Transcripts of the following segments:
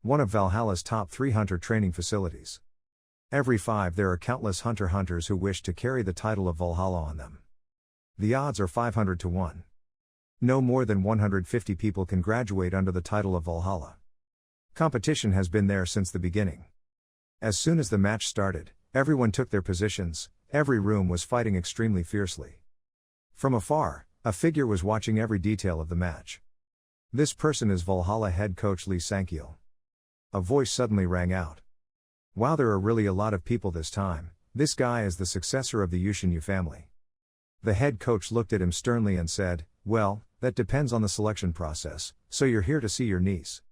one of Valhalla's top 3 hunter training facilities. Every 5 there are countless hunters who wish to carry the title of Valhalla on them. The odds are 500 to 1. No more than 150 people can graduate under the title of Valhalla. Competition has been there since the beginning. As soon as the match started, everyone took their positions, every room was fighting extremely fiercely. From afar, a figure was watching every detail of the match. This person is Valhalla head coach Lee Sang-kil. A voice suddenly rang out. Wow, there are really a lot of people this time. This guy is the successor of the Yushin Yu family. The head coach looked at him sternly and said, well, that depends on the selection process, so you're here to see your niece.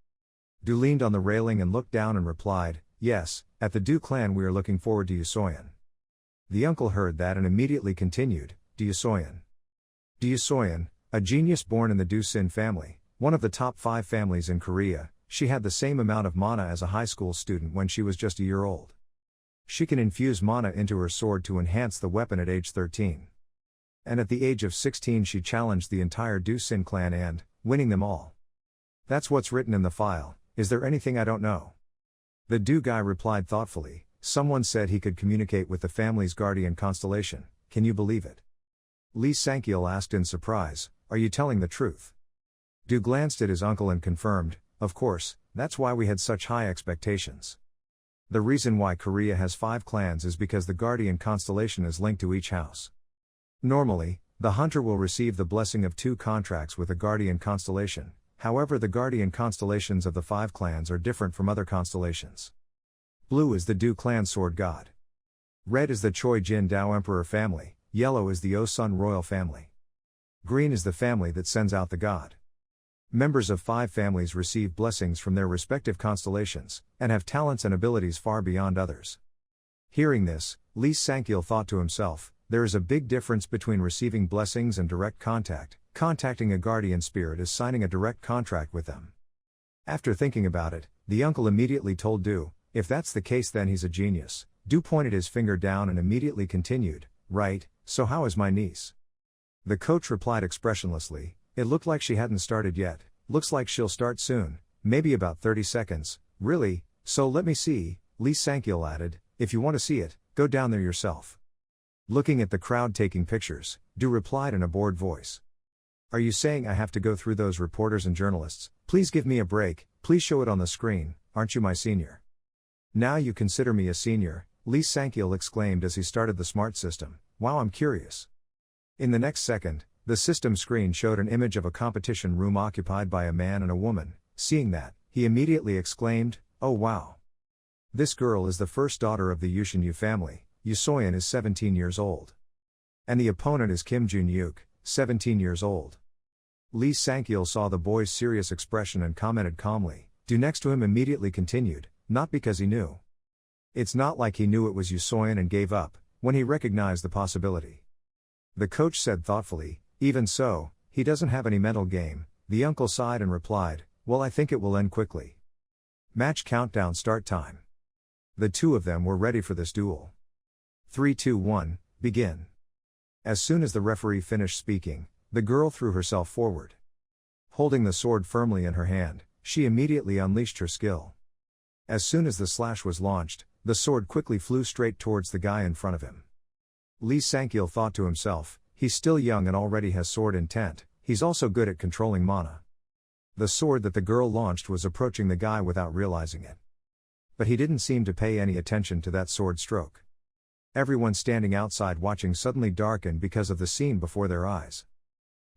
Du leaned on the railing and looked down and replied, yes, at the Du clan we are looking forward to Yusoyan. The uncle heard that and immediately continued, Du Yusoyan. Du Yusoyan, a genius born in the Du Sin family, one of the top 5 families in Korea. She had the same amount of mana as a high school student when she was just a year old. She can infuse mana into her sword to enhance the weapon at age 13. And at the age of 16 she challenged the entire Du Sin clan and, winning them all. That's what's written in the file. Is there anything I don't know? The Du guy replied thoughtfully, someone said he could communicate with the family's guardian constellation, can you believe it? Lee Sang-kil asked in surprise, are you telling the truth? Du glanced at his uncle and confirmed, of course, that's why we had such high expectations. The reason why Korea has 5 clans is because the guardian constellation is linked to each house. Normally, the hunter will receive the blessing of 2 contracts with a guardian constellation, however the guardian constellations of the 5 clans are different from other constellations. Blue is the Du clan sword god. Red is the Choi Jin Dao emperor family, yellow is the O-Sun royal family. Green is the family that sends out the god. Members of 5 families receive blessings from their respective constellations, and have talents and abilities far beyond others. Hearing this, Lee Sang-kil thought to himself, there is a big difference between receiving blessings and direct contact. Contacting a guardian spirit is signing a direct contract with them. After thinking about it, the uncle immediately told Du, if that's the case then he's a genius. Du pointed his finger down and immediately continued, right, so how is my niece? The coach replied expressionlessly, it looked like she hadn't started yet, looks like she'll start soon, maybe about 30 seconds, really, so let me see, Lee Sang-kil added, if you want to see it, go down there yourself. Looking at the crowd taking pictures, Du replied in a bored voice. Are you saying I have to go through those reporters and journalists? Please give me a break, please show it on the screen, aren't you my senior? Now you consider me a senior, Lee Sang-kil exclaimed as he started the smart system, wow I'm curious. In the next second, the system screen showed an image of a competition room occupied by a man and a woman. Seeing that, he immediately exclaimed, oh wow. This girl is the first daughter of the Yushin Yu family, Yusoyan is 17 years old. And the opponent is Kim Jun-yuk, 17 years old. Lee Sang-kil saw the boy's serious expression and commented calmly. Du next to him immediately continued, not because he knew. It's not like he knew it was Yusoyan and gave up, when he recognized the possibility. The coach said thoughtfully, even so, he doesn't have any mental game. The uncle sighed and replied, well I think it will end quickly. Match countdown start time. The 2 of them were ready for this duel. 3, 2, 1, begin. As soon as the referee finished speaking, the girl threw herself forward. Holding the sword firmly in her hand, she immediately unleashed her skill. As soon as the slash was launched, the sword quickly flew straight towards the guy in front of him. Lee Sang-kil thought to himself, he's still young and already has sword intent, he's also good at controlling mana. The sword that the girl launched was approaching the guy without realizing it. But he didn't seem to pay any attention to that sword stroke. Everyone standing outside watching suddenly darkened because of the scene before their eyes.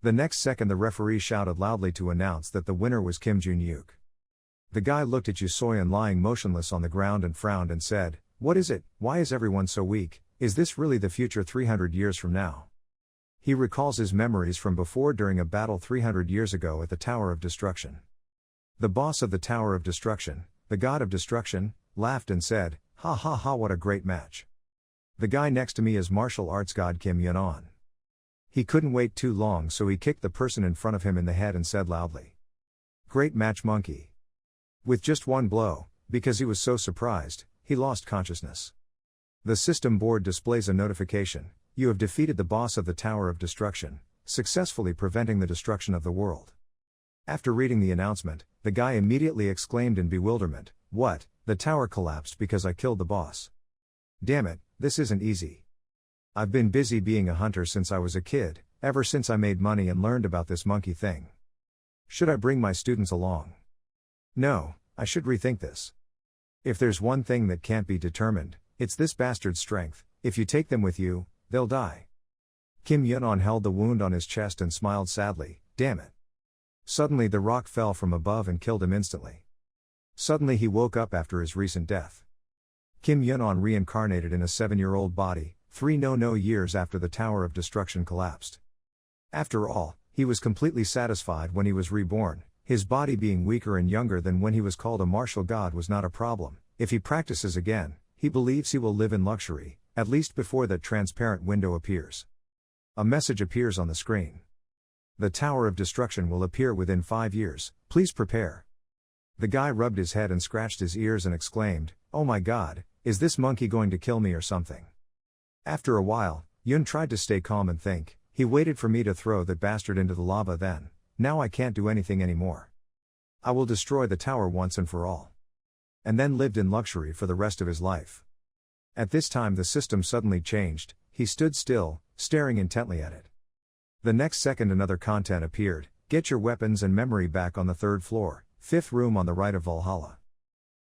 The next second the referee shouted loudly to announce that the winner was Kim Jun-yuk. The guy looked at Yusoyan lying motionless on the ground and frowned and said, what is it, why is everyone so weak, is this really the future 300 years from now? He recalls his memories from before during a battle 300 years ago at the Tower of Destruction. The boss of the Tower of Destruction, the god of destruction, laughed and said, ha ha ha what a great match. The guy next to me is martial arts god Kim Yun-on. He couldn't wait too long so he kicked the person in front of him in the head and said loudly, great match monkey. With just one blow, because he was so surprised, he lost consciousness. The system board displays a notification, you have defeated the boss of the Tower of Destruction, successfully preventing the destruction of the world. After reading the announcement, The guy immediately exclaimed in bewilderment, "What? The tower collapsed because I killed the boss. Damn it, this isn't easy. I've been busy being a hunter since I was a kid, ever since I made money and learned about this monkey thing. Should I bring my students along? No, I should rethink this. If there's one thing that can't be determined, it's this bastard's strength. If you take them with you, they'll die." Kim Yun-on held the wound on his chest and smiled sadly, "Damn it." Suddenly the rock fell from above and killed him instantly. Suddenly he woke up after his recent death. Kim Yun-on reincarnated in a 7-year-old body, 3 years after the Tower of Destruction collapsed. After all, he was completely satisfied when he was reborn. His body being weaker and younger than when he was called a martial god was not a problem. If he practices again, he believes he will live in luxury, at least before that transparent window appears. A message appears on the screen. The Tower of Destruction will appear within 5 years, please prepare. The guy rubbed his head and scratched his ears and exclaimed, "Oh my god, is this monkey going to kill me or something?" After a while, Yun tried to stay calm and think. He waited for me to throw that bastard into the lava then. Now I can't do anything anymore. I will destroy the tower once and for all. And then lived in luxury for the rest of his life. At this time the system suddenly changed. He stood still, staring intently at it. The next second another content appeared. Get your weapons and memory back on the 3rd floor, 5th room on the right of Valhalla.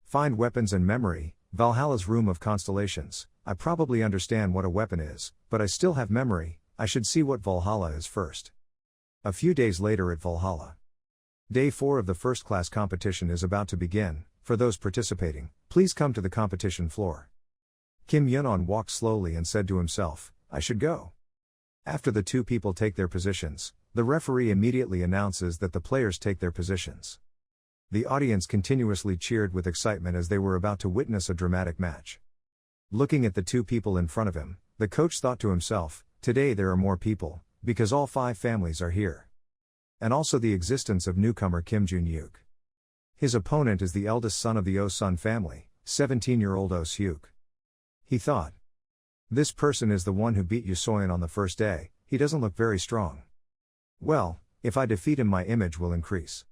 Find weapons and memory, Valhalla's room of constellations. I probably understand what a weapon is, but I still have memory. I should see what Valhalla is first. A few days later at Valhalla. Day 4 of the first class competition is about to begin. For those participating, please come to the competition floor. Kim Yun-on walked slowly and said to himself, I should go. After the 2 people take their positions, the referee immediately announces that the players take their positions. The audience continuously cheered with excitement as they were about to witness a dramatic match. Looking at the 2 people in front of him, the coach thought to himself, today there are more people, because all 5 families are here. And also the existence of newcomer Kim Jun-yuk. His opponent is the eldest son of the Oh-sun family, 17-year-old Oh-seuk. He thought. This person is the one who beat Yusoyan on the first day. He doesn't look very strong. Well, if I defeat him my image will increase.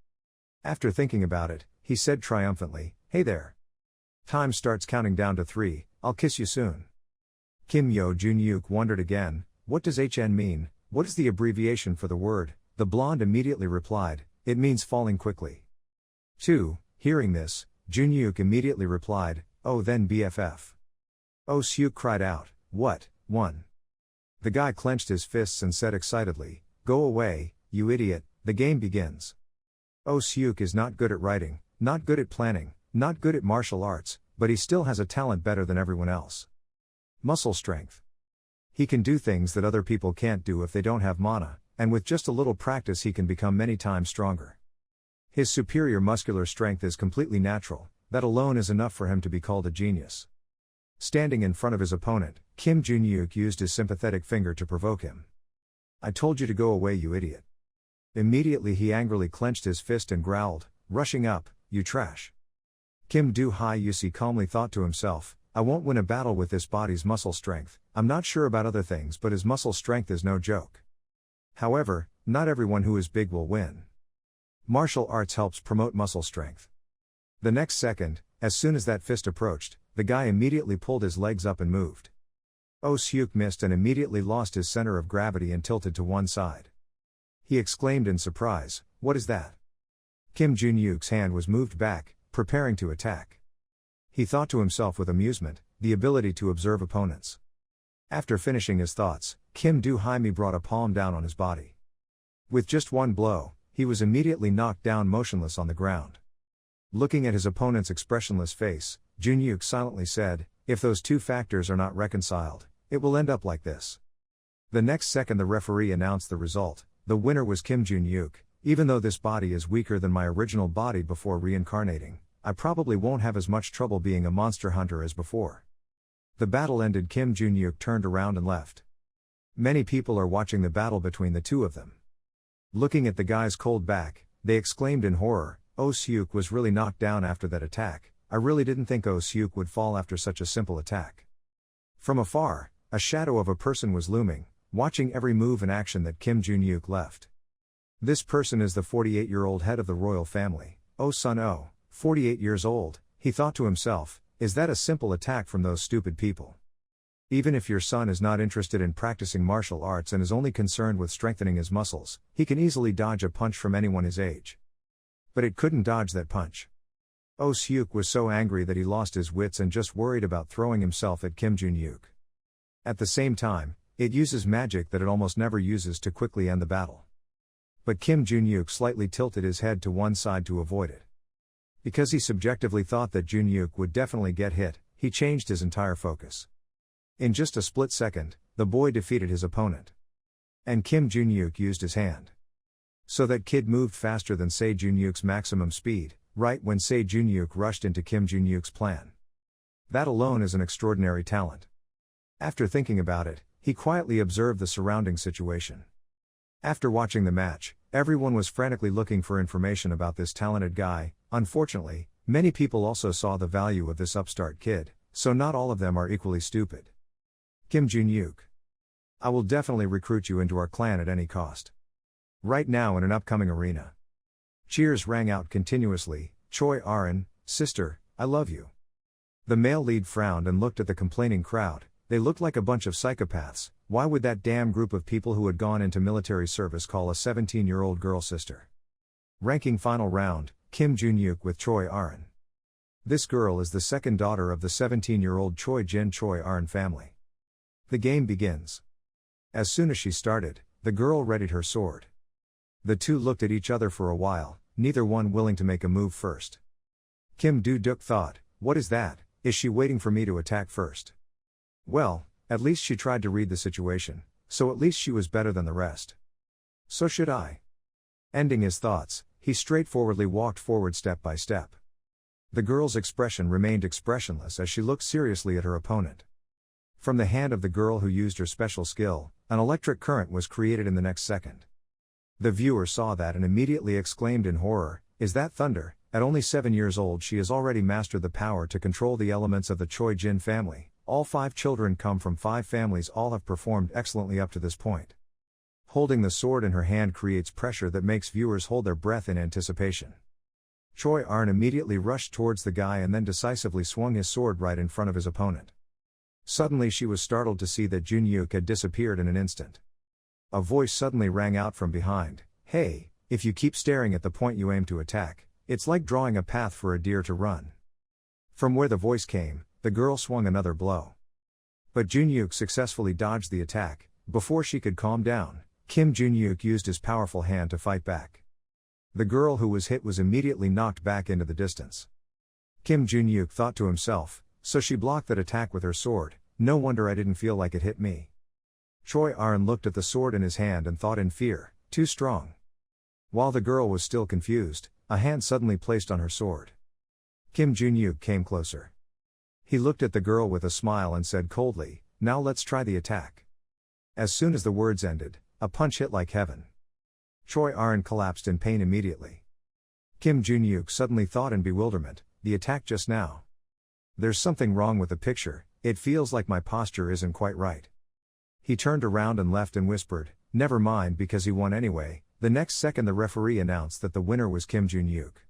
After thinking about it, he said triumphantly, hey there. Time starts counting down to 3, I'll kiss you soon. Kim Yo-jun-yuk wondered again, what does HN mean, what is the abbreviation for the word? The blonde immediately replied, it means falling quickly. 2. Hearing this, Jun-yuk immediately replied, oh then BFF. Oh-seuk cried out, what, 1? The guy clenched his fists and said excitedly, go away, you idiot, the game begins. Oh-seuk is not good at writing, not good at planning, not good at martial arts, but he still has a talent better than everyone else. Muscle strength. He can do things that other people can't do if they don't have mana, and with just a little practice he can become many times stronger. His superior muscular strength is completely natural, that alone is enough for him to be called a genius. Standing in front of his opponent, Kim Jun-yuk used his sympathetic finger to provoke him. I told you to go away you idiot. Immediately he angrily clenched his fist and growled, rushing up, you trash. Kim Do-hyusi calmly thought to himself, I won't win a battle with this body's muscle strength, I'm not sure about other things but his muscle strength is no joke. However, not everyone who is big will win. Martial arts helps promote muscle strength. The next second, as soon as that fist approached, the guy immediately pulled his legs up and moved. Oh-seuk missed and immediately lost his center of gravity and tilted to one side. He exclaimed in surprise, what is that? Kim Jun-yuk's hand was moved back, preparing to attack. He thought to himself with amusement, the ability to observe opponents. After finishing his thoughts, Kim Do-hyusi brought a palm down on his body. With just one blow, he was immediately knocked down motionless on the ground. Looking at his opponent's expressionless face, Jun-yuk silently said, if those 2 factors are not reconciled, it will end up like this. The next second the referee announced the result, the winner was Kim Jun-yuk. Even though this body is weaker than my original body before reincarnating, I probably won't have as much trouble being a monster hunter as before. The battle ended. Kim Jun-yuk turned around and left. Many people are watching the battle between the 2 of them. Looking at the guy's cold back, they exclaimed in horror, Oh-seuk was really knocked down after that attack, I really didn't think Oh-seuk would fall after such a simple attack. From afar, a shadow of a person was looming, watching every move and action that Kim Jun-yuk left. This person is the 48-year-old head of the royal family, "Oh son, oh, 48 years old," he thought to himself, "is that a simple attack from those stupid people? Even if your son is not interested in practicing martial arts and is only concerned with strengthening his muscles, he can easily dodge a punch from anyone his age." But it couldn't dodge that punch. Oh Seok was so angry that he lost his wits and just worried about throwing himself at Kim Jun-yuk. At the same time, it uses magic that it almost never uses to quickly end the battle. But Kim Jun-yuk slightly tilted his head to one side to avoid it. Because he subjectively thought that Jun-yuk would definitely get hit, he changed his entire focus. In just a split second, the boy defeated his opponent. And Kim Jun-yuk used his hand. So that kid moved faster than Se Jun-yuk's maximum speed, right when Se Jun-yuk rushed into Kim Jun-yuk's plan. That alone is an extraordinary talent. After thinking about it, he quietly observed the surrounding situation. After watching the match, everyone was frantically looking for information about this talented guy. Unfortunately, many people also saw the value of this upstart kid, so not all of them are equally stupid. Kim Jun-yuk. I will definitely recruit you into our clan at any cost. Right now in an upcoming arena. Cheers rang out continuously. Choi Arin, sister, I love you. The male lead frowned and looked at the complaining crowd. They looked like a bunch of psychopaths. Why would that damn group of people who had gone into military service call a 17-year-old girl sister? Ranking final round, Kim Jun-yuk with Choi Arin. This girl is the second daughter of the 17-year-old Choi Jin Choi Arin family. The game begins. As soon as she started, the girl readied her sword. The two looked at each other for a while, neither one willing to make a move first. Kim Do-duk thought, what is that, is she waiting for me to attack first? Well, at least she tried to read the situation, so at least she was better than the rest. So should I. Ending his thoughts, he straightforwardly walked forward step by step. The girl's expression remained expressionless as she looked seriously at her opponent. From the hand of the girl who used her special skill, an electric current was created in the next second. The viewer saw that and immediately exclaimed in horror, "Is that thunder?" At only 7 years old she has already mastered the power to control the elements of the Choi Jin family. All 5 children come from 5 families, all have performed excellently up to this point. Holding the sword in her hand creates pressure that makes viewers hold their breath in anticipation. Choi Arin immediately rushed towards the guy and then decisively swung his sword right in front of his opponent. Suddenly she was startled to see that Jun-yuk had disappeared in an instant. A voice suddenly rang out from behind, "Hey, if you keep staring at the point you aim to attack, it's like drawing a path for a deer to run." From where the voice came, the girl swung another blow. But Jun-yuk successfully dodged the attack. Before she could calm down, Kim Jun-yuk used his powerful hand to fight back. The girl who was hit was immediately knocked back into the distance. Kim Jun-yuk thought to himself, so she blocked that attack with her sword, no wonder I didn't feel like it hit me. Choi Arin looked at the sword in his hand and thought in fear, too strong. While the girl was still confused, a hand suddenly placed on her sword. Kim Jun-yuk came closer. He looked at the girl with a smile and said coldly, "Now let's try the attack." As soon as the words ended, a punch hit like heaven. Choi Arin collapsed in pain immediately. Kim Jun-yuk suddenly thought in bewilderment, the attack just now. There's something wrong with the picture, it feels like my posture isn't quite right. He turned around and left and whispered, "Never mind because he won anyway." The next second the referee announced that the winner was Kim Jun-yuk.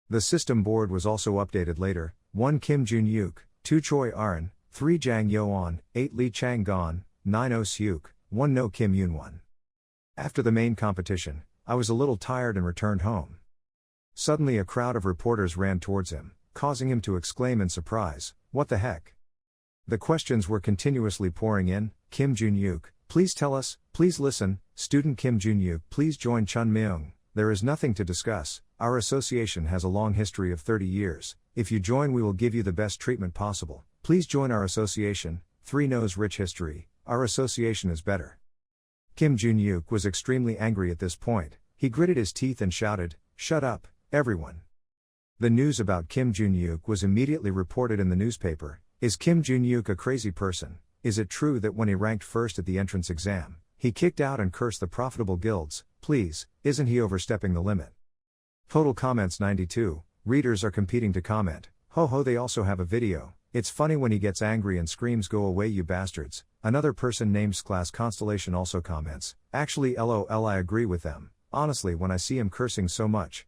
The system board was also updated later, 1 Kim Jun-yuk, 2 Choi Arin, 3 Jang Yo-on, 8 Lee Chang-gon, 9 Oh Seok, 1 No Kim Yoon-won. After the main competition, I was a little tired and returned home. Suddenly a crowd of reporters ran towards him, causing him to exclaim in surprise, "What the heck?" The questions were continuously pouring in. Kim Jun-yuk, please tell us, please listen. Student Kim Jun-yuk, please join Chun Myung. There is nothing to discuss, our association has a long history of 30 years, if you join we will give you the best treatment possible, please join our association. 3 knows rich history, our association is better. Kim Jun-yuk was extremely angry at this point, he gritted his teeth and shouted, "Shut up, everyone." The news about Kim Jun-yuk was immediately reported in the newspaper. Is Kim Jun-yuk a crazy person? Is it true that when he ranked first at the entrance exam, he kicked out and cursed the profitable guilds? Please, isn't he overstepping the limit? Total comments 92, readers are competing to comment, "Ho ho they also have a video, it's funny when he gets angry and screams go away you bastards." Another person named Class Constellation also comments, "Actually lol I agree with them, honestly when I see him cursing so much,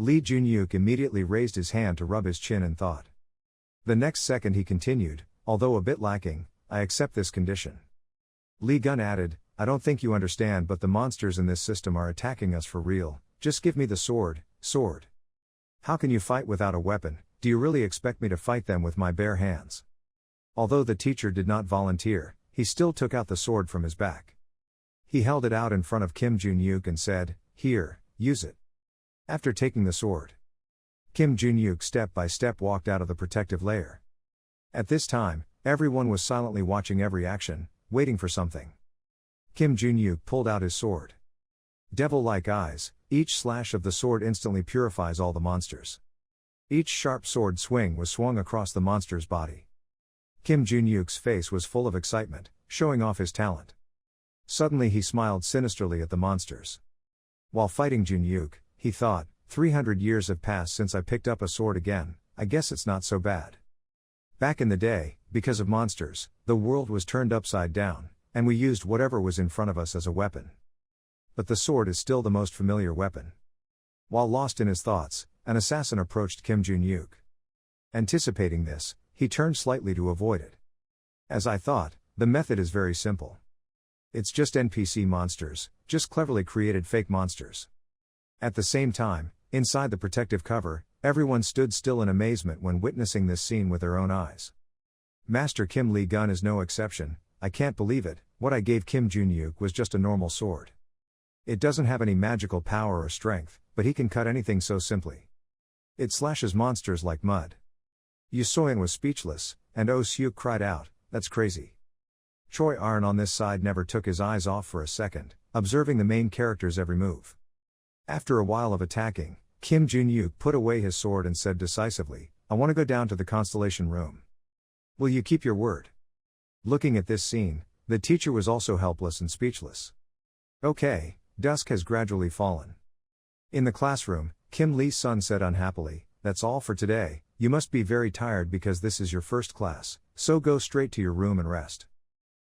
Lee Junhyuk immediately raised his hand to rub his chin in thought. The next second he continued, although a bit lacking, I accept this condition. Lee Gun added, I don't think you understand, but the monsters in this system are attacking us for real. Just give me the sword. How can you fight without a weapon? Do you really expect me to fight them with my bare hands? Although the teacher did not volunteer, he still took out the sword from his back. He held it out in front of Kim Junhyuk and said, Here, use it. After taking the sword, Kim Junhyuk step by step walked out of the protective layer. At this time, everyone was silently watching every action, waiting for something. Kim Junhyuk pulled out his sword. Devil-like eyes, each slash of the sword instantly purifies all the monsters. Each sharp sword swing was swung across the monster's body. Kim Junhyuk's face was full of excitement, showing off his talent. Suddenly he smiled sinisterly at the monsters. While fighting Junhyuk, he thought, 300 years have passed since I picked up a sword again, I guess it's not so bad. Back in the day, because of monsters, the world was turned upside down, and we used whatever was in front of us as a weapon. But the sword is still the most familiar weapon. While lost in his thoughts, an assassin approached Kim Junhyuk. Anticipating this, he turned slightly to avoid it. As I thought, the method is very simple. It's just NPC monsters, just cleverly created fake monsters. At the same time, inside the protective cover, everyone stood still in amazement when witnessing this scene with their own eyes. Master Kim Lee Gun is no exception. I can't believe it, what I gave Kim Junhyuk was just a normal sword. It doesn't have any magical power or strength, but he can cut anything so simply. It slashes monsters like mud. Yu Soyeon was speechless, and Oh Seuk cried out, that's crazy. Choi Arn on this side never took his eyes off for a second, observing the main character's every move. After a while of attacking, Kim Junhyuk put away his sword and said decisively, I want to go down to the Constellation room. Will you keep your word? Looking at this scene, the teacher was also helpless and speechless. Okay, dusk has gradually fallen. In the classroom, Kim Lee's son said unhappily, that's all for today, you must be very tired because this is your first class, so go straight to your room and rest.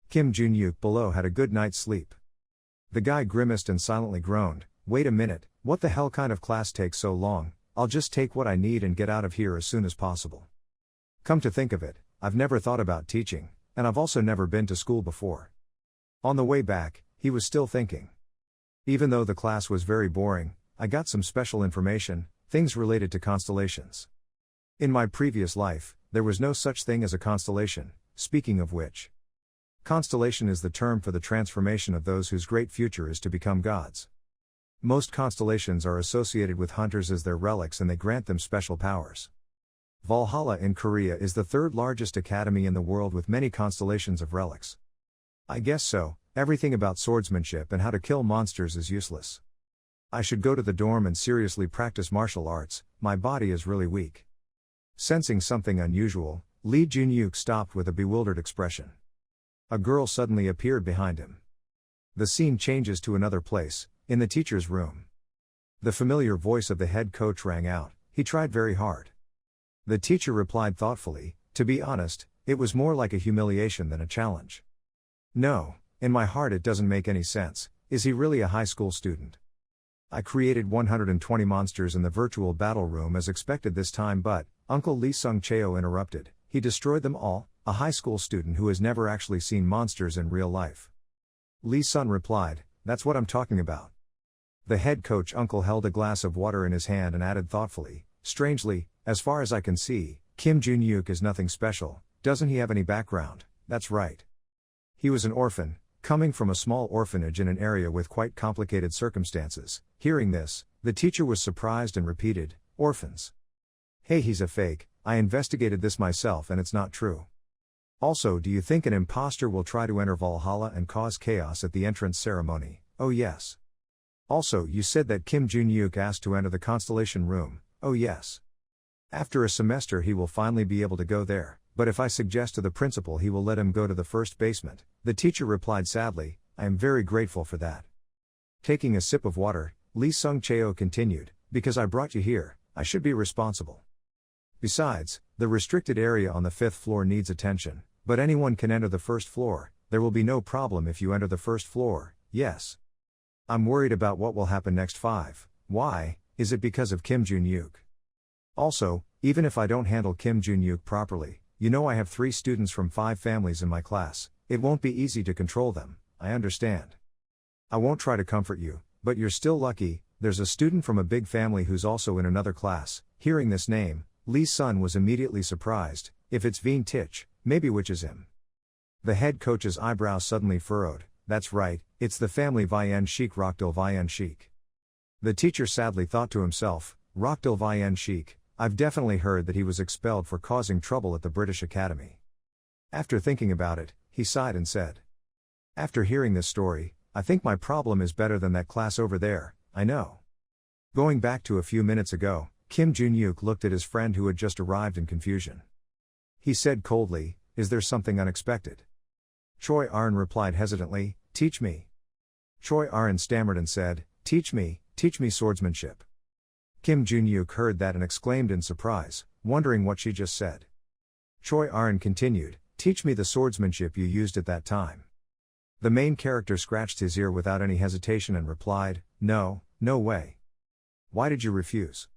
Kim Junhyuk below had a good night's sleep. The guy grimaced and silently groaned, wait a minute, what the hell kind of class takes so long? I'll just take what I need and get out of here as soon as possible. Come to think of it, I've never thought about teaching, and I've also never been to school before. On the way back, he was still thinking. Even though the class was very boring, I got some special information, things related to constellations. In my previous life, there was no such thing as a constellation, speaking of which. Constellation is the term for the transformation of those whose great future is to become gods. Most constellations are associated with hunters as their relics and they grant them special powers. Valhalla in Korea is the third largest academy in the world with many constellations of relics. I guess so, everything about swordsmanship and how to kill monsters is useless. I should go to the dorm and seriously practice martial arts, my body is really weak. Sensing something unusual, Lee Junhyuk stopped with a bewildered expression. A girl suddenly appeared behind him. The scene changes to another place, in the teacher's room. The familiar voice of the head coach rang out, he tried very hard. The teacher replied thoughtfully, to be honest, it was more like a humiliation than a challenge. No, in my heart it doesn't make any sense, is he really a high school student? I created 120 monsters in the virtual battle room as expected this time but, Uncle Lee Sung Cheo interrupted, he destroyed them all, a high school student who has never actually seen monsters in real life. Lee Sun replied, that's what I'm talking about. The head coach uncle held a glass of water in his hand and added thoughtfully, strangely, as far as I can see, Kim Junhyuk is nothing special, doesn't he have any background? That's right. He was an orphan, coming from a small orphanage in an area with quite complicated circumstances. Hearing this, the teacher was surprised and repeated, orphans. Hey, he's a fake, I investigated this myself and it's not true. Also, do you think an imposter will try to enter Valhalla and cause chaos at the entrance ceremony? Oh yes. Also, you said that Kim Junhyuk asked to enter the Constellation room. Oh yes. After a semester he will finally be able to go there, but if I suggest to the principal he will let him go to the first basement. The teacher replied sadly, I am very grateful for that. Taking a sip of water, Lee Sung Cheo continued, because I brought you here, I should be responsible. Besides, the restricted area on the 5th floor needs attention, but anyone can enter the first floor, there will be no problem if you enter the first floor, yes. I'm worried about what will happen next. 5. Why? is it because of Kim Jun-yuk? Also, even if I don't handle Kim Jun-yuk properly, you know I have 3 students from 5 families in my class, it won't be easy to control them, I understand. I won't try to comfort you, but you're still lucky, there's a student from a big family who's also in another class. Hearing this name, Lee's son was immediately surprised. If it's Veen Tich, maybe which is him. The head coach's eyebrows suddenly furrowed. That's right, it's the family Vian Sheik Rockdil Vian Sheik. The teacher sadly thought to himself, Rockdil Vian Sheik, I've definitely heard that he was expelled for causing trouble at the British Academy. After thinking about it, he sighed and said, after hearing this story, I think my problem is better than that class over there, I know. Going back to a few minutes ago, Kim Jun-yuk looked at his friend who had just arrived in confusion. He said coldly, is there something unexpected? Choi Arn replied hesitantly, teach me. Choi Arn stammered and said, teach me swordsmanship. Kim Jun-yuk heard that and exclaimed in surprise, wondering what she just said. Choi Arn continued, teach me the swordsmanship you used at that time. The main character scratched his ear without any hesitation and replied, no way. Why did you refuse?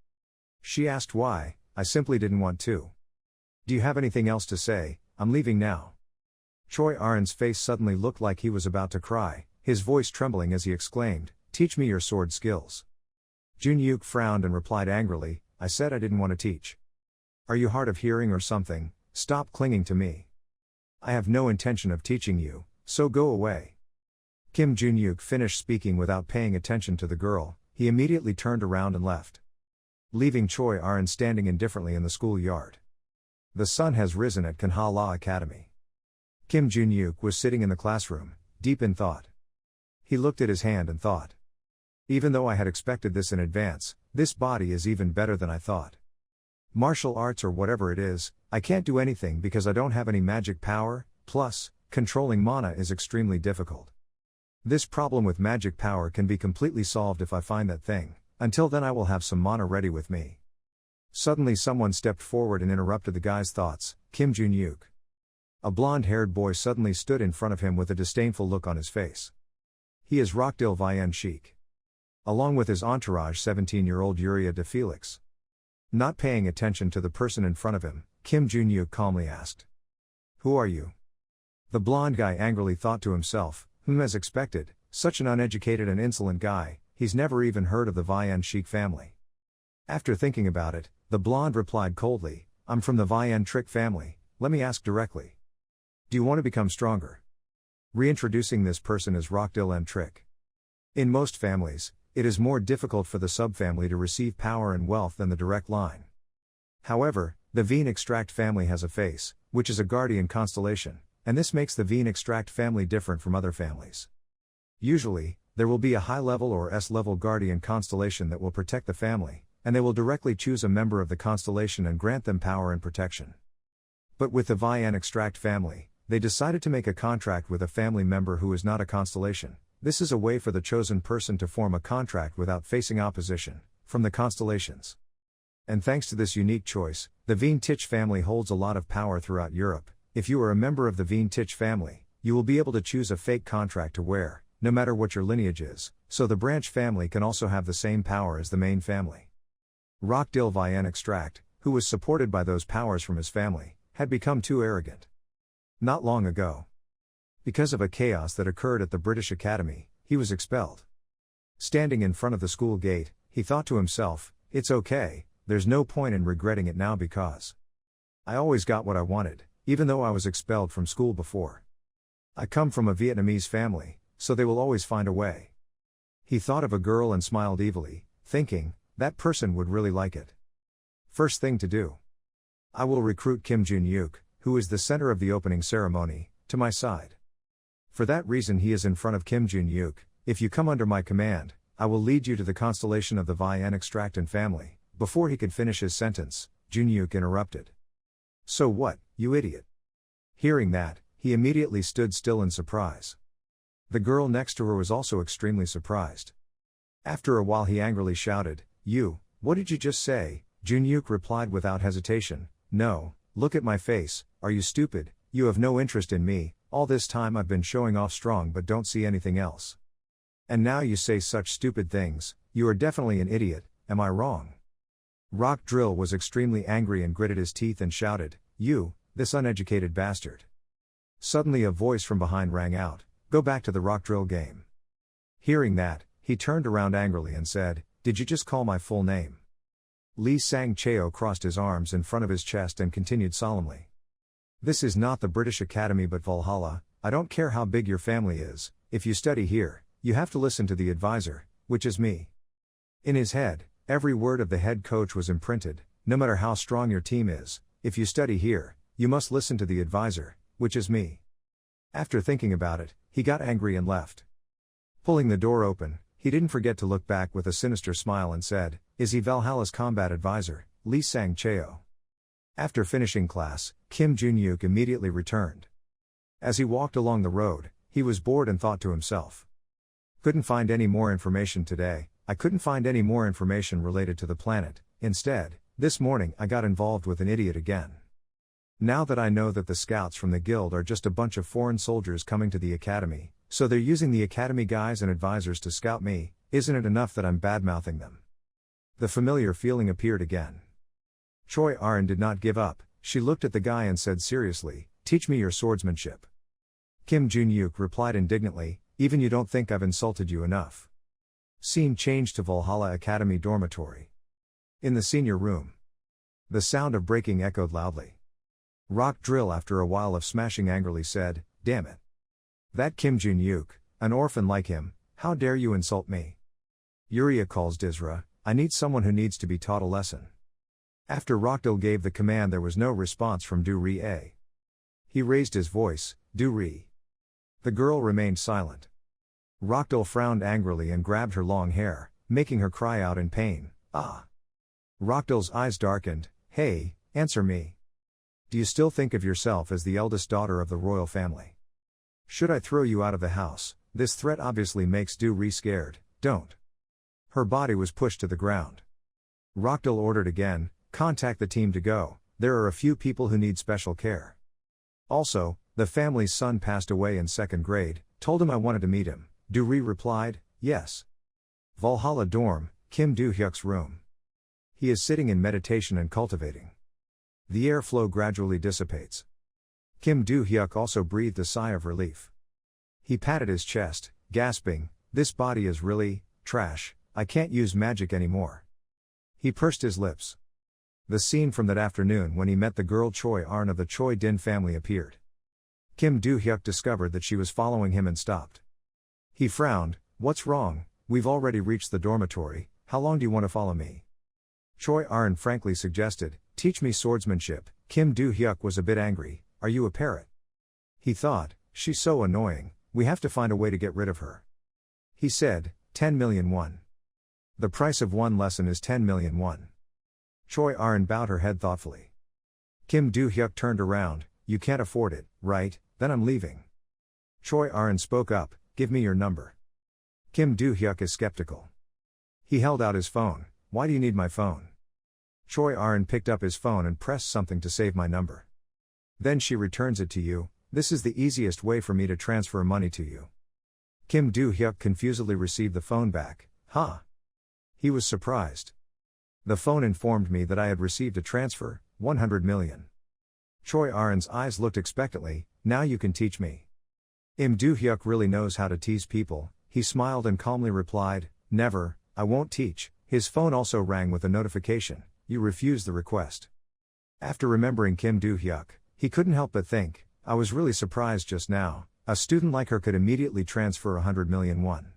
She asked why. I simply didn't want to. Do you have anything else to say? I'm leaving now. Choi Arn's face suddenly looked like he was about to cry, his voice trembling as he exclaimed, teach me your sword skills. Jun-yuk frowned and replied angrily, I said I didn't want to teach. Are you hard of hearing or something? Stop clinging to me. I have no intention of teaching you, so go away. Kim Jun-yuk finished speaking without paying attention to the girl. He immediately turned around and left, leaving Choi Arn standing indifferently in the schoolyard. The sun has risen at Kanha Academy. Kim Jun-yuk was sitting in the classroom, deep in thought. He looked at his hand and thought, even though I had expected this in advance, this body is even better than I thought. Martial arts or whatever it is, I can't do anything because I don't have any magic power, plus, controlling mana is extremely difficult. This problem with magic power can be completely solved if I find that thing. Until then I will have some mana ready with me. Suddenly someone stepped forward and interrupted the guy's thoughts, Kim Jun-yuk. A blonde-haired boy suddenly stood in front of him with a disdainful look on his face. He is Rockdil Vian Sheik. Along with his entourage 17-year-old Yuria de Felix. Not paying attention to the person in front of him, Kim Jun-yuk calmly asked, who are you? The blonde guy angrily thought to himself, as expected, such an uneducated and insolent guy, he's never even heard of the Vian Sheik family. After thinking about it, the blonde replied coldly, I'm from the Vian Trick family, let me ask directly. Do you want to become stronger? Reintroducing this person as Rockdil M. Trick. In most families, it is more difficult for the subfamily to receive power and wealth than the direct line. However, the Veen Extract family has a face, which is a guardian constellation, and this makes the Veen Extract family different from other families. Usually, there will be a high-level or S-level guardian constellation that will protect the family, and they will directly choose a member of the constellation and grant them power and protection. But with the Vian Extract family, they decided to make a contract with a family member who is not a constellation. This is a way for the chosen person to form a contract without facing opposition from the constellations. And thanks to this unique choice, the Veen Tich family holds a lot of power throughout Europe. If you are a member of the Veen Tich family, you will be able to choose a fake contract to wear, no matter what your lineage is, so the branch family can also have the same power as the main family. Rockdil Vian Extract, who was supported by those powers from his family, had become too arrogant. Not long ago, because of a chaos that occurred at the British Academy, he was expelled. Standing in front of the school gate, he thought to himself, it's okay, there's no point in regretting it now because I always got what I wanted, even though I was expelled from school before. I come from a Vietnamese family, so they will always find a way. He thought of a girl and smiled evilly, thinking, that person would really like it. First thing to do. I will recruit Kim Jun-yuk, who is the center of the opening ceremony, to my side. For that reason he is in front of Kim Jun-yuk. If you come under my command, I will lead you to the constellation of the Vian Extract and family. Before he could finish his sentence, Jun-yuk interrupted. So what, you idiot? Hearing that, he immediately stood still in surprise. The girl next to her was also extremely surprised. After a while he angrily shouted, what did you just say? Jun-yuk replied without hesitation, no, look at my face, are you stupid? You have no interest in me, all this time I've been showing off strong but don't see anything else. And now you say such stupid things, you are definitely an idiot, am I wrong? Rock Drill was extremely angry and gritted his teeth and shouted, "You, this uneducated bastard." Suddenly a voice from behind rang out, "Go back to the Rock Drill game." Hearing that, he turned around angrily and said, "Did you just call my full name?" Lee Sang Cheo crossed his arms in front of his chest and continued solemnly. "This is not the British Academy but Valhalla. I don't care how big your family is, if you study here, you have to listen to the advisor, which is me." In his head, every word of the head coach was imprinted, no matter how strong your team is, if you study here, you must listen to the advisor, which is me. After thinking about it, he got angry and left. Pulling the door open, he didn't forget to look back with a sinister smile and said, "Is he Valhalla's combat advisor, Lee Sang Cheo?" After finishing class, Kim Jun-yuk immediately returned. As he walked along the road, he was bored and thought to himself, "Couldn't find any more information today, I couldn't find any more information related to the planet. Instead, this morning I got involved with an idiot again. Now that I know that the scouts from the guild are just a bunch of foreign soldiers coming to the academy, so they're using the academy guys and advisors to scout me, isn't it enough that I'm bad-mouthing them?" The familiar feeling appeared again. Choi Arin did not give up. She looked at the guy and said seriously, "Teach me your swordsmanship." Kim Jun-yuk replied indignantly, "Even you don't think I've insulted you enough." Scene changed to Valhalla Academy dormitory. In the senior room, the sound of breaking echoed loudly. Rock Drill, after a while of smashing angrily, said, "Damn it. That Kim Jun-yuk, an orphan like him, how dare you insult me? Uriah calls Dizra, I need someone who needs to be taught a lesson." After Rockdale gave the command, there was no response from Du-ri-a. He raised his voice, "Du-ri." The girl remained silent. Rockdale frowned angrily and grabbed her long hair, making her cry out in pain, "Ah!" Rockdale's eyes darkened, "Hey, answer me. Do you still think of yourself as the eldest daughter of the royal family? Should I throw you out of the house? This threat obviously makes Du-ri scared, don't." Her body was pushed to the ground. Rockdale ordered again, "Contact the team to go, there are a few people who need special care. Also, the family's son passed away in 2nd grade, told him I wanted to meet him." Du-ri replied, "Yes." Valhalla dorm, Kim Do-hyuk's room. He is sitting in meditation and cultivating. The airflow gradually dissipates. Kim Do-hyuk also breathed a sigh of relief. He patted his chest, gasping, "This body is really trash, I can't use magic anymore." He pursed his lips. The scene from that afternoon when he met the girl Choi Arin of the Choi Din family appeared. Kim Do-hyuk discovered that she was following him and stopped. He frowned, "What's wrong? We've already reached the dormitory, how long do you want to follow me?" Choi Arin frankly suggested, "Teach me swordsmanship." Kim Do-hyuk was a bit angry, "Are you a parrot?" He thought, "She's so annoying, we have to find a way to get rid of her." He said, 10 million won. The price of one lesson is 10 million won. Choi Arin bowed her head thoughtfully. Kim Do-hyuk turned around, "You can't afford it, right? Then I'm leaving." Choi Arin spoke up, "Give me your number." Kim Do-hyuk is skeptical. He held out his phone, "Why do you need my phone?" Choi Arin picked up his phone and pressed something to save my number. "Then she returns it to you, this is the easiest way for me to transfer money to you." Kim Do-hyuk confusedly received the phone back, "Huh?" He was surprised. The phone informed me that I had received a transfer, 100 million. Choi Arin's eyes looked expectantly, "Now you can teach me." Im Do-hyuk really knows how to tease people. He smiled and calmly replied, "Never, I won't teach." His phone also rang with a notification, "You refused the request." After remembering Kim Do-hyuk, he couldn't help but think, I was really surprised just now, a student like her could immediately transfer 100 million won.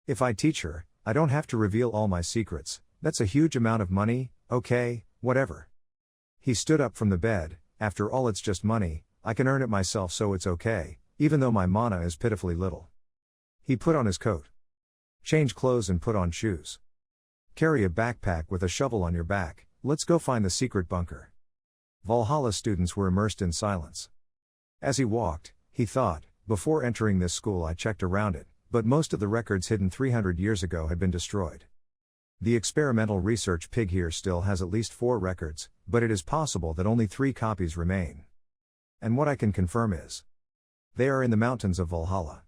If I teach her, I don't have to reveal all my secrets, that's a huge amount of money, okay, whatever. He stood up from the bed, "After all it's just money, I can earn it myself so it's okay, even though my mana is pitifully little." He put on his coat. Change clothes and put on shoes. Carry a backpack with a shovel on your back, let's go find the secret bunker. Valhalla students were immersed in silence. As he walked, he thought, before entering this school I checked around it, but most of the records hidden 300 years ago had been destroyed. The experimental research pig here still has at least 4 records, but it is possible that only 3 copies remain. And what I can confirm is, they are in the mountains of Valhalla.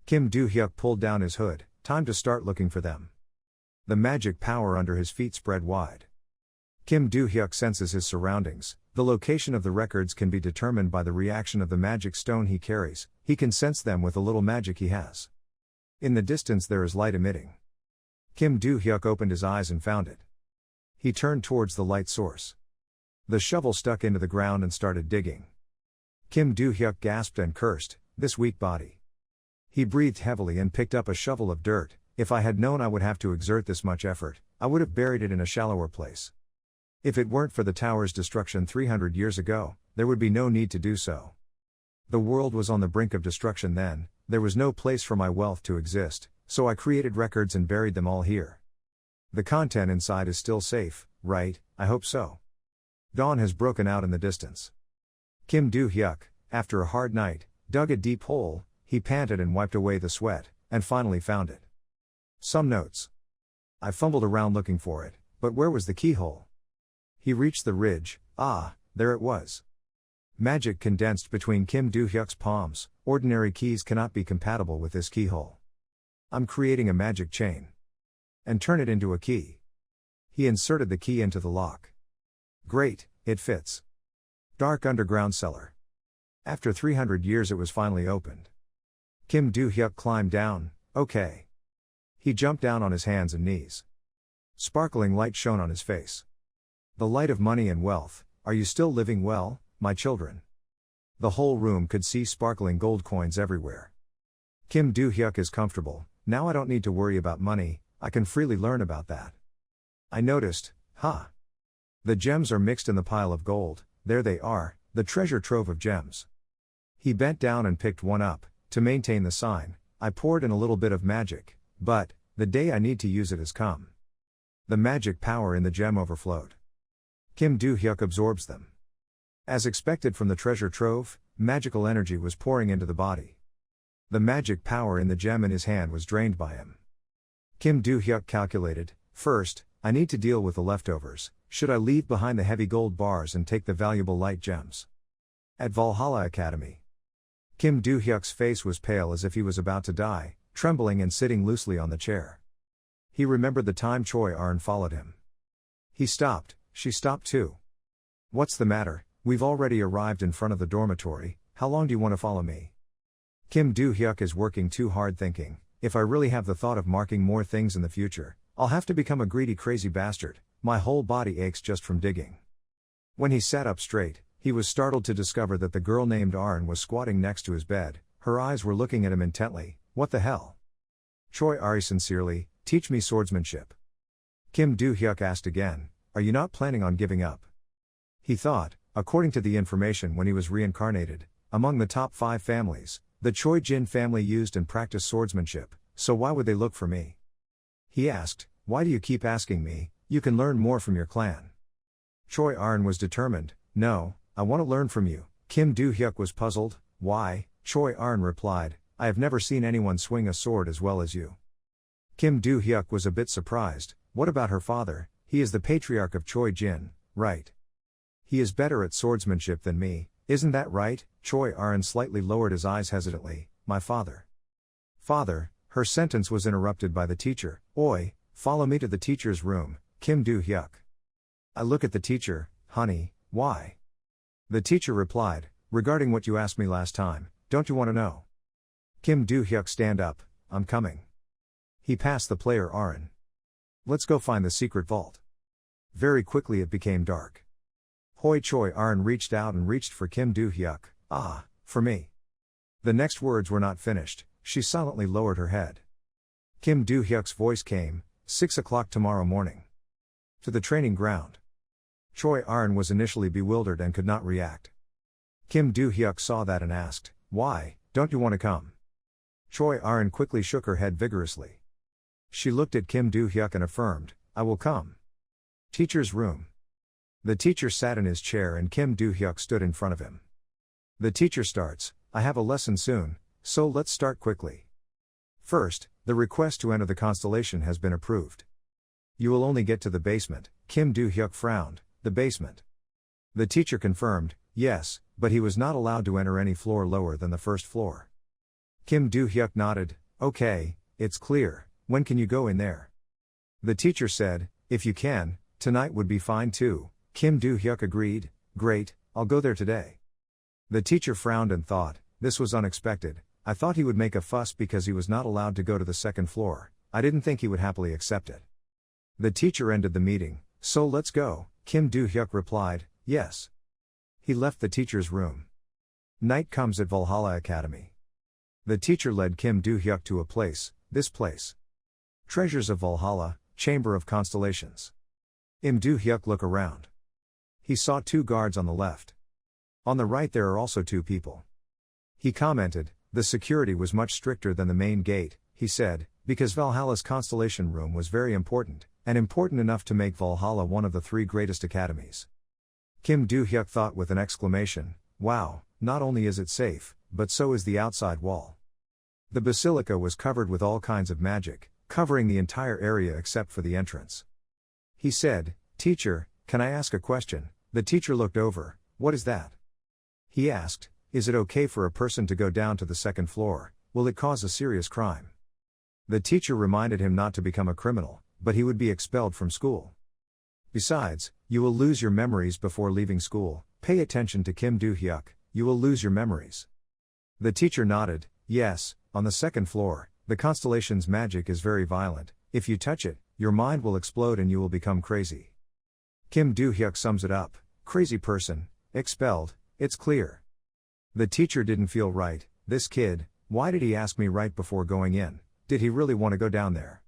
Kim Do-hyuk pulled down his hood, "Time to start looking for them." The magic power under his feet spread wide. Kim Do-hyuk senses his surroundings. The location of the records can be determined by the reaction of the magic stone he carries. He can sense them with the little magic he has. In the distance there is light emitting. Kim Do-hyuk opened his eyes and found it. He turned towards the light source. The shovel stuck into the ground and started digging. Kim Do-hyuk gasped and cursed, "This weak body." He breathed heavily and picked up a shovel of dirt. "If I had known I would have to exert this much effort, I would have buried it in a shallower place. If it weren't for the tower's destruction 300 years ago, there would be no need to do so. The world was on the brink of destruction then, there was no place for my wealth to exist, so I created records and buried them all here. The content inside is still safe, right? I hope so." Dawn has broken out in the distance. Kim Do-hyuk, after a hard night, dug a deep hole. He panted and wiped away the sweat, and finally found it. Some notes. I fumbled around looking for it, but where was the keyhole? He reached the ridge. There it was. Magic condensed between Kim Do-hyuk's palms. Ordinary keys cannot be compatible with this keyhole. I'm creating a magic chain. And turn it into a key. He inserted the key into the lock. Great, it fits. Dark underground cellar. After 300 years it was finally opened. Kim Do-hyuk climbed down. Okay. He jumped down on his hands and knees. Sparkling light shone on his face. The light of money and wealth. "Are you still living well, my children?" The whole room could see sparkling gold coins everywhere. Kim Do-hyuk is comfortable. "Now I don't need to worry about money, I can freely learn about that. I noticed, the gems are mixed in the pile of gold, there they are, the treasure trove of gems." He bent down and picked one up. "To maintain the sign, I poured in a little bit of magic, but the day I need to use it has come." The magic power in the gem overflowed. Kim Do-hyuk absorbs them. As expected from the treasure trove, magical energy was pouring into the body. The magic power in the gem in his hand was drained by him. Kim Do-hyuk calculated, "First, I need to deal with the leftovers. Should I leave behind the heavy gold bars and take the valuable light gems?" At Valhalla Academy. Kim Do-hyuk's face was pale as if he was about to die, trembling and sitting loosely on the chair. He remembered the time Choi Arn followed him. He stopped, she stopped too. "What's the matter? We've already arrived in front of the dormitory, how long do you want to follow me?" Kim Do-hyuk is working too hard thinking, "If I really have the thought of marking more things in the future, I'll have to become a greedy crazy bastard, my whole body aches just from digging." When he sat up straight, he was startled to discover that the girl named Arn was squatting next to his bed. Her eyes were looking at him intently. "What the hell?" Choi Ari sincerely, "Teach me swordsmanship." Kim Do-hyuk asked again, "Are you not planning on giving up?" He thought, according to the information when he was reincarnated, among the top 5 families, the Choi Jin family used and practiced swordsmanship, so why would they look for me? He asked, "Why do you keep asking me? You can learn more from your clan." Choi Arn was determined, "No, I want to learn from you." Kim Do-hyuk was puzzled. "Why?" Choi Arn replied, "I have never seen anyone swing a sword as well as you." Kim Do-hyuk was a bit surprised. What about her father? He is the patriarch of Choi Jin, right? He is better at swordsmanship than me, isn't that right? Choi Arn slightly lowered his eyes hesitantly. "My father." "Father," her sentence was interrupted by the teacher. "Oi, follow me to the teacher's room." Kim Do-hyuk. "I look at the teacher, honey, why?" The teacher replied, "Regarding what you asked me last time, don't you want to know?" Kim Do-hyuk stand up, "I'm coming." He passed the player Arn. "Let's go find the secret vault." Very quickly it became dark. Hoi Choi Arn reached out and reached for Kim Do-hyuk. For me." The next words were not finished, she silently lowered her head. Kim Do-hyuk's voice came, 6 o'clock tomorrow morning. To the training ground. Choi Arn was initially bewildered and could not react. Kim Do-hyuk saw that and asked, "Why, don't you want to come?" Choi Arn quickly shook her head vigorously. She looked at Kim Do-hyuk and affirmed, "I will come." Teacher's room. The teacher sat in his chair and Kim Do-hyuk stood in front of him. The teacher starts, "I have a lesson soon, so let's start quickly. First, the request to enter the constellation has been approved. You will only get to the basement." Kim Do-hyuk frowned. "The basement?" The teacher confirmed, "Yes, but he was not allowed to enter any floor lower than the first floor." Kim Do-hyuk nodded, "Okay, it's clear, when can you go in there?" The teacher said, if you can, tonight would be fine too. Kim Do-hyuk agreed, great, I'll go there today. The teacher frowned and thought, this was unexpected. I thought he would make a fuss because he was not allowed to go to the second floor. I didn't think he would happily accept it. The teacher ended the meeting. So let's go, Kim Do-hyuk replied, yes. He left the teacher's room. Night comes at Valhalla Academy. The teacher led Kim Do-hyuk to a place, this place. Treasures of Valhalla, Chamber of Constellations. Im Do-hyuk looked around. He saw 2 guards on the left. On the right there are also 2 people. He commented, the security was much stricter than the main gate, he said, because Valhalla's constellation room was very important, and important enough to make Valhalla one of the 3 greatest academies. Kim Do-hyuk thought with an exclamation, wow, not only is it safe, but so is the outside wall. The basilica was covered with all kinds of magic, covering the entire area except for the entrance. He said, teacher, can I ask a question? The teacher looked over, what is that? He asked, is it okay for a person to go down to the second floor? Will it cause a serious crime? The teacher reminded him not to become a criminal, but he would be expelled from school. Besides, you will lose your memories before leaving school. Pay attention to Kim Do-hyuk, you will lose your memories. The teacher nodded, yes, on the second floor, the constellation's magic is very violent. If you touch it, your mind will explode and you will become crazy. Kim Do-hyuk sums it up, crazy person, expelled, it's clear. The teacher didn't feel right, this kid, why did he ask me right before going in? Did he really want to go down there?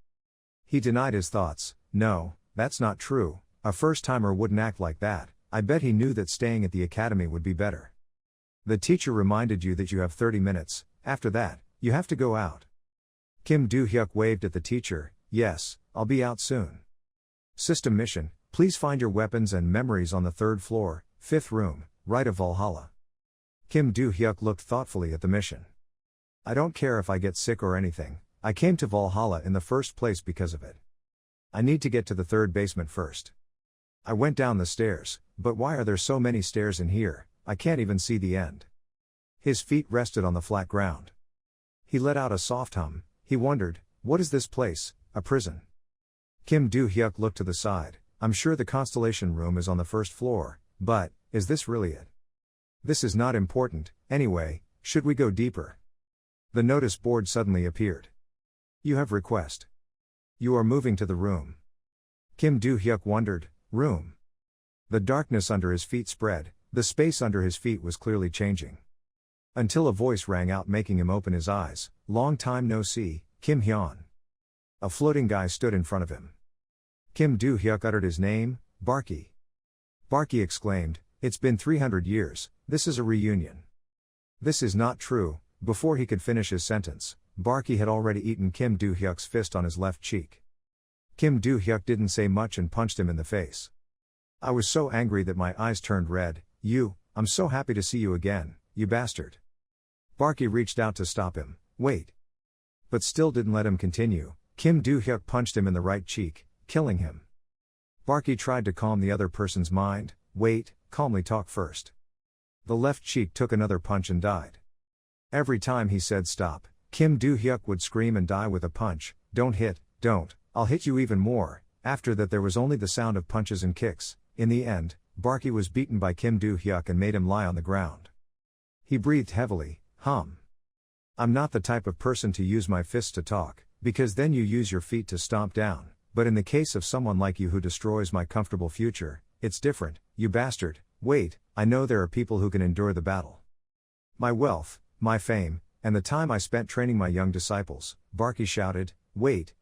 He denied his thoughts, no, that's not true, a first-timer wouldn't act like that, I bet he knew that staying at the academy would be better. The teacher reminded you that you have 30 minutes, after that, you have to go out. Kim Do-hyuk waved at the teacher, yes, I'll be out soon. System mission, please find your weapons and memories on the 3rd floor, 5th room, right of Valhalla. Kim Do-hyuk looked thoughtfully at the mission. I don't care if I get sick or anything, I came to Valhalla in the first place because of it. I need to get to the 3rd basement first. I went down the stairs, but why are there so many stairs in here? I can't even see the end. His feet rested on the flat ground. He let out a soft hum, he wondered, what is this place, a prison? Kim Do-hyuk looked to the side, I'm sure the constellation room is on the 1st floor, but, is this really it? This is not important, anyway, should we go deeper? The notice board suddenly appeared. You have request. You are moving to the room. Kim Do-hyuk wondered, room. The darkness under his feet spread, the space under his feet was clearly changing. Until a voice rang out making him open his eyes, long time no see, Kim Hyun. A floating guy stood in front of him. Kim Do-hyuk uttered his name, Barky. Barky exclaimed, it's been 300 years, this is a reunion. This is not true. Before he could finish his sentence, Barky had already eaten Kim Do-hyuk's fist on his left cheek. Kim Do-hyuk didn't say much and punched him in the face. I was so angry that my eyes turned red, I'm so happy to see you again, you bastard. Barky reached out to stop him, wait. But still didn't let him continue, Kim Do-hyuk punched him in the right cheek, killing him. Barky tried to calm the other person's mind, wait, calmly talk first. The left cheek took another punch and died. Every time he said stop, Kim Do-hyuk would scream and die with a punch, don't hit, don't, I'll hit you even more. After that there was only the sound of punches and kicks. In the end, Barky was beaten by Kim Do-hyuk and made him lie on the ground. He breathed heavily, I'm not the type of person to use my fists to talk, because then you use your feet to stomp down, but in the case of someone like you who destroys my comfortable future, it's different, you bastard. Wait, I know there are people who can endure the battle. My wealth, my fame, and the time I spent training my young disciples, Barky shouted, wait.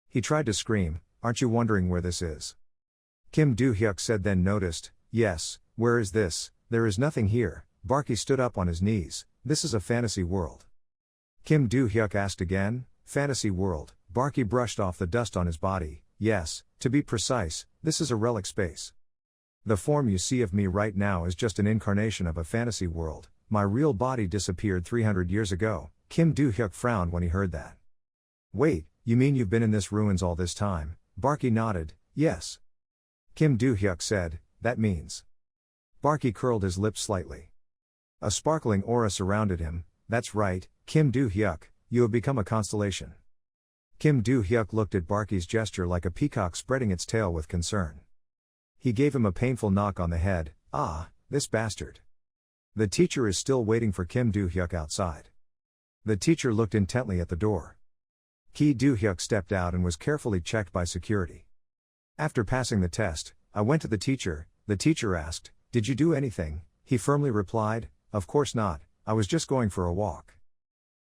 He tried to scream, aren't you wondering where this is? Kim Do-hyuk said then noticed, yes, where is this? There is nothing here. Barky stood up on his knees, this is a fantasy world. Kim Do-hyuk asked again, fantasy world, Barky brushed off the dust on his body, yes, to be precise, this is a relic space. The form you see of me right now is just an incarnation of a fantasy world, my real body disappeared 300 years ago. Kim Do-hyuk frowned when he heard that. Wait, you mean you've been in this ruins all this time? Barky nodded, yes. Kim Do-hyuk said, that means. Barky curled his lips slightly. A sparkling aura surrounded him, that's right, Kim Do-hyuk, you have become a constellation. Kim Do-hyuk looked at Barky's gesture like a peacock spreading its tail with concern. He gave him a painful knock on the head. Ah, this bastard. The teacher is still waiting for Kim Do-hyuk outside. The teacher looked intently at the door. Ki Do-hyuk stepped out and was carefully checked by security. After passing the test, I went to the teacher. The teacher asked, "Did you do anything?" He firmly replied, "Of course not, I was just going for a walk.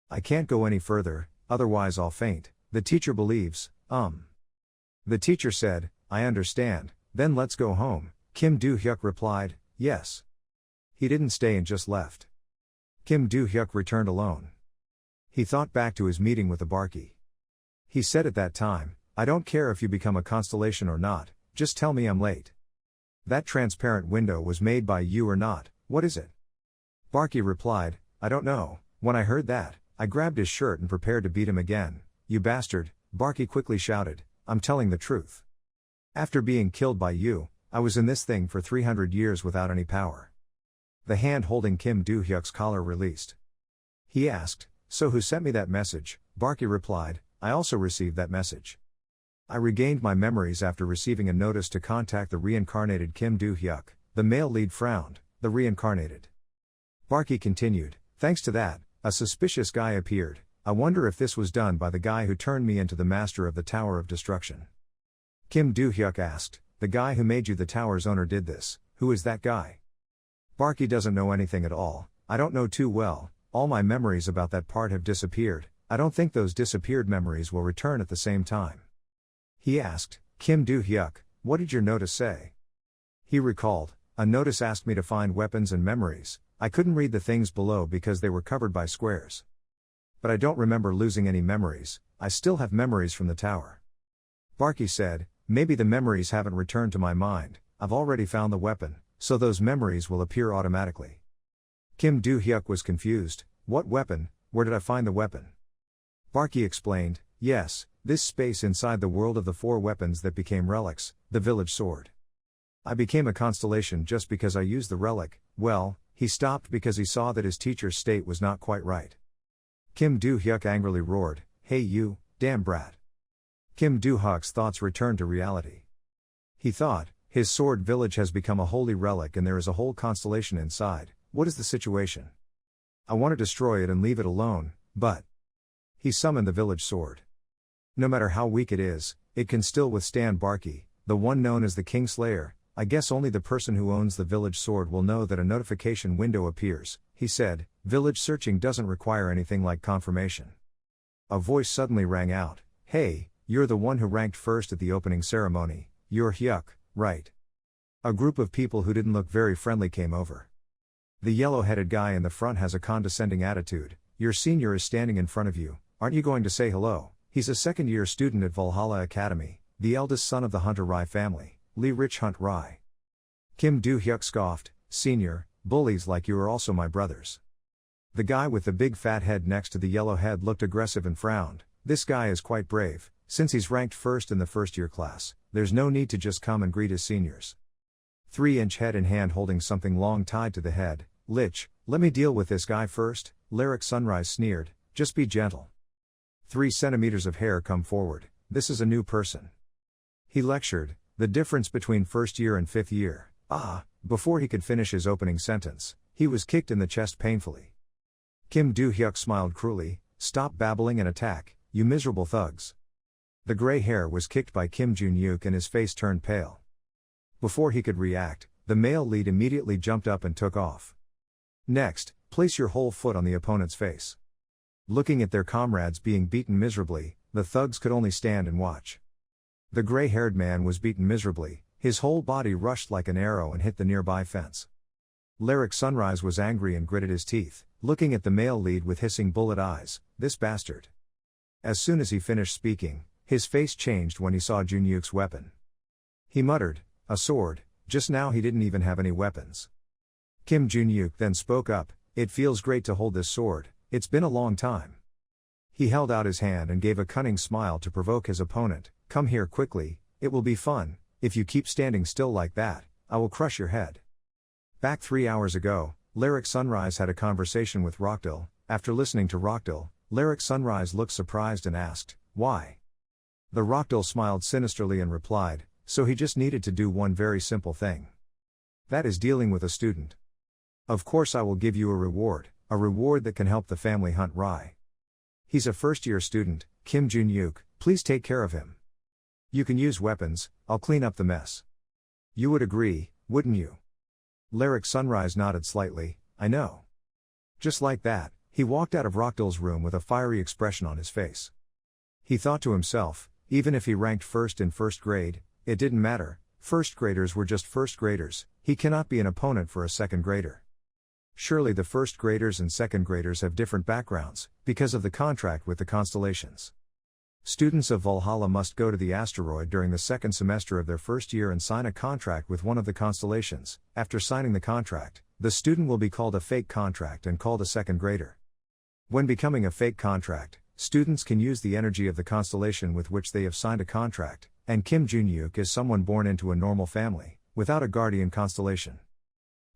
I can't go any further, otherwise I'll faint." The teacher believes, The teacher said, "I understand, then let's go home." Kim Do-hyuk replied, "Yes." He didn't stay and just left. Kim Do-hyuk returned alone. He thought back to his meeting with the Barky. He said at that time, "I don't care if you become a constellation or not, just tell me I'm late. That transparent window was made by you or not, what is it?" Barky replied, "I don't know." When I heard that, I grabbed his shirt and prepared to beat him again. "You bastard," Barky quickly shouted, "I'm telling the truth. After being killed by you, I was in this thing for 300 years without any power." The hand holding Kim Do-hyuk's collar released. He asked, "So who sent me that message?" Barky replied, "I also received that message. I regained my memories after receiving a notice to contact the reincarnated Kim Do-hyuk." The male lead frowned. The reincarnated. Barky continued, "Thanks to that, a suspicious guy appeared. I wonder if this was done by the guy who turned me into the master of the Tower of Destruction." Kim Do-hyuk asked, "The guy who made you the tower's owner did this, who is that guy?" Barky doesn't know anything at all. "I don't know too well, all my memories about that part have disappeared. I don't think those disappeared memories will return at the same time." He asked, "Kim Do-hyuk, what did your notice say?" He recalled, "A notice asked me to find weapons and memories. I couldn't read the things below because they were covered by squares. But I don't remember losing any memories, I still have memories from the tower." Barky said, "Maybe the memories haven't returned to my mind, I've already found the weapon, so those memories will appear automatically." Kim Do-hyuk was confused. "What weapon? Where did I find the weapon?" Barky explained, "Yes, this space inside the world of the 4 weapons that became relics, the village sword. I became a constellation just because I used the relic." Well, he stopped because he saw that his teacher's state was not quite right. Kim Do-hyuk angrily roared, "Hey you, damn brat." Kim Do-hyuk's thoughts returned to reality. He thought, his sword village has become a holy relic and there is a whole constellation inside. What is the situation? I want to destroy it and leave it alone, but... He summoned the village sword. No matter how weak it is, it can still withstand Barky, the one known as the Kingslayer. "I guess only the person who owns the village sword will know that a notification window appears," he said. "Village searching doesn't require anything like confirmation." A voice suddenly rang out, "Hey, you're the one who ranked first at the opening ceremony, you're Hyuk, right?" A group of people who didn't look very friendly came over. The yellow-headed guy in the front has a condescending attitude. "Your senior is standing in front of you, aren't you going to say hello?" He's a second-year student at Valhalla Academy, the eldest son of the Hunter Rai family, Lee Rich Hunt Rai. Kim Do-hyuk scoffed, "Senior, bullies like you are also my brothers." The guy with the big fat head next to the yellow head looked aggressive and frowned. "This guy is quite brave, since he's ranked first in the first-year class, there's no need to just come and greet his seniors." 3-inch head in hand holding something long tied to the head. "Lich, let me deal with this guy first," Lyric Sunrise sneered, "just be gentle." 3 centimeters of hair come forward, "This is a new person." He lectured, the difference between first year and 5th year. Before he could finish his opening sentence, he was kicked in the chest painfully. Kim Do-hyuk smiled cruelly, "Stop babbling and attack, you miserable thugs." The gray hair was kicked by Kim Jun-hyuk and his face turned pale. Before he could react, the male lead immediately jumped up and took off. "Next, place your whole foot on the opponent's face." Looking at their comrades being beaten miserably, the thugs could only stand and watch. The gray-haired man was beaten miserably, his whole body rushed like an arrow and hit the nearby fence. Lyric Sunrise was angry and gritted his teeth, looking at the male lead with hissing bullet eyes. "This bastard." As soon as he finished speaking, his face changed when he saw Jun-hyuk's weapon. He muttered, "A sword, just now he didn't even have any weapons." Kim Jun-hyuk then spoke up, "It feels great to hold this sword, it's been a long time." He held out his hand and gave a cunning smile to provoke his opponent. "Come here quickly, it will be fun. If you keep standing still like that, I will crush your head." Back 3 hours ago, Lyric Sunrise had a conversation with Rockdale. After listening to Rockdale, Lyric Sunrise looked surprised and asked, "Why? The Rockdale smiled sinisterly and replied, so he just needed to do one very simple thing. That is dealing with a student. Of course I will give you a reward that can help the family hunt Rai. He's a first-year student, Kim Jun-yuk, please take care of him. You can use weapons, I'll clean up the mess. You would agree, wouldn't you? Lyric Sunrise nodded slightly, I know. Just like that, he walked out of Rockdale's room with a fiery expression on his face. He thought to himself, even if he ranked first in first grade, it didn't matter, first graders were just first graders, he cannot be an opponent for a second grader. Surely the first graders and second graders have different backgrounds, because of the contract with the Constellations. Students of Valhalla must go to the asteroid during the second semester of their first year and sign a contract with one of the constellations. After signing the contract, the student will be called a fake contract and called a second grader. When becoming a fake contract, students can use the energy of the constellation with which they have signed a contract, and Kim Jun-yuk is someone born into a normal family, without a guardian constellation.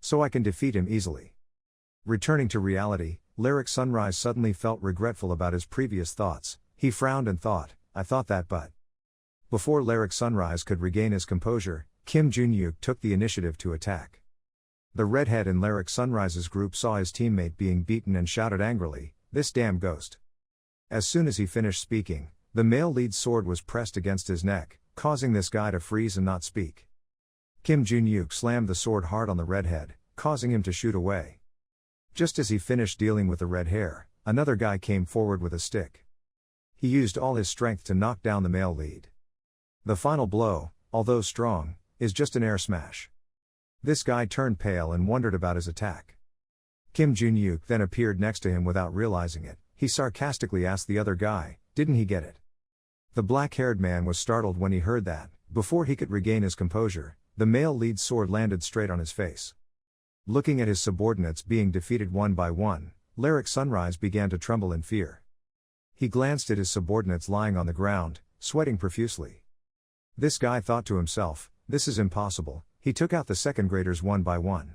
So I can defeat him easily. Returning to reality, Lyric Sunrise suddenly felt regretful about his previous thoughts. He frowned and thought, I thought that but... Before Lyric Sunrise could regain his composure, Kim Jun-yuk took the initiative to attack. The redhead in Lyric Sunrise's group saw his teammate being beaten and shouted angrily, this damn ghost. As soon as he finished speaking, the male lead's sword was pressed against his neck, causing this guy to freeze and not speak. Kim Jun-yuk slammed the sword hard on the redhead, causing him to shoot away. Just as he finished dealing with the red hair, another guy came forward with a stick. He used all his strength to knock down the male lead. The final blow, although strong, is just an air smash. This guy turned pale and wondered about his attack. Kim Jun-yuk then appeared next to him without realizing it. He sarcastically asked the other guy, didn't he get it? The black-haired man was startled when he heard that. Before he could regain his composure, the male lead's sword landed straight on his face. Looking at his subordinates being defeated one by one, Lyric Sunrise began to tremble in fear. He glanced at his subordinates lying on the ground, sweating profusely. This guy thought to himself, this is impossible. He took out the second graders one by one.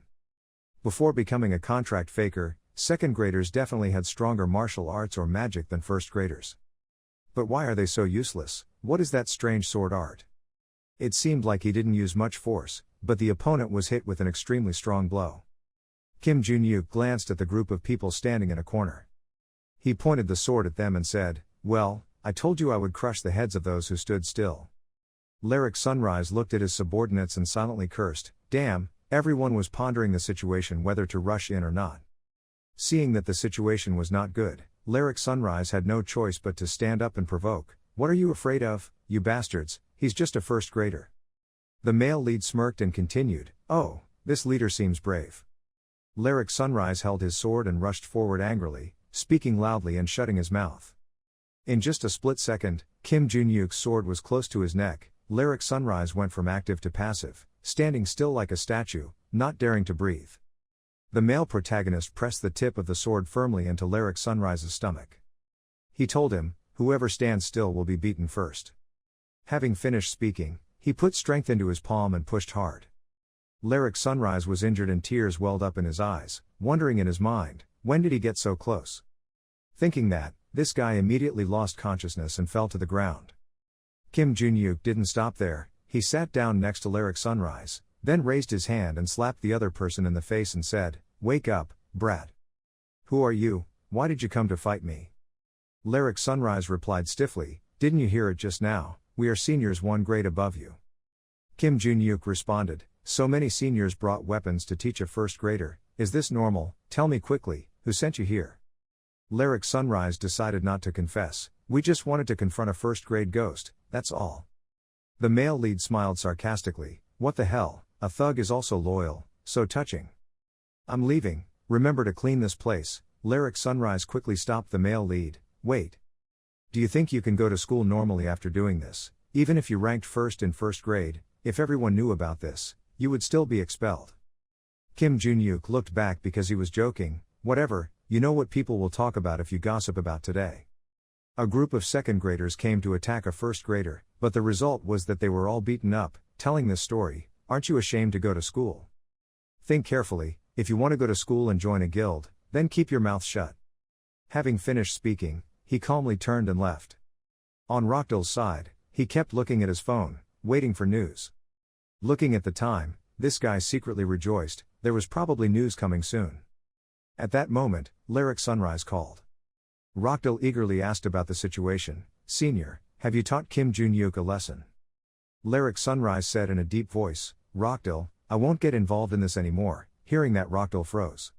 Before becoming a contract faker, second graders definitely had stronger martial arts or magic than first graders. But why are they so useless? What is that strange sword art? It seemed like he didn't use much force, but the opponent was hit with an extremely strong blow. Kim Jun-yuk glanced at the group of people standing in a corner. He pointed the sword at them and said, well, I told you I would crush the heads of those who stood still. Lyric Sunrise looked at his subordinates and silently cursed, damn, everyone was pondering the situation whether to rush in or not. Seeing that the situation was not good, Lyric Sunrise had no choice but to stand up and provoke, what are you afraid of, you bastards, he's just a first grader. The male lead smirked and continued, oh, this leader seems brave. Lyric Sunrise held his sword and rushed forward angrily, speaking loudly and shutting his mouth. In just a split second, Kim Jun-yuk's sword was close to his neck. Lyric Sunrise went from active to passive, standing still like a statue, not daring to breathe. The male protagonist pressed the tip of the sword firmly into Lyric Sunrise's stomach. He told him, whoever stands still will be beaten first. Having finished speaking, he put strength into his palm and pushed hard. Lyric Sunrise was injured and tears welled up in his eyes, wondering in his mind, when did he get so close? Thinking that, this guy immediately lost consciousness and fell to the ground. Kim Jun-yuk didn't stop there, he sat down next to Lyric Sunrise, then raised his hand and slapped the other person in the face and said, wake up, brat. Who are you, why did you come to fight me? Lyric Sunrise replied stiffly, didn't you hear it just now, we are seniors one grade above you. Kim Jun-yuk responded, so many seniors brought weapons to teach a first grader, is this normal, tell me quickly, who sent you here? Lyric Sunrise decided not to confess, we just wanted to confront a first grade ghost, that's all. The male lead smiled sarcastically, what the hell, a thug is also loyal, so touching. I'm leaving, remember to clean this place. Lyric Sunrise quickly stopped the male lead, wait. Do you think you can go to school normally after doing this, even if you ranked first in first grade, if everyone knew about this, you would still be expelled. Kim Jun-yuk looked back because he was joking, whatever, you know what people will talk about if you gossip about today. A group of second graders came to attack a first grader, but the result was that they were all beaten up. Telling this story, aren't you ashamed to go to school? Think carefully, if you want to go to school and join a guild, then keep your mouth shut. Having finished speaking, he calmly turned and left. On Rockdale's side, He kept looking at his phone, waiting for news. Looking at the time, this guy secretly rejoiced, there was probably news coming soon. At that moment, Lyric Sunrise called. Rockdale eagerly asked about the situation. Senior, have you taught Kim Jun-yuk a lesson? Lyric Sunrise said in a deep voice, Rockdale, I won't get involved in this anymore. Hearing that, Rockdale froze.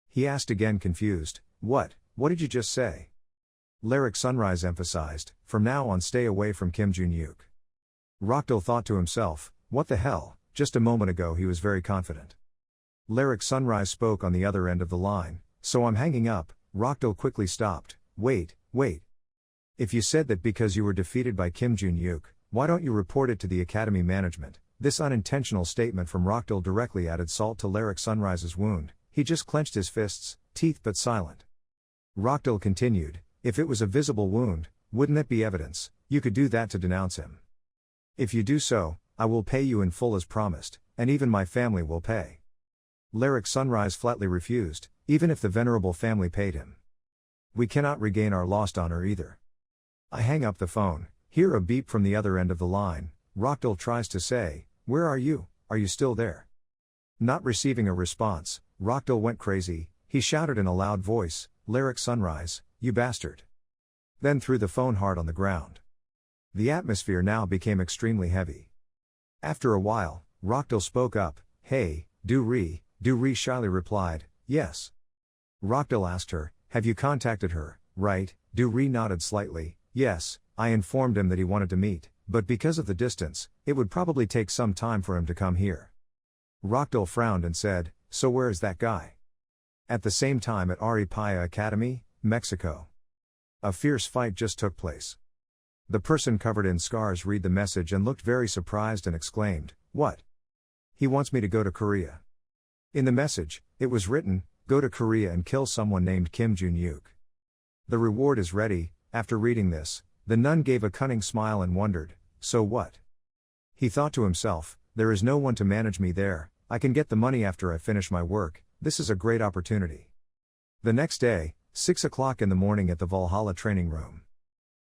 He asked again, confused, What did you just say? Lyric Sunrise emphasized, from now on stay away from Kim Jun-yuk. Rockdale thought to himself, what the hell, just a moment ago he was very confident. Lyric Sunrise spoke on the other end of the line, so I'm hanging up. Rockdale quickly stopped. Wait. If you said that because you were defeated by Kim Jun-yuk, why don't you report it to the Academy management? This unintentional statement from Rockdale directly added salt to Lyric Sunrise's wound. He just clenched his fists, teeth but silent. Rockdale continued, if it was a visible wound, wouldn't that be evidence? You could do that to denounce him. If you do so, I will pay you in full as promised, and even my family will pay. Lyric Sunrise flatly refused, even if the venerable family paid him. We cannot regain our lost honor either. I hang up the phone, hear a beep from the other end of the line. Rockdale tries to say, where are you? Are you still there? Not receiving a response, Rockdale went crazy. He shouted in a loud voice, Lyric Sunrise, you bastard. Then threw the phone hard on the ground. The atmosphere now became extremely heavy. After a while, Rockdale spoke up, hey, Do-ri shyly replied, yes. Rockdale asked her, have you contacted her, right? Do-ri nodded slightly, yes, I informed him that he wanted to meet, but because of the distance, it would probably take some time for him to come here. Rockdale frowned and said, so where is that guy? At the same time at Aripaya Academy, Mexico. A fierce fight just took place. The person covered in scars read the message and looked very surprised and exclaimed, what? He wants me to go to Korea. In the message, it was written, go to Korea and kill someone named Kim Jun-yuk. The reward is ready. After reading this, the nun gave a cunning smile and wondered, so what? He thought to himself, there is no one to manage me there, I can get the money after I finish my work, this is a great opportunity. The next day, 6 o'clock in the morning at the Valhalla training room.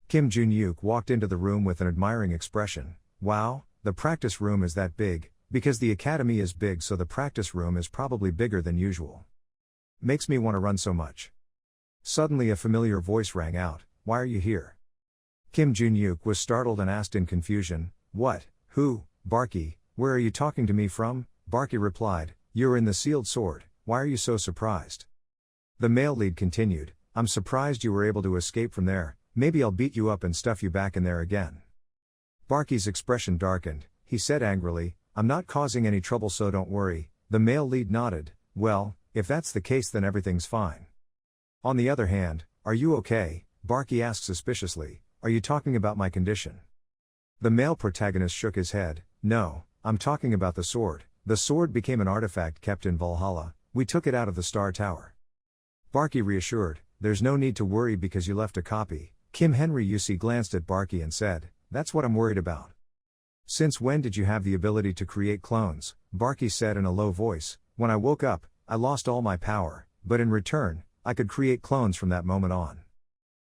Kim Jun-yuk walked into the room with an admiring expression. Wow, the practice room is that big, because the academy is big so the practice room is probably bigger than usual. Makes me want to run so much. Suddenly a familiar voice rang out, why are you here? Kim Jun-yuk was startled and asked in confusion, what, who, Barky, where are you talking to me from? Barky replied, you're in the sealed sword, why are you so surprised? The male lead continued, I'm surprised you were able to escape from there, maybe I'll beat you up and stuff you back in there again. Barky's expression darkened, he said angrily, I'm not causing any trouble so don't worry. The male lead nodded, well, if that's the case then everything's fine. On the other hand, are you okay? Barky asked suspiciously, are you talking about my condition? The male protagonist shook his head, no, I'm talking about the sword. The sword became an artifact kept in Valhalla, we took it out of the Star Tower. Barky reassured, there's no need to worry because you left a copy. Kim Henry UC glanced at Barky and said, that's what I'm worried about. Since when did you have the ability to create clones? Barky said in a low voice, when I woke up, I lost all my power, but in return, I could create clones from that moment on.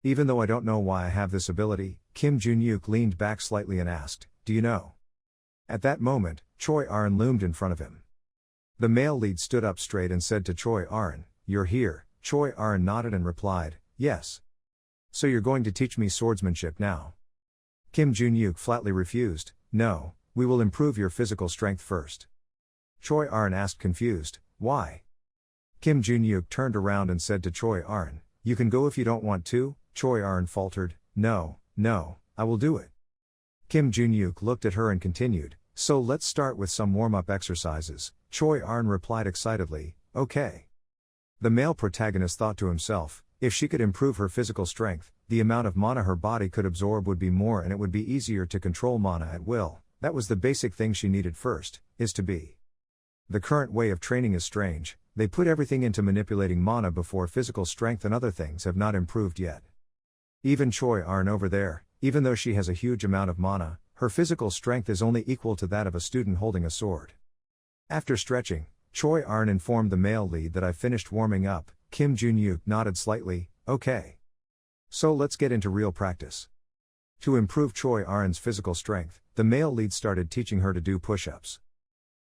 Even though I don't know why I have this ability, Kim Jun-yuk leaned back slightly and asked, do you know? At that moment, Choi Arin loomed in front of him. The male lead stood up straight and said to Choi Arin, you're here. Choi Arin nodded and replied, yes. So you're going to teach me swordsmanship now? Kim Jun-yuk flatly refused, no, we will improve your physical strength first. Choi Arin asked confused, why? Kim Jun-yuk turned around and said to Choi Arin, you can go if you don't want to. Choi Arin faltered, no, I will do it. Kim Jun-yuk looked at her and continued, so let's start with some warm-up exercises. Choi Arin replied excitedly, okay. The male protagonist thought to himself, if she could improve her physical strength, the amount of mana her body could absorb would be more and it would be easier to control mana at will. That was the basic thing she needed first, is to be. The current way of training is strange, they put everything into manipulating mana before physical strength and other things have not improved yet. Even Choi Arin over there, even though she has a huge amount of mana, her physical strength is only equal to that of a student holding a sword. After stretching, Choi Arin informed the male lead that I finished warming up. Kim Jun-yuk nodded slightly, okay. So let's get into real practice. To improve Choi Arin's physical strength, the male lead started teaching her to do push-ups.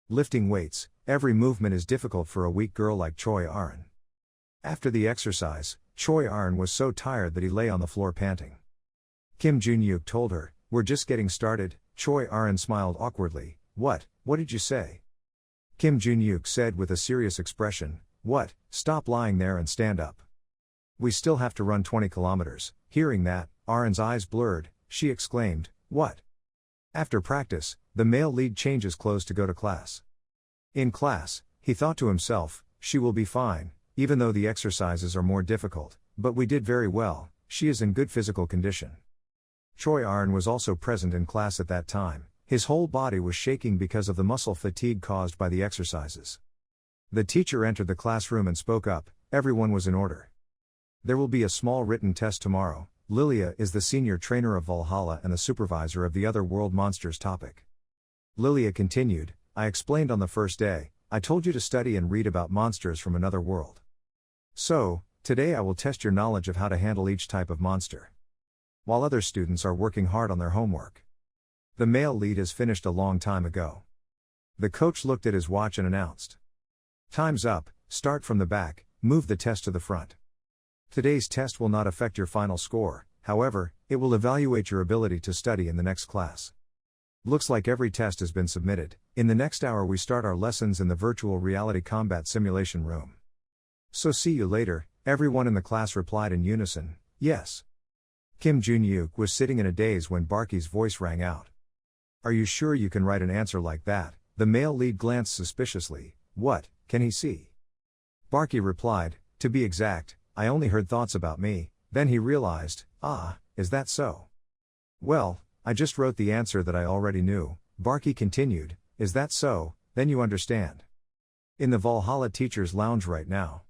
Lifting weights, every movement is difficult for a weak girl like Choi Arin. After the exercise, Choi Arin was so tired that he lay on the floor panting. Kim Jun-yuk told her, "We're just getting started." Choi Arin smiled awkwardly. What did you say?" Kim Jun-yuk said with a serious expression, "What, stop lying there and stand up. We still have to run 20 kilometers. Hearing that, Arin's eyes blurred, she exclaimed, "What?" After practice, the male lead changes clothes to go to class. In class, he thought to himself, "She will be fine, even though the exercises are more difficult, but we did very well, she is in good physical condition." Choi Arin was also present in class at that time. His whole body was shaking because of the muscle fatigue caused by the exercises. The teacher entered the classroom and spoke up. Everyone was in order. "There will be a small written test tomorrow. Lilia is the senior trainer of Valhalla and the supervisor of the other world monsters topic." Lilia continued, "I explained on the first day, I told you to study and read about monsters from another world. So, today I will test your knowledge of how to handle each type of monster." While other students are working hard on their homework. The male lead has finished a long time ago. The coach looked at his watch and announced, "Time's up, start from the back, move the test to the front." Today's test will not affect your final score, however, it will evaluate your ability to study in the next class. Looks like every test has been submitted. In the next hour we start our lessons in the virtual reality combat simulation room. So see you later. Everyone in the class replied in unison, "Yes." Kim Jun-yuk was sitting in a daze when Barky's voice rang out. "Are you sure you can write an answer like that?" The male lead glanced suspiciously. "What, can he see?" Barky replied, "To be exact, I only heard thoughts about me." Then he realized, is that so? "Well, I just wrote the answer that I already knew." Barky continued, "Is that so? Then you understand." In the Valhalla teacher's lounge right now.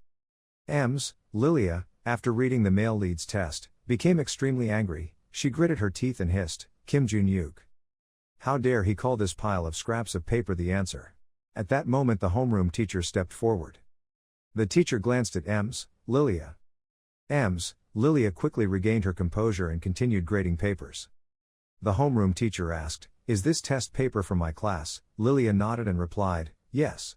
Lilia, after reading the male lead's test, became extremely angry. She gritted her teeth and hissed, "Kim Jun-yuk. How dare he call this pile of scraps of paper the answer?" At that moment the homeroom teacher stepped forward. The teacher glanced at Lilia. Lilia quickly regained her composure and continued grading papers. The homeroom teacher asked, "Is this test paper from my class?" Lilia nodded and replied, "Yes.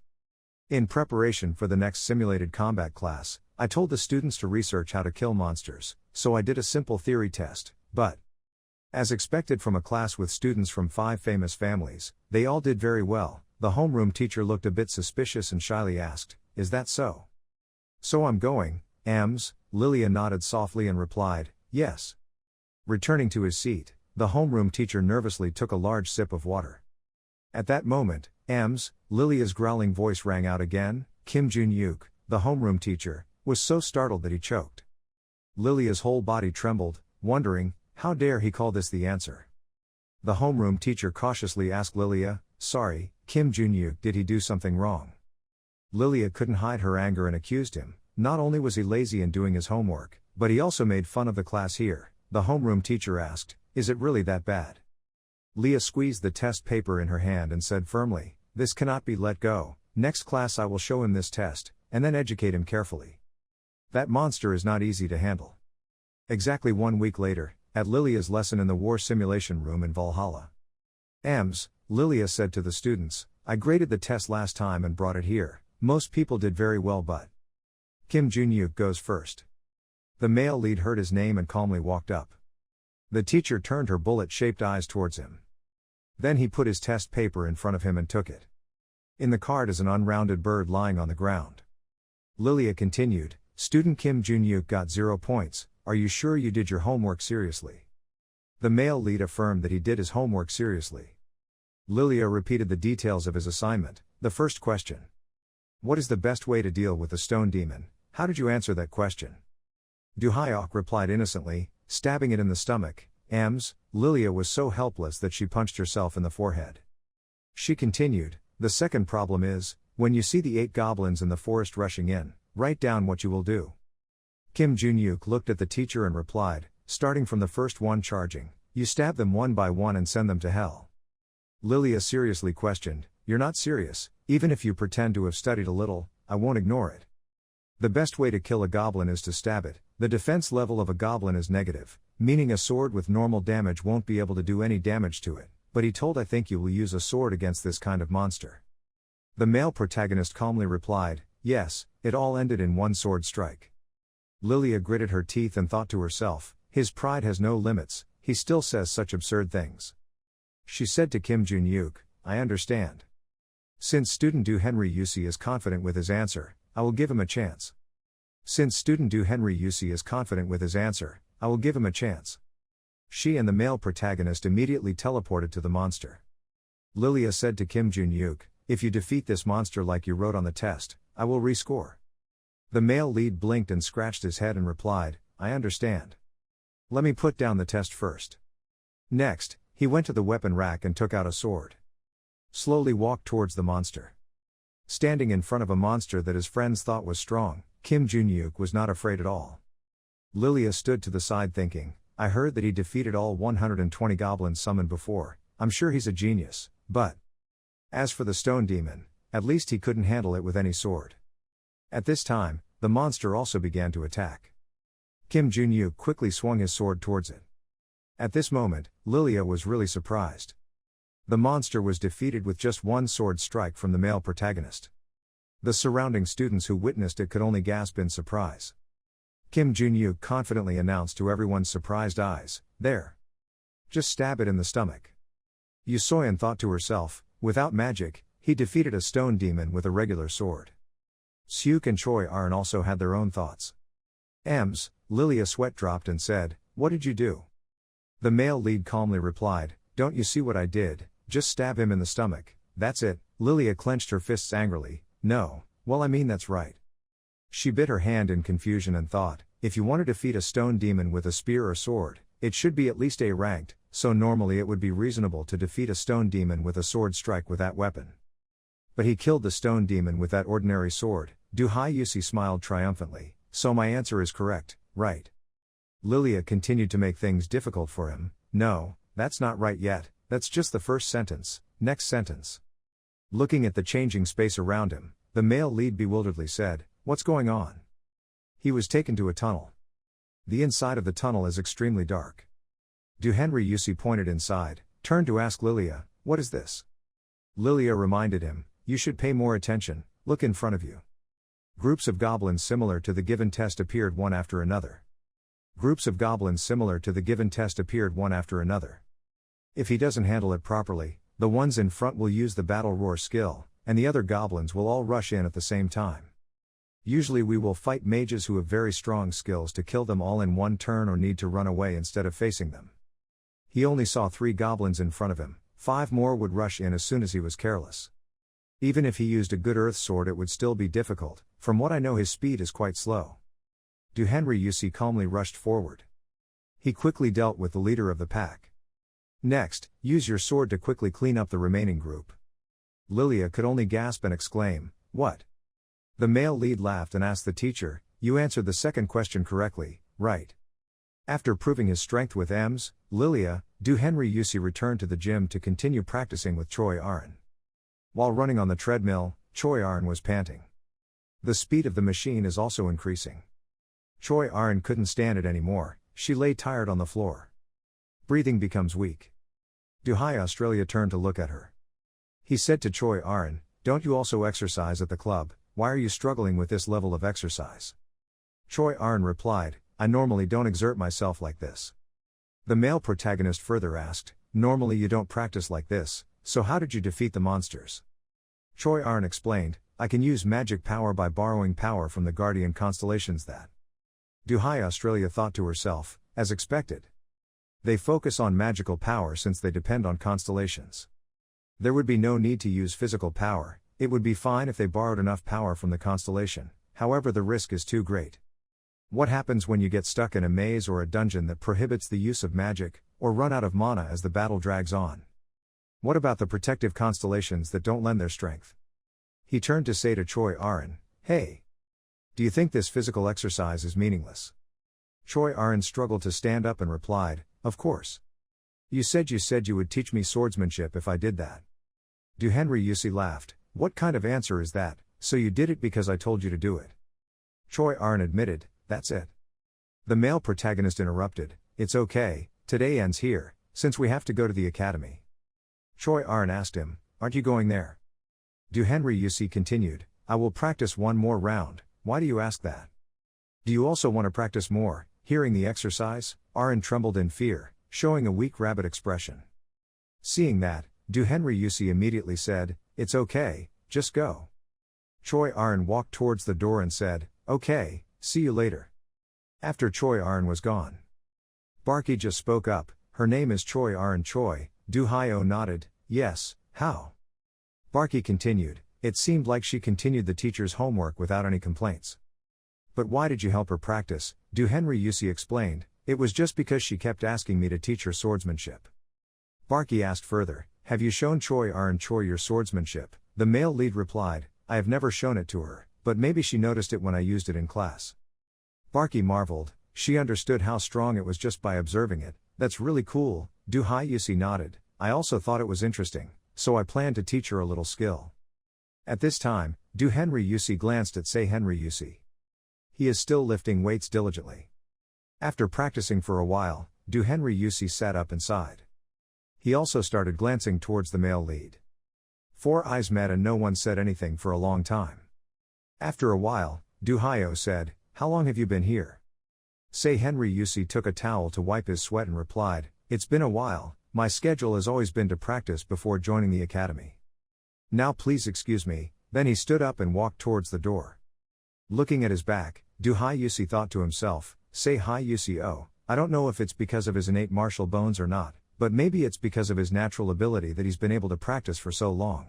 In preparation for the next simulated combat class, I told the students to research how to kill monsters, so I did a simple theory test, but as expected from a class with students from 5 famous families, they all did very well." The homeroom teacher looked a bit suspicious and shyly asked, "Is that so?" "So I'm going." Lilia nodded softly and replied, "Yes." Returning to his seat, the homeroom teacher nervously took a large sip of water. At that moment, Lilia's growling voice rang out again. Kim Jun-yuk, the homeroom teacher, was so startled that he choked. Lilia's whole body trembled, wondering, how dare he call this the answer? The homeroom teacher cautiously asked Lilia, "Sorry, Kim Jun-yuk, did he do something wrong?" Lilia couldn't hide her anger and accused him. Not only was he lazy in doing his homework, but he also made fun of the class here. The homeroom teacher asked, "Is it really that bad?" Leah squeezed the test paper in her hand and said firmly, "This cannot be let go. Next class I will show him this test, and then educate him carefully. That monster is not easy to handle." Exactly 1 week later, at Lilia's lesson in the war simulation room in Valhalla. Lilia said to the students, "I graded the test last time and brought it here. Most people did very well but Kim Jun-yuk goes first." The male lead heard his name and calmly walked up. The teacher turned her bullet-shaped eyes towards him. Then he put his test paper in front of him and took it. In the card is an unrounded bird lying on the ground. Lilia continued, "Student Kim Jun-yuk got 0 points. Are you sure you did your homework seriously?" The male lead affirmed that he did his homework seriously. Lilia repeated the details of his assignment. The first question: "What is the best way to deal with the stone demon? How did you answer that question?" Du-hyuk replied innocently, stabbing it in the stomach. Lilia was so helpless that she punched herself in the forehead. She continued, "The second problem is, when you see the 8 goblins in the forest rushing in, write down what you will do." Kim Jun-yuk looked at the teacher and replied, "Starting from the first one charging, you stab them one by one and send them to hell." Lilia seriously questioned, "You're not serious? Even if you pretend to have studied a little, I won't ignore it." The best way to kill a goblin is to stab it. The defense level of a goblin is negative. meaning a sword with normal damage won't be able to do any damage to it, but he told I think you will use a sword against this kind of monster. The male protagonist calmly replied, yes, it all ended in one sword strike. Lilia gritted her teeth and thought to herself, his pride has no limits, he still says such absurd things. She said to Kim Jun-yuk, I understand. Since student Du Henry Yusi is confident with his answer, I will give him a chance. Since student Du Henry Yusi is confident with his answer, I will give him a chance. She and the male protagonist immediately teleported to the monster. Lilia said to Kim Jun-yuk, if you defeat this monster like you wrote on the test, I will rescore. The male lead blinked and scratched his head and replied, I understand. Let me put down the test first. Next, he went to the weapon rack and took out a sword. Slowly walked towards the monster. Standing in front of a monster that his friends thought was strong, Kim Jun-yuk was not afraid at all. Lilia stood to the side thinking, I heard that he defeated all 120 goblins summoned before, I'm sure he's a genius, but... As for the stone demon, at least he couldn't handle it with any sword. At this time, the monster also began to attack. Kim Jun-yuk quickly swung his sword towards it. At this moment, Lilia was really surprised. The monster was defeated with just one sword strike from the male protagonist. The surrounding students who witnessed it could only gasp in surprise. Kim Jun-yuk confidently announced to everyone's surprised eyes, there. Just stab it in the stomach. Yu Soyeon thought to herself, without magic, he defeated a stone demon with a regular sword. Seok and Choi Arin also had their own thoughts. Lilia sweat dropped and said, what did you do? The male lead calmly replied, don't you see what I did, just stab him in the stomach, that's it. Lilia clenched her fists angrily, no, well I mean that's right. She bit her hand in confusion and thought, if you want to defeat a stone demon with a spear or sword, it should be at least A-ranked, so normally it would be reasonable to defeat a stone demon with a sword strike with that weapon. But he killed the stone demon with that ordinary sword. Du Hai Yusi smiled triumphantly, so my answer is correct, right? Lilia continued to make things difficult for him, no, that's not right yet, that's just the first sentence, next sentence. Looking at the changing space around him, the male lead bewilderedly said, what's going on? He was taken to a tunnel. The inside of the tunnel is extremely dark. Du Henry Yusi pointed inside, turned to ask Lilia, what is this? Lilia reminded him, you should pay more attention, look in front of you. Groups of goblins similar to the given test appeared one after another. Groups of goblins similar to the given test appeared one after another. If he doesn't handle it properly, the ones in front will use the battle roar skill, and the other goblins will all rush in at the same time. Usually we will fight mages who have very strong skills to kill them all in one turn or need to run away instead of facing them. He only saw 3 goblins in front of him, 5 more would rush in as soon as he was careless. Even if he used a good earth sword it would still be difficult, from what I know his speed is quite slow. Du Henry Yusi calmly rushed forward. He quickly dealt with the leader of the pack. Next, use your sword to quickly clean up the remaining group. Lilia could only gasp and exclaim, what? The male lead laughed and asked the teacher, you answered the second question correctly, right? After proving his strength with Lilia, Du Henry Yusi returned to the gym to continue practicing with Choi Arin. While running on the treadmill, Choi Arin was panting. The speed of the machine is also increasing. Choi Arin couldn't stand it anymore, she lay tired on the floor. Breathing becomes weak. Du Hai Australia turned to look at her. He said to Choi Arin, don't you also exercise at the club, why are you struggling with this level of exercise? Choi Arin replied, I normally don't exert myself like this. The male protagonist further asked, normally you don't practice like this, so how did you defeat the monsters? Choi Arin explained, I can use magic power by borrowing power from the guardian constellations that. Du Hai Australia thought to herself, as expected. They focus on magical power since they depend on constellations. There would be no need to use physical power, it would be fine if they borrowed enough power from the constellation, however the risk is too great. What happens when you get stuck in a maze or a dungeon that prohibits the use of magic, or run out of mana as the battle drags on? What about the protective constellations that don't lend their strength? He turned to say to Choi Arin, hey! Do you think this physical exercise is meaningless? Choi Arin struggled to stand up and replied, of course. You said you would teach me swordsmanship if I did that. Du Henry Yusi laughed, what kind of answer is that, so you did it because I told you to do it? Choi Arin admitted, that's it. The male protagonist interrupted, it's okay, today ends here, since we have to go to the academy. Choi Arin asked him, aren't you going there? Do Henry Yusi continued, I will practice one more round, why do you ask that? Do you also want to practice more? Hearing the exercise, Arin trembled in fear, showing a weak rabbit expression. Seeing that, Do Henry Yusi immediately said, it's okay, just go. Choi Arin walked towards the door and said, okay, see you later. After Choi Arin was gone, Barky just spoke up, her name is Choi Arin Choi. Do Hyo nodded, yes, how? Barky continued, it seemed like she continued the teacher's homework without any complaints. But why did you help her practice? Do Henry Yusi explained, it was just because she kept asking me to teach her swordsmanship. Barky asked further, have you shown Choi Arin Choi your swordsmanship? The male lead replied, I have never shown it to her, but maybe she noticed it when I used it in class. Barky marveled, she understood how strong it was just by observing it, that's really cool. Do Yusi nodded, I also thought it was interesting, so I planned to teach her a little skill. At this time, Do Henry Yusi glanced at Sei Henry Yusi. He is still lifting weights diligently. After practicing for a while, Do Henry Yusi sat up and sighed. He also started glancing towards the male lead. Four eyes met and no one said anything for a long time. After a while, Do Hyo said, how long have you been here? Sei Henry Yusi took a towel to wipe his sweat and replied, it's been a while, my schedule has always been to practice before joining the academy. Now please excuse me, then he stood up and walked towards the door. Looking at his back, Do Yusi thought to himself, Sei Yusi oh, I don't know if it's because of his innate martial bones or not, but maybe it's because of his natural ability that he's been able to practice for so long.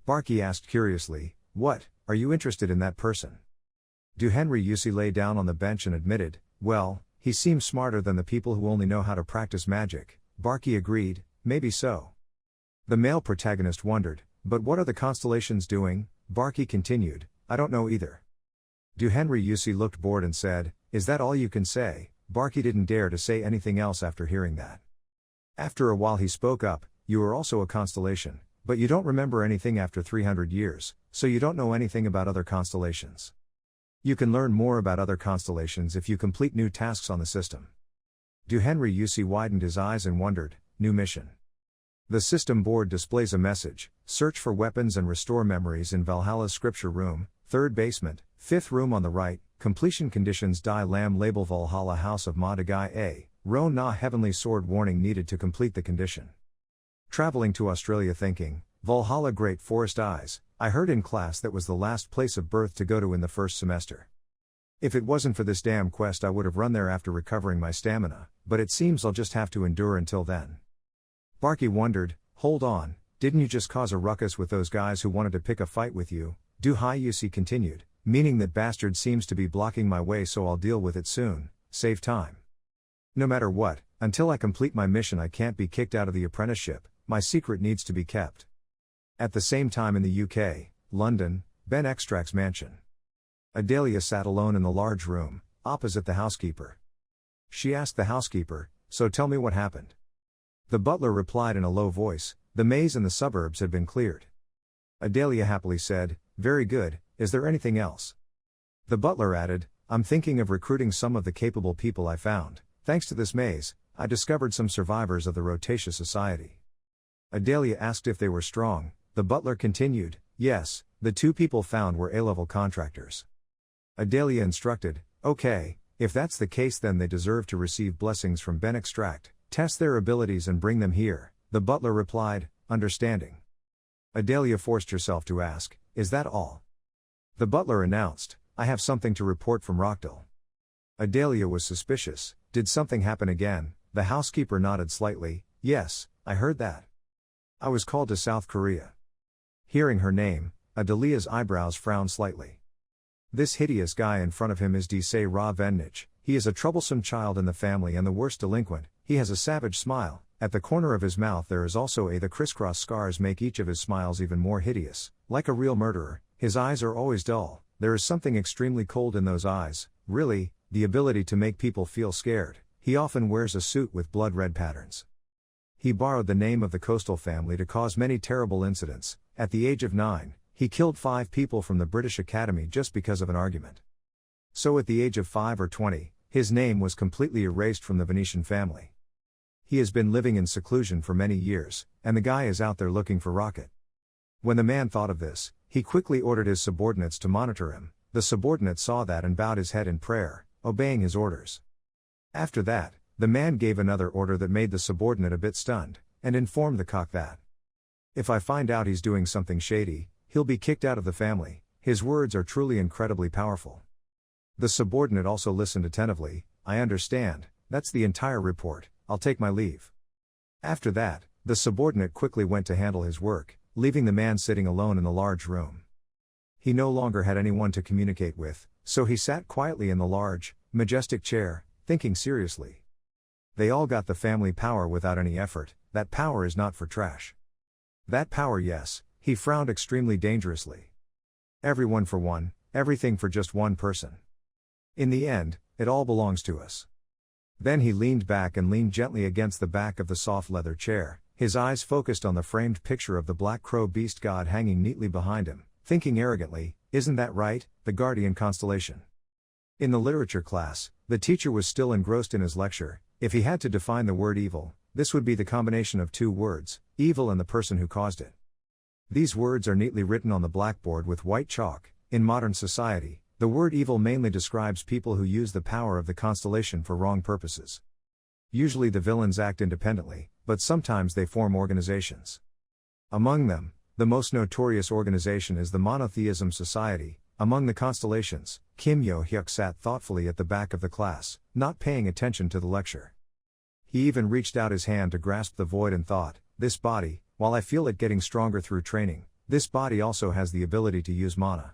Barky asked curiously, what, are you interested in that person? Do Henry Yusi lay down on the bench and admitted, well, he seems smarter than the people who only know how to practice magic. Barky agreed, maybe so. The male protagonist wondered, but what are the constellations doing? Barky continued, I don't know either. Do Henry Yusi looked bored and said, is that all you can say? Barky didn't dare to say anything else after hearing that. After a while he spoke up, you are also a constellation, but you don't remember anything after 300 years, so you don't know anything about other constellations. You can learn more about other constellations if you complete new tasks on the system. Do Henry Yusi widened his eyes and wondered, new mission. The system board displays a message, search for weapons and restore memories in Valhalla's scripture room, 3rd basement, 5th room on the right, completion conditions Die Lam label Valhalla House of Ma Dagai A, Ro Na Heavenly Sword warning needed to complete the condition. Traveling to Australia thinking, Valhalla Great Forest Eyes, I heard in class that was the last place of birth to go to in the first semester. If it wasn't for this damn quest I would have run there after recovering my stamina, but it seems I'll just have to endure until then. Barky wondered, hold on, didn't you just cause a ruckus with those guys who wanted to pick a fight with you? Do Yusi continued, meaning that bastard seems to be blocking my way so I'll deal with it soon, save time. No matter what, until I complete my mission I can't be kicked out of the apprenticeship, my secret needs to be kept. At the same time in the UK, London, Ben Extract's mansion. Adelia sat alone in the large room, opposite the housekeeper. She asked the housekeeper, so tell me what happened. The butler replied in a low voice, the maze in the suburbs had been cleared. Adelia happily said, very good, is there anything else? The butler added, I'm thinking of recruiting some of the capable people I found. Thanks to this maze, I discovered some survivors of the Rhotatia Society. Adelia asked if they were strong. The butler continued, yes, the 2 people found were A-level contractors. Adelia instructed, okay, if that's the case then they deserve to receive blessings from Ben Extract, test their abilities and bring them here. The butler replied, understanding. Adelia forced herself to ask, is that all? The butler announced, I have something to report from Rockdale. Adelia was suspicious, did something happen again? The housekeeper nodded slightly, yes, I heard that. I was called to South Korea. Hearing her name, Adelia's eyebrows frowned slightly. This hideous guy in front of him is Desai Ra Vennich. He is a troublesome child in the family and the worst delinquent. He has a savage smile. At the corner of his mouth there is also the crisscross scars make each of his smiles even more hideous. Like a real murderer, his eyes are always dull. There is something extremely cold in those eyes, really, the ability to make people feel scared. He often wears a suit with blood red patterns. He borrowed the name of the Coastal family to cause many terrible incidents. At the age of 9, he killed 5 people from the British Academy just because of an argument. So at the age of 5 or 20, His name was completely erased from the Venetian family. He has been living in seclusion for many years, and the guy is out there looking for Rocket. When the man thought of this, he quickly ordered his subordinates to monitor him. The subordinate saw that and bowed his head in prayer, obeying his orders. After that, the man gave another order that made the subordinate a bit stunned, and informed the cock that, "If I find out he's doing something shady, he'll be kicked out of the family." His words are truly incredibly powerful. The subordinate also listened attentively. "I understand, that's the entire report, I'll take my leave." After that, the subordinate quickly went to handle his work, leaving the man sitting alone in the large room. He no longer had anyone to communicate with, so he sat quietly in the large, majestic chair, thinking seriously. They all got the family power without any effort. That power is not for trash. That power, yes, he frowned extremely dangerously. Everyone for one, everything for just one person. In the end, it all belongs to us. Then he leaned back and leaned gently against the back of the soft leather chair, his eyes focused on the framed picture of the black crow beast god hanging neatly behind him, thinking arrogantly, "Isn't that right, the guardian constellation?" In the literature class, the teacher was still engrossed in his lecture. If he had to define the word evil, this would be the combination of two words, evil and the person who caused it. These words are neatly written on the blackboard with white chalk. In modern society, the word evil mainly describes people who use the power of the constellation for wrong purposes. Usually the villains act independently, but sometimes they form organizations. Among them, the most notorious organization is the Monotheism Society. Among the constellations, Kim Yo-hyuk sat thoughtfully at the back of the class, not paying attention to the lecture. He even reached out his hand to grasp the void and thought, "This body, while I feel it getting stronger through training, this body also has the ability to use mana."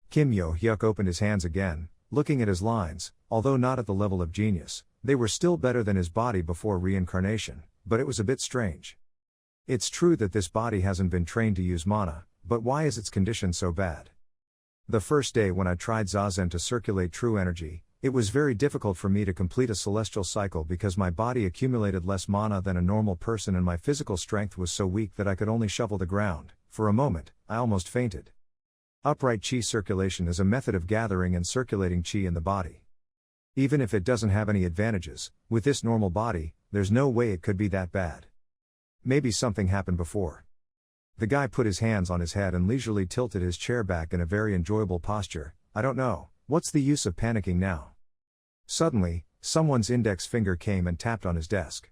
Kim Yo-hyuk opened his hands again, looking at his lines. Although not at the level of genius, they were still better than his body before reincarnation, but it was a bit strange. It's true that this body hasn't been trained to use mana, but why is its condition so bad? The first day when I tried Zazen to circulate true energy, it was very difficult for me to complete a celestial cycle because my body accumulated less mana than a normal person and my physical strength was so weak that I could only shovel the ground. For a moment, I almost fainted. Upright chi circulation is a method of gathering and circulating chi in the body. Even if it doesn't have any advantages, with this normal body, there's no way it could be that bad. Maybe something happened before. The guy put his hands on his head and leisurely tilted his chair back in a very enjoyable posture. "I don't know, what's the use of panicking now?" Suddenly, someone's index finger came and tapped on his desk.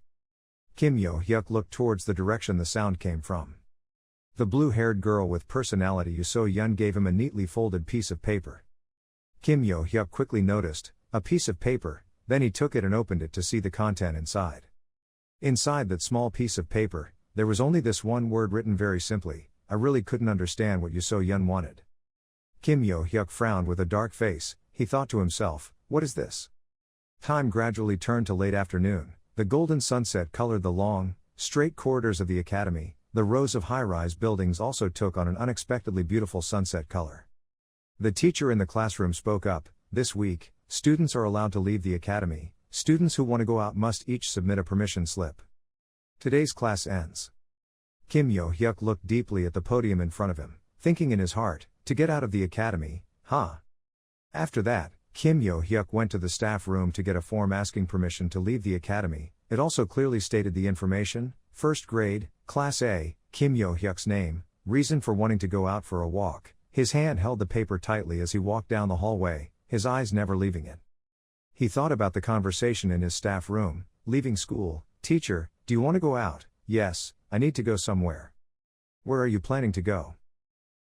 Kim Yo-hyuk looked towards the direction the sound came from. The blue-haired girl with personality Yoo So-yeon gave him a neatly folded piece of paper. Kim Yo-hyuk quickly noticed, a piece of paper, then he took it and opened it to see the content inside. Inside that small piece of paper, there was only this one word written very simply. I really couldn't understand what Yoo So-yeon wanted. Kim Yo-hyuk frowned with a dark face. He thought to himself, what is this? Time gradually turned to late afternoon. The golden sunset colored the long, straight corridors of the academy. The rows of high-rise buildings also took on an unexpectedly beautiful sunset color. The teacher in the classroom spoke up. This week, students are allowed to leave the academy. Students who want to go out must each submit a permission slip. Today's class ends. Kim Yo-hyuk looked deeply at the podium in front of him, thinking in his heart, to get out of the academy, huh? After that, Kim Yo-hyuk went to the staff room to get a form asking permission to leave the academy. It also clearly stated the information: first grade, Class A, Kim Yo-hyuk's name, reason for wanting to go out for a walk. His hand held the paper tightly as he walked down the hallway, his eyes never leaving it. He thought about the conversation in his staff room. Leaving school. Teacher, do you want to go out? Yes, I need to go somewhere. Where are you planning to go?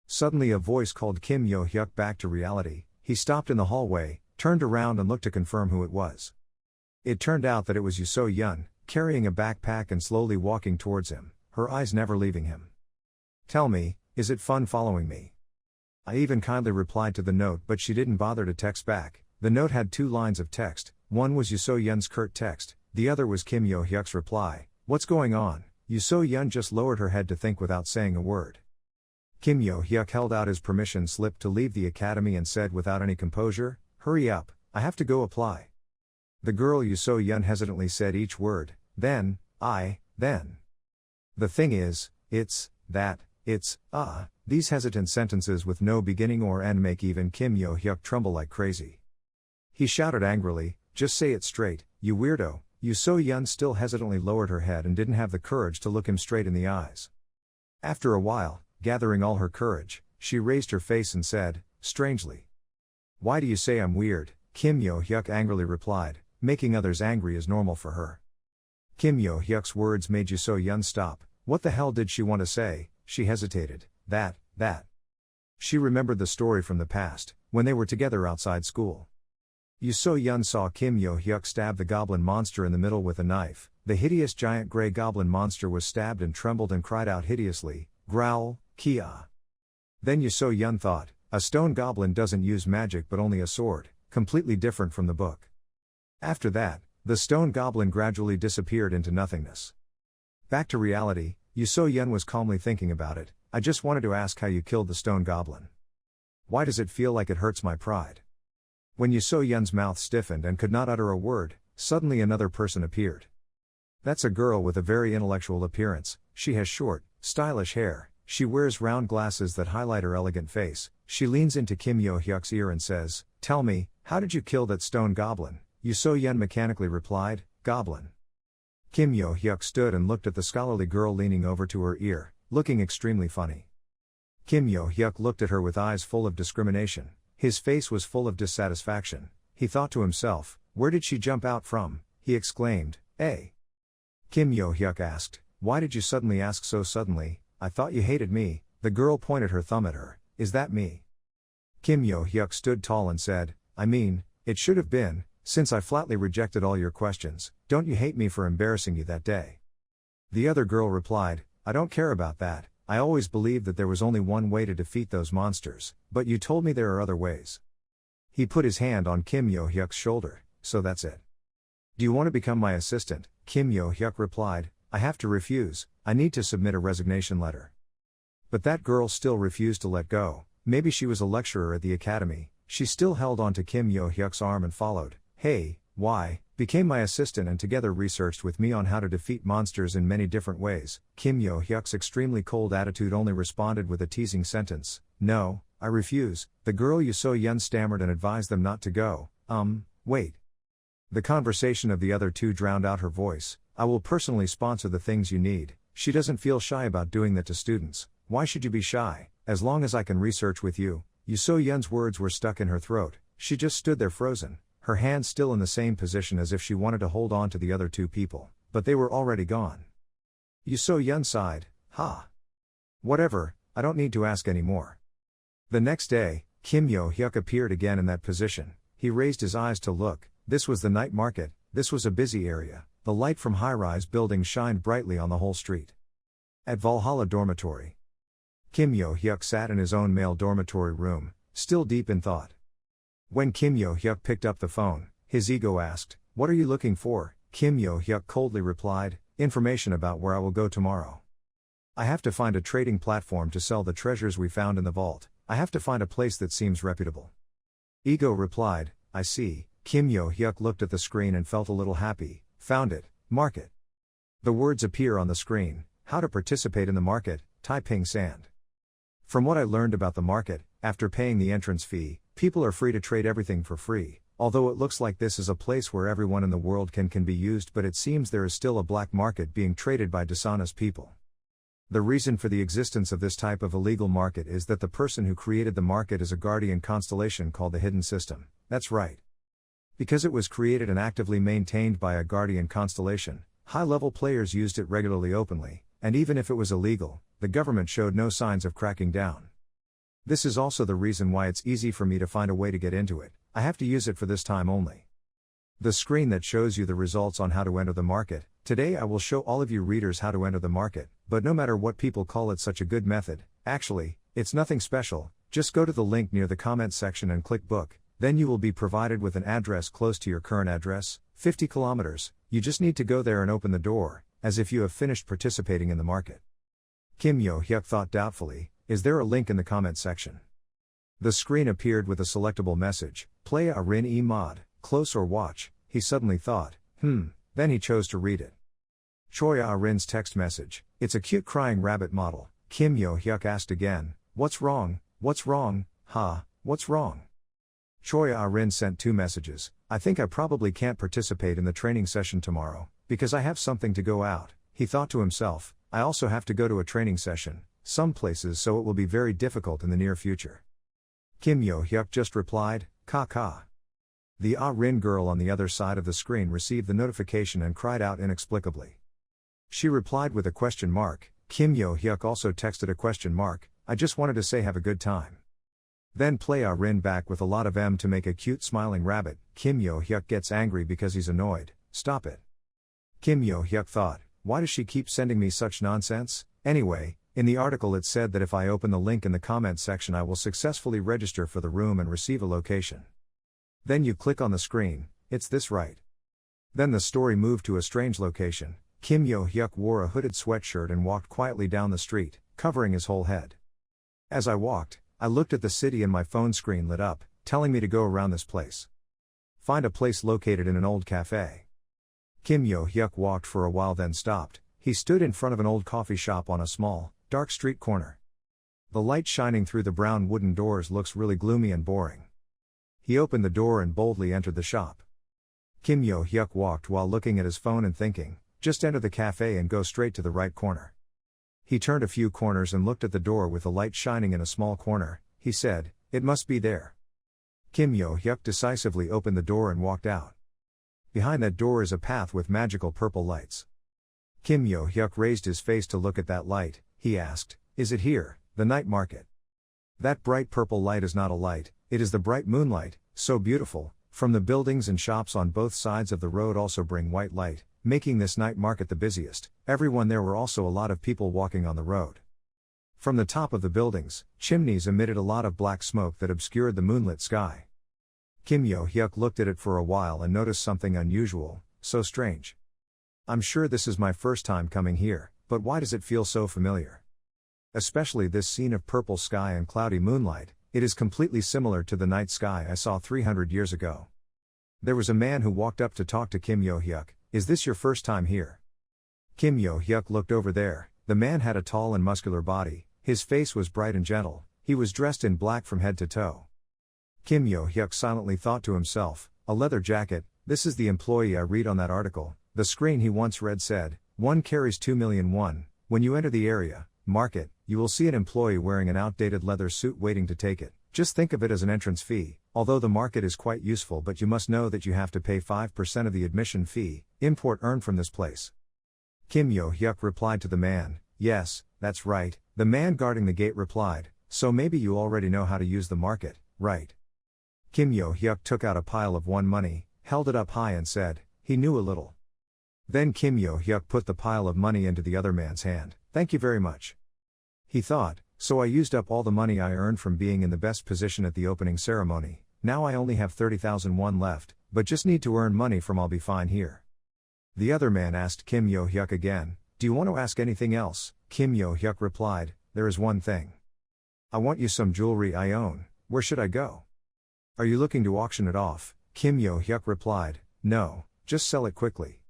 Suddenly a voice called Kim Yo-hyuk back to reality. He stopped in the hallway, turned around and looked to confirm who it was. It turned out that it was Yoo So-yeon, carrying a backpack and slowly walking towards him, her eyes never leaving him. Tell me, is it fun following me? I even kindly replied to the note, but she didn't bother to text back. The note had 2 lines of text. One was Yoo So-yeon's curt text, the other was Kim Yo-hyuk's reply. What's going on? Yoo So-yeon just lowered her head to think without saying a word. Kim Yo-hyuk held out his permission slip to leave the academy and said without any composure, hurry up, I have to go apply. The girl Yoo So-yeon hesitantly said each word, then. The thing is, these hesitant sentences with no beginning or end make even Kim Yo-hyuk tremble like crazy. He shouted angrily, Just say it straight, you weirdo. Yu So-yeon still hesitantly lowered her head and didn't have the courage to look him straight in the eyes. After a while, gathering all her courage, she raised her face and said, strangely. Why do you say I'm weird? Kim Yo-hyuk angrily replied. Making others angry is normal for her. Kim Yo-hyuk's words made Yu So-yeon stop. What the hell did she want to say? She hesitated. That. She remembered the story from the past, when they were together outside school. Yu So-yeon saw Kim Yo-hyuk stab the goblin monster in the middle with a knife. The hideous giant grey goblin monster was stabbed and trembled and cried out hideously, growl, kia. Then Yu So-yeon thought, a stone goblin doesn't use magic but only a sword, completely different from the book. After that, the stone goblin gradually disappeared into nothingness. Back to reality, Yu So-yeon was calmly thinking about it. I just wanted to ask how you killed the stone goblin. Why does it feel like it hurts my pride? When Yu So-yeon's mouth stiffened and could not utter a word, suddenly another person appeared. That's a girl with a very intellectual appearance. She has short, stylish hair. She wears round glasses that highlight her elegant face. She leans into Kim Yo-hyuk's ear and says, tell me, how did you kill that stone goblin? Yu So-yeon mechanically replied, goblin. Kim Yo-hyuk stood and looked at the scholarly girl leaning over to her ear, looking extremely funny. Kim Yo-hyuk looked at her with eyes full of discrimination. His face was full of dissatisfaction. He thought to himself, where did she jump out from? He exclaimed, eh? Kim Yo-hyuk asked, why did you suddenly ask so suddenly? I thought you hated me. The girl pointed her thumb at her. Is that me? Kim Yo-hyuk stood tall and said, I mean, it should have been, since I flatly rejected all your questions. Don't you hate me for embarrassing you that day? The other girl replied, I don't care about that. I always believed that there was only one way to defeat those monsters, but you told me there are other ways. He put his hand on Kim Yo-hyuk's shoulder, so that's it. Do you want to become my assistant? Kim Yo-hyuk replied, I have to refuse, I need to submit a resignation letter. But that girl still refused to let go. Maybe she was a lecturer at the academy. She still held on to Kim Yo-hyuk's arm and followed. Hey, why? Became my assistant and together researched with me on how to defeat monsters in many different ways. Kim Yo-hyuk's extremely cold attitude only responded with a teasing sentence. No, I refuse. The girl Yu So-yeon stammered and advised them not to go. Wait. The conversation of the other two drowned out her voice. I will personally sponsor the things you need. She doesn't feel shy about doing that to students. Why should you be shy? As long as I can research with you. Yu So-yeon's words were stuck in her throat. She just stood there frozen, her hands still in the same position as if she wanted to hold on to the other two people, but they were already gone. Yu So-yeon sighed, whatever, I don't need to ask any more. The next day, Kim Yo-hyuk appeared again in that position. He raised his eyes to look. This was the night market. This was a busy area. The light from high-rise buildings shined brightly on the whole street. At Valhalla Dormitory, Kim Yo-hyuk sat in his own male dormitory room, still deep in thought. When Kim Yo-hyuk picked up the phone, his ego asked, what are you looking for? Kim Yo-hyuk coldly replied, information about where I will go tomorrow. I have to find a trading platform to sell the treasures we found in the vault. I have to find a place that seems reputable. Ego replied, I see. Kim Yo-hyuk looked at the screen and felt a little happy. Found it, market. The words appear on the screen. How to participate in the market, Taiping Sand. From what I learned about the market, after paying the entrance fee, people are free to trade everything for free. Although it looks like this is a place where everyone in the world can be used, but it seems there is still a black market being traded by dishonest people. The reason for the existence of this type of illegal market is that the person who created the market is a guardian constellation called the Hidden System. That's right. Because it was created and actively maintained by a guardian constellation, high-level players used it regularly openly, and even if it was illegal, the government showed no signs of cracking down. This is also the reason why it's easy for me to find a way to get into it. I have to use it for this time only. The screen that shows you the results on how to enter the market. Today I will show all of you readers how to enter the market, but no matter what people call it such a good method, actually, it's nothing special. Just go to the link near the comment section and click book. Then you will be provided with an address close to your current address, 50 kilometers. You just need to go there and open the door, as if you have finished participating in the market. Kim Yo-hyuk thought doubtfully, is there a link in the comment section? The screen appeared with a selectable message, play a rin e mod, close or watch. He suddenly thought, then he chose to read it. Choi A-rin's text message, it's a cute crying rabbit model. Kim Yo-hyuk asked again, what's wrong, what's wrong, what's wrong? Choi Ah-rin sent 2 messages. I think I probably can't participate in the training session tomorrow, because I have something to go out. He thought to himself, I also have to go to a training session, some places, so it will be very difficult in the near future. Kim Yo-hyuk just replied, ka ka. The Ah-rin girl on the other side of the screen received the notification and cried out inexplicably. She replied with a question mark. Kim Yo-hyuk also texted a question mark. I just wanted to say have a good time. Then play Ah-rin back with a lot of M to make a cute smiling rabbit. Kim Yo-hyuk gets angry because he's annoyed. Stop it. Kim Yo-hyuk thought, why does she keep sending me such nonsense? Anyway, in the article it said that if I open the link in the comment section I will successfully register for the room and receive a location. Then you click on the screen, it's this right. Then the story moved to a strange location. Kim Yo-hyuk wore a hooded sweatshirt and walked quietly down the street, covering his whole head. As I walked, I looked at the city and my phone screen lit up, telling me to go around this place. Find a place located in an old cafe. Kim Yo-hyuk walked for a while then stopped. He stood in front of an old coffee shop on a small, dark street corner. The light shining through the brown wooden doors looks really gloomy and boring. He opened the door and boldly entered the shop. Kim Yo-hyuk walked while looking at his phone and thinking, just enter the cafe and go straight to the right corner. He turned a few corners and looked at the door with the light shining in a small corner. He said, it must be there. Kim Yo-hyuk decisively opened the door and walked out. Behind that door is a path with magical purple lights. Kim Yo-hyuk raised his face to look at that light. He asked, is it here, the night market? That bright purple light is not a light, it is the bright moonlight, so beautiful. From the buildings and shops on both sides of the road also bring white light, making this night market the busiest. Everyone there were also a lot of people walking on the road. From the top of the buildings, chimneys emitted a lot of black smoke that obscured the moonlit sky. Kim Yo-hyuk looked at it for a while and noticed something unusual, so strange. I'm sure this is my first time coming here, but why does it feel so familiar? Especially this scene of purple sky and cloudy moonlight, it is completely similar to the night sky I saw 300 years ago. There was a man who walked up to talk to Kim Yo-hyuk. Is this your first time here? Kim Yo-hyuk looked over there. The man had a tall and muscular body, his face was bright and gentle, he was dressed in black from head to toe. Kim Yo-hyuk silently thought to himself, a leather jacket, this is the employee I read on that article. The screen he once read said, one carries 2 million won. When you enter the area, market, you will see an employee wearing an outdated leather suit waiting to take it. Just think of it as an entrance fee, although the market is quite useful, but you must know that you have to pay 5% of the admission fee, import earned from this place. Kim Yo-hyuk replied to the man, yes, that's right. The man guarding the gate replied, so maybe you already know how to use the market, right? Kim Yo-hyuk took out a pile of won money, held it up high and said, he knew a little. Then Kim Yo-hyuk put the pile of money into the other man's hand. Thank you very much. He thought, so I used up all the money I earned from being in the best position at the opening ceremony. Now I only have 30,000 won left, but just need to earn money from I'll be fine here. The other man asked Kim Yo-hyuk again, do you want to ask anything else? Kim Yo-hyuk replied, there is one thing. I want you some jewelry I own. Where should I go? Are you looking to auction it off? Kim Yo-hyuk replied, no, just sell it quickly.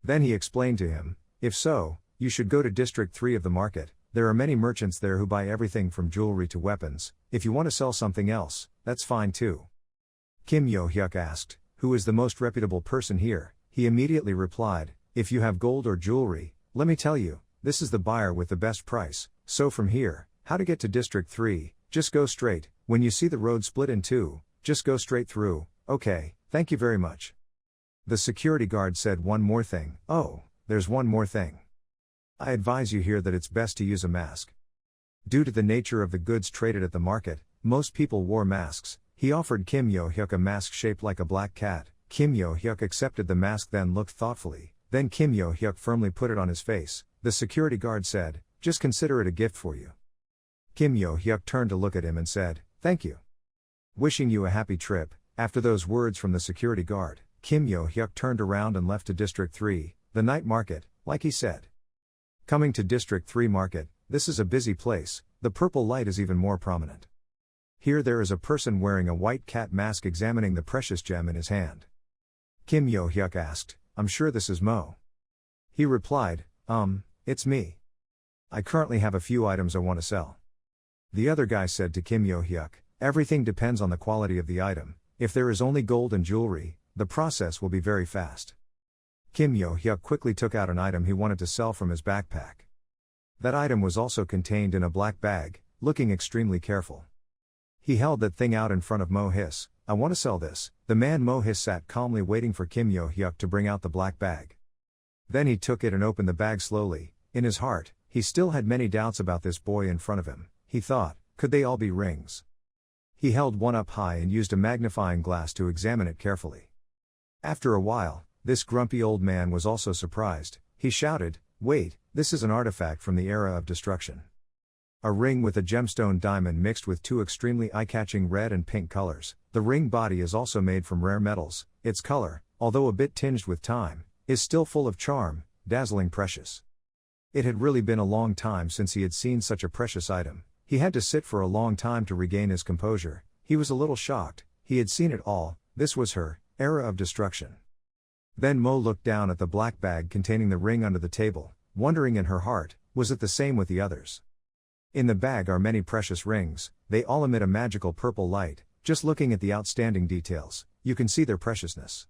Then he explained to him, if so, you should go to District 3 of the market. There are many merchants there who buy everything from jewelry to weapons. If you want to sell something else, that's fine too. Kim Yo-hyuk asked, who is the most reputable person here? He immediately replied, if you have gold or jewelry, let me tell you, this is the buyer with the best price. So from here, how to get to District 3, just go straight. When you see the road split in two, just go straight through. Okay, thank you very much. The security guard said one more thing. Oh, there's one more thing. I advise you here that it's best to use a mask. Due to the nature of the goods traded at the market, most people wore masks. He offered Kim Yo-hyuk a mask shaped like a black cat. Kim Yo-hyuk accepted the mask then looked thoughtfully. Then Kim Yo-hyuk firmly put it on his face. The security guard said, just consider it a gift for you. Kim Yo-hyuk turned to look at him and said, thank you. Wishing you a happy trip. After those words from the security guard, Kim Yo-hyuk turned around and left to District 3, the night market, like he said. Coming to District 3 market, this is a busy place, the purple light is even more prominent. Here there is a person wearing a white cat mask examining the precious gem in his hand. Kim Yo-hyuk asked, I'm sure this is Mo. He replied, it's me. I currently have a few items I want to sell. The other guy said to Kim Yo-hyuk, everything depends on the quality of the item. if there is only gold and jewelry, the process will be very fast. Kim Yo-hyuk quickly took out an item he wanted to sell from his backpack. That item was also contained in a black bag, looking extremely careful. He held that thing out in front of Mo-his. I want to sell this. The man Mo-his sat calmly waiting for Kim Yo-hyuk to bring out the black bag. Then he took it and opened the bag slowly. In his heart, he still had many doubts about this boy in front of him. He thought, could they all be rings? He held one up high and used a magnifying glass to examine it carefully. After a while, this grumpy old man was also surprised. He shouted, wait, this is an artifact from the era of destruction. A ring with a gemstone diamond mixed with two extremely eye-catching red and pink colors. The ring body is also made from rare metals. Its color, although a bit tinged with time, is still full of charm, dazzling precious. It had really been a long time since he had seen such a precious item. He had to sit for a long time to regain his composure. He was a little shocked. He had seen it all. This was her era of destruction. Then Mo looked down at the black bag containing the ring under the table, wondering in her heart, was it the same with the others? In the bag are many precious rings. They all emit a magical purple light. Just looking at the outstanding details, you can see their preciousness.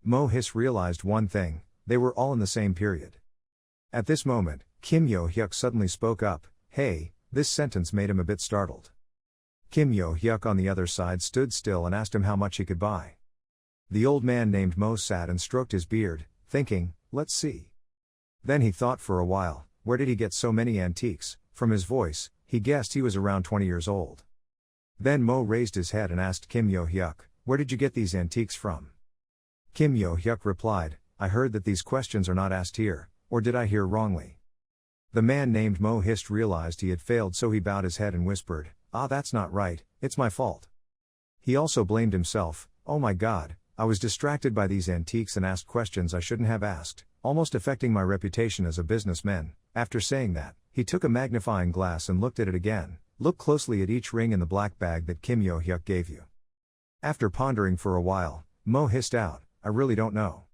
Mo-his realized one thing, they were all in the same period. At this moment, Kim Yo-hyuk suddenly spoke up, hey, this sentence made him a bit startled. Kim Yo-hyuk on the other side stood still and asked him how much he could buy. The old man named Mo sat and stroked his beard, thinking, let's see. Then he thought for a while, where did he get so many antiques? From his voice, he guessed he was around 20 years old. Then Mo raised his head and asked Kim Yo-hyuk, where did you get these antiques from? Kim Yo-hyuk replied, I heard that these questions are not asked here, or did I hear wrongly? The man named Mo-his realized he had failed, so he bowed his head and whispered, that's not right, it's my fault. He also blamed himself, oh my god, I was distracted by these antiques and asked questions I shouldn't have asked, almost affecting my reputation as a businessman. After saying that, he took a magnifying glass and looked at it again. Look closely at each ring in the black bag that Kim Yo-hyuk gave you. After pondering for a while, Mo hissed out, I really don't know.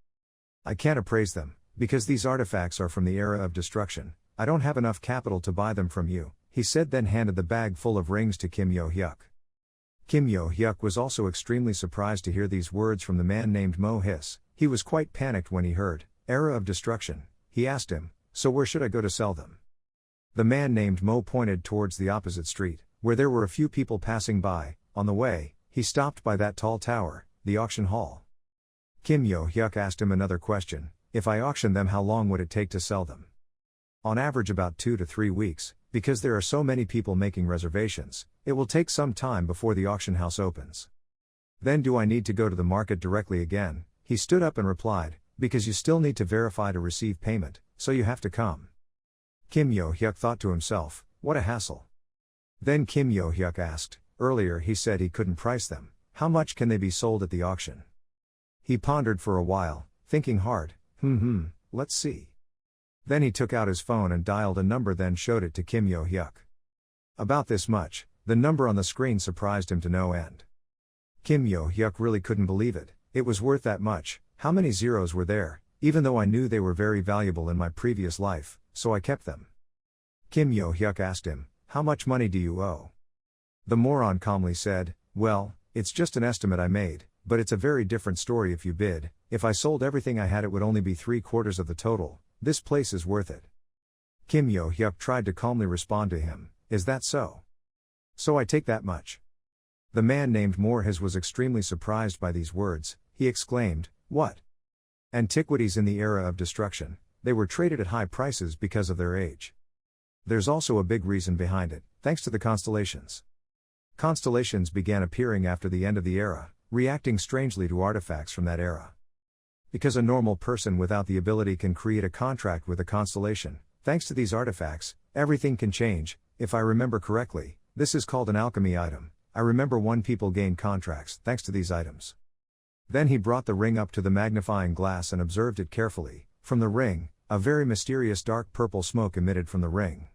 I can't appraise them, because these artifacts are from the era of destruction. I don't have enough capital to buy them from you, he said, then handed the bag full of rings to Kim Yo-hyuk. Kim Yo-hyuk was also extremely surprised to hear these words from the man named Mo-his. He was quite panicked when he heard, era of destruction. He asked him, so where should I go to sell them? The man named Mo pointed towards the opposite street, where there were a few people passing by. On the way, he stopped by that tall tower, the auction hall. Kim Yo-hyuk asked him another question, if I auction them, how long would it take to sell them? On average about 2 to 3 weeks, because there are so many people making reservations, it will take some time before the auction house opens. Then do I need to go to the market directly again? He stood up and replied, because you still need to verify to receive payment, so you have to come. Kim Yo-hyuk thought to himself, what a hassle. Then Kim Yo-hyuk asked, earlier he said he couldn't price them, how much can they be sold at the auction? He pondered for a while, thinking hard, let's see. Then he took out his phone and dialed a number, then showed it to Kim Yo-hyuk. About this much. The number on the screen surprised him to no end. Kim Yo-hyuk really couldn't believe it. It was worth that much. How many zeros were there? Even though I knew they were very valuable in my previous life, so I kept them. Kim Yo-hyuk asked him, how much money do you owe? The moron calmly said, well, it's just an estimate I made, but it's a very different story if you bid. If I sold everything I had, it would only be 3/4 of the total. This place is worth it. Kim Yo-hyuk tried to calmly respond to him, is that so? So I take that much. The man named Mo-his was extremely surprised by these words. He exclaimed, what? Antiquities in the era of destruction, they were traded at high prices because of their age. There's also a big reason behind it, thanks to the constellations. Constellations began appearing after the end of the era, reacting strangely to artifacts from that era. Because a normal person without the ability can create a contract with a constellation, thanks to these artifacts, everything can change. If I remember correctly, this is called an alchemy item. I remember one people gain contracts thanks to these items. Then he brought the ring up to the magnifying glass and observed it carefully. From the ring, a very mysterious dark purple smoke emitted from the ring.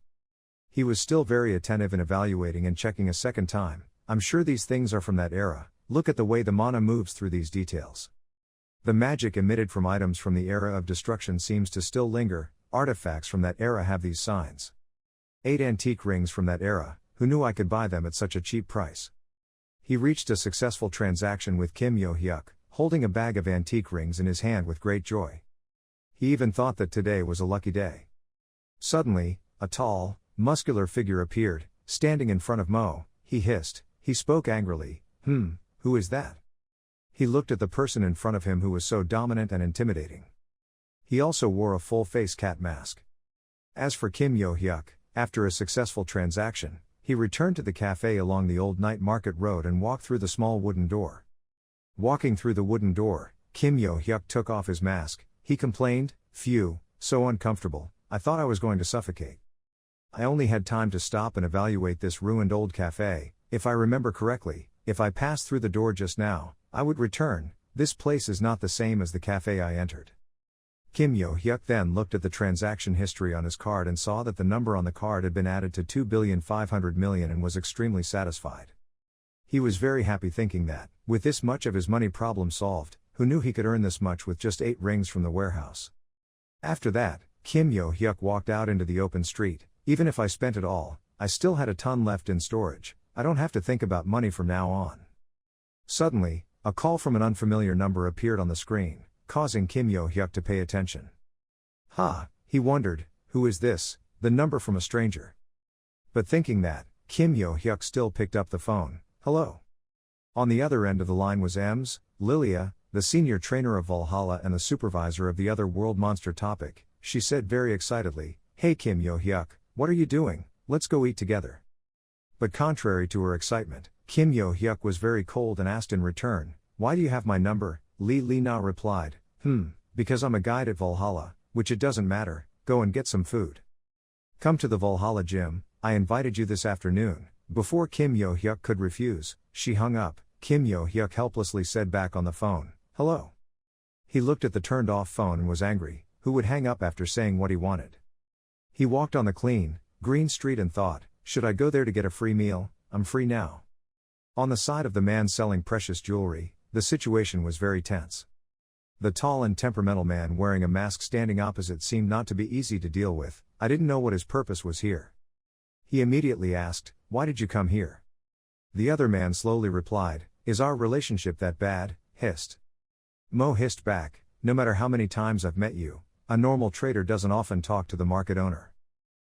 He was still very attentive in evaluating and checking a second time. I'm sure these things are from that era. Look at the way the mana moves through these details. The magic emitted from items from the era of destruction seems to still linger. Artifacts from that era have these signs. 8 antique rings from that era. Who knew I could buy them at such a cheap price? He reached a successful transaction with Kim Yo-hyuk, holding a bag of antique rings in his hand with great joy. He even thought that today was a lucky day. Suddenly, a tall, muscular figure appeared, standing in front of Mo. He hissed. He spoke angrily, who is that? He looked at the person in front of him who was so dominant and intimidating. He also wore a full-face cat mask. As for Kim Yo-hyuk, after a successful transaction, he returned to the cafe along the old night market road and walked through the small wooden door. Walking through the wooden door, Kim Yo-hyuk took off his mask. He complained, "Phew, so uncomfortable, I thought I was going to suffocate. I only had time to stop and evaluate this ruined old cafe. If I remember correctly, if I passed through the door just now, I would return. This place is not the same as the cafe I entered." Kim Yo-hyuk then looked at the transaction history on his card and saw that the number on the card had been added to 2,500,000,000 and was extremely satisfied. He was very happy thinking that, with this much of his money problem solved, who knew he could earn this much with just 8 rings from the warehouse. After that, Kim Yo-hyuk walked out into the open street. "Even if I spent it all, I still had a ton left in storage. I don't have to think about money from now on." Suddenly, a call from an unfamiliar number appeared on the screen, causing Kim Yo-hyuk to pay attention. He wondered, who is this, the number from a stranger? But thinking that, Kim Yo-hyuk still picked up the phone. "Hello." On the other end of the line was Ems, Lilia, the senior trainer of Valhalla and the supervisor of the other world monster topic. She said very excitedly, "Hey Kim Yo-hyuk, what are you doing? Let's go eat together." But contrary to her excitement, Kim Yo-hyuk was very cold and asked in return, "Why do you have my number?" Li Na replied, "Because I'm a guide at Valhalla, which it doesn't matter, go and get some food. Come to the Valhalla gym, I invited you this afternoon." Before Kim Yo-hyuk could refuse, she hung up. Kim Yo-hyuk helplessly said back on the phone, "Hello." He looked at the turned off phone and was angry. Who would hang up after saying what he wanted? He walked on the clean, green street and thought, should I go there to get a free meal? I'm free now. On the side of the man selling precious jewelry, the situation was very tense. The tall and temperamental man wearing a mask standing opposite seemed not to be easy to deal with. I didn't know what his purpose was here. He immediately asked, "Why did you come here?" The other man slowly replied, "Is our relationship that bad?" hissed. Mo hissed back, "No matter how many times I've met you, a normal trader doesn't often talk to the market owner.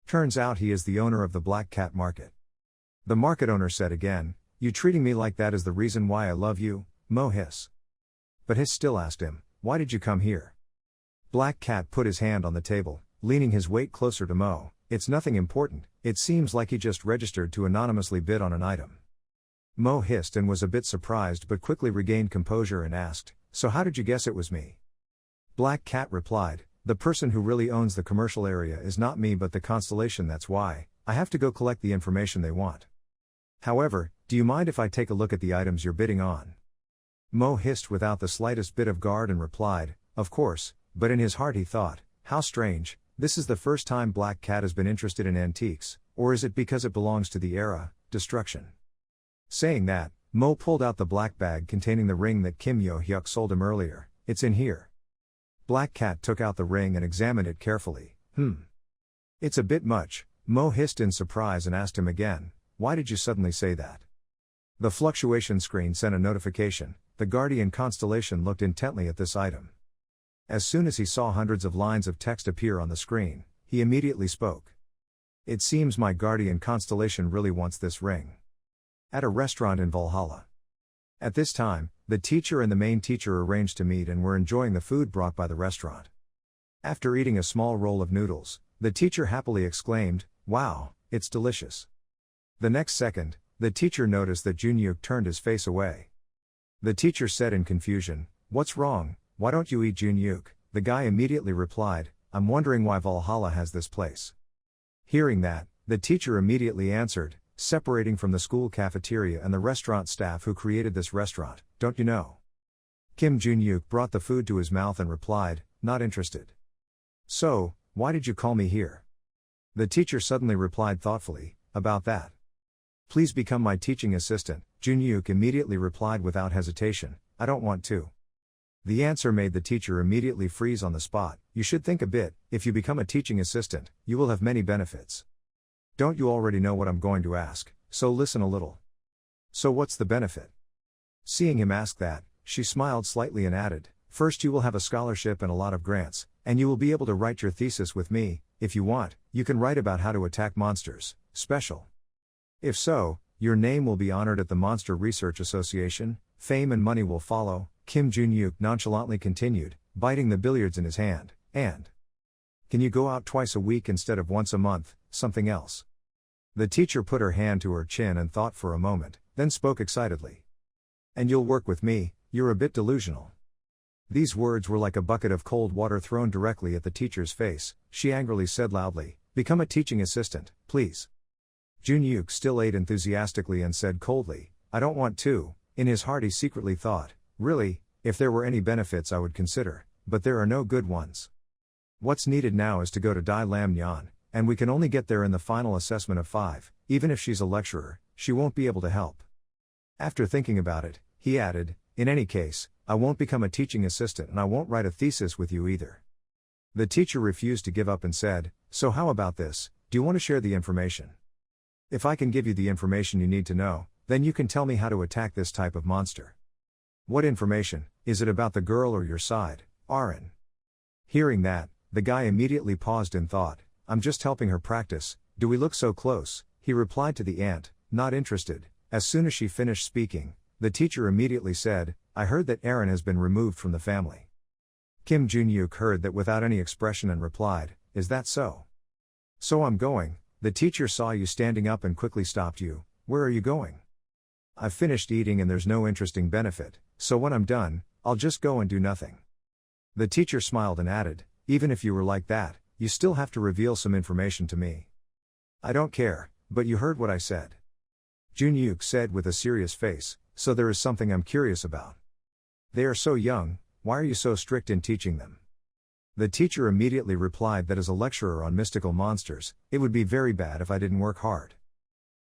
Turns out he is the owner of the Black Cat Market." The market owner said again, "You treating me like that is the reason why I love you?" Mo hiss. But Hiss still asked him, "Why did you come here?" Black Cat put his hand on the table, leaning his weight closer to Mo. "It's nothing important, it seems like he just registered to anonymously bid on an item." Mo hissed and was a bit surprised but quickly regained composure and asked, "So how did you guess it was me?" Black Cat replied, "The person who really owns the commercial area is not me but the Constellation, that's why I have to go collect the information they want. However, do you mind if I take a look at the items you're bidding on?" Mo hissed without the slightest bit of guard and replied, "Of course," but in his heart he thought, "How strange, this is the first time Black Cat has been interested in antiques, or is it because it belongs to the era, destruction?" Saying that, Mo pulled out the black bag containing the ring that Kim Yo-hyuk sold him earlier. "It's in here." Black Cat took out the ring and examined it carefully. It's a bit much," Mo hissed in surprise and asked him again, "Why did you suddenly say that?" The fluctuation screen sent a notification. The Guardian Constellation looked intently at this item. As soon as he saw hundreds of lines of text appear on the screen, he immediately spoke. "It seems my Guardian Constellation really wants this ring." At a restaurant in Valhalla. At this time, the teacher and the main teacher arranged to meet and were enjoying the food brought by the restaurant. After eating a small roll of noodles, the teacher happily exclaimed, "Wow, it's delicious." The next second, the teacher noticed that Junyuk turned his face away. The teacher said in confusion, "What's wrong, why don't you eat, Junyuk?" The guy immediately replied, "I'm wondering why Valhalla has this place." Hearing that, the teacher immediately answered, "Separating from the school cafeteria and the restaurant staff who created this restaurant, don't you know?" Kim Junyuk brought the food to his mouth and replied, "Not interested." "So, why did you call me here?" The teacher suddenly replied thoughtfully, "About that." "Please become my teaching assistant," Junyuk immediately replied without hesitation, "I don't want to." The answer made the teacher immediately freeze on the spot. "You should think a bit, if you become a teaching assistant, you will have many benefits. Don't you already know what I'm going to ask, so listen a little." So what's the benefit? Seeing him ask that, she smiled slightly and added, first you will have a scholarship and a lot of grants, and you will be able to write your thesis with me. If you want, you can write about how to attack monsters, special. If so, your name will be honored at the Monster Research Association, fame and money will follow, Kim Jun-yuk nonchalantly continued, biting the billiards in his hand, and can you go out twice a week instead of once a month, something else? The teacher put her hand to her chin and thought for a moment, then spoke excitedly. And you'll work with me, you're a bit delusional. These words were like a bucket of cold water thrown directly at the teacher's face. She angrily said loudly, become a teaching assistant, please. Jun-yuk still ate enthusiastically and said coldly, I don't want to. In his heart he secretly thought, really, if there were any benefits I would consider, but there are no good ones. What's needed now is to go to Dai Lam Nyan, and we can only get there in the final assessment of 5, even if she's a lecturer, she won't be able to help. After thinking about it, he added, in any case, I won't become a teaching assistant and I won't write a thesis with you either. The teacher refused to give up and said, so how about this, do you want to share the information? If I can give you the information you need to know, then you can tell me how to attack this type of monster. What information? Is it about the girl or your side, Aaron? Hearing that, the guy immediately paused in thought, I'm just helping her practice, do we look so close? He replied to the aunt, not interested. As soon as she finished speaking, the teacher immediately said, I heard that Aaron has been removed from the family. Kim Jun-yuk heard that without any expression and replied, is that so? So I'm going. The teacher saw you standing up and quickly stopped you. Where are you going? I've finished eating and there's no interesting benefit, so when I'm done, I'll just go and do nothing. The teacher smiled and added, even if you were like that, you still have to reveal some information to me. I don't care, but you heard what I said. Jun-yuk said with a serious face, so there is something I'm curious about. They are so young, why are you so strict in teaching them? The teacher immediately replied that as a lecturer on mystical monsters, it would be very bad if I didn't work hard.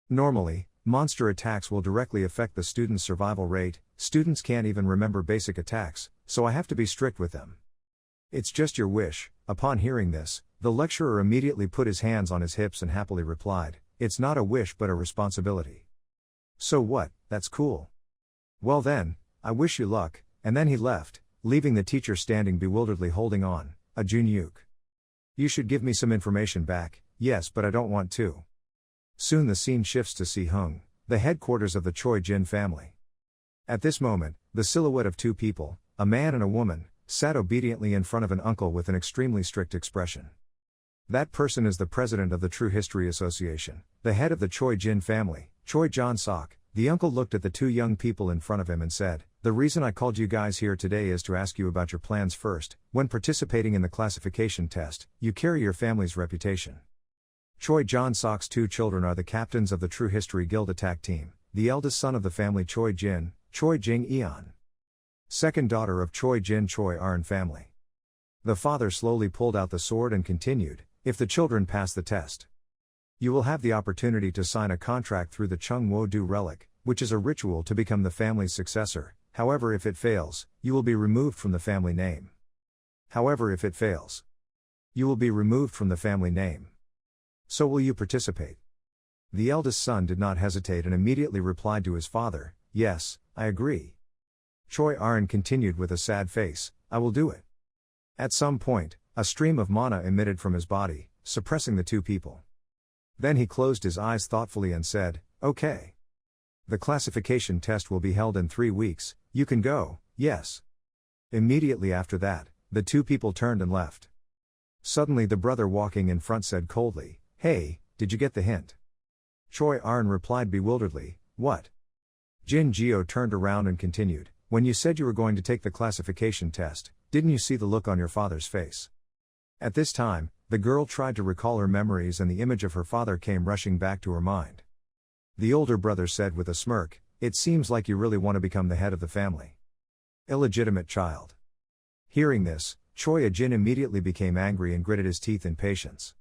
Normally, monster attacks will directly affect the student's survival rate, students can't even remember basic attacks, so I have to be strict with them. It's just your wish. Upon hearing this, the lecturer immediately put his hands on his hips and happily replied, it's not a wish but a responsibility. So what, that's cool. Well then, I wish you luck, and then he left, leaving the teacher standing bewilderedly holding on. A Jun-yuk. You should give me some information back, yes but I don't want to. Soon the scene shifts to Si-hung, the headquarters of the Choi Jin family. At this moment, the silhouette of two people, a man and a woman, sat obediently in front of an uncle with an extremely strict expression. That person is the president of the True History Association, the head of the Choi Jin family, Choi Jon-sok. The uncle looked at the two young people in front of him and said, the reason I called you guys here today is to ask you about your plans first. When participating in the classification test, you carry your family's reputation. Choi Jon-sok's two children are the captains of the True History Guild attack team, the eldest son of the family Choi Jin, Choi Jing-eon. Second daughter of Choi Jin Choi Aaron family. The father slowly pulled out the sword and continued, if the children pass the test, you will have the opportunity to sign a contract through the Chung Wo-do relic, which is a ritual to become the family's successor. However, if it fails, you will be removed from the family name. However, if it fails, you will be removed from the family name. So will you participate? The eldest son did not hesitate and immediately replied to his father, yes, I agree. Choi Aaron continued with a sad face, I will do it. At some point, a stream of mana emitted from his body, suppressing the two people. Then he closed his eyes thoughtfully and said, okay. The classification test will be held in 3 weeks, you can go, yes. Immediately after that, the two people turned and left. Suddenly the brother walking in front said coldly, hey, did you get the hint? Choi Aaron replied bewilderedly, what? Jin Geo turned around and continued, when you said you were going to take the classification test, didn't you see the look on your father's face? At this time, the girl tried to recall her memories and the image of her father came rushing back to her mind. The older brother said with a smirk, it seems like you really want to become the head of the family. Illegitimate child. Hearing this, Choi Jin immediately became angry and gritted his teeth in patience.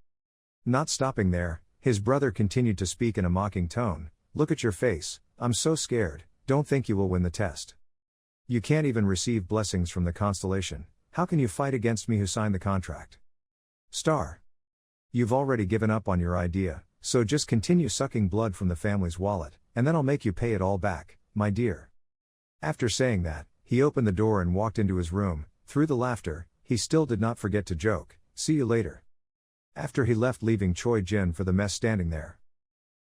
Not stopping there, his brother continued to speak in a mocking tone, look at your face, I'm so scared, don't think you will win the test. You can't even receive blessings from the constellation, how can you fight against me who signed the contract? Star. You've already given up on your idea, so just continue sucking blood from the family's wallet, and then I'll make you pay it all back, my dear. After saying that, he opened the door and walked into his room. Through the laughter, he still did not forget to joke, "See you later." After he left, leaving Choi Jin for the mess standing there.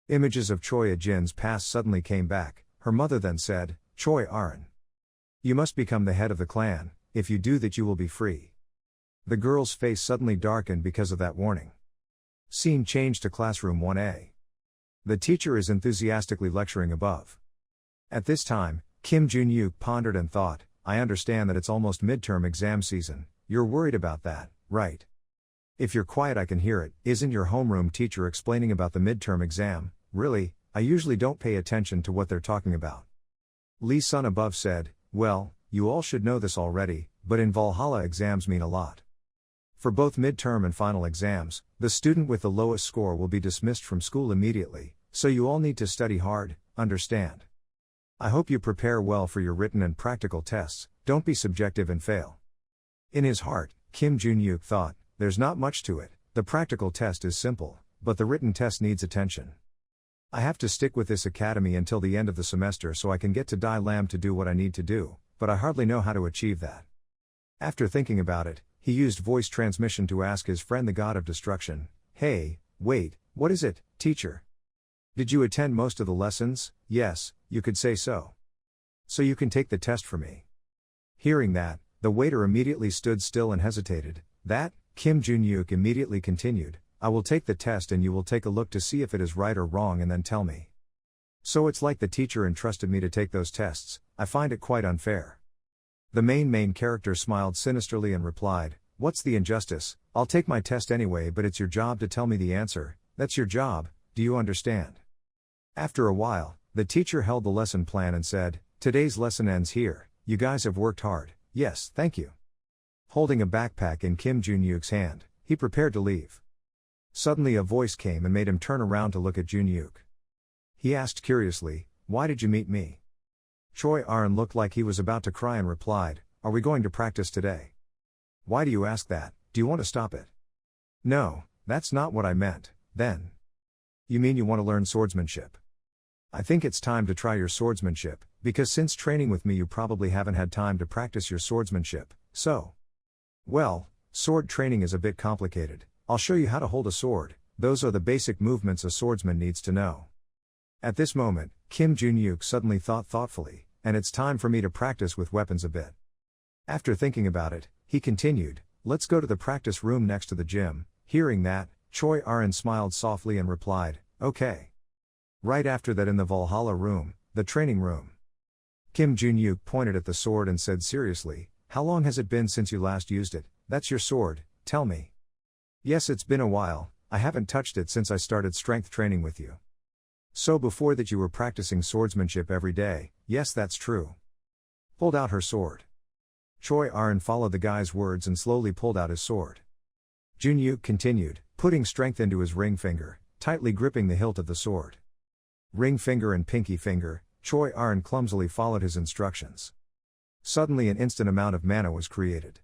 Images of Choi Jin's past suddenly came back. Her mother then said, "Choi Arin, you must become the head of the clan. If you do that, you will be free." The girl's face suddenly darkened because of that warning. Scene changed to classroom 1A. The teacher is enthusiastically lecturing above. At this time, Kim Jun-yuk pondered and thought, "I understand that it's almost midterm exam season. You're worried about that, right? If you're quiet, I can hear it. Isn't your homeroom teacher explaining about the midterm exam? Really, I usually don't pay attention to what they're talking about." Lee Sun above said, "Well, you all should know this already, but in Valhalla exams mean a lot. For both midterm and final exams, the student with the lowest score will be dismissed from school immediately, so you all need to study hard, understand? I hope you prepare well for your written and practical tests, don't be subjective and fail." In his heart, Kim Jun-yuk thought, "There's not much to it, the practical test is simple, but the written test needs attention. I have to stick with this academy until the end of the semester so I can get to Dai Lam to do what I need to do, but I hardly know how to achieve that." After thinking about it, he used voice transmission to ask his friend the God of Destruction, "Hey, wait, what is it, teacher? Did you attend most of the lessons?" "Yes, you could say so. So you can take the test for me." Hearing that, the waiter immediately stood still and hesitated. That, Kim Jun-yuk immediately continued, "I will take the test and you will take a look to see if it is right or wrong and then tell me. So it's like the teacher entrusted me to take those tests. I find it quite unfair." The main character smiled sinisterly and replied, "What's the injustice? I'll take my test anyway, but it's your job to tell me the answer. That's your job, do you understand?" After a while, the teacher held the lesson plan and said, "Today's lesson ends here. You guys have worked hard." "Yes, thank you." Holding a backpack in Kim Jun-yuk's hand, he prepared to leave. Suddenly a voice came and made him turn around to look at Jun-yuk. He asked curiously, "Why did you meet me?" Choi Arin looked like he was about to cry and replied, "Are we going to practice today?" "Why do you ask that? Do you want to stop it?" "No, that's not what I meant." "Then? You mean you want to learn swordsmanship?" "I think it's time to try your swordsmanship, because since training with me you probably haven't had time to practice your swordsmanship, so." "Well, sword training is a bit complicated. I'll show you how to hold a sword. Those are the basic movements a swordsman needs to know." At this moment, Kim Jun-yuk suddenly thought thoughtfully, "And it's time for me to practice with weapons a bit." After thinking about it, he continued, "Let's go to the practice room next to the gym." Hearing that, Choi Arin smiled softly and replied, "Okay." Right after that, in the Valhalla room, the training room, Kim Jun-yuk pointed at the sword and said seriously, "How long has it been since you last used it? That's your sword, tell me." "Yes, it's been a while. I haven't touched it since I started strength training with you." "So before that you were practicing swordsmanship every day?" "Yes, that's true." Pulled out her sword. Choi Arin followed the guy's words and slowly pulled out his sword. Jun-yuk continued, putting strength into his ring finger, tightly gripping the hilt of the sword. Ring finger and pinky finger, Choi Arin clumsily followed his instructions. Suddenly an instant amount of mana was created.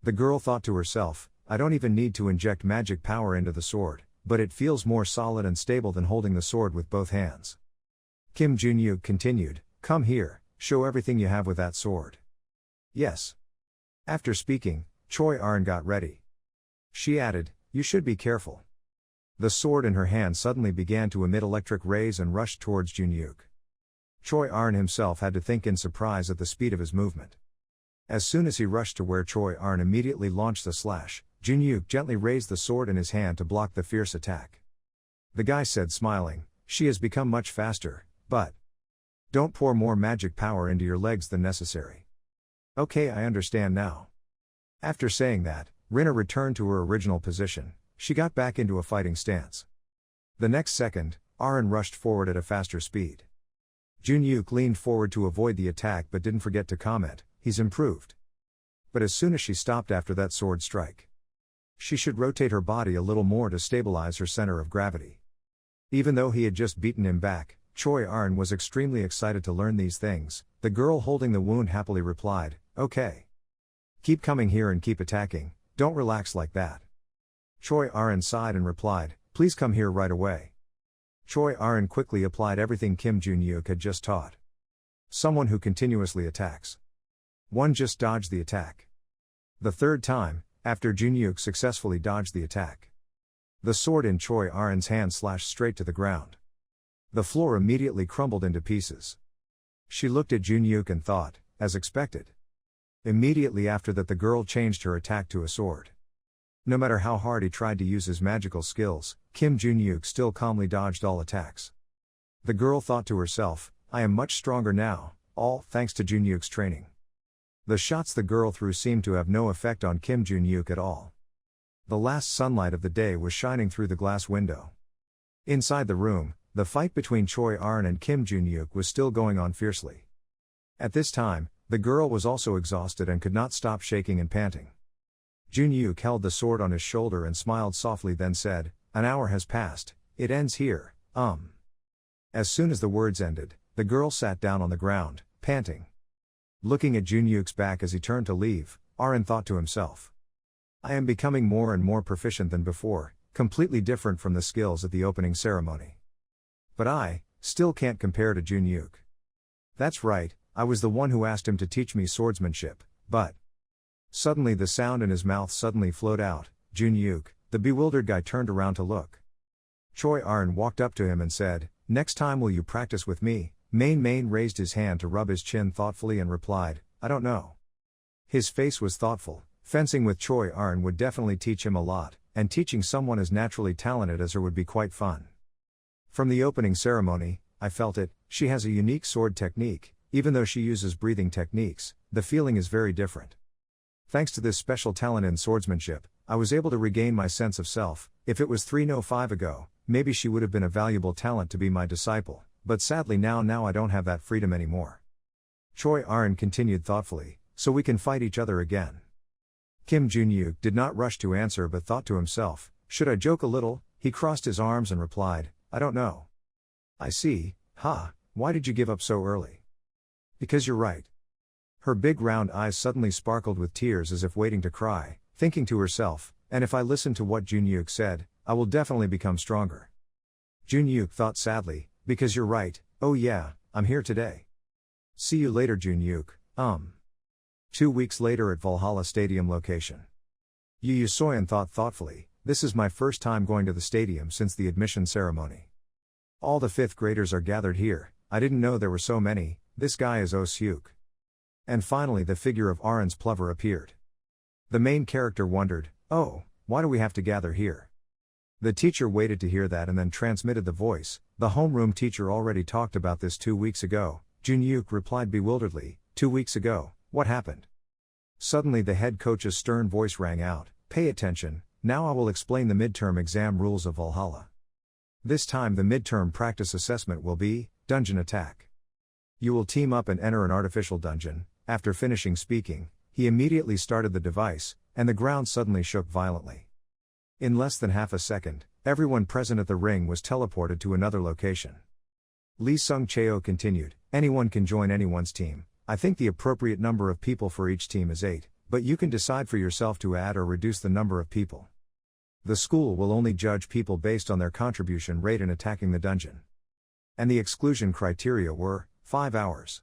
The girl thought to herself, "I don't even need to inject magic power into the sword, but it feels more solid and stable than holding the sword with both hands." Kim Jun-yuk continued, "Come here, show everything you have with that sword." "Yes." After speaking, Choi Arin got ready. She added, "You should be careful." The sword in her hand suddenly began to emit electric rays and rushed towards Jun-yuk. Choi Arin himself had to think in surprise at the speed of his movement. As soon as he rushed to where Choi Arin immediately launched the slash, Jun-yuk gently raised the sword in his hand to block the fierce attack. The guy said smiling, "She has become much faster, but don't pour more magic power into your legs than necessary." "Okay, I understand now." After saying that, Rina returned to her original position. She got back into a fighting stance. The next second, Arin rushed forward at a faster speed. Jun-yuk leaned forward to avoid the attack but didn't forget to comment, "He's improved." But as soon as she stopped after that sword strike, she should rotate her body a little more to stabilize her center of gravity. Even though he had just beaten him back, Choi Arin was extremely excited to learn these things. The girl holding the wound happily replied, "Okay. Keep coming here and keep attacking, don't relax like that." Choi Arin sighed and replied, "Please come here right away." Choi Arin quickly applied everything Kim Jun-hyuk had just taught. Someone who continuously attacks. One just dodged the attack. The third time, after Jun-hyuk successfully dodged the attack. The sword in Choi Arin's hand slashed straight to the ground. The floor immediately crumbled into pieces. She looked at Jun-hyuk and thought, as expected. Immediately after that, the girl changed her attack to a sword. No matter how hard he tried to use his magical skills, Kim Jun-hyuk still calmly dodged all attacks. The girl thought to herself, I am much stronger now, all thanks to Jun-hyuk's training. The shots the girl threw seemed to have no effect on Kim Jun-hyuk at all. The last sunlight of the day was shining through the glass window. Inside the room, the fight between Choi Arin and Kim Jun-hyuk was still going on fiercely. At this time, the girl was also exhausted and could not stop shaking and panting. Jun-hyuk held the sword on his shoulder and smiled softly, then said, An hour has passed, it ends here, As soon as the words ended, the girl sat down on the ground, panting. Looking at Jun-hyuk's back as he turned to leave, Arin thought to himself. I am becoming more and more proficient than before, completely different from the skills at the opening ceremony. But I still can't compare to Jun-hyuk. That's right, I was the one who asked him to teach me swordsmanship, but... Suddenly the sound in his mouth suddenly flowed out. Jun-hyuk, the bewildered guy, turned around to look. Choi Arin walked up to him and said, Next time will you practice with me? Main raised his hand to rub his chin thoughtfully and replied, I don't know. His face was thoughtful. Fencing with Choi Arin would definitely teach him a lot, and teaching someone as naturally talented as her would be quite fun. From the opening ceremony, I felt it, she has a unique sword technique, even though she uses breathing techniques, the feeling is very different. Thanks to this special talent in swordsmanship, I was able to regain my sense of self. If it was 305 ago, maybe she would have been a valuable talent to be my disciple, but sadly now I don't have that freedom anymore. Choi Arin continued thoughtfully, so we can fight each other again. Kim Jun-hyuk did not rush to answer but thought to himself, should I joke a little? He crossed his arms and replied, I don't know. I see, why did you give up so early? Because you're right. Her big round eyes suddenly sparkled with tears as if waiting to cry, thinking to herself, and if I listen to what Jun-hyuk said, I will definitely become stronger. Jun-hyuk thought sadly, because you're right, oh yeah, I'm here today. See you later Jun-hyuk, 2 weeks later at Valhalla Stadium location. Yu Soyeon thought thoughtfully, this is my first time going to the stadium since the admission ceremony. All the 5th graders are gathered here, I didn't know there were so many, this guy is Oh Seuk. And finally the figure of Arin's plover appeared. The main character wondered, oh, why do we have to gather here? The teacher waited to hear that and then transmitted the voice, the homeroom teacher already talked about this 2 weeks ago. Jun-hyuk replied bewilderedly, 2 weeks ago, what happened? Suddenly the head coach's stern voice rang out, pay attention, now I will explain the midterm exam rules of Valhalla. This time the midterm practice assessment will be, dungeon attack. You will team up and enter an artificial dungeon. After finishing speaking, he immediately started the device, and the ground suddenly shook violently. In less than half a second, everyone present at the ring was teleported to another location. Lee Sung-cheo continued, anyone can join anyone's team, I think the appropriate number of people for each team is 8, but you can decide for yourself to add or reduce the number of people. The school will only judge people based on their contribution rate in attacking the dungeon. And the exclusion criteria were, 5 hours.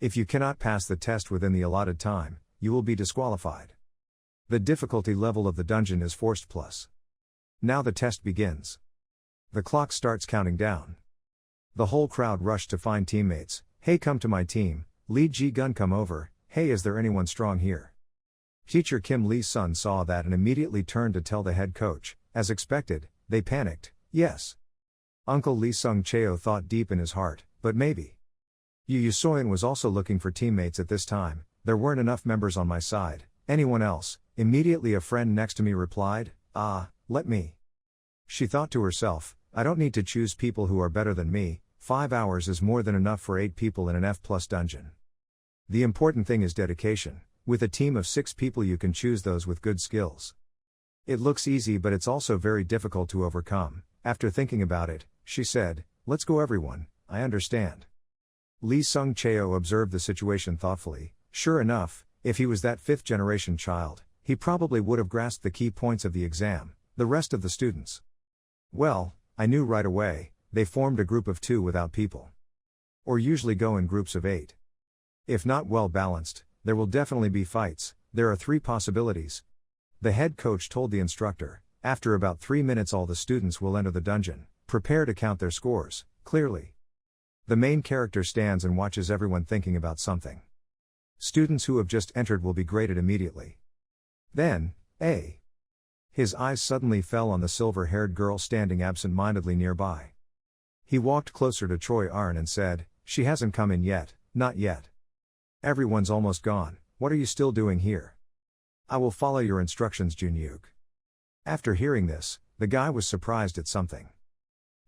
If you cannot pass the test within the allotted time, you will be disqualified. The difficulty level of the dungeon is Forced Plus. Now the test begins. The clock starts counting down. The whole crowd rushed to find teammates, hey come to my team, Lee Ji-gun come over, hey is there anyone strong here? Teacher Kim Lee-sun saw that and immediately turned to tell the head coach, as expected, they panicked, yes. Uncle Lee Sung-cheo thought deep in his heart, but maybe. Yu Soyeon was also looking for teammates at this time, there weren't enough members on my side, anyone else? Immediately a friend next to me replied, let me. She thought to herself, I don't need to choose people who are better than me, 5 hours is more than enough for 8 people in an F+ dungeon. The important thing is dedication, with a team of 6 people you can choose those with good skills. It looks easy but it's also very difficult to overcome. After thinking about it, she said, let's go everyone, I understand. Lee Sung-cheo observed the situation thoughtfully, sure enough, if he was that 5th generation child, he probably would have grasped the key points of the exam, the rest of the students. Well, I knew right away, they formed a group of 2 without people. Or usually go in groups of 8. If not well balanced, there will definitely be fights. There are 3 possibilities. The head coach told the instructor, after about 3 minutes all the students will enter the dungeon, prepare to count their scores, clearly. The main character stands and watches everyone thinking about something. Students who have just entered will be graded immediately. Then, A. His eyes suddenly fell on the silver-haired girl standing absent-mindedly nearby. He walked closer to Choi Arn and said, "She hasn't come in yet, not yet. Everyone's almost gone, what are you still doing here?" "I will follow your instructions, Junyuk." After hearing this, the guy was surprised at something.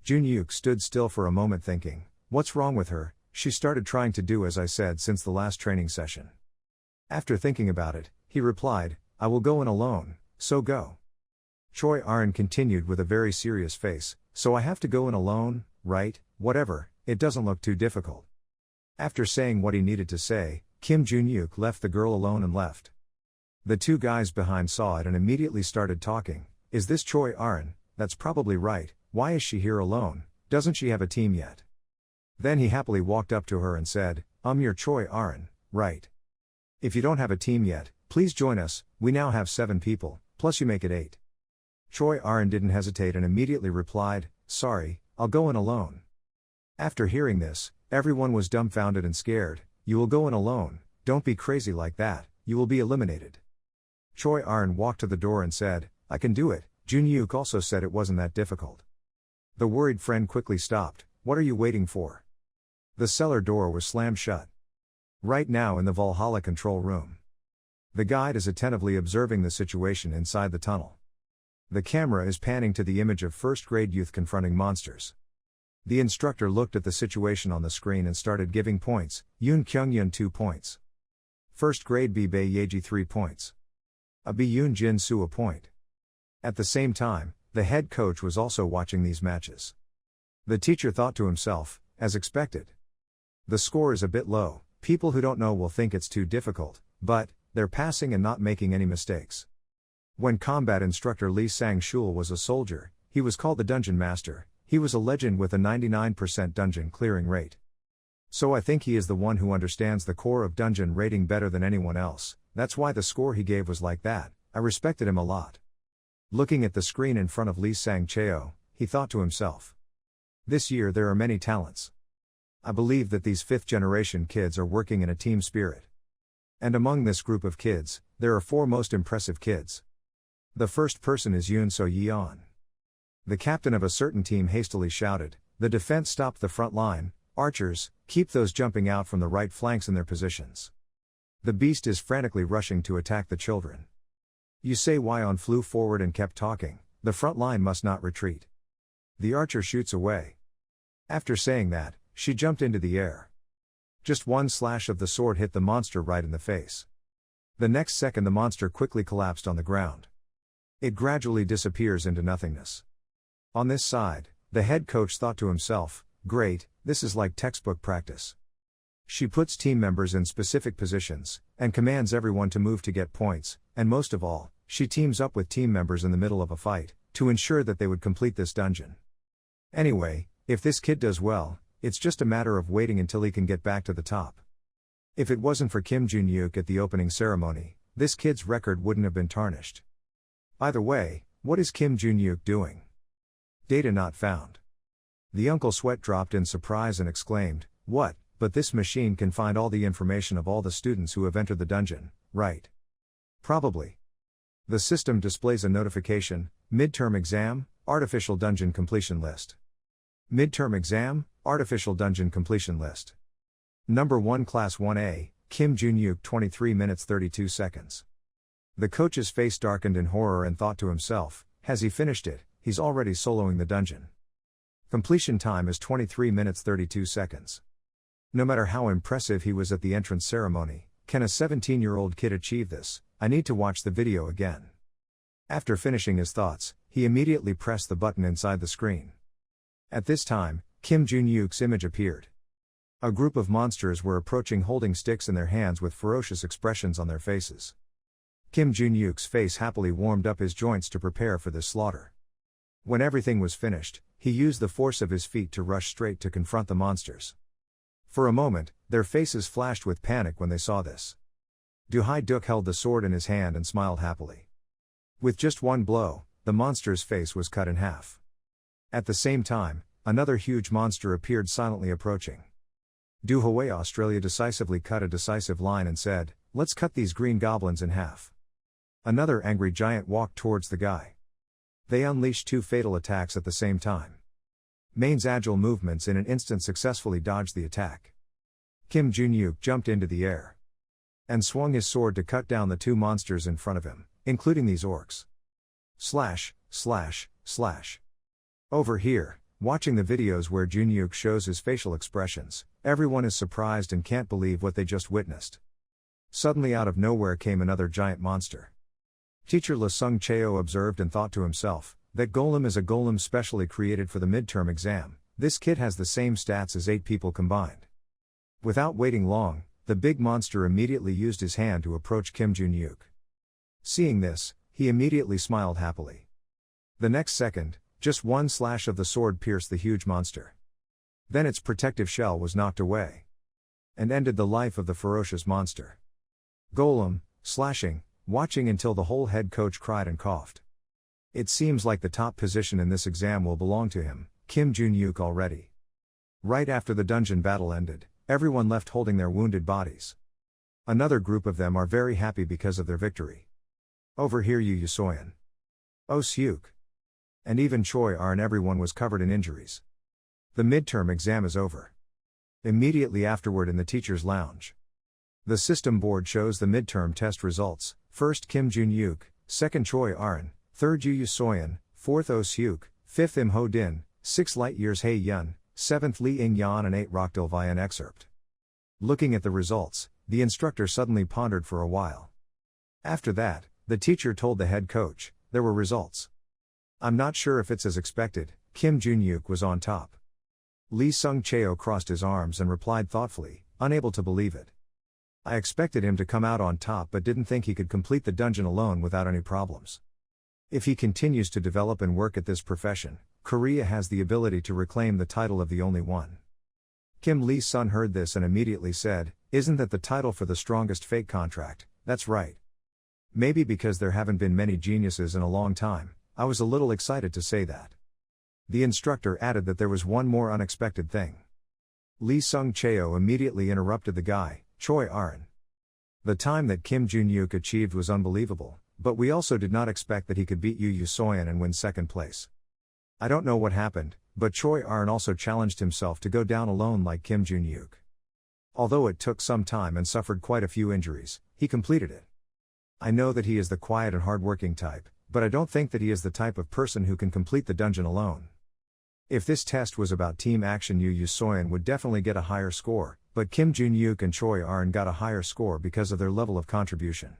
Junyuk stood still for a moment thinking, what's wrong with her? She started trying to do as I said since the last training session. After thinking about it, he replied, "I will go in alone, so go." Choi Arn continued with a very serious face, "So I have to go in alone, right? Whatever, it doesn't look too difficult." After saying what he needed to say, Kim Junyuk left the girl alone and left. The 2 guys behind saw it and immediately started talking. "Is this Choi Arn? That's probably right, why is she here alone, doesn't she have a team yet?" Then he happily walked up to her and said, "You're Choi Arn, right? If you don't have a team yet, please join us, we now have 7 people, plus you make it 8. Choi Arn didn't hesitate and immediately replied, "Sorry, I'll go in alone." After hearing this, everyone was dumbfounded and scared. "You will go in alone, don't be crazy like that, you will be eliminated." Choi Arn walked to the door and said, "I can do it." Junyuk also said it wasn't that difficult. The worried friend quickly stopped. "What are you waiting for?" The cellar door was slammed shut. Right now in the Valhalla control room. The guide is attentively observing the situation inside the tunnel. The camera is panning to the image of first-grade youth confronting monsters. The instructor looked at the situation on the screen and started giving points. Yoon Kyung-yeon 2 points. First grade B Bae Yeji 3 points. A B Yoon Jin Soo a point. At the same time, the head coach was also watching these matches. The teacher thought to himself, as expected. The score is a bit low, people who don't know will think it's too difficult, but they're passing and not making any mistakes. When combat instructor Lee Sang-shul was a soldier, he was called the Dungeon Master. He was a legend with a 99% dungeon clearing rate. So I think he is the one who understands the core of dungeon rating better than anyone else, that's why the score he gave was like that. I respected him a lot. Looking at the screen in front of Lee Sang-cheo, he thought to himself. This year there are many talents. I believe that these 5th generation kids are working in a team spirit. And among this group of kids, there are 4 most impressive kids. The first person is Yoon So-yeon. The captain of a certain team hastily shouted, "The defense stopped the front line, archers, keep those jumping out from the right flanks in their positions." The beast is frantically rushing to attack the children. Yu Se-won flew forward and kept talking, "The front line must not retreat." The archer shoots away. After saying that, she jumped into the air. Just one slash of the sword hit the monster right in the face. The next second the monster quickly collapsed on the ground. It gradually disappears into nothingness. On this side, the head coach thought to himself, "Great, this is like textbook practice." She puts team members in specific positions, and commands everyone to move to get points, and most of all, she teams up with team members in the middle of a fight, to ensure that they would complete this dungeon. Anyway, if this kid does well, it's just a matter of waiting until he can get back to the top. If it wasn't for Kim Junyuk at the opening ceremony, this kid's record wouldn't have been tarnished. By the way, what is Kim Junyuk doing? Data not found. The uncle Sweat dropped in surprise and exclaimed, "What? But this machine can find all the information of all the students who have entered the dungeon, right?" Probably. The system displays a notification, "Midterm exam, artificial dungeon completion list." Midterm exam, artificial dungeon completion list. Number 1 Class 1A, Kim Junyuk 23 minutes 32 seconds. The coach's face darkened in horror and thought to himself, has he finished it? He's already soloing the dungeon. Completion time is 23 minutes 32 seconds. No matter how impressive he was at the entrance ceremony, can a 17-year-old kid achieve this? I need to watch the video again. After finishing his thoughts, he immediately pressed the button inside the screen. At this time, Kim Junyuk's image appeared. A group of monsters were approaching holding sticks in their hands with ferocious expressions on their faces. Kim Junyuk's face happily warmed up his joints to prepare for this slaughter. When everything was finished, he used the force of his feet to rush straight to confront the monsters. For a moment, their faces flashed with panic when they saw this. Du Hai Duk held the sword in his hand and smiled happily. With just one blow, the monster's face was cut in half. At the same time, another huge monster appeared silently approaching. Du Hui Australia decisively cut a decisive line and said, "Let's cut these green goblins in half." Another angry giant walked towards the guy. They unleashed two fatal attacks at the same time. Main's agile movements in an instant successfully dodged the attack. Kim Jun-yuk jumped into the air and swung his sword to cut down the two monsters in front of him, including these orcs. Slash, slash, slash. Over here, watching the videos where Jun-yuk shows his facial expressions, everyone is surprised and can't believe what they just witnessed. Suddenly out of nowhere came another giant monster. Teacher Le Sung Cheo observed and thought to himself, that golem is a golem specially created for the midterm exam. This kid has the same stats as 8 people combined. Without waiting long, the big monster immediately used his hand to approach Kim Jun-yuk. Seeing this, he immediately smiled happily. The next second, just one slash of the sword pierced the huge monster. Then its protective shell was knocked away and ended the life of the ferocious monster. Golem, slashing, watching until the whole head coach cried and coughed. It seems like the top position in this exam will belong to him, Kim Jun-yuk already. Right after the dungeon battle ended, everyone left holding their wounded bodies. Another group of them are very happy because of their victory. Over here Yu Soyeon, Oh Seuk, and even Choi Ar, and everyone was covered in injuries. The midterm exam is over. Immediately afterward in the teacher's lounge, the system board shows the midterm test results. First Kim Jun-yuk, second Choi Arin, third Yu Soyeon, fourth Oh Seuk, fifth Im Ho Din, 6 light years Hae Yun, 7th Lee Ing Yan, and 8 Rokdil Vian. Excerpt. Looking at the results, the instructor suddenly pondered for a while. After that, the teacher told the head coach, there were results. I'm not sure if it's as expected. Kim Jun-yuk was on top. Lee Sung Cheo crossed his arms and replied thoughtfully, unable to believe it. I expected him to come out on top but didn't think he could complete the dungeon alone without any problems. If he continues to develop and work at this profession, Korea has the ability to reclaim the title of the only one. Kim Lee-sun heard this and immediately said, isn't that the title for the strongest fake contract? That's right. Maybe because there haven't been many geniuses in a long time, I was a little excited to say that. The instructor added that there was one more unexpected thing. Lee Sung Cheo immediately interrupted the guy, Choi Arin. The time that Kim Jun-yuk achieved was unbelievable, but we also did not expect that he could beat Yu Soyeon and win second place. I don't know what happened, but Choi Arin also challenged himself to go down alone like Kim Jun-yuk. Although it took some time and suffered quite a few injuries, he completed it. I know that he is the quiet and hardworking type, but I don't think that he is the type of person who can complete the dungeon alone. If this test was about team action, Yu Soyeon would definitely get a higher score, but Kim Jun-yuk and Choi Arin got a higher score because of their level of contribution.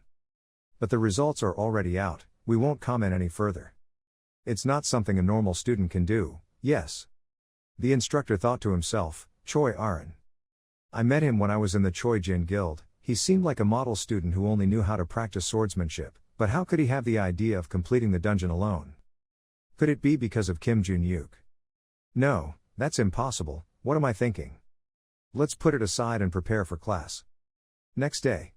But the results are already out, we won't comment any further. It's not something a normal student can do, yes. The instructor thought to himself, Choi Arin. I met him when I was in the Choi Jin Guild. He seemed like a model student who only knew how to practice swordsmanship, but how could he have the idea of completing the dungeon alone? Could it be because of Kim Jun-yuk? No, that's impossible. What am I thinking? Let's put it aside and prepare for class. Next day,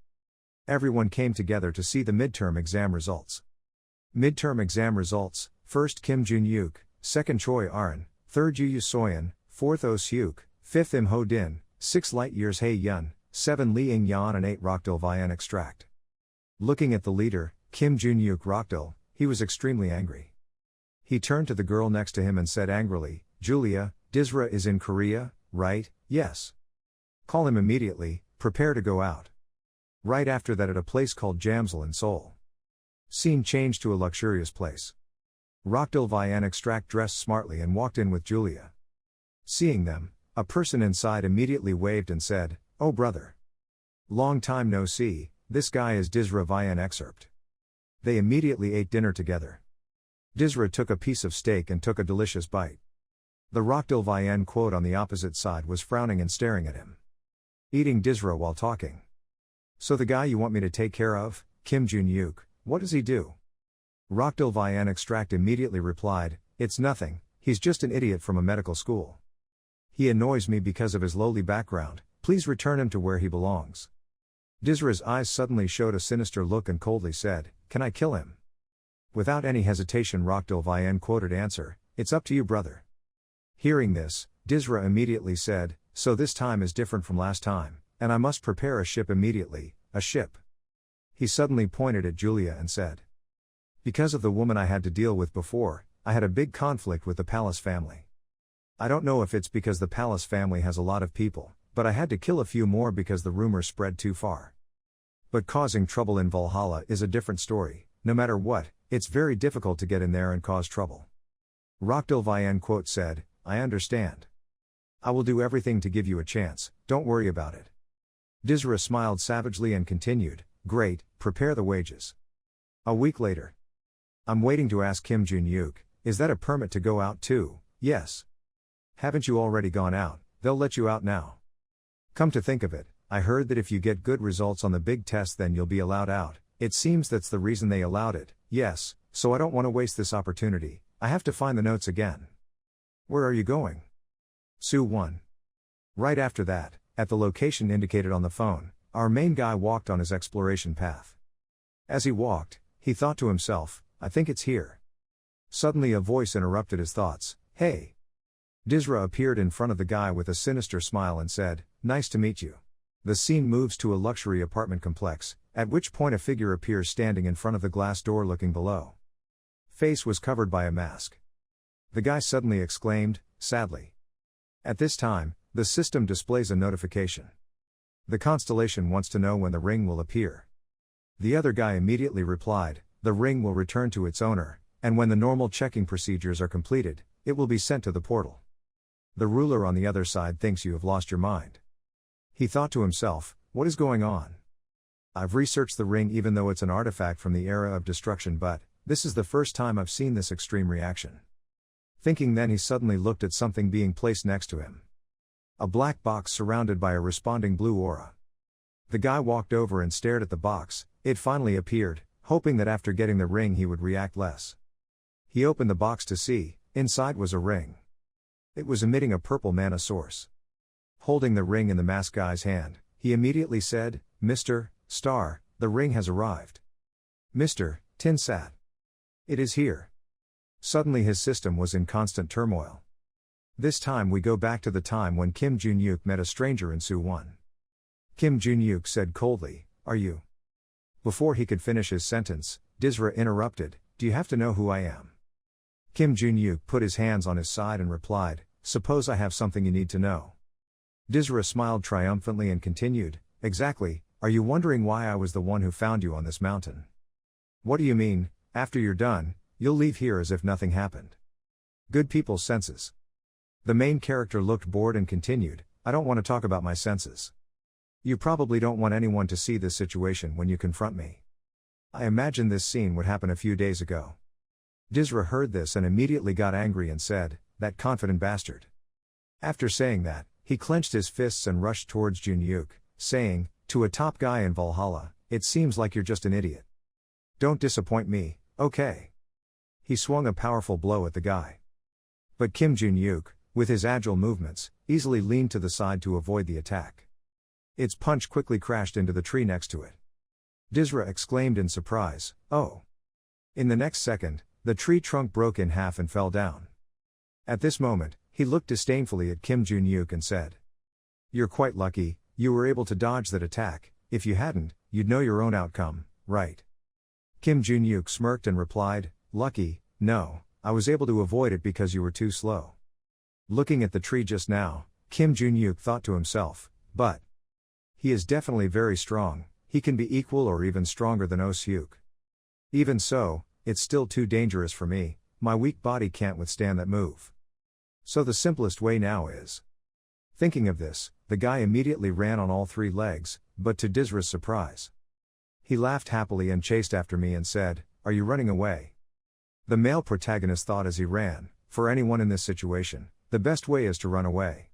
everyone came together to see the midterm exam results. Midterm exam results: first Kim Jun-yuk, second Choi Arin, third Yu Soyeon, fourth Oh Seuk, fifth Im Ho Din, 6 light years Hae Yun, 7 Lee Ing Yan, and 8 Rokdil Vian. Extract. Looking at the leader, Kim Jun-yuk Rokdil, he was extremely angry. He turned to the girl next to him and said angrily, Julia, Dizra is in Korea, right? Yes. Call him immediately, prepare to go out. Right after that, at a place called Jamsil in Seoul. Scene changed to a luxurious place. Rokdil Vian Extract dressed smartly and walked in with Julia. Seeing them, a person inside immediately waved and said, oh brother. Long time no see, this guy is Dizra Vian. Excerpt. They immediately ate dinner together. Dizra took a piece of steak and took a delicious bite. The Rokdil Vian quote on the opposite side was frowning and staring at him. Eating Dizra while talking. So the guy you want me to take care of, Kim Jun-yuk, what does he do? Rokdil Vian Extract immediately replied, it's nothing, He's just an idiot from a medical school. He annoys me because of his lowly background, please return him to where he belongs. Dizra's eyes suddenly showed a sinister look and coldly said, can I kill him? Without any hesitation Rakdil Vian quoted answer, it's up to you brother. Hearing this, Dizra immediately said, so this time is different from last time, and I must prepare a ship immediately, a ship. He suddenly pointed at Julia and said, because of the woman I had to deal with before, I had a big conflict with the palace family. I don't know if it's because the palace family has a lot of people, but I had to kill a few more because the rumors spread too far. But causing trouble in Valhalla is a different story. No matter what, it's very difficult to get in there and cause trouble. Rakdil Vian quote said, I understand. I will do everything to give you a chance, don't worry about it. Dizra smiled savagely and continued, great, prepare the wages. A week later. I'm waiting to ask Kim Jun-yuk, is that a permit to go out too? Yes. Haven't you already gone out? They'll let you out now. Come to think of it, I heard that if you get good results on the big test then you'll be allowed out. It seems that's the reason they allowed it, yes, so I don't want to waste this opportunity, I have to find the notes again. Where are you going? Su 1. Right after that, at the location indicated on the phone, our main guy walked on his exploration path. As he walked, he thought to himself, I think it's here. Suddenly a voice interrupted his thoughts, hey. Dizra appeared in front of the guy with a sinister smile and said, nice to meet you. The scene moves to a luxury apartment complex, at which point a figure appears standing in front of the glass door looking below. Face was covered by a mask. The guy suddenly exclaimed, sadly. At this time, the system displays a notification. The constellation wants to know when the ring will appear. The other guy immediately replied, the ring will return to its owner, and when the normal checking procedures are completed, it will be sent to the portal. The ruler on the other side thinks you have lost your mind. He thought to himself, what is going on? I've researched the ring even though it's an artifact from the era of destruction, but this is the first time I've seen this extreme reaction. Thinking then he suddenly looked at something being placed next to him. A black box surrounded by a responding blue aura. The guy walked over and stared at the box, it finally appeared, hoping that after getting the ring he would react less. He opened the box to see, inside was a ring. It was emitting a purple mana source. Holding the ring in the masked guy's hand, he immediately said, Mr. Star, the ring has arrived. Mr. Tinsat. It is here. Suddenly his system was in constant turmoil. This time we go back to the time when Kim Jun-yuk met a stranger in Su 1. Kim Jun-yuk said coldly, are you? Before he could finish his sentence, Dizra interrupted, do you have to know who I am? Kim Jun-yuk put his hands on his side and replied, suppose I have something you need to know. Dizra smiled triumphantly and continued, exactly, are you wondering why I was the one who found you on this mountain? What do you mean, after you're done, you'll leave here as if nothing happened? Good people's senses. The main character looked bored and continued, I don't want to talk about my senses. You probably don't want anyone to see this situation when you confront me. I imagine this scene would happen a few days ago. Dizra heard this and immediately got angry and said, that confident bastard. After saying that, he clenched his fists and rushed towards Jun-yuk, saying, to a top guy in Valhalla, it seems like you're just an idiot. Don't disappoint me, okay? He swung a powerful blow at the guy. But Kim Jun-yuk, with his agile movements, easily leaned to the side to avoid the attack. Its punch quickly crashed into the tree next to it. Dizra exclaimed in surprise, oh. In the next second, the tree trunk broke in half and fell down. At this moment, he looked disdainfully at Kim Jun-yuk and said, you're quite lucky, you were able to dodge that attack, if you hadn't, you'd know your own outcome, right? Kim Jun-yuk smirked and replied, lucky, no, I was able to avoid it because you were too slow. Looking at the tree just now, Kim Jun-yuk thought to himself, but he is definitely very strong, he can be equal or even stronger than Oh-seok. Even so, it's still too dangerous for me, my weak body can't withstand that move. So the simplest way now is. Thinking of this, the guy immediately ran on all three legs, but to Dizra's surprise. He laughed happily and chased after me and said, are you running away? The male protagonist thought as he ran, for anyone in this situation, the best way is to run away.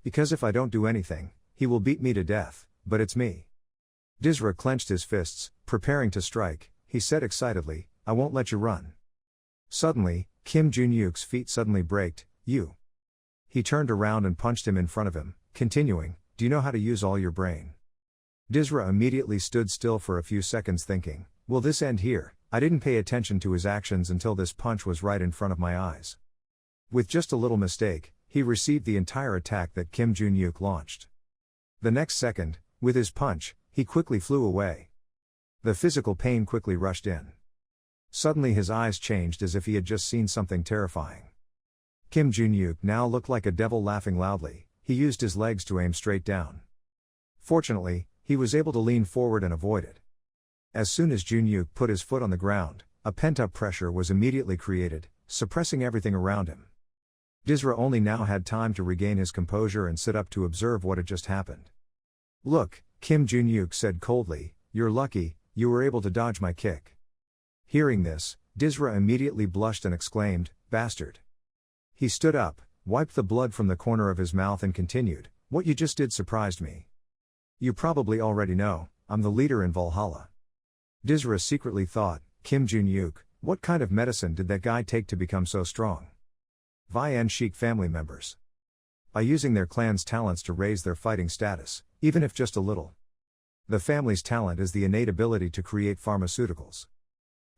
Because if I don't do anything, he will beat me to death, but it's me. Dizra clenched his fists, preparing to strike, he said excitedly, I won't let you run. Suddenly, Kim Jun-yuk's feet suddenly braked. You. He turned around and punched him in front of him, continuing, do you know how to use all your brain? Dizra immediately stood still for a few seconds thinking, will this end here? I didn't pay attention to his actions until this punch was right in front of my eyes. With just a little mistake, he received the entire attack that Kim Jun-yuk launched. The next second, with his punch, he quickly flew away. The physical pain quickly rushed in. Suddenly his eyes changed as if he had just seen something terrifying. Kim Jun-yuk now looked like a devil laughing loudly. He used his legs to aim straight down. Fortunately, he was able to lean forward and avoid it. As soon as Jun-yuk put his foot on the ground, a pent-up pressure was immediately created, suppressing everything around him. Dizra only now had time to regain his composure and sit up to observe what had just happened. Look, Kim Jun-yuk said coldly, you're lucky, you were able to dodge my kick. Hearing this, Dizra immediately blushed and exclaimed, bastard. He stood up, wiped the blood from the corner of his mouth and continued, what you just did surprised me. You probably already know, I'm the leader in Valhalla. Dizra secretly thought, Kim Jun-yuk, what kind of medicine did that guy take to become so strong? Vian Sheik family members. By using their clan's talents to raise their fighting status, even if just a little. The family's talent is the innate ability to create pharmaceuticals.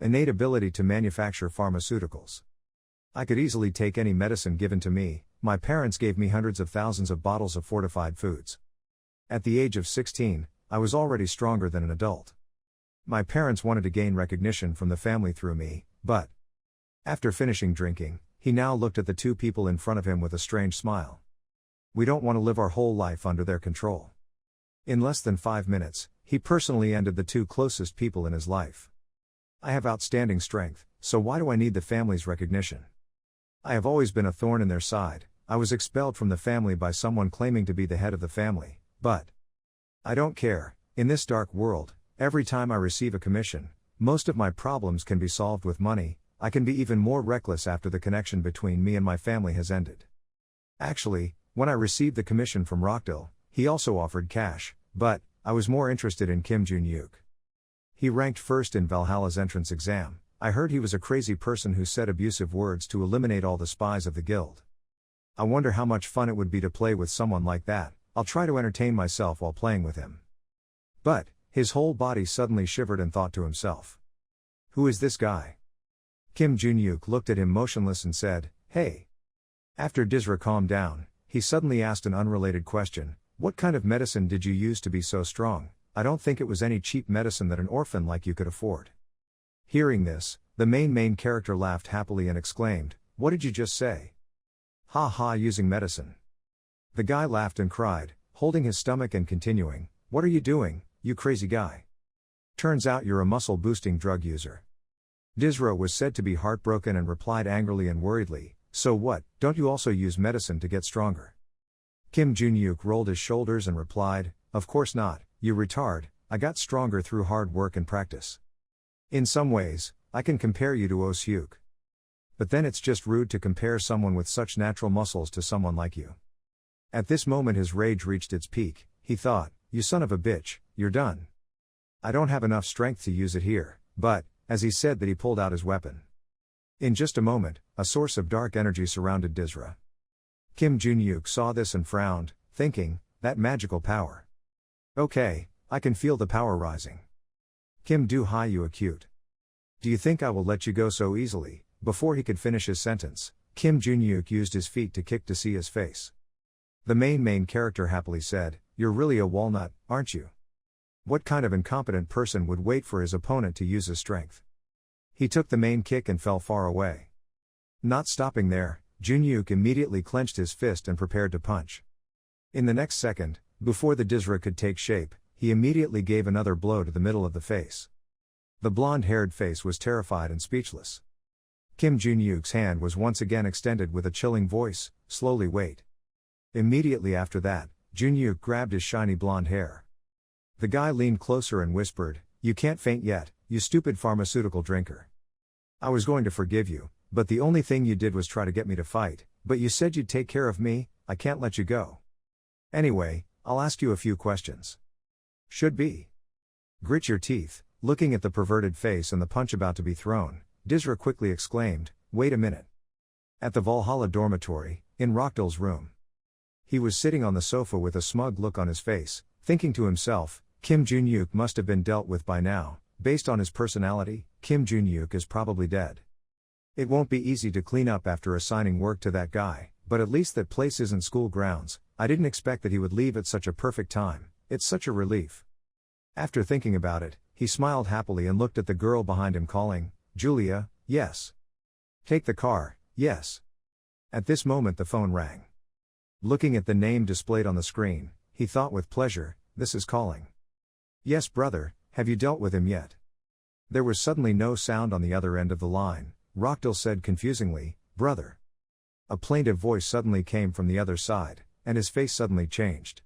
Innate ability to manufacture pharmaceuticals. I could easily take any medicine given to me. My parents gave me hundreds of thousands of bottles of fortified foods. At the age of 16, I was already stronger than an adult. My parents wanted to gain recognition from the family through me, but after finishing drinking, he now looked at the two people in front of him with a strange smile. We don't want to live our whole life under their control. In less than 5 minutes, he personally ended the two closest people in his life. I have outstanding strength, so why do I need the family's recognition? I have always been a thorn in their side. I was expelled from the family by someone claiming to be the head of the family, but I don't care. In this dark world, every time I receive a commission, most of my problems can be solved with money. I can be even more reckless after the connection between me and my family has ended. Actually, when I received the commission from Rockdale, he also offered cash, but I was more interested in Kim Jun-yuk. He ranked first in Valhalla's entrance exam. I heard he was a crazy person who said abusive words to eliminate all the spies of the guild. I wonder how much fun it would be to play with someone like that. I'll try to entertain myself while playing with him. But his whole body suddenly shivered and thought to himself, who is this guy? Kim Jun-yuk looked at him motionless and said, hey. After Dizra calmed down, he suddenly asked an unrelated question, what kind of medicine did you use to be so strong? I don't think it was any cheap medicine that an orphan like you could afford. Hearing this, the main character laughed happily and exclaimed, what did you just say? Ha ha, using medicine. The guy laughed and cried, holding his stomach and continuing, what are you doing, you crazy guy? Turns out you're a muscle-boosting drug user. Dizra was said to be heartbroken and replied angrily and worriedly, so what, don't you also use medicine to get stronger? Kim Jun-yuk rolled his shoulders and replied, of course not, you retard, I got stronger through hard work and practice. In some ways, I can compare you to Oh-hyuk. But then it's just rude to compare someone with such natural muscles to someone like you. At this moment his rage reached its peak. He thought, you son of a bitch, you're done. I don't have enough strength to use it here, but, as he said that he pulled out his weapon. In just a moment, a source of dark energy surrounded Dizra. Kim Jun-yuk saw this and frowned, thinking, that magical power. Okay, I can feel the power rising. Kim do-ha-you acute. Do you think I will let you go so easily? Before he could finish his sentence, Kim Jun-yuk used his feet to kick to see his face. The main character happily said, you're really a walnut, aren't you? What kind of incompetent person would wait for his opponent to use his strength? He took the main kick and fell far away. Not stopping there, Jun-yuk immediately clenched his fist and prepared to punch. In the next second, before the Dizra could take shape, he immediately gave another blow to the middle of the face. The blonde-haired face was terrified and speechless. Kim Jun-yuk's hand was once again extended with a chilling voice, slowly wait. Immediately after that, Jun-yuk grabbed his shiny blonde hair. The guy leaned closer and whispered, you can't faint yet, you stupid pharmaceutical drinker. I was going to forgive you, but the only thing you did was try to get me to fight, but you said you'd take care of me, I can't let you go. Anyway, I'll ask you a few questions. Should be. Grit your teeth. Looking at the perverted face and the punch about to be thrown, Dizra quickly exclaimed, wait a minute. At the Valhalla dormitory, in Rockdale's room. He was sitting on the sofa with a smug look on his face, thinking to himself, Kim Jun-yuk must have been dealt with by now. Based on his personality, Kim Jun-yuk is probably dead. It won't be easy to clean up after assigning work to that guy, but at least that place isn't school grounds. I didn't expect that he would leave at such a perfect time. It's such a relief. After thinking about it, he smiled happily and looked at the girl behind him calling, Julia, yes. Take the car, yes. At this moment the phone rang. Looking at the name displayed on the screen, he thought with pleasure, this is calling. Yes brother, have you dealt with him yet? There was suddenly no sound on the other end of the line. Rockdale said confusingly, brother. A plaintive voice suddenly came from the other side, and his face suddenly changed.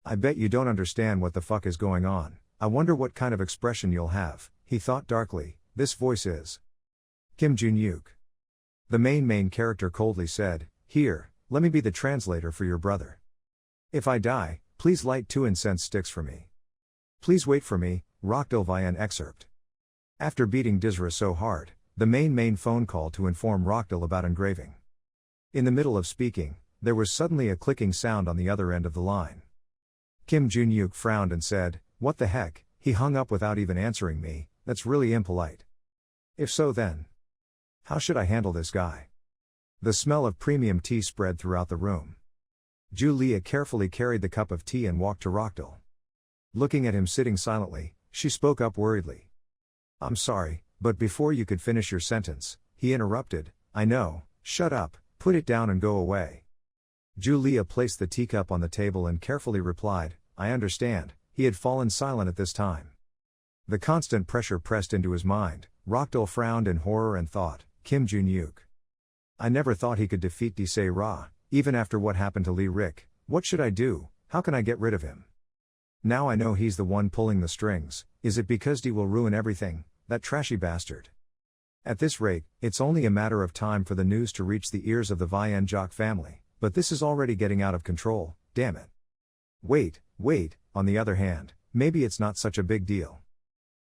I bet you don't understand what the fuck is going on. I wonder what kind of expression you'll have, he thought darkly. This voice is Kim Jun-yuk. The main character coldly said, here, let me be the translator for your brother. If I die, please light 2 incense sticks for me. Please wait for me, Rockdale Vian excerpt. After beating Dizra so hard, the main phone called to inform Rockdale about engraving. In the middle of speaking, there was suddenly a clicking sound on the other end of the line. Kim Jun-yuk frowned and said, what the heck, he hung up without even answering me, that's really impolite. If so then, how should I handle this guy? The smell of premium tea spread throughout the room. Julia carefully carried the cup of tea and walked to Rockdale. Looking at him sitting silently, she spoke up worriedly. I'm sorry, but before you could finish your sentence, he interrupted, I know, shut up, put it down and go away. Julia placed the teacup on the table and carefully replied, I understand. He had fallen silent at this time. The constant pressure pressed into his mind. Rockdale frowned in horror and thought, Kim Jun-yuk. I never thought he could defeat Ra, even after what happened to Lee Rick. What should I do? How can I get rid of him? Now I know he's the one pulling the strings. Is it because D will ruin everything, that trashy bastard? At this rate, it's only a matter of time for the news to reach the ears of the Vian Jock family, but this is already getting out of control, damn it. Wait, on the other hand, maybe it's not such a big deal.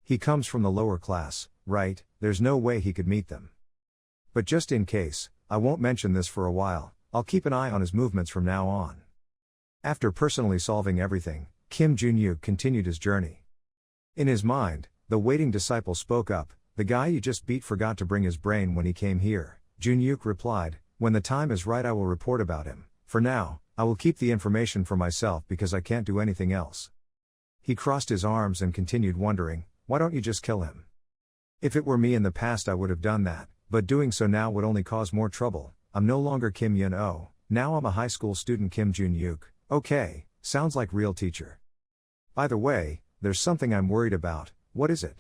He comes from the lower class, right? There's no way he could meet them. But just in case, I won't mention this for a while, I'll keep an eye on his movements from now on. After personally solving everything, Kim Jun-yuk continued his journey. In his mind, the waiting disciple spoke up, the guy you just beat forgot to bring his brain when he came here. Jun-yuk replied, when the time is right I will report about him. For now, I will keep the information for myself because I can't do anything else. He crossed his arms and continued wondering, why don't you just kill him? If it were me in the past I would have done that, but doing so now would only cause more trouble. I'm no longer Kim Yun-oh, now I'm a high school student Kim Jun-yuk. Okay, sounds like real teacher. By the way, there's something I'm worried about. What is it?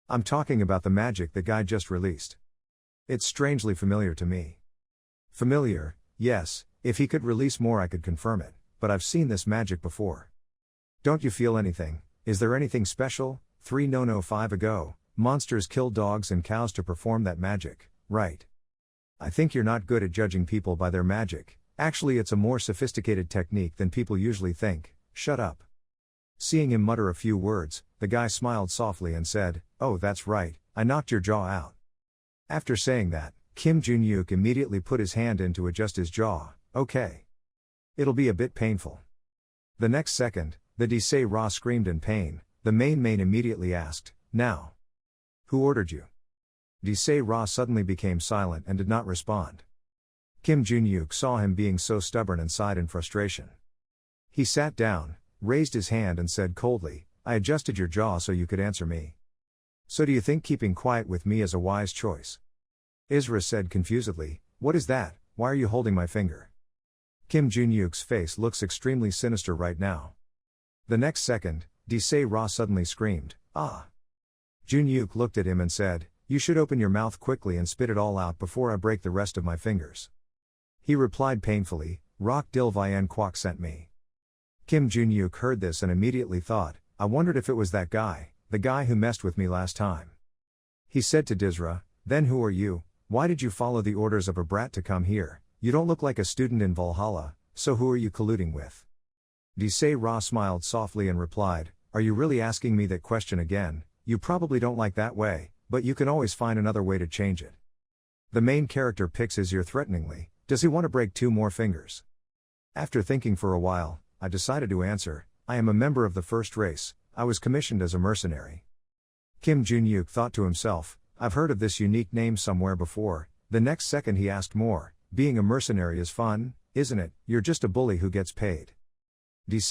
I'm talking about the magic the guy just released. It's strangely familiar to me. Familiar, yes, if he could release more I could confirm it, but I've seen this magic before. Don't you feel anything? Is there anything special? 305 ago, monsters killed dogs and cows to perform that magic, right? I think you're not good at judging people by their magic. Actually it's a more sophisticated technique than people usually think. Shut up. Seeing him mutter a few words, the guy smiled softly and said, oh that's right, I knocked your jaw out. After saying that, Kim Jun-yuk immediately put his hand in to adjust his jaw. Okay. It'll be a bit painful. The next second, the Ra screamed in pain. The main immediately asked, now? Who ordered you? Ra suddenly became silent and did not respond. Kim Jun-yuk saw him being so stubborn and sighed in frustration. He sat down, raised his hand and said coldly, I adjusted your jaw so you could answer me. So do you think keeping quiet with me is a wise choice? Isra said confusedly, what is that, why are you holding my finger? Kim Jun-yuk's face looks extremely sinister right now. The next second, Ra suddenly screamed, ah! Jun-yuk looked at him and said, you should open your mouth quickly and spit it all out before I break the rest of my fingers. He replied painfully, Rock Dil Vian Kwok sent me. Kim Jun-yuk heard this and immediately thought, I wondered if it was that guy, the guy who messed with me last time. He said to Dizra, then who are you? Why did you follow the orders of a brat to come here? You don't look like a student in Valhalla, so who are you colluding with? Ra smiled softly and replied, are you really asking me that question again? You probably don't like that way, but you can always find another way to change it. The main character picks his ear threateningly. Does he want to break 2 more fingers? After thinking for a while, I decided to answer, I am a member of the first race, I was commissioned as a mercenary. Kim Jun-yuk thought to himself, I've heard of this unique name somewhere before. The next second he asked more, being a mercenary is fun, isn't it? You're just a bully who gets paid.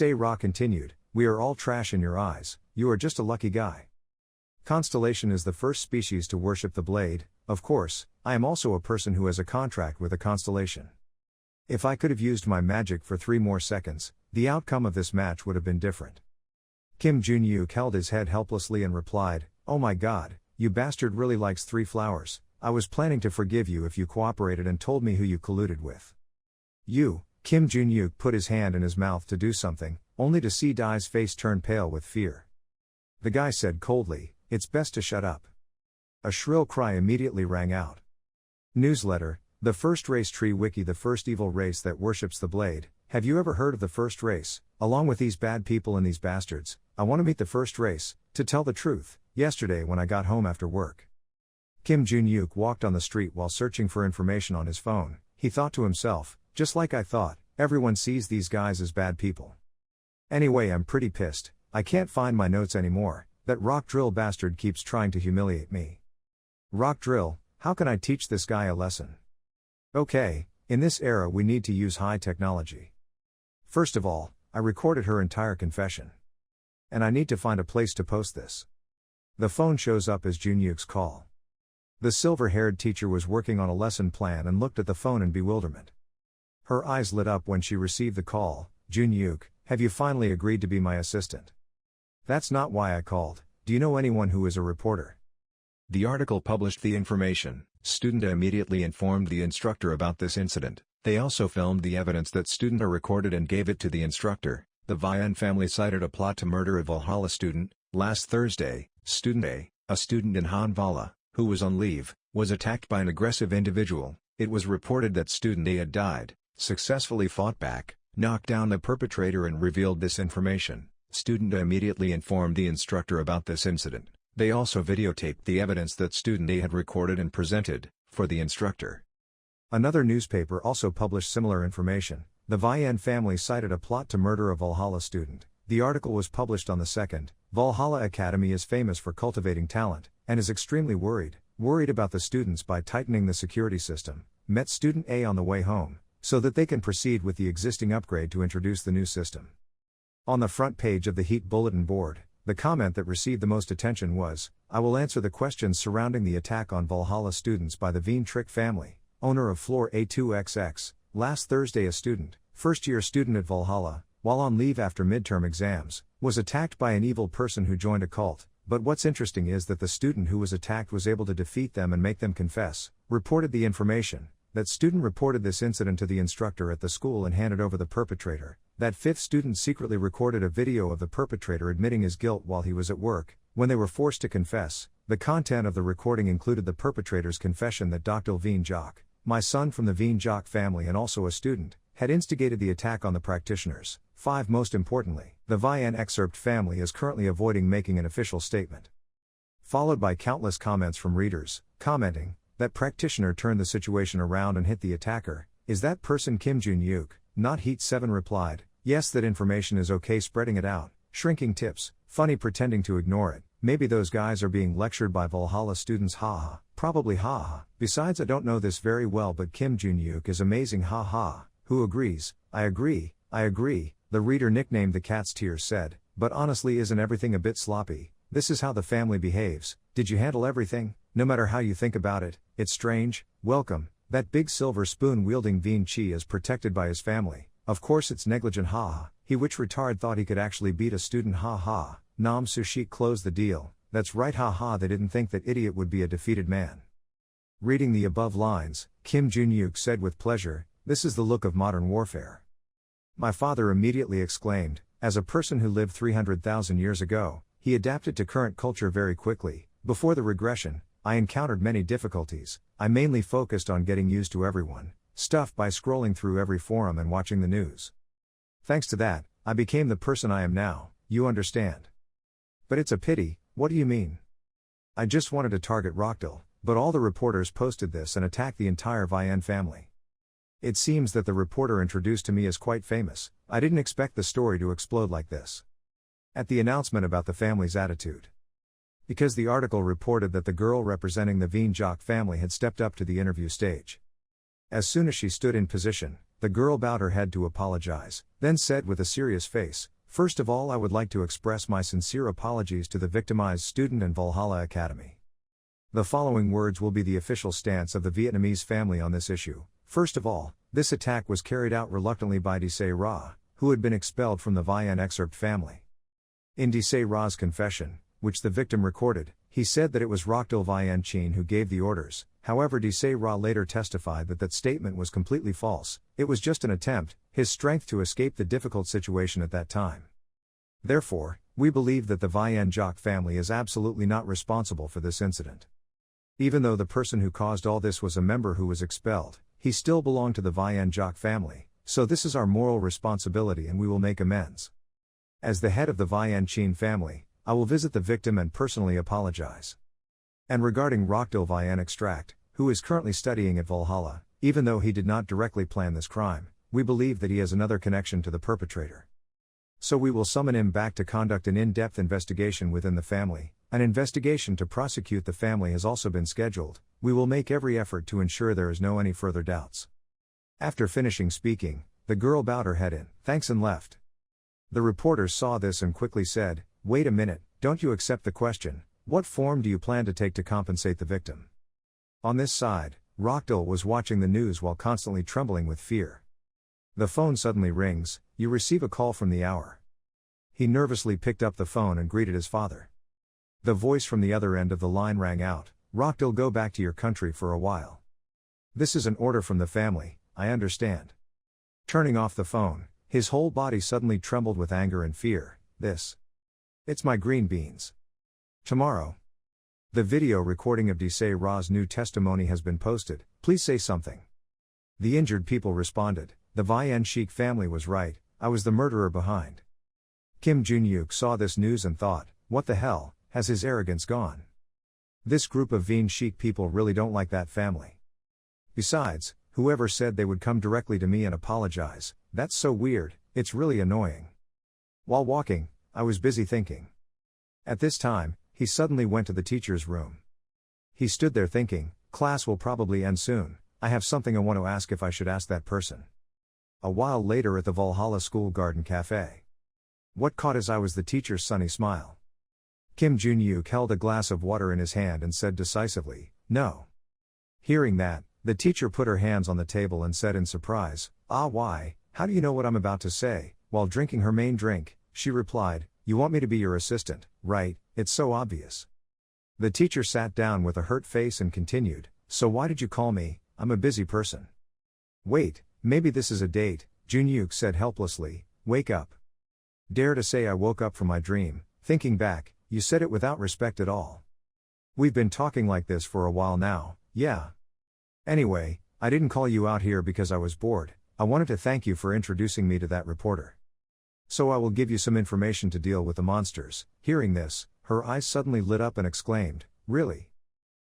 Ra continued, we are all trash in your eyes, you are just a lucky guy. Constellation is the first species to worship the blade. Of course, I am also a person who has a contract with a constellation. If I could have used my magic for 3 more seconds, the outcome of this match would have been different. Kim Jun-yuk held his head helplessly and replied, oh my god, you bastard really likes 3 flowers, I was planning to forgive you if you cooperated and told me who you colluded with. You, Kim Jun-yuk put his hand in his mouth to do something, only to see Dai's face turn pale with fear. The guy said coldly, it's best to shut up. A shrill cry immediately rang out. Newsletter, the first race tree wiki, the first evil race that worships the blade. Have you ever heard of the first race? Along with these bad people and these bastards, I want to meet the first race. To tell the truth, yesterday when I got home after work. Kim Jun-yuk walked on the street while searching for information on his phone. He thought to himself, just like I thought, everyone sees these guys as bad people. Anyway, I'm pretty pissed, I can't find my notes anymore. That rock drill bastard keeps trying to humiliate me. Rock drill, how can I teach this guy a lesson? Okay, in this era we need to use high technology. First of all, I recorded her entire confession. And I need to find a place to post this. The phone shows up as Jun-yuk's call. The silver-haired teacher was working on a lesson plan and looked at the phone in bewilderment. Her eyes lit up when she received the call. Jun-yuk, have you finally agreed to be my assistant? That's not why I called. Do you know anyone who is a reporter? The article published the information. Student A immediately informed the instructor about this incident. They also filmed the evidence that Student A recorded and gave it to the instructor. The Vian family cited a plot to murder a Valhalla student. Last Thursday, Student a student in Hanvala, who was on leave, was attacked by an aggressive individual. It was reported that Student A had died, successfully fought back, knocked down the perpetrator and revealed this information. Student A immediately informed the instructor about this incident. They also videotaped the evidence that Student A had recorded and presented, for the instructor. Another newspaper also published similar information. The Vian family cited a plot to murder a Valhalla student. The article was published on the 2nd. Valhalla Academy is famous for cultivating talent, and is extremely worried about the students by tightening the security system. Met Student A on the way home, so that they can proceed with the existing upgrade to introduce the new system. On the front page of the Heat bulletin board, the comment that received the most attention was, I will answer the questions surrounding the attack on Valhalla students by the Veen Trick family, owner of floor A2XX. Last Thursday a student, first-year student at Valhalla, while on leave after midterm exams, was attacked by an evil person who joined a cult. But what's interesting is that the student who was attacked was able to defeat them and make them confess, reported the information. That student reported this incident to the instructor at the school and handed over the perpetrator. That 5th student secretly recorded a video of the perpetrator admitting his guilt while he was at work. When they were forced to confess, the content of the recording included the perpetrator's confession that Dr. Veen Jock, my son from the Veen Jock family and also a student, had instigated the attack on the practitioners. 5. Most importantly, the Vian excerpt family is currently avoiding making an official statement. Followed by countless comments from readers, commenting, that practitioner turned the situation around and hit the attacker. Is that person Kim Jun-yuk? Not Heat 7 replied, yes, that information is okay, spreading it out, shrinking tips, funny pretending to ignore it, maybe those guys are being lectured by Valhalla students, haha, probably haha, besides I don't know this very well but Kim Jun-yuk is amazing, haha, who agrees? I agree, the reader nicknamed the Cat's Tears said, but honestly isn't everything a bit sloppy? This is how the family behaves. Did you handle everything? No matter how you think about it, it's strange. Welcome. That big silver spoon wielding Veen Chi is protected by his family. Of course it's negligent, haha. He which retard thought he could actually beat a student, haha. Nam Sushik closed the deal. That's right, haha. They didn't think that idiot would be a defeated man. Reading the above lines, Kim Jun-yuk said with pleasure, this is the look of modern warfare. My father immediately exclaimed, as a person who lived 300,000 years ago, he adapted to current culture very quickly. Before the regression, I encountered many difficulties. I mainly focused on getting used to everyone, stuff by scrolling through every forum and watching the news. Thanks to that, I became the person I am now, you understand. But it's a pity, what do you mean? I just wanted to target Rockdale, But all the reporters posted this and attacked the entire VN family. It seems that the reporter introduced to me is quite famous. I didn't expect the story to explode like this. At the announcement about the family's attitude. Because the article reported that the girl representing the Veen Jock family had stepped up to the interview stage. As soon as she stood in position, the girl bowed her head to apologize, then said with a serious face, "First of all, I would like to express my sincere apologies to the victimized student and Valhalla Academy. The following words will be the official stance of the Vietnamese family on this issue. First of all, this attack was carried out reluctantly by Dc Ra, who had been expelled from the Vien excerpt family. In Dc Ra's confession, which the victim recorded, he said that it was Rokdal Vien Chin who gave the orders. However, Dc Ra later testified that that statement was completely false. It was just an attempt, his strength to escape the difficult situation at that time. Therefore, we believe that the Vien Jock family is absolutely not responsible for this incident. Even though the person who caused all this was a member who was expelled, he still belonged to the Vien Jock family, so this is our moral responsibility and we will make amends. As the head of the Vien Chin family, I will visit the victim and personally apologize. And regarding Rokdal Vien Extract, who is currently studying at Valhalla, even though he did not directly plan this crime, we believe that he has another connection to the perpetrator. So we will summon him back to conduct an in-depth investigation within the family. An investigation to prosecute the family has also been scheduled. We will make every effort to ensure there is no any further doubts." After finishing speaking, the girl bowed her head in thanks and left. The reporters saw this and quickly said, "Wait a minute, don't you accept the question, what form do you plan to take to compensate the victim?" On this side, Rokdal was watching the news while constantly trembling with fear. The phone suddenly rings. You receive a call from the hour. He nervously picked up the phone and greeted his father. The voice from the other end of the line rang out, "Rokdal, go back to your country for a while. This is an order from the family, I understand." Turning off the phone, his whole body suddenly trembled with anger and fear. It's my green beans. Tomorrow. The video recording of Dc Ra's new testimony has been posted. Please say something. The injured people responded, "The Vien Sheik family was right, I was the murderer behind." Kim Jun-yuk saw this news and thought, what the hell, has his arrogance gone? This group of Vien Sheik people really don't like that family. Besides, whoever said they would come directly to me and apologize, that's so weird, it's really annoying. While walking, I was busy thinking. At this time, he suddenly went to the teacher's room. He stood there thinking, class will probably end soon, I have something I want to ask if I should ask that person. A while later at the Valhalla School Garden Cafe. What caught his eye was the teacher's sunny smile. Kim Jun-yuk held a glass of water in his hand and said decisively, "No." Hearing that, the teacher put her hands on the table and said in surprise, "Why, how do you know what I'm about to say?" While drinking her main drink, she replied, "You want me to be your assistant, right? It's so obvious." The teacher sat down with a hurt face and continued, "So why did you call me? I'm a busy person." "Wait, maybe this is a date," Jun-yuk said helplessly, "wake up." Dare to say I woke up from my dream, thinking back, you said it without respect at all. We've been talking like this for a while now, yeah. Anyway, I didn't call you out here because I was bored, I wanted to thank you for introducing me to that reporter. So I will give you some information to deal with the monsters." Hearing this, her eyes suddenly lit up and exclaimed, "Really?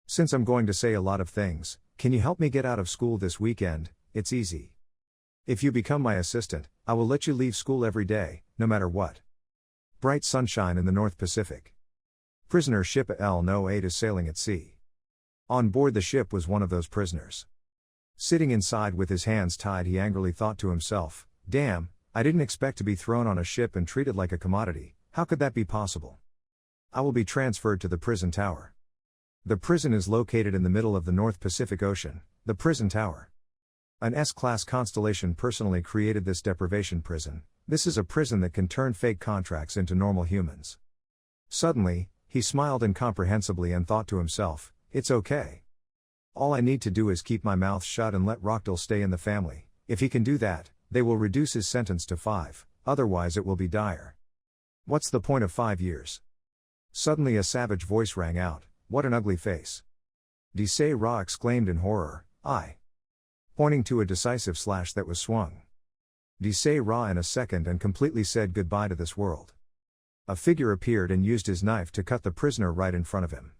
Since I'm going to say a lot of things, can you help me get out of school this weekend? It's easy. If you become my assistant, I will let you leave school every day, no matter what." Bright sunshine in the North Pacific. Prisoner ship El No 8 is sailing at sea. On board the ship was one of those prisoners. Sitting inside with his hands tied, he angrily thought to himself, "Damn, I didn't expect to be thrown on a ship and treated like a commodity, how could that be possible? I will be transferred to the prison tower." The prison is located in the middle of the North Pacific Ocean, the prison tower. An S-class Constellation personally created this deprivation prison. This is a prison that can turn fake contracts into normal humans. Suddenly, he smiled incomprehensibly and thought to himself, "It's okay. All I need to do is keep my mouth shut and let Rokdal stay in the family. If he can do that, they will reduce his sentence to 5, otherwise it will be dire. What's the point of 5 years?" Suddenly a savage voice rang out, "What an ugly face." Dc Ra exclaimed in horror, "I." Pointing to a decisive slash that was swung. Dc Ra in a second and completely said goodbye to this world. A figure appeared and used his knife to cut the prisoner right in front of him.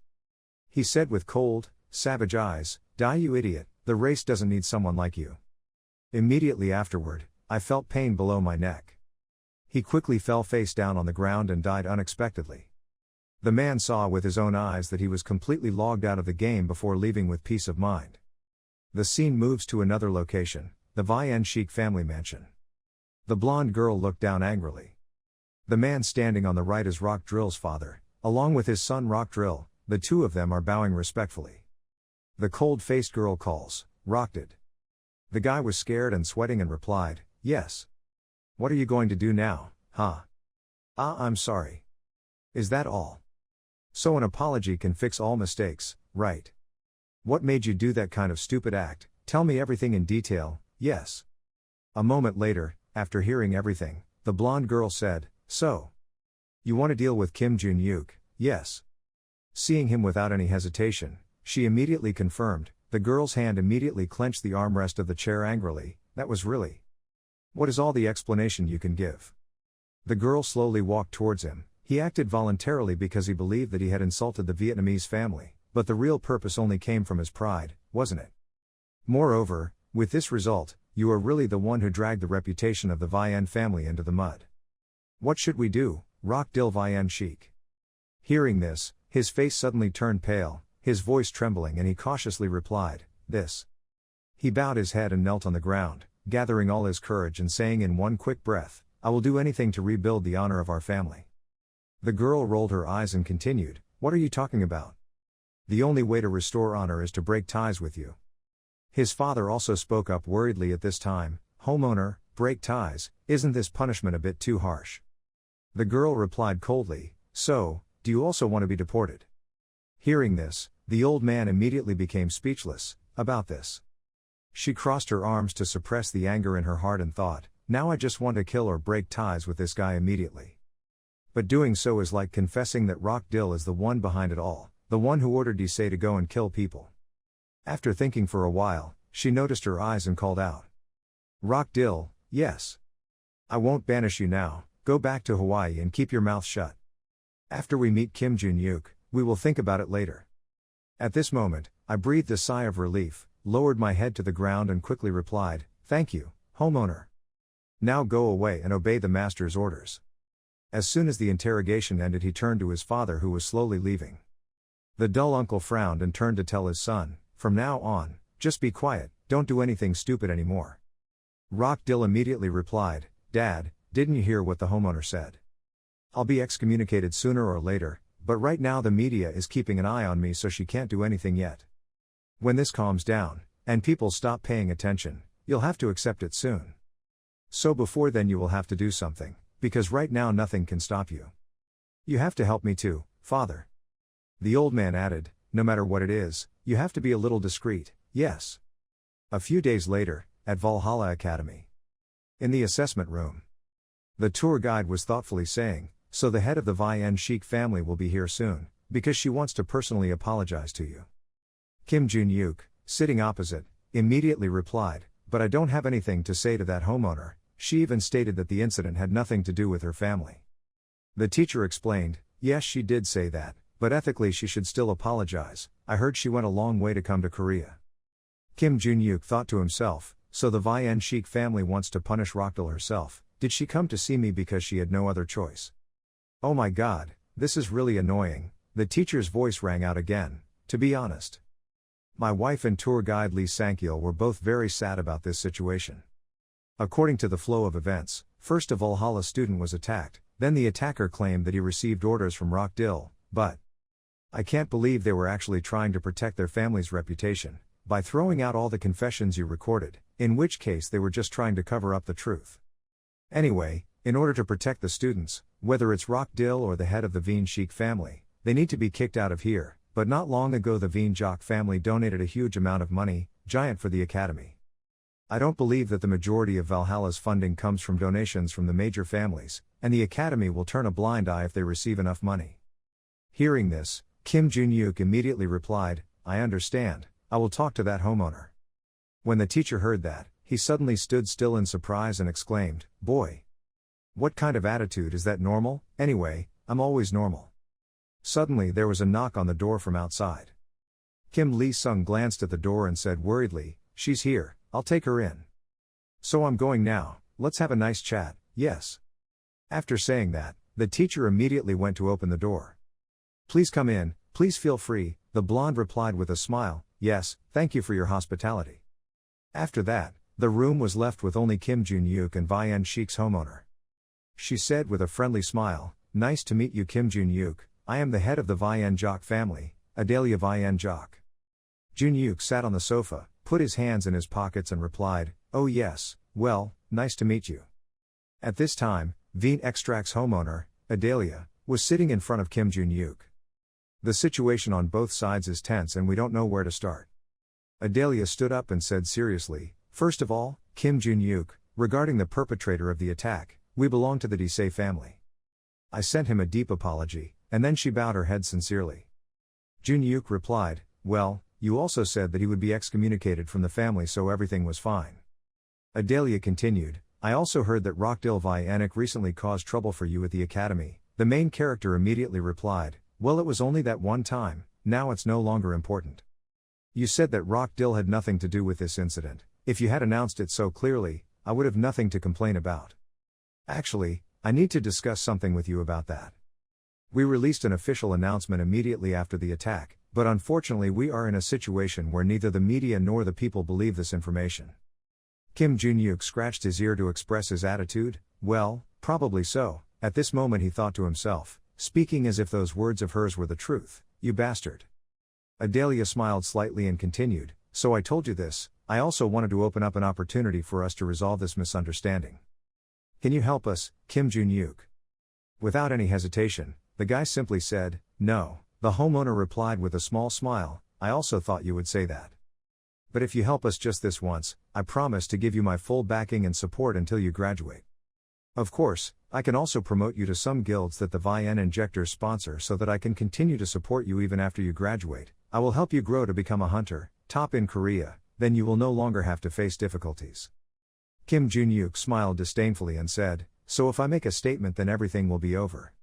He said with cold, savage eyes, die you idiot, the race doesn't need someone like you. Immediately afterward, I felt pain below my neck. He quickly fell face down on the ground and died unexpectedly. The man saw with his own eyes that he was completely logged out of the game before leaving with peace of mind. The scene moves to another location, the Vian Sheik family mansion. The blonde girl looked down angrily. The man standing on the right is Rock Drill's father, along with his son Rock Drill. The two of them are bowing respectfully. The cold-faced girl calls, "Rock did." The guy was scared and sweating and replied, "Yes." "What are you going to do now, huh?" I'm sorry." "Is that all? So an apology can fix all mistakes, right? What made you do that kind of stupid act? Tell me everything in detail." "Yes." A moment later, after hearing everything, the blonde girl said, "So, you want to deal with Kim Jun-yuk?" "Yes." Seeing him without any hesitation, she immediately confirmed. The girl's hand immediately clenched the armrest of the chair angrily. "That was really... What is all the explanation you can give?" The girl slowly walked towards him. He acted voluntarily because he believed that he had insulted the Vietnamese family, but the real purpose only came from his pride, wasn't it? Moreover, with this result, you are really the one who dragged the reputation of the Vian family into the mud. What should we do, Rock Dil Vian Sheik? Hearing this, his face suddenly turned pale, his voice trembling, and he cautiously replied, "This." He bowed his head and knelt on the ground, gathering all his courage and saying in one quick breath, "I will do anything to rebuild the honor of our family." The girl rolled her eyes and continued, "What are you talking about? The only way to restore honor is to break ties with you." His father also spoke up worriedly at this time, "Homeowner, break ties, isn't this punishment a bit too harsh?" The girl replied coldly, "So, do you also want to be deported?" Hearing this, the old man immediately became speechless. About this, she crossed her arms to suppress the anger in her heart and thought, "Now I just want to kill or break ties with this guy immediately." But doing so is like confessing that Rock Dil is the one behind it all, the one who ordered Issei to go and kill people. After thinking for a while, she noticed her eyes and called out, "Rock Dil, yes. I won't banish you now, go back to Hawaii and keep your mouth shut. After we meet Kim Jun-yuk, we will think about it later." At this moment, I breathed a sigh of relief, lowered my head to the ground and quickly replied, "Thank you, homeowner. Now go away and obey the master's orders." As soon as the interrogation ended, he turned to his father, who was slowly leaving. The dull uncle frowned and turned to tell his son, "From now on, just be quiet, don't do anything stupid anymore." Rock Dil immediately replied, "Dad, didn't you hear what the homeowner said? I'll be excommunicated sooner or later, but right now the media is keeping an eye on me, so she can't do anything yet. When this calms down, and people stop paying attention, you'll have to accept it soon. So before then you will have to do something, because right now nothing can stop you. You have to help me too, father." The old man added, "No matter what it is, you have to be a little discreet, yes." A few days later, at Valhalla Academy. In the assessment room, the tour guide was thoughtfully saying, "So the head of the Vian Sheik family will be here soon, because she wants to personally apologize to you." Kim Jun-yuk, sitting opposite, immediately replied, "But I don't have anything to say to that homeowner. She even stated that the incident had nothing to do with her family." The teacher explained, "Yes, she did say that, but ethically she should still apologize. I heard she went a long way to come to Korea." Kim Jun-yuk thought to himself, "So the Vian Sheik family wants to punish Rockdil herself. Did she come to see me because she had no other choice? Oh my god, this is really annoying." The teacher's voice rang out again, "To be honest, my wife and tour guide Lee Sankil were both very sad about this situation." According to the flow of events, first a Valhalla student was attacked, then the attacker claimed that he received orders from Rock Dil, but I can't believe they were actually trying to protect their family's reputation by throwing out all the confessions you recorded, in which case they were just trying to cover up the truth. Anyway, in order to protect the students, whether it's Rock Dil or the head of the Veen Sheik family, they need to be kicked out of here. But not long ago the Veen Jok family donated a huge amount of money, giant, for the academy. I don't believe that the majority of Valhalla's funding comes from donations from the major families, and the academy will turn a blind eye if they receive enough money. Hearing this, Kim Jun-yuk immediately replied, "I understand, I will talk to that homeowner." When the teacher heard that, he suddenly stood still in surprise and exclaimed, "Boy! What kind of attitude is that? Normal? Anyway, I'm always normal." Suddenly there was a knock on the door from outside. Kim Lee-sung glanced at the door and said worriedly, "She's here, I'll take her in." "So I'm going now, let's have a nice chat, yes." After saying that, the teacher immediately went to open the door. "Please come in, please feel free," the blonde replied with a smile, "Yes, thank you for your hospitality." After that, the room was left with only Kim Jun-yuk and Vian Shik's homeowner. She said with a friendly smile, "Nice to meet you, Kim Jun-yuk. I am the head of the Vian Jok family, Adalia Vian Jok." Jun-yuk sat on the sofa, put his hands in his pockets and replied, "Oh yes, well, nice to meet you." At this time, Veen Extract's homeowner, Adalia, was sitting in front of Kim Jun-yuk. "The situation on both sides is tense and we don't know where to start." Adalia stood up and said seriously, "First of all, Kim Jun-yuk, regarding the perpetrator of the attack, we belong to the Desai family." I sent him a deep apology, and then she bowed her head sincerely. Jun-yuk replied, "Well, you also said that he would be excommunicated from the family, so everything was fine." Adalia continued, "I also heard that Rockdil Vianic recently caused trouble for you at the academy." The main character immediately replied, "Well, it was only that one time, now it's no longer important. You said that Rockdil had nothing to do with this incident. If you had announced it so clearly, I would have nothing to complain about. Actually, I need to discuss something with you about that. We released an official announcement immediately after the attack, but unfortunately we are in a situation where neither the media nor the people believe this information." Kim Jun-yuk scratched his ear to express his attitude. Well, probably so. At this moment he thought to himself, speaking as if those words of hers were the truth, "You bastard." Adalia smiled slightly and continued, "So I told you this, I also wanted to open up an opportunity for us to resolve this misunderstanding. Can you help us, Kim Jun-yuk?" Without any hesitation, the guy simply said, "No." The homeowner replied with a small smile, "I also thought you would say that. But if you help us just this once, I promise to give you my full backing and support until you graduate. Of course, I can also promote you to some guilds that the Vian Injectors sponsor so that I can continue to support you even after you graduate. I will help you grow to become a hunter, top in Korea, then you will no longer have to face difficulties." Kim Jun-yuk smiled disdainfully and said, "So if I make a statement then everything will be over.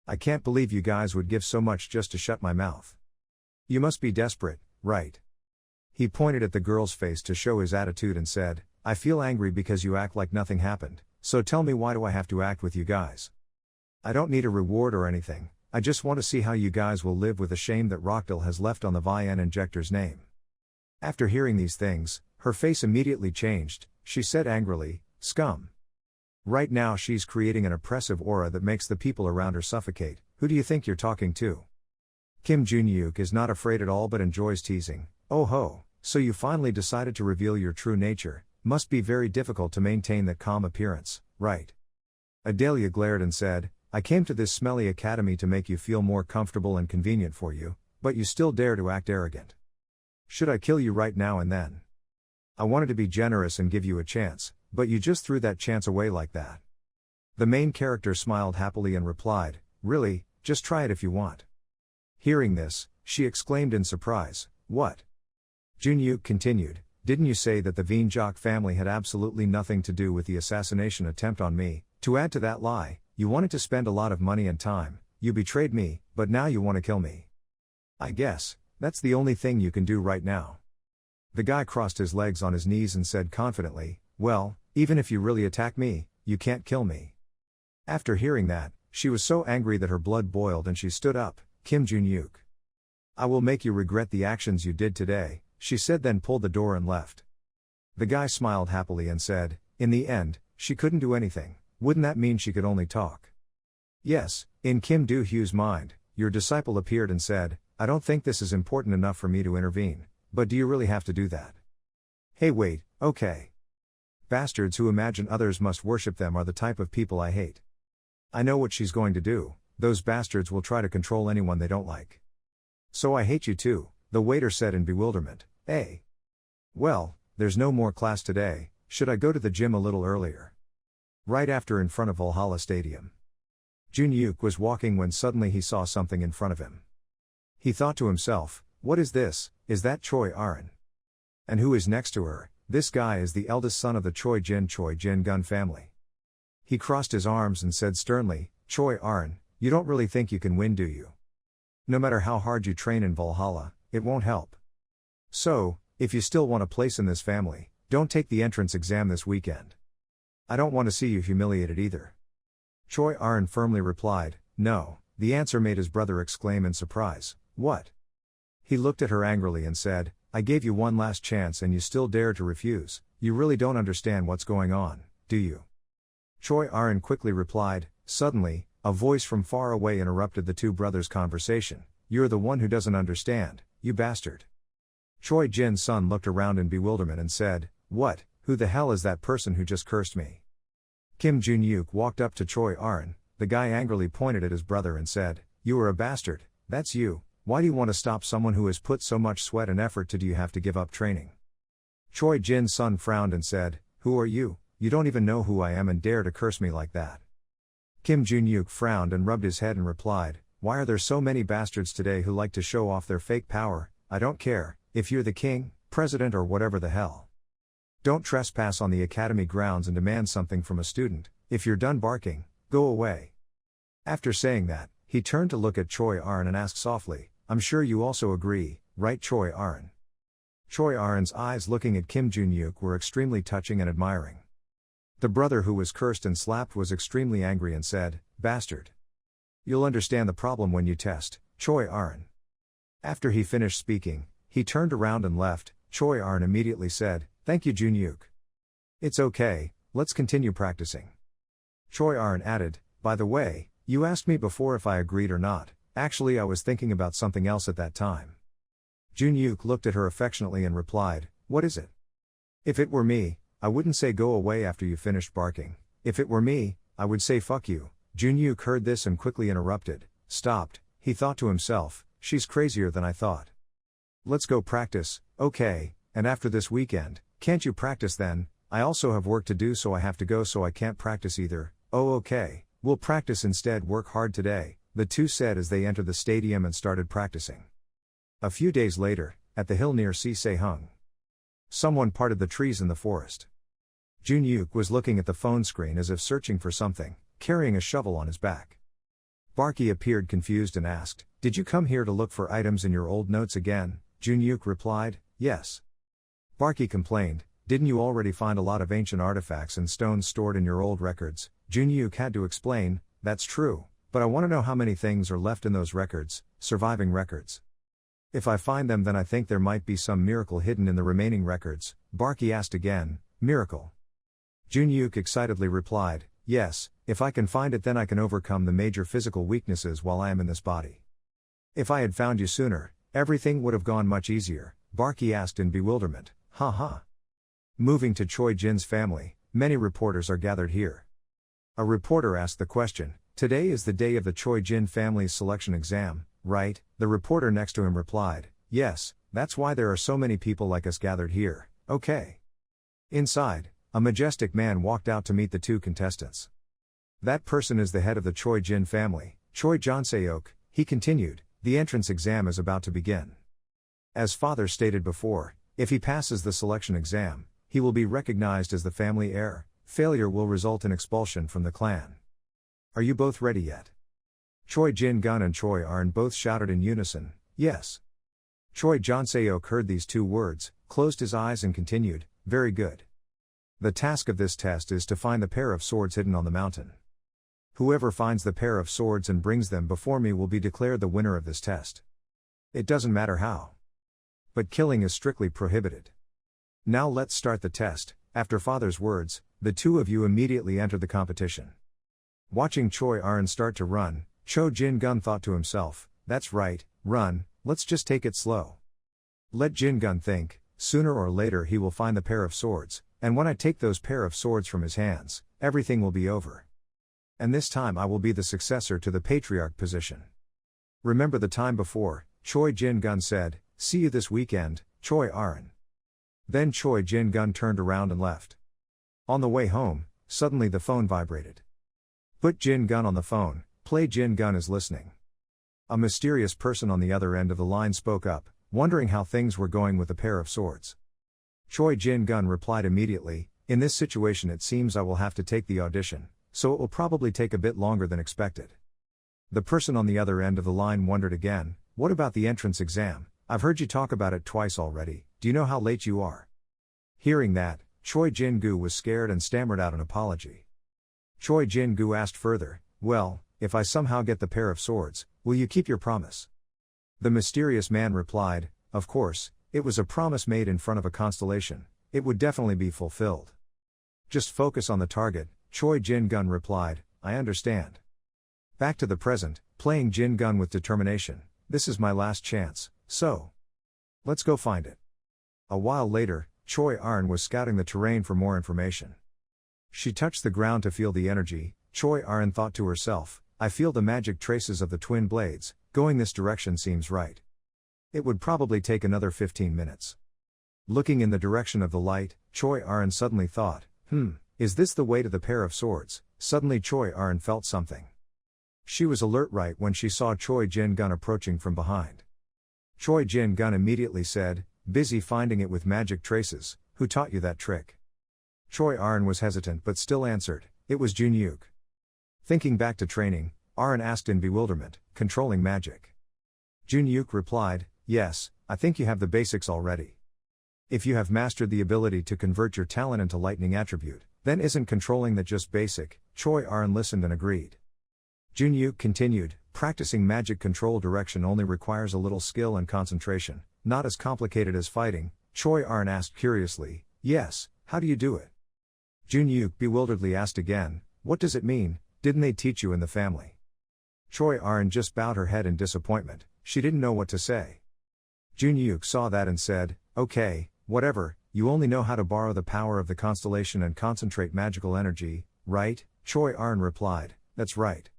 I can't believe you guys would give so much just to shut my mouth. You must be desperate, right?" He pointed at the girl's face to show his attitude and said, "I feel angry because you act like nothing happened, so tell me, why do I have to act with you guys? I don't need a reward or anything, I just want to see how you guys will live with the shame that Rockdil has left on the Vian Injector's name." After hearing these things, her face immediately changed. She said angrily, "Scum. Right now she's creating an oppressive aura that makes the people around her suffocate. Who do you think you're talking to?" Kim Jun-yuk is not afraid at all but enjoys teasing. "Oh ho, so you finally decided to reveal your true nature, must be very difficult to maintain that calm appearance, right?" Adalia glared and said, "I came to this smelly academy to make you feel more comfortable and convenient for you, but you still dare to act arrogant. Should I kill you right now and then? I wanted to be generous and give you a chance, but you just threw that chance away like that." The main character smiled happily and replied, "Really, just try it if you want." Hearing this, she exclaimed in surprise, "What?" Jun-yuk continued, "Didn't you say that the Veen Jok family had absolutely nothing to do with the assassination attempt on me? To add to that lie, you wanted to spend a lot of money and time, you betrayed me, but now you want to kill me. I guess that's the only thing you can do right now." The guy crossed his legs on his knees and said confidently, "Well, even if you really attack me, you can't kill me." After hearing that, she was so angry that her blood boiled and she stood up. "Kim Jun-yuk, I will make you regret the actions you did today," she said, then pulled the door and left. The guy smiled happily and said, "In the end, she couldn't do anything. Wouldn't that mean she could only talk?" Yes, in Kim Do-hyu's mind, your disciple appeared and said, "I don't think this is important enough for me to intervene, but do you really have to do that? Hey wait, okay. Bastards who imagine others must worship them are the type of people I hate. I know what she's going to do, those bastards will try to control anyone they don't like. So I hate you too," the waiter said in bewilderment. "Hey. Well, there's no more class today, should I go to the gym a little earlier?" Right after in front of Valhalla Stadium. Jun-yuk was walking when suddenly he saw something in front of him. He thought to himself, "What is this? Is that Choi Arin? And who is next to her?" This guy is the eldest son of the Choi Jin Gun family. He crossed his arms and said sternly, "Choi Arin, you don't really think you can win, do you? No matter how hard you train in Valhalla, it won't help. So, if you still want a place in this family, don't take the entrance exam this weekend. I don't want to see you humiliated either. Choi Arin firmly replied, no. The answer made his brother exclaim in surprise, what? He looked at her angrily and said, I gave you one last chance and you still dare to refuse. You really don't understand what's going on, do you? Choi Arin quickly replied. Suddenly, a voice from far away interrupted the two brothers' conversation. You're the one who doesn't understand, you bastard. Choi Jin's son looked around in bewilderment and said, what, who the hell is that person who just cursed me? Kim Jun-yuk walked up to Choi Arin. The guy angrily pointed at his brother and said, you are a bastard, that's you. Why do you want to stop someone who has put so much sweat and effort to? Do you have to give up training? Choi Jin's son frowned and said, who are you? You don't even know who I am and dare to curse me like that. Kim Jun-yuk frowned and rubbed his head and replied, why are there so many bastards today who like to show off their fake power? I don't care, if you're the king, president or whatever the hell. Don't trespass on the academy grounds and demand something from a student. If you're done barking, go away. After saying that, he turned to look at Choi Arin and asked softly, I'm sure you also agree, right Choi Arin? Choi Arin's eyes looking at Kim Jun-yuk were extremely touching and admiring. The brother who was cursed and slapped was extremely angry and said, bastard. You'll understand the problem when you test, Choi Arin. After he finished speaking, he turned around and left. Choi Arin immediately said, thank you Jun-yuk. It's okay, let's continue practicing. Choi Arin added, by the way, you asked me before if I agreed or not. Actually I was thinking about something else at that time. Jun-yuk looked at her affectionately and replied, what is it? If it were me, I wouldn't say go away after you finished barking. If it were me, I would say fuck you. Jun-yuk heard this and quickly interrupted, stopped. He thought to himself, she's crazier than I thought. Let's go practice, okay, and after this weekend, can't you practice then? I also have work to do so I have to go so I can't practice either. Oh okay, we'll practice instead, work hard today, the two said as they entered the stadium and started practicing. A few days later, at the hill near Si Se-hung, someone parted the trees in the forest. Jun-yuk was looking at the phone screen as if searching for something, carrying a shovel on his back. Barky appeared confused and asked, did you come here to look for items in your old notes again? Jun-yuk replied, yes. Barky complained, didn't you already find a lot of ancient artifacts and stones stored in your old records? Jun-yuk had to explain, that's true, but I want to know how many things are left in those records, surviving records. If I find them then I think there might be some miracle hidden in the remaining records. Barky asked again, miracle? Jun-yuk excitedly replied, yes, if I can find it then I can overcome the major physical weaknesses while I am in this body. If I had found you sooner, everything would have gone much easier, Barky asked in bewilderment, ha. Moving to Choi Jin's family, many reporters are gathered here. A reporter asked the question, today is the day of the Choi Jin family's selection exam, right? The reporter next to him replied, yes, that's why there are so many people like us gathered here, okay. Inside, a majestic man walked out to meet the two contestants. That person is the head of the Choi Jin family, Choi Jong-seok. He continued, the entrance exam is about to begin. As father stated before, if he passes the selection exam, he will be recognized as the family heir. Failure will result in expulsion from the clan. Are you both ready yet? Choi Jin-gun and Choi Arin both shouted in unison, yes. Choi Jong-seok heard these two words, closed his eyes and continued, very good. The task of this test is to find the pair of swords hidden on the mountain. Whoever finds the pair of swords and brings them before me will be declared the winner of this test. It doesn't matter how. But killing is strictly prohibited. Now let's start the test. After father's words, the two of you immediately entered the competition. Watching Choi Arin start to run, Choi Jin-gun thought to himself, that's right, run, let's just take it slow. Let Jin-gun think, sooner or later he will find the pair of swords, and when I take those pair of swords from his hands, everything will be over. And this time I will be the successor to the patriarch position. Remember the time before, Choi Jin-gun said, see you this weekend, Choi Arin. Then Choi Jin-gun turned around and left. On the way home, suddenly the phone vibrated. Put Jin-gun on the phone, play Jin-gun is listening. A mysterious person on the other end of the line spoke up, wondering how things were going with the pair of swords. Choi Jin-gun replied immediately, in this situation it seems I will have to take the audition, so it will probably take a bit longer than expected. The person on the other end of the line wondered again, what about the entrance exam? I've heard you talk about it twice already, do you know how late you are? Hearing that, Choi Jin-gu was scared and stammered out an apology. Choi Jin-gu asked further, well, if I somehow get the pair of swords, will you keep your promise? The mysterious man replied, of course, it was a promise made in front of a constellation, it would definitely be fulfilled. Just focus on the target, Choi Jin-gun replied, I understand. Back to the present, playing Jin-gun with determination, this is my last chance, so let's go find it. A while later, Choi Arn was scouting the terrain for more information. She touched the ground to feel the energy. Choi Arn thought to herself, I feel the magic traces of the twin blades, going this direction seems right. It would probably take another 15 minutes. Looking in the direction of the light, Choi Arn suddenly thought, is this the way to the pair of swords? Suddenly Choi Arn felt something. She was alert right when she saw Choi Jin-gun approaching from behind. Choi Jin-gun immediately said, busy finding it with magic traces, who taught you that trick? Choi Arn was hesitant but still answered, it was Jun-yuk. Thinking back to training, Arn asked in bewilderment, controlling magic. Jun-yuk replied, yes, I think you have the basics already. If you have mastered the ability to convert your talent into lightning attribute, then isn't controlling that just basic? Choi Arn listened and agreed. Jun-yuk continued, practicing magic control direction only requires a little skill and concentration, not as complicated as fighting. Choi Arn asked curiously, yes, how do you do it? Jun-yuk bewilderedly asked again, what does it mean, didn't they teach you in the family? Choi Arn just bowed her head in disappointment, she didn't know what to say. Jun-yuk saw that and said, okay, whatever, you only know how to borrow the power of the constellation and concentrate magical energy, right? Choi Arn replied, that's right.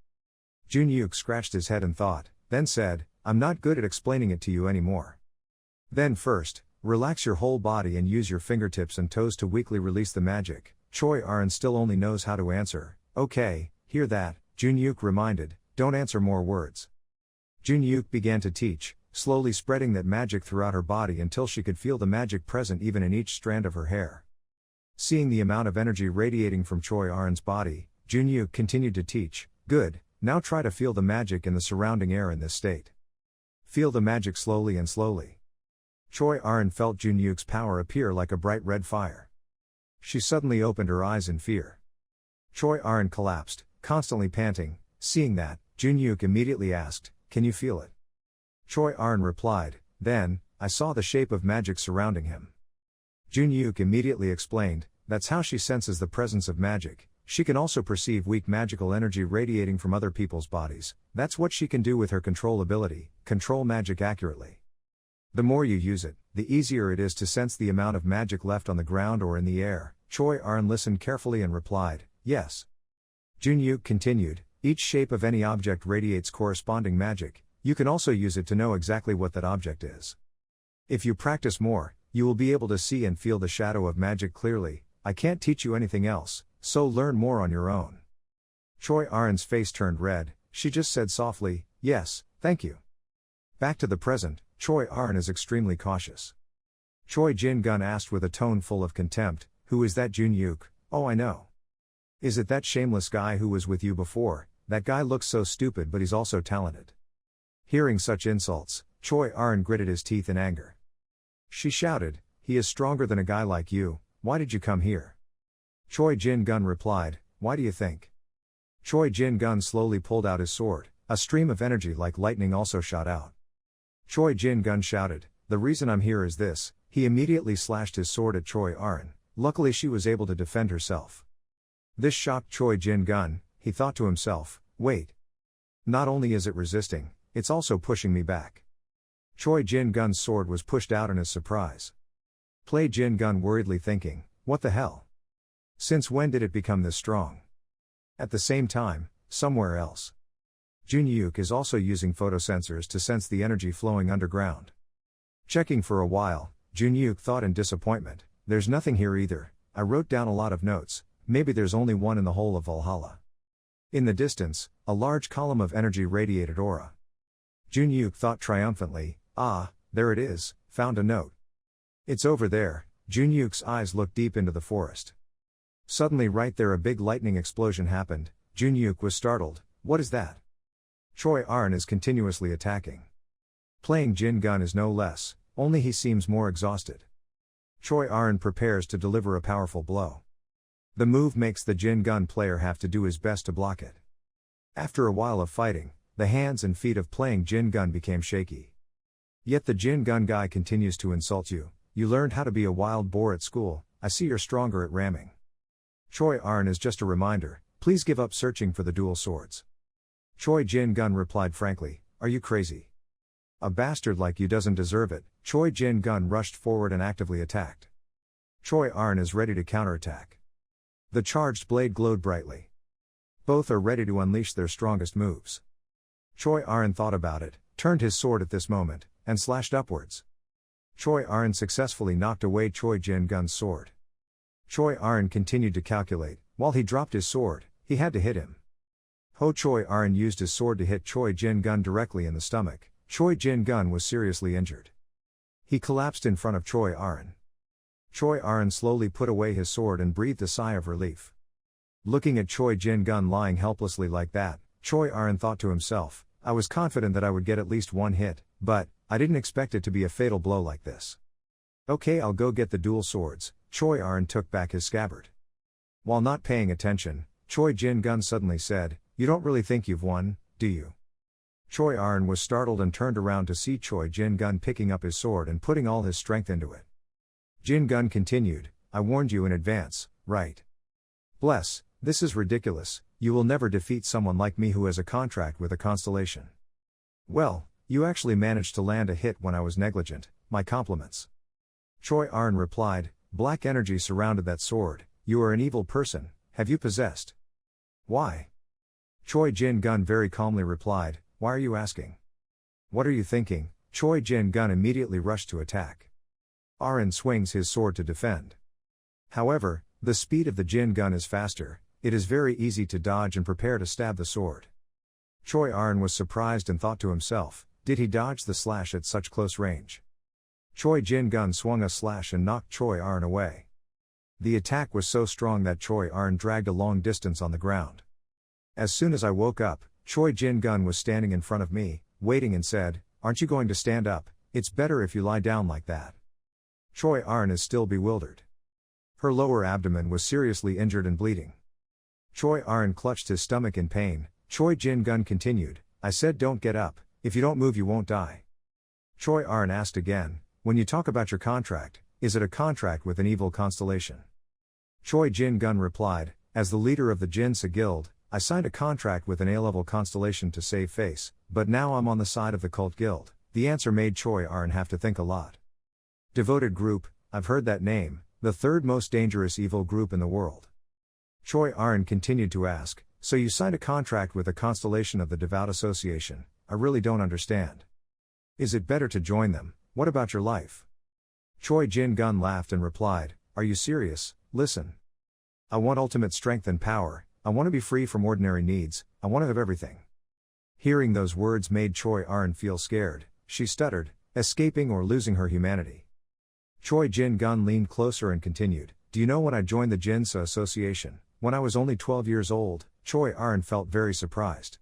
Jun-yuk scratched his head and thought, then said, I'm not good at explaining it to you anymore. Then first, relax your whole body and use your fingertips and toes to weakly release the magic. Choi Arn still only knows how to answer, okay, hear that, Jun-yuk reminded, don't answer more words. Jun-yuk began to teach, slowly spreading that magic throughout her body until she could feel the magic present even in each strand of her hair. Seeing the amount of energy radiating from Choi Arn's body, Jun-yuk continued to teach, good, now try to feel the magic in the surrounding air in this state. Feel the magic slowly and slowly. Choi Arn felt Jun-yuk's power appear like a bright red fire. She suddenly opened her eyes in fear. Choi Arn collapsed, constantly panting. Seeing that, Jun-yuk immediately asked, can you feel it? Choi Arn replied, then, I saw the shape of magic surrounding him. Jun-yuk immediately explained, that's how she senses the presence of magic. She can also perceive weak magical energy radiating from other people's bodies. That's what she can do with her control ability, control magic accurately. The more you use it, the easier it is to sense the amount of magic left on the ground or in the air. Choi Arn listened carefully and replied, yes. Jun-yuk continued, each shape of any object radiates corresponding magic. You can also use it to know exactly what that object is. If you practice more, you will be able to see and feel the shadow of magic clearly. I can't teach you anything else, so learn more on your own. Choi Arn's face turned red, she just said softly, yes, thank you. Back to the present, Choi Arn is extremely cautious. Choi Jin-gun asked with a tone full of contempt, who is that Jun-yuk? Oh, I know. Is it that shameless guy who was with you before? That guy looks so stupid but he's also talented. Hearing such insults, Choi Arn gritted his teeth in anger. She shouted, he is stronger than a guy like you, why did you come here? Choi Jin-gun replied, why do you think? Choi Jin-gun slowly pulled out his sword, a stream of energy like lightning also shot out. Choi Jin-gun shouted, the reason I'm here is this. He immediately slashed his sword at Choi Arn, luckily she was able to defend herself. This shocked Choi Jin-gun, he thought to himself, wait. Not only is it resisting, it's also pushing me back. Choi Jin-gun's sword was pushed out in his surprise. Play Jin-gun worriedly thinking, what the hell? Since when did it become this strong? At the same time, somewhere else. Jun-yuk is also using photosensors to sense the energy flowing underground. Checking for a while, Jun-yuk thought in disappointment, there's nothing here either. I wrote down a lot of notes, maybe there's only one in the whole of Valhalla. In the distance, a large column of energy radiated aura. Jun-yuk thought triumphantly, ah, there it is, found a note. It's over there. Jun-yuk's eyes looked deep into the forest. Suddenly right there a big lightning explosion happened. Jun-yuk was startled, what is that? Choi Arn is continuously attacking. Playing Jin Gun is no less, only he seems more exhausted. Choi Aron prepares to deliver a powerful blow. The move makes the Jin Gun player have to do his best to block it. After a while of fighting, the hands and feet of playing Jin Gun became shaky. Yet the Jin Gun guy continues to insult you. You learned how to be a wild boar at school, I see you're stronger at ramming. Choi Aron is just a reminder, please give up searching for the dual swords. Choi Jin Gun replied frankly, are you crazy? A bastard like you doesn't deserve it. Choi Jin Gun rushed forward and actively attacked. Choi Aron is ready to counterattack. The charged blade glowed brightly. Both are ready to unleash their strongest moves. Choi Aron thought about it, turned his sword at this moment, and slashed upwards. Choi Aron successfully knocked away Choi Jin Gun's sword. Choi Aron continued to calculate. While he dropped his sword, he had to hit him. Choi Aron used his sword to hit Choi Jin Gun directly in the stomach. Choi Jin Gun was seriously injured. He collapsed in front of Choi Aron. Choi Aron slowly put away his sword and breathed a sigh of relief. Looking at Choi Jin Gun lying helplessly like that, Choi Aron thought to himself, I was confident that I would get at least one hit, but I didn't expect it to be a fatal blow like this. Okay, I'll go get the dual swords. Choi Aron took back his scabbard. While not paying attention, Choi Jin Gun suddenly said, you don't really think you've won, do you? Choi Aron was startled and turned around to see Choi Jin Gun picking up his sword and putting all his strength into it. Jin Gun continued, I warned you in advance, right? Bless, this is ridiculous, you will never defeat someone like me who has a contract with a constellation. Well, you actually managed to land a hit when I was negligent, my compliments. Choi Aron replied, black energy surrounded that sword, you are an evil person, have you possessed? Why? Choi Jin Gun very calmly replied, why are you asking? What are you thinking? Choi Jin Gun immediately rushed to attack. Aron swings his sword to defend. However, the speed of the Jin Gun is faster, it is very easy to dodge and prepare to stab the sword. Choi Aron was surprised and thought to himself, did he dodge the slash at such close range? Choi Jin Gun swung a slash and knocked Choi Aron away. The attack was so strong that Choi Aron dragged a long distance on the ground. As soon as I woke up, Choi Jin Gun was standing in front of me, waiting and said, aren't you going to stand up? It's better if you lie down like that. Choi Aron is still bewildered. Her lower abdomen was seriously injured and bleeding. Choi Aron clutched his stomach in pain. Choi Jin Gun continued, I said don't get up, if you don't move you won't die. Choi Aron asked again, when you talk about your contract, is it a contract with an evil constellation? Choi Jin Gun replied, as the leader of the Jinsa Guild, I signed a contract with an A-level constellation to save face, but now I'm on the side of the cult guild. The answer made Choi Aron have to think a lot. Devoted group, I've heard that name, the third most dangerous evil group in the world. Choi Aron continued to ask, so you signed a contract with a constellation of the Devout Association, I really don't understand. Is it better to join them, what about your life? Choi Jin Gun laughed and replied, are you serious? Listen. I want ultimate strength and power, I want to be free from ordinary needs, I want to have everything. Hearing those words made Choi Aron feel scared, she stuttered, escaping or losing her humanity. Choi Jin Gun leaned closer and continued, do you know when I joined the Jinsa Association, when I was only 12 years old? Choi Aron felt very surprised.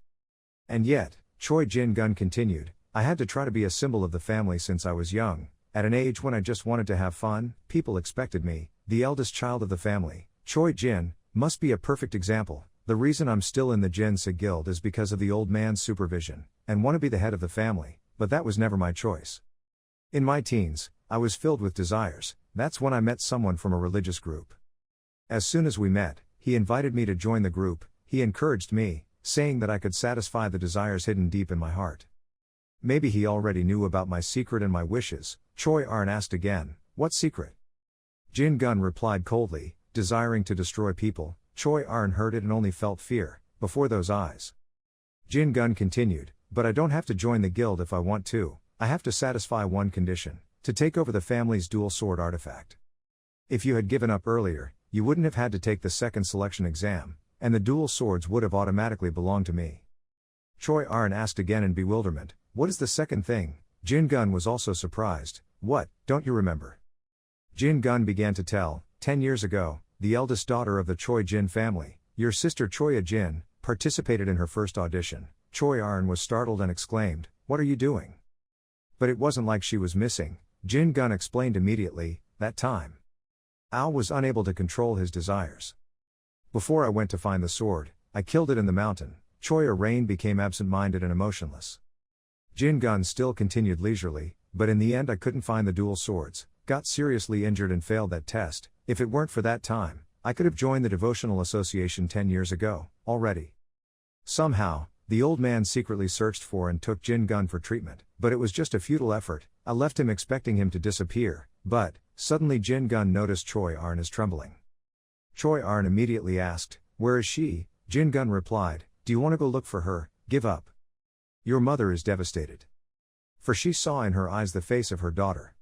And yet, Choi Jin Gun continued, I had to try to be a symbol of the family since I was young, at an age when I just wanted to have fun, people expected me, the eldest child of the family, Choi Jin, must be a perfect example. The reason I'm still in the Jinsa Guild is because of the old man's supervision, and want to be the head of the family, but that was never my choice. In my teens, I was filled with desires, that's when I met someone from a religious group. As soon as we met, he invited me to join the group, he encouraged me, saying that I could satisfy the desires hidden deep in my heart. Maybe he already knew about my secret and my wishes. Choi Aron asked again, what secret? Jin Gun replied coldly, desiring to destroy people. Choi Aron heard it and only felt fear, before those eyes. Jin Gun continued, but I don't have to join the guild if I want to, I have to satisfy one condition, to take over the family's dual sword artifact. If you had given up earlier, you wouldn't have had to take the second selection exam, and the dual swords would have automatically belonged to me. Choi Aron asked again in bewilderment, what is the second thing? Jin Gun was also surprised, what, don't you remember? Jin Gun began to tell, 10 years ago, the eldest daughter of the Choi Jin family, your sister Choya Jin, participated in her first audition. Choi Aron was startled and exclaimed, what are you doing? But it wasn't like she was missing, Jin Gun explained immediately. That time, Ao was unable to control his desires. Before I went to find the sword, I killed it in the mountain. Choi Rain became absent-minded and emotionless. Jin Gun still continued leisurely, but in the end I couldn't find the dual swords, got seriously injured and failed that test. If it weren't for that time, I could have joined the devotional association 10 years ago, already. Somehow, the old man secretly searched for and took Jin Gun for treatment, but it was just a futile effort. I left him expecting him to disappear, but suddenly Jin Gun noticed Choi Arn is trembling. Choi Arn immediately asked, "Where is she?" Jin Gun replied, "Do you want to go look for her? Give up. Your mother is devastated." For she saw in her eyes the face of her daughter.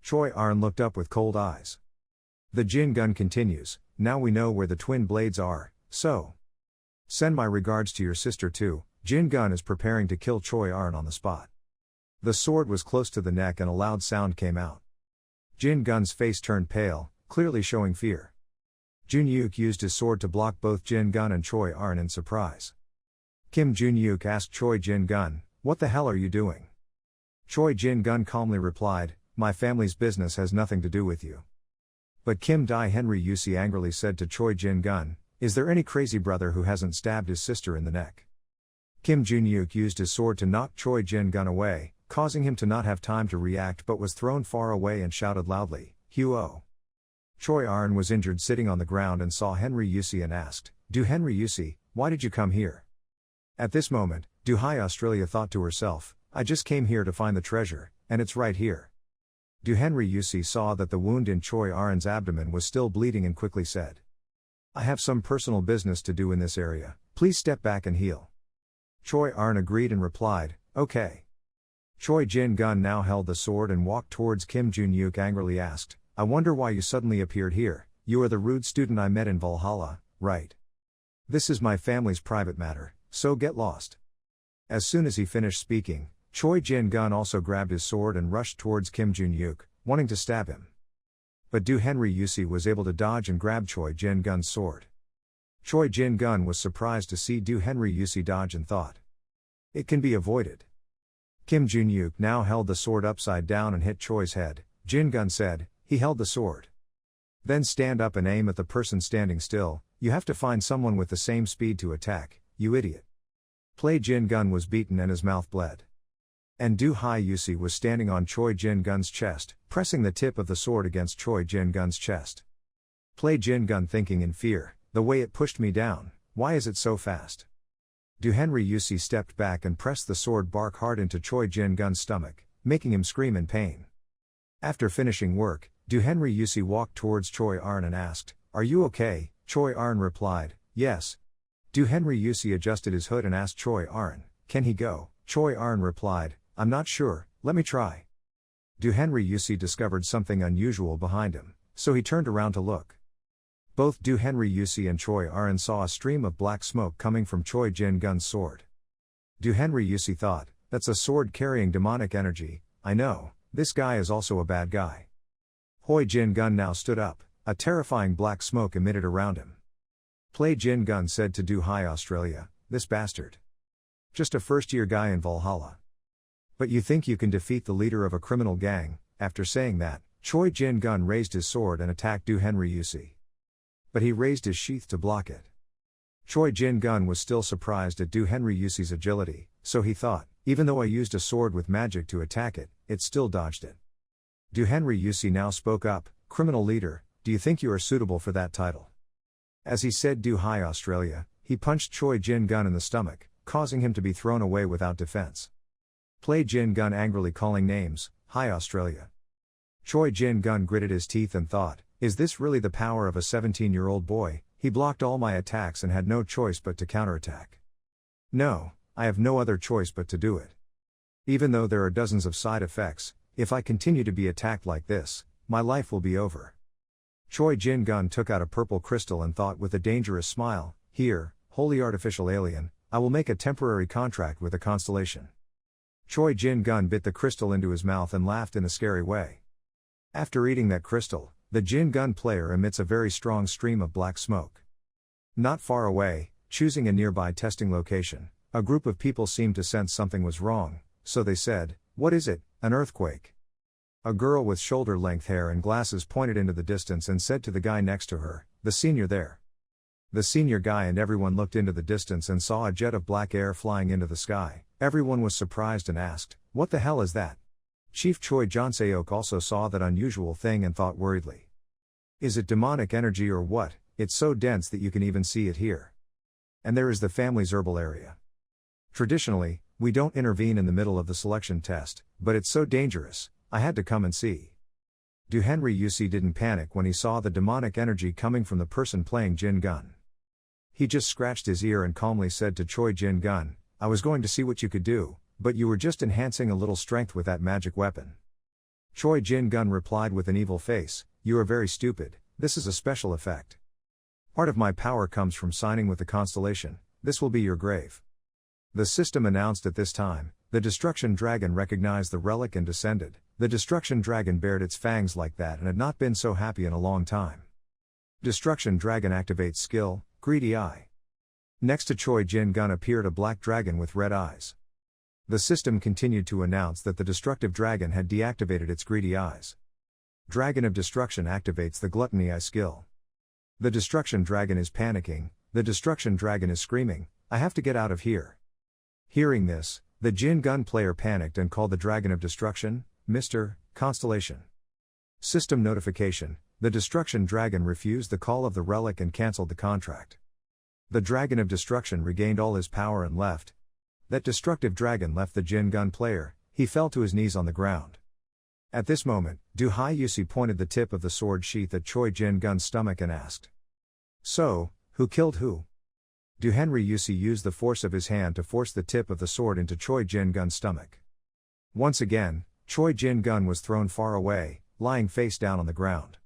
Choi Arn looked up with cold eyes. The Jin Gun continues, "Now we know where the twin blades are, so send my regards to your sister too." Jin Gun is preparing to kill Choi Arn on the spot. The sword was close to the neck and a loud sound came out. Jin Gun's face turned pale, clearly showing fear. Jun-yuk used his sword to block both Jin Gun and Choi Arn in surprise. Kim Jun-yuk asked Choi Jin Gun, "What the hell are you doing?" Choi Jin Gun calmly replied, "My family's business has nothing to do with you." But Kim Dai Henry Yusi angrily said to Choi Jin Gun, "Is there any crazy brother who hasn't stabbed his sister in the neck?" Kim Jun-yuk used his sword to knock Choi Jin Gun away, causing him to not have time to react, but was thrown far away and shouted loudly, "Huo!" Choi Arn was injured sitting on the ground and saw Henry Yusi and asked, "Do Henry Yusi, why did you come here?" At this moment, Do Hai Australia thought to herself, "I just came here to find the treasure, and it's right here." Do Henry Yusi saw that the wound in Choi Arn's abdomen was still bleeding and quickly said, "I have some personal business to do in this area, please step back and heal." Choi Arn agreed and replied, "Okay." Choi Jin Gun now held the sword and walked towards Kim Jun-yuk angrily asked, "I wonder why you suddenly appeared here. You are the rude student I met in Valhalla, right? This is my family's private matter, so get lost." As soon as he finished speaking, Choi Jin Gun also grabbed his sword and rushed towards Kim Jun-yuk, wanting to stab him. But Do Henry Yusi was able to dodge and grab Choi Jin Gun's sword. Choi Jin Gun was surprised to see Do Henry Yusi dodge and thought, "It can be avoided." Kim Jun-yuk now held the sword upside down and hit Choi's head. Jin Gun said, "He held the sword. Then stand up and aim at the person standing still. You have to find someone with the same speed to attack, you idiot." Play Jin Gun was beaten and his mouth bled. And Do Hai Yusi was standing on Choi Jin Gun's chest, pressing the tip of the sword against Choi Jin Gun's chest. Play Jin Gun thinking in fear, "The way it pushed me down, why is it so fast?" Do Henry Yusi stepped back and pressed the sword bark hard into Choi Jin Gun's stomach, making him scream in pain. After finishing work, Do Henry Yusi walked towards Choi Arn and asked, "Are you okay?" Choi Arn replied, "Yes." Do Henry Yusi adjusted his hood and asked Choi Arn, "Can he go?" Choi Arn replied, "I'm not sure, let me try." Do Henry Yusi discovered something unusual behind him, so he turned around to look. Both Do Henry Yusi and Choi Arn saw a stream of black smoke coming from Choi Jin Gun's sword. Do Henry Yusi thought, "That's a sword carrying demonic energy, I know, this guy is also a bad guy." Hoi Jin Gun now stood up, a terrifying black smoke emitted around him. Play Jin Gun said to Do Hai Australia, "This bastard. Just a first-year guy in Valhalla. But you think you can defeat the leader of a criminal gang?" After saying that, Choi Jin Gun raised his sword and attacked Do Henry Yusi. But he raised his sheath to block it. Choi Jin Gun was still surprised at Do Henry Yusi's agility, so he thought, even though I used a sword with magic to attack it, it still dodged it. Do Henry Yusi now spoke up, "Criminal leader, do you think you are suitable for that title?" As he said Do Hai Australia, he punched Choi Jin Gun in the stomach, causing him to be thrown away without defense. Play Jin Gun angrily calling names, "Hi Australia." Choi Jin Gun gritted his teeth and thought, "Is this really the power of a 17-year-old boy?" He blocked all my attacks and had no choice but to counterattack. "No, I have no other choice but to do it. Even though there are dozens of side effects, if I continue to be attacked like this, my life will be over." Choi Jin Gun took out a purple crystal and thought with a dangerous smile, "Here, holy artificial alien, I will make a temporary contract with a constellation." Choi Jin Gun bit the crystal into his mouth and laughed in a scary way. After eating that crystal, the Jin Gun player emits a very strong stream of black smoke. Not far away, choosing a nearby testing location, a group of people seemed to sense something was wrong, so they said, "What is it?" An earthquake. A girl with shoulder-length hair and glasses pointed into the distance and said to the guy next to her, "The senior there." The senior guy and everyone looked into the distance and saw a jet of black air flying into the sky. Everyone was surprised and asked, "What the hell is that?" Chief Choi Jong-seok also saw that unusual thing and thought worriedly, "Is it demonic energy or what? It's so dense that you can even see it here." And there is the family's herbal area. Traditionally, we don't intervene in the middle of the selection test, but it's so dangerous, I had to come and see. Do Henry Yusi didn't panic when he saw the demonic energy coming from the person playing Jin Gun. He just scratched his ear and calmly said to Choi Jin Gun, "I was going to see what you could do, but you were just enhancing a little strength with that magic weapon." Choi Jin Gun replied with an evil face, "You are very stupid, this is a special effect. Part of my power comes from signing with the constellation, this will be your grave." The system announced at this time, the Destruction Dragon recognized the relic and descended. The Destruction Dragon bared its fangs like that and had not been so happy in a long time. Destruction Dragon activates skill, Greedy Eye. Next to Choi Jin Gun appeared a black dragon with red eyes. The system continued to announce that the Destructive Dragon had deactivated its Greedy Eyes. Dragon of Destruction activates the Gluttony Eye skill. The Destruction Dragon is panicking, the Destruction Dragon is screaming, "I have to get out of here." Hearing this, the Jin Gun player panicked and called the Dragon of Destruction, Mr. Constellation. System notification, the Destruction Dragon refused the call of the relic and cancelled the contract. The Dragon of Destruction regained all his power and left. That destructive dragon left the Jin Gun player, he fell to his knees on the ground. At this moment, Du Hai Yusi pointed the tip of the sword sheath at Choi Jin Gun's stomach and asked, "So, who killed who?" Du Henry Yusi used the force of his hand to force the tip of the sword into Choi Jin Gun's stomach. Once again, Choi Jin Gun was thrown far away, lying face down on the ground.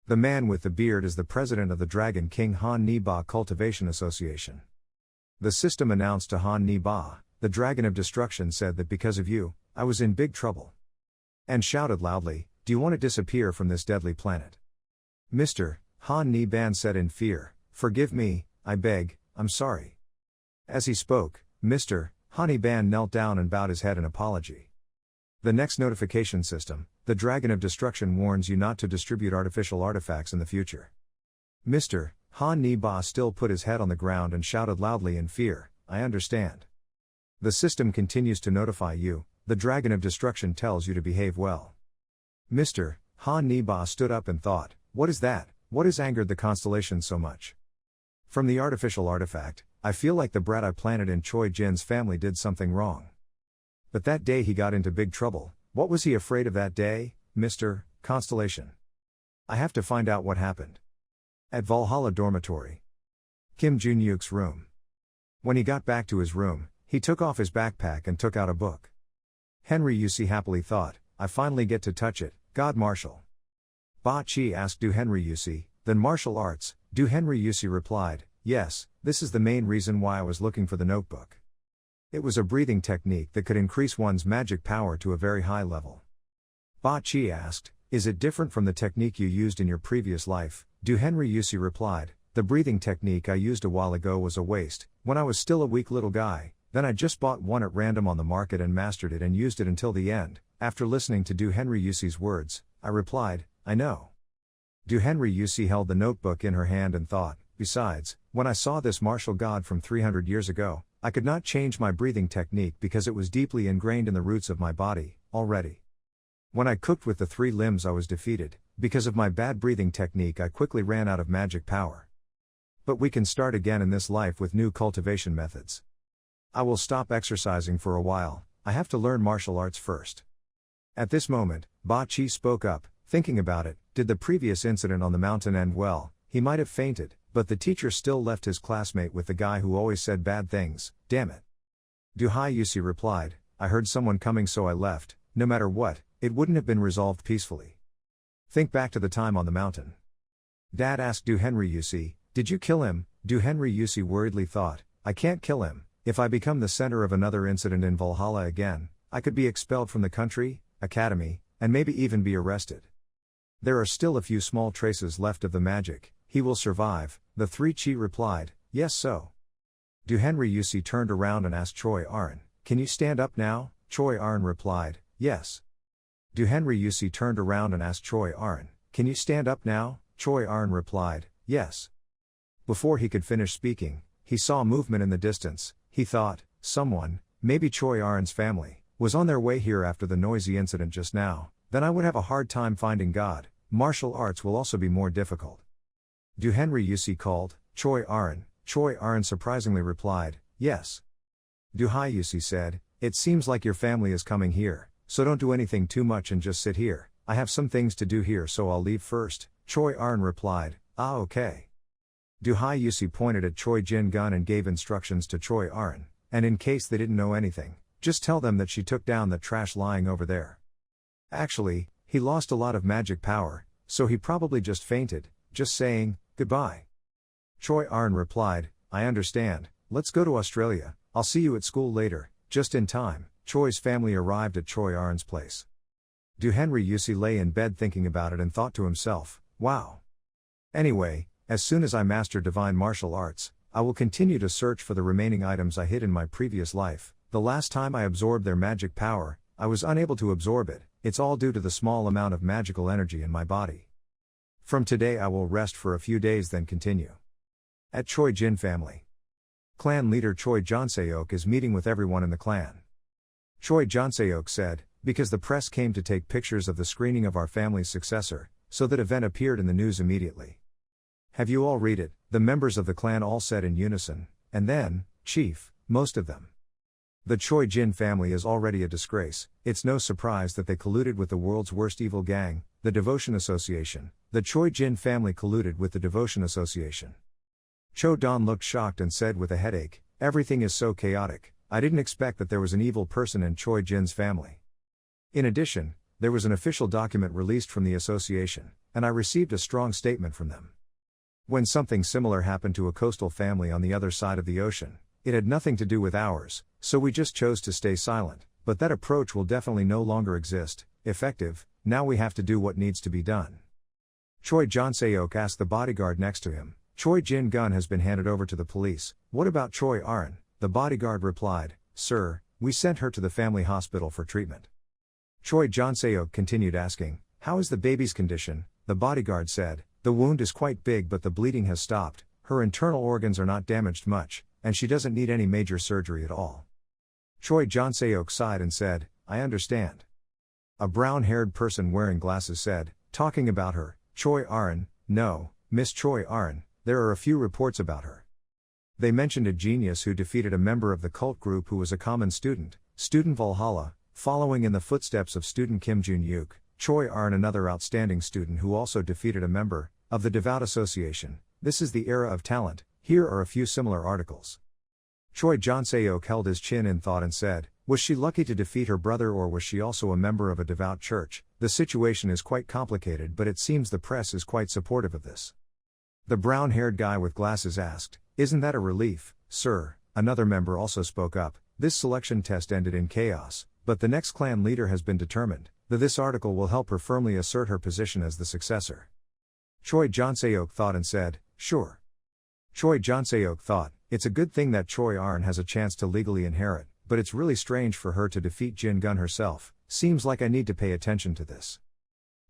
The man with the beard is the president of the Dragon King Han Ni Ba Cultivation Association. The system announced to Han Ni Ba, the Dragon of Destruction said that because of you, I was in big trouble. And shouted loudly, "Do you want to disappear from this deadly planet?" "Mr. Han Ni Ban said in fear, "Forgive me, I beg, I'm sorry." As he spoke, Mr. Han Ni Ban knelt down and bowed his head in apology. The next notification system, the Dragon of Destruction warns you not to distribute artificial artifacts in the future. Mr. Han Ni Ba still put his head on the ground and shouted loudly in fear, "I understand." The system continues to notify you, the Dragon of Destruction tells you to behave well. Mr. Han Ni Ba stood up and thought, "What is that? What has angered the constellation so much?" From the artificial artifact, I feel like the brat I planted in Choi Jin's family did something wrong. But that day he got into big trouble. What was he afraid of that day, Mr. Constellation? I have to find out what happened. At Valhalla Dormitory. Kim Jun-yuk's room. When he got back to his room, he took off his backpack and took out a book. Henry Yusi happily thought, "I finally get to touch it, God martial." Ba Chi asked Do Henry Yusi, "Then martial arts?" Do Henry Yusi replied, "Yes, this is the main reason why I was looking for the notebook." It was a breathing technique that could increase one's magic power to a very high level. Ba Chi asked, "Is it different from the technique you used in your previous life?" Do Henry Yusi replied, "The breathing technique I used a while ago was a waste, when I was still a weak little guy, then I just bought one at random on the market and mastered it and used it until the end." After listening to Do Henry Yusi's words, I replied, "I know." Do Henry Yusi held the notebook in her hand and thought, "Besides, when I saw this martial god from 300 years ago, I could not change my breathing technique because it was deeply ingrained in the roots of my body, already. When I cooked with the 3 limbs I was defeated, because of my bad breathing technique I quickly ran out of magic power. But we can start again in this life with new cultivation methods. I will stop exercising for a while, I have to learn martial arts first." At this moment, Ba Chi spoke up, thinking about it, did the previous incident on the mountain end well? He might have fainted, but the teacher still left his classmate with the guy who always said bad things, damn it. Du Hai Yusi replied, "I heard someone coming so I left, no matter what, it wouldn't have been resolved peacefully. Think back to the time on the mountain." Dad asked Do Henry Yusi, "Did you kill him?" Do Henry Yusi worriedly thought, "I can't kill him. If I become the center of another incident in Valhalla again, I could be expelled from the country, academy, and maybe even be arrested. There are still a few small traces left of the magic, he will survive." The 3 Chi replied, "Yes so." Do Henry Yusi turned around and asked Choi Arin, "Can you stand up now?" Choi Arin replied, "Yes." Du Henry Yusi turned around and asked Choi Arin, "Can you stand up now?" Choi Arin replied, "Yes." Before he could finish speaking, he saw movement in the distance. He thought, someone, maybe Choi Arin's family, was on their way here after the noisy incident just now. Then I would have a hard time finding God. Martial arts will also be more difficult. Du Henry Yusi called, "Choi Arin." Choi Arin surprisingly replied, "Yes." Du Hai Yusi said, "It seems like your family is coming here, so don't do anything too much and just sit here. I have some things to do here, so I'll leave first." Choi Arin replied, "Ah, okay." Du Hai Yusi pointed at Choi Jin Gun and gave instructions to Choi Arin, and in case they didn't know anything, just tell them that she took down the trash lying over there. Actually, he lost a lot of magic power, so he probably just fainted, just saying, "Goodbye." Choi Arin replied, "I understand, let's go to Australia, I'll see you at school later." Just in time, Choi's family arrived at Choi Arin's place. Du Henry Yusi lay in bed thinking about it and thought to himself, "Wow. Anyway, as soon as I master divine martial arts, I will continue to search for the remaining items I hid in my previous life. The last time I absorbed their magic power, I was unable to absorb it. It's all due to the small amount of magical energy in my body. From today I will rest for a few days then continue." At Choi Jin family. Clan leader Choi Jonseok is meeting with everyone in the clan. Choi Jonseok said, "Because the press came to take pictures of the screening of our family's successor, so that event appeared in the news immediately." "Have you all read it?" the members of the clan all said in unison, and then, "Chief, most of them." The Choi Jin family is already a disgrace. It's no surprise that they colluded with the world's worst evil gang, the Devotion Association. The Choi Jin family colluded with the Devotion Association. Cho Don looked shocked and said with a headache, "Everything is so chaotic. I didn't expect that there was an evil person in Choi Jin's family." In addition, there was an official document released from the association, and I received a strong statement from them. When something similar happened to a coastal family on the other side of the ocean, it had nothing to do with ours, so we just chose to stay silent, but that approach will definitely no longer exist. Effective, now we have to do what needs to be done. Choi Jonseok asked the bodyguard next to him, "Choi Jin Gun has been handed over to the police, what about Choi Arin?" The bodyguard replied, "Sir, we sent her to the family hospital for treatment." Choi Jonseok continued asking, "How is the baby's condition?" The bodyguard said, "The wound is quite big but the bleeding has stopped, her internal organs are not damaged much, and she doesn't need any major surgery at all." Choi Jonseok sighed and said, "I understand." A brown-haired person wearing glasses said, talking about her, "Choi Arin, no, Miss Choi Arin, there are a few reports about her." They mentioned a genius who defeated a member of the cult group who was a common student, Student Valhalla, following in the footsteps of student Kim Jun-yuk. Choi Arin, another outstanding student who also defeated a member of the Devout Association. This is the era of talent. Here are a few similar articles. Choi Jonseok held his chin in thought and said, "Was she lucky to defeat her brother, or was she also a member of a devout church? The situation is quite complicated, but it seems the press is quite supportive of this." The brown-haired guy with glasses asked, "Isn't that a relief, sir?" Another member also spoke up, "This selection test ended in chaos, but the next clan leader has been determined. This article will help her firmly assert her position as the successor." Choi Jonseok thought and said, "Sure." Choi Jonseok thought, "It's a good thing that Choi Arin has a chance to legally inherit, but it's really strange for her to defeat Jin Gun herself. Seems like I need to pay attention to this."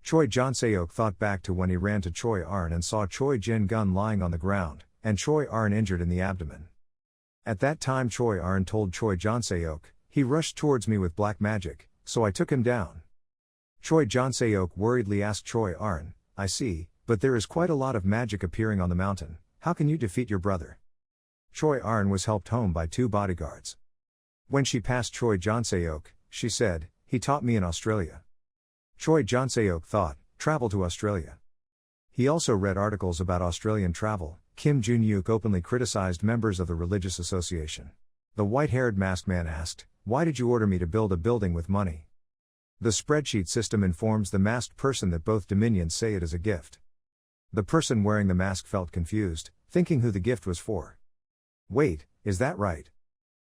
Choi Jonseok thought back to when he ran to Choi Arin and saw Choi Jin Gun lying on the ground, and Choi Arin injured in the abdomen. At that time Choi Arin told Choi Jonseok, "He rushed towards me with black magic, so I took him down." Choi Jonseok worriedly asked Choi Arin, "I see, but there is quite a lot of magic appearing on the mountain. How can you defeat your brother?" Choi Arin was helped home by two bodyguards. When she passed Choi Jonseok, she said, "He taught me in Australia." Choi Jonseok thought, travel to Australia. He also read articles about Australian travel. Kim Jun-yuk openly criticized members of the religious association. The white-haired masked man asked, "Why did you order me to build a building with money?" The spreadsheet system informs the masked person that both dominions say it is a gift. The person wearing the mask felt confused, thinking who the gift was for. "Wait, is that right?"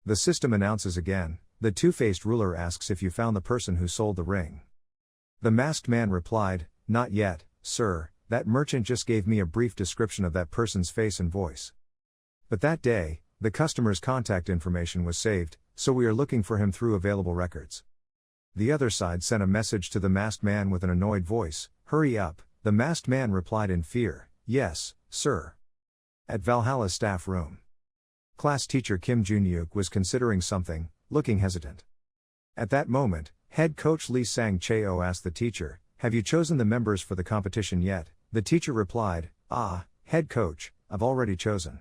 The system announces again. The two-faced ruler asks if you found the person who sold the ring. The masked man replied, "Not yet, sir, that merchant just gave me a brief description of that person's face and voice. But that day, the customer's contact information was saved, so we are looking for him through available records." The other side sent a message to the masked man with an annoyed voice, "Hurry up." The masked man replied in fear, "Yes, sir." At Valhalla's staff room. Class teacher Kim Jun-yuk was considering something, looking hesitant. At that moment, head coach Lee Sang-cheo asked the teacher, "Have you chosen the members for the competition yet?" The teacher replied, "Head coach, I've already chosen."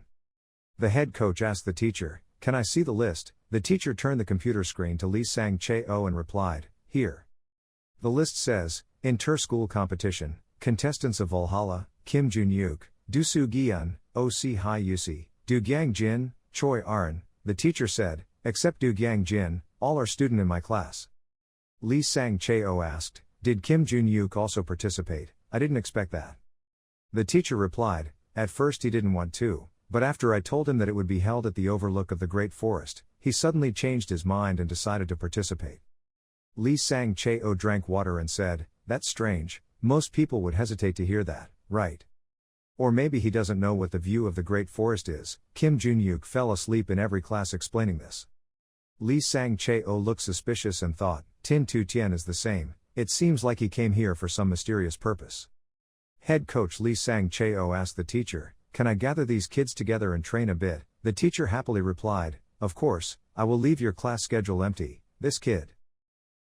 The head coach asked the teacher, "Can I see the list?" The teacher turned the computer screen to Lee Sang-cheo and replied, "Here." The list says, Inter-school competition, contestants of Valhalla, Kim Jun-yuk, Doo-soo Gi-eun, O-si Hyusi, Do-gyang Jin, Choi Arin. The teacher said, "Except Do-gyang Jin, all are student in my class." Lee Sang-cheo asked, "Did Kim Jun-yuk also participate? I didn't expect that." The teacher replied, "At first he didn't want to, but after I told him that it would be held at the overlook of the Great Forest, he suddenly changed his mind and decided to participate." Lee Sang-cheo drank water and said, "That's strange, most people would hesitate to hear that, right? Or maybe he doesn't know what the view of the Great Forest is." Kim Jun-yuk fell asleep in every class explaining this. Lee Sang-cheo looked suspicious and thought, Tin Tu Tien is the same, it seems like he came here for some mysterious purpose. Head coach Lee Sang-cheo asked the teacher, "Can I gather these kids together and train a bit?" The teacher happily replied, "Of course, I will leave your class schedule empty, this kid."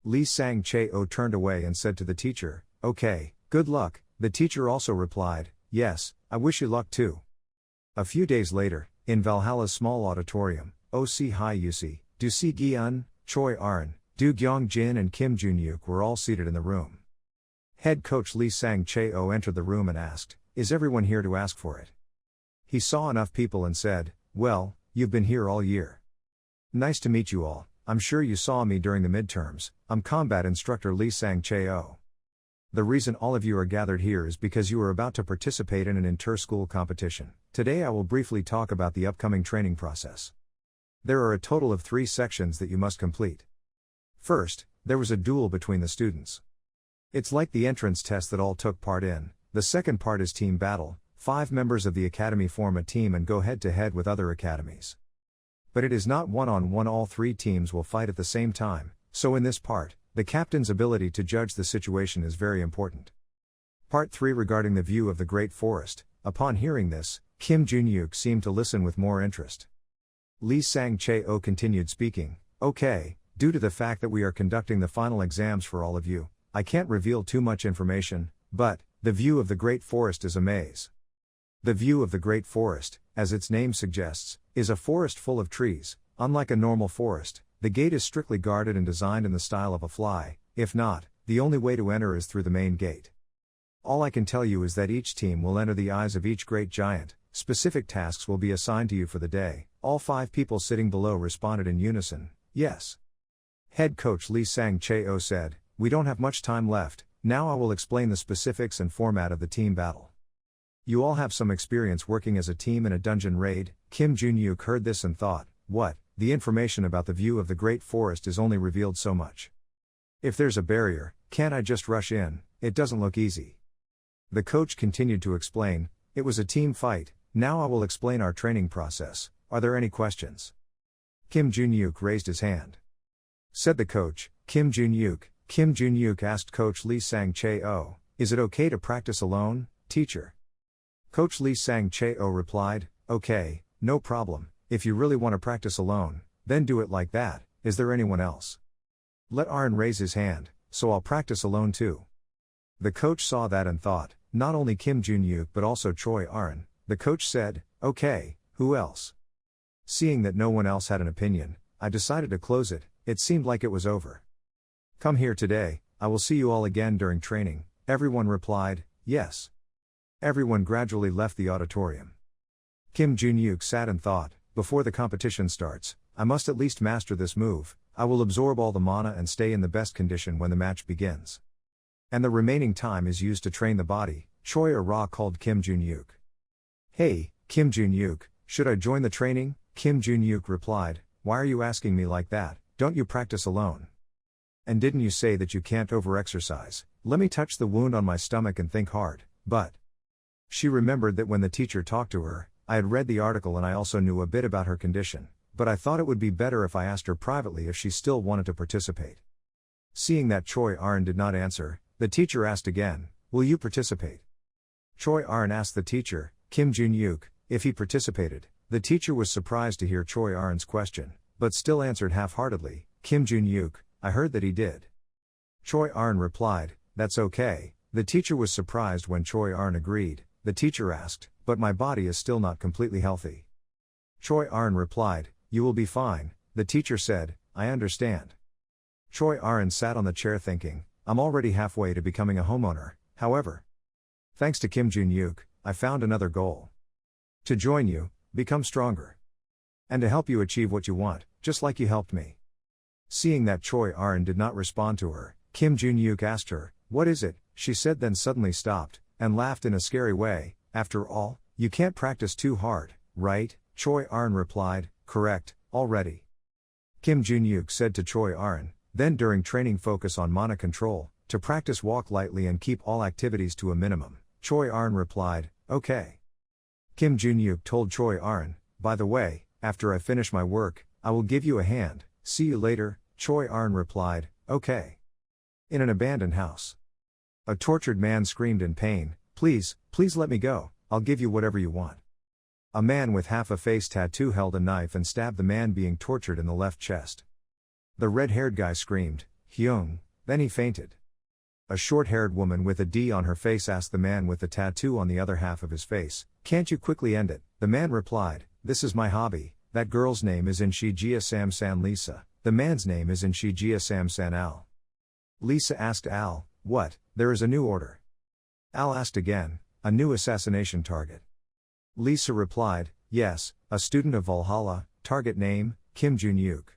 Lee Sang-cheo turned away and said to the teacher, "Okay, good luck." The teacher also replied, "Yes, I wish you luck too." A few days later, in Valhalla's small auditorium, O-si Hyusi, Do-si Gi-eun, Choi Arin, Do-gyang Jin and Kim Jun-yuk were all seated in the room. Head coach Lee Sang-cheo entered the room and asked, "Is everyone here to ask for it?" He saw enough people and said, "Well, you've been here all year. Nice to meet you all. I'm sure you saw me during the midterms. I'm combat instructor Lee Sang-cheo. The reason all of you are gathered here is because you are about to participate in an inter-school competition. Today I will briefly talk about the upcoming training process. There are a total of 3 sections that you must complete. First, there was a duel between the students. It's like the entrance test that all took part in. The second part is team battle. 5 members of the academy form a team and go head-to-head with other academies. But it is not one-on-one, all 3 teams will fight at the same time, so in this part, the captain's ability to judge the situation is very important. Part 3 regarding the view of the Great Forest. Upon hearing this, Kim Jun-yuk seemed to listen with more interest. Lee Sang-cheo continued speaking, "Okay, due to the fact that we are conducting the final exams for all of you, I can't reveal too much information, but, the view of the Great Forest is a maze. The view of the Great Forest, as its name suggests, is a forest full of trees. Unlike a normal forest, the gate is strictly guarded and designed in the style of a fly. If not, the only way to enter is through the main gate. All I can tell you is that each team will enter the eyes of each great giant. Specific tasks will be assigned to you for the day." All 5 people sitting below responded in unison, "Yes." Head coach Lee Sang-cheo said, "We don't have much time left, now I will explain the specifics and format of the team battle. You all have some experience working as a team in a dungeon raid." Kim Jun-yuk heard this and thought, "What? The information about the view of the Great Forest is only revealed so much. If there's a barrier, can't I just rush in? It doesn't look easy." The coach continued to explain, "It was a team fight, now I will explain our training process. Are there any questions?" Kim Jun-yuk raised his hand. Said the coach, "Kim Jun-yuk." Kim Jun-yuk asked Coach Lee Sang-cheo, "Is it okay to practice alone, teacher?" Coach Lee Sang-cheo replied, "Okay, no problem. If you really want to practice alone, then do it like that. Is there anyone else?" Let Arin raise his hand, "So I'll practice alone too." The coach saw that and thought, not only Kim Jun-yuk but also Choi Arin. The coach said, "Okay, who else?" Seeing that no one else had an opinion, I decided to close it. It seemed like it was over. "Come here today, I will see you all again during training." Everyone replied, "Yes." Everyone gradually left the auditorium. Kim Jun-yuk sat and thought, "Before the competition starts, I must at least master this move. I will absorb all the mana and stay in the best condition when the match begins. And the remaining time is used to train the body." Choi Ra called Kim Jun-yuk. "Hey, Kim Jun-yuk, should I join the training?" Kim Jun-yuk replied, "Why are you asking me like that? Don't you practice alone? And didn't you say that you can't over-exercise?" Let me touch the wound on my stomach and think hard, but... She remembered that when the teacher talked to her, I had read the article and I also knew a bit about her condition, but I thought it would be better if I asked her privately if she still wanted to participate. Seeing that Choi Arin did not answer, the teacher asked again, "Will you participate?" Choi Arin asked the teacher, Kim Jun-yuk, if he participated. The teacher was surprised to hear Choi Arin's question, but still answered half-heartedly, "Kim Jun-yuk, I heard that he did." Choi Arin replied, "That's okay." The teacher was surprised when Choi Arin agreed. The teacher asked, "But my body is still not completely healthy." Choi Arin replied, "You will be fine." The teacher said, "I understand." Choi Arin sat on the chair thinking, "I'm already halfway to becoming a homeowner, however. Thanks to Kim Jun-yuk, I found another goal. To join you, become stronger. And to help you achieve what you want, just like you helped me." Seeing that Choi Arin did not respond to her, Kim Jun-yuk asked her, "What is it?" She said, then suddenly stopped, and laughed in a scary way. "After all, you can't practice too hard, right?" Choi Arin replied, "Correct, already." Kim Jun-yuk said to Choi Arin, "Then during training focus on mana control, to practice walk lightly and keep all activities to a minimum." Choi Arin replied, "Okay." Kim Jun-yuk told Choi Arin, "By the way, after I finish my work, I will give you a hand, see you later." Choi Arin replied, "Okay." In an abandoned house. A tortured man screamed in pain, please let me go, I'll give you whatever you want." A man with half a face tattoo held a knife and stabbed the man being tortured in the left chest. The red-haired guy screamed, "Hyung," then he fainted. A short-haired woman with a D on her face asked the man with the tattoo on the other half of his face, "Can't you quickly end it?" The man replied, "This is my hobby." That girl's name is Inshijia Samsan Lisa. The man's name is Inshijia Samsan Al. Lisa asked Al, "What, there is a new order?" Al asked again, "A new assassination target?" Lisa replied, "Yes, a student of Valhalla, target name, Kim Jun-yuk."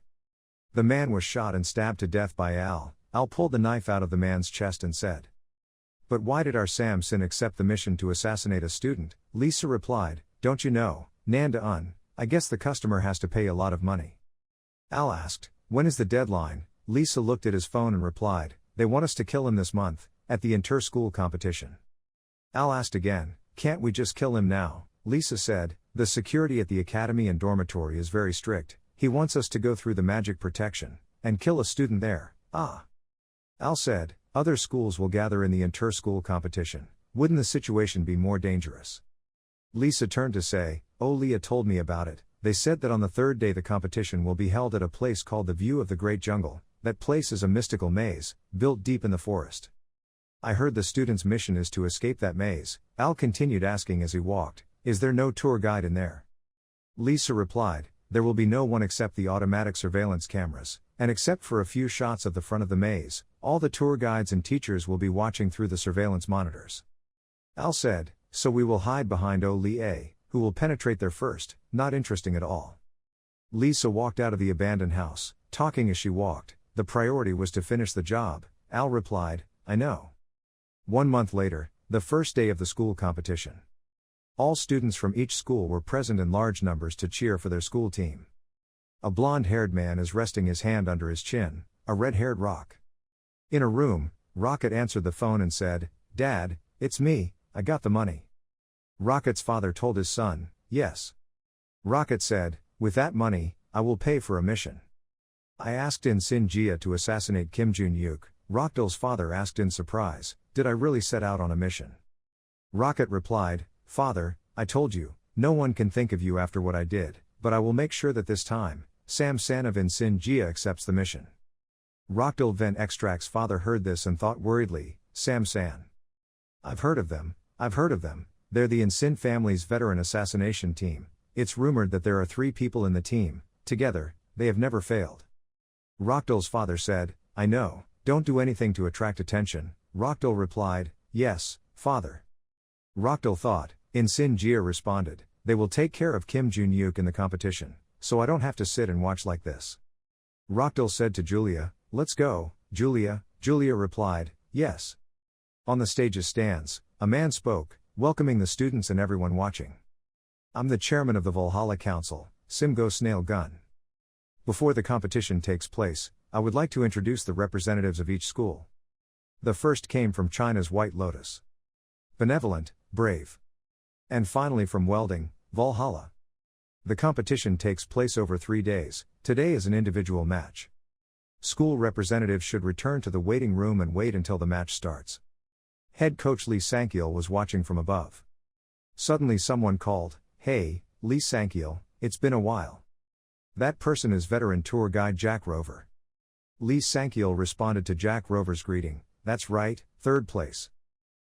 The man was shot and stabbed to death by Al. Al pulled the knife out of the man's chest and said, "But why did our Samson accept the mission to assassinate a student?" Lisa replied, "Don't you know, Nanda-un, I guess the customer has to pay a lot of money." Al asked, "When is the deadline?" Lisa looked at his phone and replied, "They want us to kill him this month, at the inter-school competition." Al asked again, "Can't we just kill him now?" Lisa said, "The security at the academy and dormitory is very strict. He wants us to go through the magic protection, and kill a student there." Ah. Al said, "Other schools will gather in the inter-school competition. Wouldn't the situation be more dangerous?" Lisa turned to say, "Oh, Leah told me about it. They said that on the third day the competition will be held at a place called the View of the Great Jungle. That place is a mystical maze, built deep in the forest. I heard the students' mission is to escape that maze." Al continued asking as he walked, "Is there no tour guide in there?" Lisa replied, "There will be no one except the automatic surveillance cameras, and except for a few shots of the front of the maze, all the tour guides and teachers will be watching through the surveillance monitors." Al said, "So we will hide behind Lee, who will penetrate there first." Not interesting at all. Lisa walked out of the abandoned house, talking as she walked. The priority was to finish the job. Al replied, "I know." 1 month later, the first day of the school competition. All students from each school were present in large numbers to cheer for their school team. A blonde-haired man is resting his hand under his chin, a red-haired Rock. In a room, Rocket answered the phone and said, "Dad, it's me, I got the money." Rocket's father told his son, "Yes." Rocket said, "With that money, I will pay for a mission. I asked In Sin Jia to assassinate Kim Jun-yuk." Rockdal's father asked in surprise, "Did I really set out on a mission?" Rocket replied, "Father, I told you, no one can think of you after what I did, but I will make sure that this time, Sam San of In Sin Jia accepts the mission." Rockdal Van Extract's father heard this and thought worriedly, "Sam San. I've heard of them. They're the In Sin family's veteran assassination team. It's rumored that there are 3 people in the team. Together, they have never failed." Rockdal's father said, "I know, don't do anything to attract attention." Rockdal replied, "Yes, father." Rockdal thought, In Sin Jia responded, "They will take care of Kim Jun-yuk in the competition, so I don't have to sit and watch like this." Rockdal said to Julia, "Let's go, Julia." Julia replied, "Yes." On the stage's stands, a man spoke, welcoming the students and everyone watching. "I'm the chairman of the Valhalla Council, Simgo Snail Gun. Before the competition takes place, I would like to introduce the representatives of each school. The first came from China's White Lotus. Benevolent, brave. And finally from Welding, Valhalla. The competition takes place over 3 days. Today is an individual match. School representatives should return to the waiting room and wait until the match starts. Head coach Lee Sang-il was watching from above. Suddenly someone called, "Hey, Lee Sang-il, it's been a while." That person is veteran tour guide Jack Rover. Lee Sang-il responded to Jack Rover's greeting, "That's right, third place."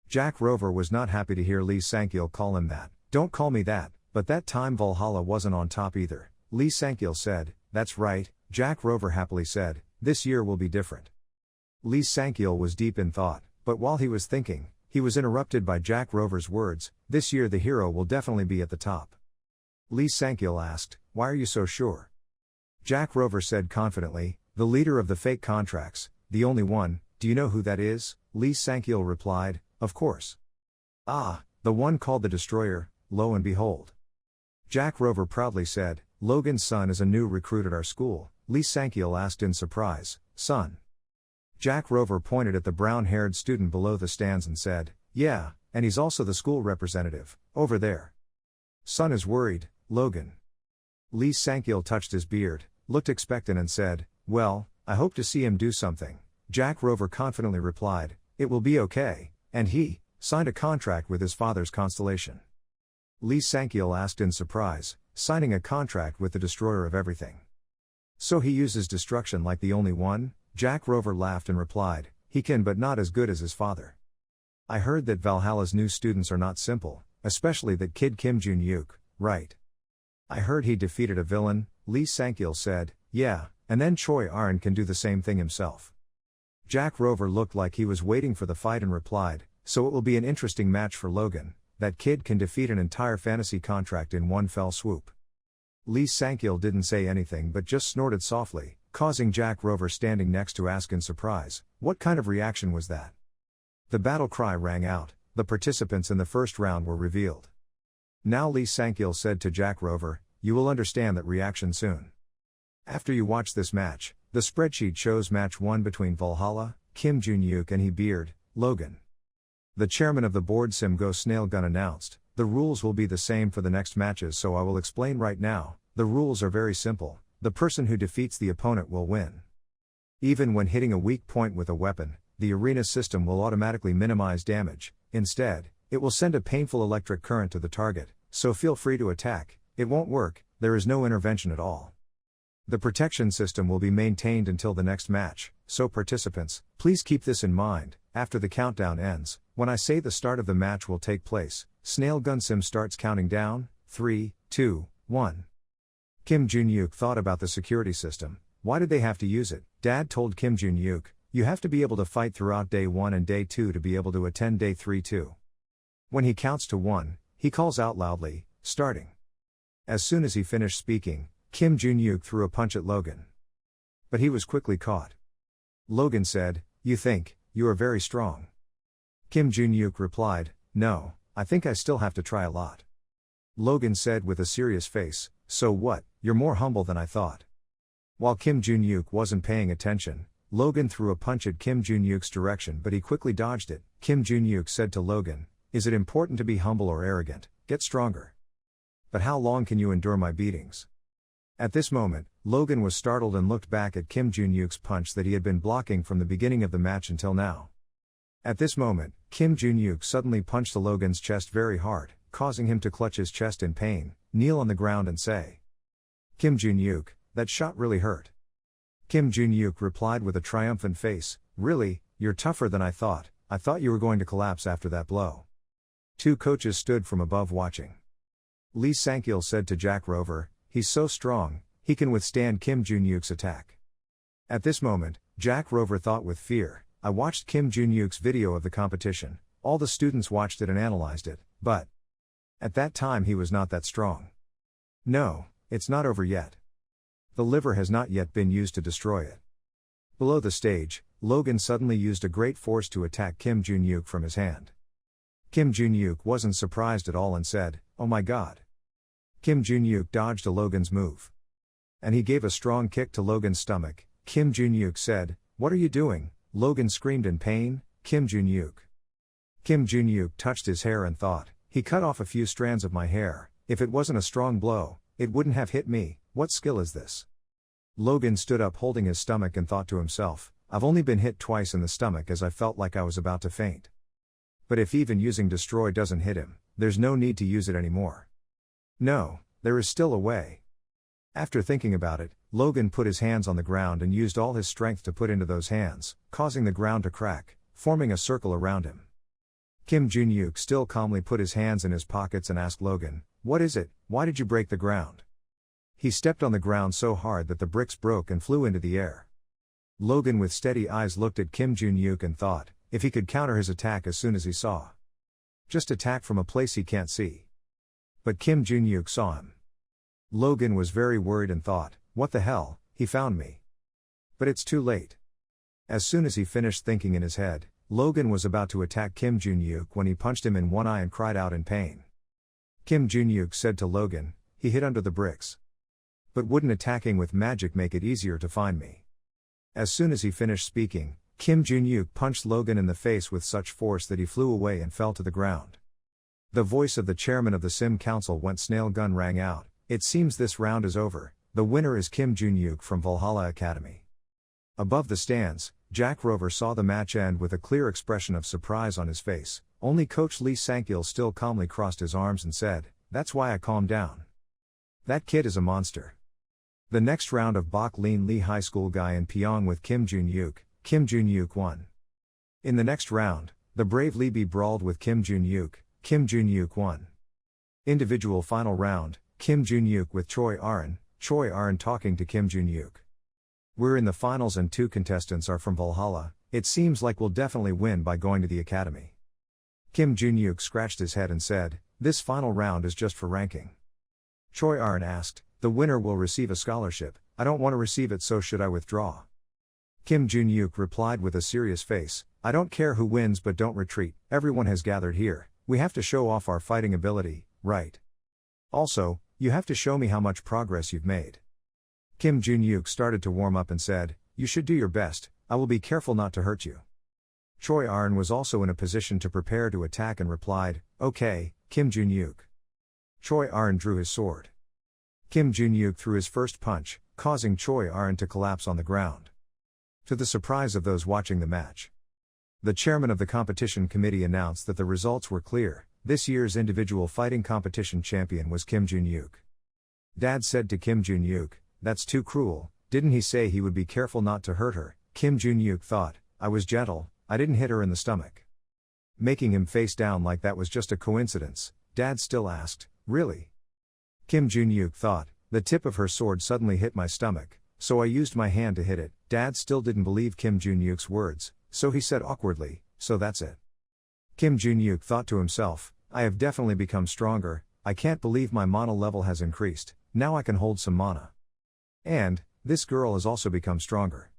Jack Rover was not happy to hear Lee Sang-il call him that. "Don't call me that," but that time Valhalla wasn't on top either. Lee Sang-il said, "That's right," Jack Rover happily said, "This year will be different." Lee Sang-il was deep in thought, but while he was thinking, he was interrupted by Jack Rover's words, "This year the hero will definitely be at the top." Lee Sang-il asked, "Why are you so sure?" Jack Rover said confidently, "The leader of the fake contracts, the only one, do you know who that is?" Lee Sang-il replied, "Of course." "Ah, the one called the Destroyer, lo and behold." Jack Rover proudly said, "Logan's son is a new recruit at our school." Lee Sang-il asked in surprise, "Son?" Jack Rover pointed at the brown-haired student below the stands and said, "Yeah, and he's also the school representative, over there." "Son is worried, Logan." Lee Sang-il touched his beard, looked expectant and said, "Well, I hope to see him do something." Jack Rover confidently replied, "It will be okay," and he signed a contract with his father's Constellation. Lee Sang-il asked in surprise, "Signing a contract with the destroyer of everything? So he uses destruction like the only one?" Jack Rover laughed and replied, "He can, but not as good as his father." "I heard that Valhalla's new students are not simple, especially that kid Kim Jun-yuk, right?" "I heard he defeated a villain," Lee Sang-il said, "Yeah, and then Choi Aron can do the same thing himself." Jack Rover looked like he was waiting for the fight and replied, "So it will be an interesting match for Logan. That kid can defeat an entire fantasy contract in one fell swoop." Lee Sang-il didn't say anything but just snorted softly, causing Jack Rover standing next to ask in surprise, "What kind of reaction was that?" The battle cry rang out, the participants in the first round were revealed. Now Lee Sang-il said to Jack Rover, "You will understand that reaction soon. After you watch this match, the spreadsheet shows match 1 between Valhalla, Kim Jun-yuk and He Beard, Logan." The chairman of the board Sim Go Snail Gun announced, "The rules will be the same for the next matches, so I will explain right now. The rules are very simple. The person who defeats the opponent will win. Even when hitting a weak point with a weapon, the arena system will automatically minimize damage. Instead, it will send a painful electric current to the target, so feel free to attack. It won't work, there is no intervention at all. The protection system will be maintained until the next match, so participants, please keep this in mind. After the countdown ends, when I say the start of the match will take place, Snail Gun Sim starts counting down, 3, 2, 1. Kim Jun-yuk thought about the security system. Why did they have to use it? Dad told Kim Jun-yuk, "You have to be able to fight throughout day 1 and day 2 to be able to attend day 3 too." When he counts to 1, he calls out loudly, "Starting." As soon as he finished speaking, Kim Jun-yuk threw a punch at Logan. But he was quickly caught. Logan said, "You think, you are very strong." Kim Jun-yuk replied, "No, I think I still have to try a lot." Logan said with a serious face, "So what, you're more humble than I thought." While Kim Jun-yuk wasn't paying attention, Logan threw a punch at Kim Jun-yuk's direction but he quickly dodged it. Kim Jun-yuk said to Logan, "Is it important to be humble or arrogant? Get stronger." "But how long can you endure my beatings?" At this moment, Logan was startled and looked back at Kim Jun-yuk's punch that he had been blocking from the beginning of the match until now. At this moment, Kim Jun-yuk suddenly punched Logan's chest very hard, causing him to clutch his chest in pain, kneel on the ground and say, "Kim Jun-yuk, that shot really hurt." Kim Jun-yuk replied with a triumphant face, "Really, you're tougher than I thought you were going to collapse after that blow." Two coaches stood from above watching. Lee Sang-il said to Jack Rover, "He's so strong, he can withstand Kim Jun-yuk's attack." At this moment, Jack Rover thought with fear, "I watched Kim Jun-yuk's video of the competition, all the students watched it and analyzed it, but at that time he was not that strong. No, it's not over yet. The liver has not yet been used to destroy it." Below the stage, Logan suddenly used a great force to attack Kim Jun-yuk from his hand. Kim Jun-yuk wasn't surprised at all and said, "Oh my god." Kim Jun-yuk dodged a Logan's move. And he gave a strong kick to Logan's stomach. Kim Jun-yuk said, "What are you doing?" Logan screamed in pain, "Kim Jun-yuk." Kim Jun-yuk touched his hair and thought, "He cut off a few strands of my hair. If it wasn't a strong blow, it wouldn't have hit me. What skill is this?" Logan stood up holding his stomach and thought to himself, I've only been hit twice in the stomach as I felt like I was about to faint. But if even using Destroy doesn't hit him, there's no need to use it anymore. No, there is still a way. After thinking about it, Logan put his hands on the ground and used all his strength to put into those hands, causing the ground to crack, forming a circle around him. Kim Jun-yuk still calmly put his hands in his pockets and asked Logan, "What is it? Why did you break the ground?" He stepped on the ground so hard that the bricks broke and flew into the air. Logan with steady eyes looked at Kim Jun-yuk and thought, if he could counter his attack as soon as he saw. Just attack from a place he can't see. But Kim Jun-yuk saw him. Logan was very worried and thought, what the hell, he found me. But it's too late. As soon as he finished thinking in his head, Logan was about to attack Kim Jun-yuk when he punched him in one eye and cried out in pain. Kim Jun-yuk said to Logan, he hid under the bricks. But wouldn't attacking with magic make it easier to find me? As soon as he finished speaking, Kim Jun-yuk punched Logan in the face with such force that he flew away and fell to the ground. The voice of the chairman of the Sim Council went snail gun rang out, it seems this round is over, the winner is Kim Jun-yuk from Valhalla Academy. Above the stands, Jack Rover saw the match end with a clear expression of surprise on his face, only coach Lee Sang-il still calmly crossed his arms and said, that's why I calmed down. That kid is a monster. The next round of Bok Lin Lee High School guy in Pyong with Kim Jun-yuk, Kim Jun-yuk won. In the next round, the brave Lee Bi brawled with Kim Jun-yuk, Kim Jun-yuk won. Individual final round, Kim Jun-yuk with Choi Aron talking to Kim Jun-yuk. We're in the finals and 2 contestants are from Valhalla, it seems like we'll definitely win by going to the academy. Kim Jun-yuk scratched his head and said, this final round is just for ranking. Choi Aron asked, the winner will receive a scholarship, I don't want to receive it so should I withdraw? Kim Jun-yuk replied with a serious face, I don't care who wins but don't retreat, everyone has gathered here, we have to show off our fighting ability, right? Also, you have to show me how much progress you've made. Kim Jun-yuk started to warm up and said, you should do your best, I will be careful not to hurt you. Choi Aron was also in a position to prepare to attack and replied, okay, Kim Jun-yuk. Choi Aron drew his sword. Kim Jun-yuk threw his first punch, causing Choi Aron to collapse on the ground. To the surprise of those watching the match, the chairman of the competition committee announced that the results were clear, this year's individual fighting competition champion was Kim Jun-yuk. Dad said to Kim Jun-yuk, that's too cruel, didn't he say he would be careful not to hurt her? Kim Jun-yuk thought, I was gentle, I didn't hit her in the stomach. Making him face down like that was just a coincidence, Dad still asked, really? Kim Jun-yuk thought, the tip of her sword suddenly hit my stomach, so I used my hand to hit it. Dad still didn't believe Kim Jun-yuk's words, so he said awkwardly, so that's it. Kim Jun-yuk thought to himself, I have definitely become stronger, I can't believe my mana level has increased, now I can hold some mana. And, this girl has also become stronger.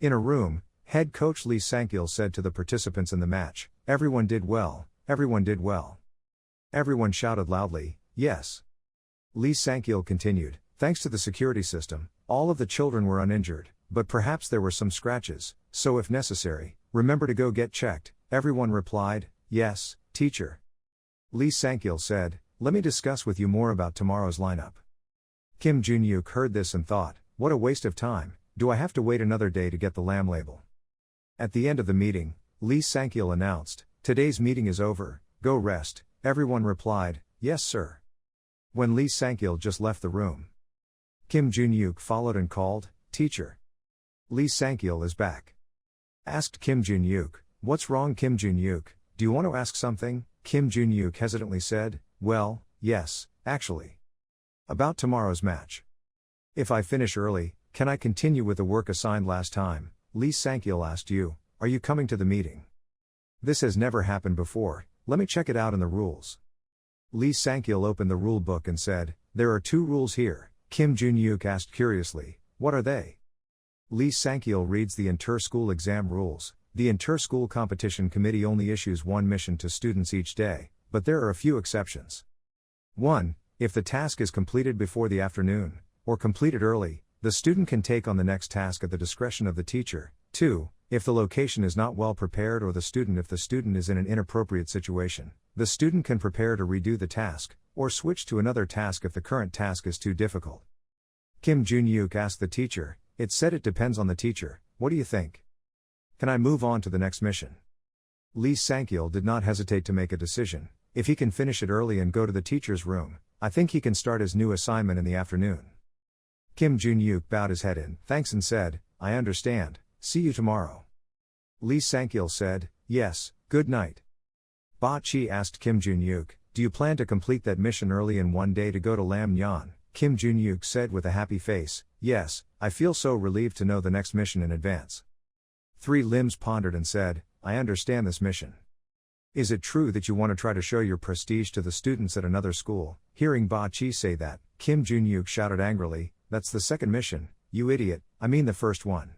In a room, head coach Lee Sang-il said to the participants in the match, everyone did well, everyone did well. Everyone shouted loudly, yes. Lee Sang-il continued, thanks to the security system, all of the children were uninjured, but perhaps there were some scratches, so if necessary, remember to go get checked. Everyone replied, yes, teacher. Lee Sang-il said, let me discuss with you more about tomorrow's lineup. Kim Jun-yuk heard this and thought, what a waste of time, do I have to wait another day to get the lamb label? At the end of the meeting, Lee Sang-il announced, today's meeting is over, go rest. Everyone replied, yes sir. When Lee Sang-il just left the room, Kim Jun-yuk followed and called, teacher. Lee Sang-il is back. Asked Kim Jun-yuk, what's wrong Kim Jun-yuk, do you want to ask something? Kim Jun-yuk hesitantly said, well, yes, actually. About tomorrow's match. If I finish early, can I continue with the work assigned last time? Lee Sang-il asked you, are you coming to the meeting? This has never happened before, let me check it out in the rules. Lee Sang-il opened the rule book and said, there are 2 rules here. Kim Jun-yuk asked curiously, what are they? Lee Sang-il reads the inter-school exam rules. The inter-school competition committee only issues 1 mission to students each day, but there are a few exceptions. 1. If the task is completed before the afternoon, or completed early, the student can take on the next task at the discretion of the teacher. 2. If the location is not well prepared or if the student is in an inappropriate situation, the student can prepare to redo the task, or switch to another task if the current task is too difficult. Kim Jun-yuk asked the teacher, "It said it depends on the teacher, what do you think? Can I move on to the next mission?" Lee Sang-il did not hesitate to make a decision. If he can finish it early and go to the teacher's room, I think he can start his new assignment in the afternoon. Kim Jun-yuk bowed his head in thanks and said, "I understand, see you tomorrow." Lee Sang-il said, "Yes, good night." Ba Chi asked Kim Jun-yuk, "Do you plan to complete that mission early in one day to go to Lam Nyan?" Kim Jun-yuk said with a happy face, "Yes, I feel so relieved to know the next mission in advance." Three Limbs pondered and said, "I understand this mission. Is it true that you want to try to show your prestige to the students at another school?" Hearing Ba Chi say that, Kim Jun-yuk shouted angrily, "That's the second mission, you idiot, I mean the first one."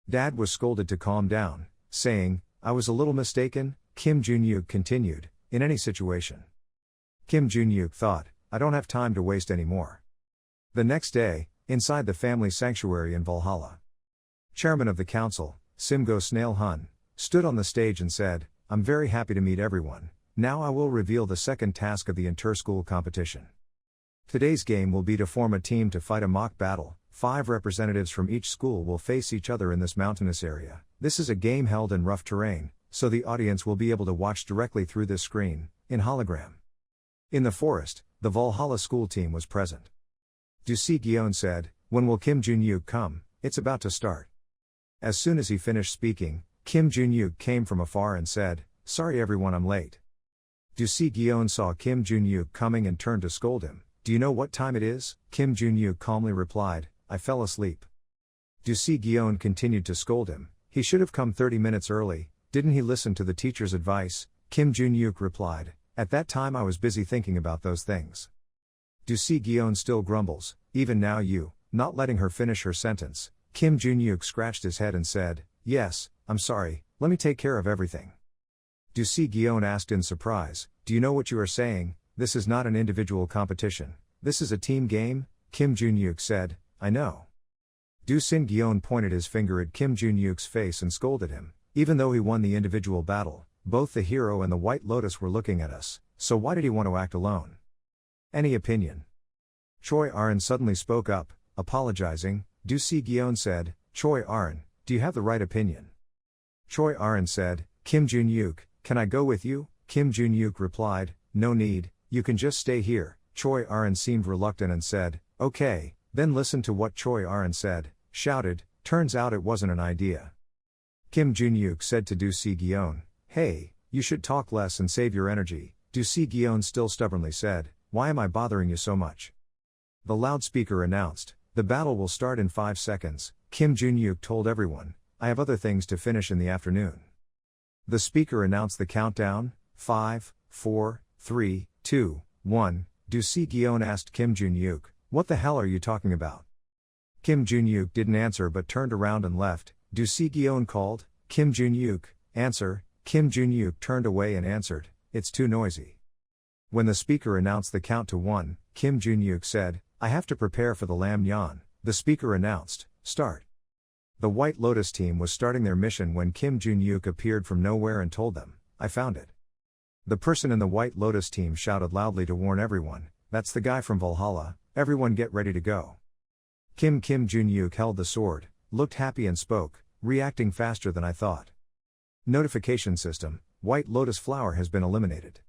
Dad was scolded to calm down, saying, "I was a little mistaken." Kim Jun-yuk continued, "In any situation." Kim Jun-yuk thought, "I don't have time to waste any more." The next day, inside the family sanctuary in Valhalla, Chairman of the council, Simgo Snail Hun, stood on the stage and said, "I'm very happy to meet everyone. Now I will reveal the second task of the inter-school competition. Today's game will be to form a team to fight a mock battle. 5 representatives from each school will face each other in this mountainous area. This is a game held in rough terrain, so the audience will be able to watch directly through this screen, in hologram." In the forest, the Valhalla school team was present. Du Si-gyeon said, "When will Kim Jun-yuk come? It's about to start." As soon as he finished speaking, Kim Jun-yuk came from afar and said, "Sorry everyone, I'm late." Du Si-gyeon saw Kim Jun-yuk coming and turned to scold him. "Do you know what time it is?" Kim Jun-yuk calmly replied, "I fell asleep." Du Si-gyeon continued to scold him. "He should have come 30 minutes early, didn't he listen to the teacher's advice?" Kim Jun-yuk replied, "At that time I was busy thinking about those things." Du Si-gyeon still grumbles, "Even now you," not letting her finish her sentence. Kim Jun-yuk scratched his head and said, "Yes, I'm sorry, let me take care of everything." Du Si-gyeon asked in surprise, "Do you know what you are saying? This is not an individual competition, this is a team game?" Kim Jun-yuk said, "I know." Du Si-gyeon pointed his finger at Kim Jun-yuk's face and scolded him, "Even though he won the individual battle, both the hero and the White Lotus were looking at us, so why did he want to act alone? Any opinion?" Choi Arin suddenly spoke up, apologizing. Du Si-gyeon said, "Choi Arin, do you have the right opinion?" Choi Arin said, "Kim Jun-yuk, can I go with you?" Kim Jun-yuk replied, "No need, you can just stay here." Choi Arin seemed reluctant and said, "Okay, then listen to what Choi Arin said," shouted, "Turns out it wasn't an idea." Kim Jun-yuk said to Du Si-gyeon, "Hey, you should talk less and save your energy." Du Si-gyeon still stubbornly said, "Why am I bothering you so much?" The loudspeaker announced, "The battle will start in 5 seconds. Kim Jun-yuk told everyone, "I have other things to finish in the afternoon." The speaker announced the countdown, 5, 4, 3, 2, 1. Du Si-gyeon asked Kim Jun-yuk, "What the hell are you talking about?" Kim Jun-yuk didn't answer but turned around and left. Du Si-gyeon called, "Kim Jun-yuk, answer." Kim Jun-yuk turned away and answered, "It's too noisy." When the speaker announced the count to 1, Kim Jun-yuk said, "I have to prepare for the Lam Nyan." The speaker announced, "Start." The White Lotus team was starting their mission when Kim Jun-yuk appeared from nowhere and told them, "I found it." The person in the White Lotus team shouted loudly to warn everyone, "That's the guy from Valhalla, everyone get ready to go." Kim Jun-yuk held the sword, looked happy and spoke, "Reacting faster than I thought. Notification system, White Lotus flower has been eliminated."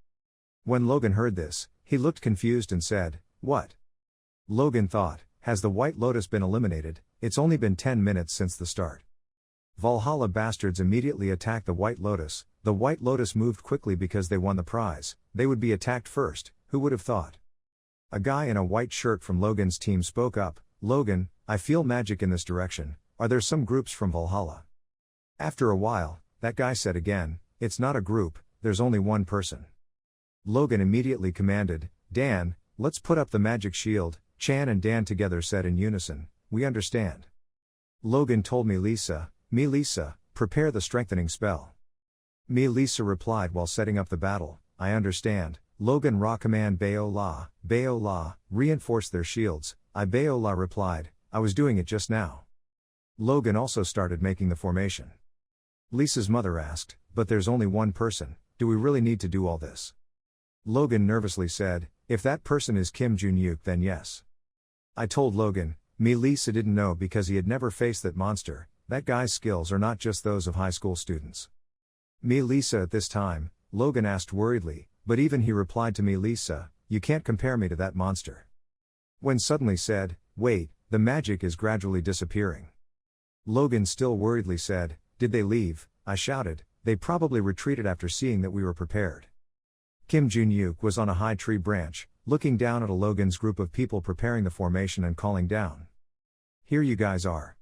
When Logan heard this, he looked confused and said, "What?" Logan thought, has the White Lotus been eliminated? It's only been 10 minutes since the start. Valhalla bastards immediately attacked the White Lotus. The White Lotus moved quickly because they won the prize. They would be attacked first, who would have thought? A guy in a white shirt from Logan's team spoke up, "Logan, I feel magic in this direction. Are there some groups from Valhalla?" After a while, that guy said again, "It's not a group, there's only one person." Logan immediately commanded, "Dan, let's put up the magic shield." Chan and Dan together said in unison, "We understand." Logan told me Lisa, prepare the strengthening spell. Lisa replied while setting up the battle, "I understand." Logan Ra command Baola, reinforce their shields. Baola replied, "I was doing it just now." Logan also started making the formation. Lisa's mother asked, "But there's only one person, do we really need to do all this?" Logan nervously said, "If that person is Kim Jun-yuk then yes." I told Logan, Lisa didn't know because he had never faced that monster. That guy's skills are not just those of high school students. Lisa at this time, Logan asked worriedly, but even he replied to Lisa, you can't compare me to that monster. When suddenly said, wait, the magic is gradually disappearing. Logan still worriedly said, did they leave? I shouted, they probably retreated after seeing that we were prepared. Kim Jun-yuk was on a high tree branch, looking down at Logan's group of people preparing the formation and calling down. Here you guys are.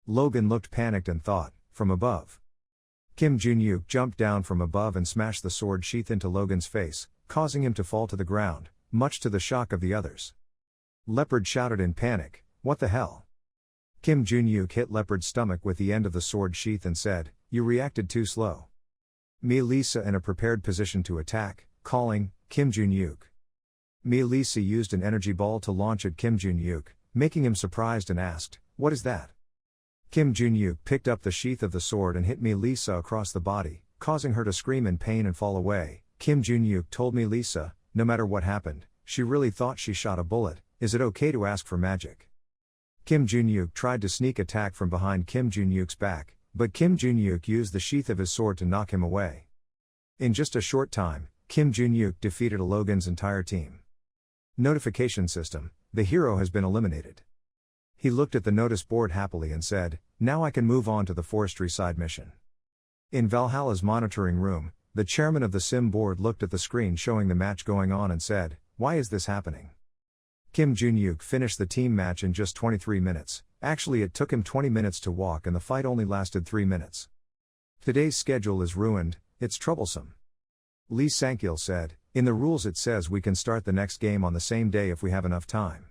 Logan looked panicked and thought, from above. Kim Jun-yuk jumped down from above and smashed the sword sheath into Logan's face, causing him to fall to the ground, much to the shock of the others. Leopard shouted in panic, what the hell? Kim Jun-yuk hit Leopard's stomach with the end of the sword sheath and said, you reacted too slow. Lisa in a prepared position to attack, calling, Kim Jun-yuk. Lisa used an energy ball to launch at Kim Jun-yuk, making him surprised and asked, what is that? Kim Jun-yuk picked up the sheath of the sword and hit Lisa across the body, causing her to scream in pain and fall away. Kim Jun-yuk told Lisa, no matter what happened, she really thought she shot a bullet, is it okay to ask for magic? Kim Jun-yuk tried to sneak attack from behind Kim Jun-yuk's back, but Kim Jun-yuk used the sheath of his sword to knock him away. In just a short time, Kim Jun-yuk defeated Logan's entire team. Notification system, the hero has been eliminated. He looked at the notice board happily and said, now I can move on to the forestry side mission. In Valhalla's monitoring room, the chairman of the sim board looked at the screen showing the match going on and said, why is this happening? Kim Jun-yuk finished the team match in just 23 minutes, actually it took him 20 minutes to walk and the fight only lasted 3 minutes. Today's schedule is ruined, it's troublesome. Lee Sang-il said, in the rules it says we can start the next game on the same day if we have enough time.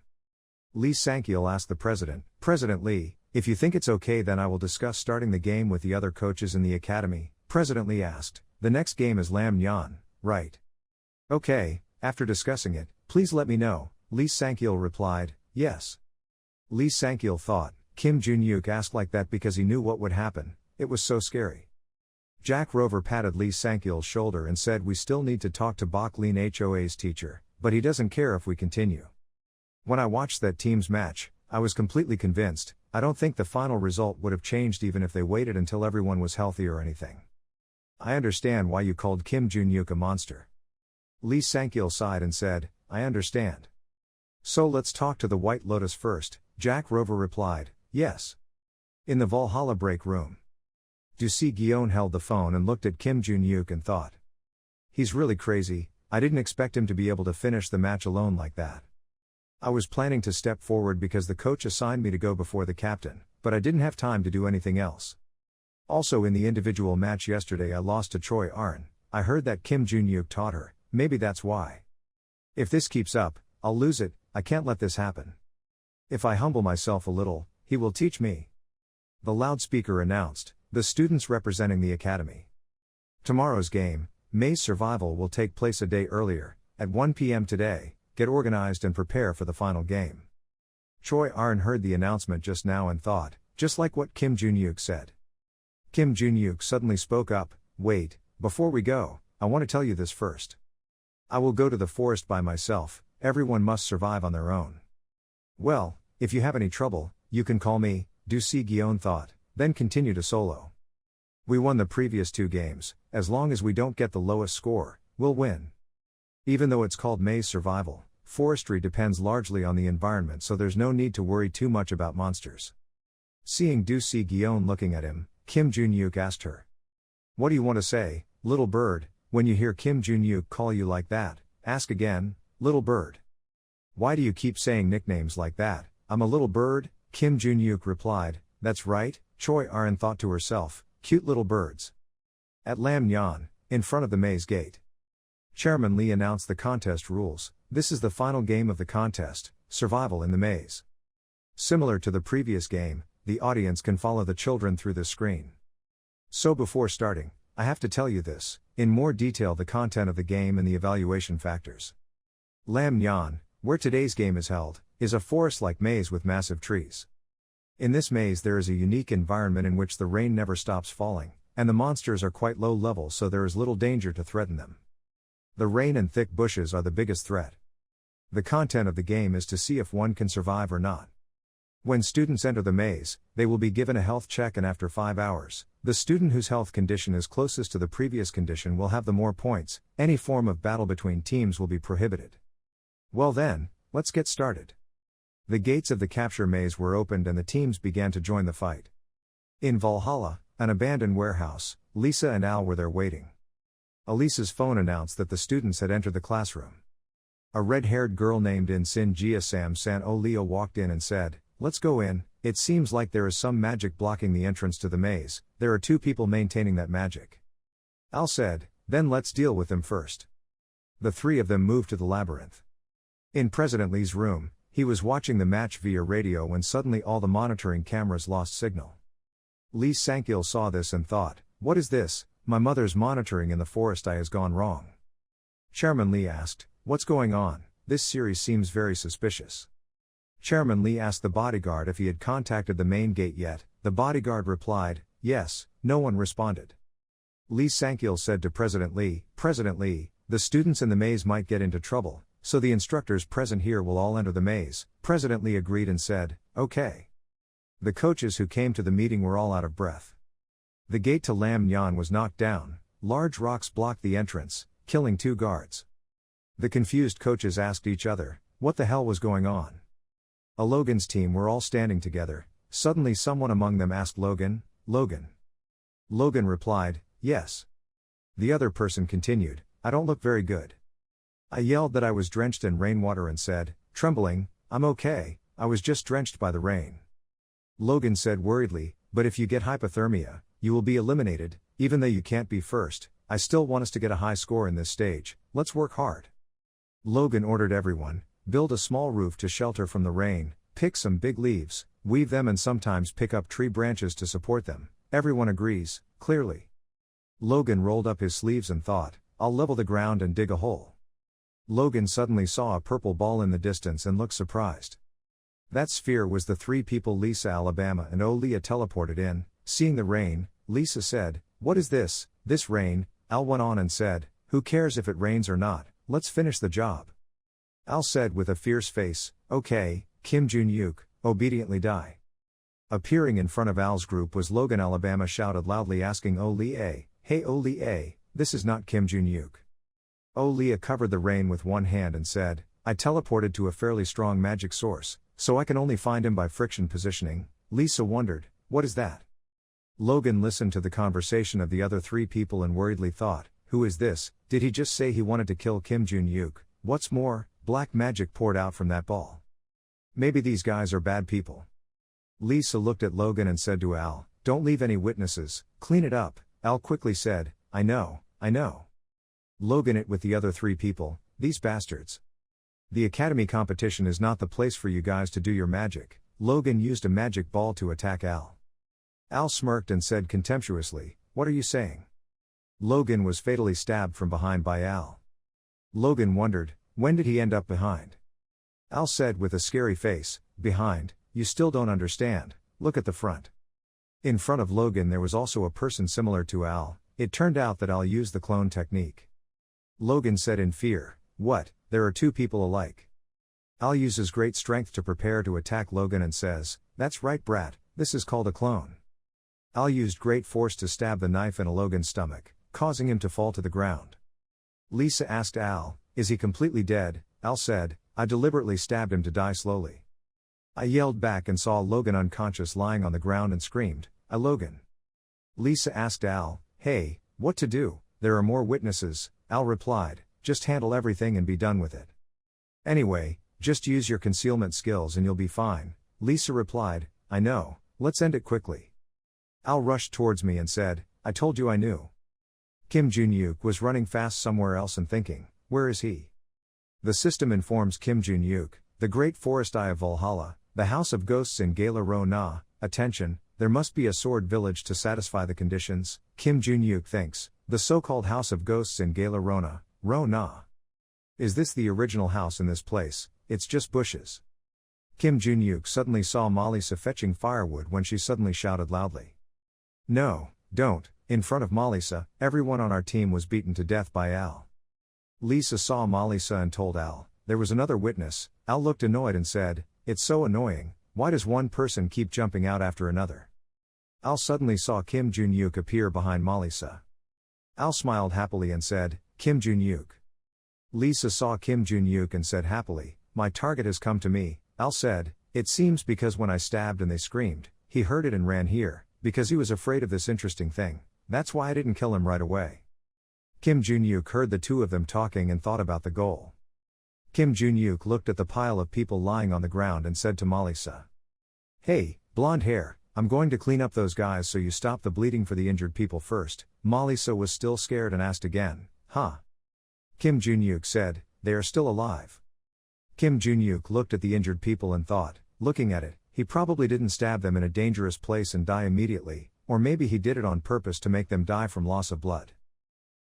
Lee Sang-il asked the president, President Lee, if you think it's okay then I will discuss starting the game with the other coaches in the academy. President Lee asked, the next game is Lam Nyan, right? Okay, after discussing it, please let me know, Lee Sang-il replied, yes. Lee Sang-il thought, Kim Jun-yuk asked like that because he knew what would happen, it was so scary. Jack Rover patted Lee Sang-il's shoulder and said we still need to talk to Bok Lin Hoa's teacher, but he doesn't care if we continue. When I watched that team's match, I was completely convinced, I don't think the final result would have changed even if they waited until everyone was healthy or anything. I understand why you called Kim Jun-yuk a monster. Lee Sang-il sighed and said, I understand. So let's talk to the White Lotus first, Jack Rover replied, yes. In the Valhalla break room. Du Si-gyeon held the phone and looked at Kim Jun-yuk and thought. He's really crazy, I didn't expect him to be able to finish the match alone like that. I was planning to step forward because the coach assigned me to go before the captain, but I didn't have time to do anything else. Also in the individual match yesterday I lost to Choi Arn, I heard that Kim Jun-yuk taught her, maybe that's why. If this keeps up, I'll lose it, I can't let this happen. If I humble myself a little, he will teach me. The loudspeaker announced, the students representing the academy. Tomorrow's game, Maze Survival will take place a day earlier, at 1 p.m. today, get organized and prepare for the final game. Choi Arn heard the announcement just now and thought, just like what Kim Jun-yuk said. Kim Jun-yuk suddenly spoke up, wait, before we go, I want to tell you this first. I will go to the forest by myself, everyone must survive on their own. Well, if you have any trouble, you can call me, Du Si-gyeon thought, then continue to solo. We won the previous 2 games, as long as we don't get the lowest score, we'll win. Even though it's called Maze Survival, forestry depends largely on the environment so there's no need to worry too much about monsters. Seeing Du Si-gyeon looking at him, Kim Jun-yuk asked her. What do you want to say, little bird? When you hear Kim Jun-yuk call you like that, ask again, little bird. Why do you keep saying nicknames like that? I'm a little bird, Kim Jun-yuk replied, that's right, Choi Arn thought to herself, cute little birds. At Lam Nyan, in front of the maze gate. Chairman Lee announced the contest rules, this is the final game of the contest, survival in the maze. Similar to the previous game, the audience can follow the children through the screen. So before starting, I have to tell you this, in more detail the content of the game and the evaluation factors. Lam Nyan, where today's game is held, is a forest-like maze with massive trees. In this maze there is a unique environment in which the rain never stops falling, and the monsters are quite low level so there is little danger to threaten them. The rain and thick bushes are the biggest threat. The content of the game is to see if one can survive or not. When students enter the maze, they will be given a health check, and after 5 hours, the student whose health condition is closest to the previous condition will have the more points. Any form of battle between teams will be prohibited. Well then, let's get started. The gates of the capture maze were opened and the teams began to join the fight. In Valhalla, an abandoned warehouse, Lisa and Al were there waiting. Elisa's phone announced that the students had entered the classroom. A red-haired girl named Insin Jia Sam San Olia walked in and said, "Let's go in. It seems like there is some magic blocking the entrance to the maze. There are 2 people maintaining that magic." Al said, "Then let's deal with them first." The 3 of them moved to the labyrinth. In President Lee's room, he was watching the match via radio when suddenly all the monitoring cameras lost signal. Lee Sankil saw this and thought, "What is this? My mother's monitoring in the forest eye has gone wrong." Chairman Lee asked, "What's going on? This series seems very suspicious." Chairman Lee asked the bodyguard if he had contacted the main gate yet. The bodyguard replied, "Yes." No one responded. Lee Sankil said to President Lee, "President Lee, the students in the maze might get into trouble, so the instructors present here will all enter the maze." President Lee agreed and said, "Okay." The coaches who came to the meeting were all out of breath. The gate to Lam Nyan was knocked down. Large rocks blocked the entrance, killing 2 guards. The confused coaches asked each other, what the hell was going on? Logan's team were all standing together. Suddenly someone among them asked Logan, "Logan?" Logan replied, "Yes." The other person continued, "I don't look very good." I yelled that I was drenched in rainwater and said, trembling, "I'm okay, I was just drenched by the rain." Logan said worriedly, "But if you get hypothermia, you will be eliminated. Even though you can't be first, I still want us to get a high score in this stage. Let's work hard." Logan ordered everyone, build a small roof to shelter from the rain, pick some big leaves, weave them and sometimes pick up tree branches to support them. Everyone agrees, clearly. Logan rolled up his sleeves and thought, I'll level the ground and dig a hole. Logan suddenly saw a purple ball in the distance and looked surprised. That sphere was the 3 people Lisa Alabama and Olia teleported in. Seeing the rain, Lisa said, "What is this, this rain?" Al went on and said, "Who cares if it rains or not, let's finish the job." Al said with a fierce face, "Okay, Kim Jun-yuk, obediently die." Appearing in front of Al's group was Logan. Alabama shouted loudly asking Olia, "Hey Olia, this is not Kim Jun-yuk." Olia covered the rain with one hand and said, "I teleported to a fairly strong magic source, so I can only find him by friction positioning." Lisa wondered, "What is that?" Logan listened to the conversation of the other 3 people and worriedly thought, "Who is this? Did he just say he wanted to kill Kim Jun-yuk? What's more, black magic poured out from that ball. Maybe these guys are bad people." Lisa looked at Logan and said to Al, "Don't leave any witnesses, clean it up." Al quickly said, I know. Logan it with the other 3 people, "These bastards. The academy competition is not the place for you guys to do your magic." Logan used a magic ball to attack Al. Al smirked and said contemptuously, "What are you saying?" Logan was fatally stabbed from behind by Al. Logan wondered, when did he end up behind? Al said with a scary face, "Behind, you still don't understand, look at the front." In front of Logan there was also a person similar to Al. It turned out that Al used the clone technique. Logan said in fear, "What, there are 2 people alike?" Al uses great strength to prepare to attack Logan and says, "That's right brat, this is called a clone." Al used great force to stab the knife in Logan's stomach, causing him to fall to the ground. Lisa asked Al, "Is he completely dead?" Al said, "I deliberately stabbed him to die slowly." I yelled back and saw Logan unconscious lying on the ground and screamed, "I Logan." Lisa asked Al, "Hey, what to do? There are more witnesses." Al replied, "Just handle everything and be done with it. Anyway, just use your concealment skills and you'll be fine." Lisa replied, "I know, let's end it quickly." Al rushed towards me and said, "I told you I knew." Kim Jun-yuk was running fast somewhere else and thinking, where is he? The system informs Kim Jun-yuk, the Great Forest Eye of Valhalla, the House of Ghosts in Gala Ro Na, attention, there must be a sword village to satisfy the conditions. Kim Jun-yuk thinks, the so-called House of Ghosts in Gala Ro Na. Is this the original house in this place? It's just bushes. Kim Jun-yuk suddenly saw Malisa fetching firewood when she suddenly shouted loudly, "No, don't." In front of Malisa, everyone on our team was beaten to death by Al. Lisa saw Malisa and told Al, there was another witness. Al looked annoyed and said, "It's so annoying, why does one person keep jumping out after another? Al suddenly saw Kim Jun-yuk appear behind Malisa. Al smiled happily and said, Kim Jun-yuk. Lisa saw Kim Jun-yuk and said happily, my target has come to me. Al said, it seems because when I stabbed and they screamed, he heard it and ran here, because he was afraid of this interesting thing. That's why I didn't kill him right away. Kim Jun-yuk heard the two of them talking and thought about the goal. Kim Jun-yuk looked at the pile of people lying on the ground and said to Malisa, hey, blonde hair, I'm going to clean up those guys so you stop the bleeding for the injured people first. Malisa was still scared and asked again, huh? Kim Jun-yuk said, they are still alive. Kim Jun-yuk looked at the injured people and thought, looking at it, he probably didn't stab them in a dangerous place and die immediately, or maybe he did it on purpose to make them die from loss of blood.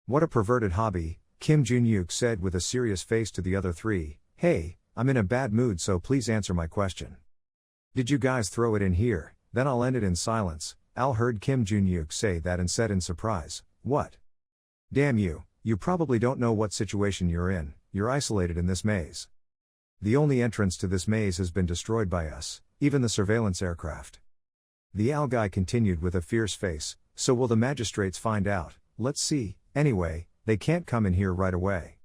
What a perverted hobby, Kim Jun-yuk said with a serious face to the other three, hey, I'm in a bad mood so please answer my question. Did you guys throw it in here? Then I'll end it in silence. Al heard Kim Jun-yuk say that and said in surprise, what? Damn you, you probably don't know what situation you're in, you're isolated in this maze. The only entrance to this maze has been destroyed by us, even the surveillance aircraft. The Al guy continued with a fierce face, so will the magistrates find out? Let's see, anyway, they can't come in here right away.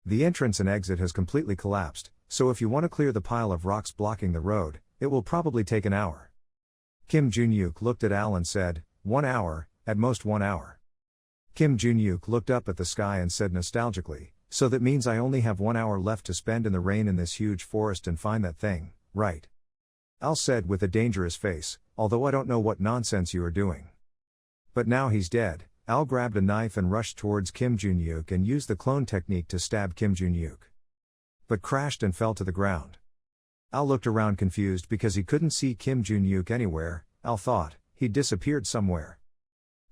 The entrance and exit has completely collapsed, so if you want to clear the pile of rocks blocking the road, it will probably take an hour. Kim Jun-yuk looked at Al and said, 1 hour, at most 1 hour. Kim Jun-yuk looked up at the sky and said nostalgically, so that means I only have 1 hour left to spend in the rain in this huge forest and find that thing, right? Al said with a dangerous face, although I don't know what nonsense you are doing. But now he's dead. Al grabbed a knife and rushed towards Kim Jun-yuk and used the clone technique to stab Kim Jun-yuk. But crashed and fell to the ground. Al looked around confused because he couldn't see Kim Jun-yuk anywhere. Al thought, he'd disappeared somewhere.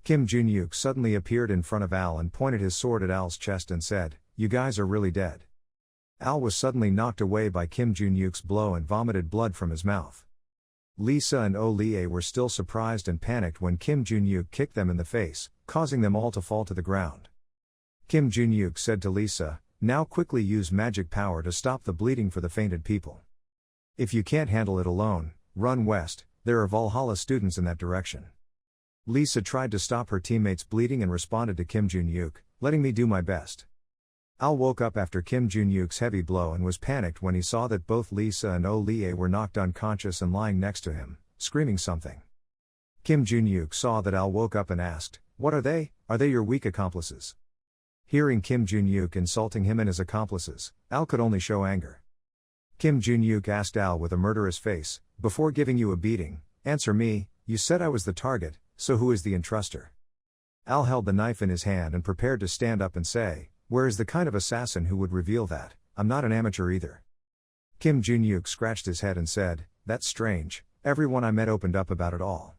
Kim Jun-yuk suddenly appeared in front of Al and pointed his sword at Al's chest and said, you guys are really dead. Al was suddenly knocked away by Kim Jun-yuk's blow and vomited blood from his mouth. Lisa and Oh-lie were still surprised and panicked when Kim Jun-yuk kicked them in the face, causing them all to fall to the ground. Kim Jun-yuk said to Lisa, now quickly use magic power to stop the bleeding for the fainted people. If you can't handle it alone, run west, there are Valhalla students in that direction. Lisa tried to stop her teammates' bleeding and responded to Kim Jun-yuk, letting me do my best. Al woke up after Kim Jun-yuk's heavy blow and was panicked when he saw that both Lisa and Oh-lie were knocked unconscious and lying next to him, screaming something. Kim Jun-yuk saw that Al woke up and asked, what are they? Are they your weak accomplices? Hearing Kim Jun-yuk insulting him and his accomplices, Al could only show anger. Kim Jun-yuk asked Al with a murderous face, before giving you a beating, answer me, you said I was the target, so who is the entruster? Al held the knife in his hand and prepared to stand up and say, where is the kind of assassin who would reveal that? I'm not an amateur either. Kim Jun-yuk scratched his head and said, that's strange, everyone I met opened up about it all.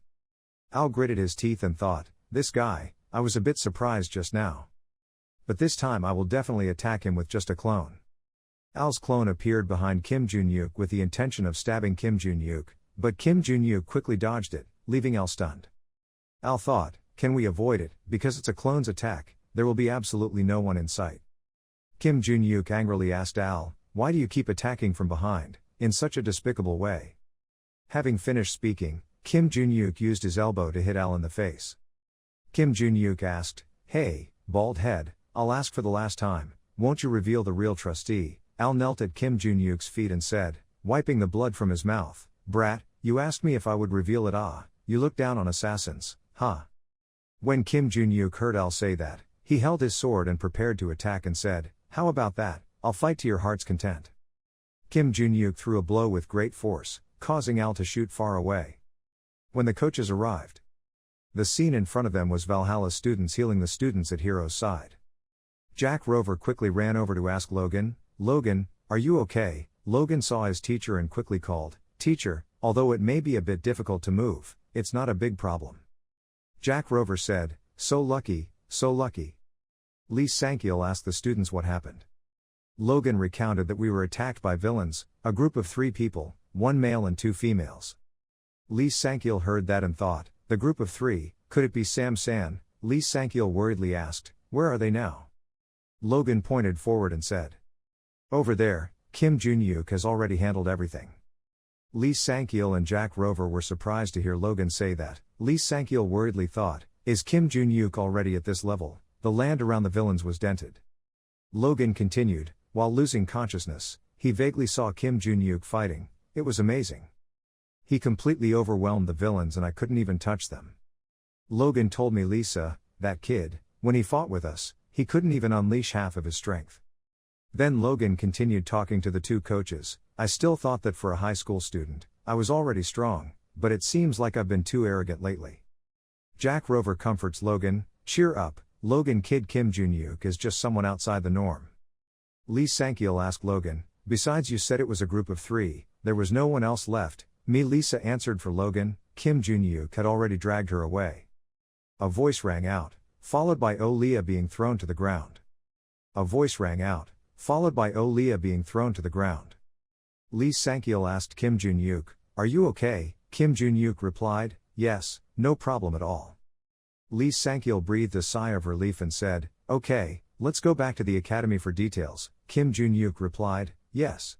Al gritted his teeth and thought, this guy, I was a bit surprised just now. But this time I will definitely attack him with just a clone. Al's clone appeared behind Kim Jun-yuk with the intention of stabbing Kim Jun-yuk, but Kim Jun-yuk quickly dodged it, leaving Al stunned. Al thought, can we avoid it, because it's a clone's attack, there will be absolutely no one in sight. Kim Jun-yuk angrily asked Al, why do you keep attacking from behind, in such a despicable way? Having finished speaking, Kim Jun-yuk used his elbow to hit Al in the face. Kim Jun-yuk asked, hey, bald head, I'll ask for the last time, won't you reveal the real trustee? Al knelt at Kim Jun-yuk's feet and said, wiping the blood from his mouth, brat, you asked me if I would reveal it. You look down on assassins, huh? When Kim Jun-yuk heard Al say that, he held his sword and prepared to attack and said, how about that, I'll fight to your heart's content. Kim Jun-yuk threw a blow with great force, causing Al to shoot far away. When the coaches arrived, the scene in front of them was Valhalla students healing the students at Hero's side. Jack Rover quickly ran over to ask Logan, Logan, are you okay? Logan saw his teacher and quickly called, teacher, although it may be a bit difficult to move, it's not a big problem. Jack Rover said, so lucky, so lucky. Lee Sankiel asked the students what happened. Logan recounted that we were attacked by villains, a group of 3 people, 1 male and 2 females. Lee Sankiel heard that and thought, the group of 3, could it be Sam San? Lee Sankiel worriedly asked, where are they now? Logan pointed forward and said, over there, Kim Jun-yuk has already handled everything. Lee Sang-il and Jack Rover were surprised to hear Logan say that. Lee Sang-il worriedly thought, is Kim Jun-yuk already at this level? The land around the villains was dented. Logan continued, while losing consciousness, he vaguely saw Kim Jun-yuk fighting. It was amazing. He completely overwhelmed the villains and I couldn't even touch them. Logan told me Lisa, that kid, when he fought with us, he couldn't even unleash half of his strength. Then Logan continued talking to the two coaches. I still thought that for a high school student, I was already strong, but it seems like I've been too arrogant lately. Jack Rover comforts Logan, cheer up, Logan kid Kim Jun-yuk is just someone outside the norm. Lee Sang-il asked Logan, besides you said it was a group of 3, there was no one else left. Me Lisa answered for Logan, Kim Jun-yuk had already dragged her away. A voice rang out, followed by Leah being thrown to the ground. A voice rang out, followed by Leah being thrown to the ground. Lee Sang-il asked Kim Jun-yuk, are you okay? Kim Jun-yuk replied, yes, no problem at all. Lee Sang-il breathed a sigh of relief and said, okay, let's go back to the academy for details. Kim Jun-yuk replied, yes.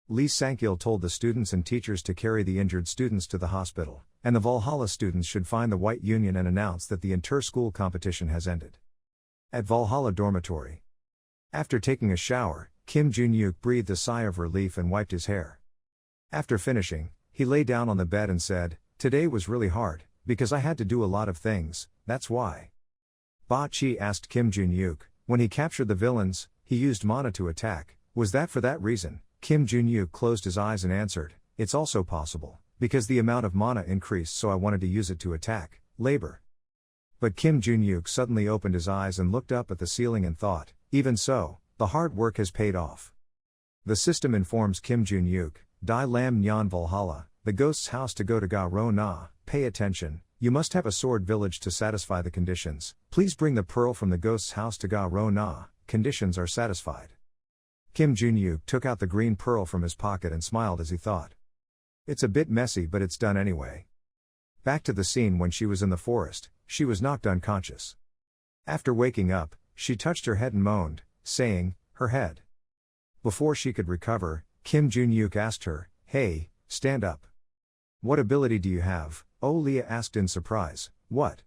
Lee Sang-il told the students and teachers to carry the injured students to the hospital, and the Valhalla students should find the White Union and announce that the inter-school competition has ended. At Valhalla dormitory. After taking a shower, Kim Jun-yuk breathed a sigh of relief and wiped his hair. After finishing, he lay down on the bed and said, today was really hard, because I had to do a lot of things, that's why. Ba Chi asked Kim Jun-yuk, when he captured the villains, he used mana to attack, was that for that reason? Kim Jun-yuk closed his eyes and answered, it's also possible, because the amount of mana increased so I wanted to use it to attack, labor. But Kim Jun-yuk suddenly opened his eyes and looked up at the ceiling and thought, even so, the hard work has paid off. The system informs Kim Jun-yuk, Dai Lam Nyan Valhalla, the ghost's house to go to Ga Ro Na, pay attention, you must have a sword village to satisfy the conditions, please bring the pearl from the ghost's house to Ga Ro Na, conditions are satisfied. Kim Jun-yuk took out the green pearl from his pocket and smiled as he thought. It's a bit messy but it's done anyway. Back to the scene when she was in the forest, she was knocked unconscious. After waking up, she touched her head and moaned, saying, her head. Before she could recover, Kim Jun-yuk asked her, hey, stand up. What ability do you have? Leah asked in surprise, what?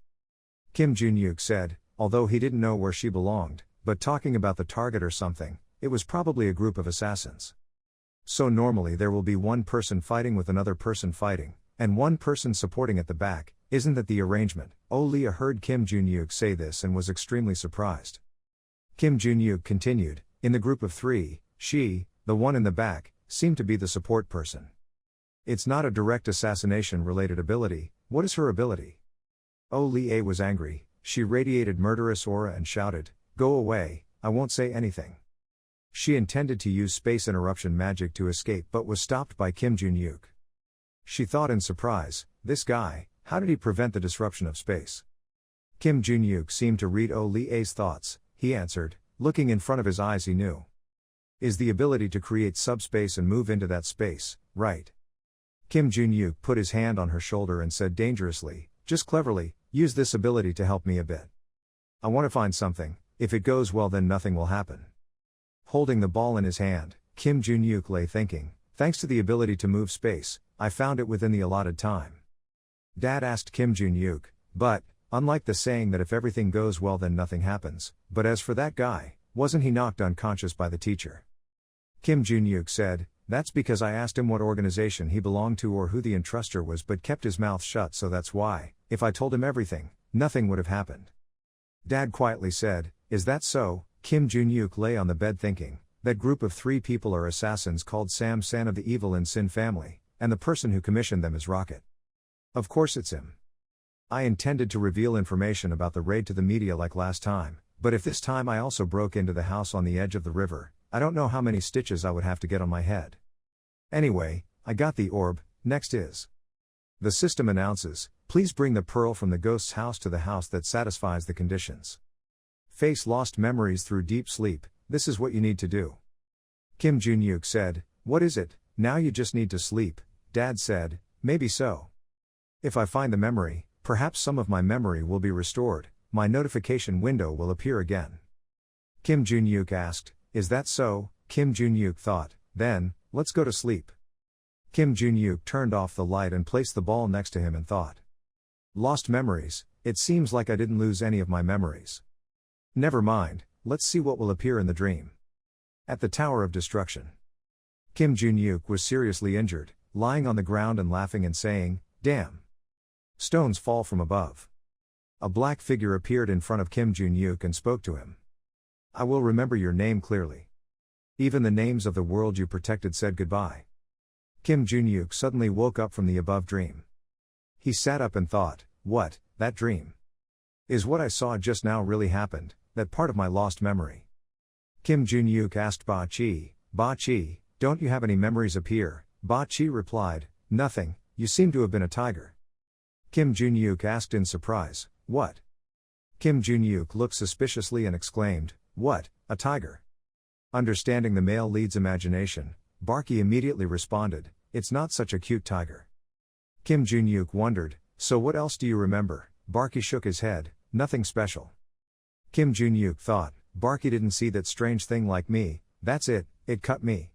Kim Jun-yuk said, although he didn't know where she belonged, but talking about the target or something, it was probably a group of assassins. So normally there will be one person fighting with another person fighting, and one person supporting at the back, isn't that the arrangement? Leah heard Kim Jun-yuk say this and was extremely surprised. Kim Jun-yuk continued, in the group of 3, she, the one in the back, seemed to be the support person. It's not a direct assassination related ability, what is her ability? Leah was angry, she radiated murderous aura and shouted, go away, I won't say anything. She intended to use space interruption magic to escape but was stopped by Kim Jun-yuk. She thought in surprise, this guy, how did he prevent the disruption of space? Kim Jun-yuk seemed to read Leah's thoughts, he answered, looking in front of his eyes he knew. Is the ability to create subspace and move into that space, right? Kim Jun-yuk put his hand on her shoulder and said dangerously, just cleverly, use this ability to help me a bit. I want to find something, if it goes well then nothing will happen. Holding the ball in his hand, Kim Jun-yuk lay thinking, thanks to the ability to move space, I found it within the allotted time. Dad asked Kim Jun-yuk, but, unlike the saying that if everything goes well then nothing happens, but as for that guy, wasn't he knocked unconscious by the teacher? Kim Jun-yuk said, that's because I asked him what organization he belonged to or who the entruster was but kept his mouth shut so that's why, if I told him everything, nothing would have happened. Dad quietly said, is that so? Kim Jun-yuk lay on the bed thinking, that group of 3 people are assassins called Sam San of the Evil and Sin family, and the person who commissioned them is Rocket. Of course it's him. I intended to reveal information about the raid to the media like last time, but if this time I also broke into the house on the edge of the river, I don't know how many stitches I would have to get on my head. Anyway, I got the orb, next is. The system announces, please bring the pearl from the ghost's house to the house that satisfies the conditions. Face lost memories through deep sleep, this is what you need to do. Kim Jun-yuk said, what is it? Now you just need to sleep. Dad said, maybe so. If I find the memory, perhaps some of my memory will be restored, my notification window will appear again. Kim Jun-yuk asked, is that so? Kim Jun-yuk thought, then, let's go to sleep. Kim Jun-yuk turned off the light and placed the ball next to him and thought. Lost memories, it seems like I didn't lose any of my memories. Never mind, let's see what will appear in the dream. At the Tower of Destruction. Kim Jun-yuk was seriously injured, lying on the ground and laughing and saying, "Damn. Stones fall from above." A black figure appeared in front of Kim Jun-yuk and spoke to him. "I will remember your name clearly. Even the names of the world you protected said goodbye." Kim Jun-yuk suddenly woke up from the above dream. He sat up and thought, "What, that dream? Is what I saw just now really happened, that part of my lost memory?" Kim Jun-yuk asked Ba Chi, "Don't you have any memories appear?" Ba Chi replied, "Nothing, you seem to have been a tiger." Kim Jun-yuk asked in surprise, "What?" Kim Jun-yuk looked suspiciously and exclaimed, "What, a tiger?" Understanding the male lead's imagination, Barky immediately responded, "It's not such a cute tiger." Kim Jun-yuk wondered, "So what else do you remember?" Barky shook his head, "Nothing special." Kim Jun-yuk thought, "Barky didn't see that strange thing like me, that's it cut me."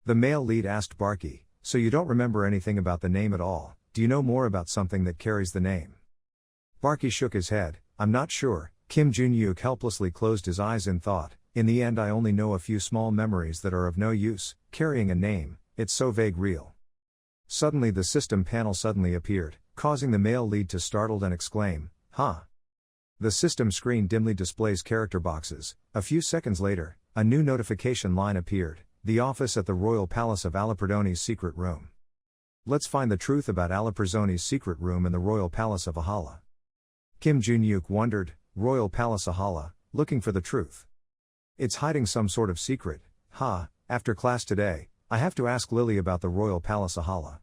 The male lead asked Barky, "So you don't remember anything about the name at all, do you know more about something that carries the name?" Barky shook his head, "I'm not sure." Kim Jun-yuk helplessly closed his eyes in thought, "In the end I only know a few small memories that are of no use, carrying a name, it's so vague real." Suddenly the system panel suddenly appeared, causing the male lead to startled and exclaim, "Huh?" The system screen dimly displays character boxes. A few seconds later, a new notification line appeared, "The office at the Royal Palace of Alaperdoni's secret room. Let's find the truth about Alaperdoni's secret room in the Royal Palace of Ahala." Kim Jun-yuk wondered, "Royal Palace Ahala, looking for the truth. It's hiding some sort of secret, after class today, I have to ask Lily about the Royal Palace Ahala."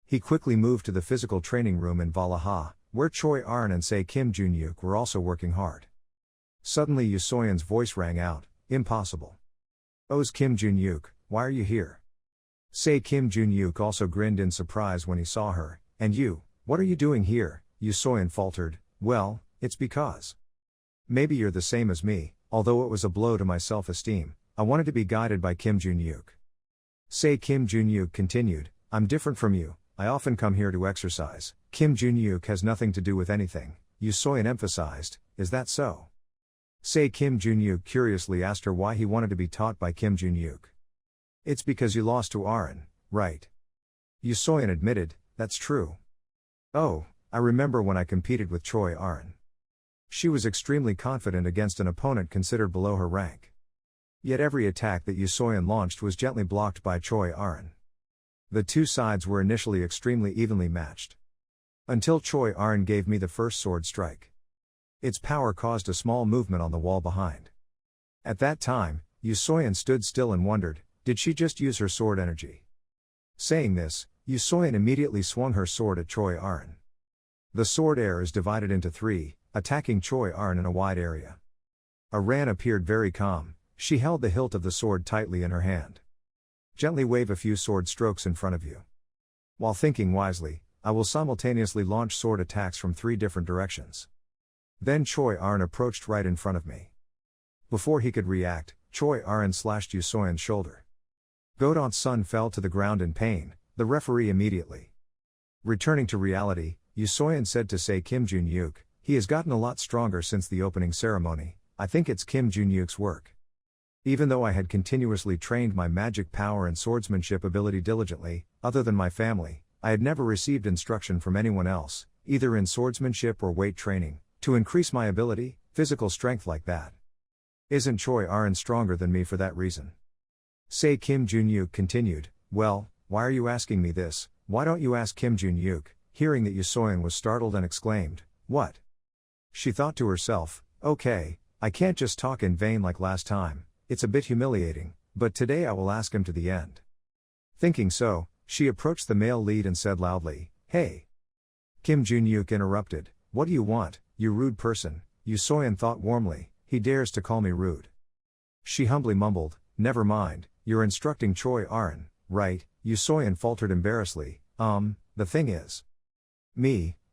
He quickly moved to the physical training room in Valaha, where Choi Arn and Sei Kim Jun-yuk were also working hard. Suddenly Yoo Soyeon's voice rang out, "Impossible. Oh's Kim Jun-yuk, why are you here?" Sei Kim Jun-yuk also grinned in surprise when he saw her, "And you, what are you doing here?" Yoo Soyeon faltered, "Well, it's because. Maybe you're the same as me, although it was a blow to my self-esteem, I wanted to be guided by Kim Jun-yuk." Sei Kim Jun-yuk continued, "I'm different from you, I often come here to exercise." Kim Jun-yuk has nothing to do with anything, Yoo Soyeon emphasized, "Is that so?" Sei Kim Jun-yuk curiously asked her why he wanted to be taught by Kim Jun-yuk. "It's because you lost to Arin, right?" Yoo Soyeon admitted, "That's true. Oh, I remember when I competed with Choi Arin. She was extremely confident against an opponent considered below her rank. Yet every attack that Yoo Soyeon launched was gently blocked by Choi Arin. The two sides were initially extremely evenly matched. Until Choi Arin gave me the first sword strike. Its power caused a small movement on the wall behind. At that time, Yoo Soyeon stood still and wondered, did she just use her sword energy?" Saying this, Yoo Soyeon immediately swung her sword at Choi Arin. The sword air is divided into three, attacking Choi Arin in a wide area. Aran appeared very calm, she held the hilt of the sword tightly in her hand. "Gently wave a few sword strokes in front of you. While thinking wisely, I will simultaneously launch sword attacks from 3 different directions." Then Choi Arin approached right in front of me. Before he could react, Choi Arin slashed Yoo Soyeon's shoulder. Godon's son fell to the ground in pain, the referee immediately. Returning to reality, Yoo Soyeon said to Sei Kim Jun-yuk, "He has gotten a lot stronger since the opening ceremony, I think it's Kim Jun-yuk's work. Even though I had continuously trained my magic power and swordsmanship ability diligently, other than my family, I had never received instruction from anyone else, either in swordsmanship or weight training, to increase my ability, physical strength like that. Isn't Choi Arin stronger than me for that reason?" Sei Kim Jun-yuk continued, "Well, why are you asking me this? Why don't you ask Kim Jun-yuk?" Hearing that Yoo Soyeon was startled and exclaimed, "What?" She thought to herself, "Okay, I can't just talk in vain like last time, it's a bit humiliating, but today I will ask him to the end." Thinking so, she approached the male lead and said loudly, "Hey." Kim Jun-yuk interrupted, "What do you want, you rude person?" Yoo Soyeon thought warmly, "He dares to call me rude." She humbly mumbled, "Never mind, you're instructing Choi Arin, right?" Yoo Soyeon faltered embarrassedly, The thing is.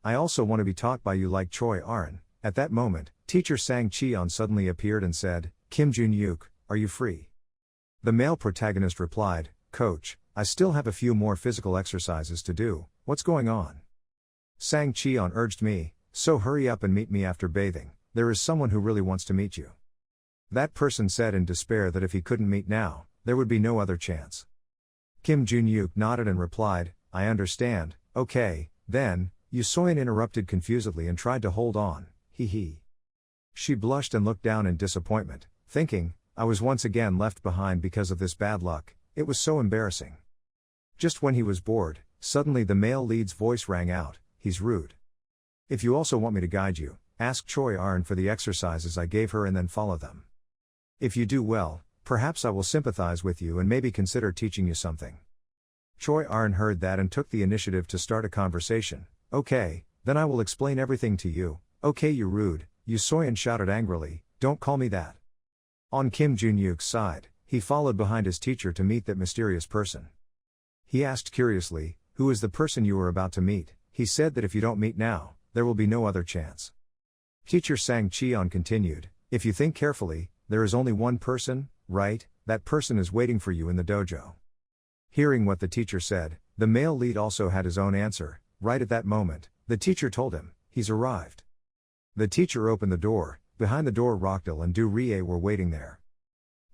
I also want to be taught by you like Choi Arin." At that moment, teacher Sang Cheon suddenly appeared and said, "Kim Jun-yuk, are you free?" The male protagonist replied, "Coach, I still have a few more physical exercises to do, what's going on? Sang Cheon urged me, so hurry up and meet me after bathing, there is someone who really wants to meet you. That person said in despair that if he couldn't meet now, there would be no other chance. Kim Jun-yuk nodded and replied, I understand, okay, then, Yoo Soyeon interrupted confusedly and tried to hold on, he. She blushed and looked down in disappointment, thinking, I was once again left behind because of this bad luck, it was so embarrassing. Just when he was bored, suddenly the male lead's voice rang out, he's rude. If you also want me to guide you, ask Choi Arn for the exercises I gave her and then follow them. If you do well, perhaps I will sympathize with you and maybe consider teaching you something. Choi Arn heard that and took the initiative to start a conversation. Okay, then I will explain everything to you. Okay, you rude, Yoo Soyeon shouted angrily, don't call me that. On Kim Jun-yuk's side, he followed behind his teacher to meet that mysterious person. He asked curiously, who is the person you are about to meet? He said that if you don't meet now, there will be no other chance. Teacher Sang Cheon continued, if you think carefully, there is only one person, right? That person is waiting for you in the dojo. Hearing what the teacher said, the male lead also had his own answer. Right at that moment, the teacher told him, he's arrived. The teacher opened the door. Behind the door Rockdale and Du Rie were waiting there.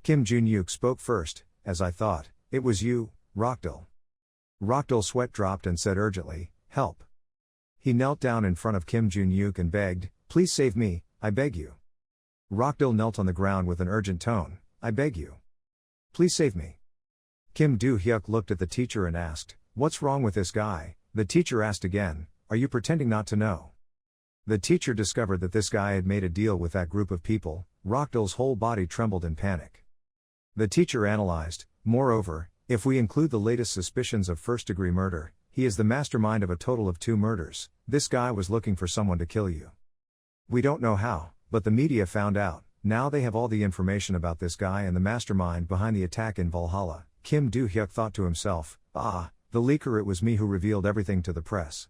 Kim Jun-yuk spoke first, as I thought, it was you, Rockdale. Rockdale's sweat dropped and said urgently, help. He knelt down in front of Kim Jun-yuk and begged, please save me, I beg you. Rockdale knelt on the ground with an urgent tone, I beg you. Please save me. Kim Do-hyuk looked at the teacher and asked, what's wrong with this guy? The teacher asked again, are you pretending not to know? The teacher discovered that this guy had made a deal with that group of people. Rockdale's whole body trembled in panic. The teacher analyzed, moreover, if we include the latest suspicions of first-degree murder, he is the mastermind of a total of 2 murders. This guy was looking for someone to kill you. We don't know how, but the media found out. Now they have all the information about this guy and the mastermind behind the attack in Valhalla. Kim Do-hyuk thought to himself, the leaker, it was me who revealed everything to the press.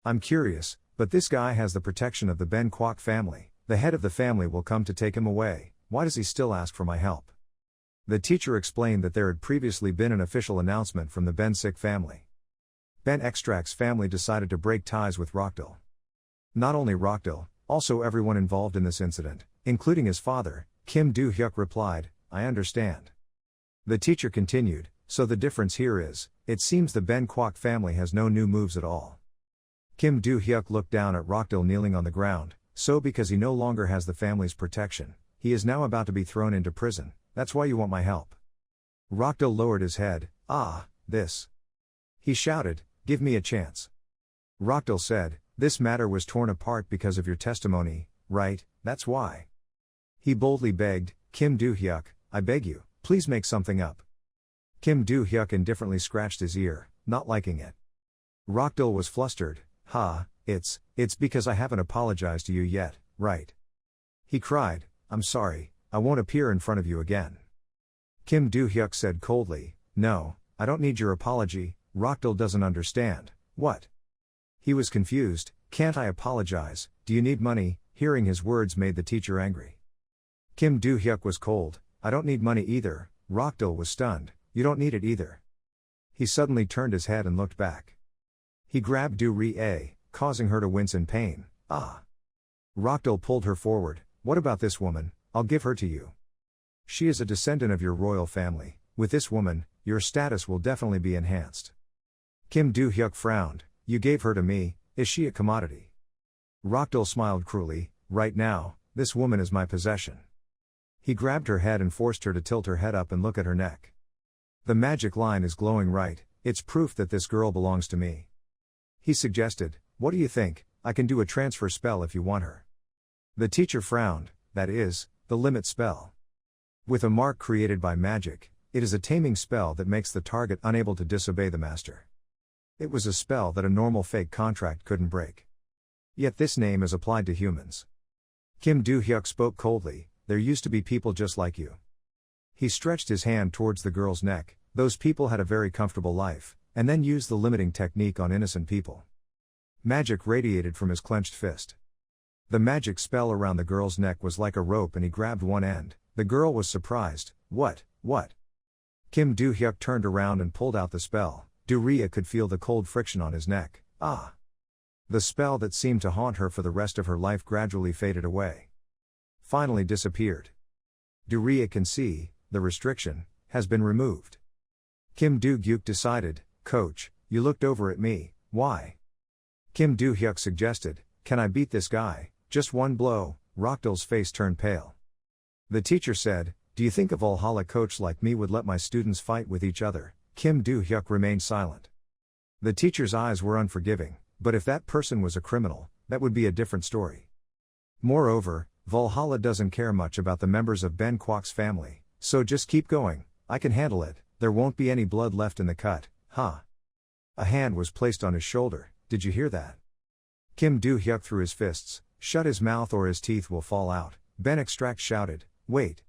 I'm curious, but this guy has the protection of the Ben Kwok family. The head of the family will come to take him away. Why does he still ask for my help? The teacher explained that there had previously been an official announcement from the Ben Sik family. Ben Extract's family decided to break ties with Rockdale. Not only Rockdale, also everyone involved in this incident, including his father. Kim Do-hyuk replied, I understand. The teacher continued, so the difference here is, it seems the Ben Kwok family has no new moves at all. Kim Do-hyuk looked down at Rockdale kneeling on the ground, so because he no longer has the family's protection, he is now about to be thrown into prison, that's why you want my help. Rockdale lowered his head, this. He shouted, give me a chance. Rockdale said, this matter was torn apart because of your testimony, right? That's why. He boldly begged, Kim Do-hyuk, I beg you, please make something up. Kim Do-hyuk indifferently scratched his ear, not liking it. Rockdale was flustered, it's because I haven't apologized to you yet, right? He cried, I'm sorry, I won't appear in front of you again. Kim Do-hyuk said coldly, no, I don't need your apology. Rockdale doesn't understand. What? He was confused, can't I apologize, do you need money? Hearing his words made the teacher angry. Kim Do-hyuk was cold, I don't need money either. Rockdale was stunned, you don't need it either. He suddenly turned his head and looked back. He grabbed Du Rie, causing her to wince in pain. Rockdale pulled her forward, what about this woman? I'll give her to you. She is a descendant of your royal family, with this woman, your status will definitely be enhanced. Kim Do-hyuk frowned, you gave her to me, is she a commodity? Rockdale smiled cruelly, right now, this woman is my possession. He grabbed her head and forced her to tilt her head up and look at her neck. The magic line is glowing right, it's proof that this girl belongs to me. He suggested, what do you think, I can do a transfer spell if you want her. The teacher frowned, that is, the limit spell. With a mark created by magic, it is a taming spell that makes the target unable to disobey the master. It was a spell that a normal fake contract couldn't break. Yet this name is applied to humans. Kim Do-hyuk spoke coldly, there used to be people just like you. He stretched his hand towards the girl's neck, those people had a very comfortable life, and then used the limiting technique on innocent people. Magic radiated from his clenched fist. The magic spell around the girl's neck was like a rope and he grabbed one end. The girl was surprised, what? Kim Do-hyuk turned around and pulled out the spell. Duria could feel the cold friction on his neck. Ah! The spell that seemed to haunt her for the rest of her life gradually faded away. Finally disappeared. Duria can see, the restriction has been removed. Kim Do-hyuk decided, Coach, you looked over at me, why? Kim Do-hyuk suggested, can I beat this guy, just one blow? Rockdale's face turned pale. The teacher said, do you think a Valhalla coach like me would let my students fight with each other? Kim Do-hyuk remained silent. The teacher's eyes were unforgiving, but if that person was a criminal, that would be a different story. Moreover, Valhalla doesn't care much about the members of Ben Kwok's family, so just keep going, I can handle it, there won't be any blood left in the cut, huh? A hand was placed on his shoulder, did you hear that? Kim Do-hyuk threw his fists, shut his mouth or his teeth will fall out. Ben Extract shouted, wait.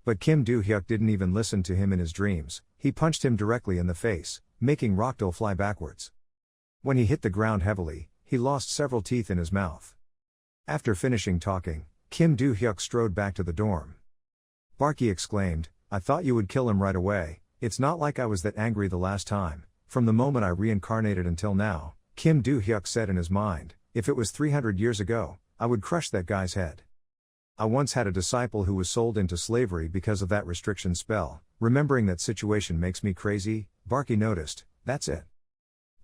But Kim Do-hyuk didn't even listen to him in his dreams, he punched him directly in the face, making Rockdale fly backwards. When he hit the ground heavily, he lost several teeth in his mouth. After finishing talking, Kim Do-hyuk strode back to the dorm. Barky exclaimed, I thought you would kill him right away, it's not like I was that angry the last time, from the moment I reincarnated until now, Kim Do-hyuk said in his mind, if it was 300 years ago, I would crush that guy's head. I once had a disciple who was sold into slavery because of that restriction spell, remembering that situation makes me crazy, Barky noticed, that's it.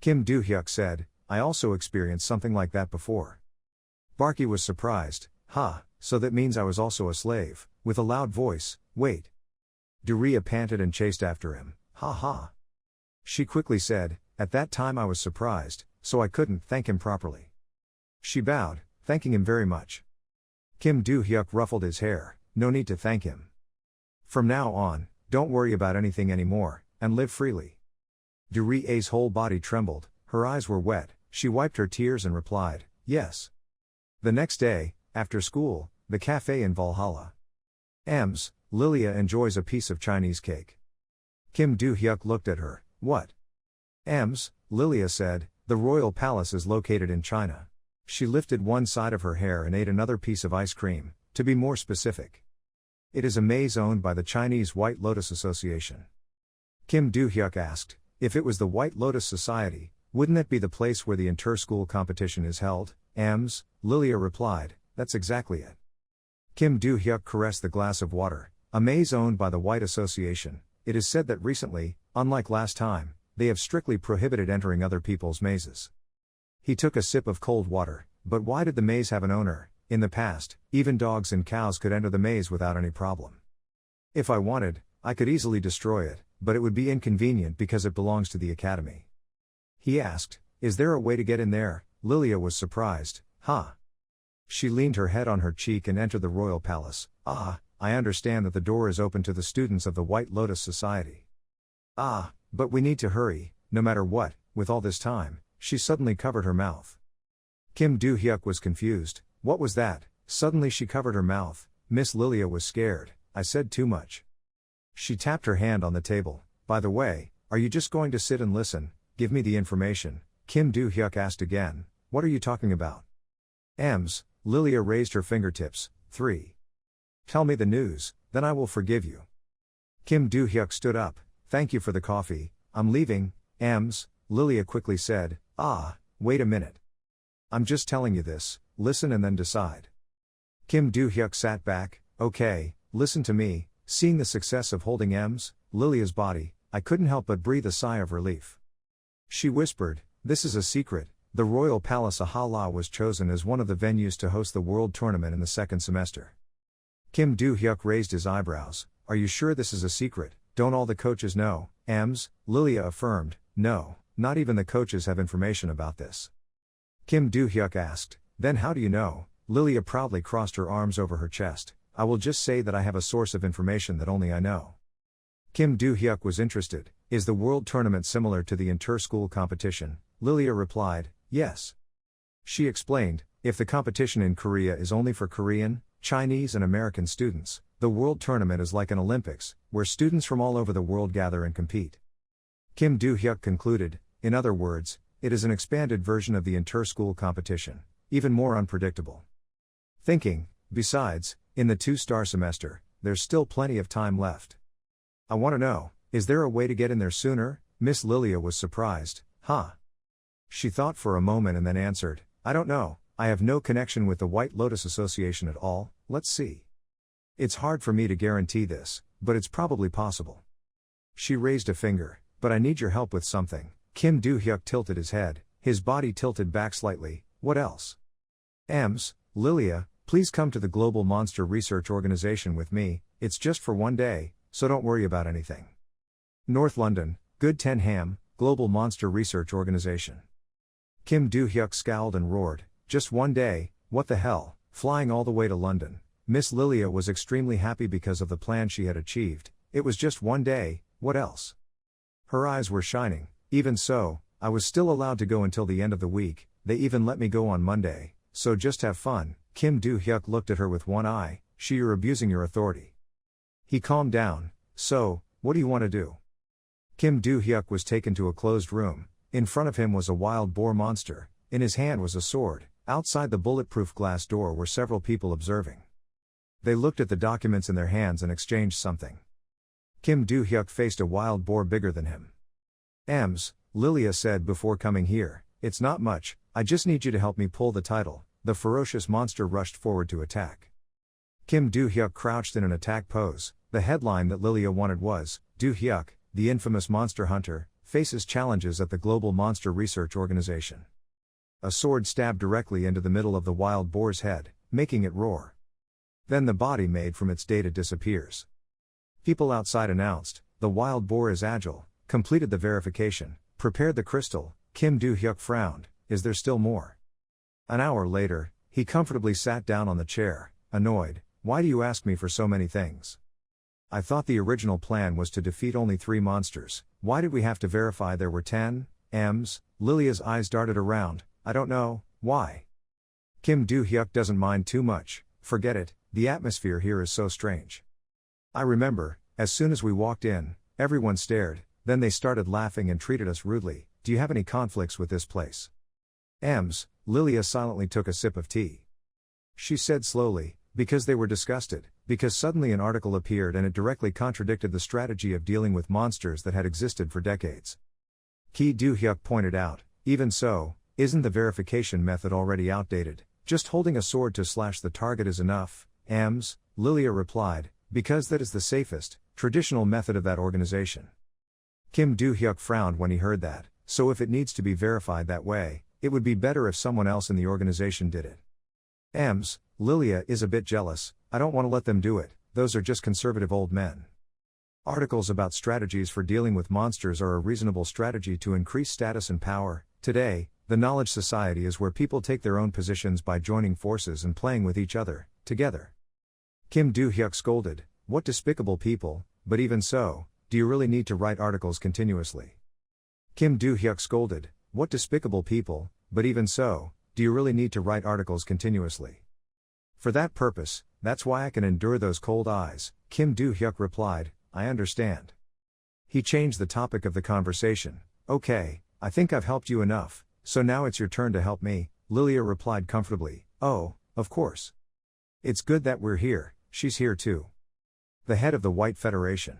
Kim Do-hyuk said, I also experienced something like that before. Barky was surprised, so that means I was also a slave, with a loud voice, wait. Duria panted and chased after him, ha. She quickly said, at that time I was surprised, so I couldn't thank him properly. She bowed, thanking him very much. Kim Do-hyuk ruffled his hair, no need to thank him. From now on, don't worry about anything anymore, and live freely. Duria's whole body trembled, her eyes were wet, she wiped her tears and replied, yes. The next day, after school, the cafe in Valhalla. Lilia enjoys a piece of Chinese cake. Kim Do-hyuk looked at her, what? Lilia said, the royal palace is located in China. She lifted one side of her hair and ate another piece of ice cream, to be more specific. It is a maze owned by the Chinese White Lotus Association. Kim Do-hyuk asked, if it was the White Lotus Society, wouldn't it be the place where the inter-school competition is held? Lilia replied, that's exactly it. Kim Do-hyuk caressed the glass of water, a maze owned by the White Association. It is said that recently, unlike last time, they have strictly prohibited entering other people's mazes. He took a sip of cold water, but why did the maze have an owner? In the past, even dogs and cows could enter the maze without any problem. If I wanted, I could easily destroy it, but it would be inconvenient because it belongs to the academy. He asked, is there a way to get in there? Lilia was surprised, She leaned her head on her cheek and entered the royal palace. I understand that the door is open to the students of the White Lotus Society. But we need to hurry, no matter what, with all this time. She suddenly covered her mouth. Kim Do-hyuk was confused, what was that? Suddenly she covered her mouth, Miss Lilia was scared, I said too much. She tapped her hand on the table, by the way, are you just going to sit and listen, give me the information? Kim Do-hyuk asked again, what are you talking about? Lilia raised her fingertips, 3. Tell me the news, then I will forgive you. Kim Do-hyuk stood up, thank you for the coffee, I'm leaving. Lilia quickly said, wait a minute. I'm just telling you this, listen and then decide. Kim Do-hyuk sat back, okay, listen to me. Seeing the success of holding Lilia's body, I couldn't help but breathe a sigh of relief. She whispered, this is a secret, the Royal Palace Ahala was chosen as one of the venues to host the World Tournament in the second semester. Kim Do-hyuk raised his eyebrows, are you sure this is a secret, don't all the coaches know? Lilia affirmed, no, not even the coaches have information about this. Kim Do-hyuk asked, then how do you know? Lilia proudly crossed her arms over her chest, I will just say that I have a source of information that only I know. Kim Do-hyuk was interested, is the World Tournament similar to the inter-school competition? Lilia replied, yes. She explained, if the competition in Korea is only for Korean, Chinese and American students, the World Tournament is like an Olympics, where students from all over the world gather and compete. Kim Do-hyuk concluded, in other words, it is an expanded version of the inter-school competition, even more unpredictable. Thinking, besides, in the 2-star semester, there's still plenty of time left. I want to know, is there a way to get in there sooner? Miss Lilia was surprised. Huh? She thought for a moment and then answered, I don't know, I have no connection with the White Lotus Association at all, let's see. It's hard for me to guarantee this, but it's probably possible. She raised a finger, but I need your help with something. Kim Do-hyuk tilted his head, his body tilted back slightly. What else? Lilia, please come to the Global Monster Research Organization with me, it's just for one day, so don't worry about anything. North London, Good 10 Ham, Global Monster Research Organization. Kim Do-hyuk scowled and roared, just one day, what the hell, flying all the way to London. Miss Lilia was extremely happy because of the plan she had achieved. It was just one day, what else? Her eyes were shining. Even so, I was still allowed to go until the end of the week, they even let me go on Monday, so just have fun. Kim Do-hyuk looked at her with one eye, you're abusing your authority. He calmed down, so, what do you want to do? Kim Do-hyuk was taken to a closed room. In front of him was a wild boar monster, in his hand was a sword, outside the bulletproof glass door were several people observing. They looked at the documents in their hands and exchanged something. Kim Do-hyuk faced a wild boar bigger than him. Lilia said before coming here, it's not much, I just need you to help me pull the title. The ferocious monster rushed forward to attack. Kim Do-hyuk crouched in an attack pose. The headline that Lilia wanted was, Do-hyuk, the infamous monster hunter, faces challenges at the Global Monster Research Organization. A sword stabbed directly into the middle of the wild boar's head, making it roar. Then the body made from its data disappears. People outside announced, the wild boar is agile, completed the verification, prepared the crystal. Kim Do-hyuk frowned, is there still more? An hour later, he comfortably sat down on the chair, annoyed, why do you ask me for so many things? I thought the original plan was to defeat only 3 monsters, why did we have to verify there were 10? Lilia's eyes darted around, I don't know, why? Kim Do-hyuk doesn't mind too much, forget it, the atmosphere here is so strange. I remember, as soon as we walked in, everyone stared, then they started laughing and treated us rudely. Do you have any conflicts with this place? Lilia silently took a sip of tea. She said slowly, because they were disgusted, because suddenly an article appeared and it directly contradicted the strategy of dealing with monsters that had existed for decades. Ki Do-hyuk pointed out, even so, isn't the verification method already outdated? Just holding a sword to slash the target is enough. Lilia replied, because that is the safest, traditional method of that organization. Kim Do-hyuk frowned when he heard that, so if it needs to be verified that way, it would be better if someone else in the organization did it. Lilia is a bit jealous, I don't want to let them do it, those are just conservative old men. Articles about strategies for dealing with monsters are a reasonable strategy to increase status and power. Today, the knowledge society is where people take their own positions by joining forces and playing with each other, together. Kim Do-hyuk scolded, what despicable people, but even so, do you really need to write articles continuously? Kim Do-hyuk scolded, what despicable people, but even so, do you really need to write articles continuously? For that purpose, that's why I can endure those cold eyes, Kim Do-hyuk replied, I understand. He changed the topic of the conversation, okay, I think I've helped you enough, so now it's your turn to help me, Lilia replied comfortably, oh, of course. It's good that we're here, she's here too. The head of the White Federation.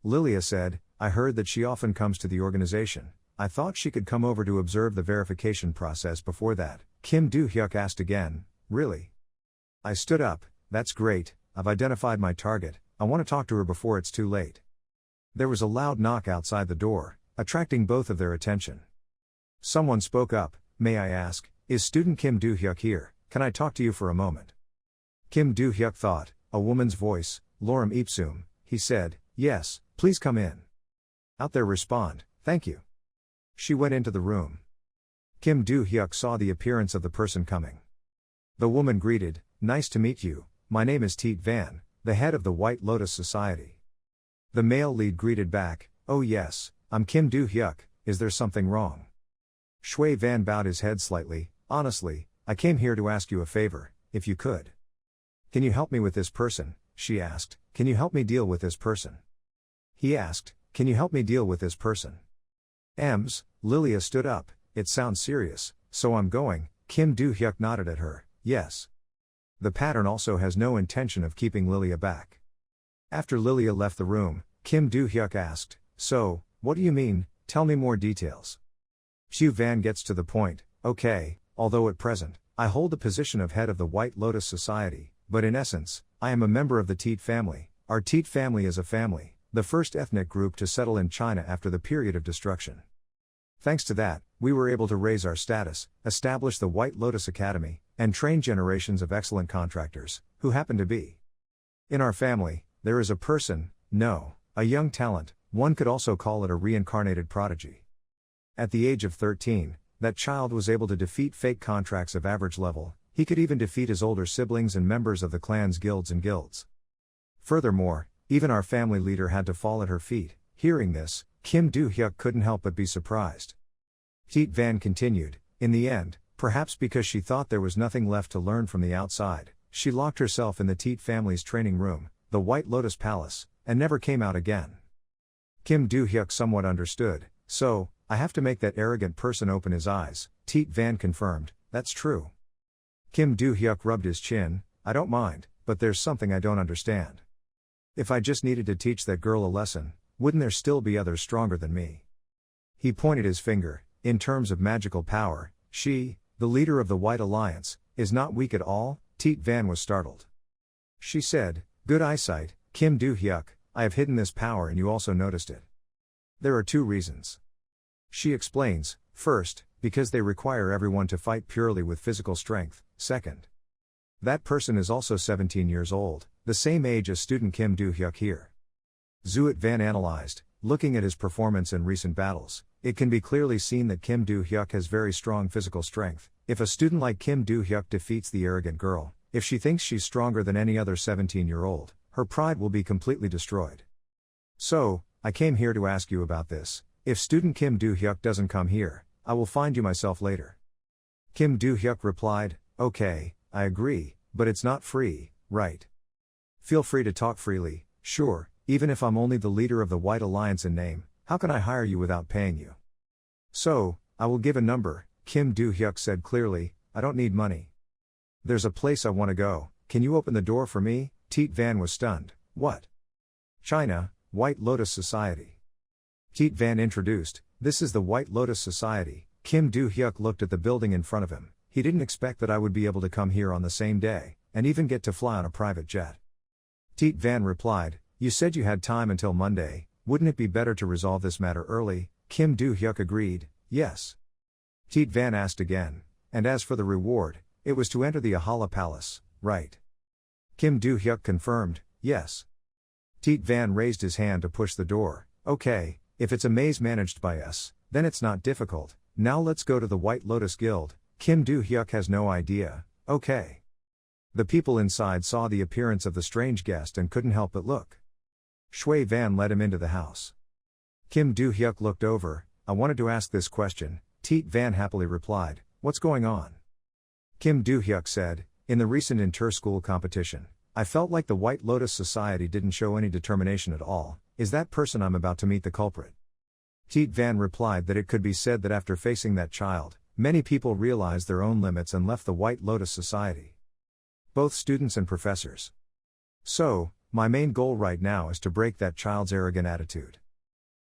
Lilia said, I heard that she often comes to the organization, I thought she could come over to observe the verification process before that. Kim Do-hyuk asked again, really? I stood up, that's great, I've identified my target, I want to talk to her before it's too late. There was a loud knock outside the door, attracting both of their attention. Someone spoke up, may I ask, is student Kim Do-hyuk here, can I talk to you for a moment? Kim Do-hyuk thought, a woman's voice, Lorem Ipsum, he said, yes, please come in. Out there respond, thank you. She went into the room. Kim Do-hyuk saw the appearance of the person coming. The woman greeted, nice to meet you, my name is Teet Van, the head of the White Lotus Society. The male lead greeted back, oh yes, I'm Kim Do-hyuk, is there something wrong? Shui Van bowed his head slightly, honestly, I came here to ask you a favor, if you could. Can you help me with this person? She asked, can you help me deal with this person? He asked, can you help me deal with this person? Lilia stood up, it sounds serious, so I'm going. Kim Do-hyuk nodded at her, yes. The pattern also has no intention of keeping Lilia back. After Lilia left the room, Kim Do-hyuk asked, "So, what do you mean, tell me more details." Xu Van gets to the point, "Okay, although at present, I hold the position of head of the White Lotus Society, but in essence, I am a member of the Teet family. Our Teet family is a family, the first ethnic group to settle in China after the period of destruction. Thanks to that, we were able to raise our status, establish the White Lotus Academy, and train generations of excellent contractors, who happen to be. In our family, there is a person, a young talent, one could also call it a reincarnated prodigy. At the age of 13, that child was able to defeat fake contracts of average level, he could even defeat his older siblings and members of the clan's guilds and guilds. Furthermore, even our family leader had to fall at her feet. Hearing this, Kim Do-hyuk couldn't help but be surprised. Teet Van continued, in the end, perhaps because she thought there was nothing left to learn from the outside, she locked herself in the Teet family's training room, the White Lotus Palace, and never came out again. Kim Do-hyuk somewhat understood, "So, I have to make that arrogant person open his eyes," Teet Van confirmed, "That's true." Kim Do-hyuk rubbed his chin, "I don't mind, but there's something I don't understand. If I just needed to teach that girl a lesson, wouldn't there still be others stronger than me?" He pointed his finger, "In terms of magical power, she, the leader of the White Alliance, is not weak at all." Teet Van was startled. She said, "Good eyesight, Kim Do-hyuk, I have hidden this power and you also noticed it. There are 2 reasons." She explains, first, because they require everyone to fight purely with physical strength, second. That person is also 17 years old, the same age as student Kim Do-hyuk here. Zuet Van analyzed, looking at his performance in recent battles, it can be clearly seen that Kim Do-hyuk has very strong physical strength. If a student like Kim Do-hyuk defeats the arrogant girl, if she thinks she's stronger than any other 17-year-old, her pride will be completely destroyed. So, I came here to ask you about this. If student Kim Do-hyuk doesn't come here, I will find you myself later." Kim Do-hyuk replied, "Okay, I agree, but it's not free, right? Feel free to talk freely, sure, even if I'm only the leader of the White Alliance in name, how can I hire you without paying you?" "So, I will give a number," Kim Do-hyuk said clearly, "I don't need money. There's a place I want to go, can you open the door for me?" Teet Van was stunned, "What?" "China, White Lotus Society." Teet Van introduced, "This is the White Lotus Society." Kim Do-hyuk looked at the building in front of him. He didn't expect that I would be able to come here on the same day, and even get to fly on a private jet. Teet Van replied, "You said you had time until Monday, wouldn't it be better to resolve this matter early?" Kim Do-hyuk agreed, "Yes." Teet Van asked again, "And as for the reward, it was to enter the Ahala Palace, right?" Kim Do-hyuk confirmed, "Yes." Teet Van raised his hand to push the door, "Okay, if it's a maze managed by us, then it's not difficult. Now let's go to the White Lotus Guild." Kim Do-hyuk has no idea, "Okay." The people inside saw the appearance of the strange guest and couldn't help but look. Shui Van led him into the house. Kim Do-hyuk looked over, "I wanted to ask this question," Teet Van happily replied, "What's going on?" Kim Do-hyuk said, "In the recent inter-school competition, I felt like the White Lotus Society didn't show any determination at all. Is that person I'm about to meet the culprit?" Teet Van replied that it could be said that after facing that child, many people realized their own limits and left the White Lotus Society. Both students and professors. "So, my main goal right now is to break that child's arrogant attitude.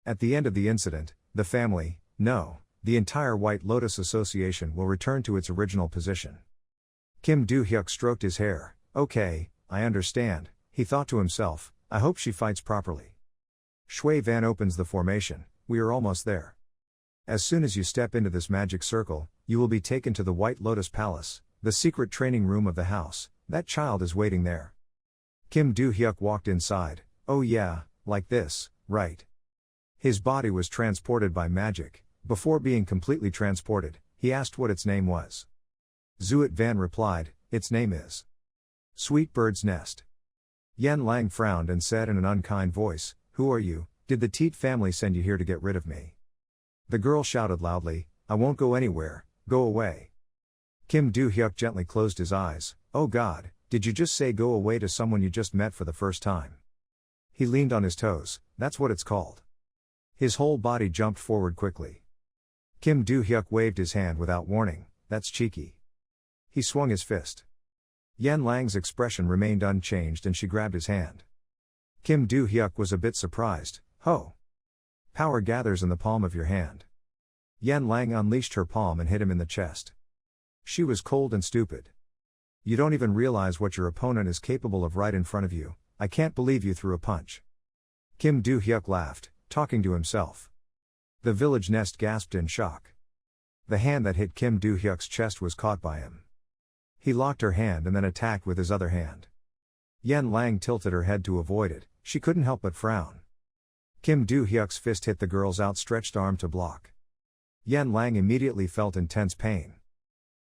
At the end of the incident, the family, the entire White Lotus Association will return to its original position." Kim Do-hyuk stroked his hair, "Okay, I understand," he thought to himself, "I hope she fights properly." Shui Van opens the formation, "We are almost there. As soon as you step into this magic circle, you will be taken to the White Lotus Palace, the secret training room of the house. That child is waiting there." Kim Do-hyuk walked inside, "Oh yeah, like this, right?" His body was transported by magic. Before being completely transported, he asked what its name was. Zuet Van replied, "Its name is Sweet Bird's Nest." Yen Lang frowned and said in an unkind voice, "Who are you? Did the Teet family send you here to get rid of me?" The girl shouted loudly, "I won't go anywhere, go away." Kim Do-hyuk gently closed his eyes, "Oh God, did you just say go away to someone you just met for the first time?" He leaned on his toes, "That's what it's called." His whole body jumped forward quickly. Kim Do-hyuk waved his hand without warning, "That's cheeky." He swung his fist. Yen Lang's expression remained unchanged and she grabbed his hand. Kim Do-hyuk was a bit surprised. Ho! Power gathers in the palm of your hand. Yan Lang unleashed her palm and hit him in the chest. She was cold and stupid. You don't even realize what your opponent is capable of right in front of you. I can't believe you threw a punch. Kim Do-hyuk laughed, talking to himself. The village nest gasped in shock. The hand that hit Kim Do-hyuk's chest was caught by him. He locked her hand and then attacked with his other hand. Yan Lang tilted her head to avoid it. She couldn't help but frown. Kim Do-hyuk's fist hit the girl's outstretched arm to block. Yan Lang immediately felt intense pain.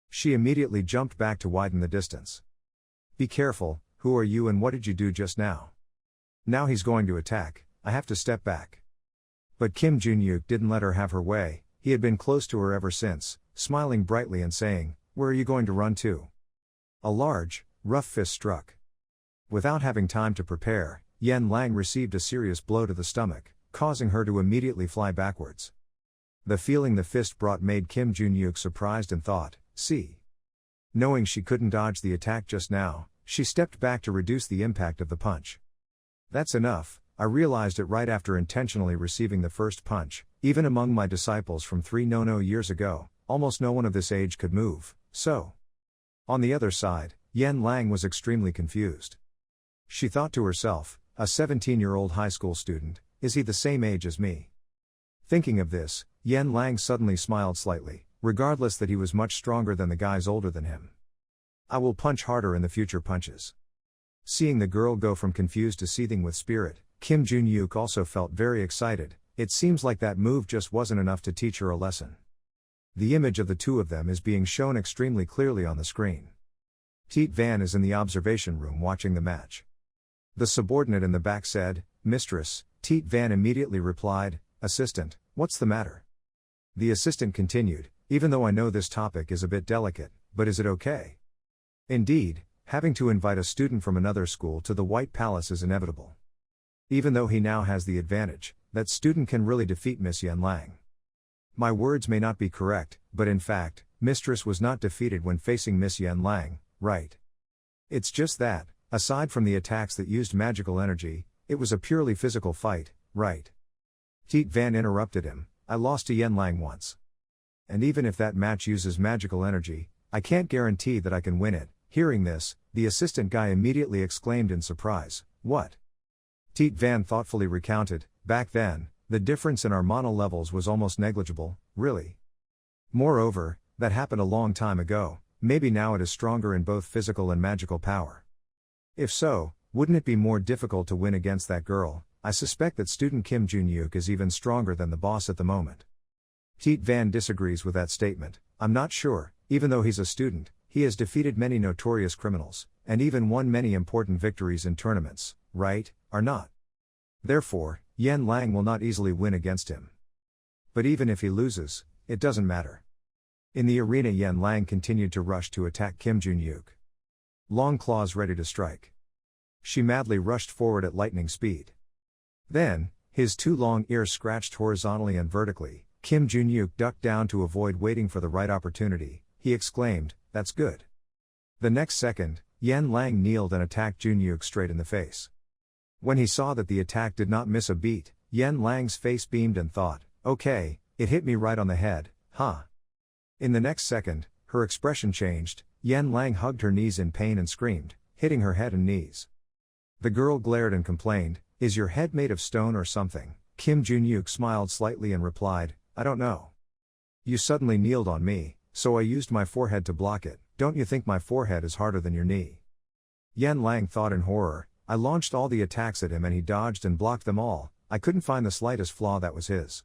She immediately jumped back to widen the distance. Be careful, who are you and what did you do just now? Now he's going to attack, I have to step back. But Kim Jun-hyuk didn't let her have her way. He had been close to her ever since, smiling brightly and saying, "Where are you going to run to?" A large, rough fist struck. Without having time to prepare, Yan Lang received a serious blow to the stomach, causing her to immediately fly backwards. The feeling the fist brought made Kim Jun-hyuk surprised and thought, see. Knowing she couldn't dodge the attack just now, she stepped back to reduce the impact of the punch. That's enough, I realized it right after intentionally receiving the first punch. Even among my disciples from 3 years ago, almost no one of this age could move, so. On the other side, Yan Lang was extremely confused. She thought to herself, a 17-year-old high school student, is he the same age as me? Thinking of this, Yan Lang suddenly smiled slightly, regardless that he was much stronger than the guys older than him. I will punch harder in the future punches. Seeing the girl go from confused to seething with spirit, Kim Jun-hyuk also felt very excited. It seems like that move just wasn't enough to teach her a lesson. The image of the two of them is being shown extremely clearly on the screen. Teet Van is in the observation room watching the match. The subordinate in the back said, "Mistress." Teet Van immediately replied, "Assistant, what's the matter?" The assistant continued, "Even though I know this topic is a bit delicate, but is it okay?" Indeed, having to invite a student from another school to the White Palace is inevitable. Even though he now has the advantage, that student can really defeat Miss Yan Lang. My words may not be correct, but in fact, Mistress was not defeated when facing Miss Yan Lang, right? It's just that, aside from the attacks that used magical energy, it was a purely physical fight, right? Teet Van interrupted him, "I lost to Yan Lang once. And even if that match uses magical energy, I can't guarantee that I can win it." Hearing this, the assistant guy immediately exclaimed in surprise, "What?" Teet Van thoughtfully recounted, "Back then, the difference in our mana levels was almost negligible, really. Moreover, that happened a long time ago, maybe now it is stronger in both physical and magical power. If so, wouldn't it be more difficult to win against that girl? I suspect that student Kim Jun-hyuk is even stronger than the boss at the moment." Teet Van disagrees with that statement. "I'm not sure, even though he's a student, he has defeated many notorious criminals, and even won many important victories in tournaments, right, or not? Therefore, Yan Lang will not easily win against him. But even if he loses, it doesn't matter." In the arena, Yan Lang continued to rush to attack Kim Jun-hyuk. Long claws ready to strike. She madly rushed forward at lightning speed. Then, his 2 long ears scratched horizontally and vertically. Kim Jun-hyuk ducked down to avoid waiting for the right opportunity. He exclaimed, "That's good." The next second, Yan Lang kneeled and attacked Jun-hyuk straight in the face. When he saw that the attack did not miss a beat, Yan Lang's face beamed and thought, "Okay, it hit me right on the head, huh?" In the next second, her expression changed. Yan Lang hugged her knees in pain and screamed, hitting her head and knees. The girl glared and complained, "Is your head made of stone or something?" Kim Jun-hyuk smiled slightly and replied, "I don't know. You suddenly kneeled on me, so I used my forehead to block it. Don't you think my forehead is harder than your knee?" Yan Lang thought in horror. "I launched all the attacks at him and he dodged and blocked them all. I couldn't find the slightest flaw that was his.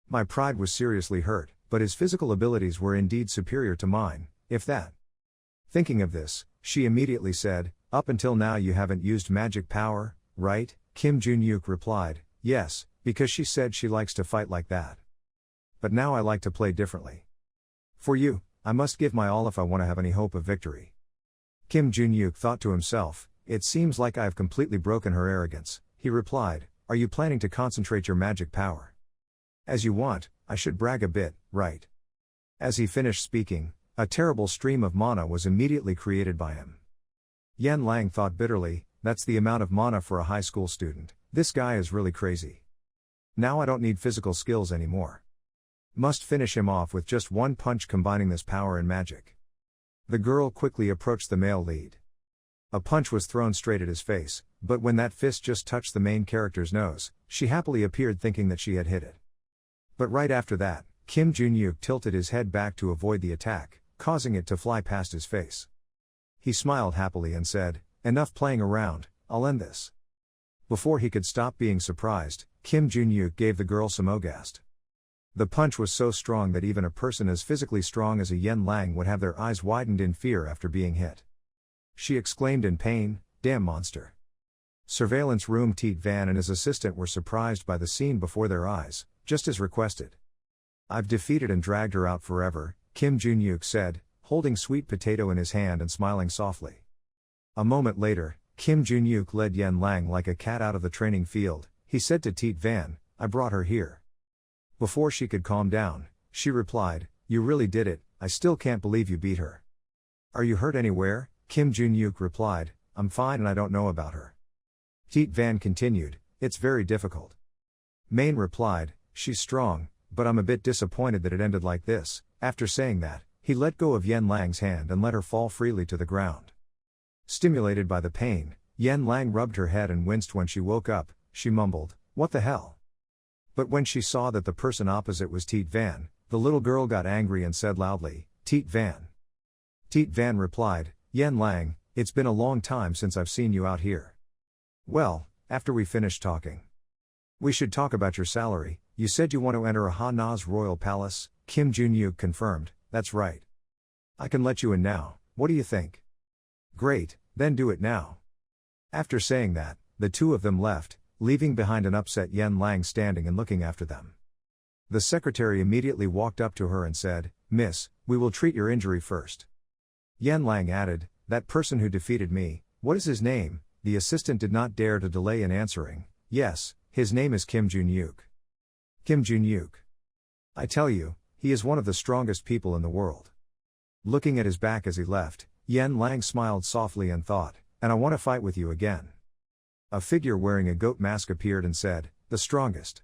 My pride was seriously hurt, but his physical abilities were indeed superior to mine, if that." Thinking of this, she immediately said, "Up until now you haven't used magic power, right?" Kim Jun-hyuk replied, "Yes, because she said she likes to fight like that. But now I like to play differently. For you, I must give my all if I want to have any hope of victory." Kim Jun-hyuk thought to himself, "It seems like I have completely broken her arrogance." He replied, "Are you planning to concentrate your magic power?" "As you want, I should brag a bit, right?" As he finished speaking, a terrible stream of mana was immediately created by him. Yan Lang thought bitterly, that's the amount of mana for a high school student. This guy is really crazy. Now I don't need physical skills anymore. Must finish him off with just one punch combining this power and magic. The girl quickly approached the male lead. A punch was thrown straight at his face, but when that fist just touched the main character's nose, she happily appeared thinking that she had hit it. But right after that, Kim Jun-yuk tilted his head back to avoid the attack, causing it to fly past his face. He smiled happily and said, "Enough playing around, I'll end this." Before he could stop being surprised, Kim Jun-yuk gave the girl some ogast. The punch was so strong that even a person as physically strong as a Yen Lang would have their eyes widened in fear after being hit. She exclaimed in pain, "Damn monster." Surveillance room Teet Van and his assistant were surprised by the scene before their eyes, just as requested. "I've defeated and dragged her out forever," Kim Jun-yuk said, holding sweet potato in his hand and smiling softly. A moment later, Kim Jun-yuk led Yen Lang like a cat out of the training field. He said to Teet Van, "I brought her here." Before she could calm down, she replied, "You really did it, I still can't believe you beat her." "Are you hurt anywhere?" Kim Jun-yuk replied, "I'm fine and I don't know about her." Teet Van continued, "It's very difficult." Main replied, "She's strong, but I'm a bit disappointed that it ended like this." After saying that, he let go of Yen Lang's hand and let her fall freely to the ground. Stimulated by the pain, Yen Lang rubbed her head and winced when she woke up. She mumbled, "What the hell?" But when she saw that the person opposite was Teet Van, the little girl got angry and said loudly, "Teet Van." Teet Van replied, "Yen Lang, it's been a long time since I've seen you out here." "Well, after we finish talking, we should talk about your salary. You said you want to enter a Ha-Na's royal palace." Kim Jun-yuk confirmed, "That's right. I can let you in now, what do you think?" "Great, then do it now." After saying that, the two of them left, leaving behind an upset Yen Lang standing and looking after them. The secretary immediately walked up to her and said, "Miss, we will treat your injury first." Yen Lang added, "That person who defeated me, what is his name?" The assistant did not dare to delay in answering, "Yes, his name is Kim Jun-yuk." "Kim Jun-yuk. I tell you, he is one of the strongest people in the world." Looking at his back as he left, Yen Lang smiled softly and thought, "And I want to fight with you again." A figure wearing a goat mask appeared and said, "The strongest."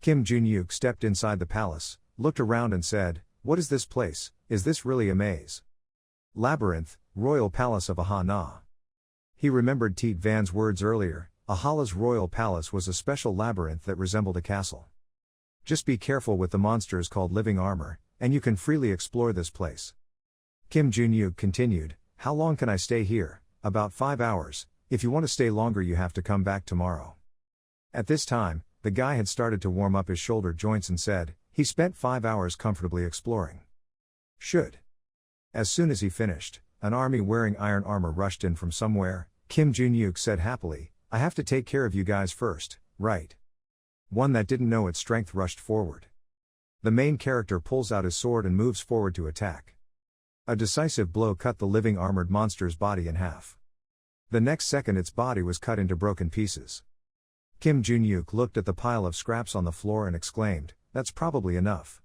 Kim Jun-yuk stepped inside the palace, looked around and said, "What is this place? Is this really a maze? Labyrinth, royal palace of a Ha-Na." He remembered Teet Van's words earlier, Ahala's royal palace was a special labyrinth that resembled a castle. Just be careful with the monsters called living armor, and you can freely explore this place. Kim Jun-yuk continued, "How long can I stay here?" "About 5 hours, if you want to stay longer you have to come back tomorrow." At this time, the guy had started to warm up his shoulder joints and said, he spent 5 hours comfortably exploring. Should. As soon as he finished, an army wearing iron armor rushed in from somewhere. Kim Jun-yuk said happily, "I have to take care of you guys first, right?" One that didn't know its strength rushed forward. The main character pulls out his sword and moves forward to attack. A decisive blow cut the living armored monster's body in half. The next second its body was cut into broken pieces. Kim Jun-yuk looked at the pile of scraps on the floor and exclaimed, "That's probably enough."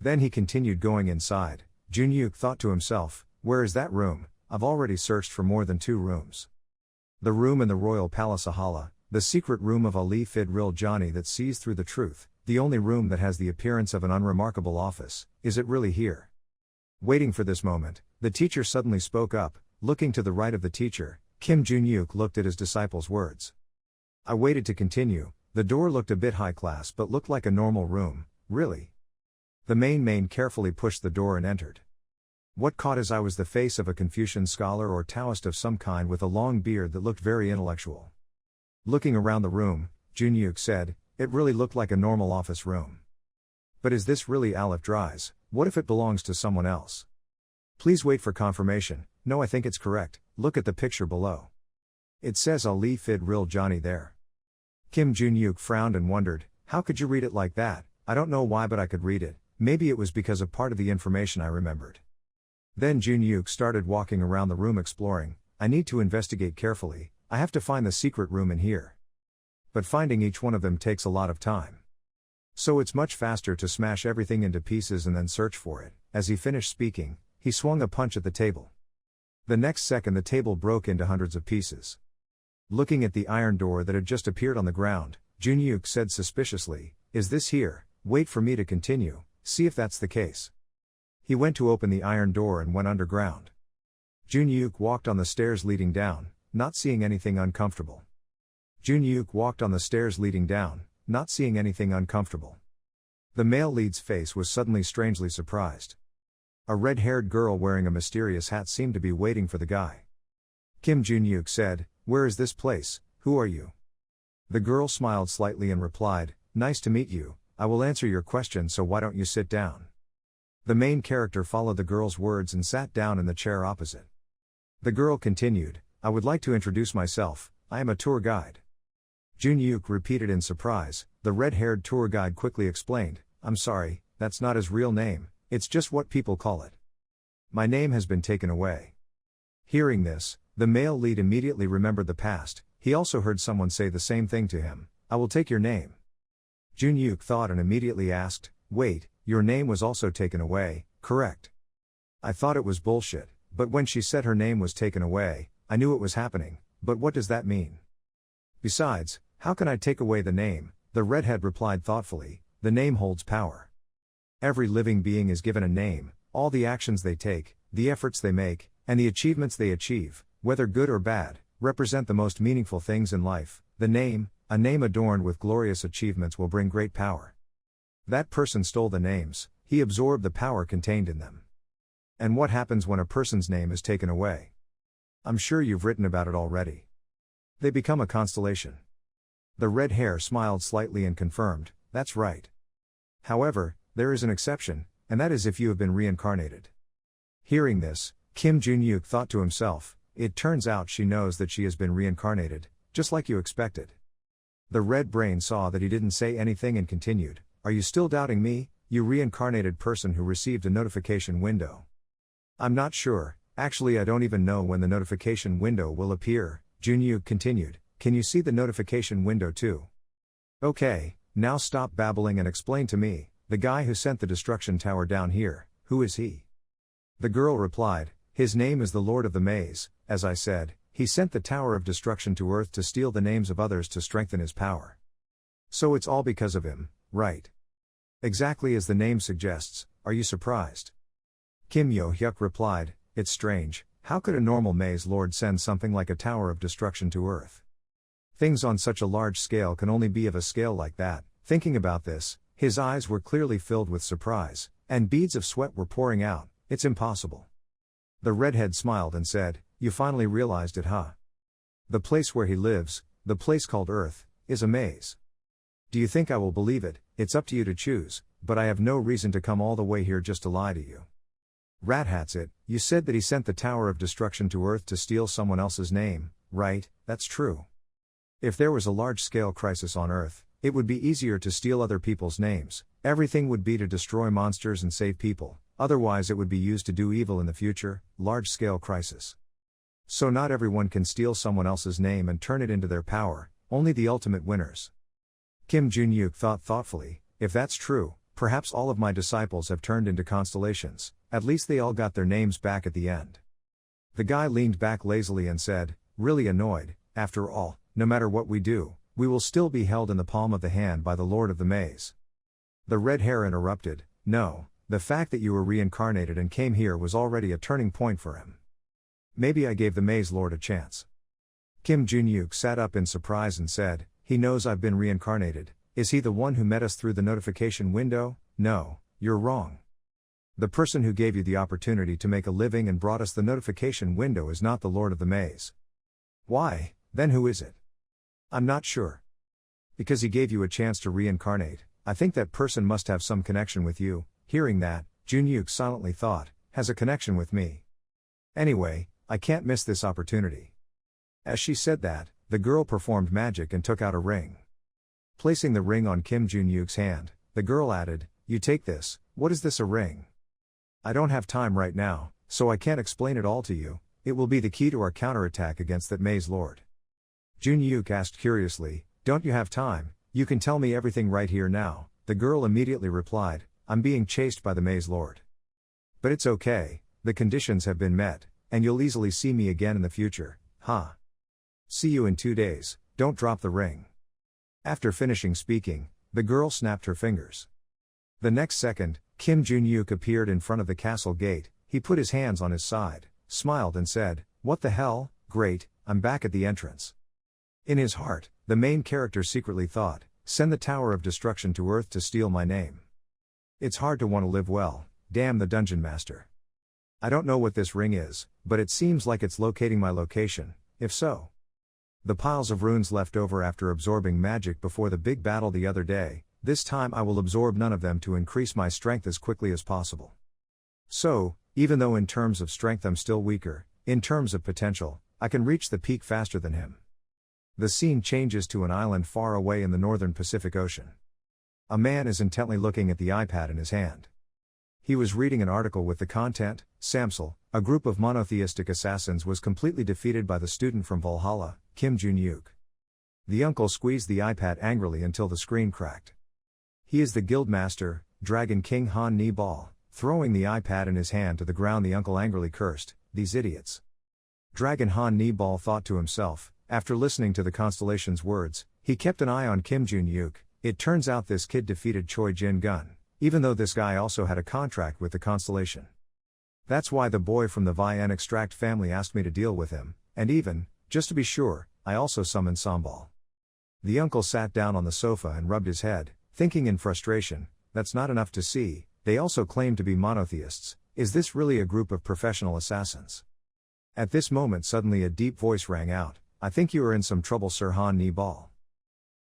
Then he continued going inside. Jun-yuk thought to himself, "Where is that room? I've already searched for more than 2 rooms. The room in the royal palace Ahala, the secret room of Ali Fid Ril Johnny that sees through the truth, the only room that has the appearance of an unremarkable office, is it really here?" Waiting for this moment, the teacher suddenly spoke up. Looking to the right of the teacher, Kim Jun-yuk looked at his disciple's words. I waited to continue. The door looked a bit high class but looked like a normal room. Really? The main carefully pushed the door and entered. What caught his eye was the face of a Confucian scholar or Taoist of some kind with a long beard that looked very intellectual. Looking around the room, Jun-yuk said, "It really looked like a normal office room. But is this really Aleph Dries? What if it belongs to someone else? Please wait for confirmation." "No, I think it's correct, look at the picture below. It says Ali Fid Ril Johnny there." Kim Jun-yuk frowned and wondered, "How could you read it like that?" "I don't know why, but I could read it. Maybe it was because of part of the information I remembered." Then Jun-yuk started walking around the room exploring. "I need to investigate carefully, I have to find the secret room in here. But finding each one of them takes a lot of time. So it's much faster to smash everything into pieces and then search for it." As he finished speaking, he swung a punch at the table. The next second the table broke into hundreds of pieces. Looking at the iron door that had just appeared on the ground, Junyuk said suspiciously, "Is this here? Wait for me to continue, see if that's the case." He went to open the iron door and went underground. Junyuk walked on the stairs leading down, not seeing anything uncomfortable. Junyuk walked on the stairs leading down, not seeing anything uncomfortable. The male lead's face was suddenly strangely surprised. A red-haired girl wearing a mysterious hat seemed to be waiting for the guy. Kim Junyuk said, "Where is this place? Who are you?" The girl smiled slightly and replied, "Nice to meet you, I will answer your question, so why don't you sit down?" The main character followed the girl's words and sat down in the chair opposite. The girl continued, "I would like to introduce myself, I am a tour guide." Junyuk repeated in surprise. The red-haired tour guide quickly explained, "I'm sorry, that's not his real name, it's just what people call it. My name has been taken away." Hearing this, the male lead immediately remembered the past. He also heard someone say the same thing to him, "I will take your name." Junyuk thought and immediately asked, "Wait, your name was also taken away, correct?" "I thought it was bullshit, but when she said her name was taken away, I knew it was happening, but what does that mean? Besides, how can I take away the name?" The redhead replied thoughtfully, "The name holds power. Every living being is given a name, all the actions they take, the efforts they make, and the achievements they achieve, whether good or bad, represent the most meaningful things in life. The name, a name adorned with glorious achievements, will bring great power. That person stole the names, he absorbed the power contained in them. And what happens when a person's name is taken away? I'm sure you've written about it already. They become a constellation." The red hair smiled slightly and confirmed, "That's right. However, there is an exception, and that is if you have been reincarnated." Hearing this, Kim Junyuk thought to himself, "It turns out she knows that she has been reincarnated, just like you expected." The red brain saw that he didn't say anything and continued, "Are you still doubting me, you reincarnated person who received a notification window?" "I'm not sure, actually I don't even know when the notification window will appear," Junyuk continued, "Can you see the notification window too?" "Okay, now stop babbling and explain to me, the guy who sent the destruction tower down here, who is he?" The girl replied, "His name is the Lord of the Maze. As I said, he sent the Tower of Destruction to Earth to steal the names of others to strengthen his power. So it's all because of him, right?" "Exactly as the name suggests. Are you surprised?" Kim Yo-hyuk replied, "It's strange, how could a normal maze lord send something like a Tower of Destruction to Earth? Things on such a large scale can only be of a scale like that." Thinking about this, his eyes were clearly filled with surprise, and beads of sweat were pouring out. "It's impossible." The redhead smiled and said, "You finally realized it, huh? The place where he lives, the place called Earth, is a maze. Do you think I will believe it? It's up to you to choose, but I have no reason to come all the way here just to lie to you." "Rat Hat's it, you said that he sent the Tower of Destruction to Earth to steal someone else's name, right?" "That's true. If there was a large-scale crisis on Earth, it would be easier to steal other people's names. Everything would be to destroy monsters and save people, otherwise it would be used to do evil in the future. Large-scale crisis. So not everyone can steal someone else's name and turn it into their power, only the ultimate winners." Kim Junyuk thought thoughtfully, "If that's true, perhaps all of my disciples have turned into constellations, at least they all got their names back at the end." The guy leaned back lazily and said, really annoyed, "After all, no matter what we do, we will still be held in the palm of the hand by the Lord of the Maze." The red hair interrupted, "No, the fact that you were reincarnated and came here was already a turning point for him. Maybe I gave the Maze Lord a chance." Kim Junyuk sat up in surprise and said, "He knows I've been reincarnated. Is he the one who met us through the notification window?" "No, you're wrong. The person who gave you the opportunity to make a living and brought us the notification window is not the Lord of the Maze." "Why, then who is it?" "I'm not sure. Because he gave you a chance to reincarnate, I think that person must have some connection with you." Hearing that, Junyuk silently thought, "Has a connection with me. Anyway, I can't miss this opportunity." As she said that, the girl performed magic and took out a ring. Placing the ring on Kim Junyuk's hand, the girl added, "You take this. What is this, a ring? I don't have time right now, so I can't explain it all to you. It will be the key to our counterattack against that Maze Lord." Junyuk asked curiously, "Don't you have time? You can tell me everything right here now." The girl immediately replied, "I'm being chased by the Maze Lord. But it's okay, the conditions have been met, and you'll easily see me again in the future, huh?" See you in 2 days, don't drop the ring. After finishing speaking, the girl snapped her fingers. The next second, Kim Jun-yuk appeared in front of the castle gate. He put his hands on his side, smiled and said, "What the hell, great, I'm back at the entrance." In his heart, the main character secretly thought, "Send the Tower of Destruction to Earth to steal my name. It's hard to want to live well, damn the Dungeon Master. I don't know what this ring is, but it seems like it's locating my location, if so." The piles of runes left over after absorbing magic before the big battle the other day, this time I will absorb none of them to increase my strength as quickly as possible. So, even though in terms of strength I'm still weaker, in terms of potential, I can reach the peak faster than him. The scene changes to an island far away in the northern Pacific Ocean. A man is intently looking at the iPad in his hand. He was reading an article with the content, Samsel, a group of monotheistic assassins was completely defeated by the student from Valhalla, Kim Jun-yuk. The uncle squeezed the iPad angrily until the screen cracked. He is the guild master, Dragon King Han Ni-bal. Throwing the iPad in his hand to the ground, the uncle angrily cursed, "These idiots." Dragon Han Ni-bal thought to himself, after listening to the Constellations' words, he kept an eye on Kim Jun-yuk. It turns out this kid defeated Choi Jin-gun, even though this guy also had a contract with the Constellation. That's why the boy from the Vian extract family asked me to deal with him, and even, just to be sure, I also summoned Sambal. The uncle sat down on the sofa and rubbed his head, thinking in frustration, that's not enough to see, they also claim to be monotheists. Is this really a group of professional assassins? At this moment suddenly a deep voice rang out, "I think you are in some trouble, Sir Han Ni-bal."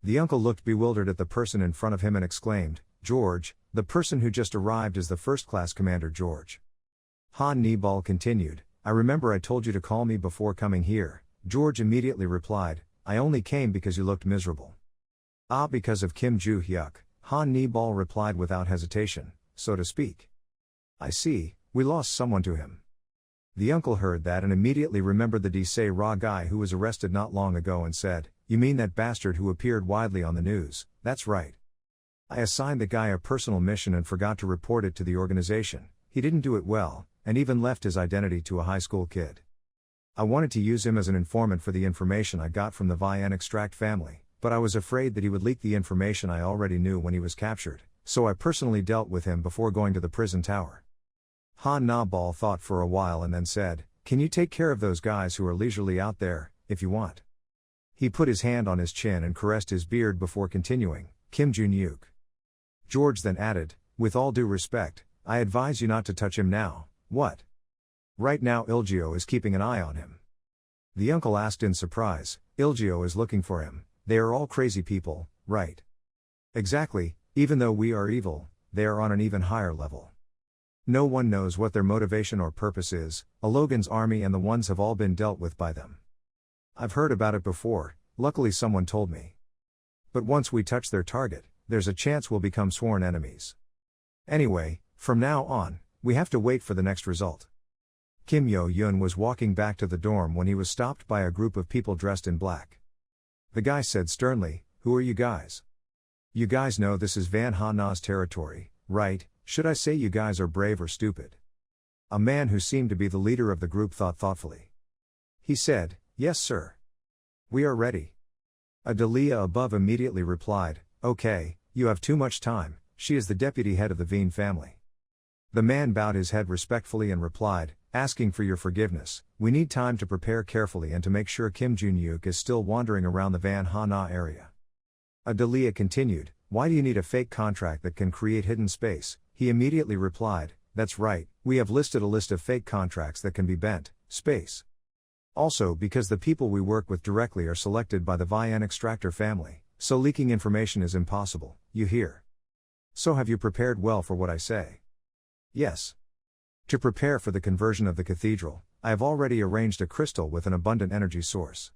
The uncle looked bewildered at the person in front of him and exclaimed, "George, the person who just arrived is the first-class commander George." Han Ni-bal continued, "I remember I told you to call me before coming here." George immediately replied, "I only came because you looked miserable." "Ah, because of Kim Ju-hyuk," Han Ni-bal replied without hesitation, so to speak. "I see, we lost someone to him." The uncle heard that and immediately remembered the Desai Ra guy who was arrested not long ago and said, "You mean that bastard who appeared widely on the news?" "That's right. I assigned the guy a personal mission and forgot to report it to the organization. He didn't do it well, and even left his identity to a high school kid. I wanted to use him as an informant for the information I got from the Vian extract family, but I was afraid that he would leak the information I already knew when he was captured, so I personally dealt with him before going to the prison tower." Han Na-bal thought for a while and then said, "Can you take care of those guys who are leisurely out there, if you want?" He put his hand on his chin and caressed his beard before continuing, "Kim Jun-yuk." George then added, "With all due respect, I advise you not to touch him now." "What? Right now Ilgio is keeping an eye on him." The uncle asked in surprise, "Ilgio is looking for him, they are all crazy people, right?" "Exactly, even though we are evil, they are on an even higher level. No one knows what their motivation or purpose is, Logan's army and the ones have all been dealt with by them. I've heard about it before, luckily someone told me. But once we touch their target, there's a chance we'll become sworn enemies. Anyway, from now on, we have to wait for the next result." Kim Yo-yun was walking back to the dorm when he was stopped by a group of people dressed in black. The guy said sternly, "Who are you guys? You guys know this is Van Ha-na's territory, right? Should I say you guys are brave or stupid?" A man who seemed to be the leader of the group thought thoughtfully. He said, "Yes sir. We are ready." Adelia above immediately replied, "Okay, you have too much time, she is the deputy head of the Veen family." The man bowed his head respectfully and replied, "Asking for your forgiveness, we need time to prepare carefully and to make sure Kim Jun-yuk is still wandering around the Van Ha-na area." Adelia continued, "Why do you need a fake contract that can create hidden space?" He immediately replied, "That's right, we have listed a list of fake contracts that can be bent, space. Also because the people we work with directly are selected by the Vian extractor family, so leaking information is impossible, you hear? So have you prepared well for what I say?" "Yes. To prepare for the conversion of the cathedral, I have already arranged a crystal with an abundant energy source."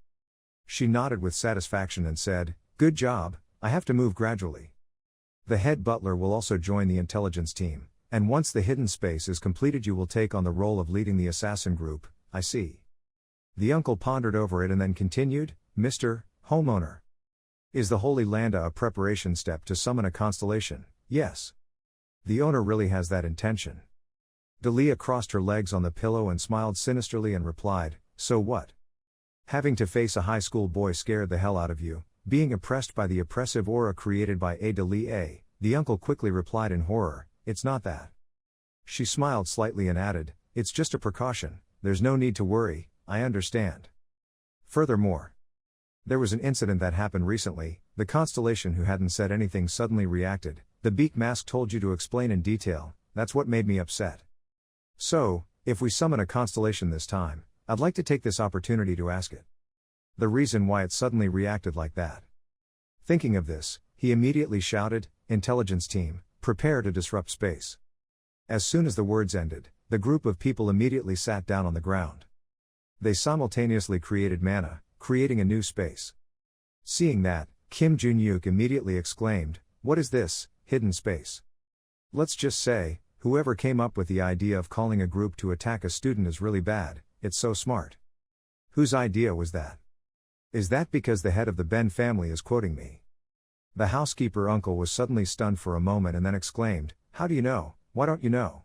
She nodded with satisfaction and said, "Good job, I have to move gradually. The head butler will also join the intelligence team, and once the hidden space is completed you will take on the role of leading the assassin group." "I see." The uncle pondered over it and then continued, "Mr. Homeowner. Is the Holy Landa a preparation step to summon a constellation?" "Yes. The owner really has that intention." Delia crossed her legs on the pillow and smiled sinisterly and replied, "So what? Having to face a high school boy scared the hell out of you, being oppressed by the oppressive aura created by A. The uncle quickly replied in horror, "It's not that." She smiled slightly and added, "It's just a precaution, there's no need to worry, I understand." Furthermore, there was an incident that happened recently. The constellation who hadn't said anything suddenly reacted. The beak mask told you to explain in detail, that's what made me upset. So, if we summon a constellation this time, I'd like to take this opportunity to ask it the reason why it suddenly reacted like that. Thinking of this, he immediately shouted, "Intelligence team, prepare to disrupt space." As soon as the words ended, the group of people immediately sat down on the ground. They simultaneously created mana, creating a new space. Seeing that, Kim Jun-yuk immediately exclaimed, "What is this, hidden space?" Let's just say, whoever came up with the idea of calling a group to attack a student is really bad, it's so smart. Whose idea was that? Is that because the head of the Ben family is quoting me? The housekeeper uncle was suddenly stunned for a moment and then exclaimed, "How do you know? Why don't you know?"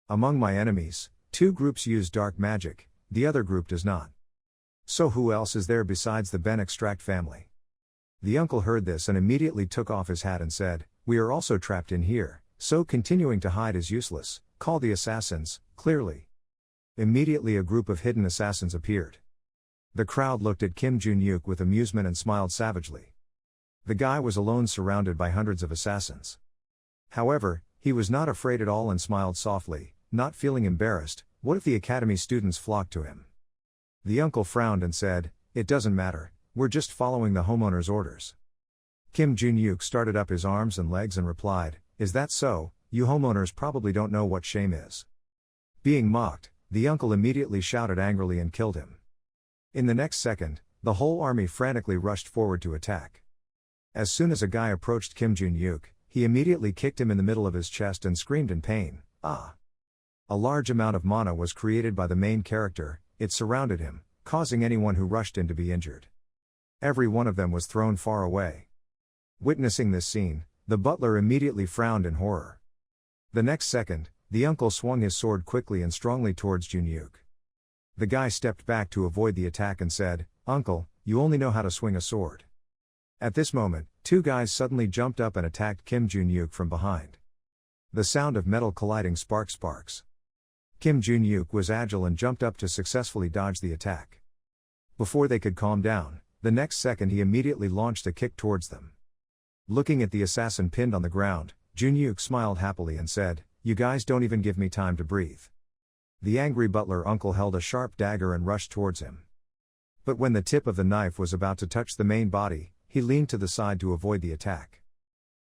"Among my enemies, 2 groups use dark magic, the other group does not. So who else is there besides the Ben extract family?" The uncle heard this and immediately took off his hat and said, "We are also trapped in here, so continuing to hide is useless, call the assassins, clearly." Immediately a group of hidden assassins appeared. The crowd looked at Kim Jun-yuk with amusement and smiled savagely. The guy was alone surrounded by hundreds of assassins. However, he was not afraid at all and smiled softly, not feeling embarrassed. What if the academy students flocked to him? The uncle frowned and said, "It doesn't matter, we're just following the homeowner's orders." Kim Jun-yuk started up his arms and legs and replied, "Is that so? You homeowners probably don't know what shame is." Being mocked, the uncle immediately shouted angrily and killed him. In the next second, the whole army frantically rushed forward to attack. As soon as a guy approached Kim Jun-yuk, he immediately kicked him in the middle of his chest and screamed in pain, "Ah!" A large amount of mana was created by the main character, it surrounded him, causing anyone who rushed in to be injured. Every one of them was thrown far away. Witnessing this scene, the butler immediately frowned in horror. The next second, the uncle swung his sword quickly and strongly towards Jun-yuk. The guy stepped back to avoid the attack and said, "Uncle, you only know how to swing a sword." At this moment, 2 guys suddenly jumped up and attacked Kim Jun-yuk from behind. The sound of metal colliding sparks. Kim Jun-yuk was agile and jumped up to successfully dodge the attack. Before they could calm down, the next second he immediately launched a kick towards them. Looking at the assassin pinned on the ground, Jun-yuk smiled happily and said, "You guys don't even give me time to breathe." The angry butler uncle held a sharp dagger and rushed towards him. But when the tip of the knife was about to touch the main body, he leaned to the side to avoid the attack.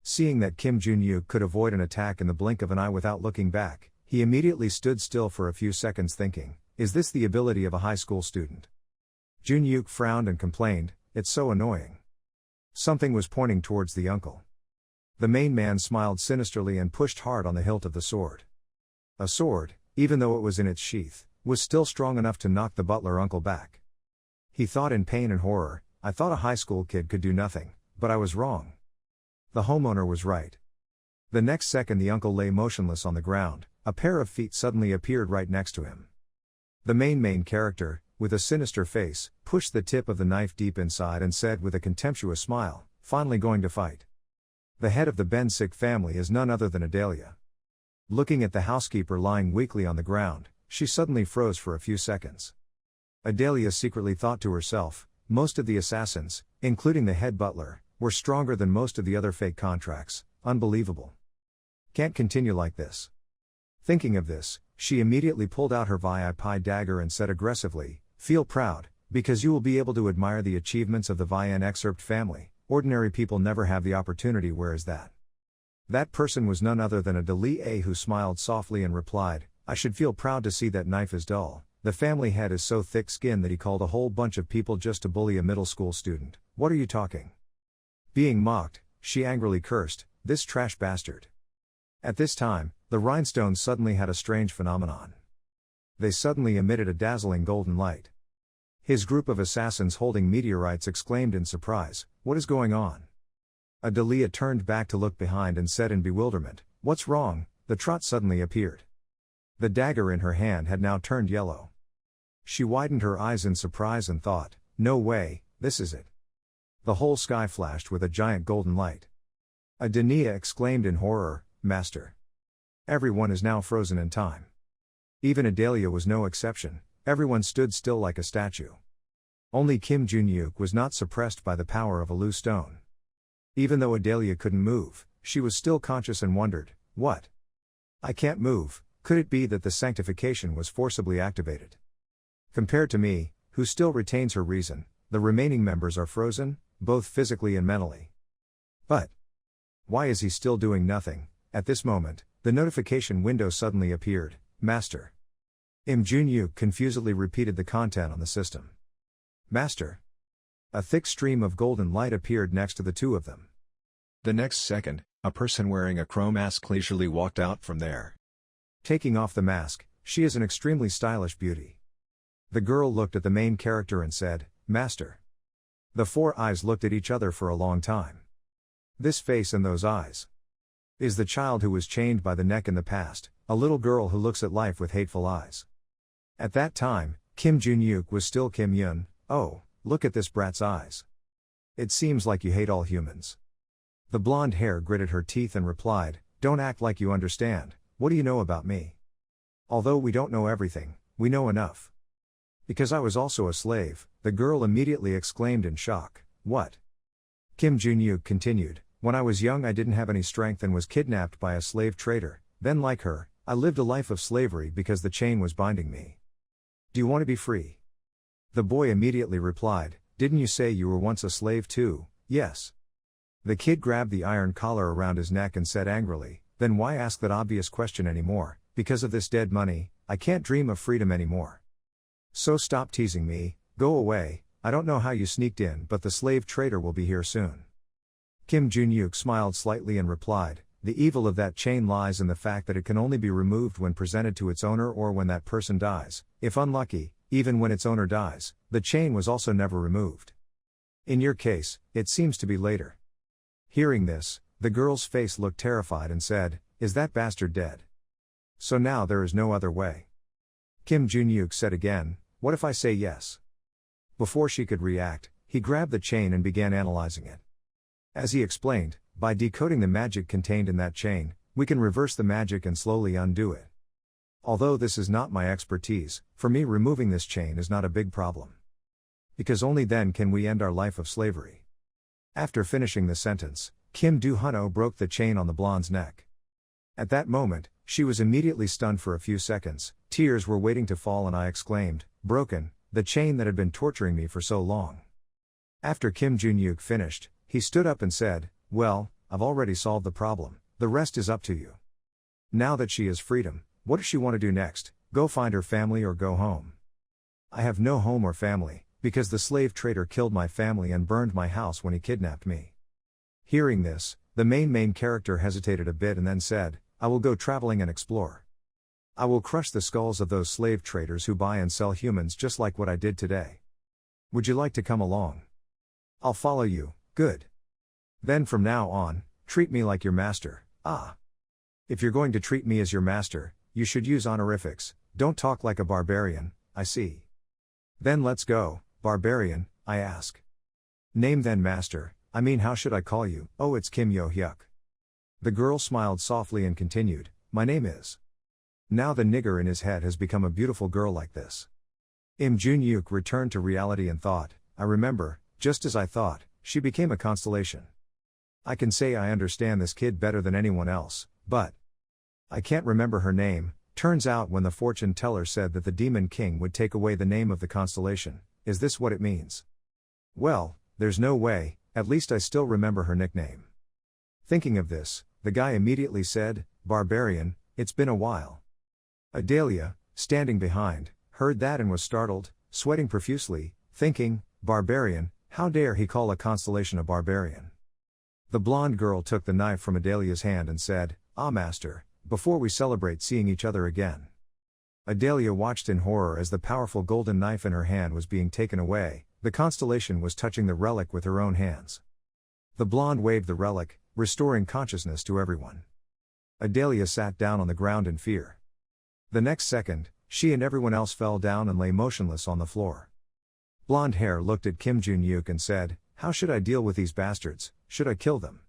Seeing that Kim Jun-yuk could avoid an attack in the blink of an eye without looking back, he immediately stood still for a few seconds thinking, is this the ability of a high school student? Jun-yuk frowned and complained, "It's so annoying." Something was pointing towards the uncle. The main man smiled sinisterly and pushed hard on the hilt of the sword. A sword, even though it was in its sheath, was still strong enough to knock the butler uncle back. He thought in pain and horror, "I thought a high school kid could do nothing, but I was wrong. The homeowner was right." The next second the uncle lay motionless on the ground, a pair of feet suddenly appeared right next to him. The main character, with a sinister face, pushed the tip of the knife deep inside and said with a contemptuous smile, "Finally going to fight." The head of the Ben-sik family is none other than Adalia. Looking at the housekeeper lying weakly on the ground, she suddenly froze for a few seconds. Adalia secretly thought to herself, most of the assassins, including the head butler, were stronger than most of the other fake contracts, unbelievable. Can't continue like this. Thinking of this, she immediately pulled out her VIP dagger and said aggressively, "Feel proud, because you will be able to admire the achievements of the Vian excerpt family. Ordinary people never have the opportunity. Where is that?" That person was none other than Adalia, who smiled softly and replied, "I should feel proud to see that knife is dull. The family head is so thick-skinned that he called a whole bunch of people just to bully a middle school student. What are you talking?" Being mocked, she angrily cursed, "This trash bastard." At this time, the rhinestones suddenly had a strange phenomenon. They suddenly emitted a dazzling golden light. His group of assassins holding meteorites exclaimed in surprise, "What is going on?" Adalia turned back to look behind and said in bewilderment, "What's wrong?" The trot suddenly appeared. The dagger in her hand had now turned yellow. She widened her eyes in surprise and thought, No way, this is it. The whole sky flashed with a giant golden light. Adenia exclaimed in horror, Master. Everyone is now frozen in time. Even Adalia was no exception, everyone stood still like a statue. Only Kim Jun-yuk was not suppressed by the power of a loose stone. Even though Adalia couldn't move, she was still conscious and wondered, what? I can't move, could it be that the sanctification was forcibly activated? Compared to me, who still retains her reason, the remaining members are frozen, both physically and mentally. But why is he still doing nothing? At this moment, the notification window suddenly appeared, Master. Im Jun-yuk confusedly repeated the content on the system. Master. A thick stream of golden light appeared next to the two of them. The next second, a person wearing a crow mask leisurely walked out from there. Taking off the mask, she is an extremely stylish beauty. The girl looked at the main character and said, Master. The four eyes looked at each other for a long time. This face and those eyes. Is the child who was chained by the neck in the past, a little girl who looks at life with hateful eyes. At that time, Kim Jun-yuk was still Kim Yun. Oh, look at this brat's eyes. It seems like you hate all humans. The blonde hair gritted her teeth and replied, Don't act like you understand, what do you know about me? Although we don't know everything, we know enough. Because I was also a slave, the girl immediately exclaimed in shock, What? Kim Jun-yuk continued, When I was young I didn't have any strength and was kidnapped by a slave trader, then like her, I lived a life of slavery because the chain was binding me. Do you want to be free? The boy immediately replied, Didn't you say you were once a slave too? Yes. The kid grabbed the iron collar around his neck and said angrily, Then why ask that obvious question anymore? Because of this dead money, I can't dream of freedom anymore. So stop teasing me, go away, I don't know how you sneaked in but the slave trader will be here soon. Kim Jun-yuk smiled slightly and replied, The evil of that chain lies in the fact that it can only be removed when presented to its owner or when that person dies. If unlucky, even when its owner dies, the chain was also never removed. In your case, it seems to be later. Hearing this, the girl's face looked terrified and said, Is that bastard dead? So now there is no other way. Kim Jun-yuk said again, What if I say yes? Before she could react, he grabbed the chain and began analyzing it. As he explained, by decoding the magic contained in that chain, we can reverse the magic and slowly undo it. Although this is not my expertise, for me removing this chain is not a big problem. Because only then can we end our life of slavery. After finishing the sentence, Kim Do-huno broke the chain on the blonde's neck. At that moment, she was immediately stunned for a few seconds, tears were waiting to fall and I exclaimed, Broken, the chain that had been torturing me for so long. After Kim Jun-yuk finished, he stood up and said, Well, I've already solved the problem, the rest is up to you. Now that she has freedom, what does she want to do next, go find her family or go home? I have no home or family, because the slave trader killed my family and burned my house when he kidnapped me. Hearing this, the main character hesitated a bit and then said, I will go traveling and explore. I will crush the skulls of those slave traders who buy and sell humans just like what I did today. Would you like to come along? I'll follow you, good. Then from now on, treat me like your master, ah. If you're going to treat me as your master, you should use honorifics, don't talk like a barbarian, I see. Then let's go, barbarian, I ask. Name then master, I mean how should I call you? Oh it's Kim Yo-hyuk. The girl smiled softly and continued, My name is. Now the nigger in his head has become a beautiful girl like this. Im Jun-yuk returned to reality and thought, I remember, just as I thought, she became a constellation. I can say I understand this kid better than anyone else, but I can't remember her name. Turns out when the fortune teller said that the demon king would take away the name of the constellation, is this what it means? Well, there's no way, at least I still remember her nickname. Thinking of this, the guy immediately said, Barbarian, it's been a while. Adalia, standing behind, heard that and was startled, sweating profusely, thinking, Barbarian, how dare he call a constellation a barbarian? The blonde girl took the knife from Adalia's hand and said, Ah master, before we celebrate seeing each other again. Adalia watched in horror as the powerful golden knife in her hand was being taken away, the constellation was touching the relic with her own hands. The blonde waved the relic, restoring consciousness to everyone. Adalia sat down on the ground in fear. The next second, she and everyone else fell down and lay motionless on the floor. Blonde hair looked at Kim Jun-yuk and said, how should I deal with these bastards, should I kill them?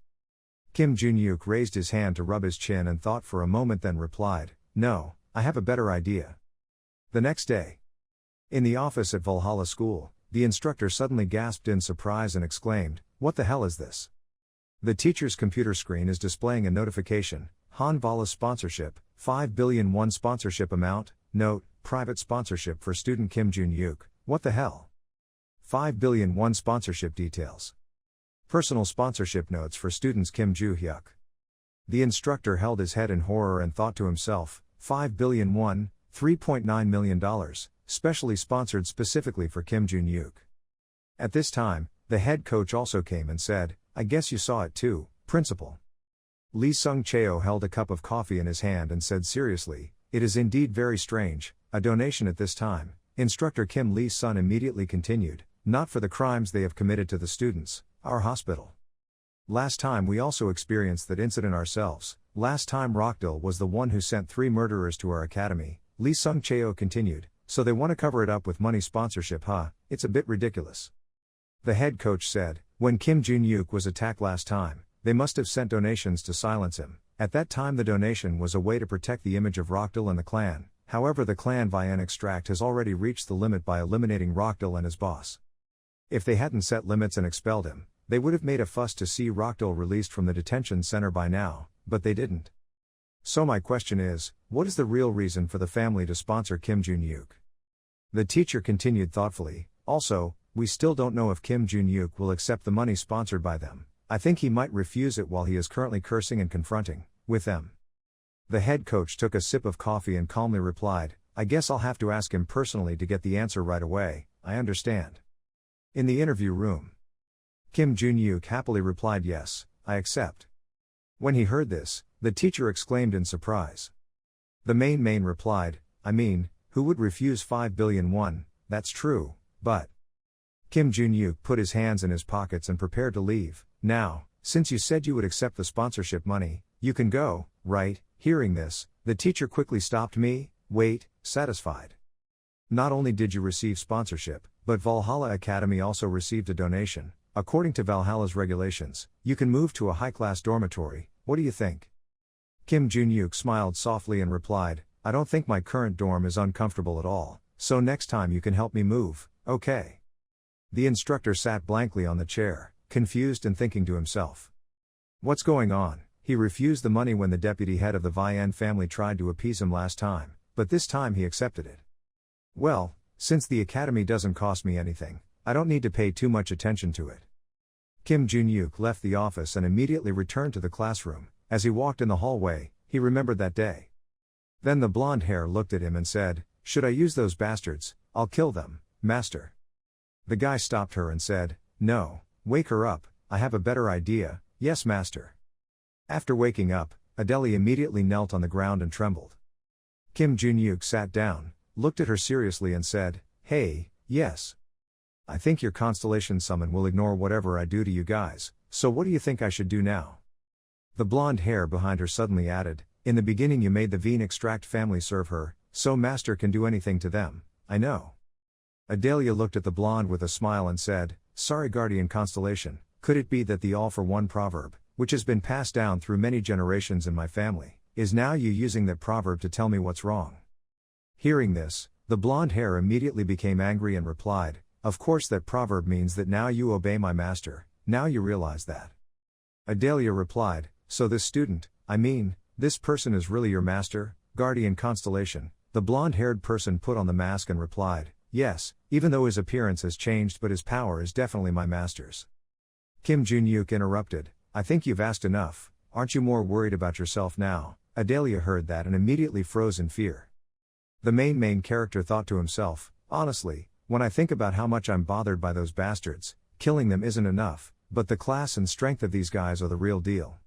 Kim Jun-yuk raised his hand to rub his chin and thought for a moment, then replied, no, I have a better idea. The next day, in the office at Valhalla School, the instructor suddenly gasped in surprise and exclaimed, what the hell is this? The teacher's computer screen is displaying a notification, Han Vala sponsorship, 5 billion won sponsorship amount, note, private sponsorship for student Kim Jun-yuk, what the hell? 5 billion won sponsorship details. Personal sponsorship notes for students Kim Ju-hyuk. The instructor held his head in horror and thought to himself, 5 billion won, $3.9 million, specially sponsored specifically for Kim Jun-yuk. At this time, the head coach also came and said, I guess you saw it too, principal. Lee Sung-cheo held a cup of coffee in his hand and said seriously, it is indeed very strange, a donation at this time. Instructor Kim Lee's son immediately continued, not for the crimes they have committed to the students, our hospital. Last time we also experienced that incident ourselves, last time Rockdale was the one who sent 3 murderers to our academy, Lee Sung-cheo continued, so they want to cover it up with money sponsorship, huh, it's a bit ridiculous. The head coach said, when Kim Jun-yuk was attacked last time, they must have sent donations to silence him. At that time the donation was a way to protect the image of Rockdale and the clan, however the clan Vian extract has already reached the limit by eliminating Rockdale and his boss. If they hadn't set limits and expelled him, they would have made a fuss to see Rockdale released from the detention center by now, but they didn't. So my question is, what is the real reason for the family to sponsor Kim Jun-yuk? The teacher continued thoughtfully, also, we still don't know if Kim Jun-yuk will accept the money sponsored by them. I think he might refuse it while he is currently cursing and confronting with them. The head coach took a sip of coffee and calmly replied, I guess I'll have to ask him personally to get the answer right away, I understand. In the interview room, Kim Jun-yuk happily replied, yes, I accept. When he heard this, the teacher exclaimed in surprise. The main replied, I mean, who would refuse 5 billion won, that's true, but... Kim Jun-yuk put his hands in his pockets and prepared to leave. Now, since you said you would accept the sponsorship money, you can go, right? Hearing this, the teacher quickly stopped me, wait, satisfied. Not only did you receive sponsorship, but Valhalla Academy also received a donation. According to Valhalla's regulations, you can move to a high-class dormitory, what do you think? Kim Jun-yuk smiled softly and replied, I don't think my current dorm is uncomfortable at all, so next time you can help me move, okay? The instructor sat blankly on the chair, confused and thinking to himself. What's going on? He refused the money when the deputy head of the Vian family tried to appease him last time, but this time he accepted it. Well, since the academy doesn't cost me anything, I don't need to pay too much attention to it. Kim Jun-yuk left the office and immediately returned to the classroom. As he walked in the hallway, he remembered that day. Then the blonde hair looked at him and said, should I use those bastards? I'll kill them, master. The guy stopped her and said, no, wake her up, I have a better idea, yes master. After waking up, Adeli immediately knelt on the ground and trembled. Kim Jun-yuk sat down, looked at her seriously and said, hey, yes. I think your constellation summon will ignore whatever I do to you guys, so what do you think I should do now? The blonde hair behind her suddenly added, in the beginning you made the Veen extract family serve her, so master can do anything to them, I know. Adelia looked at the blonde with a smile and said, sorry guardian constellation, could it be that the all-for-one proverb, which has been passed down through many generations in my family, is now you using that proverb to tell me what's wrong? Hearing this, the blonde hair immediately became angry and replied, of course that proverb means that now you obey my master, now you realize that. Adelia replied, so this student, I mean, this person is really your master, guardian constellation? The blonde-haired person put on the mask and replied, yes, even though his appearance has changed but his power is definitely my master's. Kim Jun-yuk interrupted, I think you've asked enough, aren't you more worried about yourself now? Adelia heard that and immediately froze in fear. The main character thought to himself, honestly, when I think about how much I'm bothered by those bastards, killing them isn't enough, but the class and strength of these guys are the real deal.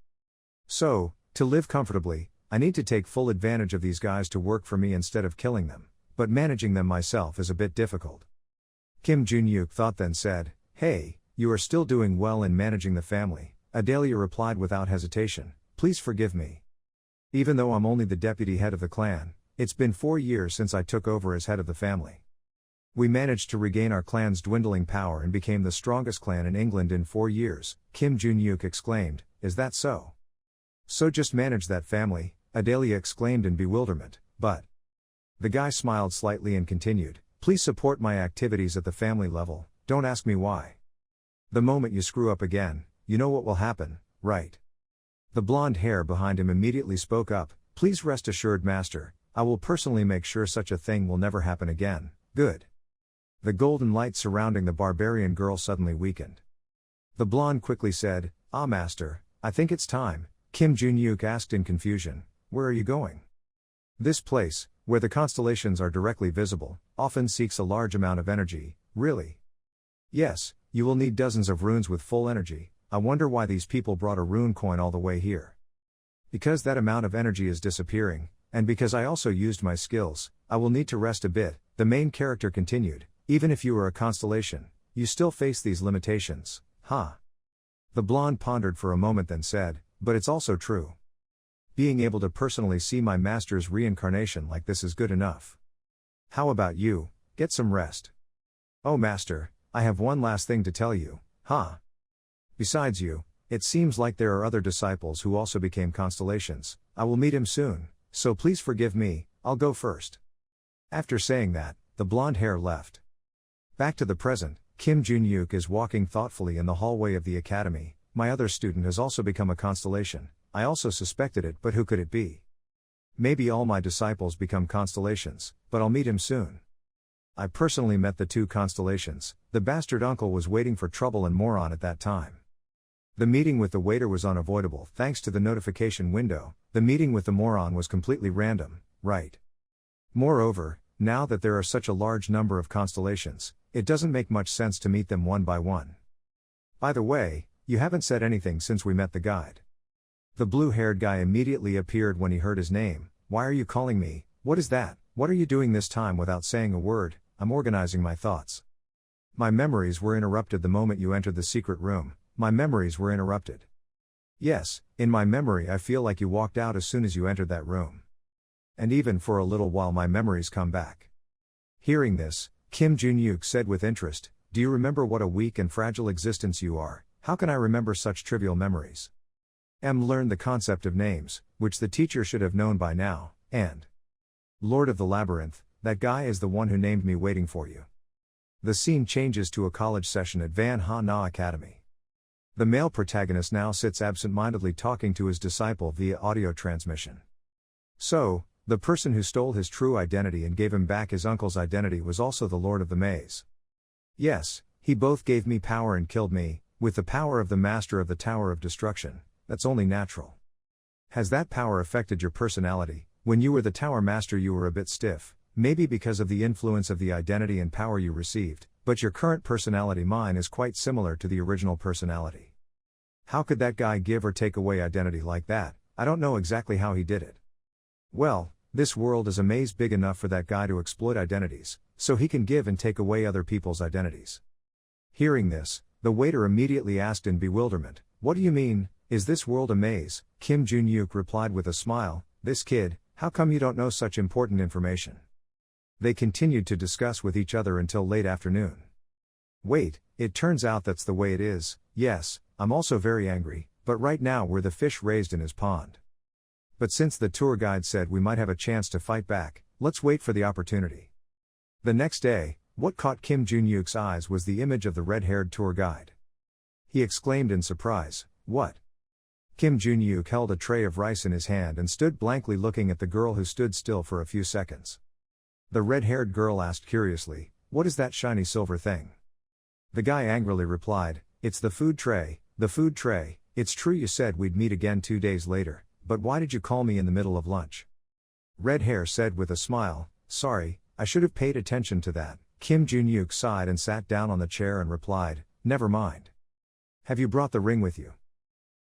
So, to live comfortably, I need to take full advantage of these guys to work for me instead of killing them, but managing them myself is a bit difficult. Kim Jun-yuk thought then said, hey, you are still doing well in managing the family. Adelia replied without hesitation, please forgive me. Even though I'm only the deputy head of the clan, it's been 4 years since I took over as head of the family. We managed to regain our clan's dwindling power and became the strongest clan in England in 4 years, Kim Jun-yuk exclaimed. Is that so? So just manage that family, Adalia exclaimed in bewilderment, but... The guy smiled slightly and continued, please support my activities at the family level, don't ask me why. The moment you screw up again, you know what will happen, right? The blonde hair behind him immediately spoke up, please rest assured master, I will personally make sure such a thing will never happen again, good. The golden light surrounding the barbarian girl suddenly weakened. The blonde quickly said, master, I think it's time, Kim Jun-yuk asked in confusion, where are you going? This place, where the constellations are directly visible, often seeks a large amount of energy, really? Yes, you will need dozens of runes with full energy, I wonder why these people brought a rune coin all the way here. Because that amount of energy is disappearing, and because I also used my skills, I will need to rest a bit, the main character continued, even if you are a constellation, you still face these limitations, huh? The blonde pondered for a moment then said, but it's also true. Being able to personally see my master's reincarnation like this is good enough. How about you, get some rest. Oh master, I have one last thing to tell you, huh? Besides you, it seems like there are other disciples who also became constellations, I will meet him soon, so please forgive me, I'll go first. After saying that, the blonde hair left. Back to the present, Kim Jun-yuk is walking thoughtfully in the hallway of the academy, my other student has also become a constellation. I also suspected it, but who could it be? Maybe all my disciples become constellations, but I'll meet him soon. I personally met the 2 constellations, the bastard uncle was waiting for trouble and moron at that time. The meeting with the waiter was unavoidable thanks to the notification window, the meeting with the moron was completely random, right? Moreover, now that there are such a large number of constellations, it doesn't make much sense to meet them one by one. By the way, you haven't said anything since we met the guide. The blue-haired guy immediately appeared when he heard his name. Why are you calling me? What is that? What are you doing this time without saying a word? I'm organizing my thoughts. My memories were interrupted the moment you entered the secret room. My memories were interrupted. Yes, in my memory I feel like you walked out as soon as you entered that room. And even for a little while my memories come back. Hearing this, Kim Jun-yuk said with interest, do you remember what a weak and fragile existence you are? How can I remember such trivial memories? Learned the concept of names, which the teacher should have known by now, and Lord of the Labyrinth, that guy is the one who named me waiting for you. The scene changes to a college session at Van Ha Na Academy. The male protagonist now sits absent-mindedly talking to his disciple via audio transmission. So, the person who stole his true identity and gave him back his uncle's identity was also the Lord of the Maze. Yes, he both gave me power and killed me, with the power of the Master of the Tower of Destruction. That's only natural. Has that power affected your personality? When you were the Tower Master you were a bit stiff, maybe because of the influence of the identity and power you received, but your current personality mine is quite similar to the original personality. How could that guy give or take away identity like that? I don't know exactly how he did it. Well, this world is a maze big enough for that guy to exploit identities, so he can give and take away other people's identities. Hearing this, the waiter immediately asked in bewilderment, what do you mean? Is this world a maze? Kim Jun-yuk replied with a smile, this kid, how come you don't know such important information? They continued to discuss with each other until late afternoon. Wait, it turns out that's the way it is, yes, I'm also very angry, but right now we're the fish raised in his pond. But since the tour guide said we might have a chance to fight back, let's wait for the opportunity. The next day, what caught Kim Jun-yuk's eyes was the image of the red-haired tour guide. He exclaimed in surprise, what? Kim Jun-yuk held a tray of rice in his hand and stood blankly looking at the girl who stood still for a few seconds. The red-haired girl asked curiously, what is that shiny silver thing? The guy angrily replied, it's the food tray, it's true you said we'd meet again 2 days later, but why did you call me in the middle of lunch? Red Hair said with a smile, sorry, I should have paid attention to that. Kim Jun-yuk sighed and sat down on the chair and replied, never mind. Have you brought the ring with you?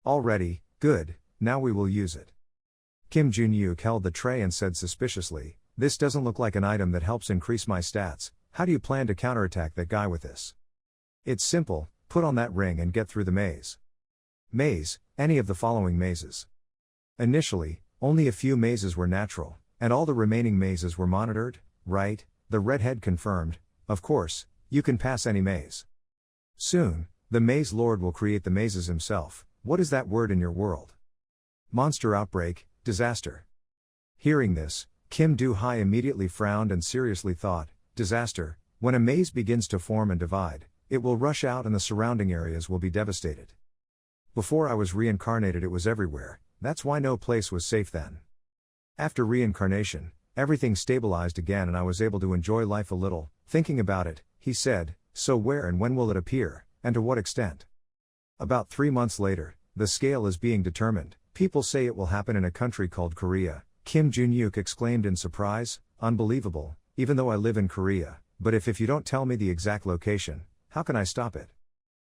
Already, good, now we will use it. Kim Jun-yuk held the tray and said suspiciously, this doesn't look like an item that helps increase my stats, how do you plan to counterattack that guy with this? It's simple, put on that ring and get through the maze. Maze, any of the following mazes. Initially, only a few mazes were natural, and all the remaining mazes were monitored, right? The redhead confirmed, Of course, you can pass any maze. Soon, the Maze Lord will create the mazes himself. What is that word in your world? Monster outbreak, disaster. Hearing this, Kim Do-hai immediately frowned and seriously thought, disaster, when a maze begins to form and divide, it will rush out and the surrounding areas will be devastated. Before I was reincarnated it was everywhere, that's why no place was safe then. After reincarnation, everything stabilized again and I was able to enjoy life a little. Thinking about it, he said, so where and when will it appear, and to what extent? About 3 months later, the scale is being determined. People say it will happen in a country called Korea. Kim Jun-yuk exclaimed in surprise, unbelievable, even though I live in Korea, but if you don't tell me the exact location, how can I stop it?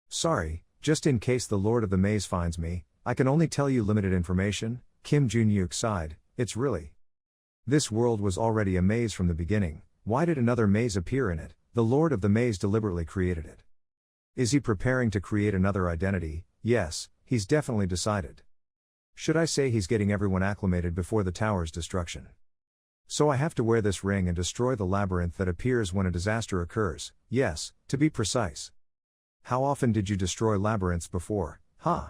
Sorry, just in case the Lord of the Maze finds me, I can only tell you limited information. Kim Jun-yuk sighed, it's really. This world was already a maze from the beginning, why did another maze appear in it? The Lord of the Maze deliberately created it. Is he preparing to create another identity? Yes, he's definitely decided. Should I say he's getting everyone acclimated before the tower's destruction? So I have to wear this ring and destroy the labyrinth that appears when a disaster occurs, yes, to be precise. How often did you destroy labyrinths before, huh?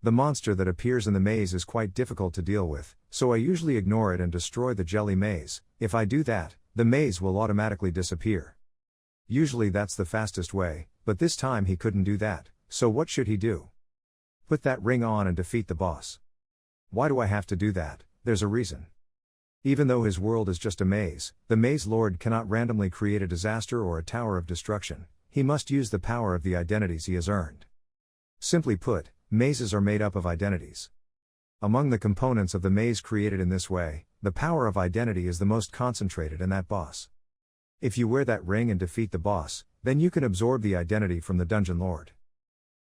The monster that appears in the maze is quite difficult to deal with, so I usually ignore it and destroy the jelly maze. If I do that, the maze will automatically disappear. Usually that's the fastest way, but this time he couldn't do that, so what should he do? Put that ring on and defeat the boss. Why do I have to do that? There's a reason. Even though his world is just a maze, the Maze Lord cannot randomly create a disaster or a tower of destruction. He must use the power of the identities he has earned. Simply put, mazes are made up of identities. Among the components of the maze created in this way, the power of identity is the most concentrated in that boss. If you wear that ring and defeat the boss, then you can absorb the identity from the Dungeon Lord.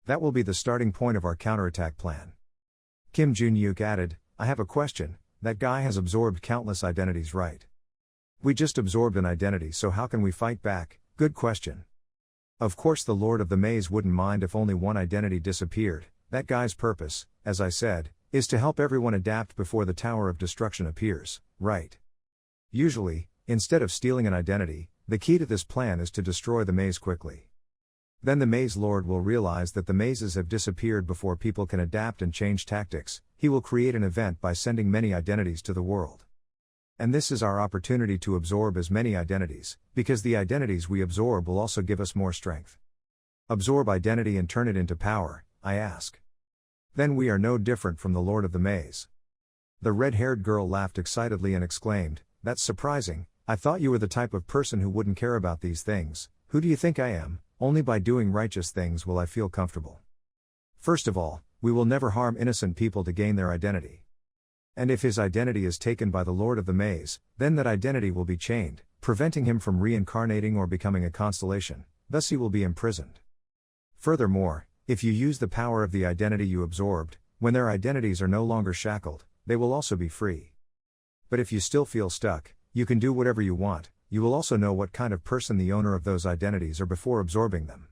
That will be the starting point of our counterattack plan. Kim Jun-yuk added, I have a question, that guy has absorbed countless identities, right? We just absorbed an identity, so how can we fight back? Good question. Of course the Lord of the Maze wouldn't mind if only one identity disappeared. That guy's purpose, as I said, is to help everyone adapt before the Tower of Destruction appears, right? Usually, instead of stealing an identity, the key to this plan is to destroy the maze quickly. Then the Maze Lord will realize that the mazes have disappeared before people can adapt and change tactics. He will create an event by sending many identities to the world. And this is our opportunity to absorb as many identities, because the identities we absorb will also give us more strength. Absorb identity and turn it into power, I ask. Then we are no different from the Lord of the Maze. The red-haired girl laughed excitedly and exclaimed, that's surprising, I thought you were the type of person who wouldn't care about these things. Who do you think I am? Only by doing righteous things will I feel comfortable. First of all, we will never harm innocent people to gain their identity. And if his identity is taken by the Lord of the Maze, then that identity will be chained, preventing him from reincarnating or becoming a constellation, thus he will be imprisoned. Furthermore, if you use the power of the identity you absorbed, when their identities are no longer shackled, they will also be free. But if you still feel stuck, you can do whatever you want. You will also know what kind of person the owner of those identities are before absorbing them.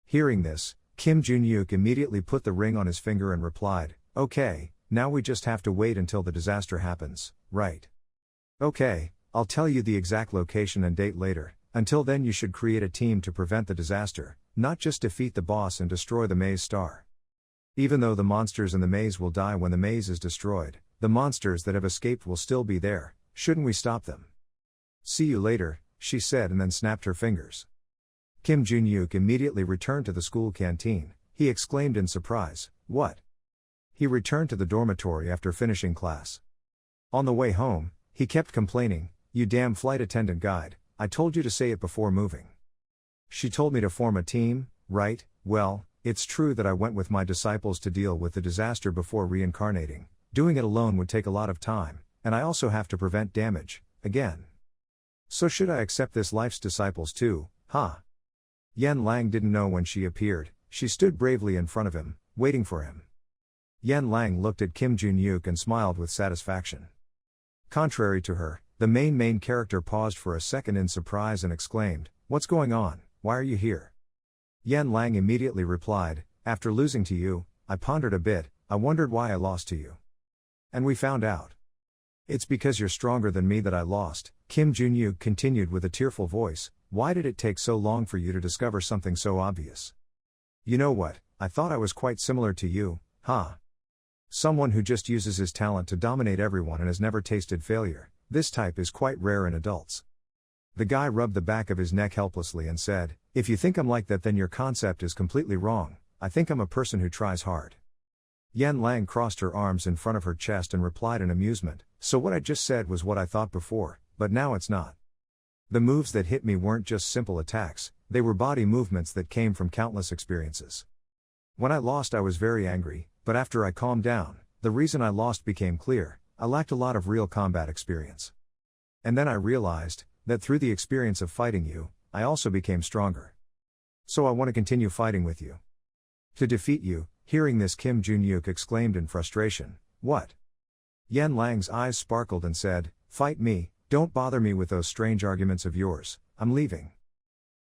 Hearing this, Kim Jun-yuk immediately put the ring on his finger and replied, okay, now we just have to wait until the disaster happens, right? Okay, I'll tell you the exact location and date later. Until then you should create a team to prevent the disaster, not just defeat the boss and destroy the maze star. Even though the monsters in the maze will die when the maze is destroyed, the monsters that have escaped will still be there. Shouldn't we stop them? See you later, she said and then snapped her fingers. Kim Jun-yuk immediately returned to the school canteen. He exclaimed in surprise, what? He returned to the dormitory after finishing class. On the way home, he kept complaining, you damn flight attendant guide, I told you to say it before moving. She told me to form a team, right? Well, it's true that I went with my disciples to deal with the disaster before reincarnating. Doing it alone would take a lot of time, and I also have to prevent damage, again. So should I accept this life's disciples too, huh? Yen Lang didn't know when she appeared. She stood bravely in front of him, waiting for him. Yen Lang looked at Kim Jun-yuk and smiled with satisfaction. Contrary to her, the main character paused for a second in surprise and exclaimed, what's going on, why are you here? Yen Lang immediately replied, after losing to you, I pondered a bit, I wondered why I lost to you. And we found out. It's because you're stronger than me that I lost, Kim Jun-yuk continued with a tearful voice, why did it take so long for you to discover something so obvious? You know what, I thought I was quite similar to you, huh? Someone who just uses his talent to dominate everyone and has never tasted failure. This type is quite rare in adults. The guy rubbed the back of his neck helplessly and said, if you think I'm like that, then your concept is completely wrong. I think I'm a person who tries hard. Yan Lang crossed her arms in front of her chest and replied in amusement, so what I just said was what I thought before, but now it's not. The moves that hit me weren't just simple attacks, they were body movements that came from countless experiences. When I lost, I was very angry, but after I calmed down, the reason I lost became clear. I lacked a lot of real combat experience. And then I realized that through the experience of fighting you, I also became stronger. So I want to continue fighting with you. To defeat you. Hearing this, Kim Jun-yuk exclaimed in frustration, what? Yan Lang's eyes sparkled and said, fight me, don't bother me with those strange arguments of yours, I'm leaving.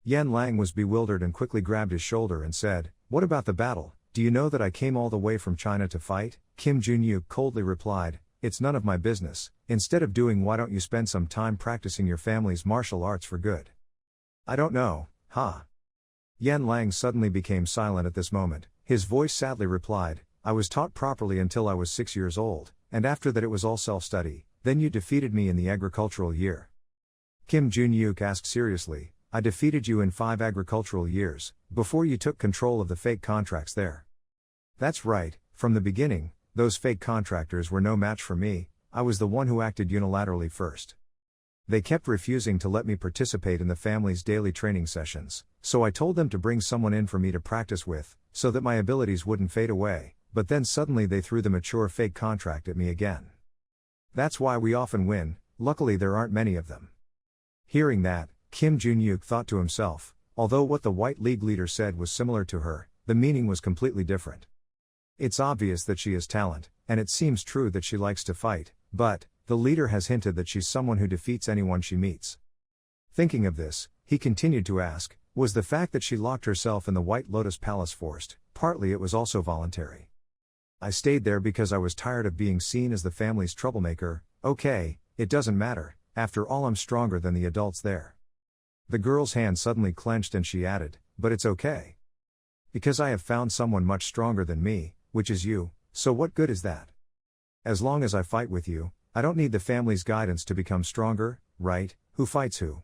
Yan Lang was bewildered and quickly grabbed his shoulder and said, what about the battle? Do you know that I came all the way from China to fight? Kim Jun-yuk coldly replied, it's none of my business. Instead of doing, why don't you spend some time practicing your family's martial arts for good? I don't know, huh? Yan Lang suddenly became silent at this moment. His voice sadly replied, I was taught properly until I was 6 years old, and after that it was all self-study, then you defeated me in the agricultural year. Kim Jun-yuk asked seriously, I defeated you in 5 agricultural years, before you took control of the fake contracts there. That's right, from the beginning, those fake contractors were no match for me, I was the one who acted unilaterally first. They kept refusing to let me participate in the family's daily training sessions, so I told them to bring someone in for me to practice with, so that my abilities wouldn't fade away, but then suddenly they threw the mature fake contract at me again. That's why we often win, luckily there aren't many of them. Hearing that, Kim Jun-yuk thought to himself, although what the White League leader said was similar to her, the meaning was completely different. It's obvious that she has talent, and it seems true that she likes to fight, but the leader has hinted that she's someone who defeats anyone she meets. Thinking of this, he continued to ask, was the fact that she locked herself in the White Lotus Palace forced? Partly it was also voluntary. I stayed there because I was tired of being seen as the family's troublemaker. Okay, it doesn't matter, after all I'm stronger than the adults there. The girl's hand suddenly clenched and she added, but it's okay. Because I have found someone much stronger than me, which is you, so what good is that? As long as I fight with you, I don't need the family's guidance to become stronger, right? Who fights who?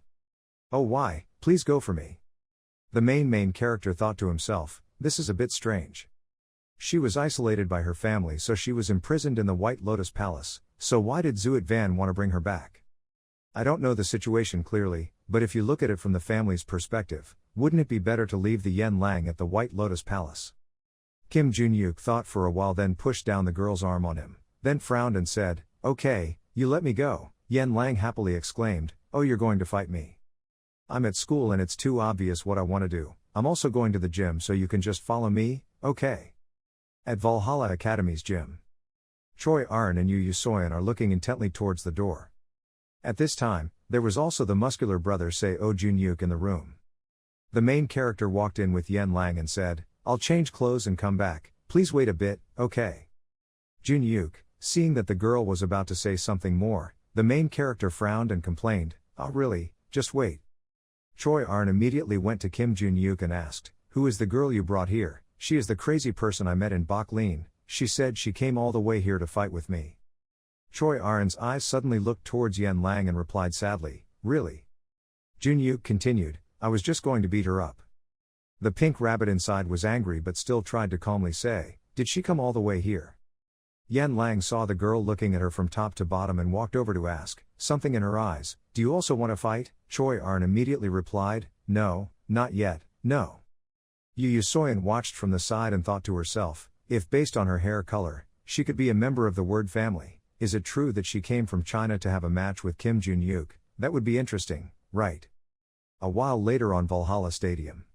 Oh why, please go for me. The main character thought to himself, this is a bit strange. She was isolated by her family, so she was imprisoned in the White Lotus Palace, so why did Zuet Van want to bring her back? I don't know the situation clearly, but if you look at it from the family's perspective, wouldn't it be better to leave the Yan Lang at the White Lotus Palace? Kim Jun-yuk thought for a while, then pushed down the girl's arm on him, then frowned and said, okay, you let me go. Yan Lang happily exclaimed, oh, you're going to fight me? I'm at school and it's too obvious what I want to do. I'm also going to the gym, so you can just follow me, okay? At Valhalla Academy's gym, Choi Arn and Yu Soyeon are looking intently towards the door. At this time, there was also the muscular brother Seo Jun-yuk in the room. The main character walked in with Yan Lang and said, I'll change clothes and come back, please wait a bit, okay? Jun-yuk, seeing that the girl was about to say something more, the main character frowned and complained, oh really, just wait. Choi Arn immediately went to Kim Jun-yuk and asked, who is the girl you brought here? She is the crazy person I met in Baklin. She said she came all the way here to fight with me. Choi Arn's eyes suddenly looked towards Yan Lang and replied sadly, really? Jun-yuk continued, I was just going to beat her up. The pink rabbit inside was angry but still tried to calmly say, did she come all the way here? Yan Lang saw the girl looking at her from top to bottom and walked over to ask, something in her eyes, do you also want to fight? Choi Arn immediately replied, no, not yet, no. Yu Soyeon watched from the side and thought to herself, if based on her hair color, she could be a member of the Word family, is it true that she came from China to have a match with Kim Jun-yuk? That would be interesting, right? A while later on Valhalla Stadium,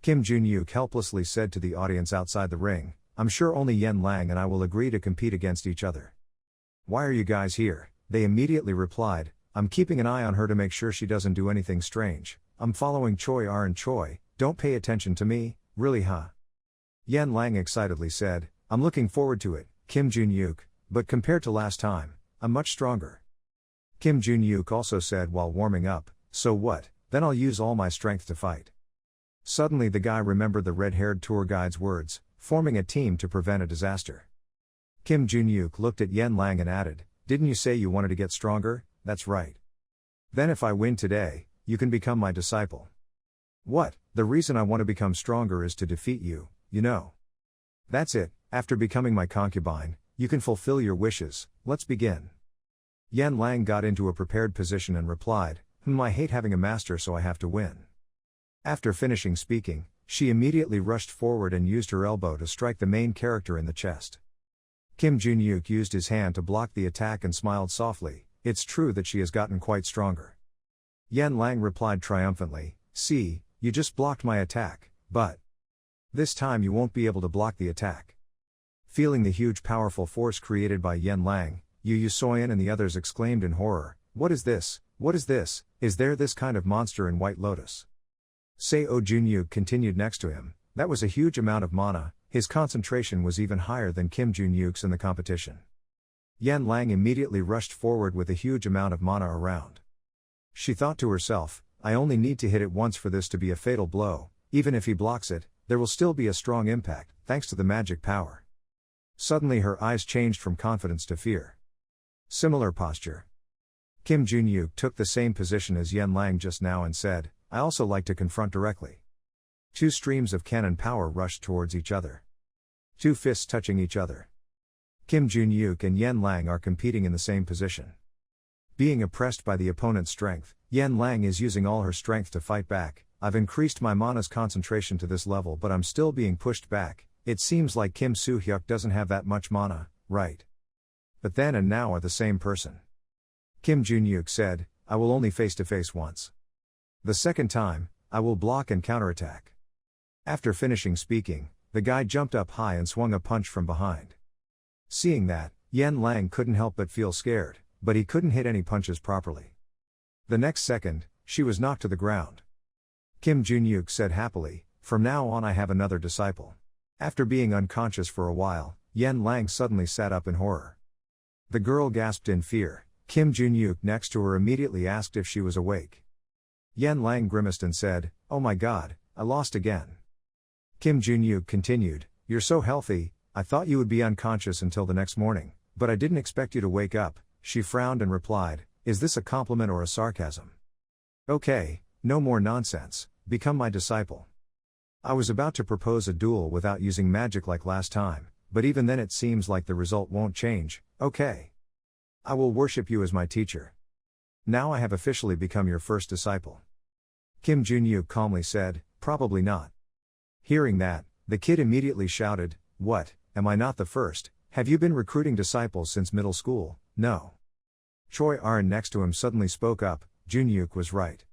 Kim Jun-yuk helplessly said to the audience outside the ring, I'm sure only Yan Lang and I will agree to compete against each other. Why are you guys here? They immediately replied, I'm keeping an eye on her to make sure she doesn't do anything strange. I'm following Choi Arn. Choi, don't pay attention to me, really huh? Yan Lang excitedly said, I'm looking forward to it, Kim Jun-yuk, but compared to last time, I'm much stronger. Kim Jun-yuk also said while warming up, so what, then I'll use all my strength to fight. Suddenly the guy remembered the red-haired tour guide's words, forming a team to prevent a disaster. Kim Junhyuk looked at Yen Lang and added, "Didn't you say you wanted to get stronger? That's right. Then if I win today, you can become my disciple." "What? The reason I want to become stronger is to defeat you, you know." "That's it, after becoming my concubine, you can fulfill your wishes, let's begin." Yen Lang got into a prepared position and replied, "I hate having a master, so I have to win." After finishing speaking, she immediately rushed forward and used her elbow to strike the main character in the chest. Kim Junhyuk used his hand to block the attack and smiled softly. "It's true that she has gotten quite stronger." Yen Lang replied triumphantly, "See, you just blocked my attack, but this time you won't be able to block the attack." Feeling the huge powerful force created by Yen Lang, Yu Soyeon and the others exclaimed in horror, "What is this? What is this? Is there this kind of monster in White Lotus?" Seo Junhyuk continued next to him, "That was a huge amount of mana." His concentration was even higher than Kim Junhyuk's in the competition. Yen Lang immediately rushed forward with a huge amount of mana around. She thought to herself, "I only need to hit it once for this to be a fatal blow. Even if he blocks it, there will still be a strong impact, thanks to the magic power." Suddenly her eyes changed from confidence to fear. Similar posture. Kim Junhyuk took the same position as Yen Lang just now and said, "I also like to confront directly." Two streams of cannon power rushed towards each other. Two fists touching each other. Kim Junhyuk and Yen Lang are competing in the same position. Being oppressed by the opponent's strength, Yen Lang is using all her strength to fight back. "I've increased my mana's concentration to this level, but I'm still being pushed back. It seems like Kim Soo-hyuk doesn't have that much mana, right? But then and now are the same person." Kim Junhyuk said, "I will only face-to-face once. The second time, I will block and counterattack." After finishing speaking, the guy jumped up high and swung a punch from behind. Seeing that, Yen Lang couldn't help but feel scared, but he couldn't hit any punches properly. The next second, she was knocked to the ground. Kim Junhyuk said happily, "From now on I have another disciple." After being unconscious for a while, Yen Lang suddenly sat up in horror. The girl gasped in fear. Kim Junhyuk next to her immediately asked if she was awake. Yen Lang grimaced and said, "Oh my god, I lost again." Kim Junhyuk continued, "You're so healthy, I thought you would be unconscious until the next morning, but I didn't expect you to wake up." She frowned and replied, "Is this a compliment or a sarcasm?" "Okay, no more nonsense, become my disciple." I was about to propose a duel without using magic like last time, but even then it seems like the result won't change. "Okay. I will worship you as my teacher. Now I have officially become your first disciple." Kim Junhyuk calmly said, "Probably not." Hearing that, the kid immediately shouted, "What, am I not the first? Have you been recruiting disciples since middle school?" "No." Choi Arin next to him suddenly spoke up, "Junhyuk was right.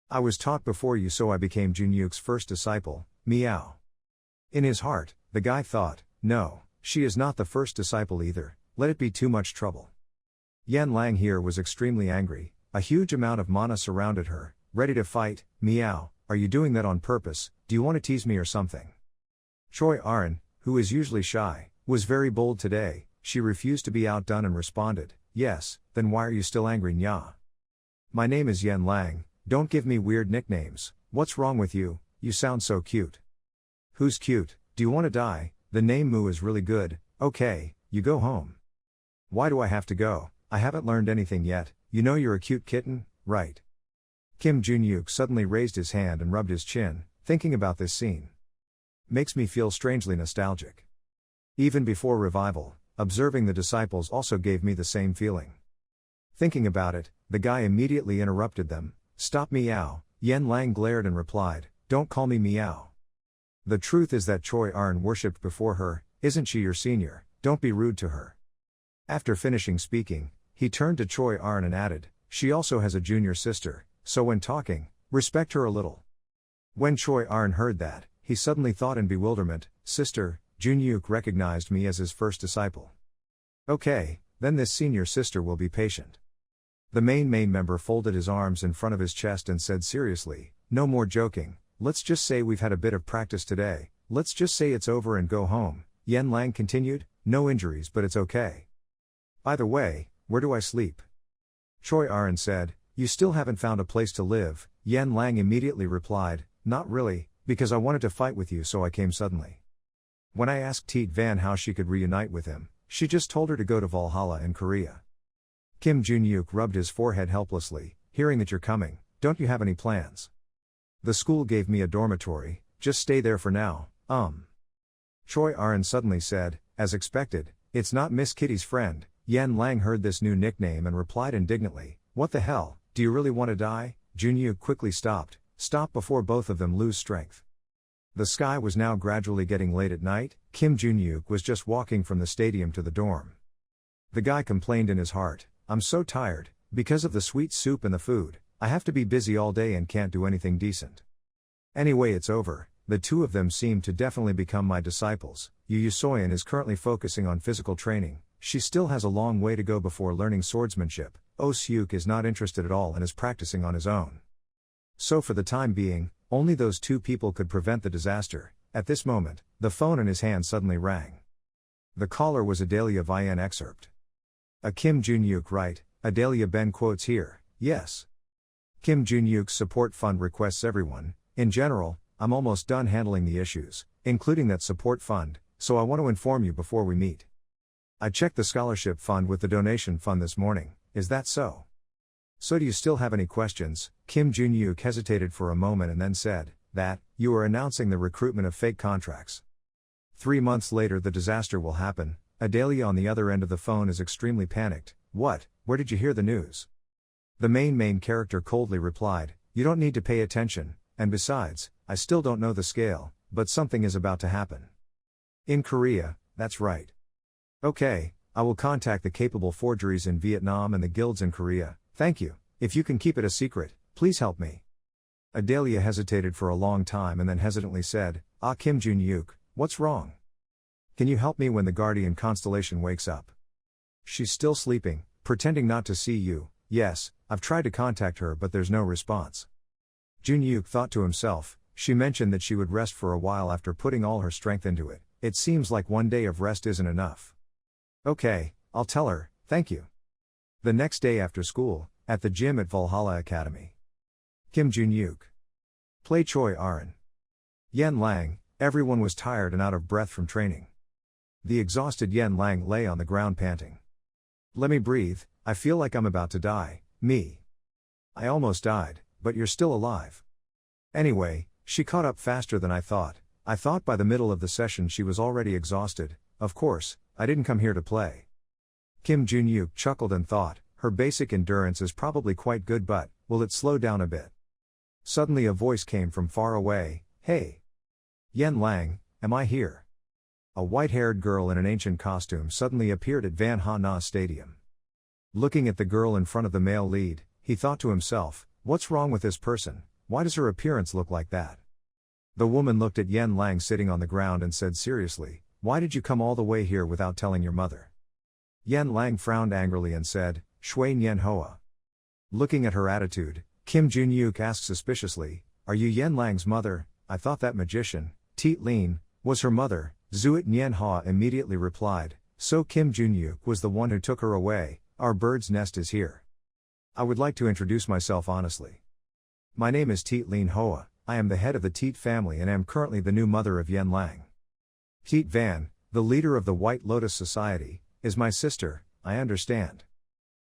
I was taught before you, so I became Junhyuk's first disciple, meow." In his heart, the guy thought, "No, she is not the first disciple either, let it be too much trouble." Yen Lang here was extremely angry. A huge amount of mana surrounded her, ready to fight. "Meow, are you doing that on purpose? Do you want to tease me or something?" Choi Arin, who is usually shy, was very bold today. She refused to be outdone and responded, "Yes, then why are you still angry, nya? My name is Yen Lang, don't give me weird nicknames. What's wrong with you? You sound so cute." "Who's cute? Do you want to die? The name Moo is really good." "Okay, you go home." "Why do I have to go? I haven't learned anything yet. You know you're a cute kitten, right?" Kim Junhyuk suddenly raised his hand and rubbed his chin, thinking about this scene. Makes me feel strangely nostalgic. Even before revival, observing the disciples also gave me the same feeling. Thinking about it, the guy immediately interrupted them. "Stop, meow." Yen Lang glared and replied, "Don't call me meow. The truth is that Choi Arin worshipped before her, isn't she your senior? Don't be rude to her." After finishing speaking, he turned to Choi Arin and added, "She also has a junior sister, so when talking, respect her a little." When Choi Arin heard that, he suddenly thought in bewilderment, "Sister, Junhyuk recognized me as his first disciple. Okay, then this senior sister will be patient." The main member folded his arms in front of his chest and said seriously, "No more joking, let's just say we've had a bit of practice today, let's just say it's over and go home." Yen Lang continued, "No injuries, but it's okay. By the way, where do I sleep?" Choi Arin said, "You still haven't found a place to live, Yan Lang immediately replied, "Not really, because I wanted to fight with you so I came suddenly." When I asked Teet Van how she could reunite with him, she just told her to go to Valhalla in Korea. Kim Jun-yuk rubbed his forehead helplessly, "Hearing that you're coming, don't you have any plans?" "The school gave me a dormitory, just stay there for now." Choi Arin suddenly said, as expected, "It's not Miss Kitty's friend." Yan Lang heard this new nickname and replied indignantly, "What the hell, do you really want to die?" Jun-yuk quickly stopped before both of them lose strength. The sky was now gradually getting late at night. Kim Jun-yuk was just walking from the stadium to the dorm. The guy complained in his heart, "I'm so tired, because of the sweet soup and the food, I have to be busy all day and can't do anything decent. Anyway, it's over." The two of them seem to definitely become my disciples. Yu Soyeon is currently focusing on physical training. She still has a long way to go before learning swordsmanship. Oh Seuk is not interested at all and is practicing on his own. So for the time being, only those two people could prevent the disaster. At this moment, the phone in his hand suddenly rang. The caller was Adalia Vian excerpt. "A Kim Jun-yuk right, Adalia Ben quotes here, yes. Kim Jun-yuk's support fund requests everyone. In general, I'm almost done handling the issues, including that support fund, so I want to inform you before we meet. I checked the scholarship fund with the donation fund this morning. Is that so? So do you still have any questions?" Kim Jun-yuk hesitated for a moment and then said, "That, you are announcing the recruitment of fake contracts. 3 months later the disaster will happen." Adalia on the other end of the phone is extremely panicked. "What, where did you hear the news?" The main character coldly replied, "You don't need to pay attention, and besides, I still don't know the scale, but something is about to happen. In Korea, that's right. Okay, I will contact the capable forgeries in Vietnam and the guilds in Korea, thank you. If you can keep it a secret, please help me." Adalia hesitated for a long time and then hesitantly said, Kim Jun-yuk, what's wrong? Can you help me when the guardian Constellation wakes up? She's still sleeping, pretending not to see you." "Yes, I've tried to contact her but there's no response." Jun-yuk thought to himself, she mentioned that she would rest for a while after putting all her strength into it. It seems like one day of rest isn't enough. "Okay, I'll tell her, thank you." The next day after school, at the gym at Valhalla Academy. Kim Jun-yuk. Play Choi Arin. Yan Lang. Everyone was tired and out of breath from training. The exhausted Yan Lang lay on the ground panting. "Let me breathe, I feel like I'm about to die, me. I almost died, but you're still alive." Anyway, she caught up faster than I thought. I thought by the middle of the session she was already exhausted. Of course, I didn't come here to play. Kim Jun-yuk chuckled and thought, her basic endurance is probably quite good, but will it slow down a bit? Suddenly a voice came from far away, "Hey! Yan Lang, am I here?" A white-haired girl in an ancient costume suddenly appeared at Van Ha Na Stadium. Looking at the girl in front of the male lead, he thought to himself, what's wrong with this person? Why does her appearance look like that? The woman looked at Yan Lang sitting on the ground and said seriously, "Why did you come all the way here without telling your mother?" Yan Lang frowned angrily and said, "Shui Nyen Hoa." Looking at her attitude, Kim Jun-yuk asked suspiciously, "Are you Yan Lang's mother? I thought that magician, Teet Lin, was her mother." Zuit Nyen Hoa immediately replied, "So Kim Jun-yuk was the one who took her away. Our bird's nest is here. I would like to introduce myself honestly. My name is Teet Lin Hoa. I am the head of the Teet family and am currently the new mother of Yan Lang. Teet Van, the leader of the White Lotus Society, is my sister, I understand."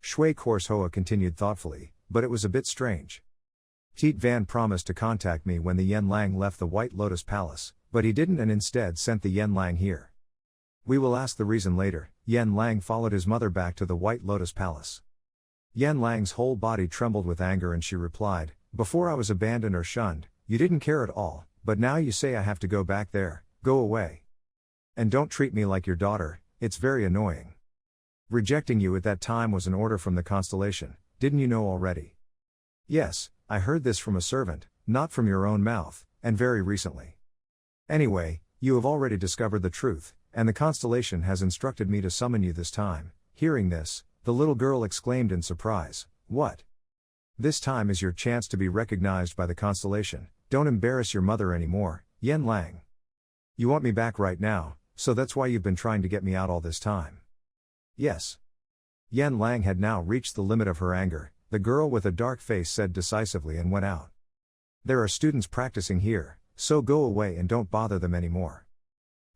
Shui Course Hoa continued thoughtfully, "But it was a bit strange. Teet Van promised to contact me when the Yan Lang left the White Lotus Palace, but he didn't and instead sent the Yan Lang here. We will ask the reason later." Yan Lang followed his mother back to the White Lotus Palace. Yan Lang's whole body trembled with anger and she replied, "Before I was abandoned or shunned, you didn't care at all, but now you say I have to go back there. Go away. And don't treat me like your daughter, it's very annoying. Rejecting you at that time was an order from the Constellation, didn't you know already?" "Yes, I heard this from a servant, not from your own mouth, and very recently. Anyway, you have already discovered the truth, and the Constellation has instructed me to summon you this time." Hearing this, the little girl exclaimed in surprise, "What? This time is your chance to be recognized by the Constellation. Don't embarrass your mother anymore, Yan Lang. You want me back right now, so that's why you've been trying to get me out all this time." "Yes." Yan Lang had now reached the limit of her anger. The girl with a dark face said decisively and went out. There are students practicing here, so go away and don't bother them anymore.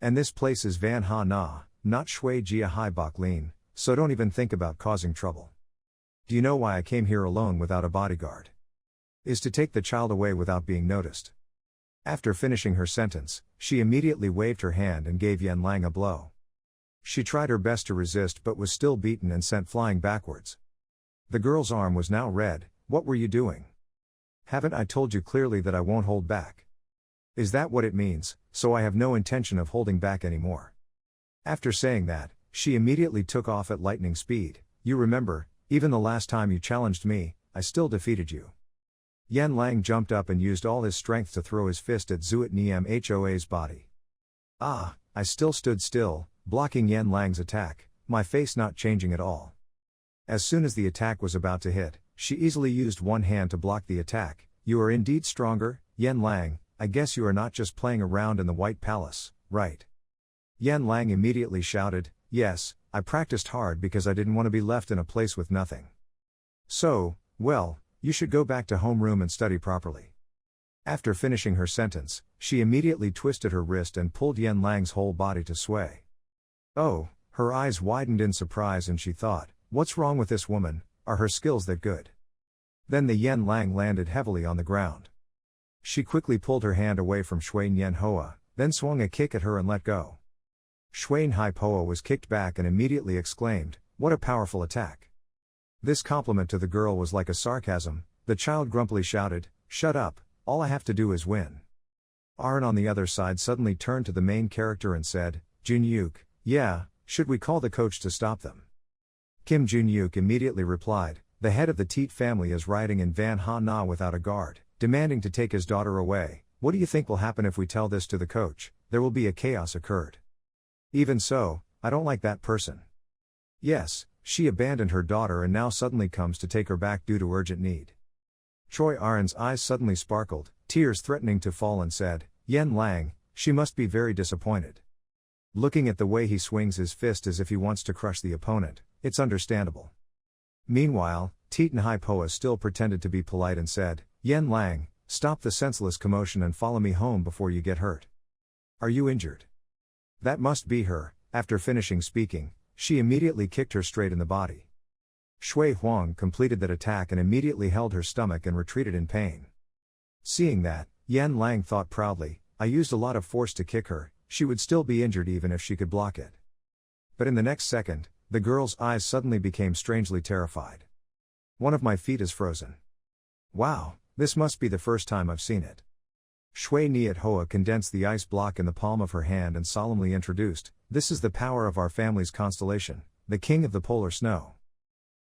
And this place is Van Ha Na, not Shui Jia Hai Bok Lin, so don't even think about causing trouble. Do you know why I came here alone without a bodyguard? Is to take the child away without being noticed. After finishing her sentence, she immediately waved her hand and gave Yan Lang a blow. She tried her best to resist but was still beaten and sent flying backwards. The girl's arm was now red. What were you doing? Haven't I told you clearly that I won't hold back? Is that what it means? So I have no intention of holding back anymore. After saying that, she immediately took off at lightning speed. You remember, even the last time you challenged me, I still defeated you. Yan Lang jumped up and used all his strength to throw his fist at Zuot Niem Hoa's body. I still stood still, blocking Yan Lang's attack, my face not changing at all. As soon as the attack was about to hit, she easily used one hand to block the attack. You are indeed stronger, Yan Lang. I guess you are not just playing around in the White Palace, right? Yan Lang immediately shouted, yes, I practiced hard because I didn't want to be left in a place with nothing. So, well, you should go back to homeroom and study properly. After finishing her sentence, she immediately twisted her wrist and pulled Yan Lang's whole body to sway. Oh, her eyes widened in surprise and she thought, what's wrong with this woman, are her skills that good? Then the Yan Lang landed heavily on the ground. She quickly pulled her hand away from Shui Nyen Hoa, then swung a kick at her and let go. Shui Hai Poa was kicked back and immediately exclaimed, what a powerful attack. This compliment to the girl was like a sarcasm. The child grumpily shouted, shut up, all I have to do is win. Arn on the other side suddenly turned to the main character and said, Junyuk, yeah, should we call the coach to stop them? Kim Junyuk immediately replied, the head of the Teet family is riding in Van Ha Na without a guard, demanding to take his daughter away. What do you think will happen if we tell this to the coach? There will be a chaos occurred. Even so, I don't like that person. Yes, she abandoned her daughter and now suddenly comes to take her back due to urgent need. Choi Arin's eyes suddenly sparkled, tears threatening to fall and said, Yan Lang, she must be very disappointed. Looking at the way he swings his fist as if he wants to crush the opponent, it's understandable. Meanwhile, Teet Hai Poa still pretended to be polite and said, Yan Lang, stop the senseless commotion and follow me home before you get hurt. Are you injured? That must be her. After finishing speaking, she immediately kicked her straight in the body. Shui Huang completed that attack and immediately held her stomach and retreated in pain. Seeing that, Yan Lang thought proudly, I used a lot of force to kick her, she would still be injured even if she could block it. But in the next second, the girl's eyes suddenly became strangely terrified. One of my feet is frozen. Wow, this must be the first time I've seen it. Shui Niet Hoa condensed the ice block in the palm of her hand and solemnly introduced, this is the power of our family's constellation, the king of the polar snow.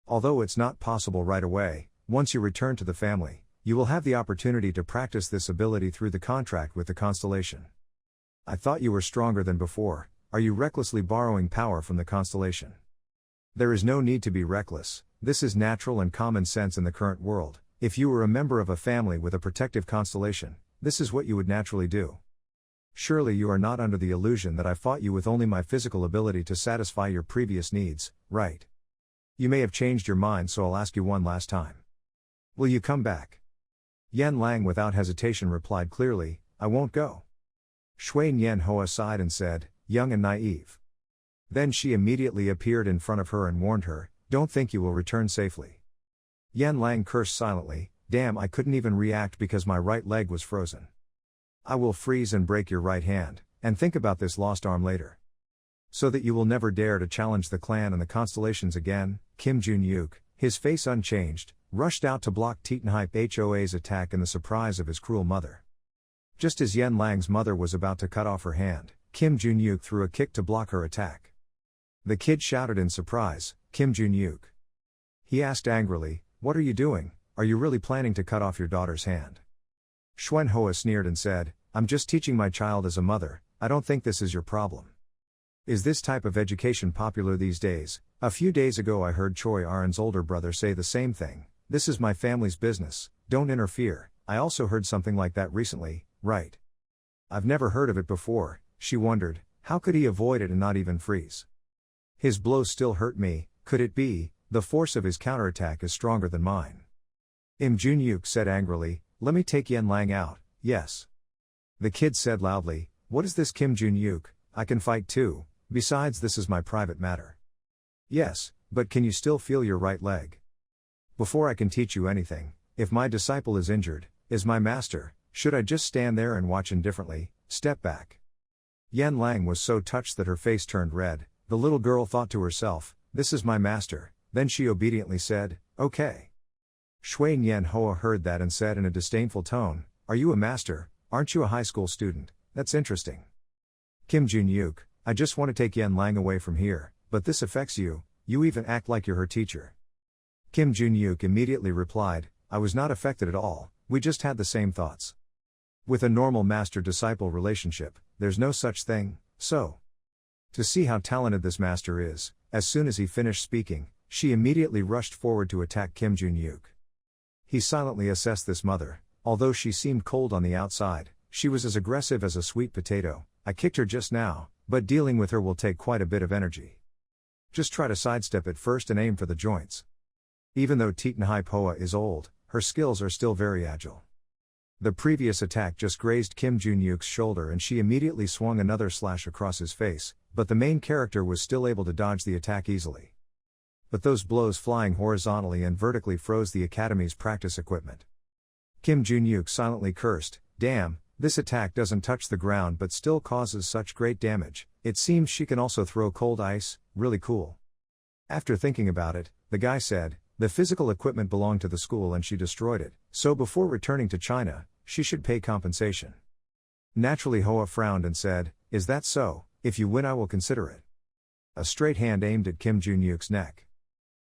Although it's not possible right away, once you return to the family, you will have the opportunity to practice this ability through the contract with the constellation. I thought you were stronger than before. Are you recklessly borrowing power from the constellation? There is no need to be reckless, this is natural and common sense in the current world. If you were a member of a family with a protective constellation, this is what you would naturally do. Surely you are not under the illusion that I fought you with only my physical ability to satisfy your previous needs, right? You may have changed your mind, so I'll ask you one last time. Will you come back? Yan Lang without hesitation replied clearly, I won't go. Shui Nyen Hoa sighed and said, young and naive. Then she immediately appeared in front of her and warned her, don't think you will return safely. Yan Lang cursed silently, damn, I couldn't even react because my right leg was frozen. I will freeze and break your right hand, and think about this lost arm later. So that you will never dare to challenge the clan and the constellations again. Kim Junyuk, his face unchanged, rushed out to block Teet Hai Hoa's attack in the surprise of his cruel mother. Just as Yan Lang's mother was about to cut off her hand, Kim Junyuk threw a kick to block her attack. The kid shouted in surprise, Kim Junyuk. He asked angrily, what are you doing? Are you really planning to cut off your daughter's hand? Shuen Hoa sneered and said, I'm just teaching my child as a mother, I don't think this is your problem. Is this type of education popular these days? A few days ago I heard Choi Arin's older brother say the same thing, this is my family's business, don't interfere. I also heard something like that recently, right? I've never heard of it before, she wondered, how could he avoid it and not even freeze? His blow still hurt me, could it be, the force of his counterattack is stronger than mine? Im Junyuk said angrily, let me take Yen Lang out, yes. The kid said loudly, what is this Kim Jun-yuk, I can fight too, besides this is my private matter. Yes, but can you still feel your right leg? Before I can teach you anything, if my disciple is injured, is my master, should I just stand there and watch indifferently, step back? Yen Lang was so touched that her face turned red. The little girl thought to herself, this is my master, then she obediently said, okay. Shui Nyen Hoa heard that and said in a disdainful tone, are you a master, aren't you a high school student, that's interesting. Kim Jun-yuk, I just want to take Yen Lang away from here, but this affects you, you even act like you're her teacher. Kim Jun-yuk immediately replied, I was not affected at all, we just had the same thoughts. With a normal master-disciple relationship, there's no such thing, so. To see how talented this master is, as soon as he finished speaking, she immediately rushed forward to attack Kim Jun-yuk. He silently assessed this mother, although she seemed cold on the outside, she was as aggressive as a sweet potato, I kicked her just now, but dealing with her will take quite a bit of energy. Just try to sidestep it first and aim for the joints. Even though Titanhai Poa is old, her skills are still very agile. The previous attack just grazed Kim Jun-yuk's shoulder and she immediately swung another slash across his face, but the main character was still able to dodge the attack easily. But those blows flying horizontally and vertically froze the academy's practice equipment. Kim Jun-yuk silently cursed, damn, this attack doesn't touch the ground but still causes such great damage, it seems she can also throw cold ice, really cool. After thinking about it, the guy said, the physical equipment belonged to the school and she destroyed it, so before returning to China, she should pay compensation. Naturally Hoa frowned and said, is that so, if you win I will consider it. A straight hand aimed at Kim Jun-yuk's neck.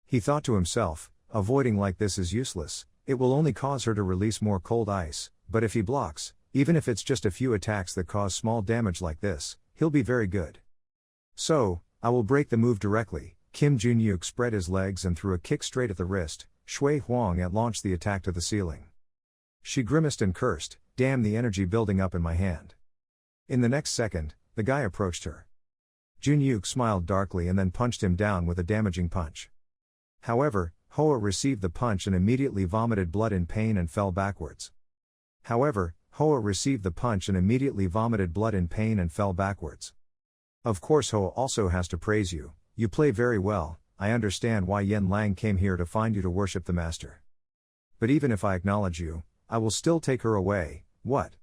He thought to himself, avoiding like this is useless, it will only cause her to release more cold ice, but if he blocks, even if it's just a few attacks that cause small damage like this, he'll be very good. So, I will break the move directly. Kim Jun-yuk spread his legs and threw a kick straight at the wrist, Shui Huang and launched the attack to the ceiling. She grimaced and cursed, damn the energy building up in my hand. In the next second, the guy approached her. Jun-yuk smiled darkly and then punched him down with a damaging punch. However, Hoa received the punch and immediately vomited blood in pain and fell backwards. Of course Hoa also has to praise you, you play very well, I understand why Yen Lang came here to find you to worship the master. But even if I acknowledge you, I will still take her away, what?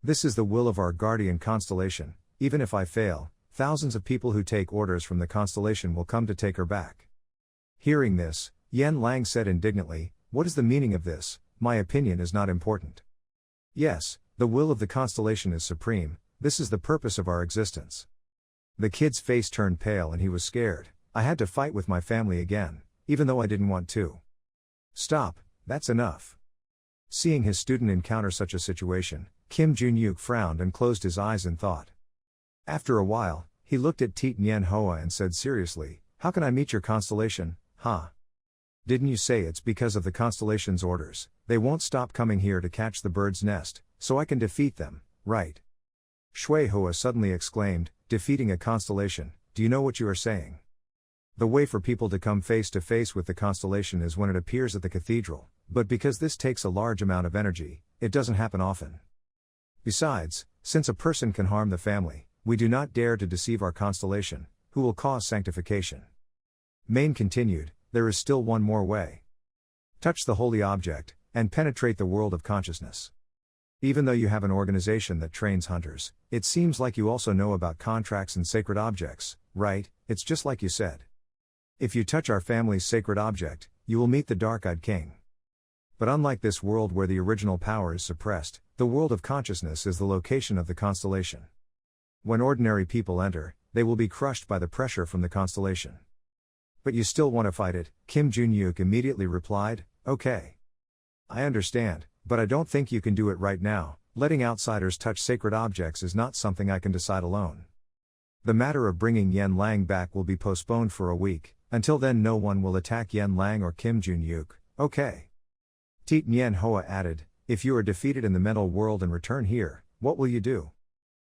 This is the will of our guardian constellation, even if I fail, thousands of people who take orders from the constellation will come to take her back. Hearing this, Yen Lang said indignantly, what is the meaning of this? My opinion is not important. Yes, the will of the constellation is supreme, this is the purpose of our existence. The kid's face turned pale and he was scared, I had to fight with my family again, even though I didn't want to. Stop, that's enough. Seeing his student encounter such a situation, Kim Jun-yuk frowned and closed his eyes in thought. After a while, he looked at Tit Nyen Hoa and said seriously, how can I meet your constellation, huh? Didn't you say it's because of the constellation's orders, they won't stop coming here to catch the bird's nest, so I can defeat them, right? Shui Hoa suddenly exclaimed, defeating a constellation, do you know what you are saying? The way for people to come face to face with the constellation is when it appears at the cathedral, but because this takes a large amount of energy, it doesn't happen often. Besides, since a person can harm the family, we do not dare to deceive our constellation, who will cause sanctification. Main continued, there is still one more way. Touch the holy object, and penetrate the world of consciousness. Even though you have an organization that trains hunters, it seems like you also know about contracts and sacred objects, right? It's just like you said. If you touch our family's sacred object, you will meet the dark-eyed king. But unlike this world where the original power is suppressed, the world of consciousness is the location of the constellation. When ordinary people enter, they will be crushed by the pressure from the constellation. But you still want to fight it, Kim Jun-yuk immediately replied, okay. I understand, but I don't think you can do it right now, letting outsiders touch sacred objects is not something I can decide alone. The matter of bringing Yen Lang back will be postponed for a week, until then no one will attack Yen Lang or Kim Jun-yuk, okay. Tit Nyen Hoa added, if you are defeated in the mental world and return here, what will you do?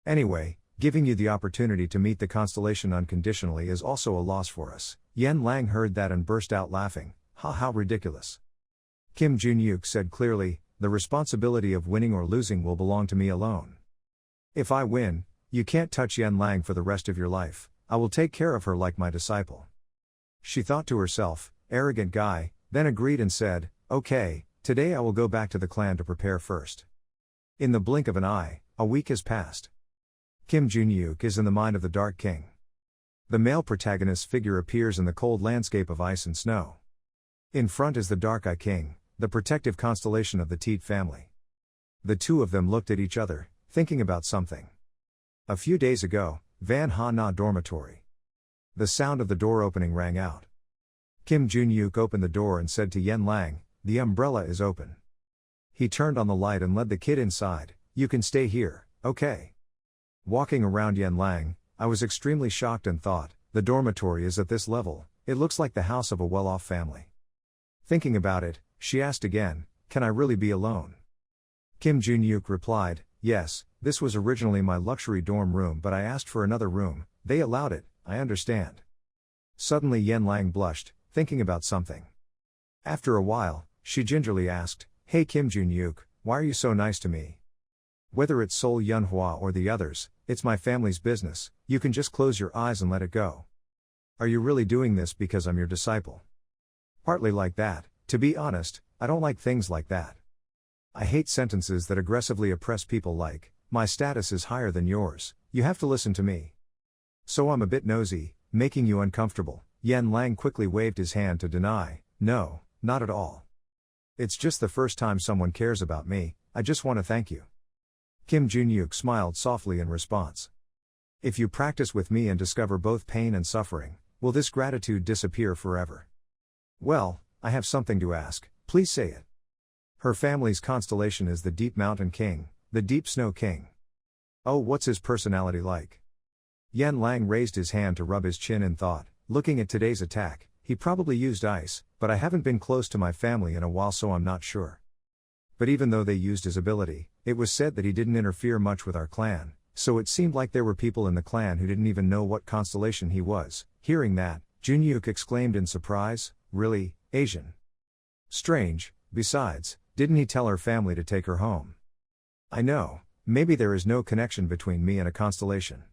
Anyway, giving you the opportunity to meet the constellation unconditionally is also a loss for us. Yen Lang heard that and burst out laughing, ha how ridiculous. Kim Jun-yuk said clearly, the responsibility of winning or losing will belong to me alone. If I win, you can't touch Yen Lang for the rest of your life, I will take care of her like my disciple. She thought to herself, arrogant guy, then agreed and said, okay, today I will go back to the clan to prepare first. In the blink of an eye, a week has passed. Kim Jun-yuk is in the mind of the Dark King. The male protagonist's figure appears in the cold landscape of ice and snow. In front is the Dark Eye King, the protective constellation of the Teet family. The two of them looked at each other, thinking about something. A few days ago, Van Ha Na dormitory. The sound of the door opening rang out. Kim Jun-yuk opened the door and said to Yen Lang, the umbrella is open. He turned on the light and led the kid inside, you can stay here, okay? Walking around Yen Lang, I was extremely shocked and thought, the dormitory is at this level, it looks like the house of a well-off family. Thinking about it, she asked again, can I really be alone? Kim Jun-yuk replied, yes, this was originally my luxury dorm room but I asked for another room, they allowed it, I understand. Suddenly Yen Lang blushed, thinking about something. After a while, she gingerly asked, hey Kim Jun-yuk, why are you so nice to me? Whether it's Seoul Yunhua or the others, it's my family's business, you can just close your eyes and let it go. Are you really doing this because I'm your disciple? Partly like that, to be honest, I don't like things like that. I hate sentences that aggressively oppress people like, my status is higher than yours, you have to listen to me. So I'm a bit nosy, making you uncomfortable. Yen Lang quickly waved his hand to deny, no, not at all. It's just the first time someone cares about me, I just want to thank you. Kim Jun-yuk smiled softly in response. If you practice with me and discover both pain and suffering, will this gratitude disappear forever? Well, I have something to ask, please say it. Her family's constellation is the Deep Mountain King, the Deep Snow King. Oh, what's his personality like? Yen Lang raised his hand to rub his chin and thought, looking at today's attack, he probably used ice, but I haven't been close to my family in a while so I'm not sure. But even though they used his ability, it was said that he didn't interfere much with our clan, so it seemed like there were people in the clan who didn't even know what constellation he was. Hearing that, Jun-yuk exclaimed in surprise, really, Asian? Strange, besides, didn't he tell her family to take her home? I know, maybe there is no connection between me and a constellation.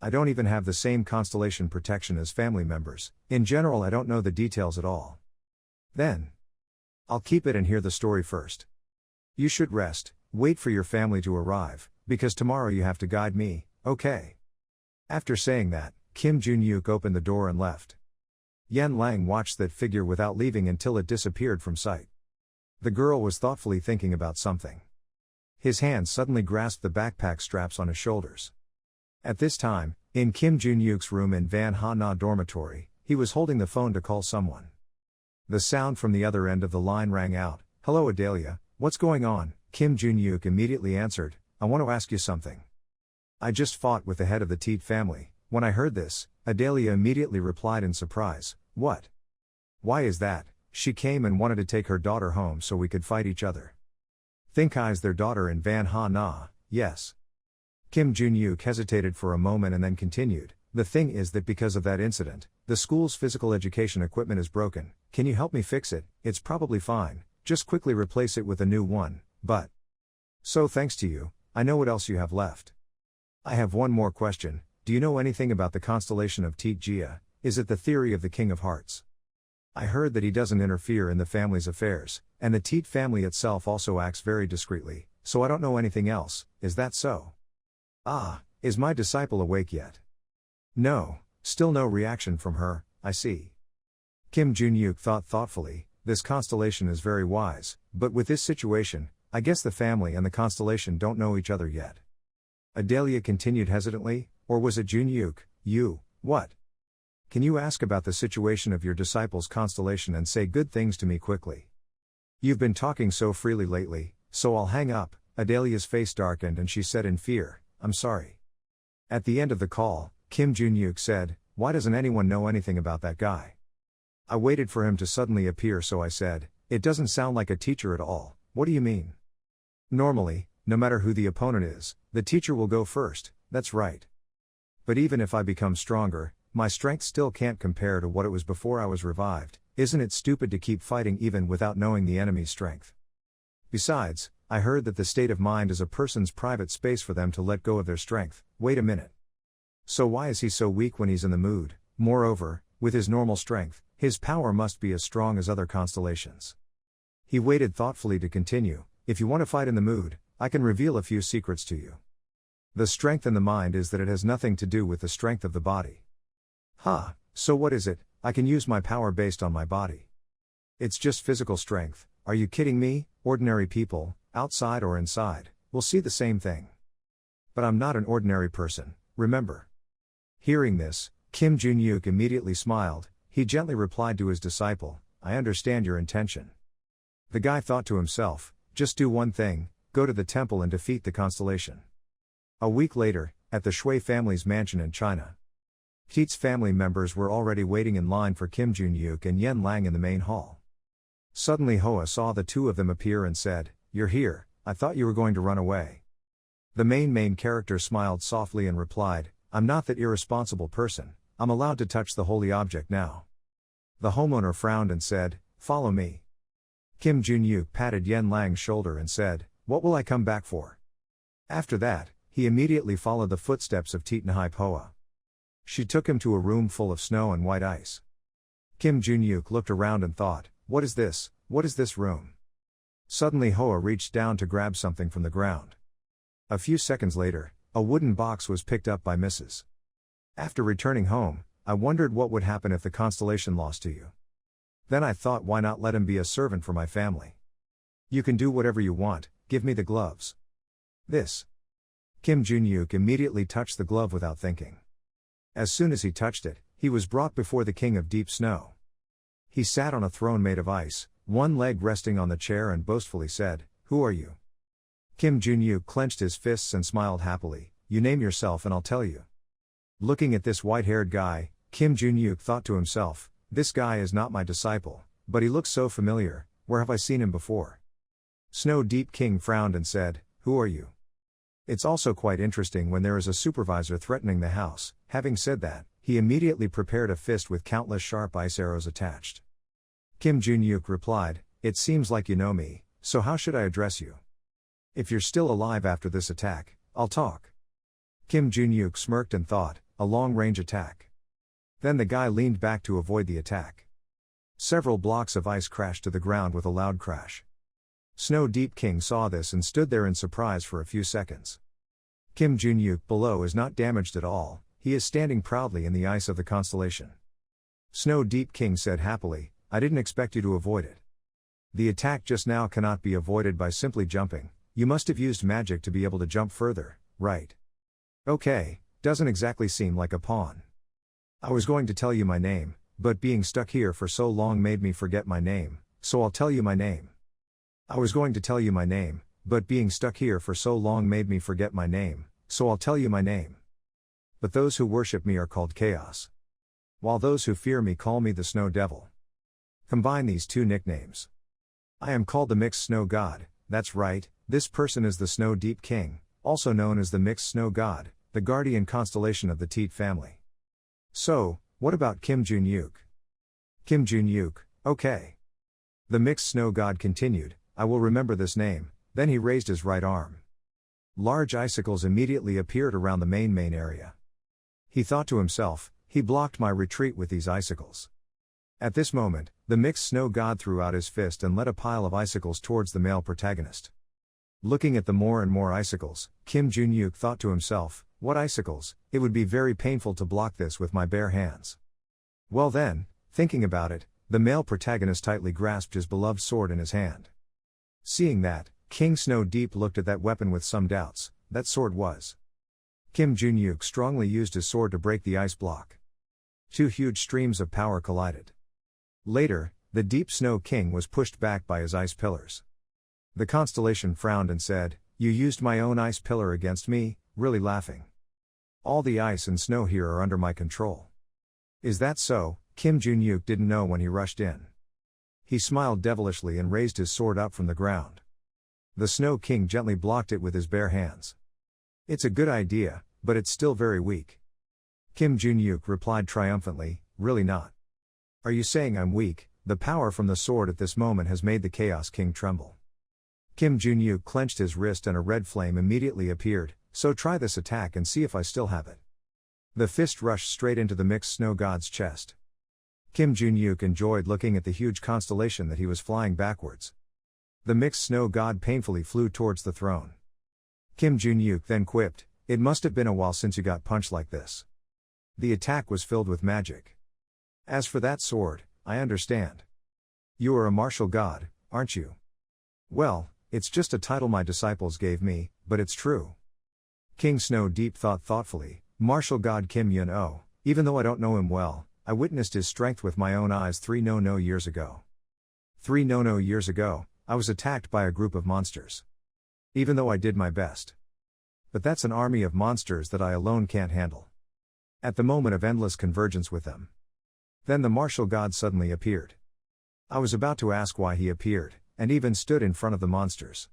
I don't even have the same constellation protection as family members, in general I don't know the details at all. Then, I'll keep it and hear the story first. You should rest, wait for your family to arrive, because tomorrow you have to guide me, okay? After saying that, Kim Jun-yuk opened the door and left. Yen Lang watched that figure without leaving until it disappeared from sight. The girl was thoughtfully thinking about something. His hand suddenly grasped the backpack straps on his shoulders. At this time, in Kim Jun-yuk's room in Van Ha Na dormitory, he was holding the phone to call someone. The sound from the other end of the line rang out, hello Adalia, what's going on? Kim Jun-yuk immediately answered, I want to ask you something. I just fought with the head of the Teet family. When I heard this, Adalia immediately replied in surprise, what? Why is that? She came and wanted to take her daughter home so we could fight each other. Think I's their daughter in Van Ha Na, yes. Kim Jun-yuk hesitated for a moment and then continued, the thing is that because of that incident, the school's physical education equipment is broken, can you help me fix it? It's probably fine, just quickly replace it with a new one, but... So thanks to you, I know what else you have left. I have one more question, do you know anything about the constellation of Teet Jia? Is it the theory of the King of Hearts? I heard that he doesn't interfere in the family's affairs, and the Teet family itself also acts very discreetly, so I don't know anything else, is that so? Ah, is my disciple awake yet? No, still no reaction from her, I see. Kim Jun-yuk thought thoughtfully, this constellation is very wise, but with this situation, I guess the family and the constellation don't know each other yet. Adalia continued hesitantly, or was it Jun-yuk, you, what? Can you ask about the situation of your disciple's constellation and say good things to me quickly? You've been talking so freely lately, so I'll hang up. Adalia's face darkened and she said in fear, I'm sorry. At the end of the call, Kim Jun-yuk said, why doesn't anyone know anything about that guy? I waited for him to suddenly appear so I said, it doesn't sound like a teacher at all, what do you mean? Normally, no matter who the opponent is, the teacher will go first, that's right. But even if I become stronger, my strength still can't compare to what it was before I was revived, isn't it stupid to keep fighting even without knowing the enemy's strength? Besides, I heard that the state of mind is a person's private space for them to let go of their strength. Wait a minute. So why is he so weak when he's in the mood? Moreover, with his normal strength, his power must be as strong as other constellations. He waited thoughtfully to continue. If you want to fight in the mood, I can reveal a few secrets to you. The strength in the mind is that it has nothing to do with the strength of the body. So what is it? I can use my power based on my body. It's just physical strength. Are you kidding me? Ordinary people, outside or inside, will see the same thing. But I'm not an ordinary person, remember. Hearing this, Kim Jun-yuk immediately smiled. He gently replied to his disciple, I understand your intention. The guy thought to himself, just do one thing, go to the temple and defeat the constellation. A week later, at the Shui family's mansion in China. Teet's family members were already waiting in line for Kim Jun-yuk and Yen Lang in the main hall. Suddenly Hoa saw the two of them appear and said, You're here, I thought you were going to run away. The main character smiled softly and replied, I'm not that irresponsible person, I'm allowed to touch the holy object now. The homeowner frowned and said, Follow me. Kim Jun-yuk patted Yen Lang's shoulder and said, What will I come back for? After that, he immediately followed the footsteps of Teet Nahai Hoa. She took him to a room full of snow and white ice. Kim Jun-yuk looked around and thought, What is this? What is this room? Suddenly Hoa reached down to grab something from the ground. A few seconds later, a wooden box was picked up by Mrs. After returning home, I wondered what would happen if the constellation lost to you. Then I thought, why not let him be a servant for my family? You can do whatever you want, give me the gloves. This. Kim Jun-yuk immediately touched the glove without thinking. As soon as he touched it, he was brought before the king of deep snow. He sat on a throne made of ice, one leg resting on the chair and boastfully said, Who are you? Kim Jun-yuk clenched his fists and smiled happily, You name yourself and I'll tell you. Looking at this white-haired guy, Kim Jun-yuk thought to himself, This guy is not my disciple, but he looks so familiar, where have I seen him before? Snow Deep King frowned and said, Who are you? It's also quite interesting when there is a supervisor threatening the house. Having said that, he immediately prepared a fist with countless sharp ice arrows attached. Kim Jun-yuk replied, It seems like you know me, so how should I address you? If you're still alive after this attack, I'll talk. Kim Jun-yuk smirked and thought, A long-range attack. Then the guy leaned back to avoid the attack. Several blocks of ice crashed to the ground with a loud crash. Snow Deep King saw this and stood there in surprise for a few seconds. Kim Jun-yuk below is not damaged at all, he is standing proudly in the ice of the constellation. Snow Deep King said happily, I didn't expect you to avoid it. The attack just now cannot be avoided by simply jumping, you must have used magic to be able to jump further, right? Okay, doesn't exactly seem like a pawn. I was going to tell you my name, but being stuck here for so long made me forget my name, so I'll tell you my name. I was going to tell you my name, but being stuck here for so long made me forget my name, so I'll tell you my name. But those who worship me are called Chaos. While those who fear me call me the Snow Devil. Combine these two nicknames. I am called the Mixed Snow God, that's right, this person is the Snow Deep King, also known as the Mixed Snow God, the guardian constellation of the Teet family. So, what about Kim Jun-yuk? Kim Jun-yuk, okay. The Mixed Snow God continued, I will remember this name, then he raised his right arm. Large icicles immediately appeared around the main area. He thought to himself, he blocked my retreat with these icicles. At this moment, the Mixed Snow God threw out his fist and led a pile of icicles towards the male protagonist. Looking at the more and more icicles, Kim Jun-yuk thought to himself, what icicles, it would be very painful to block this with my bare hands. Well then, thinking about it, the male protagonist tightly grasped his beloved sword in his hand. Seeing that, King Snow Deep looked at that weapon with some doubts. That sword was. Kim Jun-yuk strongly used his sword to break the ice block. Two huge streams of power collided. Later, the Deep Snow King was pushed back by his ice pillars. The constellation frowned and said, You used my own ice pillar against me, really laughing. All the ice and snow here are under my control. Is that so? Kim Jun-yuk didn't know when he rushed in. He smiled devilishly and raised his sword up from the ground. The Snow King gently blocked it with his bare hands. It's a good idea, but it's still very weak. Kim Jun-yuk replied triumphantly, Really not. Are you saying I'm weak? The power from the sword at this moment has made the Chaos King tremble. Kim Jun-yuk clenched his wrist and a red flame immediately appeared, so try this attack and see if I still have it. The fist rushed straight into the mixed snow god's chest. Kim Jun-yuk enjoyed looking at the huge constellation that he was flying backwards. The mixed snow god painfully flew towards the throne. Kim Jun-yuk then quipped, "It must have been a while since you got punched like this." The attack was filled with magic. "As for that sword, I understand. You are a martial god, aren't you?" "Well, it's just a title my disciples gave me, but it's true." King Snow Deep thought thoughtfully, "Martial god Kim Yun-oh, even though I don't know him well, I witnessed his strength with my own eyes 3 years ago. 3 years ago, I was attacked by a group of monsters. Even though I did my best. But that's an army of monsters that I alone can't handle. At the moment of endless convergence with them. Then the martial god suddenly appeared. I was about to ask why he appeared, and even stood in front of the monsters.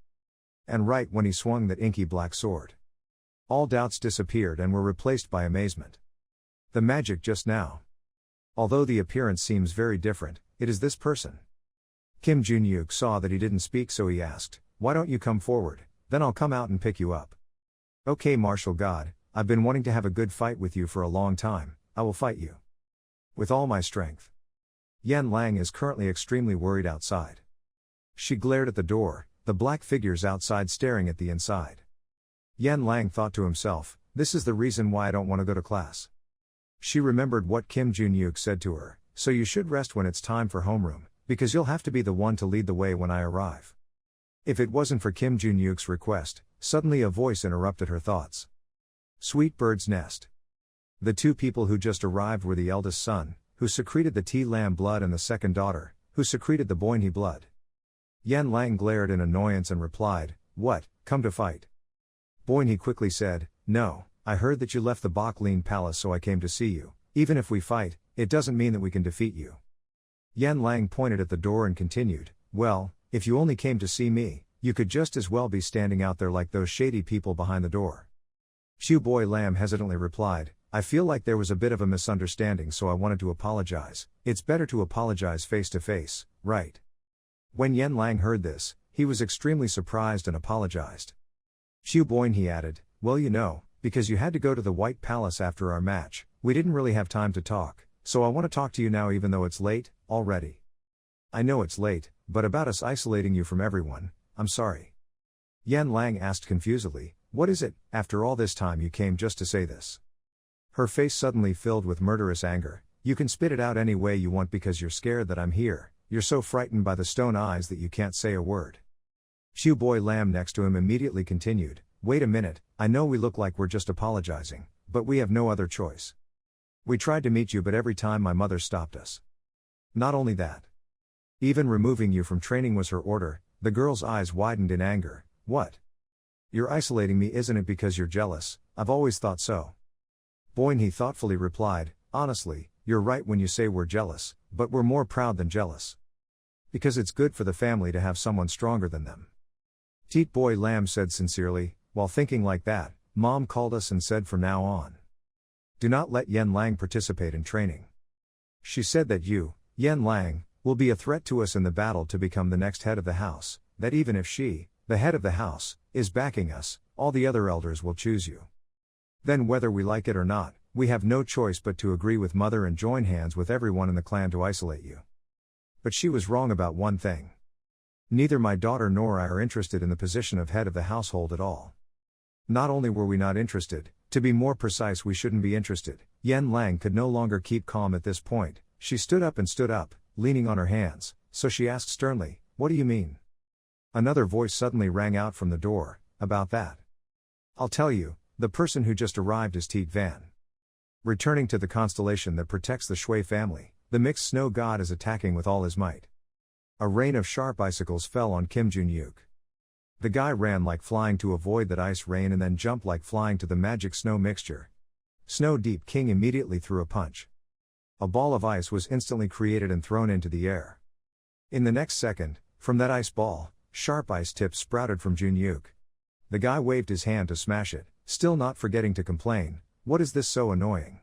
And right when he swung that inky black sword, all doubts disappeared and were replaced by amazement. The magic just now. Although the appearance seems very different, it is this person." Kim Jun-yuk saw that he didn't speak, so he asked, "Why don't you come forward, then I'll come out and pick you up." "Okay, martial god, I've been wanting to have a good fight with you for a long time, I will fight you. With all my strength." Yan Lang is currently extremely worried outside. She glared at the door, the black figures outside staring at the inside. Yan Lang thought to himself, "This is the reason why I don't want to go to class." She remembered what Kim Jun-yuk said to her, "So you should rest when it's time for homeroom, because you'll have to be the one to lead the way when I arrive." If it wasn't for Kim Jun-yuk's request, suddenly a voice interrupted her thoughts. Sweet bird's nest. The two people who just arrived were the eldest son, who secreted the tea lamb blood, and the second daughter, who secreted the boinhe blood. Yan Lang glared in annoyance and replied, "What, come to fight?" Boinhe quickly said, "No, I heard that you left the Baklin palace, so I came to see you. Even if we fight, it doesn't mean that we can defeat you." Yan Lang pointed at the door and continued, "Well, if you only came to see me, you could just as well be standing out there like those shady people behind the door." Xiu Boy Lam hesitantly replied, "I feel like there was a bit of a misunderstanding, so I wanted to apologize. It's better to apologize face to face, right?" When Yan Lang heard this, he was extremely surprised and apologized. Xiu Boy, he added, "Well, because you had to go to the White Palace after our match, we didn't really have time to talk, so I want to talk to you now even though it's late, already. I know it's late, but about us isolating you from everyone, I'm sorry." Yan Lang asked confusedly, "What is it, after all this time you came just to say this?" Her face suddenly filled with murderous anger. "You can spit it out any way you want because you're scared that I'm here, you're so frightened by the stone eyes that you can't say a word." Xiu Boy Lam next to him immediately continued, "Wait a minute, I know we look like we're just apologizing, but we have no other choice. We tried to meet you, but every time my mother stopped us. Not only that. Even removing you from training was her order." The girl's eyes widened in anger. "What? You're isolating me, isn't it because you're jealous? I've always thought so." Boinhe thoughtfully replied, "Honestly, you're right when you say we're jealous, but we're more proud than jealous. Because it's good for the family to have someone stronger than them." Teat Boy Lam said sincerely, "While thinking like that, Mom called us and said from now on, do not let Yan Lang participate in training. She said that you, Yan Lang, will be a threat to us in the battle to become the next head of the house, that even if she, the head of the house, is backing us, all the other elders will choose you. Then whether we like it or not, we have no choice but to agree with Mother and join hands with everyone in the clan to isolate you. But she was wrong about one thing. Neither my daughter nor I are interested in the position of head of the household at all. Not only were we not interested, to be more precise, we shouldn't be interested." Yan Lang could no longer keep calm at this point. She stood up, leaning on her hands, so she asked sternly, "What do you mean?" Another voice suddenly rang out from the door, "About that. I'll tell you, the person who just arrived is Teat Van. Returning to the constellation that protects the Shui family, the mixed snow god is attacking with all his might." A rain of sharp icicles fell on Kim Jun-yuk. The guy ran like flying to avoid that ice rain and then jumped like flying to the magic snow mixture. Snow Deep King immediately threw a punch. A ball of ice was instantly created and thrown into the air. In the next second, from that ice ball, sharp ice tips sprouted from Jun-yuk. The guy waved his hand to smash it, still not forgetting to complain, "What is this so annoying?"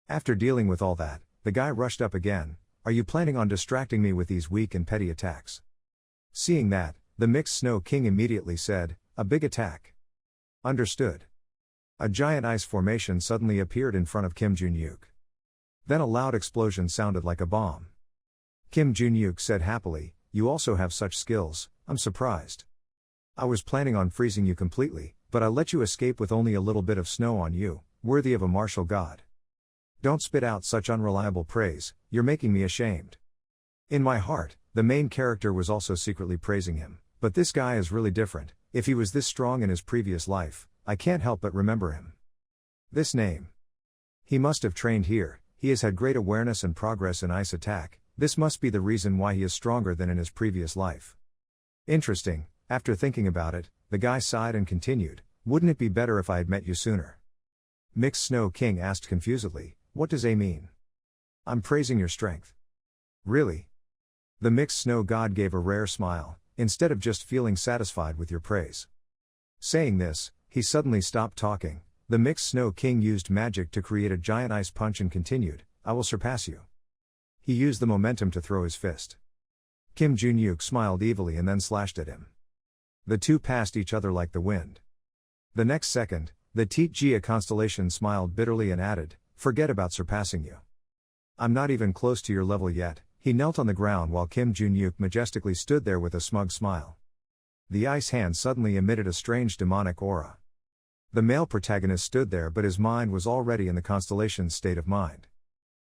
After dealing with all that, the guy rushed up again, "Are you planning on distracting me with these weak and petty attacks?" Seeing that, the Mixed Snow King immediately said, "A big attack." Understood. A giant ice formation suddenly appeared in front of Kim Jun-yuk. Then a loud explosion sounded like a bomb. Kim Jun-yuk said happily, "You also have such skills, I'm surprised. I was planning on freezing you completely, but I let you escape with only a little bit of snow on you, worthy of a martial god. Don't spit out such unreliable praise, you're making me ashamed." In my heart, the main character was also secretly praising him, but this guy is really different. If he was this strong in his previous life, I can't help but remember him. This name. He must have trained here, he has had great awareness and progress in ice attack, this must be the reason why he is stronger than in his previous life. Interesting. After thinking about it, the guy sighed and continued, "Wouldn't it be better if I had met you sooner?" Mixed Snow King asked confusedly, "What does A mean?" "I'm praising your strength." "Really?" The Mixed Snow God gave a rare smile, "Instead of just feeling satisfied with your praise." Saying this, he suddenly stopped talking. The Mixed Snow King used magic to create a giant ice punch and continued, "I will surpass you." He used the momentum to throw his fist. Kim Jun-yuk smiled evilly and then slashed at him. The two passed each other like the wind. The next second, the Teat-Jia constellation smiled bitterly and added, "Forget about surpassing you. I'm not even close to your level yet." He knelt on the ground while Kim Jun-yuk majestically stood there with a smug smile. The ice hand suddenly emitted a strange demonic aura. The male protagonist stood there, but his mind was already in the constellation's state of mind.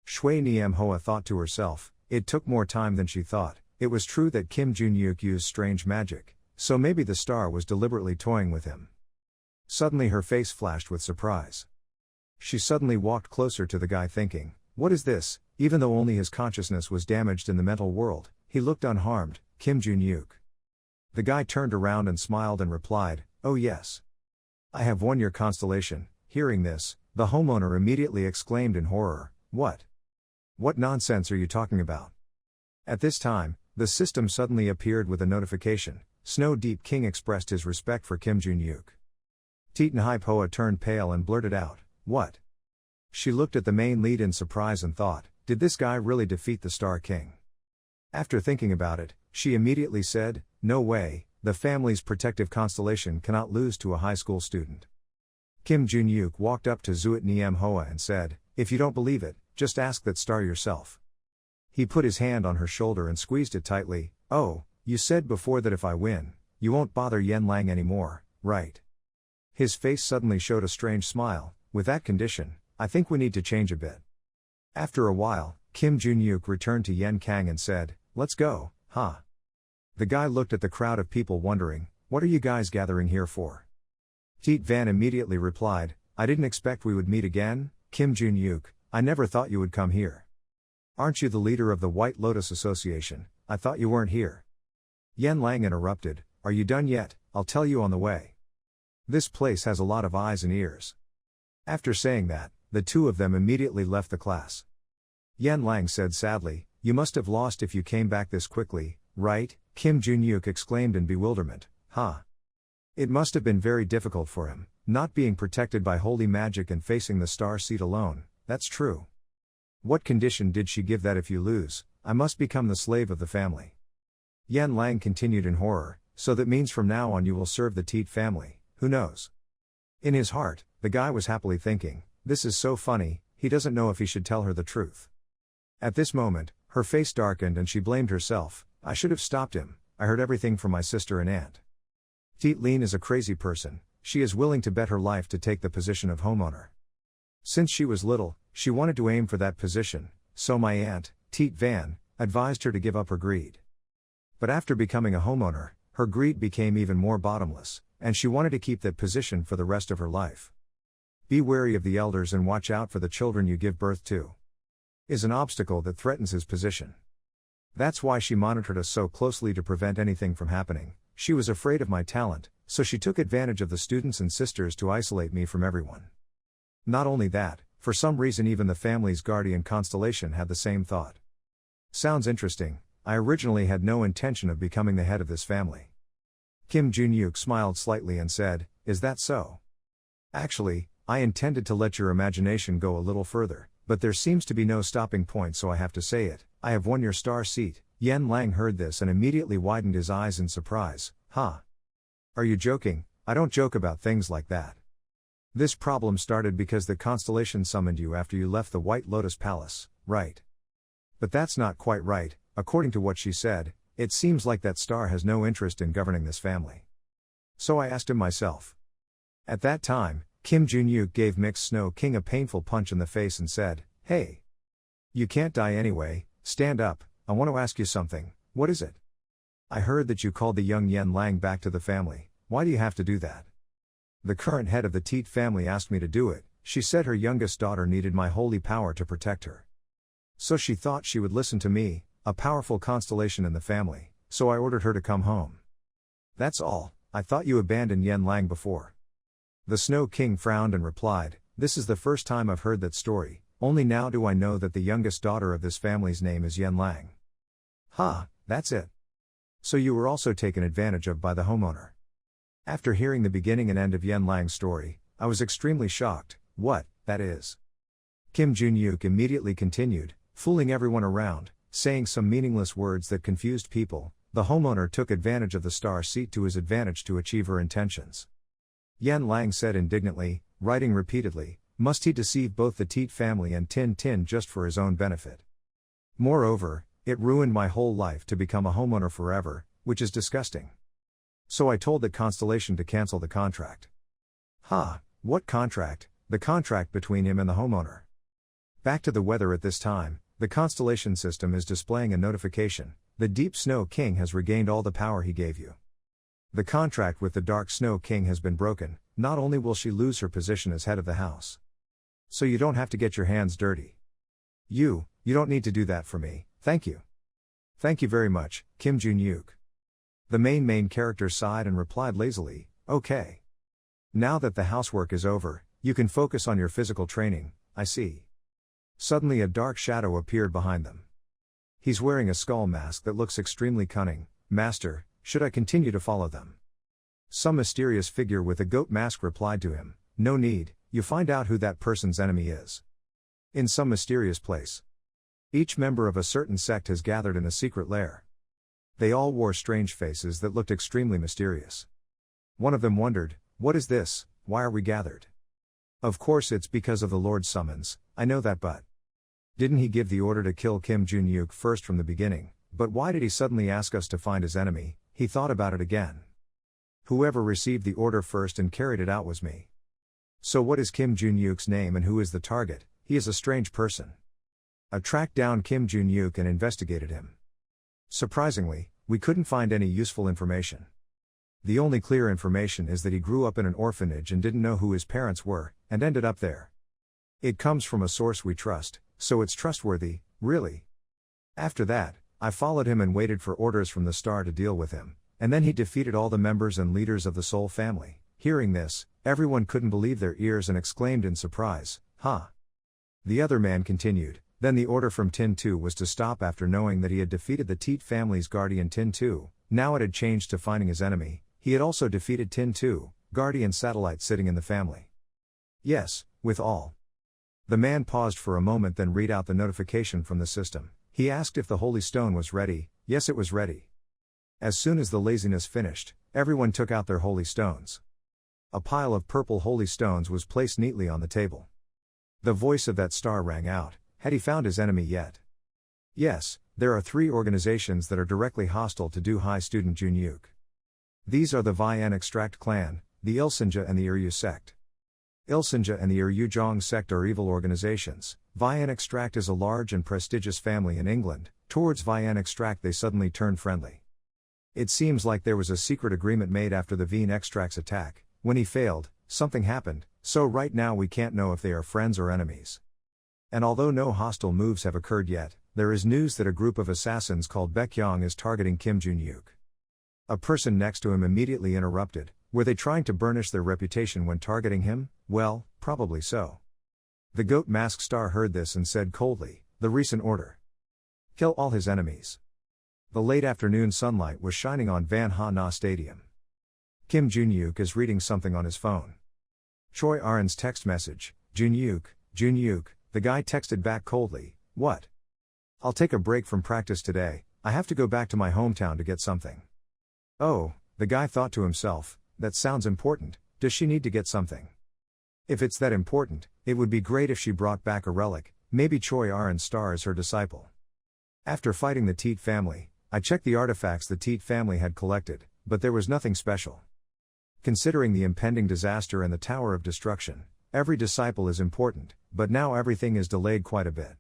Shui Niamhoa thought to herself, it took more time than she thought. It was true that Kim Jun-yuk used strange magic, so maybe the star was deliberately toying with him. Suddenly her face flashed with surprise. She suddenly walked closer to the guy thinking, what is this? Even though only his consciousness was damaged in the mental world, he looked unharmed. Kim Jun-yuk. The guy turned around and smiled and replied, "Oh yes. I have won your constellation." Hearing this, the homeowner immediately exclaimed in horror, "What? What nonsense are you talking about?" At this time, the system suddenly appeared with a notification. Snow Deep King expressed his respect for Kim Jun-yuk. Titanhai Poa turned pale and blurted out, "What?" She looked at the main lead in surprise and thought, did this guy really defeat the Star King? After thinking about it, she immediately said, "No way, the family's protective constellation cannot lose to a high school student." Kim Jun-yuk walked up to Zuot Niamhoa and said, "If you don't believe it, just ask that star yourself." He put his hand on her shoulder and squeezed it tightly. "Oh, you said before that if I win, you won't bother Yen Lang anymore, right?" His face suddenly showed a strange smile. "With that condition, I think we need to change a bit." After a while, Kim Jun-yuk returned to Yen Kang and said, "Let's go, huh?" The guy looked at the crowd of people wondering, what are you guys gathering here for? Teat Van immediately replied, "I didn't expect we would meet again, Kim Jun-yuk, I never thought you would come here. Aren't you the leader of the White Lotus Association? I thought you weren't here." Yen Lang interrupted, "Are you done yet? I'll tell you on the way. This place has a lot of eyes and ears." After saying that, the two of them immediately left the class. Yen Lang said sadly, "You must have lost if you came back this quickly, right?" Kim Jun-yuk exclaimed in bewilderment, "Huh? It must have been very difficult for him, not being protected by holy magic and facing the star seed alone, that's true. What condition did she give that if you lose, I must become the slave of the family?" Yen Lang continued in horror, "So that means from now on you will serve the Teat family, who knows?" In his heart, the guy was happily thinking, this is so funny, he doesn't know if he should tell her the truth. At this moment, her face darkened and she blamed herself, "I should have stopped him, I heard everything from my sister and aunt. Teat Lin is a crazy person, she is willing to bet her life to take the position of homeowner. Since she was little, she wanted to aim for that position, so my aunt, Teat Van, advised her to give up her greed. But after becoming a homeowner, her greed became even more bottomless, and she wanted to keep that position for the rest of her life. Be wary of the elders and watch out for the children you give birth to. Is an obstacle that threatens his position. That's why she monitored us so closely to prevent anything from happening. She was afraid of my talent, so she took advantage of the students and sisters to isolate me from everyone. Not only that, for some reason even the family's guardian constellation had the same thought. Sounds interesting, I originally had no intention of becoming the head of this family." Kim Jun-yuk smiled slightly and said, "Is that so? Actually, I intended to let your imagination go a little further, but there seems to be no stopping point, so I have to say it, I have won your star seat, Yen Lang heard this and immediately widened his eyes in surprise. Huh? Are you joking? I don't joke about things like that. This problem started because the constellation summoned you after you left the White Lotus Palace, right? But that's not quite right. According to what she said, it seems like that star has no interest in governing this family. So I asked him myself. At that time, Kim Jun-yuk gave Mixed Snow King a painful punch in the face and said, "Hey! You can't die anyway, stand up, I want to ask you something, what is it? I heard that you called the young Yen Lang back to the family, why do you have to do that?" "The current head of the Teet family asked me to do it, she said her youngest daughter needed my holy power to protect her. So she thought she would listen to me, a powerful constellation in the family, so I ordered her to come home. That's all, I thought you abandoned Yen Lang before." The Snow King frowned and replied, "This is the first time I've heard that story, only now do I know that the youngest daughter of this family's name is Yen Lang." That's it. So you were also taken advantage of by the homeowner." After hearing the beginning and end of Yen Lang's story, I was extremely shocked. What, that is? Kim Jun-yuk immediately continued, fooling everyone around, saying some meaningless words that confused people. The homeowner took advantage of the star seat to his advantage to achieve her intentions. Yen Lang said indignantly, writing repeatedly, must he deceive both the Teet family and Tin Tin just for his own benefit? Moreover, it ruined my whole life to become a homeowner forever, which is disgusting. So I told that constellation to cancel the contract. What contract? The contract between him and the homeowner. Back to the weather at this time, the constellation system is displaying a notification. The Deep Snow King has regained all the power he gave you. The contract with the Dark Snow King has been broken, not only will she lose her position as head of the house. So you don't have to get your hands dirty. You don't need to do that for me, thank you. Thank you very much, Kim Jun-yuk. The main character sighed and replied lazily, okay. Now that the housework is over, you can focus on your physical training, I see. Suddenly a dark shadow appeared behind them. He's wearing a skull mask that looks extremely cunning. Master, should I continue to follow them? Some mysterious figure with a goat mask replied to him, no need, you find out who that person's enemy is. In some mysterious place. Each member of a certain sect has gathered in a secret lair. They all wore strange faces that looked extremely mysterious. One of them wondered, what is this, why are we gathered? Of course it's because of the Lord's summons, I know that, but didn't he give the order to kill Kim Jun-yuk first from the beginning? But why did he suddenly ask us to find his enemy? He thought about it again. Whoever received the order first and carried it out was me. So what is Kim Jun-yuk's name and who is the target? He is a strange person. I tracked down Kim Jun-yuk and investigated him. Surprisingly, we couldn't find any useful information. The only clear information is that he grew up in an orphanage and didn't know who his parents were, and ended up there. It comes from a source we trust, so it's trustworthy, really. After that, I followed him and waited for orders from the star to deal with him, and then he defeated all the members and leaders of the Soul family. Hearing this, everyone couldn't believe their ears and exclaimed in surprise, The other man continued, then the order from Tin 2 was to stop after knowing that he had defeated the Teet family's guardian Tin 2, now it had changed to finding his enemy. He had also defeated Tin 2, guardian satellite sitting in the family. Yes, with all. The man paused for a moment, then read out the notification from the system. He asked if the holy stone was ready. Yes, it was ready. As soon as the laziness finished, everyone took out their holy stones. A pile of purple holy stones was placed neatly on the table. The voice of that star rang out, had he found his enemy yet? Yes, there are 3 organizations that are directly hostile to Do High student Jun-yuk. These are the Vian Extract clan, the Ilsinja and the Iryu sect. Ilsinja and the Iryujong sect are evil organizations. Vian Extract is a large and prestigious family in England. Towards Vian Extract they suddenly turned friendly. It seems like there was a secret agreement made after the Vian Extract's attack. When he failed, something happened, so right now we can't know if they are friends or enemies. And although no hostile moves have occurred yet, there is news that a group of assassins called Baekhyang is targeting Kim Jun-yuk. A person next to him immediately interrupted. Were they trying to burnish their reputation when targeting him? Well, probably so. The goat mask star heard this and said coldly, the recent order. Kill all his enemies. The late afternoon sunlight was shining on Van Ha Na Stadium. Kim Jun-yuk is reading something on his phone. Choi Arin's text message, Jun-yuk, the guy texted back coldly, what? I'll take a break from practice today, I have to go back to my hometown to get something. Oh, the guy thought to himself, that sounds important, does she need to get something? If it's that important, it would be great if she brought back a relic, maybe Choi Aran Star is her disciple. After fighting the Teet family, I checked the artifacts the Teet family had collected, but there was nothing special. Considering the impending disaster and the Tower of Destruction, every disciple is important, but now everything is delayed quite a bit.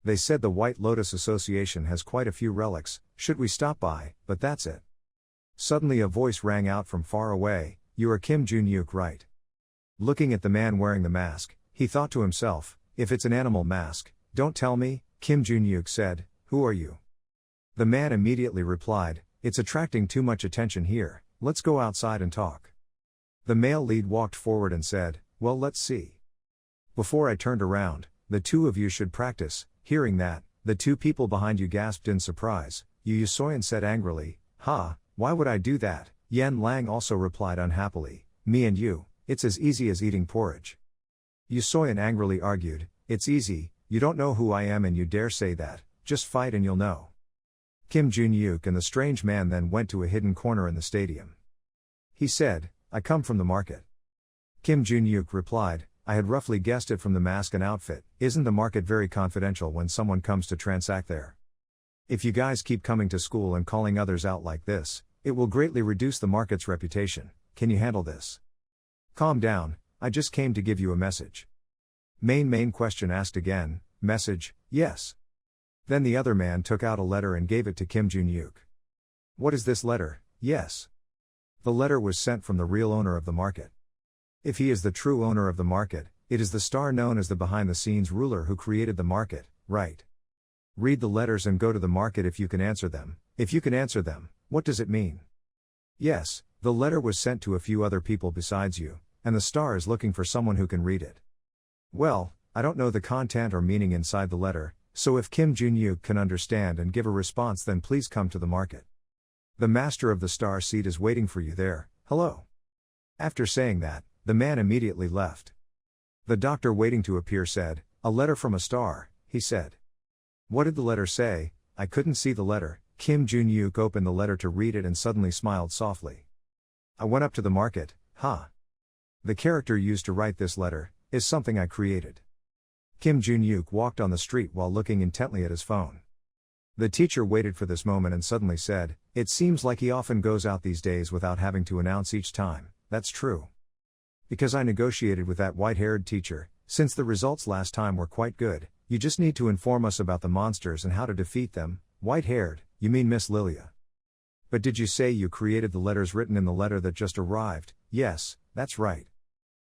They said the White Lotus Association has quite a few relics, should we stop by, but that's it. Suddenly a voice rang out from far away, you are Kim Jun-yuk, right? Looking at the man wearing the mask, he thought to himself, if it's an animal mask, don't tell me. Kim Jun-yuk said, who are you? The man immediately replied, it's attracting too much attention here, let's go outside and talk. The male lead walked forward and said, well, let's see. Before I turned around, the two of you should practice. Hearing that, the two people behind you gasped in surprise. Yu Soyan said angrily, why would I do that? Yen Lang also replied unhappily, me and you, it's as easy as eating porridge. Yu Soyan angrily argued, it's easy, you don't know who I am and you dare say that, just fight and you'll know. Kim Jun-yuk and the strange man then went to a hidden corner in the stadium. He said, I come from the market. Kim Jun-yuk replied, I had roughly guessed it from the mask and outfit, isn't the market very confidential when someone comes to transact there? If you guys keep coming to school and calling others out like this, it will greatly reduce the market's reputation, can you handle this? Calm down, I just came to give you a message. Main question asked again, message, yes. Then the other man took out a letter and gave it to Kim Jun-yuk. What is this letter? Yes. The letter was sent from the real owner of the market. If he is the true owner of the market, it is the star known as the behind-the-scenes ruler who created the market, right? Read the letters and go to the market if you can answer them. If you can answer them, what does it mean? Yes, the letter was sent to a few other people besides you, and the star is looking for someone who can read it. Well, I don't know the content or meaning inside the letter, so if Kim Jun-yuk can understand and give a response then please come to the market. The master of the star seed is waiting for you there, hello. After saying that, the man immediately left. The doctor waiting to appear said, a letter from a star, he said. What did the letter say? I couldn't see the letter. Kim Jun-yuk opened the letter to read it and suddenly smiled softly. I went up to the market, The character used to write this letter, is something I created. Kim Jun-yuk walked on the street while looking intently at his phone. The teacher waited for this moment and suddenly said, it seems like he often goes out these days without having to announce each time, that's true. Because I negotiated with that white-haired teacher, since the results last time were quite good, you just need to inform us about the monsters and how to defeat them. White-haired, you mean Miss Lilia. But did you say you created the letters written in the letter that just arrived? Yes, that's right.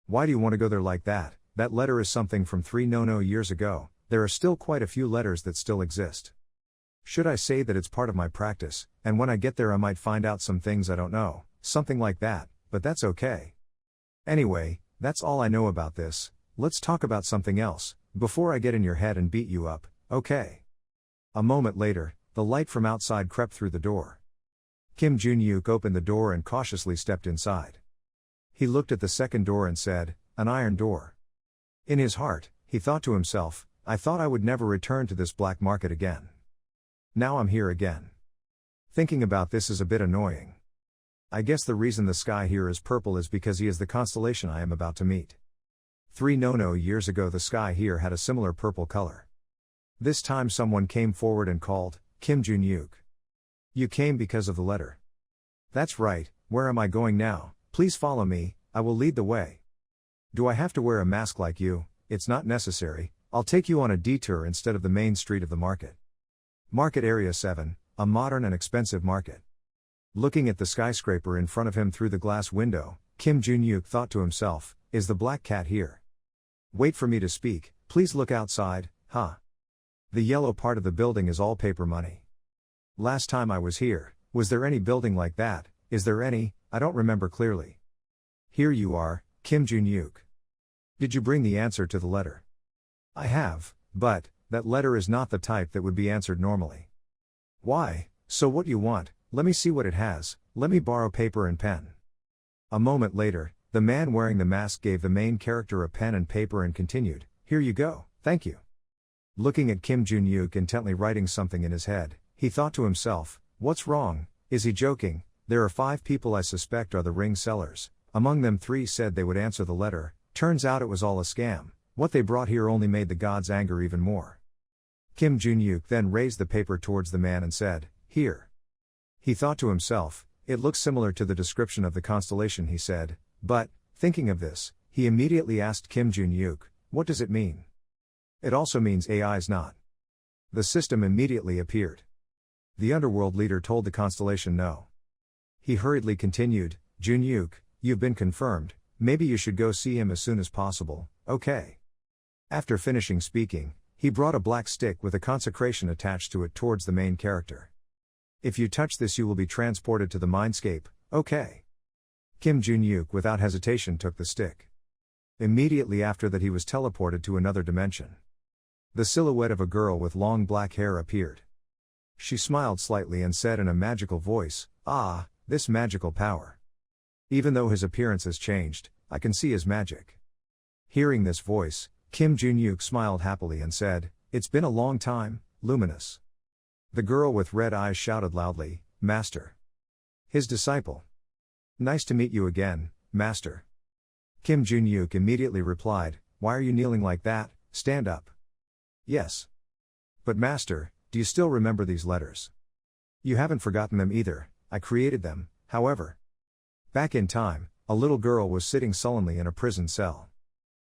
Why do you want to go there like that? That letter is something from 3 years ago, there are still quite a few letters that still exist. Should I say that it's part of my practice, and when I get there I might find out some things I don't know, something like that, but that's okay. Anyway, that's all I know about this, let's talk about something else, before I get in your head and beat you up, okay? A moment later, the light from outside crept through the door. Kim Jun-yuk opened the door and cautiously stepped inside. He looked at the second door and said, an iron door. In his heart, he thought to himself, I thought I would never return to this black market again. Now I'm here again. Thinking about this is a bit annoying. I guess the reason the sky here is purple is because he is the constellation I am about to meet. 3 years ago the sky here had a similar purple color. This time someone came forward and called, Kim Jun-yuk. You came because of the letter. That's right, where am I going now? Please follow me, I will lead the way. Do I have to wear a mask like you? It's not necessary, I'll take you on a detour instead of the main street of the market. Market Area 7, a modern and expensive market. Looking at the skyscraper in front of him through the glass window, Kim Jun-yuk thought to himself, is the black cat here? Wait for me to speak, please look outside, The yellow part of the building is all paper money. Last time I was here, was there any building like that? Is there any? I don't remember clearly. Here you are, Kim Jun-yuk. Did you bring the answer to the letter? I have, but that letter is not the type that would be answered normally. Why? So what you want? Let me see what it has, let me borrow paper and pen. A moment later, the man wearing the mask gave the main character a pen and paper and continued, here you go, thank you. Looking at Kim Jun-yuk intently writing something in his head, He thought to himself, what's wrong, is he joking? There are 5 people I suspect are the ring sellers. Among them 3 said they would answer the letter. Turns out it was all a scam. What they brought here only made the gods anger even more. Kim Jun-yuk then raised the paper towards the man and said, here. He thought to himself, it looks similar to the description of the constellation, he said, but, thinking of this, he immediately asked Kim Jun-yuk, what does it mean? It also means AI's not. The system immediately appeared. The underworld leader told the constellation no. He hurriedly continued, Jun-yuk, you've been confirmed, maybe you should go see him as soon as possible, okay? After finishing speaking, he brought a black stick with a consecration attached to it towards the main character. If you touch this you will be transported to the mindscape, okay? Kim Jun-yuk without hesitation took the stick. Immediately after that he was teleported to another dimension. The silhouette of a girl with long black hair appeared. She smiled slightly and said in a magical voice, ah, this magical power. Even though his appearance has changed, I can see his magic. Hearing this voice, Kim Jun-yuk smiled happily and said, it's been a long time, Luminous. The girl with red eyes shouted loudly, Master. His disciple. Nice to meet you again, Master. Kim Jun-yuk immediately replied, why are you kneeling like that? Stand up. Yes. But Master, do you still remember these letters? You haven't forgotten them either, I created them, however. Back in time, a little girl was sitting sullenly in a prison cell.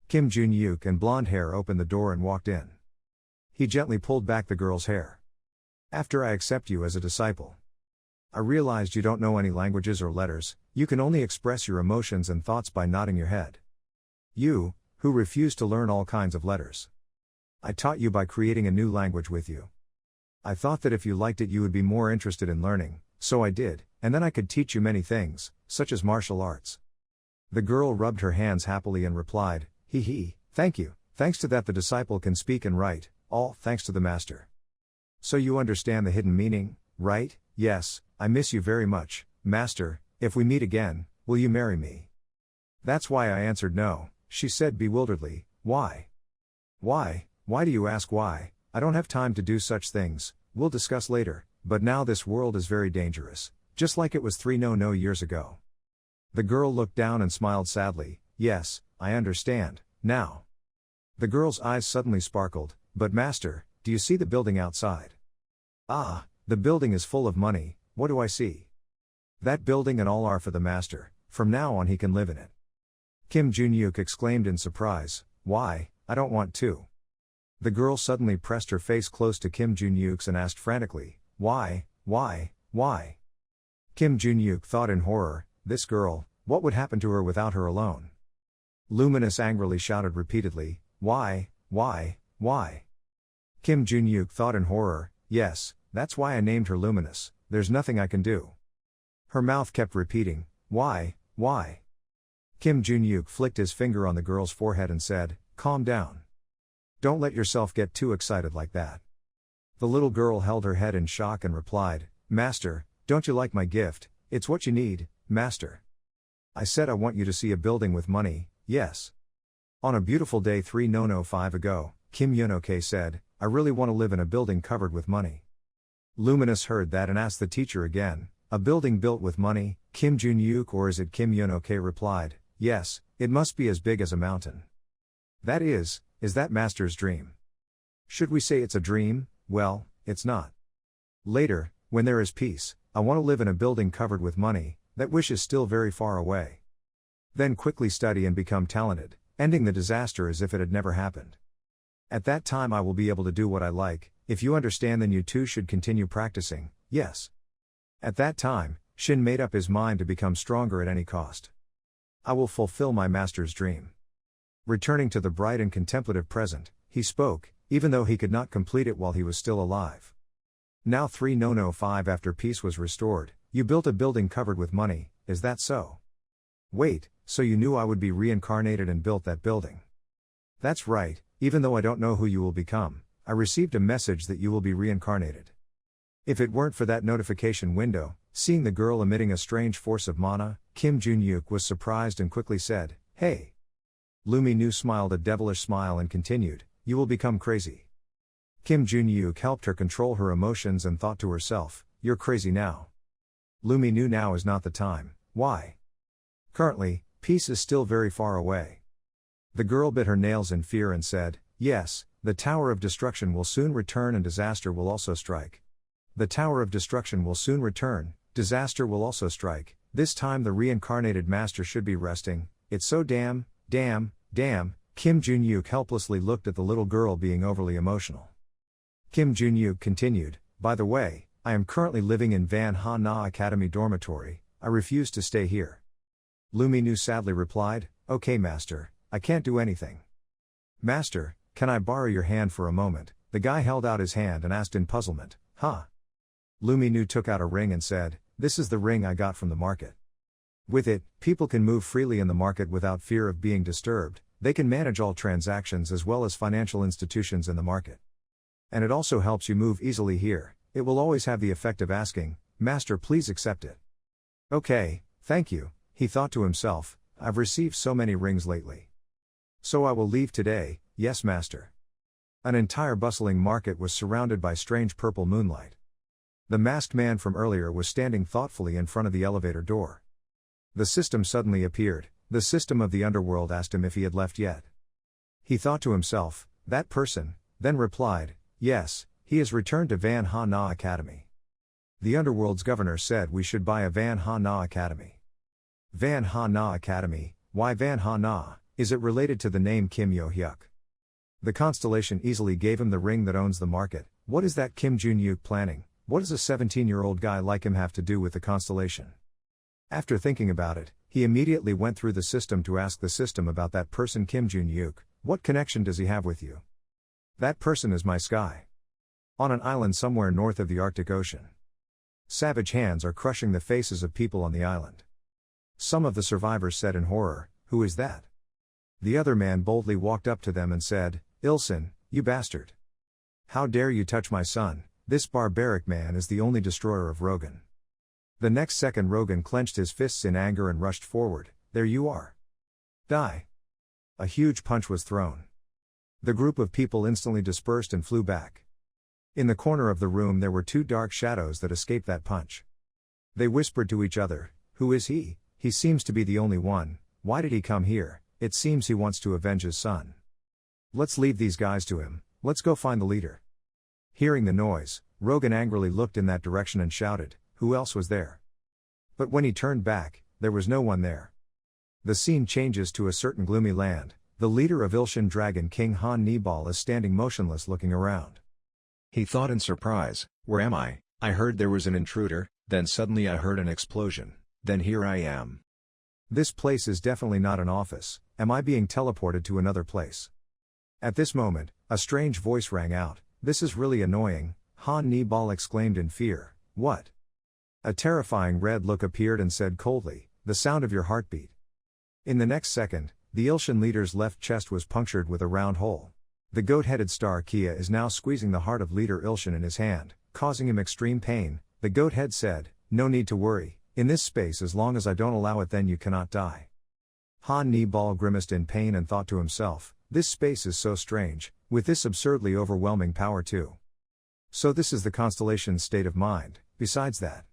Kim Jun-yuk and blonde hair opened the door and walked in. He gently pulled back the girl's hair. After I accept you as a disciple. I realized you don't know any languages or letters, you can only express your emotions and thoughts by nodding your head. You, who refuse to learn all kinds of letters. I taught you by creating a new language with you. I thought that if you liked it you would be more interested in learning, so I did, and then I could teach you many things, such as martial arts. The girl rubbed her hands happily and replied, thank you, thanks to that the disciple can speak and write, all thanks to the master. So you understand the hidden meaning, right? Yes, I miss you very much, master, if we meet again, will you marry me? That's why I answered no, she said bewilderedly, why? Why do you ask why? I don't have time to do such things, we'll discuss later, but now this world is very dangerous, just like it was 3 years ago. The girl looked down and smiled sadly, yes, I understand, now. The girl's eyes suddenly sparkled, but master, do you see the building outside? Ah, the building is full of money, what do I see? That building and all are for the master, from now on he can live in it. Kim Jun-yuk exclaimed in surprise, why, I don't want to. The girl suddenly pressed her face close to Kim Jun-yuk's and asked frantically, why? Kim Jun-yuk thought in horror, this girl, what would happen to her without her alone? Luminous angrily shouted repeatedly, why? Kim Jun-yuk thought in horror, yes, that's why I named her Luminous, there's nothing I can do. Her mouth kept repeating, why? Kim Jun-yuk flicked his finger on the girl's forehead and said, calm down. Don't let yourself get too excited like that. The little girl held her head in shock and replied, Master, don't you like my gift? It's what you need, Master. I said I want you to see a building with money, yes. On a beautiful day 305 ago, Kim Yonoke said, I really want to live in a building covered with money. Luminous heard that and asked the teacher again, a building built with money, Kim Jun-yuk or is it Kim Yonoke replied, yes, it must be as big as a mountain. That is that Master's dream? Should we say it's a dream? Well, it's not. Later, when there is peace, I want to live in a building covered with money, that wish is still very far away. Then quickly study and become talented, ending the disaster as if it had never happened. At that time I will be able to do what I like, if you understand then you too should continue practicing, yes. At that time, Shin made up his mind to become stronger at any cost. I will fulfill my master's dream. Returning to the bright and contemplative present, he spoke, even though he could not complete it while he was still alive. Now 305 after peace was restored, you built a building covered with money, is that so? Wait, so you knew I would be reincarnated and built that building? That's right, even though I don't know who you will become, I received a message that you will be reincarnated. If it weren't for that notification window, seeing the girl emitting a strange force of mana, Kim Jun-yuk was surprised and quickly said, hey. Luminous smiled a devilish smile and continued, you will become crazy. Kim Jun-yuk helped her control her emotions and thought to herself, "You're crazy now. Lumi knew now is not the time, why? Currently, peace is still very far away." The girl bit her nails in fear and said, "Yes, the Tower of Destruction will soon return and disaster will also strike. The Tower of Destruction will soon return, disaster will also strike, this time the reincarnated master should be resting, it's so damn. Kim Jun-yuk helplessly looked at the little girl being overly emotional. Kim Jun-yuk continued, "By the way, I am currently living in Van Ha Na Academy dormitory, I refuse to stay here." Lumi Nu sadly replied, "Okay master, I can't do anything." "Master, can I borrow your hand for a moment?" The guy held out his hand and asked in puzzlement, "Huh?" Lumi Nu took out a ring and said, "This is the ring I got from the market. With it, people can move freely in the market without fear of being disturbed, they can manage all transactions as well as financial institutions in the market. And it also helps you move easily here, it will always have the effect of asking, 'Master, please accept it.'" "Okay, thank you," he thought to himself, "I've received so many rings lately. So I will leave today, yes master." An entire bustling market was surrounded by strange purple moonlight. The masked man from earlier was standing thoughtfully in front of the elevator door. The system suddenly appeared. The system of the underworld asked him if he had left yet. He thought to himself, "That person," then replied, "Yes, he has returned to Van Ha Na Academy. The underworld's governor said we should buy a Van Ha Na Academy." Van Ha Na Academy, why Van Ha Na? Is it related to the name Kim Yo-hyuk? The constellation easily gave him the ring that owns the market. What is that Kim Jun-yuk planning? What does a 17-year-old guy like him have to do with the constellation? After thinking about it, he immediately went through the system to ask the system about that person Kim Jun-yuk. "What connection does he have with you?" "That person is my sky. On an island somewhere north of the Arctic Ocean. Savage hands are crushing the faces of people on the island." Some of the survivors said in horror, "Who is that?" The other man boldly walked up to them and said, "Ilson, you bastard. How dare you touch my son? This barbaric man is the only destroyer of Rogan." The next second Rogan clenched his fists in anger and rushed forward. "There you are. Die." A huge punch was thrown. The group of people instantly dispersed and flew back. In the corner of the room there were two dark shadows that escaped that punch. They whispered to each other, "Who is he? He seems to be the only one. Why did he come here? It seems he wants to avenge his son. Let's leave these guys to him, let's go find the leader." Hearing the noise, Rogan angrily looked in that direction and shouted, "Who else was there?" But when he turned back, there was no one there. The scene changes to a certain gloomy land. The leader of Ilshan Dragon King Han Nibal is standing motionless looking around. He thought in surprise, "Where am I? I heard there was an intruder, then suddenly I heard an explosion, then here I am. This place is definitely not an office, am I being teleported to another place?" At this moment, a strange voice rang out, "This is really annoying," Han Nibal exclaimed in fear, "What?" A terrifying red look appeared and said coldly, "The sound of your heartbeat." In the next second, the Ilshan leader's left chest was punctured with a round hole. The goat-headed star Kia is now squeezing the heart of leader Ilshan in his hand, causing him extreme pain. The goat head said, "No need to worry, in this space as long as I don't allow it then you cannot die." Han Nibal grimaced in pain and thought to himself, "This space is so strange, with this absurdly overwhelming power too. So this is the constellation's state of mind, besides that.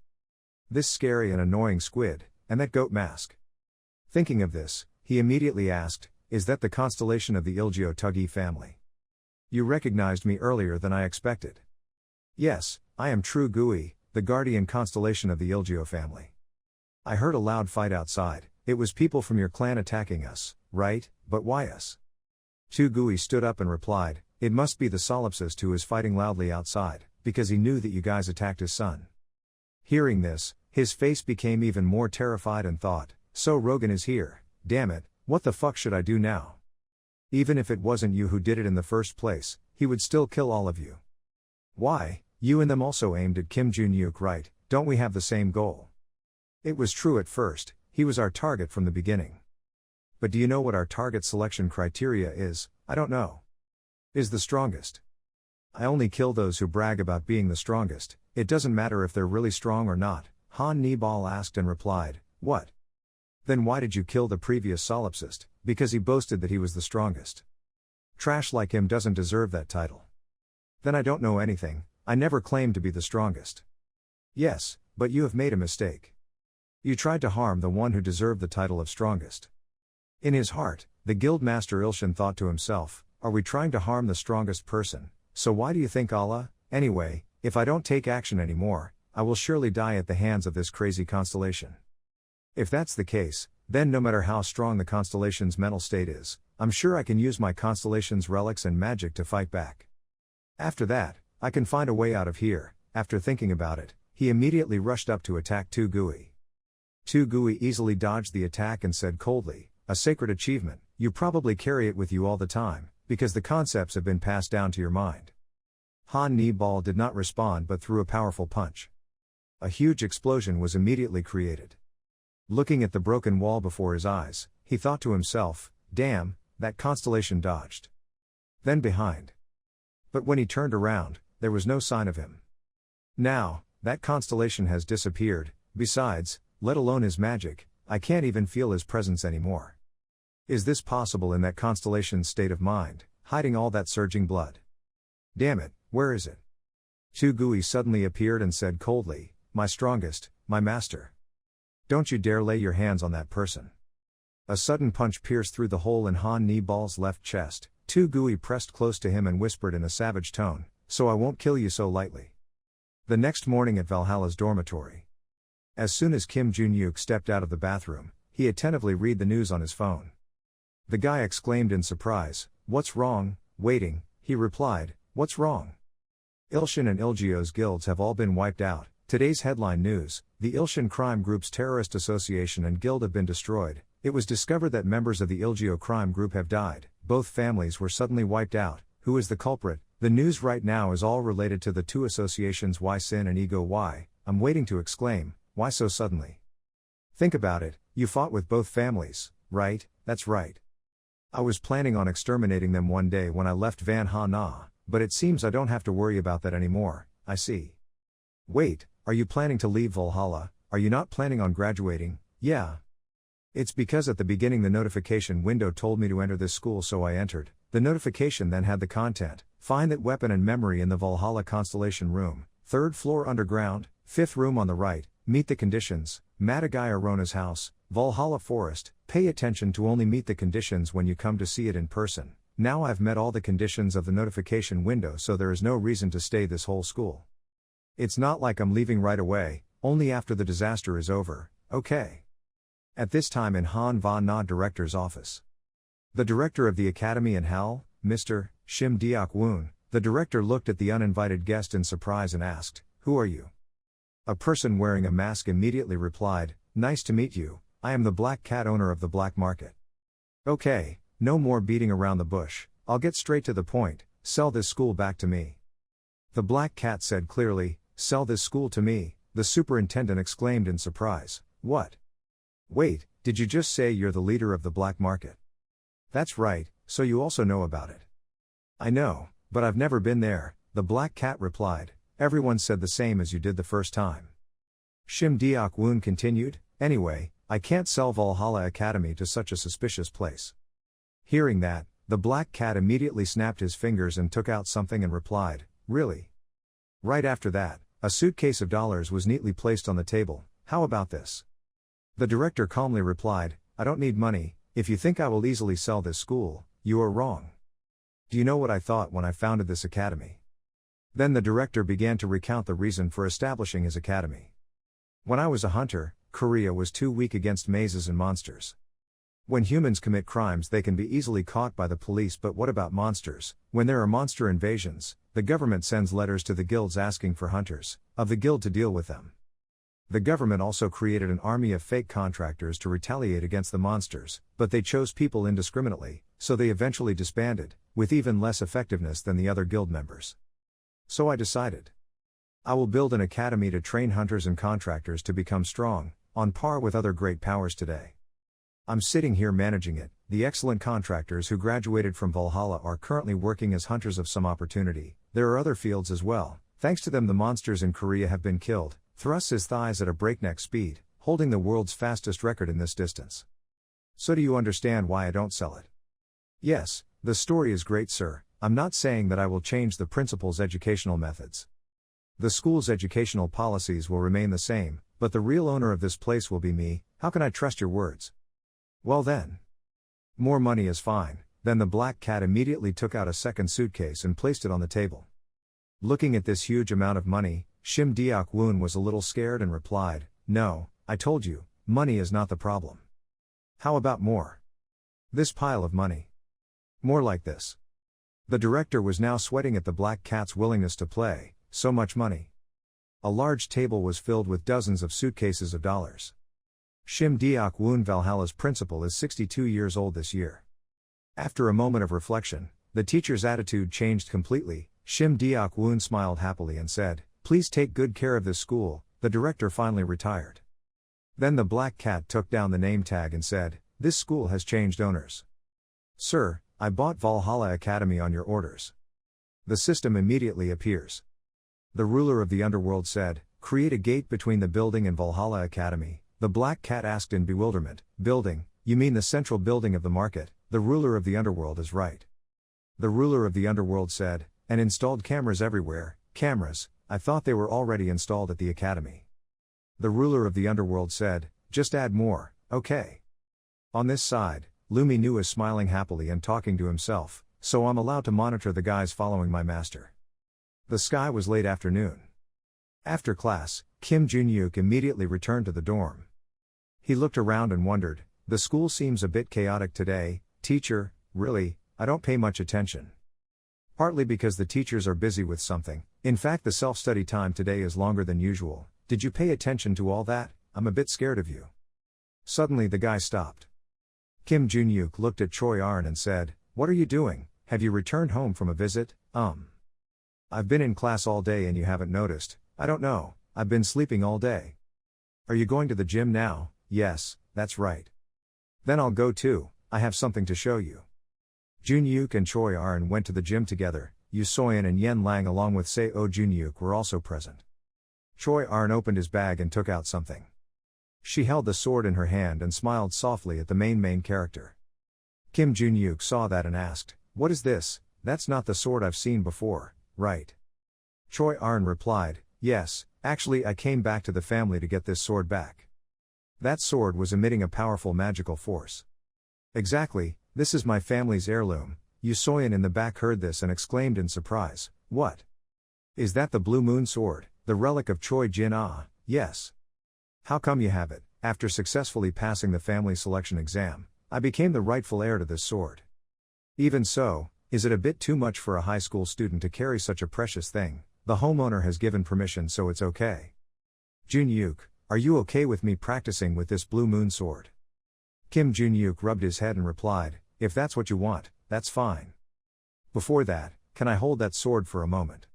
This scary and annoying squid, and that goat mask." Thinking of this, he immediately asked, "Is that the constellation of the Ilgyo Tuggy family? You recognized me earlier than I expected." "Yes, I am True Gui, the guardian constellation of the Ilgyo family. I heard a loud fight outside, it was people from your clan attacking us, right, but why us?" True Gui stood up and replied, "It must be the solipsist who is fighting loudly outside, because he knew that you guys attacked his son." Hearing this, his face became even more terrified and thought, "So Rogan is here, damn it, what the fuck should I do now? Even if it wasn't you who did it in the first place, he would still kill all of you." "Why, you and them also aimed at Kim Jun-yuk, right? Don't we have the same goal?" "It was true at first, he was our target from the beginning. But do you know what our target selection criteria is?" "I don't know." "Is the strongest. I only kill those who brag about being the strongest, it doesn't matter if they're really strong or not," Han Nibal asked and replied, "What? Then why did you kill the previous solipsist?" "Because he boasted that he was the strongest. Trash like him doesn't deserve that title." Then I don't know anything, I never claimed to be the strongest. Yes, but you have made a mistake. You tried to harm the one who deserved the title of strongest. In his heart, the guild master Ilshin thought to himself, are we trying to harm the strongest person? So why do you think Allah? Anyway, if I don't take action anymore, I will surely die at the hands of this crazy constellation. If that's the case, then no matter how strong the constellation's mental state is, I'm sure I can use my constellation's relics and magic to fight back. After that, I can find a way out of here. After thinking about it, he immediately rushed up to attack Tugui. Tugui easily dodged the attack and said coldly, a sacred achievement, you probably carry it with you all the time, because the concepts have been passed down to your mind. Han Ni Ball did not respond but threw a powerful punch. A huge explosion was immediately created. Looking at the broken wall before his eyes, he thought to himself, damn, that constellation dodged. Then behind. But when he turned around, there was no sign of him. Now, that constellation has disappeared, besides, let alone his magic, I can't even feel his presence anymore. Is this possible in that constellation's state of mind, hiding all that surging blood? Damn it, where is it? Tugui suddenly appeared and said coldly, my strongest, my master. Don't you dare lay your hands on that person. A sudden punch pierced through the hole in Han Ni Ball's left chest. Tugui pressed close to him and whispered in a savage tone, so I won't kill you so lightly. The next morning at Valhalla's dormitory. As soon as Kim Jun-yuk stepped out of the bathroom, he attentively read the news on his phone. The guy exclaimed in surprise, what's wrong? Waiting, he replied, what's wrong? Ilshin and Ilgio's guilds have all been wiped out. Today's headline news, the Ilshin crime group's terrorist association and guild have been destroyed. It was discovered that members of the Ilgio crime group have died. Both families were suddenly wiped out. Who is the culprit? The news right now is all related to the two associations Y Sin and Ego Y. I'm waiting to exclaim, why so suddenly? Think about it, you fought with both families, right? That's right. I was planning on exterminating them one day when I left Van Ha Na, but it seems I don't have to worry about that anymore, I see. Wait, are you planning to leave Valhalla? Are you not planning on graduating? Yeah. It's because at the beginning the notification window told me to enter this school, so I entered. The notification then had the content, find that weapon and memory in the Valhalla Constellation room, 3rd floor underground, 5th room on the right, meet the conditions, Matagai Arona's house, Valhalla Forest, pay attention to only meet the conditions when you come to see it in person. Now I've met all the conditions of the notification window, so there is no reason to stay this whole school. It's not like I'm leaving right away, only after the disaster is over, okay? At this time in Han Va Na director's office. The director of the academy in Hal, Mr. Shim Deok Woon, the director looked at the uninvited guest in surprise and asked, who are you? A person wearing a mask immediately replied, nice to meet you, I am the Black Cat owner of the black market. Okay, no more beating around the bush, I'll get straight to the point, sell this school back to me. The Black Cat said clearly, sell this school to me, the superintendent exclaimed in surprise, what? Wait, did you just say you're the leader of the black market? That's right, so you also know about it. I know, but I've never been there, the Black Cat replied, everyone said the same as you did the first time. Shim Deok Woon continued, anyway, I can't sell Valhalla Academy to such a suspicious place. Hearing that, the Black Cat immediately snapped his fingers and took out something and replied, really? Right after that, a suitcase of dollars was neatly placed on the table, how about this? The director calmly replied, I don't need money, if you think I will easily sell this school, you are wrong. Do you know what I thought when I founded this academy? Then the director began to recount the reason for establishing his academy. When I was a hunter, Korea was too weak against mazes and monsters. When humans commit crimes they can be easily caught by the police, but what about monsters? When there are monster invasions, the government sends letters to the guilds asking for hunters of the guild to deal with them. The government also created an army of fake contractors to retaliate against the monsters, but they chose people indiscriminately, so they eventually disbanded, with even less effectiveness than the other guild members. So I decided. I will build an academy to train hunters and contractors to become strong, on par with other great powers today. I'm sitting here managing it. The excellent contractors who graduated from Valhalla are currently working as hunters of some opportunity. There are other fields as well. Thanks to them the monsters in Korea have been killed. Thrusts his thighs at a breakneck speed, holding the world's fastest record in this distance. So do you understand why I don't sell it? Yes, the story is great, sir. I'm not saying that I will change the principal's educational methods. The school's educational policies will remain the same, but the real owner of this place will be me. How can I trust your words? Well then. More money is fine. Then the black cat immediately took out a second suitcase and placed it on the table. Looking at this huge amount of money, Shim Deok Woon was a little scared and replied, "No, I told you, money is not the problem. How about more? This pile of money. More like this." The director was now sweating at the black cat's willingness to play. So much money. A large table was filled with dozens of suitcases of dollars. Shim Deok Woon Valhalla's principal is 62 years old this year. After a moment of reflection, the teacher's attitude changed completely. Shim Deok Woon smiled happily and said, "Please take good care of this school." The director finally retired. Then the black cat took down the name tag and said, "This school has changed owners. Sir, I bought Valhalla Academy on your orders." The system immediately appears. The ruler of the underworld said, "Create a gate between the building and Valhalla Academy." The black cat asked in bewilderment, "Building? You mean the central building of the market?" The ruler of the underworld is right. The ruler of the underworld said, "And installed cameras everywhere." Cameras? I thought they were already installed at the academy. The ruler of the underworld said, "Just add more, okay." On this side, Lumi Nu is smiling happily and talking to himself, "So I'm allowed to monitor the guys following my master." The sky was late afternoon. After class, Kim Jun-yuk immediately returned to the dorm. He looked around and wondered, "The school seems a bit chaotic today, teacher." "Really, I don't pay much attention. Partly because the teachers are busy with something. In fact, the self-study time today is longer than usual. Did you pay attention to all that? I'm a bit scared of you." Suddenly the guy stopped. Kim Jun-yuk looked at Choi Arn and said, "What are you doing? Have you returned home from a visit?" I've been in class all day and you haven't noticed." "I don't know, I've been sleeping all day." "Are you going to the gym now?" "Yes, that's right." "Then I'll go too, I have something to show you." Jun-yuk and Choi Arn went to the gym together. Yu Soyeon and Yen Lang along with Seo Jun-yuk were also present. Choi Arn opened his bag and took out something. She held the sword in her hand and smiled softly at the main character. Kim Jun-yuk saw that and asked, "What is this? That's not the sword I've seen before, right?" Choi Arn replied, "Yes, actually I came back to the family to get this sword back." That sword was emitting a powerful magical force. "Exactly, this is my family's heirloom." Yu Soyeon in the back heard this and exclaimed in surprise, "What? Is that the Blue Moon sword, the relic of Choi Jin? Ah, yes. How come you have it?" "After successfully passing the family selection exam, I became the rightful heir to this sword." "Even so, is it a bit too much for a high school student to carry such a precious thing?" "The homeowner has given permission, so it's okay." "Jun-yuk, are you okay with me practicing with this Blue Moon sword?" Kim Jun-yuk rubbed his head and replied, "If that's what you want, that's fine. Before that, can I hold that sword for a moment?"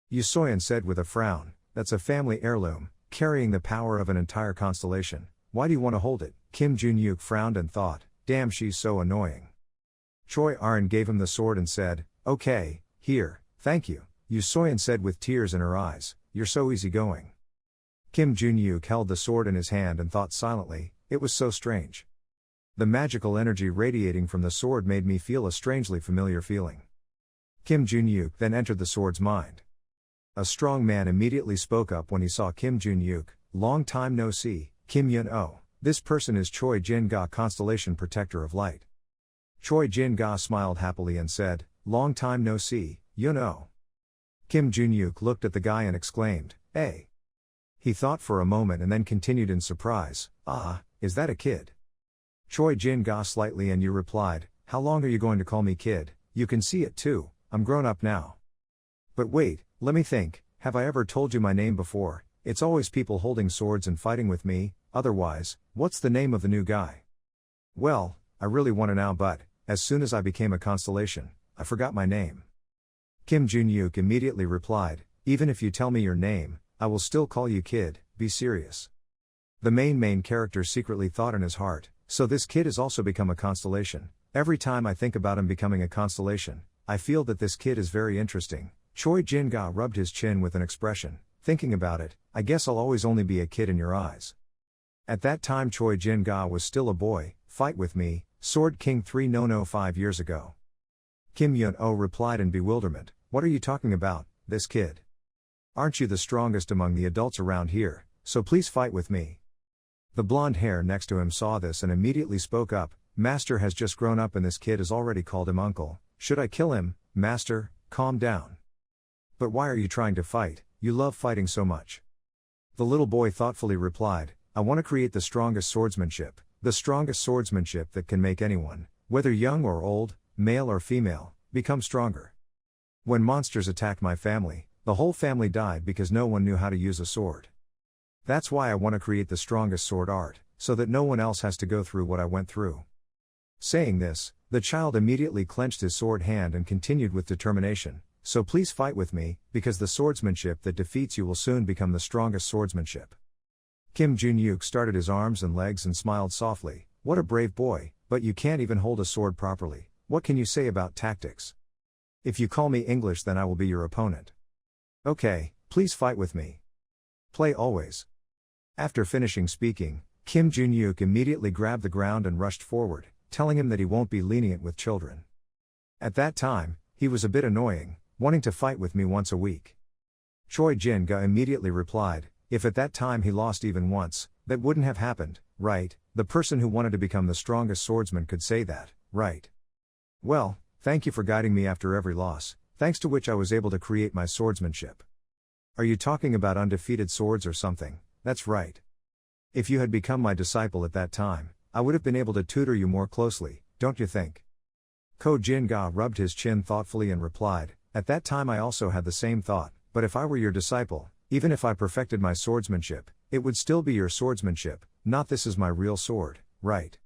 Yu Soyeon said with a frown, "That's a family heirloom, carrying the power of an entire constellation. Why do you want to hold it?" Kim Jun-yuk frowned and thought, "Damn, she's so annoying." Choi Arn gave him the sword and said, "Okay, here, thank you." Yu Soyeon said with tears in her eyes, "You're so easygoing." Kim Jun-yuk held the sword in his hand and thought silently, it was so strange. The magical energy radiating from the sword made me feel a strangely familiar feeling. Kim Jun-yuk then entered the sword's mind. A strong man immediately spoke up when he saw Kim Jun-yuk. "Long time no see, Kim Yun-oh. This person is Choi Jin-ga, Constellation Protector of Light." Choi Jin-ga smiled happily and said, "Long time no see, Yun-oh." Kim Jun-yuk looked at the guy and exclaimed, "Hey." He thought for a moment and then continued in surprise, "Ah, is that a kid?" Choi Jin-ga slightly and you replied, "How long are you going to call me kid? You can see it too, I'm grown up now." "But wait, let me think, have I ever told you my name before? It's always people holding swords and fighting with me, otherwise, what's the name of the new guy?" "Well, I really want to now, but, as soon as I became a constellation, I forgot my name." Kim Jun-yuk immediately replied, "Even if you tell me your name, I will still call you kid, be serious." The main character secretly thought in his heart, so this kid has also become a constellation. Every time I think about him becoming a constellation, I feel that this kid is very interesting. Choi Jin-ga rubbed his chin with an expression, thinking about it, "I guess I'll always only be a kid in your eyes." At that time Choi Jin-ga was still a boy. "Fight with me, Sword King 3 no 5 years ago." Kim Yun-oh replied in bewilderment, "What are you talking about, this kid? Aren't you the strongest among the adults around here, so please fight with me." The blonde hair next to him saw this and immediately spoke up, "Master has just grown up and this kid has already called him uncle. Should I kill him? Master, calm down." "But why are you trying to fight? You love fighting so much." The little boy thoughtfully replied, "I want to create the strongest swordsmanship that can make anyone, whether young or old, male or female, become stronger. When monsters attacked my family, the whole family died because no one knew how to use a sword. That's why I want to create the strongest sword art, so that no one else has to go through what I went through." Saying this, the child immediately clenched his sword hand and continued with determination, "So please fight with me, because the swordsmanship that defeats you will soon become the strongest swordsmanship." Kim Jun-yuk started his arms and legs and smiled softly, "What a brave boy, but you can't even hold a sword properly. What can you say about tactics? If you call me English then I will be your opponent. Okay, please fight with me. Play always." After finishing speaking, Kim Jun-yuk immediately grabbed the ground and rushed forward, telling him that he won't be lenient with children. At that time, he was a bit annoying, wanting to fight with me once a week. Choi Jin-ga immediately replied, "If at that time he lost even once, that wouldn't have happened, right? The person who wanted to become the strongest swordsman could say that, right? Well, thank you for guiding me after every loss, thanks to which I was able to create my swordsmanship. Are you talking about undefeated swords or something? That's right. If you had become my disciple at that time, I would have been able to tutor you more closely, don't you think?" Ko Jin-ga rubbed his chin thoughtfully and replied, "At that time I also had the same thought, but if I were your disciple, even if I perfected my swordsmanship, it would still be your swordsmanship, not this is my real sword, right?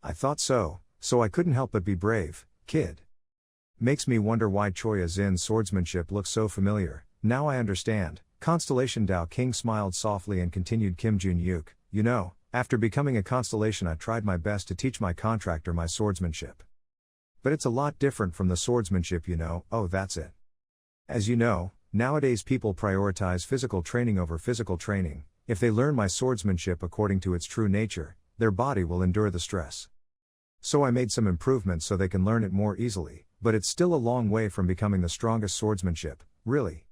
I thought so I couldn't help but be brave, kid. Makes me wonder why Choi Azin's swordsmanship looks so familiar, now I understand." Constellation Dao King smiled softly and continued, "Kim Jun-yuk, you know, after becoming a constellation I tried my best to teach my contractor my swordsmanship. But it's a lot different from the swordsmanship you know." "Oh, that's it. As you know, nowadays people prioritize physical training over physical training. If they learn my swordsmanship according to its true nature, their body will endure the stress. So I made some improvements so they can learn it more easily, but it's still a long way from becoming the strongest swordsmanship, really.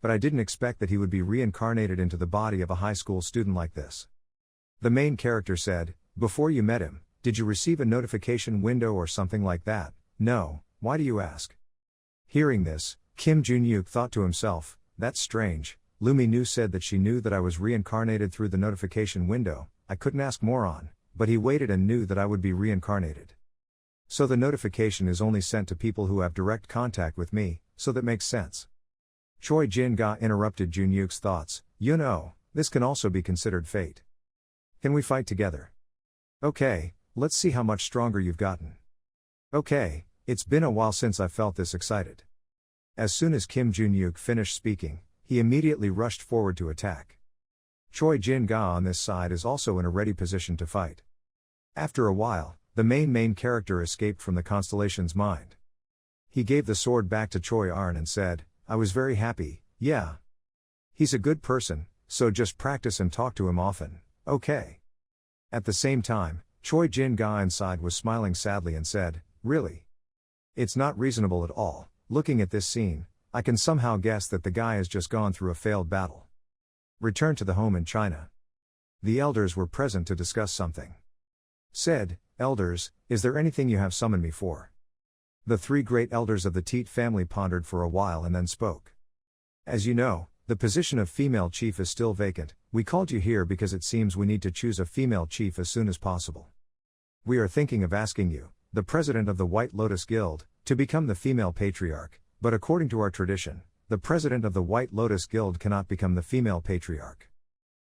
But I didn't expect that he would be reincarnated into the body of a high school student like this." The main character said, "Before you met him, did you receive a notification window or something like that?" "No, why do you ask?" Hearing this, Kim Jun-yuk thought to himself, "That's strange. Lumi Nu said that she knew that I was reincarnated through the notification window, I couldn't ask more on, but he waited and knew that I would be reincarnated. So the notification is only sent to people who have direct contact with me, so that makes sense." Choi Jin-ga interrupted Jun-yuk's thoughts, "You know, this can also be considered fate. Can we fight together? Okay, let's see how much stronger you've gotten." "Okay, it's been a while since I felt this excited." As soon as Kim Jun-yuk finished speaking, he immediately rushed forward to attack. Choi Jin-ga on this side is also in a ready position to fight. After a while, the main character escaped from the Constellations' mind. He gave the sword back to Choi Arn and said, "I was very happy, yeah. He's a good person, so just practice and talk to him often, okay?" At the same time, Choi Jin-ga inside was smiling sadly and said, "Really? It's not reasonable at all. Looking at this scene, I can somehow guess that the guy has just gone through a failed battle." Returned to the home in China. The elders were present to discuss something. Said, "Elders, is there anything you have summoned me for?" The three great elders of the Teet family pondered for a while and then spoke. "As you know, the position of female chief is still vacant. We called you here because it seems we need to choose a female chief as soon as possible. We are thinking of asking you, the president of the White Lotus Guild, to become the female patriarch, but according to our tradition, the president of the White Lotus Guild cannot become the female patriarch.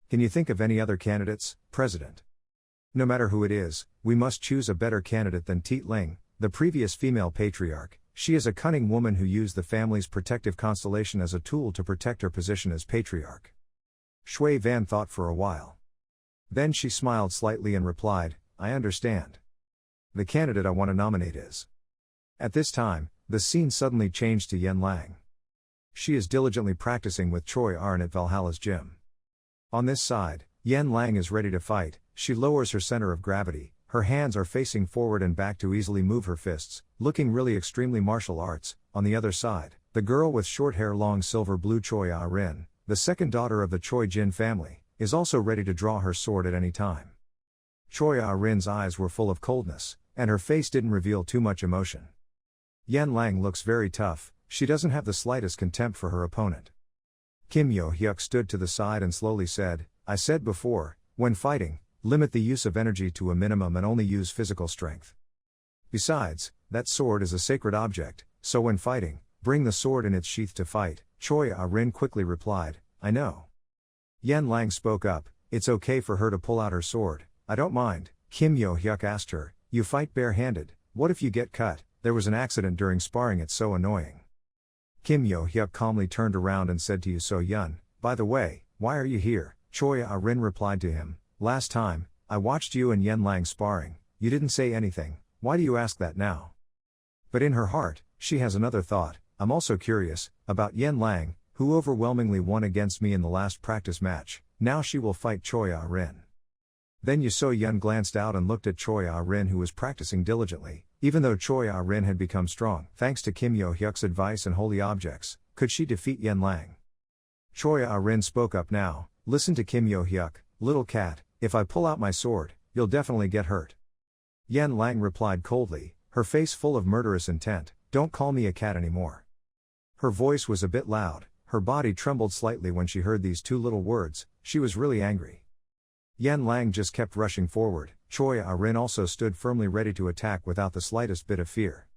Can you think of any other candidates, President? No matter who it is, we must choose a better candidate than Teet Ling, the previous female patriarch. She is a cunning woman who used the family's protective constellation as a tool to protect her position as patriarch." Shui Van thought for a while. Then she smiled slightly and replied, "I understand. The candidate I want to nominate is." At this time, the scene suddenly changed to Yen Lang. She is diligently practicing with Choi Arn at Valhalla's gym. On this side, Yen Lang is ready to fight. She lowers her center of gravity, her hands are facing forward and back to easily move her fists, looking really extremely martial arts. On the other side, the girl with short hair, long silver blue, Choi Ah-rin, the second daughter of the Choi Jin family, is also ready to draw her sword at any time. Choi Ah-rin's eyes were full of coldness, and her face didn't reveal too much emotion. Yan Lang looks very tough, she doesn't have the slightest contempt for her opponent. Kim Yo-hyuk stood to the side and slowly said, I said before, when fighting, limit the use of energy to a minimum and only use physical strength. Besides, that sword is a sacred object, so when fighting, bring the sword in its sheath to fight. Choi Ah-rin quickly replied, I know. Yan Lang spoke up, it's okay for her to pull out her sword, I don't mind. Kim Yo-hyuk asked her, you fight barehanded, what if you get cut? There was an accident during sparring, it's so annoying. Kim Yo-hyuk calmly turned around and said to Yoo So-yeon, by the way, why are you here? Choi Ah-rin replied to him, last time, I watched you and Yan Lang sparring, you didn't say anything, why do you ask that now? But in her heart, she has another thought, I'm also curious, about Yan Lang, who overwhelmingly won against me in the last practice match, now she will fight Choi Ah-rin. Then Yoo So-yeon glanced out and looked at Choi Ah-rin, who was practicing diligently, even though Choi Ah-rin had become strong. Thanks to Kim Yo-hyuk's advice and holy objects, could she defeat Yan Lang? Choi Ah-rin spoke up now, listen to Kim Yo-hyuk, little cat, if I pull out my sword, you'll definitely get hurt. Yan Lang replied coldly, her face full of murderous intent, don't call me a cat anymore. Her voice was a bit loud, her body trembled slightly when she heard these two little words, she was really angry. Yan Lang just kept rushing forward, Choi Ah-rin also stood firmly ready to attack without the slightest bit of fear.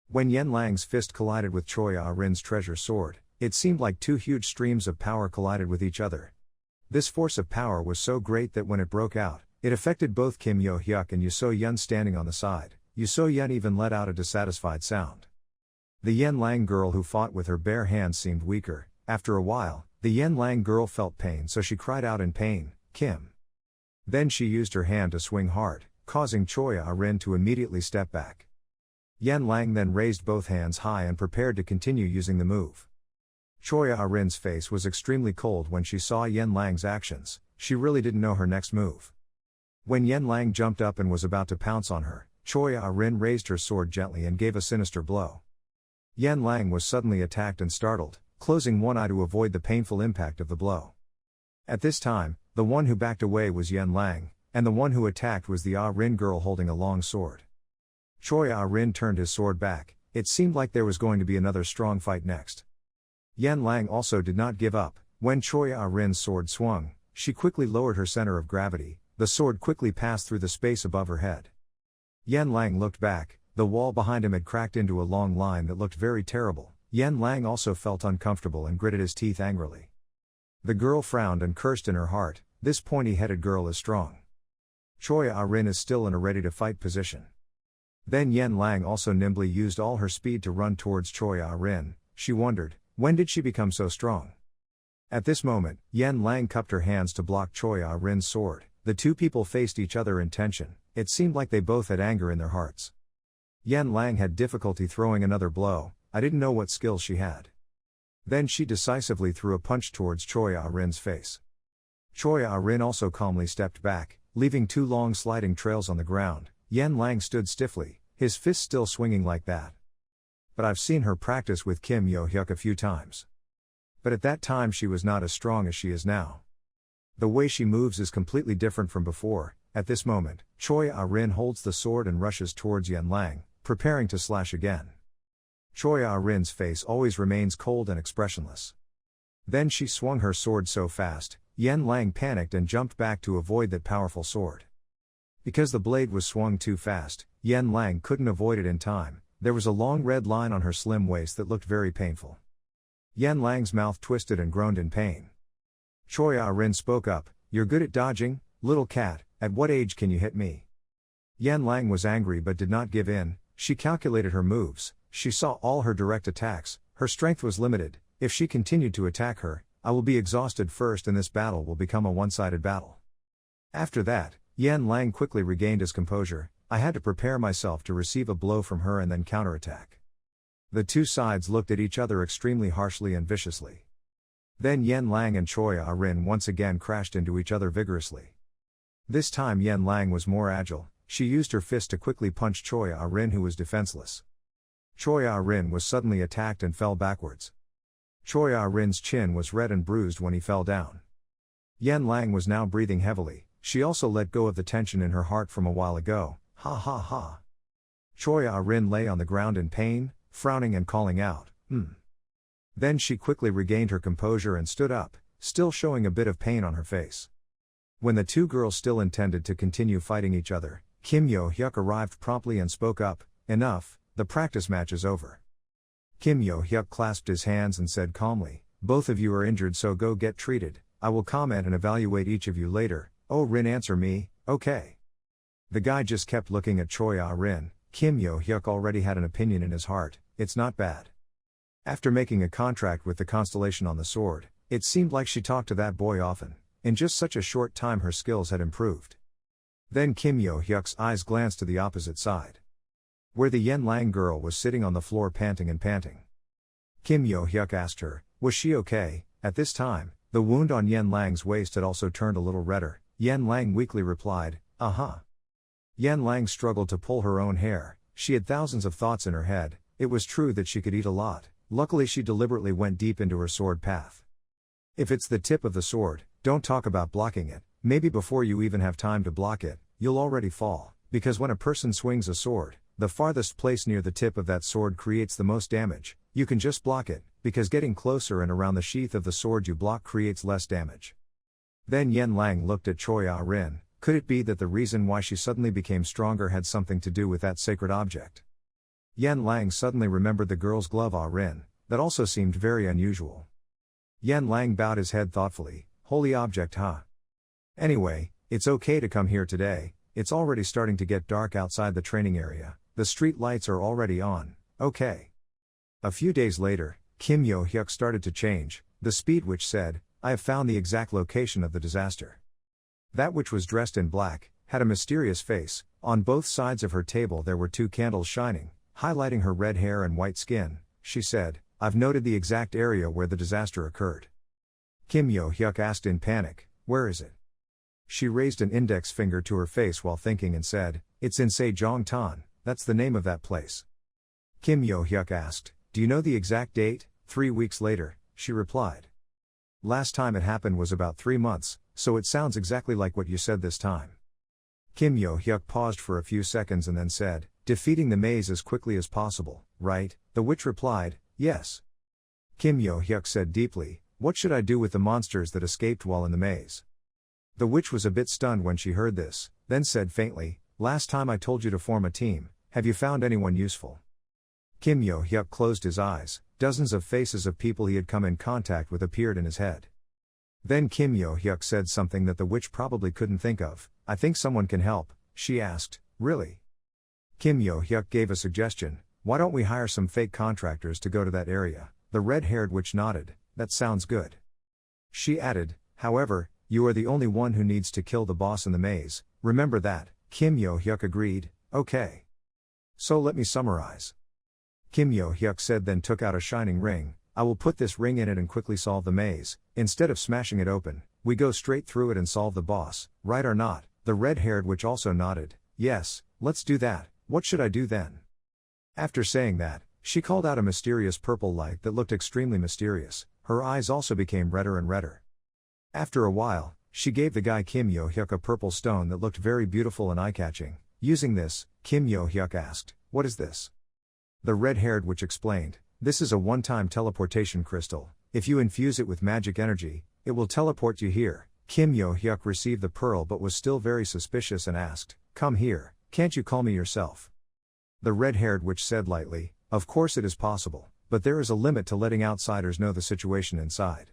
When Yan Lang's fist collided with Choi Ah-rin's treasure sword, it seemed like two huge streams of power collided with each other. This force of power was so great that when it broke out, it affected both Kim Yo-hyuk and Yoo So-yeon standing on the side. Yoo So-yeon even let out a dissatisfied sound. The Yan Lang girl who fought with her bare hands seemed weaker. After a while, the Yan Lang girl felt pain, so she cried out in pain, Kim. Then she used her hand to swing hard, causing Choi Ah-rin to immediately step back. Yan Lang then raised both hands high and prepared to continue using the move. Choi Ah-rin's face was extremely cold when she saw Yan Lang's actions, she really didn't know her next move. When Yan Lang jumped up and was about to pounce on her, Choi Ah-rin raised her sword gently and gave a sinister blow. Yan Lang was suddenly attacked and startled, closing one eye to avoid the painful impact of the blow. At this time, the one who backed away was Yan Lang, and the one who attacked was the Ah-rin girl holding a long sword. Choi Ah-rin turned his sword back, it seemed like there was going to be another strong fight next. Yan Lang also did not give up. When Choi Ah-rin's sword swung, she quickly lowered her center of gravity, the sword quickly passed through the space above her head. Yan Lang looked back, the wall behind him had cracked into a long line that looked very terrible. Yan Lang also felt uncomfortable and gritted his teeth angrily. The girl frowned and cursed in her heart, this pointy-headed girl is strong. Choi Ah-rin is still in a ready-to-fight position. Then Yan Lang also nimbly used all her speed to run towards Choi Ah-rin. She wondered, when did she become so strong? At this moment, Yan Lang cupped her hands to block Choi Ah-rin's sword. The two people faced each other in tension, it seemed like they both had anger in their hearts. Yan Lang had difficulty throwing another blow, I didn't know what skills she had. Then she decisively threw a punch towards Choi Ah-rin's face. Choi Ah-rin also calmly stepped back, leaving two long sliding trails on the ground. Yan Lang stood stiffly, his fist still swinging like that. But I've seen her practice with Kim Yo-hyuk a few times. But at that time she was not as strong as she is now. The way she moves is completely different from before. At this moment, Choi Ah-rin holds the sword and rushes towards Yan Lang, preparing to slash again. Choi Ah-rin's face always remains cold and expressionless. Then she swung her sword so fast, Yan Lang panicked and jumped back to avoid that powerful sword. Because the blade was swung too fast, Yan Lang couldn't avoid it in time. There was a long red line on her slim waist that looked very painful. Yan Lang's mouth twisted and groaned in pain. Choi Ah-rin spoke up, you're good at dodging, little cat, at what age can you hit me? Yan Lang was angry but did not give in, she calculated her moves, she saw all her direct attacks, her strength was limited, if she continued to attack her, I will be exhausted first and this battle will become a one-sided battle. After that, Yan Lang quickly regained his composure, I had to prepare myself to receive a blow from her and then counterattack. The two sides looked at each other extremely harshly and viciously. Then Yan Lang and Choi Ah-rin once again crashed into each other vigorously. This time Yan Lang was more agile, she used her fist to quickly punch Choi Ah-rin who was defenseless. Choi Ah-rin was suddenly attacked and fell backwards. Choi Ah-rin's chin was red and bruised when he fell down. Yen Lang was now breathing heavily. She also let go of the tension in her heart from a while ago. Ha ha ha. Choi Ah-rin lay on the ground in pain, frowning and calling out, Then she quickly regained her composure and stood up, still showing a bit of pain on her face. When the two girls still intended to continue fighting each other, Kim Yo-hyuk arrived promptly and spoke up, "Enough, the practice match is over." Kim Yo-hyuk clasped his hands and said calmly, "Both of you are injured, so go get treated. I will comment and evaluate each of you later." "Oh, Rin, answer me, okay." The guy just kept looking at Choi Ah-rin. Kim Yo-hyuk already had an opinion in his heart. It's not bad. After making a contract with the Constellation on the sword, it seemed like she talked to that boy often. In just such a short time her skills had improved. Then Kim Yo-hyuk's eyes glanced to the opposite side, where the Yen Lang girl was sitting on the floor panting and panting. Kim Yo-hyuk asked her, was she okay? At this time, the wound on Yen Lang's waist had also turned a little redder. Yen Lang weakly replied, "Uh-huh." Yen Lang struggled to pull her own hair. She had thousands of thoughts in her head. It was true that she could eat a lot. Luckily she deliberately went deep into her sword path. If it's the tip of the sword, don't talk about blocking it. Maybe before you even have time to block it, you'll already fall. Because when a person swings a sword, the farthest place near the tip of that sword creates the most damage. You can just block it, because getting closer and around the sheath of the sword you block creates less damage. Then Yen Lang looked at Choi Ah-rin. Could it be that the reason why she suddenly became stronger had something to do with that sacred object? Yen Lang suddenly remembered the girl's glove Ah-rin. That also seemed very unusual. Yen Lang bowed his head thoughtfully. Holy object, huh? Anyway, it's okay to come here today. It's already starting to get dark outside the training area. The street lights are already on. Okay. A few days later, Kim Yo-hyuk started to change. The speed witch said, "I have found the exact location of the disaster." That witch was dressed in black, had a mysterious face. On both sides of her table there were two candles shining, highlighting her red hair and white skin. She said, "I've noted the exact area where the disaster occurred." Kim Yo-hyuk asked in panic, "Where is it?" She raised an index finger to her face while thinking and said, "It's in Sejongtan, that's the name of that place." Kim Yo-hyuk asked, "Do you know the exact date?" 3 weeks later, she replied. "Last time it happened was about 3 months, so it sounds exactly like what you said this time." Kim Yo-hyuk paused for a few seconds and then said, "Defeating the maze as quickly as possible, right?" The witch replied, "Yes." Kim Yo-hyuk said deeply, "What should I do with the monsters that escaped while in the maze?" The witch was a bit stunned when she heard this, then said faintly, "Last time I told you to form a team. Have you found anyone useful?" Kim Yo-hyuk closed his eyes. Dozens of faces of people he had come in contact with appeared in his head. Then Kim Yo-hyuk said something that the witch probably couldn't think of. "I think someone can help," she asked. "Really?" Kim Yo-hyuk gave a suggestion. "Why don't we hire some fake contractors to go to that area?" The red-haired witch nodded. "That sounds good." She added, "However, you are the only one who needs to kill the boss in the maze. Remember that." Kim Yo-hyuk agreed. "Okay. So let me summarize." Kim Yo-hyuk said, then took out a shining ring. "I will put this ring in it and quickly solve the maze. Instead of smashing it open, we go straight through it and solve the boss, right or not?" The red-haired witch also nodded. "Yes, let's do that. What should I do then?" After saying that, she called out a mysterious purple light that looked extremely mysterious. Her eyes also became redder and redder. After a while, she gave the guy Kim Yo-hyuk a purple stone that looked very beautiful and eye-catching. Using this, Kim Yo-hyuk asked, "What is this?" The red-haired witch explained, "This is a one-time teleportation crystal. If you infuse it with magic energy, it will teleport you here." Kim Yo-hyuk received the pearl but was still very suspicious and asked, "Come here, can't you call me yourself?" The red-haired witch said lightly, "Of course it is possible, but there is a limit to letting outsiders know the situation inside.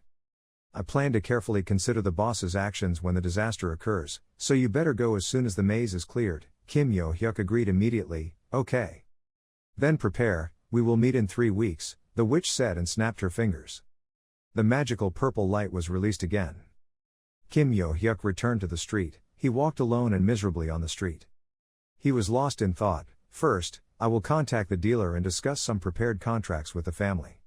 I plan to carefully consider the boss's actions when the disaster occurs, so you better go as soon as the maze is cleared." Kim Yo-hyuk agreed immediately. "Okay. Then prepare, we will meet in 3 weeks, the witch said and snapped her fingers. The magical purple light was released again. Kim Yo-hyuk returned to the street. He walked alone and miserably on the street. He was lost in thought. "First, I will contact the dealer and discuss some prepared contracts with the family.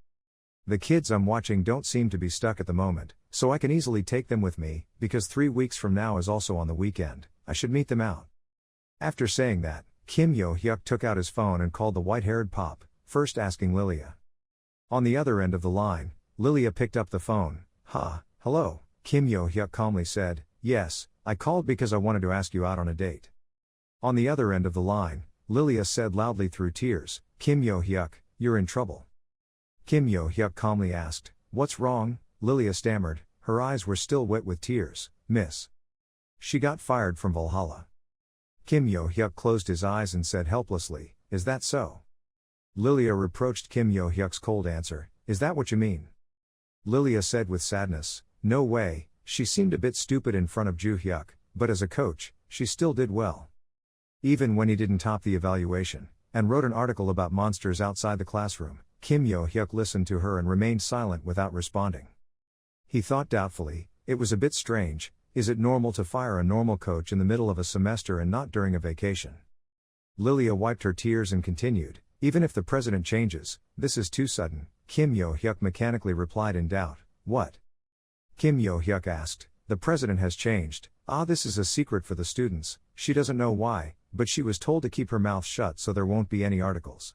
The kids I'm watching don't seem to be stuck at the moment, so I can easily take them with me, because 3 weeks from now is also on the weekend. I should meet them out." After saying that, Kim Yo-hyuk took out his phone and called the white-haired pop. first asking Lilia. On the other end of the line, Lilia picked up the phone. Hello, Kim Yo-hyuk calmly said. Yes, I called because I wanted to ask you out on a date. On the other end of the line, Lilia said loudly through tears, Kim Yo-hyuk, you're in trouble. Kim Yo-hyuk calmly asked, what's wrong? Lilia stammered, her eyes were still wet with tears. Miss. She got fired from Valhalla. Kim Yo-hyuk closed his eyes and said helplessly, is that so? Lilia reproached Kim Yo-hyuk's cold answer, is that what you mean? Lilia said with sadness, no way. She seemed a bit stupid in front of Joo-hyuk, but as a coach, she still did well. Even when he didn't top the evaluation, and wrote an article about monsters outside the classroom, Kim Yo-hyuk listened to her and remained silent without responding. He thought doubtfully, it was a bit strange, is it normal to fire a normal coach in the middle of a semester and not during a vacation? Lilia wiped her tears and continued, even if the president changes, this is too sudden. Kim Yo-hyuk mechanically replied in doubt, what? Kim Yo-hyuk asked, the president has changed. This is a secret for the students, she doesn't know why, but she was told to keep her mouth shut so there won't be any articles.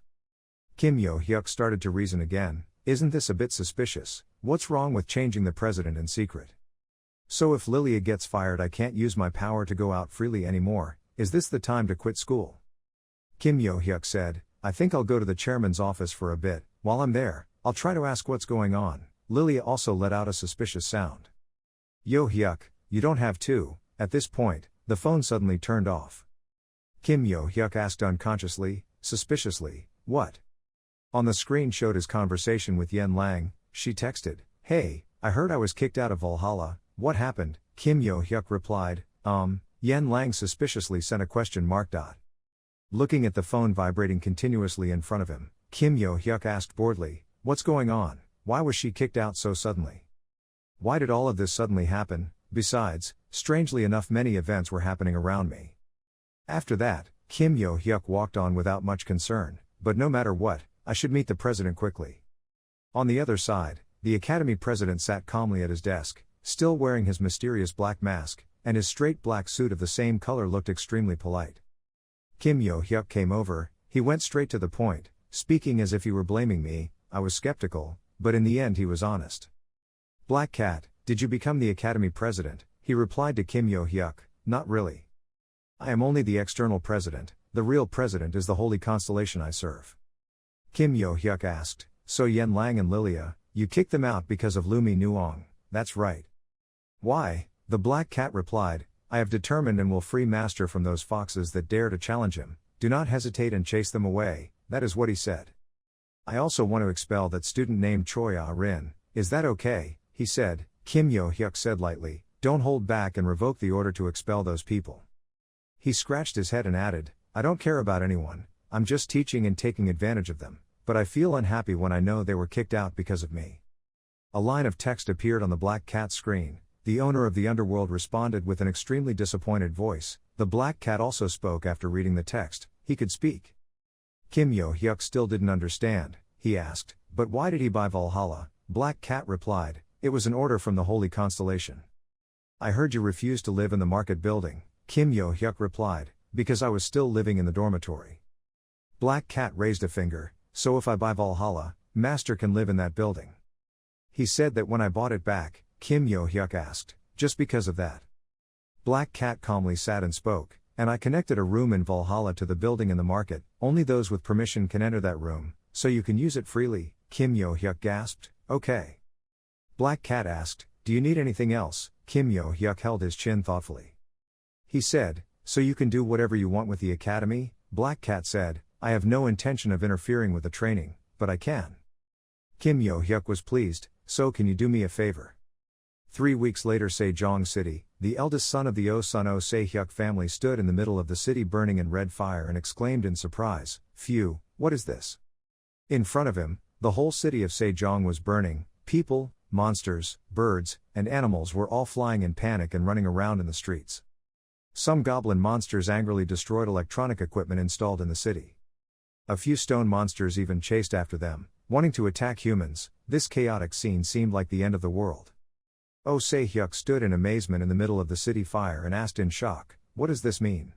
Kim Yo-hyuk started to reason again, isn't this a bit suspicious? What's wrong with changing the president in secret? So if Lilia gets fired I can't use my power to go out freely anymore, is this the time to quit school? Kim Yo-hyuk said, I think I'll go to the chairman's office for a bit, while I'm there, I'll try to ask what's going on. Lilia also let out a suspicious sound. Yo-hyuk, you don't have to. At this point, the phone suddenly turned off. Kim Yo-hyuk asked unconsciously, suspiciously, what? On the screen showed his conversation with Yen Lang. She texted, hey, I heard I was kicked out of Valhalla, what happened? Kim Yo-hyuk replied, Yen Lang suspiciously sent a question mark. Looking at the phone vibrating continuously in front of him, Kim Yo-hyuk asked boredly, what's going on? Why was she kicked out so suddenly? Why did all of this suddenly happen? Besides, strangely enough many events were happening around me. After that, Kim Yo-hyuk walked on without much concern, but no matter what, I should meet the president quickly. On the other side, the academy president sat calmly at his desk, still wearing his mysterious black mask, and his straight black suit of the same color looked extremely polite. Kim Yo-hyuk came over, he went straight to the point, speaking as if he were blaming me. I was skeptical, but in the end he was honest. Black Cat, did you become the academy president? He replied to Kim Yo-hyuk, not really. I am only the external president, the real president is the holy constellation I serve. Kim Yo-hyuk asked, so Yen Lang and Lilia, you kicked them out because of Lumi Nuong, that's right. Why? The Black Cat replied, I have determined and will free master from those foxes that dare to challenge him, do not hesitate and chase them away, that is what he said. I also want to expel that student named Choi Ah-rin, is that okay? He said. Kim Yo-hyuk said lightly, don't hold back and revoke the order to expel those people. He scratched his head and added, I don't care about anyone, I'm just teaching and taking advantage of them, but I feel unhappy when I know they were kicked out because of me. A line of text appeared on the Black Cat screen. The owner of the underworld responded with an extremely disappointed voice. The Black Cat also spoke after reading the text, he could speak. Kim Yo-hyuk still didn't understand, he asked, but why did he buy Valhalla? Black Cat replied, it was an order from the holy constellation. I heard you refused to live in the market building, Kim Yo-hyuk replied, because I was still living in the dormitory. Black Cat raised a finger, so if I buy Valhalla, Master can live in that building. He said that when I bought it back, Kim Yo-hyuk asked, just because of that. Black Cat calmly sat and spoke, and I connected a room in Valhalla to the building in the market, only those with permission can enter that room, so you can use it freely, Kim Yo-hyuk gasped, okay. Black Cat asked, do you need anything else? Kim Yo-hyuk held his chin thoughtfully. He said, so you can do whatever you want with the academy? Black Cat said, I have no intention of interfering with the training, but I can. Kim Yo-hyuk was pleased, so can you do me a favor? 3 weeks later, Sejong City, the eldest son of the Oh-sun Oh-se-hyuk family stood in the middle of the city burning in red fire and exclaimed in surprise, phew, what is this? In front of him, the whole city of Sejong was burning, people, monsters, birds, and animals were all flying in panic and running around in the streets. Some goblin monsters angrily destroyed electronic equipment installed in the city. A few stone monsters even chased after them, wanting to attack humans. This chaotic scene seemed like the end of the world. Oh-se-hyuk stood in amazement in the middle of the city fire and asked in shock, what does this mean?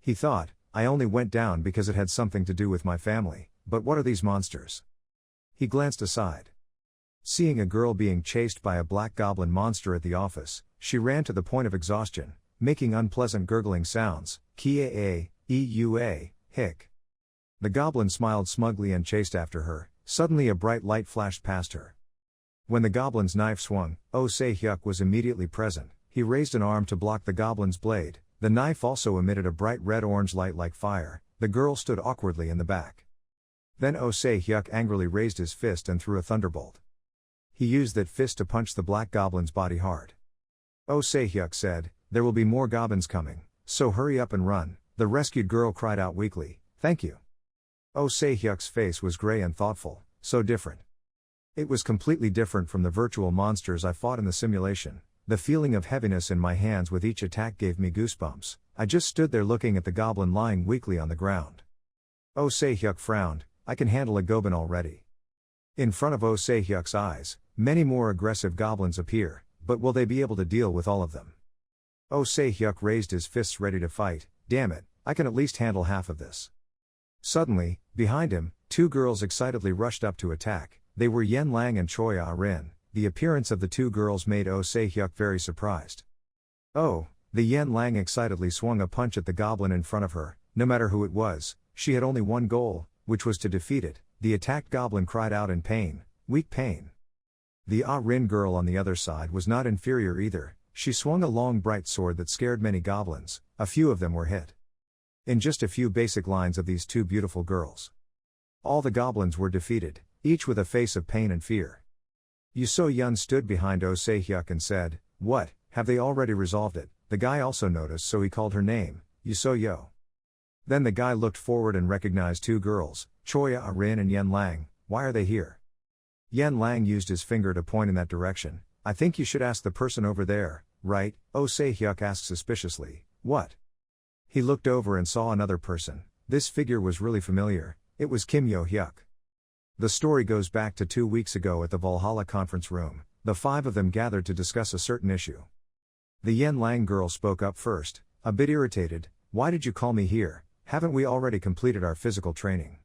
He thought, I only went down because it had something to do with my family, but what are these monsters? He glanced aside. Seeing a girl being chased by a black goblin monster at the office, she ran to the point of exhaustion, making unpleasant gurgling sounds, Kia, Eua, hic. The goblin smiled smugly and chased after her. Suddenly a bright light flashed past her. When the goblin's knife swung, Oh Se-hyuk was immediately present. He raised an arm to block the goblin's blade. The knife also emitted a bright red-orange light like fire. The girl stood awkwardly in the back. Then Oh Se-hyuk angrily raised his fist and threw a thunderbolt. He used that fist to punch the black goblin's body hard. Oh Se-hyuk said, "There will be more goblins coming, so hurry up and run." The rescued girl cried out weakly, "Thank you." Oh Se-hyuk's face was gray and thoughtful, so different. It was completely different from the virtual monsters I fought in the simulation. The feeling of heaviness in my hands with each attack gave me goosebumps. I just stood there looking at the goblin lying weakly on the ground. Oh Se-hyuk frowned, "I can handle a goblin already." In front of Oh Se-hyuk's eyes, many more aggressive goblins appear, but will they be able to deal with all of them? Oh Se-hyuk raised his fists ready to fight. "Damn it, I can at least handle half of this." Suddenly, behind him, two girls excitedly rushed up to attack. They were Yen Lang and Choi Ah-rin. The appearance of the two girls made Oh Se-hyuk very surprised. "Oh!" The Yen Lang excitedly swung a punch at the goblin in front of her. No matter who it was, she had only one goal, which was to defeat it. The attacked goblin cried out in pain, weak pain. The Ah-rin girl on the other side was not inferior either. She swung a long bright sword that scared many goblins. A few of them were hit. In just a few basic lines of these two beautiful girls, all the goblins were defeated, each with a face of pain and fear. Yu So-yun stood behind Oh Se-hyuk and said, "What, have they already resolved it?" The guy also noticed, so he called her name, Yu So-yo. Then the guy looked forward and recognized two girls, Choi Ah-rin and Yen Lang. "Why are they here?" Yen Lang used his finger to point in that direction. "I think you should ask the person over there, right?" Oh Se-hyuk asked suspiciously. "What?" He looked over and saw another person. This figure was really familiar. It was Kim Yo-hyuk. The story goes back to 2 weeks ago at the Valhalla conference room. The five of them gathered to discuss a certain issue. The Yen Lang girl spoke up first, a bit irritated. "Why did you call me here? Haven't we already completed our physical training?"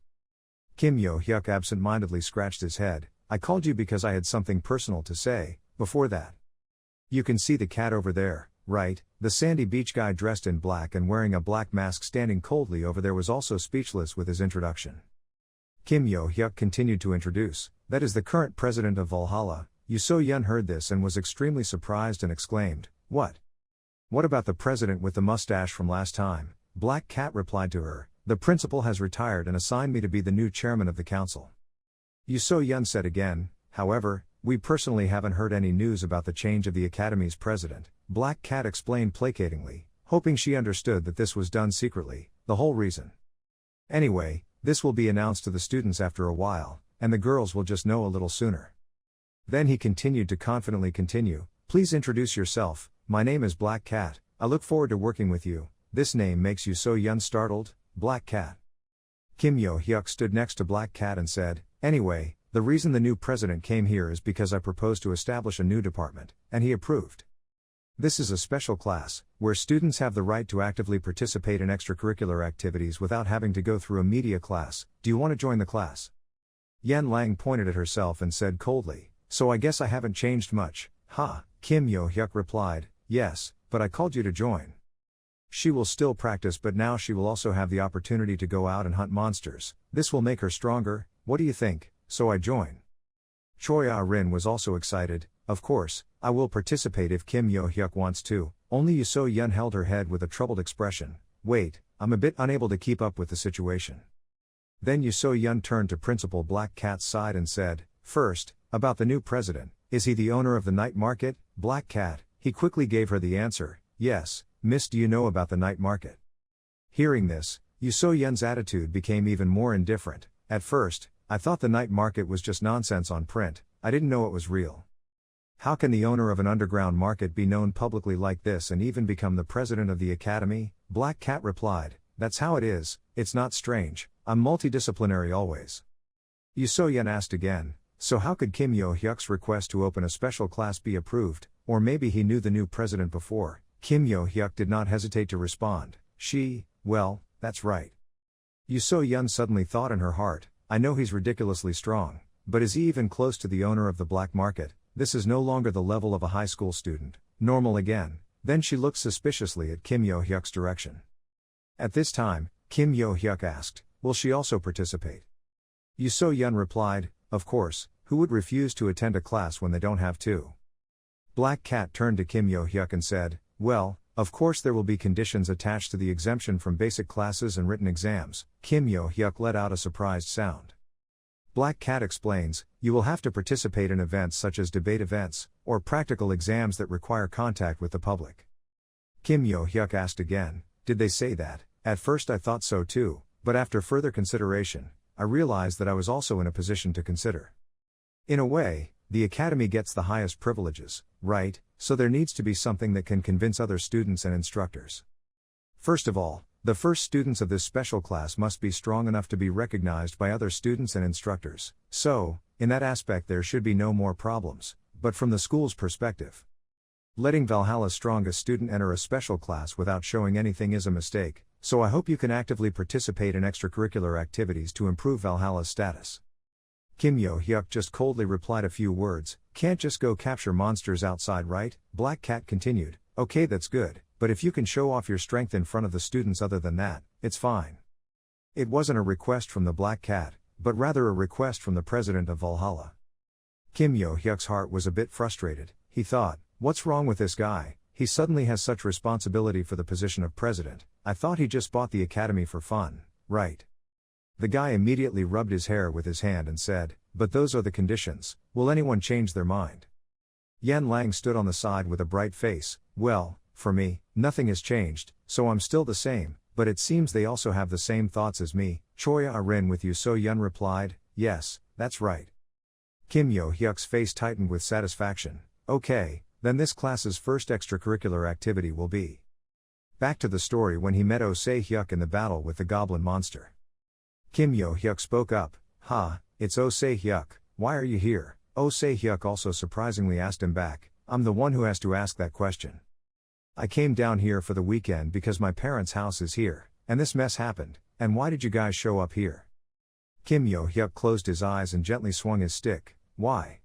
Kim Yo-hyuk absent-mindedly scratched his head. "I called you because I had something personal to say. Before that, you can see the cat over there, right?" The sandy beach guy dressed in black and wearing a black mask standing coldly over there was also speechless with his introduction. Kim Yo-hyuk continued to introduce, "That is the current president of Valhalla." Yu So-yun heard this and was extremely surprised and exclaimed, "What? What about the president with the mustache from last time?" Black Cat replied to her, "The principal has retired and assigned me to be the new chairman of the council." Yu So-yun said again, "However, we personally haven't heard any news about the change of the academy's president." Black Cat explained placatingly, hoping she understood that this was done secretly, the whole reason. "Anyway, this will be announced to the students after a while, and the girls will just know a little sooner." Then he continued to confidently continue, "Please introduce yourself. My name is Black Cat. I look forward to working with you." This name makes Yu So-yun startled. Black Cat. Kim Yo-hyuk stood next to Black Cat and said, "Anyway, the reason the new president came here is because I proposed to establish a new department, and he approved. This is a special class, where students have the right to actively participate in extracurricular activities without having to go through a media class. Do you want to join the class?" Yen Lang pointed at herself and said coldly, "So I guess I haven't changed much, huh?" Kim Yo-hyuk replied, "Yes, but I called you to join. She will still practice, but now she will also have the opportunity to go out and hunt monsters. This will make her stronger. What do you think?" "So I join." Choi Ah-rin was also excited. "Of course, I will participate if Kim Yo-hyuk wants to." Only Yu So-yun held her head with a troubled expression. "Wait, I'm a bit unable to keep up with the situation." Then Yu So-yun turned to Principal Black Cat's side and said, "First, about the new president, is he the owner of the night market?" Black Cat, he quickly gave her the answer, "Yes, miss, do you know about the night market?" Hearing this, Yu So-yun's attitude became even more indifferent. "At first, I thought the night market was just nonsense on print, I didn't know it was real. How can the owner of an underground market be known publicly like this and even become the president of the academy?" Black Cat replied, "That's how it is, it's not strange, I'm multidisciplinary always." Yu So-yun asked again, "So how could Kim Yo-hyuk's request to open a special class be approved? Or maybe he knew the new president before?" Kim Yo-hyuk did not hesitate to respond. Well, that's right. Yu So-yun suddenly thought in her heart, I know he's ridiculously strong, but is he even close to the owner of the black market? This is no longer the level of a high school student. Normal again. Then she looked suspiciously at Kim Yo-hyuk's direction. At this time, Kim Yo-hyuk asked, will she also participate? Yoo So-yeon replied, of course, who would refuse to attend a class when they don't have to? Black Cat turned to Kim Yo-hyuk and said, well, of course there will be conditions attached to the exemption from basic classes and written exams. Kim Yo-hyuk let out a surprised sound. Black Cat explains, you will have to participate in events such as debate events, or practical exams that require contact with the public. Kim Yo-hyuk asked again, did they say that? At first I thought so too, but after further consideration, I realized that I was also in a position to consider. In a way, the academy gets the highest privileges, right? So there needs to be something that can convince other students and instructors. First of all, the first students of this special class must be strong enough to be recognized by other students and instructors, so, in that aspect there should be no more problems, but from the school's perspective, letting Valhalla's strongest student enter a special class without showing anything is a mistake, so I hope you can actively participate in extracurricular activities to improve Valhalla's status. Kim Yo-hyuk just coldly replied a few words, can't just go capture monsters outside, right? Black Cat continued, okay, that's good, but if you can show off your strength in front of the students other than that, it's fine. It wasn't a request from the Black Cat, but rather a request from the president of Valhalla. Kim Yo-hyuk's heart was a bit frustrated. He thought, what's wrong with this guy? He suddenly has such responsibility for the position of president. I thought he just bought the academy for fun, right? The guy immediately rubbed his hair with his hand and said, but those are the conditions. Will anyone change their mind? Yan Lang stood on the side with a bright face. Well, for me, nothing has changed, so I'm still the same, but it seems they also have the same thoughts as me. Choi Ah-rin with Yoo So-yeon replied, yes, that's right. Kim Yo-hyuk's face tightened with satisfaction. Okay, then this class's first extracurricular activity will be back to the story when he met Oh Se-hyuk in the battle with the goblin monster. Kim Yo-hyuk spoke up, it's Oh Se-hyuk, why are you here? Oh Se-hyuk also surprisingly asked him back, I'm the one who has to ask that question. I came down here for the weekend because my parents' house is here, and this mess happened, and why did you guys show up here? Kim Yo-hyuk closed his eyes and gently swung his stick, why?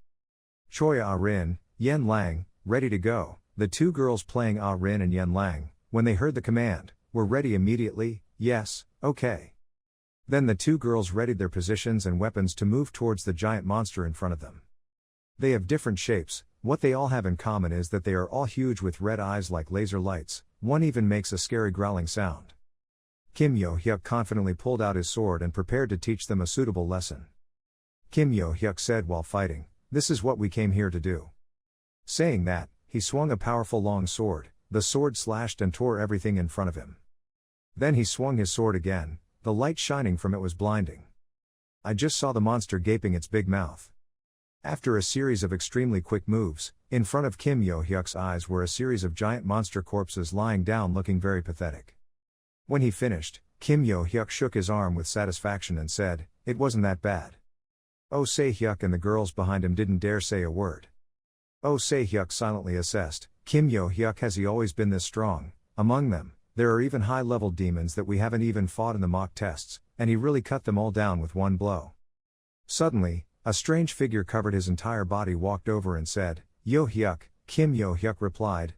Choi Ah-rin, Yan Lang, ready to go. The two girls playing Ah-rin and Yan Lang, when they heard the command, were ready immediately. Yes, okay. Then the two girls readied their positions and weapons to move towards the giant monster in front of them. They have different shapes. What they all have in common is that they are all huge with red eyes like laser lights. One even makes a scary growling sound. Kim Yo-hyuk confidently pulled out his sword and prepared to teach them a suitable lesson. Kim Yo-hyuk said while fighting, this is what we came here to do. Saying that, he swung a powerful long sword. The sword slashed and tore everything in front of him. Then he swung his sword again. The light shining from it was blinding. I just saw the monster gaping its big mouth. After a series of extremely quick moves, in front of Kim Yo-hyuk's eyes were a series of giant monster corpses lying down looking very pathetic. When he finished, Kim Yo-hyuk shook his arm with satisfaction and said, it wasn't that bad. Oh Se-hyuk and the girls behind him didn't dare say a word. Oh Se-hyuk silently assessed, Kim Yo-hyuk, has he always been this strong? Among them, there are even high-level demons that we haven't even fought in the mock tests, and he really cut them all down with one blow. Suddenly, a strange figure covered his entire body walked over and said, Yo-hyuk. Kim Yo-hyuk replied,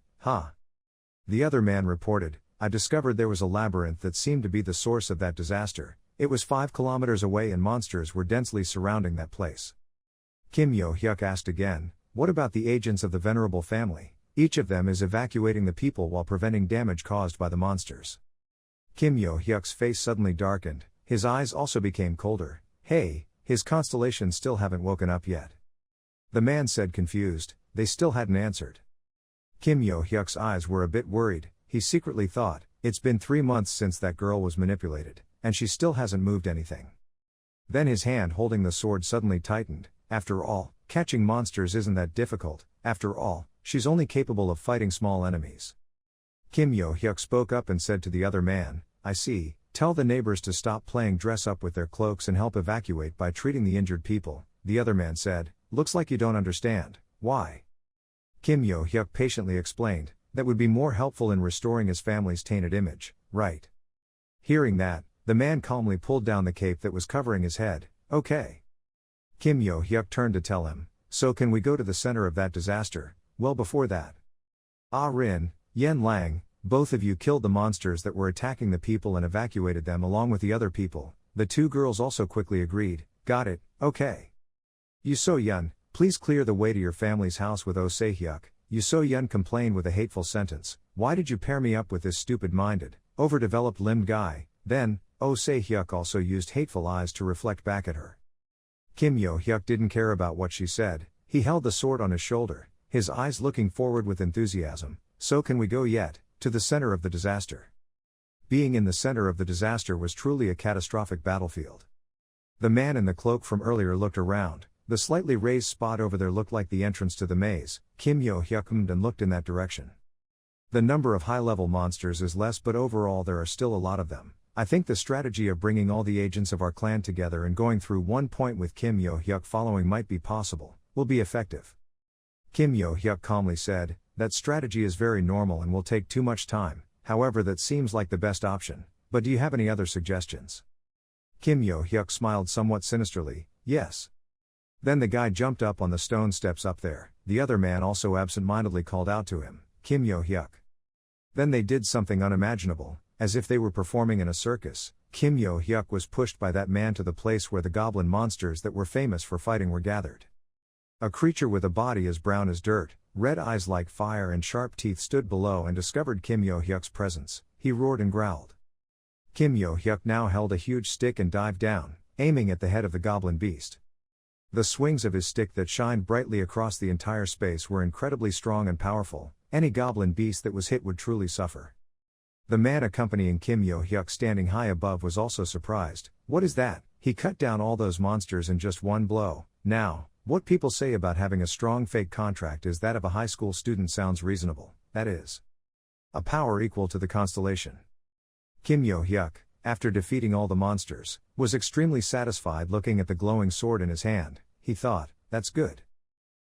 The other man reported, I discovered there was a labyrinth that seemed to be the source of that disaster. It was 5 kilometers away and monsters were densely surrounding that place. Kim Yo-hyuk asked again, what about the agents of the venerable family? Each of them is evacuating the people while preventing damage caused by the monsters. Kim Yo-hyuk's face suddenly darkened, his eyes also became colder. Hey, his constellations still haven't woken up yet. The man said confused, they still hadn't answered. Kim Yo-hyuk's eyes were a bit worried, he secretly thought, it's been 3 months since that girl was manipulated, and she still hasn't moved anything. Then his hand holding the sword suddenly tightened, after all, catching monsters isn't that difficult, after all, she's only capable of fighting small enemies. Kim Yo-hyuk spoke up and said to the other man, I see, tell the neighbors to stop playing dress up with their cloaks and help evacuate by treating the injured people. The other man said, looks like you don't understand. Why? Kim Yo-hyuk patiently explained, that would be more helpful in restoring his family's tainted image, right? Hearing that, the man calmly pulled down the cape that was covering his head. Okay. Kim Yo-hyuk turned to tell him, so can we go to the center of that disaster? Well, before that. Ah Rin, Yen Lang, both of you killed the monsters that were attacking the people and evacuated them along with the other people. The two girls also quickly agreed, got it, okay. Yu So-yun, please clear the way to your family's house with Oh Se-hyuk. Yu So-yun complained with a hateful sentence, why did you pair me up with this stupid-minded, overdeveloped limbed guy? Then, Oh Se-hyuk also used hateful eyes to reflect back at her. Kim Yo-hyuk didn't care about what she said, he held the sword on his shoulder, his eyes looking forward with enthusiasm. So can we go yet, to the center of the disaster? Being in the center of the disaster was truly a catastrophic battlefield. The man in the cloak from earlier looked around, the slightly raised spot over there looked like the entrance to the maze. Kim Yo-hyuk hummed and looked in that direction. The number of high-level monsters is less, but overall there are still a lot of them. I think the strategy of bringing all the agents of our clan together and going through one point with Kim Yo-hyuk following might be possible, will be effective. Kim Yo-hyuk calmly said, that strategy is very normal and will take too much time, however that seems like the best option, but do you have any other suggestions? Kim Yo-hyuk smiled somewhat sinisterly, yes. Then the guy jumped up on the stone steps up there, the other man also absent-mindedly called out to him, Kim Yo-hyuk. Then they did something unimaginable, as if they were performing in a circus. Kim Yo-hyuk was pushed by that man to the place where the goblin monsters that were famous for fighting were gathered. A creature with a body as brown as dirt, red eyes like fire and sharp teeth stood below and discovered Kim Yo-hyuk's presence. He roared and growled. Kim Yo-hyuk now held a huge stick and dived down, aiming at the head of the goblin beast. The swings of his stick that shined brightly across the entire space were incredibly strong and powerful. Any goblin beast that was hit would truly suffer. The man accompanying Kim Yo-hyuk standing high above was also surprised. What is that? He cut down all those monsters in just one blow. Now, what people say about having a strong fake contract is that of a high school student sounds reasonable, that is, a power equal to the Constellation. Kim Yo-hyuk, after defeating all the monsters, was extremely satisfied looking at the glowing sword in his hand. He thought, that's good.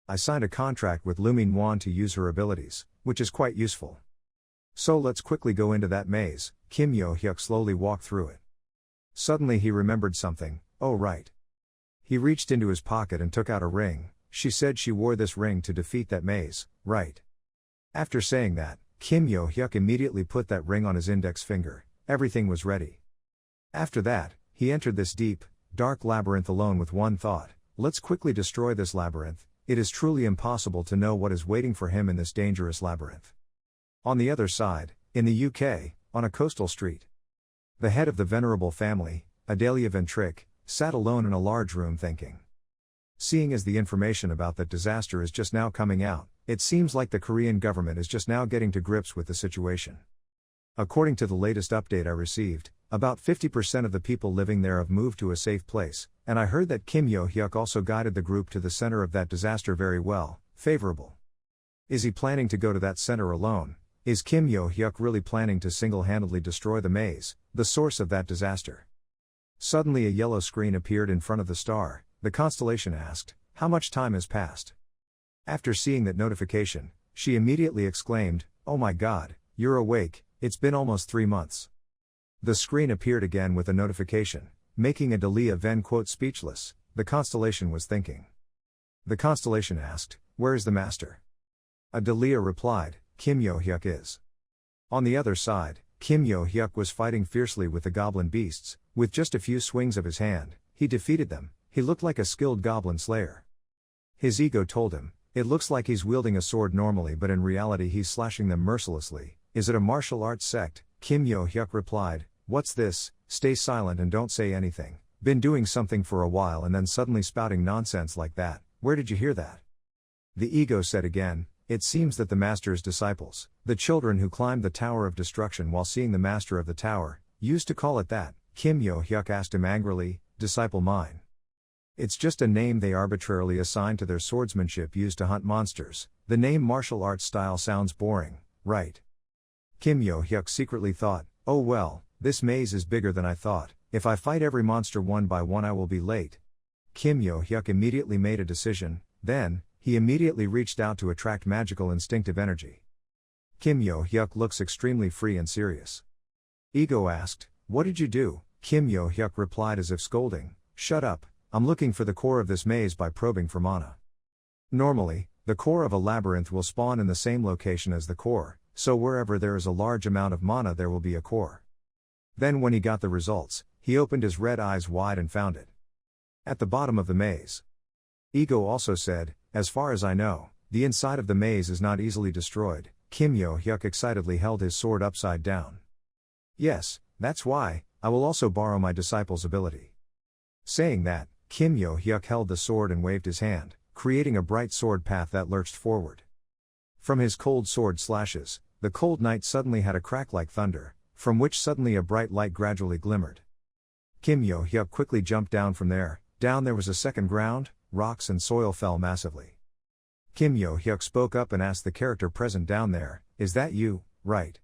I signed a contract with Lu Min-wan to use her abilities, which is quite useful. So let's quickly go into that maze. Kim Yo-hyuk slowly walked through it. Suddenly he remembered something, oh right. He reached into his pocket and took out a ring. She said she wore this ring to defeat that maze, right? After saying that, Kim Yo-hyuk immediately put that ring on his index finger. Everything was ready. After that, he entered this deep, dark labyrinth alone with one thought, let's quickly destroy this labyrinth. It is truly impossible to know what is waiting for him in this dangerous labyrinth. On the other side, in the UK, on a coastal street, the head of the venerable family, Adalia Ventrick, sat alone in a large room thinking. Seeing as the information about that disaster is just now coming out, it seems like the Korean government is just now getting to grips with the situation. According to the latest update I received, about 50% of the people living there have moved to a safe place, and I heard that Kim Yo-hyuk also guided the group to the center of that disaster very well, favorable. Is he planning to go to that center alone? Is Kim Yo-hyuk really planning to single-handedly destroy the maze, the source of that disaster? Suddenly a yellow screen appeared in front of the star. The constellation asked, how much time has passed? After seeing that notification, she immediately exclaimed, oh my god, you're awake, it's been almost 3 months. The screen appeared again with a notification, making Adalia Ven quote speechless. The constellation was thinking. The constellation asked, where is the master? Adalia replied, Kim Yo-hyuk is. On the other side, Kim Yo-hyuk was fighting fiercely with the goblin beasts. With just a few swings of his hand, he defeated them. He looked like a skilled goblin slayer. His ego told him, it looks like he's wielding a sword normally, but in reality he's slashing them mercilessly. Is it a martial arts sect? Kim Yo-hyuk replied, what's this? Stay silent and don't say anything. Been doing something for a while and then suddenly spouting nonsense like that. Where did you hear that? The ego said again, it seems that the master's disciples, the children who climbed the Tower of Destruction while seeing the master of the tower, used to call it that. Kim Yo-hyuk asked him angrily, disciple mine. It's just a name they arbitrarily assigned to their swordsmanship used to hunt monsters. The name martial arts style sounds boring, right? Kim Yo-hyuk secretly thought, oh well, this maze is bigger than I thought. If I fight every monster one by one I will be late. Kim Yo-hyuk immediately made a decision, then, he immediately reached out to attract magical instinctive energy. Kim Yo-hyuk looks extremely free and serious. Ego asked, what did you do? Kim Yo-hyuk replied as if scolding, shut up, I'm looking for the core of this maze by probing for mana. Normally, the core of a labyrinth will spawn in the same location as the core, so wherever there is a large amount of mana there will be a core. Then when he got the results, he opened his red eyes wide and found it at the bottom of the maze. Ego also said, as far as I know, the inside of the maze is not easily destroyed. Kim Yo-hyuk excitedly held his sword upside down. Yes, that's why, I will also borrow my disciple's ability. Saying that, Kim Yo-hyuk held the sword and waved his hand, creating a bright sword path that lurched forward. From his cold sword slashes, the cold night suddenly had a crack like thunder, from which suddenly a bright light gradually glimmered. Kim Yo-hyuk quickly jumped down from there. Down there was a second ground, rocks and soil fell massively. Kim Yo-hyuk spoke up and asked the character present down there, "Is that you, right?"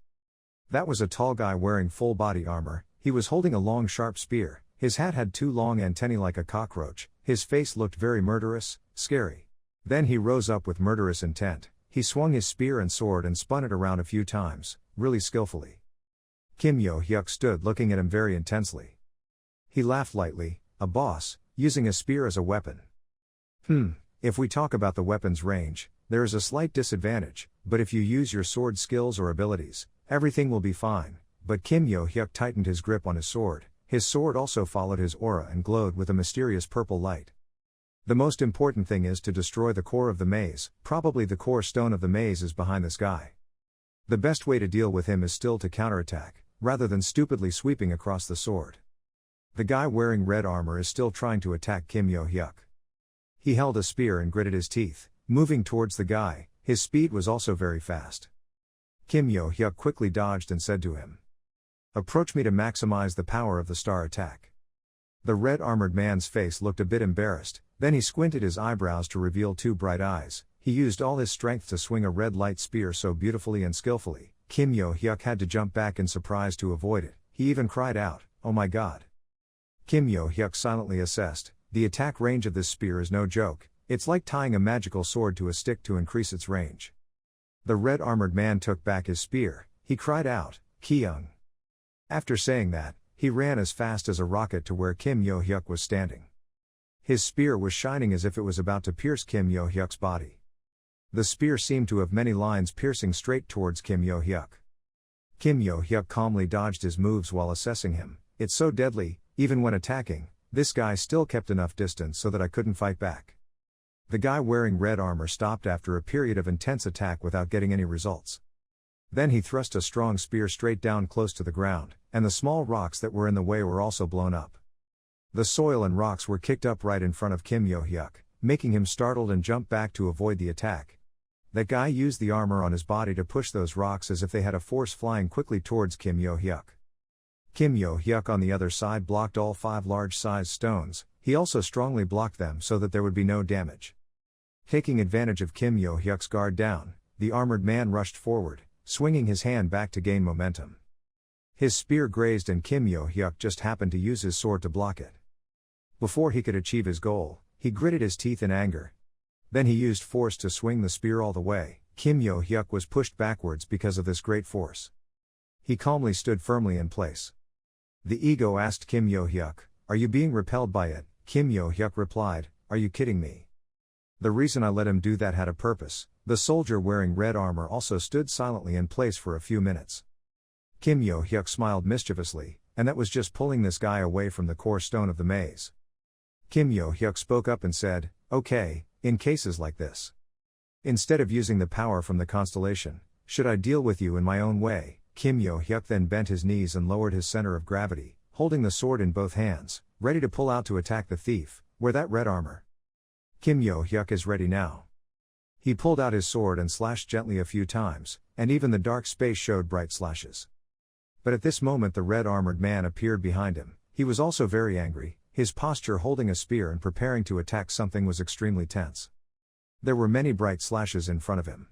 That was a tall guy wearing full body armor. He was holding a long sharp spear. His hat had two long antennae like a cockroach. His face looked very murderous, scary. Then he rose up with murderous intent. He swung his spear and sword and spun it around a few times, really skillfully. Kim Yo-hyuk stood looking at him very intensely. He laughed lightly. A boss, using a spear as a weapon. If we talk about the weapon's range, there is a slight disadvantage, but if you use your sword skills or abilities, everything will be fine. But Kim Yo-hyuk tightened his grip on his sword. His sword also followed his aura and glowed with a mysterious purple light. The most important thing is to destroy the core of the maze. Probably the core stone of the maze is behind this guy. The best way to deal with him is still to counterattack, rather than stupidly sweeping across the sword. The guy wearing red armor is still trying to attack Kim Yo-hyuk. He held a spear and gritted his teeth, moving towards the guy. His speed was also very fast. Kim Yo-hyuk quickly dodged and said to him, "Approach me to maximize the power of the star attack." The red-armored man's face looked a bit embarrassed, then he squinted his eyebrows to reveal two bright eyes. He used all his strength to swing a red light spear so beautifully and skillfully, Kim Yo-hyuk had to jump back in surprise to avoid it. He even cried out, "Oh my god." Kim Yo-hyuk silently assessed, the attack range of this spear is no joke. It's like tying a magical sword to a stick to increase its range. The red-armored man took back his spear. He cried out, "Kyung." After saying that, he ran as fast as a rocket to where Kim Yo-hyuk was standing. His spear was shining as if it was about to pierce Kim Yo-hyuk's body. The spear seemed to have many lines piercing straight towards Kim Yo-hyuk. Kim Yo-hyuk calmly dodged his moves while assessing him. It's so deadly, even when attacking, this guy still kept enough distance so that I couldn't fight back. The guy wearing red armor stopped after a period of intense attack without getting any results. Then he thrust a strong spear straight down close to the ground, and the small rocks that were in the way were also blown up. The soil and rocks were kicked up right in front of Kim Yo-hyuk, making him startled and jump back to avoid the attack. That guy used the armor on his body to push those rocks as if they had a force flying quickly towards Kim Yo-hyuk. Kim Yo-hyuk on the other side blocked all 5 large-sized stones. He also strongly blocked them so that there would be no damage. Taking advantage of Kim Yo-hyuk's guard down, the armored man rushed forward, swinging his hand back to gain momentum. His spear grazed and Kim Yo-hyuk just happened to use his sword to block it. Before he could achieve his goal, he gritted his teeth in anger. Then he used force to swing the spear all the way. Kim Yo-hyuk was pushed backwards because of this great force. He calmly stood firmly in place. The ego asked Kim Yo-hyuk, "Are you being repelled by it?" Kim Yo-hyuk replied, "Are you kidding me?" The reason I let him do that had a purpose. The soldier wearing red armor also stood silently in place for a few minutes. Kim Yo-hyuk smiled mischievously, and that was just pulling this guy away from the core stone of the maze. Kim Yo-hyuk spoke up and said, "Okay, in cases like this, instead of using the power from the constellation, should I deal with you in my own way?" Kim Yo-hyuk then bent his knees and lowered his center of gravity, holding the sword in both hands, ready to pull out to attack the thief. Wear that red armor. Kim Yo-hyuk is ready now. He pulled out his sword and slashed gently a few times, and even the dark space showed bright slashes. But at this moment the red-armored man appeared behind him. He was also very angry. His posture holding a spear and preparing to attack something was extremely tense. There were many bright slashes in front of him.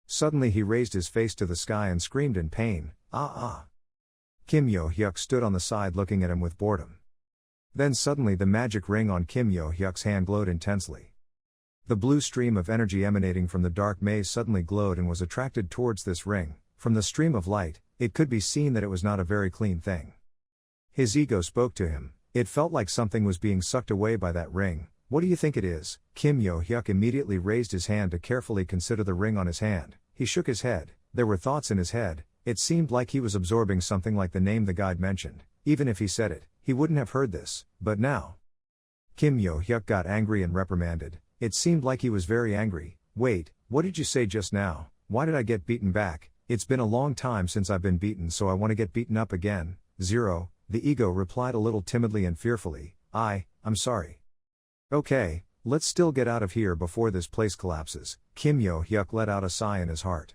Suddenly he raised his face to the sky and screamed in pain, "Ah ah!" Kim Yo-hyuk stood on the side looking at him with boredom. Then suddenly the magic ring on Kim Yo-hyuk's hand glowed intensely. The blue stream of energy emanating from the dark maze suddenly glowed and was attracted towards this ring. From the stream of light, it could be seen that it was not a very clean thing. His ego spoke to him, It felt like something was being sucked away by that ring. What do you think it is? Kim Yo-hyuk immediately raised his hand to carefully consider the ring on his hand. He shook his head. There were thoughts in his head. It seemed like he was absorbing something like the name the guide mentioned. Even if he said it, he wouldn't have heard this. But now. Kim Yo-hyuk got angry and reprimanded. It seemed like he was very angry. Wait, what did you say just now? Why did I get beaten back? It's been a long time since I've been beaten, so I want to get beaten up again. Zero, the ego replied a little timidly and fearfully. I'm sorry. Okay, let's still get out of here before this place collapses. Kim Yo-hyuk let out a sigh in his heart.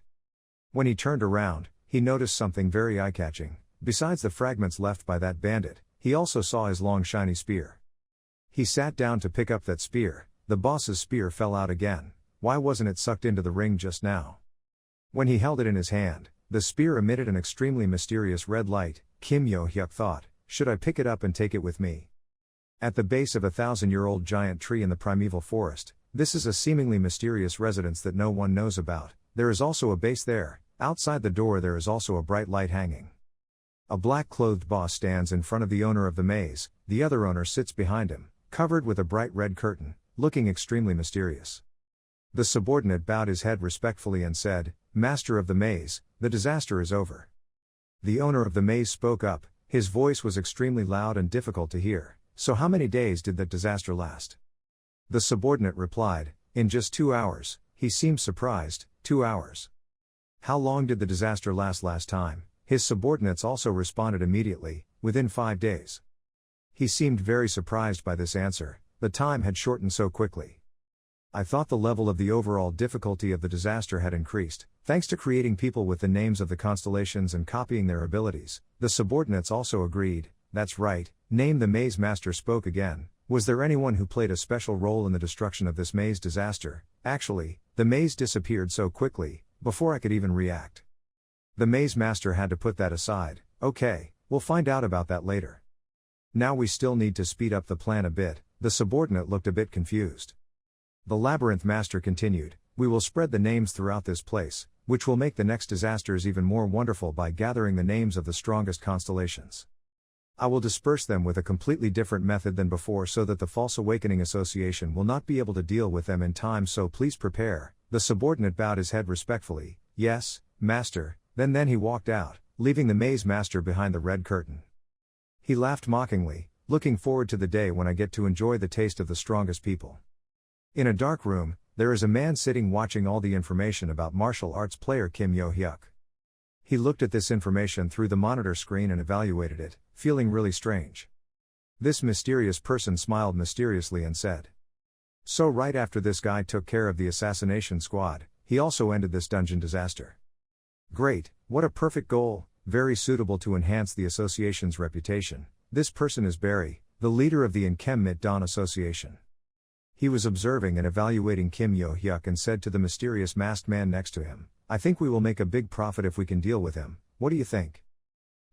When he turned around, he noticed something very eye-catching. Besides the fragments left by that bandit, he also saw his long shiny spear. He sat down to pick up that spear. The boss's spear fell out again. Why wasn't it sucked into the ring just now? When he held it in his hand, the spear emitted an extremely mysterious red light. Kim Yo-hyuk thought, should I pick it up and take it with me? At the base of a 1,000-year-old giant tree in the primeval forest, this is a seemingly mysterious residence that no one knows about. There is also a base there. Outside the door there is also a bright light hanging. A black-clothed boss stands in front of the owner of the maze. The other owner sits behind him, covered with a bright red curtain, looking extremely mysterious. The subordinate bowed his head respectfully and said, Master of the maze, the disaster is over. The owner of the maze spoke up. His voice was extremely loud and difficult to hear. So how many days did that disaster last? The subordinate replied, in just 2 hours. He seemed surprised. 2 hours. How long did the disaster last time? His subordinates also responded immediately, within 5 days. He seemed very surprised by this answer. The time had shortened so quickly. I thought the level of the overall difficulty of the disaster had increased, thanks to creating people with the names of the constellations and copying their abilities. The subordinates also agreed. That's right. Name the maze master spoke again. Was there anyone who played a special role in the destruction of this maze disaster? Actually, the maze disappeared so quickly, before I could even react. The maze master had to put that aside. Okay, we'll find out about that later. Now we still need to speed up the plan a bit. The subordinate looked a bit confused. The labyrinth master continued, we will spread the names throughout this place, which will make the next disasters even more wonderful by gathering the names of the strongest constellations. I will disperse them with a completely different method than before so that the False Awakening Association will not be able to deal with them in time, so please prepare. The subordinate bowed his head respectfully. Yes, master. Then he walked out, leaving the maze master behind the red curtain. He laughed mockingly, looking forward to the day when I get to enjoy the taste of the strongest people. In a dark room, there is a man sitting watching all the information about martial arts player Kim Yo-hyuk. He looked at this information through the monitor screen and evaluated it, feeling really strange. This mysterious person smiled mysteriously and said, so right after this guy took care of the assassination squad, he also ended this dungeon disaster. Great, what a perfect goal, very suitable to enhance the association's reputation. This person is Barry, the leader of the Inkem Mit Dawn Association. He was observing and evaluating Kim Yo-hyuk and said to the mysterious masked man next to him, I think we will make a big profit if we can deal with him. What do you think?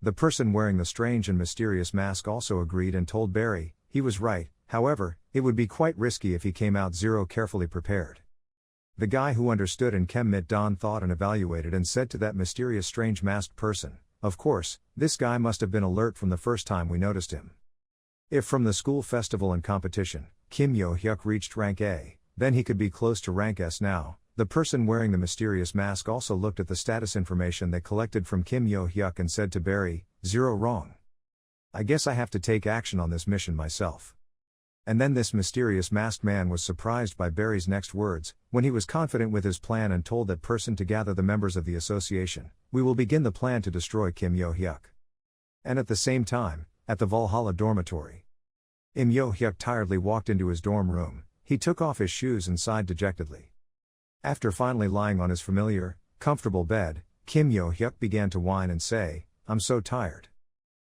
The person wearing the strange and mysterious mask also agreed and told Barry, he was right. However, it would be quite risky if he came out carefully prepared. The guy who understood Inkem Mit Dawn thought and evaluated and said to that mysterious strange masked person, of course, this guy must have been alert from the first time we noticed him. If from the school festival and competition, Kim Yo-hyuk reached rank A, then he could be close to rank S now. The person wearing the mysterious mask also looked at the status information they collected from Kim Yo-hyuk and said to Barry, 0 wrong. I guess I have to take action on this mission myself. And then this mysterious masked man was surprised by Barry's next words, when he was confident with his plan and told that person to gather the members of the association. We will begin the plan to destroy Kim Yo-hyuk. And at the same time, at the Valhalla dormitory, Im Yo-hyuk tiredly walked into his dorm room. He took off his shoes and sighed dejectedly. After finally lying on his familiar, comfortable bed, Kim Yo-hyuk began to whine and say, I'm so tired.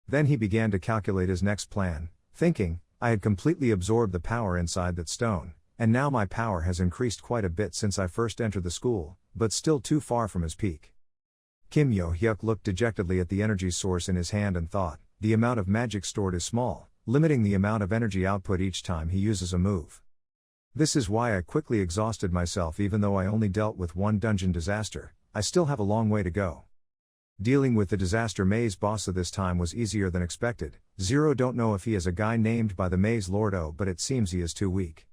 Then he began to calculate his next plan, thinking, I had completely absorbed the power inside that stone, and now my power has increased quite a bit since I first entered the school, but still too far from his peak. Kim Yo-hyuk looked dejectedly at the energy source in his hand and thought, the amount of magic stored is small, limiting the amount of energy output each time he uses a move. This is why I quickly exhausted myself. Even though I only dealt with one dungeon disaster, I still have a long way to go. Dealing with the disaster maze boss this time was easier than expected. Zero don't know if he is a guy named by the Maze Lordo, but it seems he is too weak.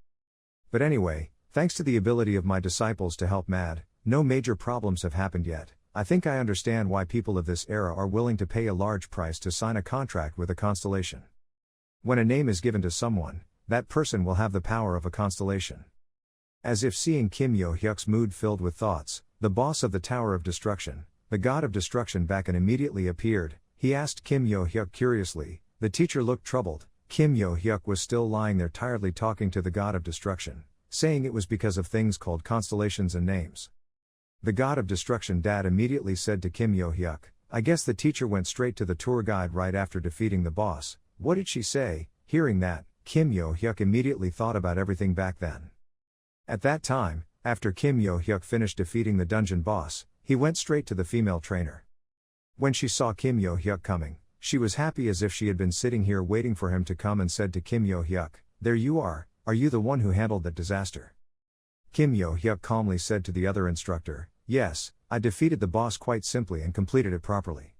But anyway, thanks to the ability of my disciples to help Mad, no major problems have happened yet. I think I understand why people of this era are willing to pay a large price to sign a contract with a constellation. When a name is given to someone, that person will have the power of a constellation. As if seeing Kim Yo-hyuk's mood filled with thoughts, the boss of the Tower of Destruction, the god of destruction, back and immediately appeared. He asked Kim Yo-hyuk curiously. The teacher looked troubled. Kim Yo-hyuk was still lying there tiredly talking to the god of destruction, saying it was because of things called constellations and names. The god of destruction dad immediately said to Kim Yo-hyuk, I guess the teacher went straight to the tour guide right after defeating the boss. What did she say? Hearing that, Kim Yo-hyuk immediately thought about everything back then. At that time, after Kim Yo-hyuk finished defeating the dungeon boss, he went straight to the female trainer. When she saw Kim Yo-hyuk coming, she was happy as if she had been sitting here waiting for him to come, and said to Kim Yo-hyuk, There you are you the one who handled that disaster? Kim Yo-hyuk calmly said to the other instructor, Yes, I defeated the boss quite simply and completed it properly.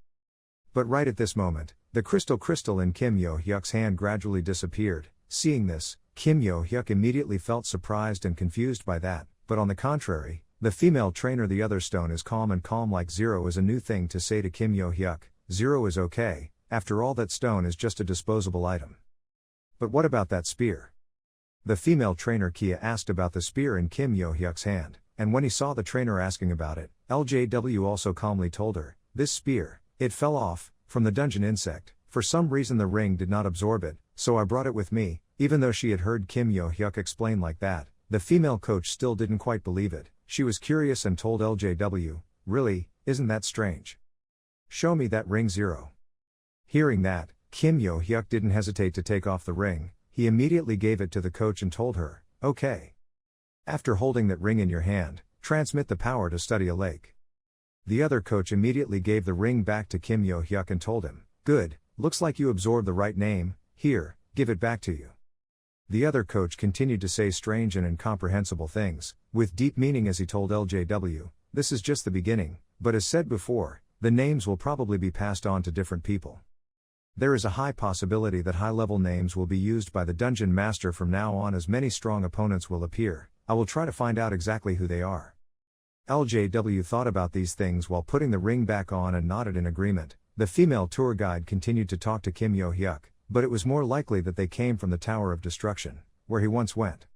But right at this moment, the crystal in Kim Yo-hyuk's hand gradually disappeared. Seeing this, Kim Yo-hyuk immediately felt surprised and confused by that, but on the contrary, the female trainer, the other stone is calm, and calm like Zero is a new thing to say to Kim Yo-hyuk. Zero is okay, after all that stone is just a disposable item. But what about that spear? The female trainer Kia asked about the spear in Kim Yo-hyuk's hand, and when he saw the trainer asking about it, LJW also calmly told her, This spear, it fell off, from the dungeon insect. For some reason the ring did not absorb it, so I brought it with me. Even though she had heard Kim Yo-hyuk explain like that, the female coach still didn't quite believe it. She was curious and told LJW, Really, isn't that strange? Show me that ring, Zero. Hearing that, Kim Yo-hyuk didn't hesitate to take off the ring. He immediately gave it to the coach and told her, Okay. After holding that ring in your hand, transmit the power to study a lake. The other coach immediately gave the ring back to Kim Yo-hyuk and told him, Good, looks like you absorbed the right name. Here, give it back to you. The other coach continued to say strange and incomprehensible things, with deep meaning, as he told LJW, This is just the beginning, but as said before, the names will probably be passed on to different people. There is a high possibility that high-level names will be used by the dungeon master from now on, as many strong opponents will appear. I will try to find out exactly who they are. LJW thought about these things while putting the ring back on and nodded in agreement. The female tour guide continued to talk to Kim Yo-hyuk, but it was more likely that they came from the Tower of Destruction, where he once went.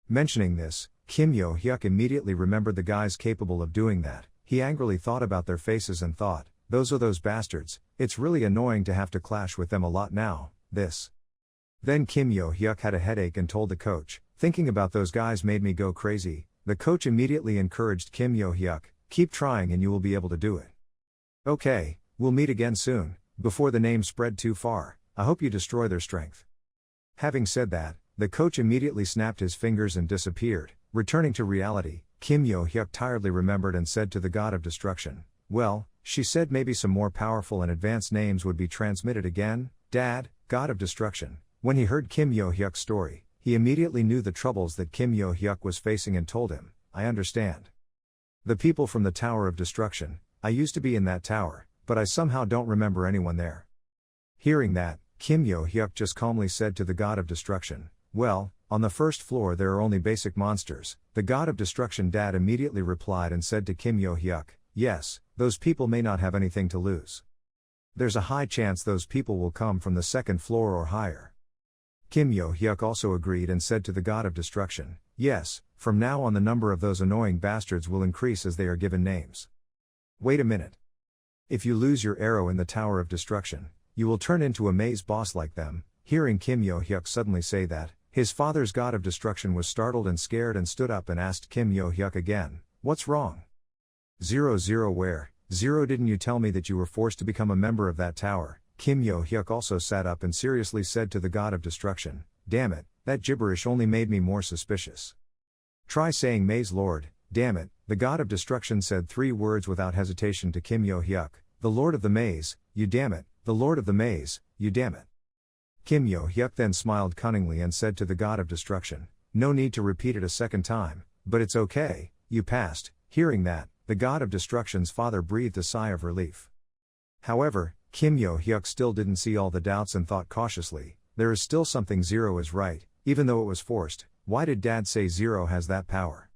Mentioning this, Kim Yo-hyuk immediately remembered the guys capable of doing that. He angrily thought about their faces and thought, Those are those bastards. It's really annoying to have to clash with them a lot now. Then Kim Yo-hyuk had a headache and told the coach, Thinking about those guys made me go crazy. The coach immediately encouraged Kim Yo-hyuk, Keep trying and you will be able to do it. Okay, we'll meet again soon, before the name spread too far. I hope you destroy their strength. Having said that, the coach immediately snapped his fingers and disappeared. Returning to reality, Kim Yo-hyuk tiredly remembered and said to the god of destruction, Well, she said maybe some more powerful and advanced names would be transmitted again. Dad, god of destruction. When he heard Kim Yo-hyuk's story, he immediately knew the troubles that Kim Yo-hyuk was facing and told him, I understand. The people from the Tower of Destruction, I used to be in that tower, but I somehow don't remember anyone there. Hearing that, Kim Yo-hyuk just calmly said to the god of destruction, Well, on the first floor there are only basic monsters. The god of destruction dad immediately replied and said to Kim Yo-hyuk, Yes, those people may not have anything to lose. There's a high chance those people will come from the second floor or higher. Kim Yo-hyuk also agreed and said to the god of destruction, Yes, from now on the number of those annoying bastards will increase as they are given names. Wait a minute. If you lose your arrow in the Tower of Destruction, you will turn into a maze boss like them. Hearing Kim Yo-hyuk suddenly say that, his father's god of destruction was startled and scared and stood up and asked Kim Yo-hyuk again, What's wrong? Zero where? Zero, didn't you tell me that you were forced to become a member of that tower? Kim Yo-hyuk also sat up and seriously said to the god of destruction, Damn it, that gibberish only made me more suspicious. Try saying Maze Lord. Damn it, the god of destruction said 3 words without hesitation to Kim Yo-hyuk, The Lord of the Maze, you damn it, the Lord of the Maze, you damn it. Kim Yo-hyuk then smiled cunningly and said to the god of destruction, No need to repeat it a second time, but it's okay, you passed. Hearing that, the god of destruction's father breathed a sigh of relief. However, Kim Yo-hyuk still didn't see all the doubts and thought cautiously, there is still something Zero is right, even though it was forced. Why did Dad say Zero has that power?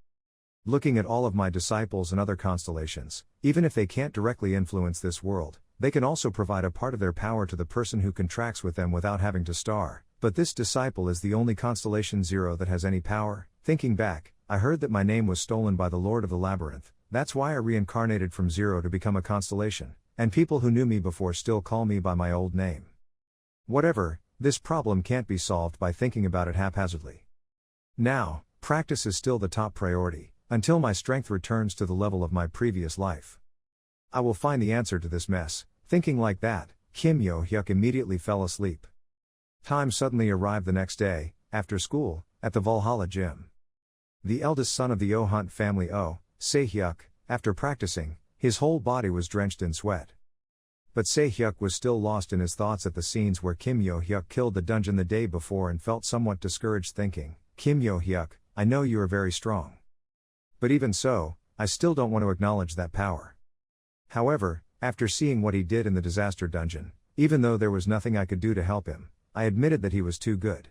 Looking at all of my disciples and other constellations, even if they can't directly influence this world, they can also provide a part of their power to the person who contracts with them without having to star. But this disciple is the only constellation Zero that has any power. Thinking back, I heard that my name was stolen by the Lord of the Labyrinth. That's why I reincarnated from Zero to become a constellation, and people who knew me before still call me by my old name. Whatever, this problem can't be solved by thinking about it haphazardly. Now, practice is still the top priority, until my strength returns to the level of my previous life. I will find the answer to this mess. Thinking like that, Kim Yo-hyuk immediately fell asleep. Time suddenly arrived the next day, after school, at the Valhalla gym. The eldest son of the Oh Hunt family, Oh Se-hyuk, after practicing, his whole body was drenched in sweat. But Se-hyuk was still lost in his thoughts at the scenes where Kim Yo-hyuk killed the dungeon the day before and felt somewhat discouraged, thinking, Kim Yo-hyuk, I know you are very strong. But even so, I still don't want to acknowledge that power. However, after seeing what he did in the disaster dungeon, even though there was nothing I could do to help him, I admitted that he was too good.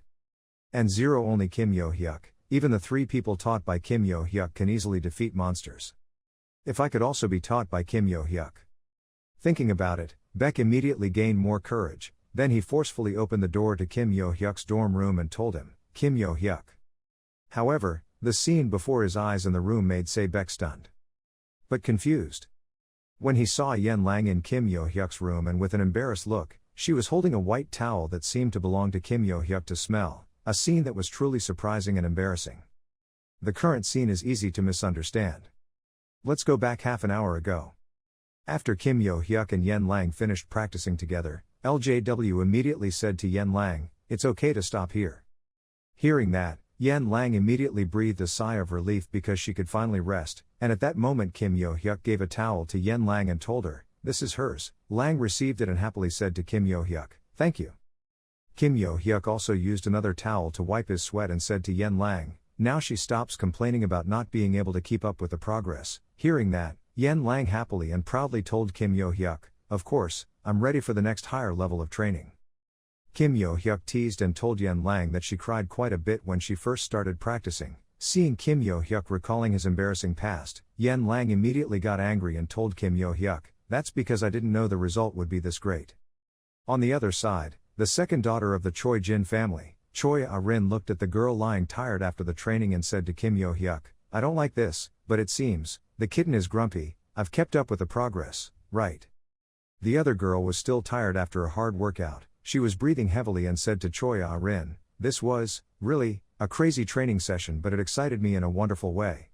And Zero only Kim Yo-hyuk, even the 3 people taught by Kim Yo-hyuk can easily defeat monsters. If I could also be taught by Kim Yo-hyuk. Thinking about it, Baek immediately gained more courage, then he forcefully opened the door to Kim Yo-hyuk's dorm room and told him, Kim Yo-hyuk. However, the scene before his eyes in the room made Baek stunned. But confused. When he saw Yen Lang in Kim Yo-hyuk's room and with an embarrassed look, she was holding a white towel that seemed to belong to Kim Yo-hyuk to smell, a scene that was truly surprising and embarrassing. The current scene is easy to misunderstand. Let's go back half an hour ago. After Kim Yo-hyuk and Yen Lang finished practicing together, LJW immediately said to Yen Lang, it's okay to stop here. Hearing that, Yen Lang immediately breathed a sigh of relief because she could finally rest, and at that moment Kim Yo-hyuk gave a towel to Yen Lang and told her, this is hers. Lang received it and happily said to Kim Yo-hyuk, thank you. Kim Yo-hyuk also used another towel to wipe his sweat and said to Yen Lang, now she stops complaining about not being able to keep up with the progress. Hearing that, Yen Lang happily and proudly told Kim Yo-hyuk, of course, I'm ready for the next higher level of training. Kim Yo-hyuk teased and told Yen Lang that she cried quite a bit when she first started practicing. Seeing Kim Yo-hyuk recalling his embarrassing past, Yen Lang immediately got angry and told Kim Yo-hyuk, that's because I didn't know the result would be this great. On the other side, the second daughter of the Choi Jin family, Choi Ah-rin looked at the girl lying tired after the training and said to Kim Yo-hyuk, I don't like this, but it seems, the kitten is grumpy, I've kept up with the progress, right? The other girl was still tired after a hard workout. She was breathing heavily and said to Choi Ah-rin, this was, really, a crazy training session, but it excited me in a wonderful way.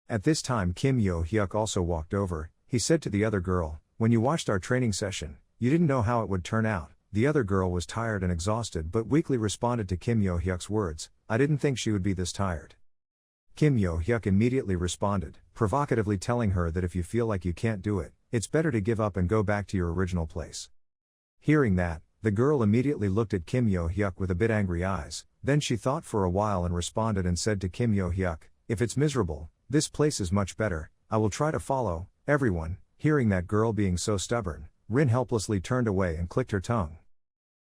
At this time Kim Yo-hyuk also walked over. He said to the other girl, when you watched our training session, you didn't know how it would turn out. The other girl was tired and exhausted but weakly responded to Kim Yo-hyuk's words, I didn't think she would be this tired. Kim Yo-hyuk immediately responded, provocatively telling her that if you feel like you can't do it, it's better to give up and go back to your original place. Hearing that, the girl immediately looked at Kim Yo-hyuk with a bit angry eyes, then she thought for a while and responded and said to Kim Yo-hyuk, if it's miserable, this place is much better, I will try to follow. Everyone, hearing that girl being so stubborn, Rin helplessly turned away and clicked her tongue.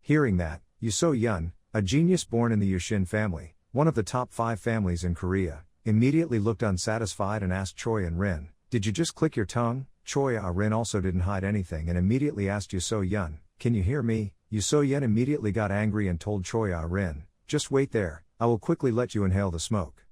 Hearing that, Yoo So-yeon, a genius born in the Yushin family, one of the top 5 families in Korea, immediately looked unsatisfied and asked Choi and Rin, did you just click your tongue? Choi Ah-rin also didn't hide anything and immediately asked Yoo So-yeon, can you hear me? Yoo So-yeon immediately got angry and told Choi Ah-rin, just wait there, I will quickly let you inhale the smoke.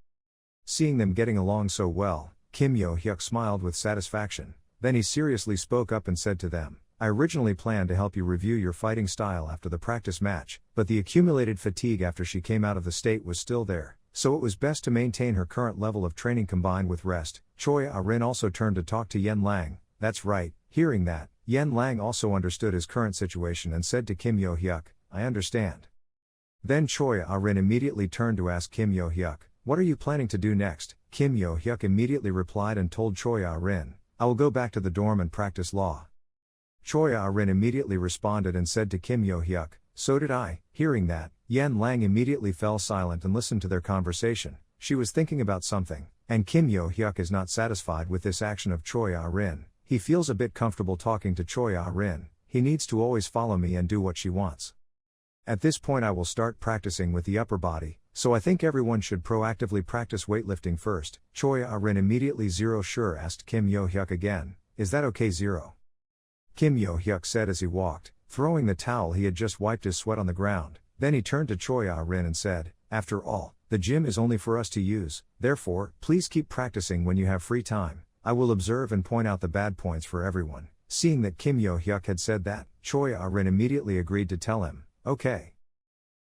Seeing them getting along so well, Kim Yo-hyuk smiled with satisfaction, then he seriously spoke up and said to them, I originally planned to help you review your fighting style after the practice match, but the accumulated fatigue after she came out of the state was still there, so it was best to maintain her current level of training combined with rest. Choi Ah-rin also turned to talk to Yen Lang, that's right. Hearing that, Yen Lang also understood his current situation and said to Kim Yo-hyuk, I understand. Then Choi Ah-rin immediately turned to ask Kim Yo-hyuk, what are you planning to do next? Kim Yo-hyuk immediately replied and told Choi Ah-rin, I will go back to the dorm and practice law. Choi Ah-rin immediately responded and said to Kim Yo-hyuk, so did I. Hearing that, Yen Lang immediately fell silent and listened to their conversation. She was thinking about something, and Kim Yo-hyuk is not satisfied with this action of Choi Ah-rin. He feels a bit comfortable talking to Choi Ah-rin. he needs to always follow me and do what she wants. At this point I will start practicing with the upper body, so I think everyone should proactively practice weightlifting first. Choi Ah-rin immediately. Zero sure asked Kim Yo-hyuk again, is that okay Zero? Kim Yo-hyuk said as he walked, throwing the towel he had just wiped his sweat on the ground. Then he turned to Choi Ah-rin and said, after all, the gym is only for us to use, therefore, please keep practicing when you have free time. I will observe and point out the bad points for everyone. Seeing that Kim Yo-hyuk had said that, Choi Ah-rin immediately agreed to tell him, okay.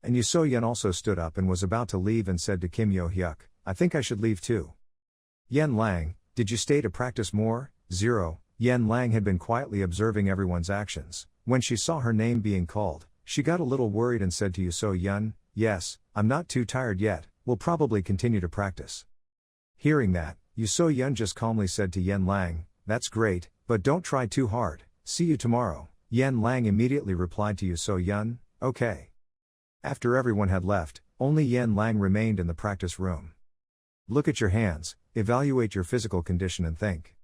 And Yoo So-yeon also stood up and was about to leave and said to Kim Yo-hyuk, I think I should leave too. Yen Lang, did you stay to practice more? Zero. Yen Lang had been quietly observing everyone's actions. When she saw her name being called, she got a little worried and said to Yoo So-yeon, yes, I'm not too tired yet, we'll probably continue to practice. Hearing that, Yoo So-yeon just calmly said to Yen Lang, that's great, but don't try too hard, see you tomorrow. Yen Lang immediately replied to Yoo So-yeon, okay. After everyone had left, only Yen Lang remained in the practice room. Look at your hands, evaluate your physical condition and think.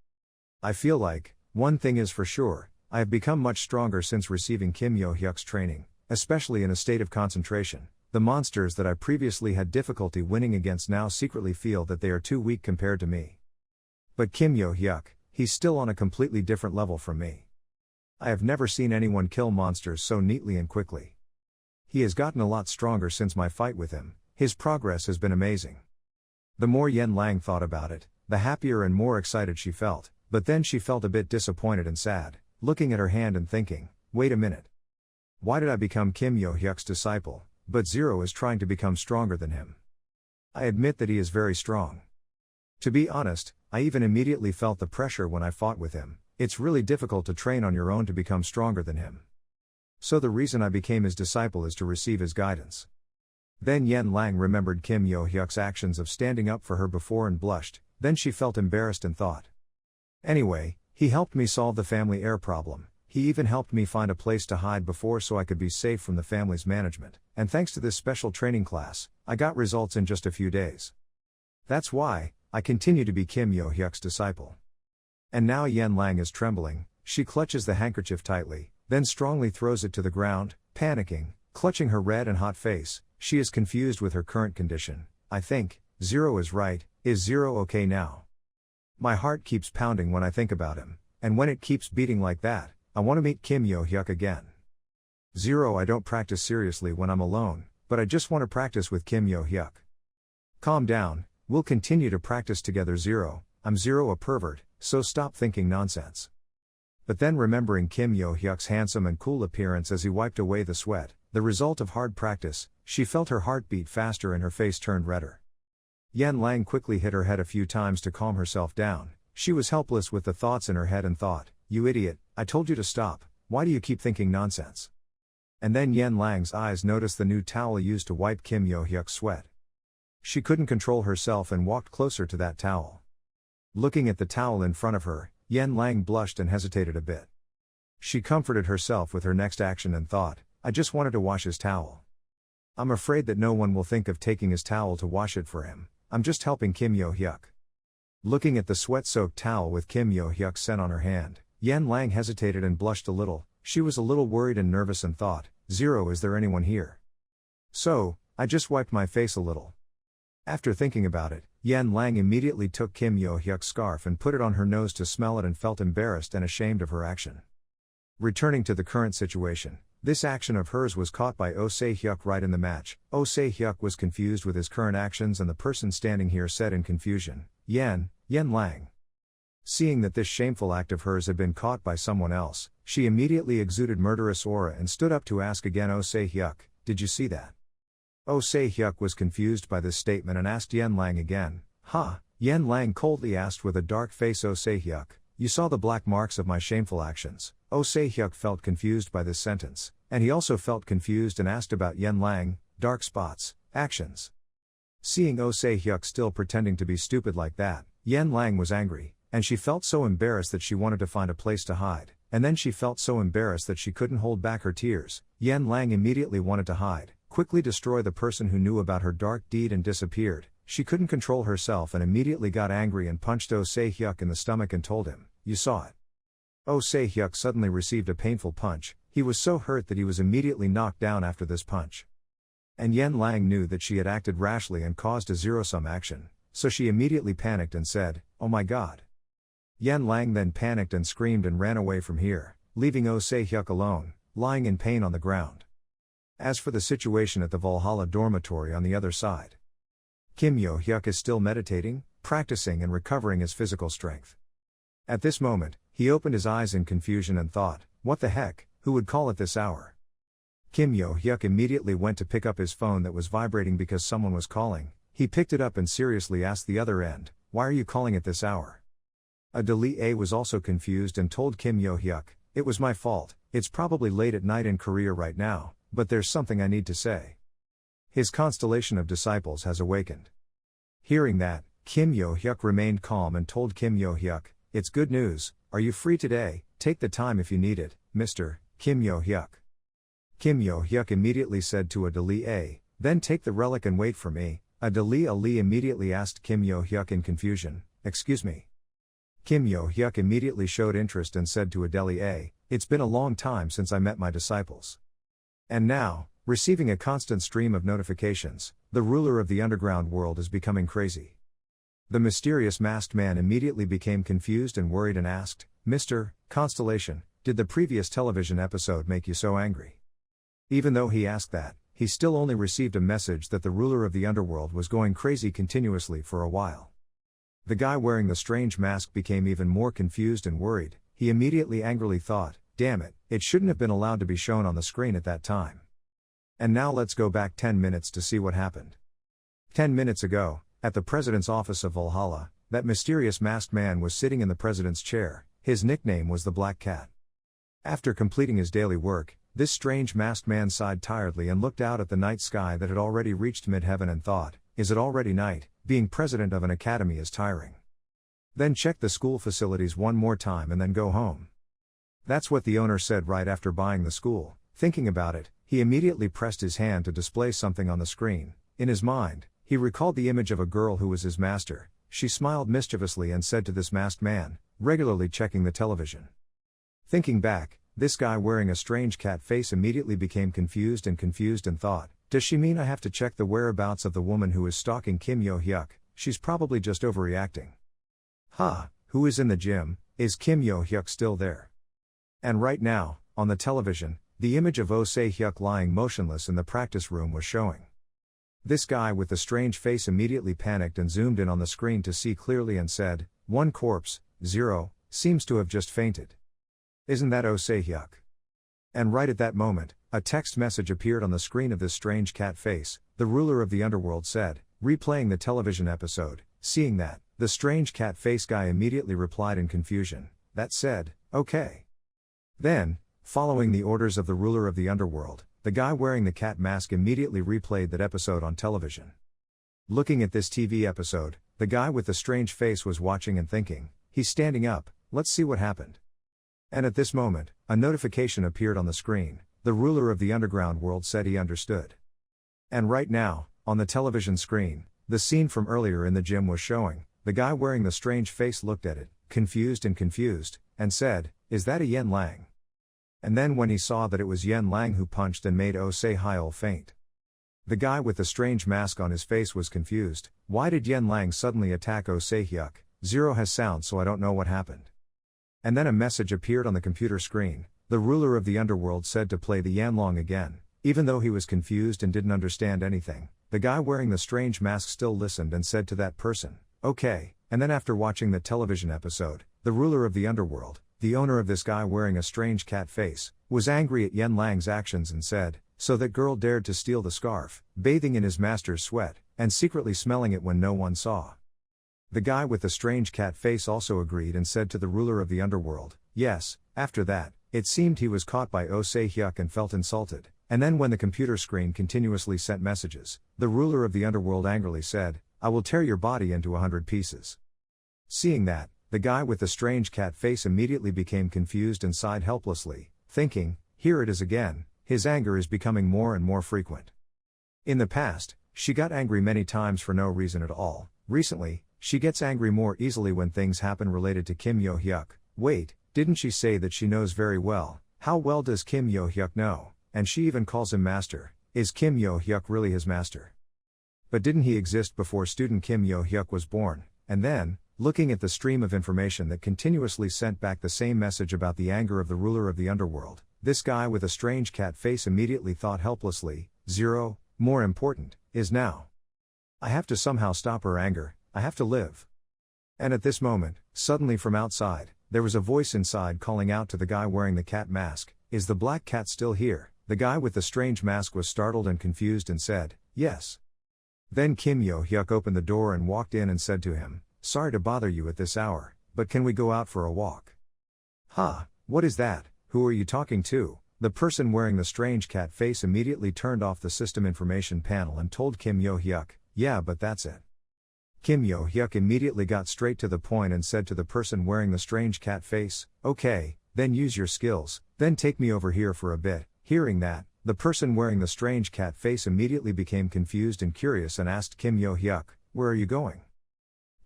I feel like, one thing is for sure, I have become much stronger since receiving Kim Yo-hyuk's training, especially in a state of concentration. The monsters that I previously had difficulty winning against now secretly feel that they are too weak compared to me. But Kim Yo-hyuk, he's still on a completely different level from me. I have never seen anyone kill monsters so neatly and quickly. He has gotten a lot stronger since my fight with him, his progress has been amazing. The more Yen Lang thought about it, the happier and more excited she felt, but then she felt a bit disappointed and sad, looking at her hand and thinking, wait a minute. Why did I become Kim Yo-hyuk's disciple, but Zero is trying to become stronger than him? I admit that he is very strong. To be honest, I even immediately felt the pressure when I fought with him. It's really difficult to train on your own to become stronger than him. So the reason I became his disciple is to receive his guidance. Then Yen Lang remembered Kim Yo-hyuk's actions of standing up for her before and blushed, then she felt embarrassed and thought. Anyway, he helped me solve the family heir problem, he even helped me find a place to hide before so I could be safe from the family's management, and thanks to this special training class, I got results in just a few days. That's why, I continue to be Kim Yo-hyuk's disciple. And now Yen Lang is trembling, she clutches the handkerchief tightly, then strongly throws it to the ground, panicking, clutching her red and hot face, she is confused with her current condition. I think, Zero is right, is Zero okay now? My heart keeps pounding when I think about him, and when it keeps beating like that, I want to meet Kim Yo-hyuk again. Zero, I don't practice seriously when I'm alone, but I just want to practice with Kim Yo-hyuk. Calm down, we'll continue to practice together Zero, I'm Zero a pervert, so stop thinking nonsense. But then remembering Kim Yo-hyuk's handsome and cool appearance as he wiped away the sweat, the result of hard practice, she felt her heart beat faster and her face turned redder. Yen Lang quickly hit her head a few times to calm herself down. She was helpless with the thoughts in her head and thought, you idiot, I told you to stop, why do you keep thinking nonsense? And then Yen Lang's eyes noticed the new towel used to wipe Kim Yo-hyuk's sweat. She couldn't control herself and walked closer to that towel. Looking at the towel in front of her, Yen Lang blushed and hesitated a bit. She comforted herself with her next action and thought, I just wanted to wash his towel. I'm afraid that no one will think of taking his towel to wash it for him, I'm just helping Kim Yo-hyuk. Looking at the sweat-soaked towel with Kim Yo-hyuk's scent on her hand, Yen Lang hesitated and blushed a little, she was a little worried and nervous and thought, Zero, is there anyone here? So, I just wiped my face a little. After thinking about it, Yen Lang immediately took Kim Yo-hyuk's scarf and put it on her nose to smell it and felt embarrassed and ashamed of her action. Returning to the current situation, this action of hers was caught by Oh Se-hyuk right in the match. Oh Se-hyuk was confused with his current actions and the person standing here said in confusion, Yen Lang. Seeing that this shameful act of hers had been caught by someone else, she immediately exuded murderous aura and stood up to ask again, Oh Se-hyuk, did you see that? Oh Se-hyuk was confused by this statement and asked Yen Lang again, huh? Yen Lang coldly asked with a dark face, Oh Se-hyuk, you saw the black marks of my shameful actions. Oh Se-hyuk felt confused by this sentence, and he also felt confused and asked about Yen Lang, dark spots, actions. Seeing Oh Se-hyuk still pretending to be stupid like that, Yen Lang was angry, and she felt so embarrassed that she wanted to find a place to hide, and then she felt so embarrassed that she couldn't hold back her tears. Yen Lang immediately wanted to hide, quickly destroy the person who knew about her dark deed and disappeared. She couldn't control herself and immediately got angry and punched Oh Se-hyuk in the stomach and told him, you saw it. Oh Se-hyuk suddenly received a painful punch. He was so hurt that he was immediately knocked down after this punch. And Yen Lang knew that she had acted rashly and caused a zero-sum action, so she immediately panicked and said, "Oh my god." Yen Lang then panicked and screamed and ran away from here, leaving Oh Se-hyuk alone, lying in pain on the ground. As for the situation at the Valhalla dormitory on the other side, Kim Yo-hyuk is still meditating, practicing and recovering his physical strength. At this moment, he opened his eyes in confusion and thought, what the heck, who would call at this hour? Kim Yo-hyuk immediately went to pick up his phone that was vibrating because someone was calling. He picked it up and seriously asked the other end, "Why are you calling at this hour?" A was also confused and told Kim Yo-hyuk, "It was my fault, it's probably late at night in Korea right now, but there's something I need to say." His constellation of disciples has awakened. Hearing that, Kim Yo-hyuk remained calm and told Kim Yo-hyuk, "It's good news, are you free today? Take the time if you need it, Mr. Kim Yo-hyuk." Kim Yo-hyuk immediately said to A, "Then take the relic and wait for me." Ali immediately asked Kim Yo-hyuk in confusion, "Excuse me?" Kim Yo-hyuk immediately showed interest and said to A, "It's been a long time since I met my disciples." And now, receiving a constant stream of notifications, the ruler of the underground world is becoming crazy. The mysterious masked man immediately became confused and worried and asked, "Mr. Constellation, did the previous television episode make you so angry?" Even though he asked that, he still only received a message that the ruler of the underworld was going crazy continuously for a while. The guy wearing the strange mask became even more confused and worried. He immediately angrily thought, "Damn it, it shouldn't have been allowed to be shown on the screen at that time." And now let's go back 10 minutes to see what happened. 10 minutes ago, at the president's office of Valhalla, that mysterious masked man was sitting in the president's chair. His nickname was the Black Cat. After completing his daily work, this strange masked man sighed tiredly and looked out at the night sky that had already reached mid-heaven and thought, "Is it already night? Being president of an academy is tiring. Then check the school facilities one more time and then go home." That's what the owner said right after buying the school. Thinking about it, he immediately pressed his hand to display something on the screen. In his mind, he recalled the image of a girl who was his master. She smiled mischievously and said to this masked man, regularly checking the television. Thinking back, this guy wearing a strange cat face immediately became confused and thought, "Does she mean I have to check the whereabouts of the woman who is stalking Kim Yo-hyuk? She's probably just overreacting. Who is in the gym? Is Kim Yo-hyuk still there?" And right now, on the television, the image of Oh Se-hyuk lying motionless in the practice room was showing. This guy with the strange face immediately panicked and zoomed in on the screen to see clearly and said, "One corpse, 0, seems to have just fainted. Isn't that Oh Se-hyuk?" And right at that moment, a text message appeared on the screen of this strange cat face. The ruler of the underworld said, replaying the television episode. Seeing that, the strange cat face guy immediately replied in confusion. That said, "Okay." Then, following the orders of the ruler of the underworld, the guy wearing the cat mask immediately replayed that episode on television. Looking at this TV episode, the guy with the strange face was watching and thinking, "He's standing up, let's see what happened." And at this moment, a notification appeared on the screen. The ruler of the underground world said he understood. And right now, on the television screen, the scene from earlier in the gym was showing. The guy wearing the strange face looked at it, confused, and said, "Is that a Yen Lang?" And then when he saw that it was Yen Lang who punched and made Oh Se-hyuk faint. The guy with the strange mask on his face was confused. Why did Yen Lang suddenly attack Oh Se-hyuk? 0 has sound, so I don't know what happened. And then a message appeared on the computer screen. The ruler of the underworld said to play the Yen Lang again. Even though he was confused and didn't understand anything, the guy wearing the strange mask still listened and said to that person, "Okay." And then after watching the television episode, the ruler of the underworld, the owner of this guy wearing a strange cat face, was angry at Yen Lang's actions and said, "So that girl dared to steal the scarf, bathing in his master's sweat, and secretly smelling it when no one saw." The guy with the strange cat face also agreed and said to the ruler of the underworld, "Yes." After that, it seemed he was caught by Oh Se-hyuk and felt insulted. And then when the computer screen continuously sent messages, the ruler of the underworld angrily said, "I will tear your body into 100 pieces." Seeing that, the guy with the strange cat face immediately became confused and sighed helplessly, thinking, "Here it is again." His anger is becoming more and more frequent. In the past, she got angry many times for no reason at all. Recently, she gets angry more easily when things happen related to Kim Yo-hyuk. Wait, Didn't she say that she knows very well? How well does Kim Yo-hyuk know? And she even calls him master. Is Kim Yo-hyuk really his master? But didn't he exist before student Kim Yo-hyuk was born? And then, looking at the stream of information that continuously sent back the same message about the anger of the ruler of the underworld, this guy with a strange cat face immediately thought helplessly, 0, more important, is now. I have to somehow stop her anger, I have to live. And at this moment, suddenly from outside, there was a voice inside calling out to the guy wearing the cat mask, "Is the black cat still here?" The guy with the strange mask was startled and confused and said, "Yes." Then Kim Yo-hyuk opened the door and walked in and said to him, "Sorry to bother you at this hour, but can we go out for a walk?" "Ha, what is that? Who are you talking to?" The person wearing the strange cat face immediately turned off the system information panel and told Kim Yo-hyuk, "Yeah, but that's it." Kim Yo-hyuk immediately got straight to the point and said to the person wearing the strange cat face, "Okay, then use your skills, then take me over here for a bit." Hearing that, the person wearing the strange cat face immediately became confused and curious and asked Kim Yo-hyuk, "Where are you going?"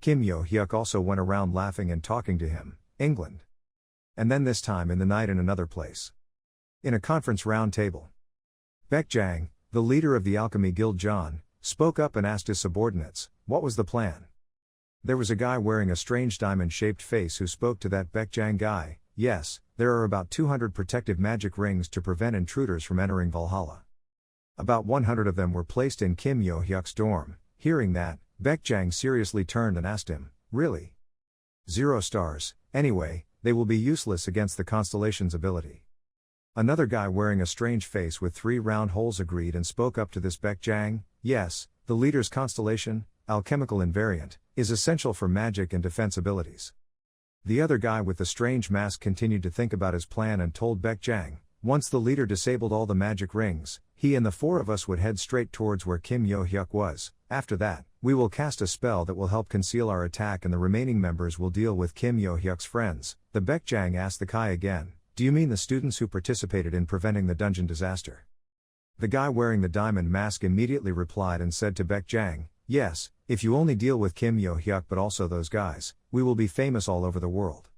Kim Yo-hyuk also went around laughing and talking to him, "England." And then this time in the night in another place. In a conference round table, Baek Jang, the leader of the Alchemy Guild John, spoke up and asked his subordinates, what was the plan? There was a guy wearing a strange diamond-shaped face who spoke to that Baek Jang guy, "Yes, there are about 200 protective magic rings to prevent intruders from entering Valhalla. About 100 of them were placed in Kim Yo-hyuk's dorm." Hearing that, Baek Jang seriously turned and asked him, "Really? 0 stars, anyway, they will be useless against the Constellations' ability." Another guy wearing a strange face with 3 round holes agreed and spoke up to this Baek Jang, "Yes, the leader's constellation, alchemical invariant, is essential for magic and defense abilities." The other guy with the strange mask continued to think about his plan and told Baek Jang, "Once the leader disabled all the magic rings, he and the 4 of us would head straight towards where Kim Yo-hyuk was. After that, we will cast a spell that will help conceal our attack and the remaining members will deal with Kim Yo-hyuk's friends." The Baek Jang asked the guy again, "Do you mean the students who participated in preventing the dungeon disaster?" The guy wearing the diamond mask immediately replied and said to Baek Jang, "Yes, if you only deal with Kim Yo-hyuk but also those guys, we will be famous all over the world."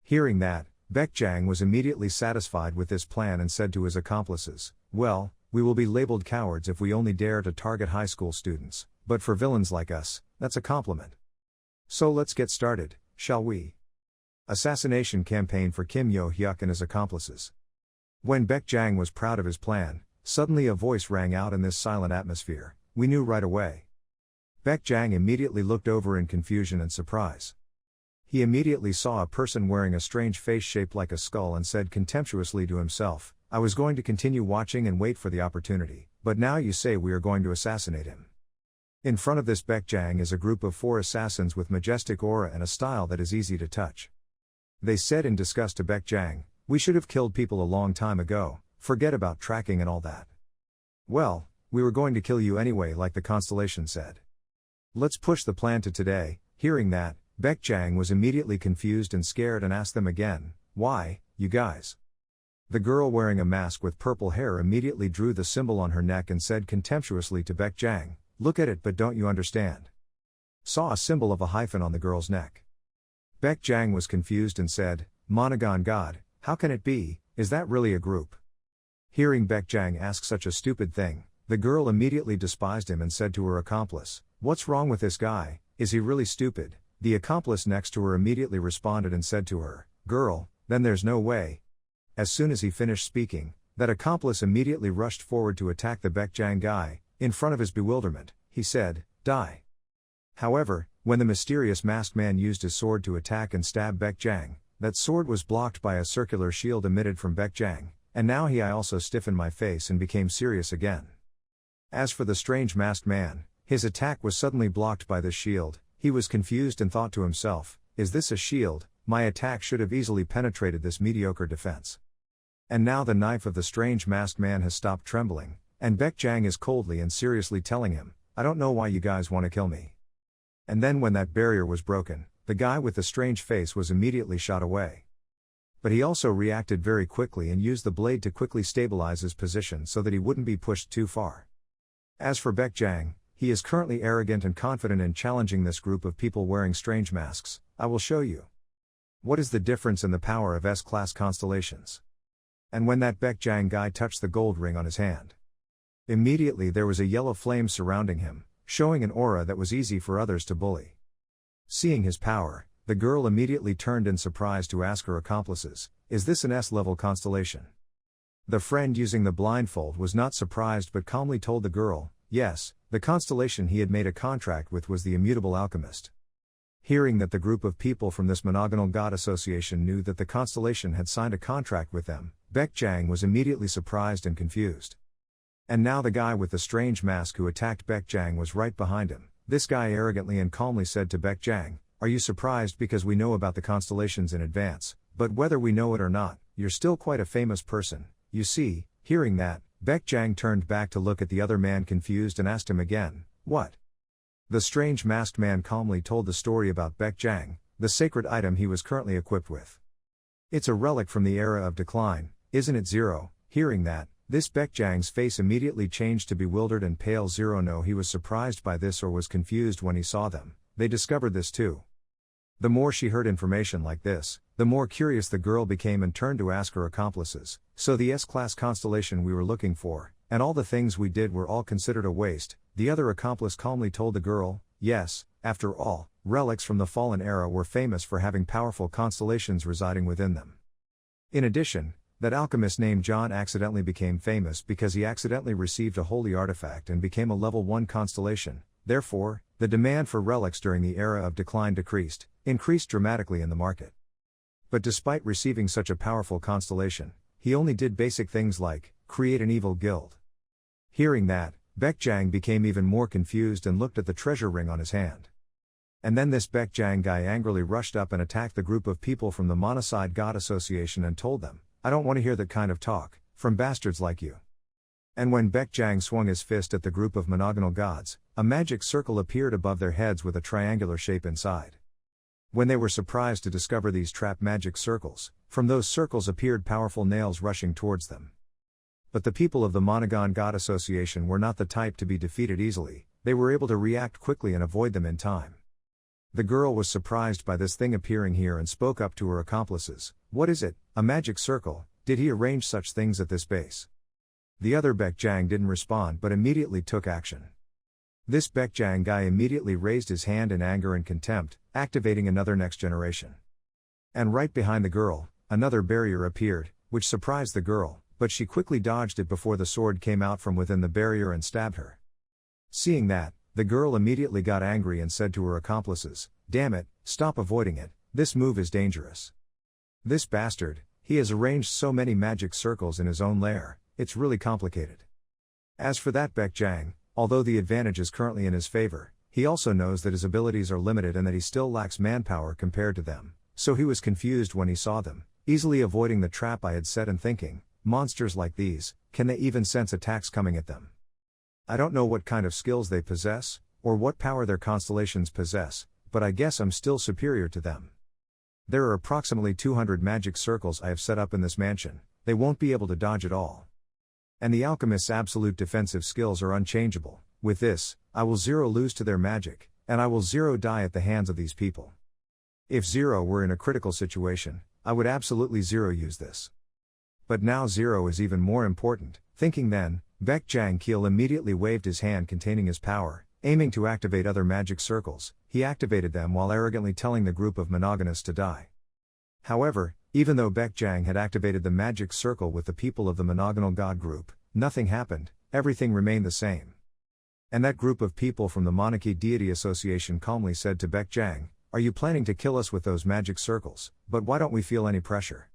Hearing that, Baek Jang was immediately satisfied with this plan and said to his accomplices, "Well, we will be labeled cowards if we only dare to target high school students, but for villains like us, that's a compliment. So let's get started, shall we?" Assassination campaign for Kim Yo-hyuk and his accomplices. When Baek Jang was proud of his plan, suddenly a voice rang out in this silent atmosphere. We knew right away. Baek Jang immediately looked over in confusion and surprise. He immediately saw a person wearing a strange face shaped like a skull and said contemptuously to himself, "I was going to continue watching and wait for the opportunity, but now you say we are going to assassinate him." In front of this Baek Jang is a group of 4 assassins with majestic aura and a style that is easy to touch. They said in disgust to Baek Jang, "We should have killed people a long time ago, forget about tracking and all that." "Well, we were going to kill you anyway like the constellation said. Let's push the plan to today." Hearing that, Baek Jang was immediately confused and scared and asked them again, "Why, you guys?" The girl wearing a mask with purple hair immediately drew the symbol on her neck and said contemptuously to Baek Jang, "Look at it but don't you understand?" Saw a symbol of a hyphen on the girl's neck. Baek Jang was confused and said, "Monogon God, how can it be, is that really a group?" Hearing Baek Jang ask such a stupid thing, the girl immediately despised him and said to her accomplice, "What's wrong with this guy, is he really stupid?" The accomplice next to her immediately responded and said to her, "Girl, then there's no way." As soon as he finished speaking, that accomplice immediately rushed forward to attack the Baek Jang guy. In front of his bewilderment, he said, "Die." However, when the mysterious masked man used his sword to attack and stab Baek Jang, that sword was blocked by a circular shield emitted from Baek Jang, and now I also stiffened my face and became serious again. As for the strange masked man, his attack was suddenly blocked by the shield. He was confused and thought to himself, "Is this a shield? My attack should have easily penetrated this mediocre defense." And now the knife of the strange masked man has stopped trembling, and Baek Jang is coldly and seriously telling him, "I don't know why you guys want to kill me." And then when that barrier was broken, the guy with the strange face was immediately shot away. But he also reacted very quickly and used the blade to quickly stabilize his position so that he wouldn't be pushed too far. As for Baek Jang, he is currently arrogant and confident in challenging this group of people wearing strange masks. "I will show you." What is the difference in the power of S-class constellations? And when that Baekjang guy touched the gold ring on his hand, immediately there was a yellow flame surrounding him, showing an aura that was easy for others to bully. Seeing his power, the girl immediately turned in surprise to ask her accomplices, "Is this an S-level constellation?" The friend using the blindfold was not surprised but calmly told the girl, yes, the constellation he had made a contract with was the Immutable Alchemist. Hearing that the group of people from this monogonal god association knew that the constellation had signed a contract with them, Baekjang was immediately surprised and confused. And now the guy with the strange mask who attacked Baekjang was right behind him. This guy arrogantly and calmly said to Baekjang, "Are you surprised because we know about the constellations in advance, but whether we know it or not, you're still quite a famous person, you see." Hearing that, Baekjang turned back to look at the other man confused and asked him again, "What?" The strange masked man calmly told the story about Baekjang, the sacred item he was currently equipped with. "It's a relic from the era of decline, isn't it, Zero?" Hearing that, this Baekjang's face immediately changed to bewildered and pale. Zero no, he was surprised by this or was confused when he saw them. They discovered this too. The more she heard information like this, the more curious the girl became and turned to ask her accomplices, "So the S-class constellation we were looking for, and all the things we did were all considered a waste?" The other accomplice calmly told the girl, "Yes, after all, relics from the fallen era were famous for having powerful constellations residing within them. In addition, that alchemist named John accidentally became famous because he accidentally received a holy artifact and became a level 1 constellation. Therefore, the demand for relics during the era of decline increased dramatically in the market. But despite receiving such a powerful constellation, he only did basic things like create an evil guild." Hearing that, Baekjang became even more confused and looked at the treasure ring on his hand. And then this Baekjang guy angrily rushed up and attacked the group of people from the Monocyte God Association and told them, "I don't want to hear that kind of talk, from bastards like you." And when Baekjang swung his fist at the group of monogonal gods, a magic circle appeared above their heads with a triangular shape inside. When they were surprised to discover these trap magic circles, from those circles appeared powerful nails rushing towards them. But the people of the Monogon God Association were not the type to be defeated easily. They were able to react quickly and avoid them in time. The girl was surprised by this thing appearing here and spoke up to her accomplices, "What is it, a magic circle? Did he arrange such things at this base?" The other Baekjang didn't respond but immediately took action. This Baekjang guy immediately raised his hand in anger and contempt, activating another next generation. And right behind the girl, another barrier appeared, which surprised the girl, but she quickly dodged it before the sword came out from within the barrier and stabbed her. Seeing that, the girl immediately got angry and said to her accomplices, "Damn it, stop avoiding it, this move is dangerous. This bastard, he has arranged so many magic circles in his own lair, it's really complicated." As for that Baekjang, although the advantage is currently in his favor, he also knows that his abilities are limited and that he still lacks manpower compared to them, so he was confused when he saw them, easily avoiding the trap I had set and thinking, "Monsters like these, can they even sense attacks coming at them? I don't know what kind of skills they possess, or what power their constellations possess, but I guess I'm still superior to them. There are approximately 200 magic circles I have set up in this mansion, they won't be able to dodge it all. And the alchemist's absolute defensive skills are unchangeable. With this, I will Zero lose to their magic, and I will Zero die at the hands of these people. If Zero were in a critical situation, I would absolutely Zero use this. But now Zero is even more important." Thinking then, Baekjang Keel immediately waved his hand containing his power, aiming to activate other magic circles. He activated them while arrogantly telling the group of monogamists to die. However, even though Baekjang had activated the magic circle with the people of the monogonal god group, nothing happened, everything remained the same. And that group of people from the Monarchy Deity Association calmly said to Baekjang, "Are you planning to kill us with those magic circles, but why don't we feel any pressure?"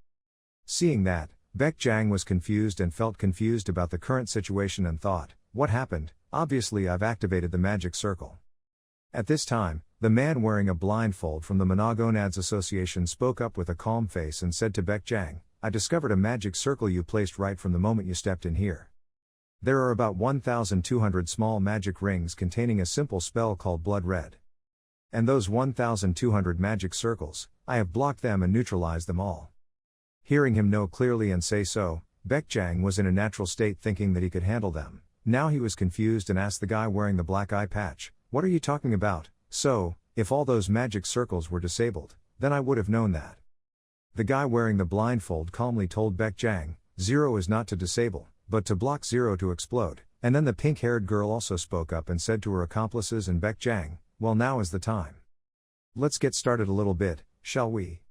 Seeing that, Baekjang was confused and felt confused about the current situation and thought, "What happened? Obviously I've activated the magic circle." At this time, the man wearing a blindfold from the Monogonads Association spoke up with a calm face and said to Baekjang, "I discovered a magic circle you placed right from the moment you stepped in here. There are about 1,200 small magic rings containing a simple spell called Blood Red. And those 1,200 magic circles, I have blocked them and neutralized them all." Hearing him know clearly and say so, Baekjang was in a natural state thinking that he could handle them. Now he was confused and asked the guy wearing the black eye patch, "What are you talking about? So, if all those magic circles were disabled, then I would have known that. The guy wearing the blindfold calmly told Baek Jang, "Zero is not to disable, but to block Zero to explode." And then the pink-haired girl also spoke up and said to her accomplices and Baek Jang, "Well, now is the time. Let's get started a little bit, shall we?"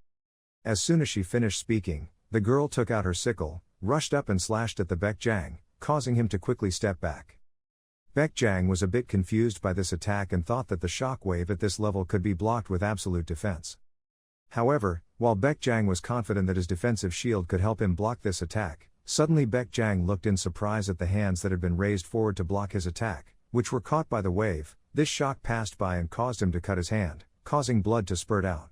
As soon as she finished speaking, the girl took out her sickle, rushed up and slashed at the Baek Jang, causing him to quickly step back. Baek Jang was a bit confused by this attack and thought that the shock wave at this level could be blocked with absolute defense. However, while Baek Jang was confident that his defensive shield could help him block this attack, suddenly Baek Jang looked in surprise at the hands that had been raised forward to block his attack, which were caught by the wave. This shock passed by and caused him to cut his hand, causing blood to spurt out.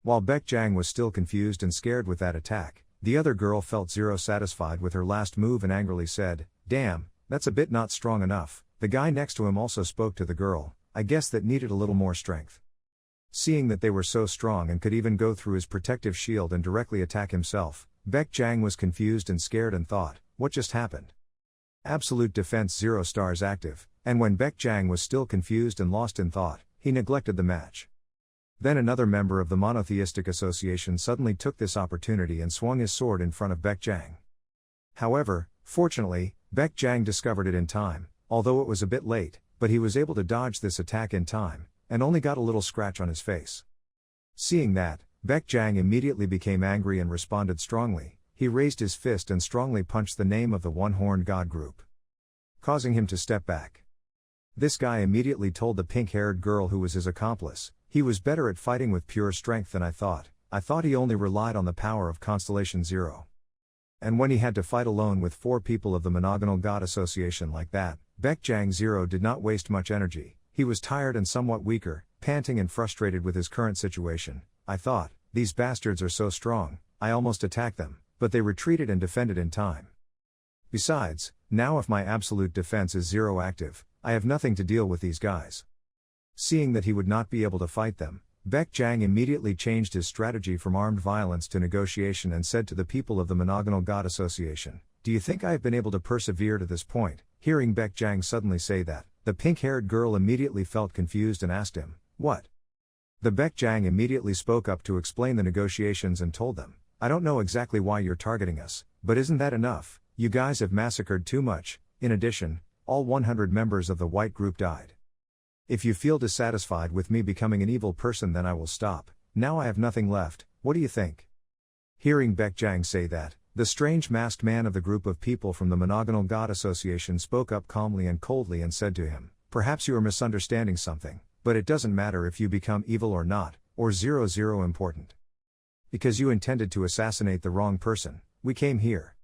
While Baek Jang was still confused and scared with that attack, the other girl felt Zero satisfied with her last move and angrily said, "Damn, that's a bit not strong enough." The guy next to him also spoke to the girl, "I guess that needed a little more strength." Seeing that they were so strong and could even go through his protective shield and directly attack himself, Baek Jang was confused and scared and thought, "What just happened?" Absolute Defense 0 stars active, and when Baek Jang was still confused and lost in thought, he neglected the match. Then another member of the Monotheistic Association suddenly took this opportunity and swung his sword in front of Baek Jang. However, fortunately, Baek Jang discovered it in time, although it was a bit late, but he was able to dodge this attack in time, and only got a little scratch on his face. Seeing that, Baek Jang immediately became angry and responded strongly. He raised his fist and strongly punched the name of the one-horned god group, causing him to step back. This guy immediately told the pink-haired girl who was his accomplice, "He was better at fighting with pure strength than I thought. I thought he only relied on the power of Constellation 0. And when he had to fight alone with 4 people of the Monogonal God Association like that, Baek Jang 0 did not waste much energy. He was tired and somewhat weaker, panting and frustrated with his current situation. I thought, these bastards are so strong, I almost attacked them, but they retreated and defended in time. Besides, now if my absolute defense is 0 active, I have nothing to deal with these guys." Seeing that he would not be able to fight them, Baek Jang immediately changed his strategy from armed violence to negotiation and said to the people of the Monogonal God Association, "Do you think I have been able to persevere to this point?" Hearing Baek Jang suddenly say that, the pink-haired girl immediately felt confused and asked him, "What?" The Baek Jang immediately spoke up to explain the negotiations and told them, "I don't know exactly why you're targeting us, but isn't that enough? You guys have massacred too much. In addition, all 100 members of the white group died. If you feel dissatisfied with me becoming an evil person, then I will stop. Now I have nothing left. What do you think?" Hearing Baek Jang say that, the strange masked man of the group of people from the Monogonal God Association spoke up calmly and coldly and said to him, "Perhaps you are misunderstanding something, but it doesn't matter if you become evil or not, or 0 important. Because you intended to assassinate the wrong person, we came here."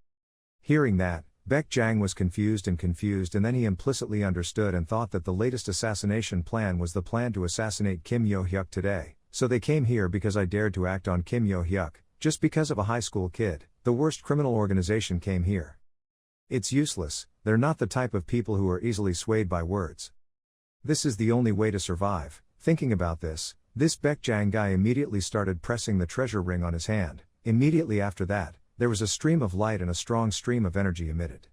Hearing that, Baek Jang was confused and then he implicitly understood and thought that the latest assassination plan was the plan to assassinate Kim Yo-hyuk today. "So they came here because I dared to act on Kim Yo-hyuk, just because of a high school kid. The worst criminal organization came here. It's useless, they're not the type of people who are easily swayed by words. This is the only way to survive." Thinking about this Baek Jang guy immediately started pressing the treasure ring on his hand. Immediately after that, there was a stream of light and a strong stream of energy emitted.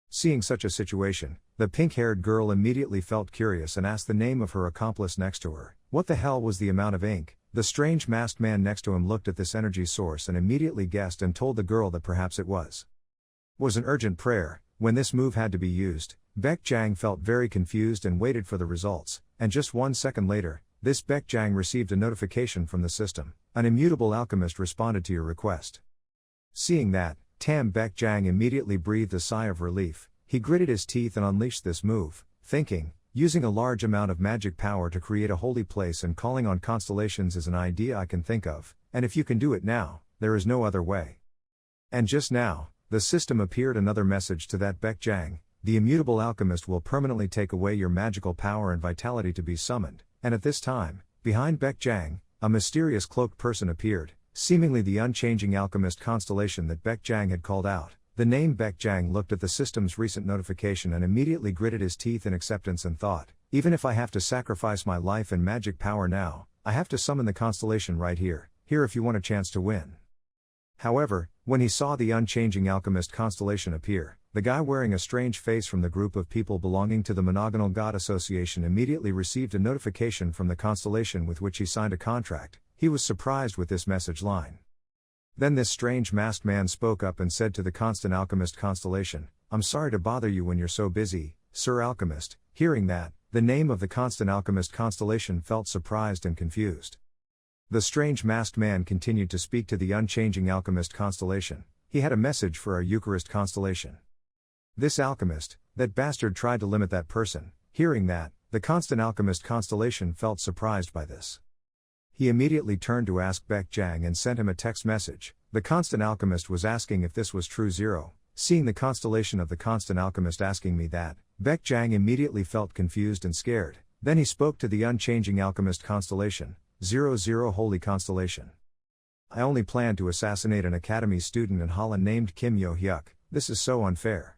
Seeing such a situation, the pink-haired girl immediately felt curious and asked the name of her accomplice next to her. What the hell was the amount of ink? The strange masked man next to him looked at this energy source and immediately guessed and told the girl that perhaps it was an urgent prayer. When this move had to be used, Baek Jang felt very confused and waited for the results, and just 1 second later, this Baek Jang received a notification from the system. "An immutable alchemist responded to your request." Seeing that, Baek Jang immediately breathed a sigh of relief. He gritted his teeth and unleashed this move, thinking, using a large amount of magic power to create a holy place and calling on constellations is an idea I can think of, and if you can do it now, there is no other way. And just now, the system appeared another message to that Baek Jang: "The immutable alchemist will permanently take away your magical power and vitality to be summoned," and at this time, behind Baek Jang, a mysterious cloaked person appeared, seemingly the unchanging alchemist constellation that Baek Jang had called out. The name Baek Jang looked at the system's recent notification and immediately gritted his teeth in acceptance and thought, "Even if I have to sacrifice my life and magic power now, I have to summon the constellation right here if you want a chance to win." However, when he saw the unchanging alchemist constellation appear, the guy wearing a strange face from the group of people belonging to the Monogonal God Association immediately received a notification from the constellation with which he signed a contract. He was surprised with this message line. Then this strange masked man spoke up and said to the constant alchemist Constellation, "I'm sorry to bother you when you're so busy, Sir Alchemist." Hearing that, the name of the constant alchemist Constellation felt surprised and confused. The strange masked man continued to speak to the unchanging alchemist Constellation. He had a message for our Eucharist Constellation. This alchemist, that bastard, tried to limit that person. Hearing that, the constant alchemist Constellation felt surprised by this. He immediately turned to ask Baek Jang and sent him a text message. The constant alchemist was asking if this was true. 0. Seeing the constellation of the constant alchemist asking me that, Baek Jang immediately felt confused and scared. Then he spoke to the unchanging alchemist Constellation. 00 Holy Constellation. I only planned to assassinate an academy student in Holland named Kim Yo Hyuk. This is so unfair.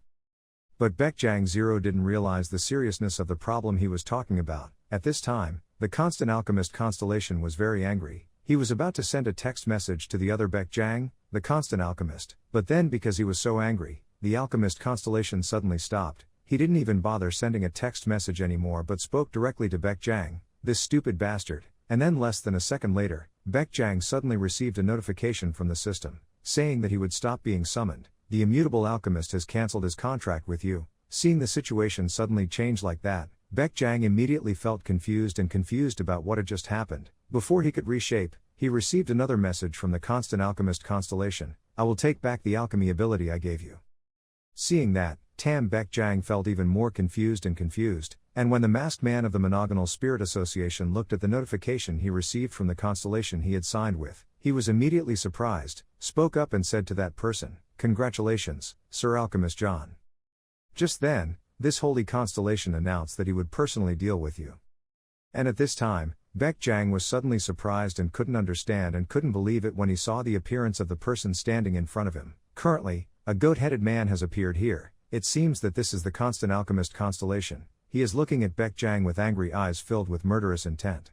But Baek Jang 0 didn't realize the seriousness of the problem he was talking about. At this time, the constant alchemist Constellation was very angry. He was about to send a text message to the other Baek Jang, the constant alchemist, but then because he was so angry, the alchemist Constellation suddenly stopped. He didn't even bother sending a text message anymore but spoke directly to Baek Jang, "This stupid bastard." And then less than a second later, Baek Jang suddenly received a notification from the system, saying that he would stop being summoned. The immutable alchemist has cancelled his contract with you. Seeing the situation suddenly change like that, Baek Jang immediately felt confused about what had just happened. Before he could reshape, he received another message from the constant alchemist Constellation. "I will take back the alchemy ability I gave you." Seeing that, Baek Jang felt even more confused, and when the masked man of the Monogonal Spirit Association looked at the notification he received from the constellation he had signed with, he was immediately surprised, spoke up and said to that person, "Congratulations, Sir Alchemist John." Just then, this holy constellation announced that he would personally deal with you. And at this time, Baek Jang was suddenly surprised and couldn't understand and couldn't believe it when he saw the appearance of the person standing in front of him. Currently, a goat-headed man has appeared here. It seems that this is the constant alchemist Constellation. He is looking at Baek Jang with angry eyes filled with murderous intent.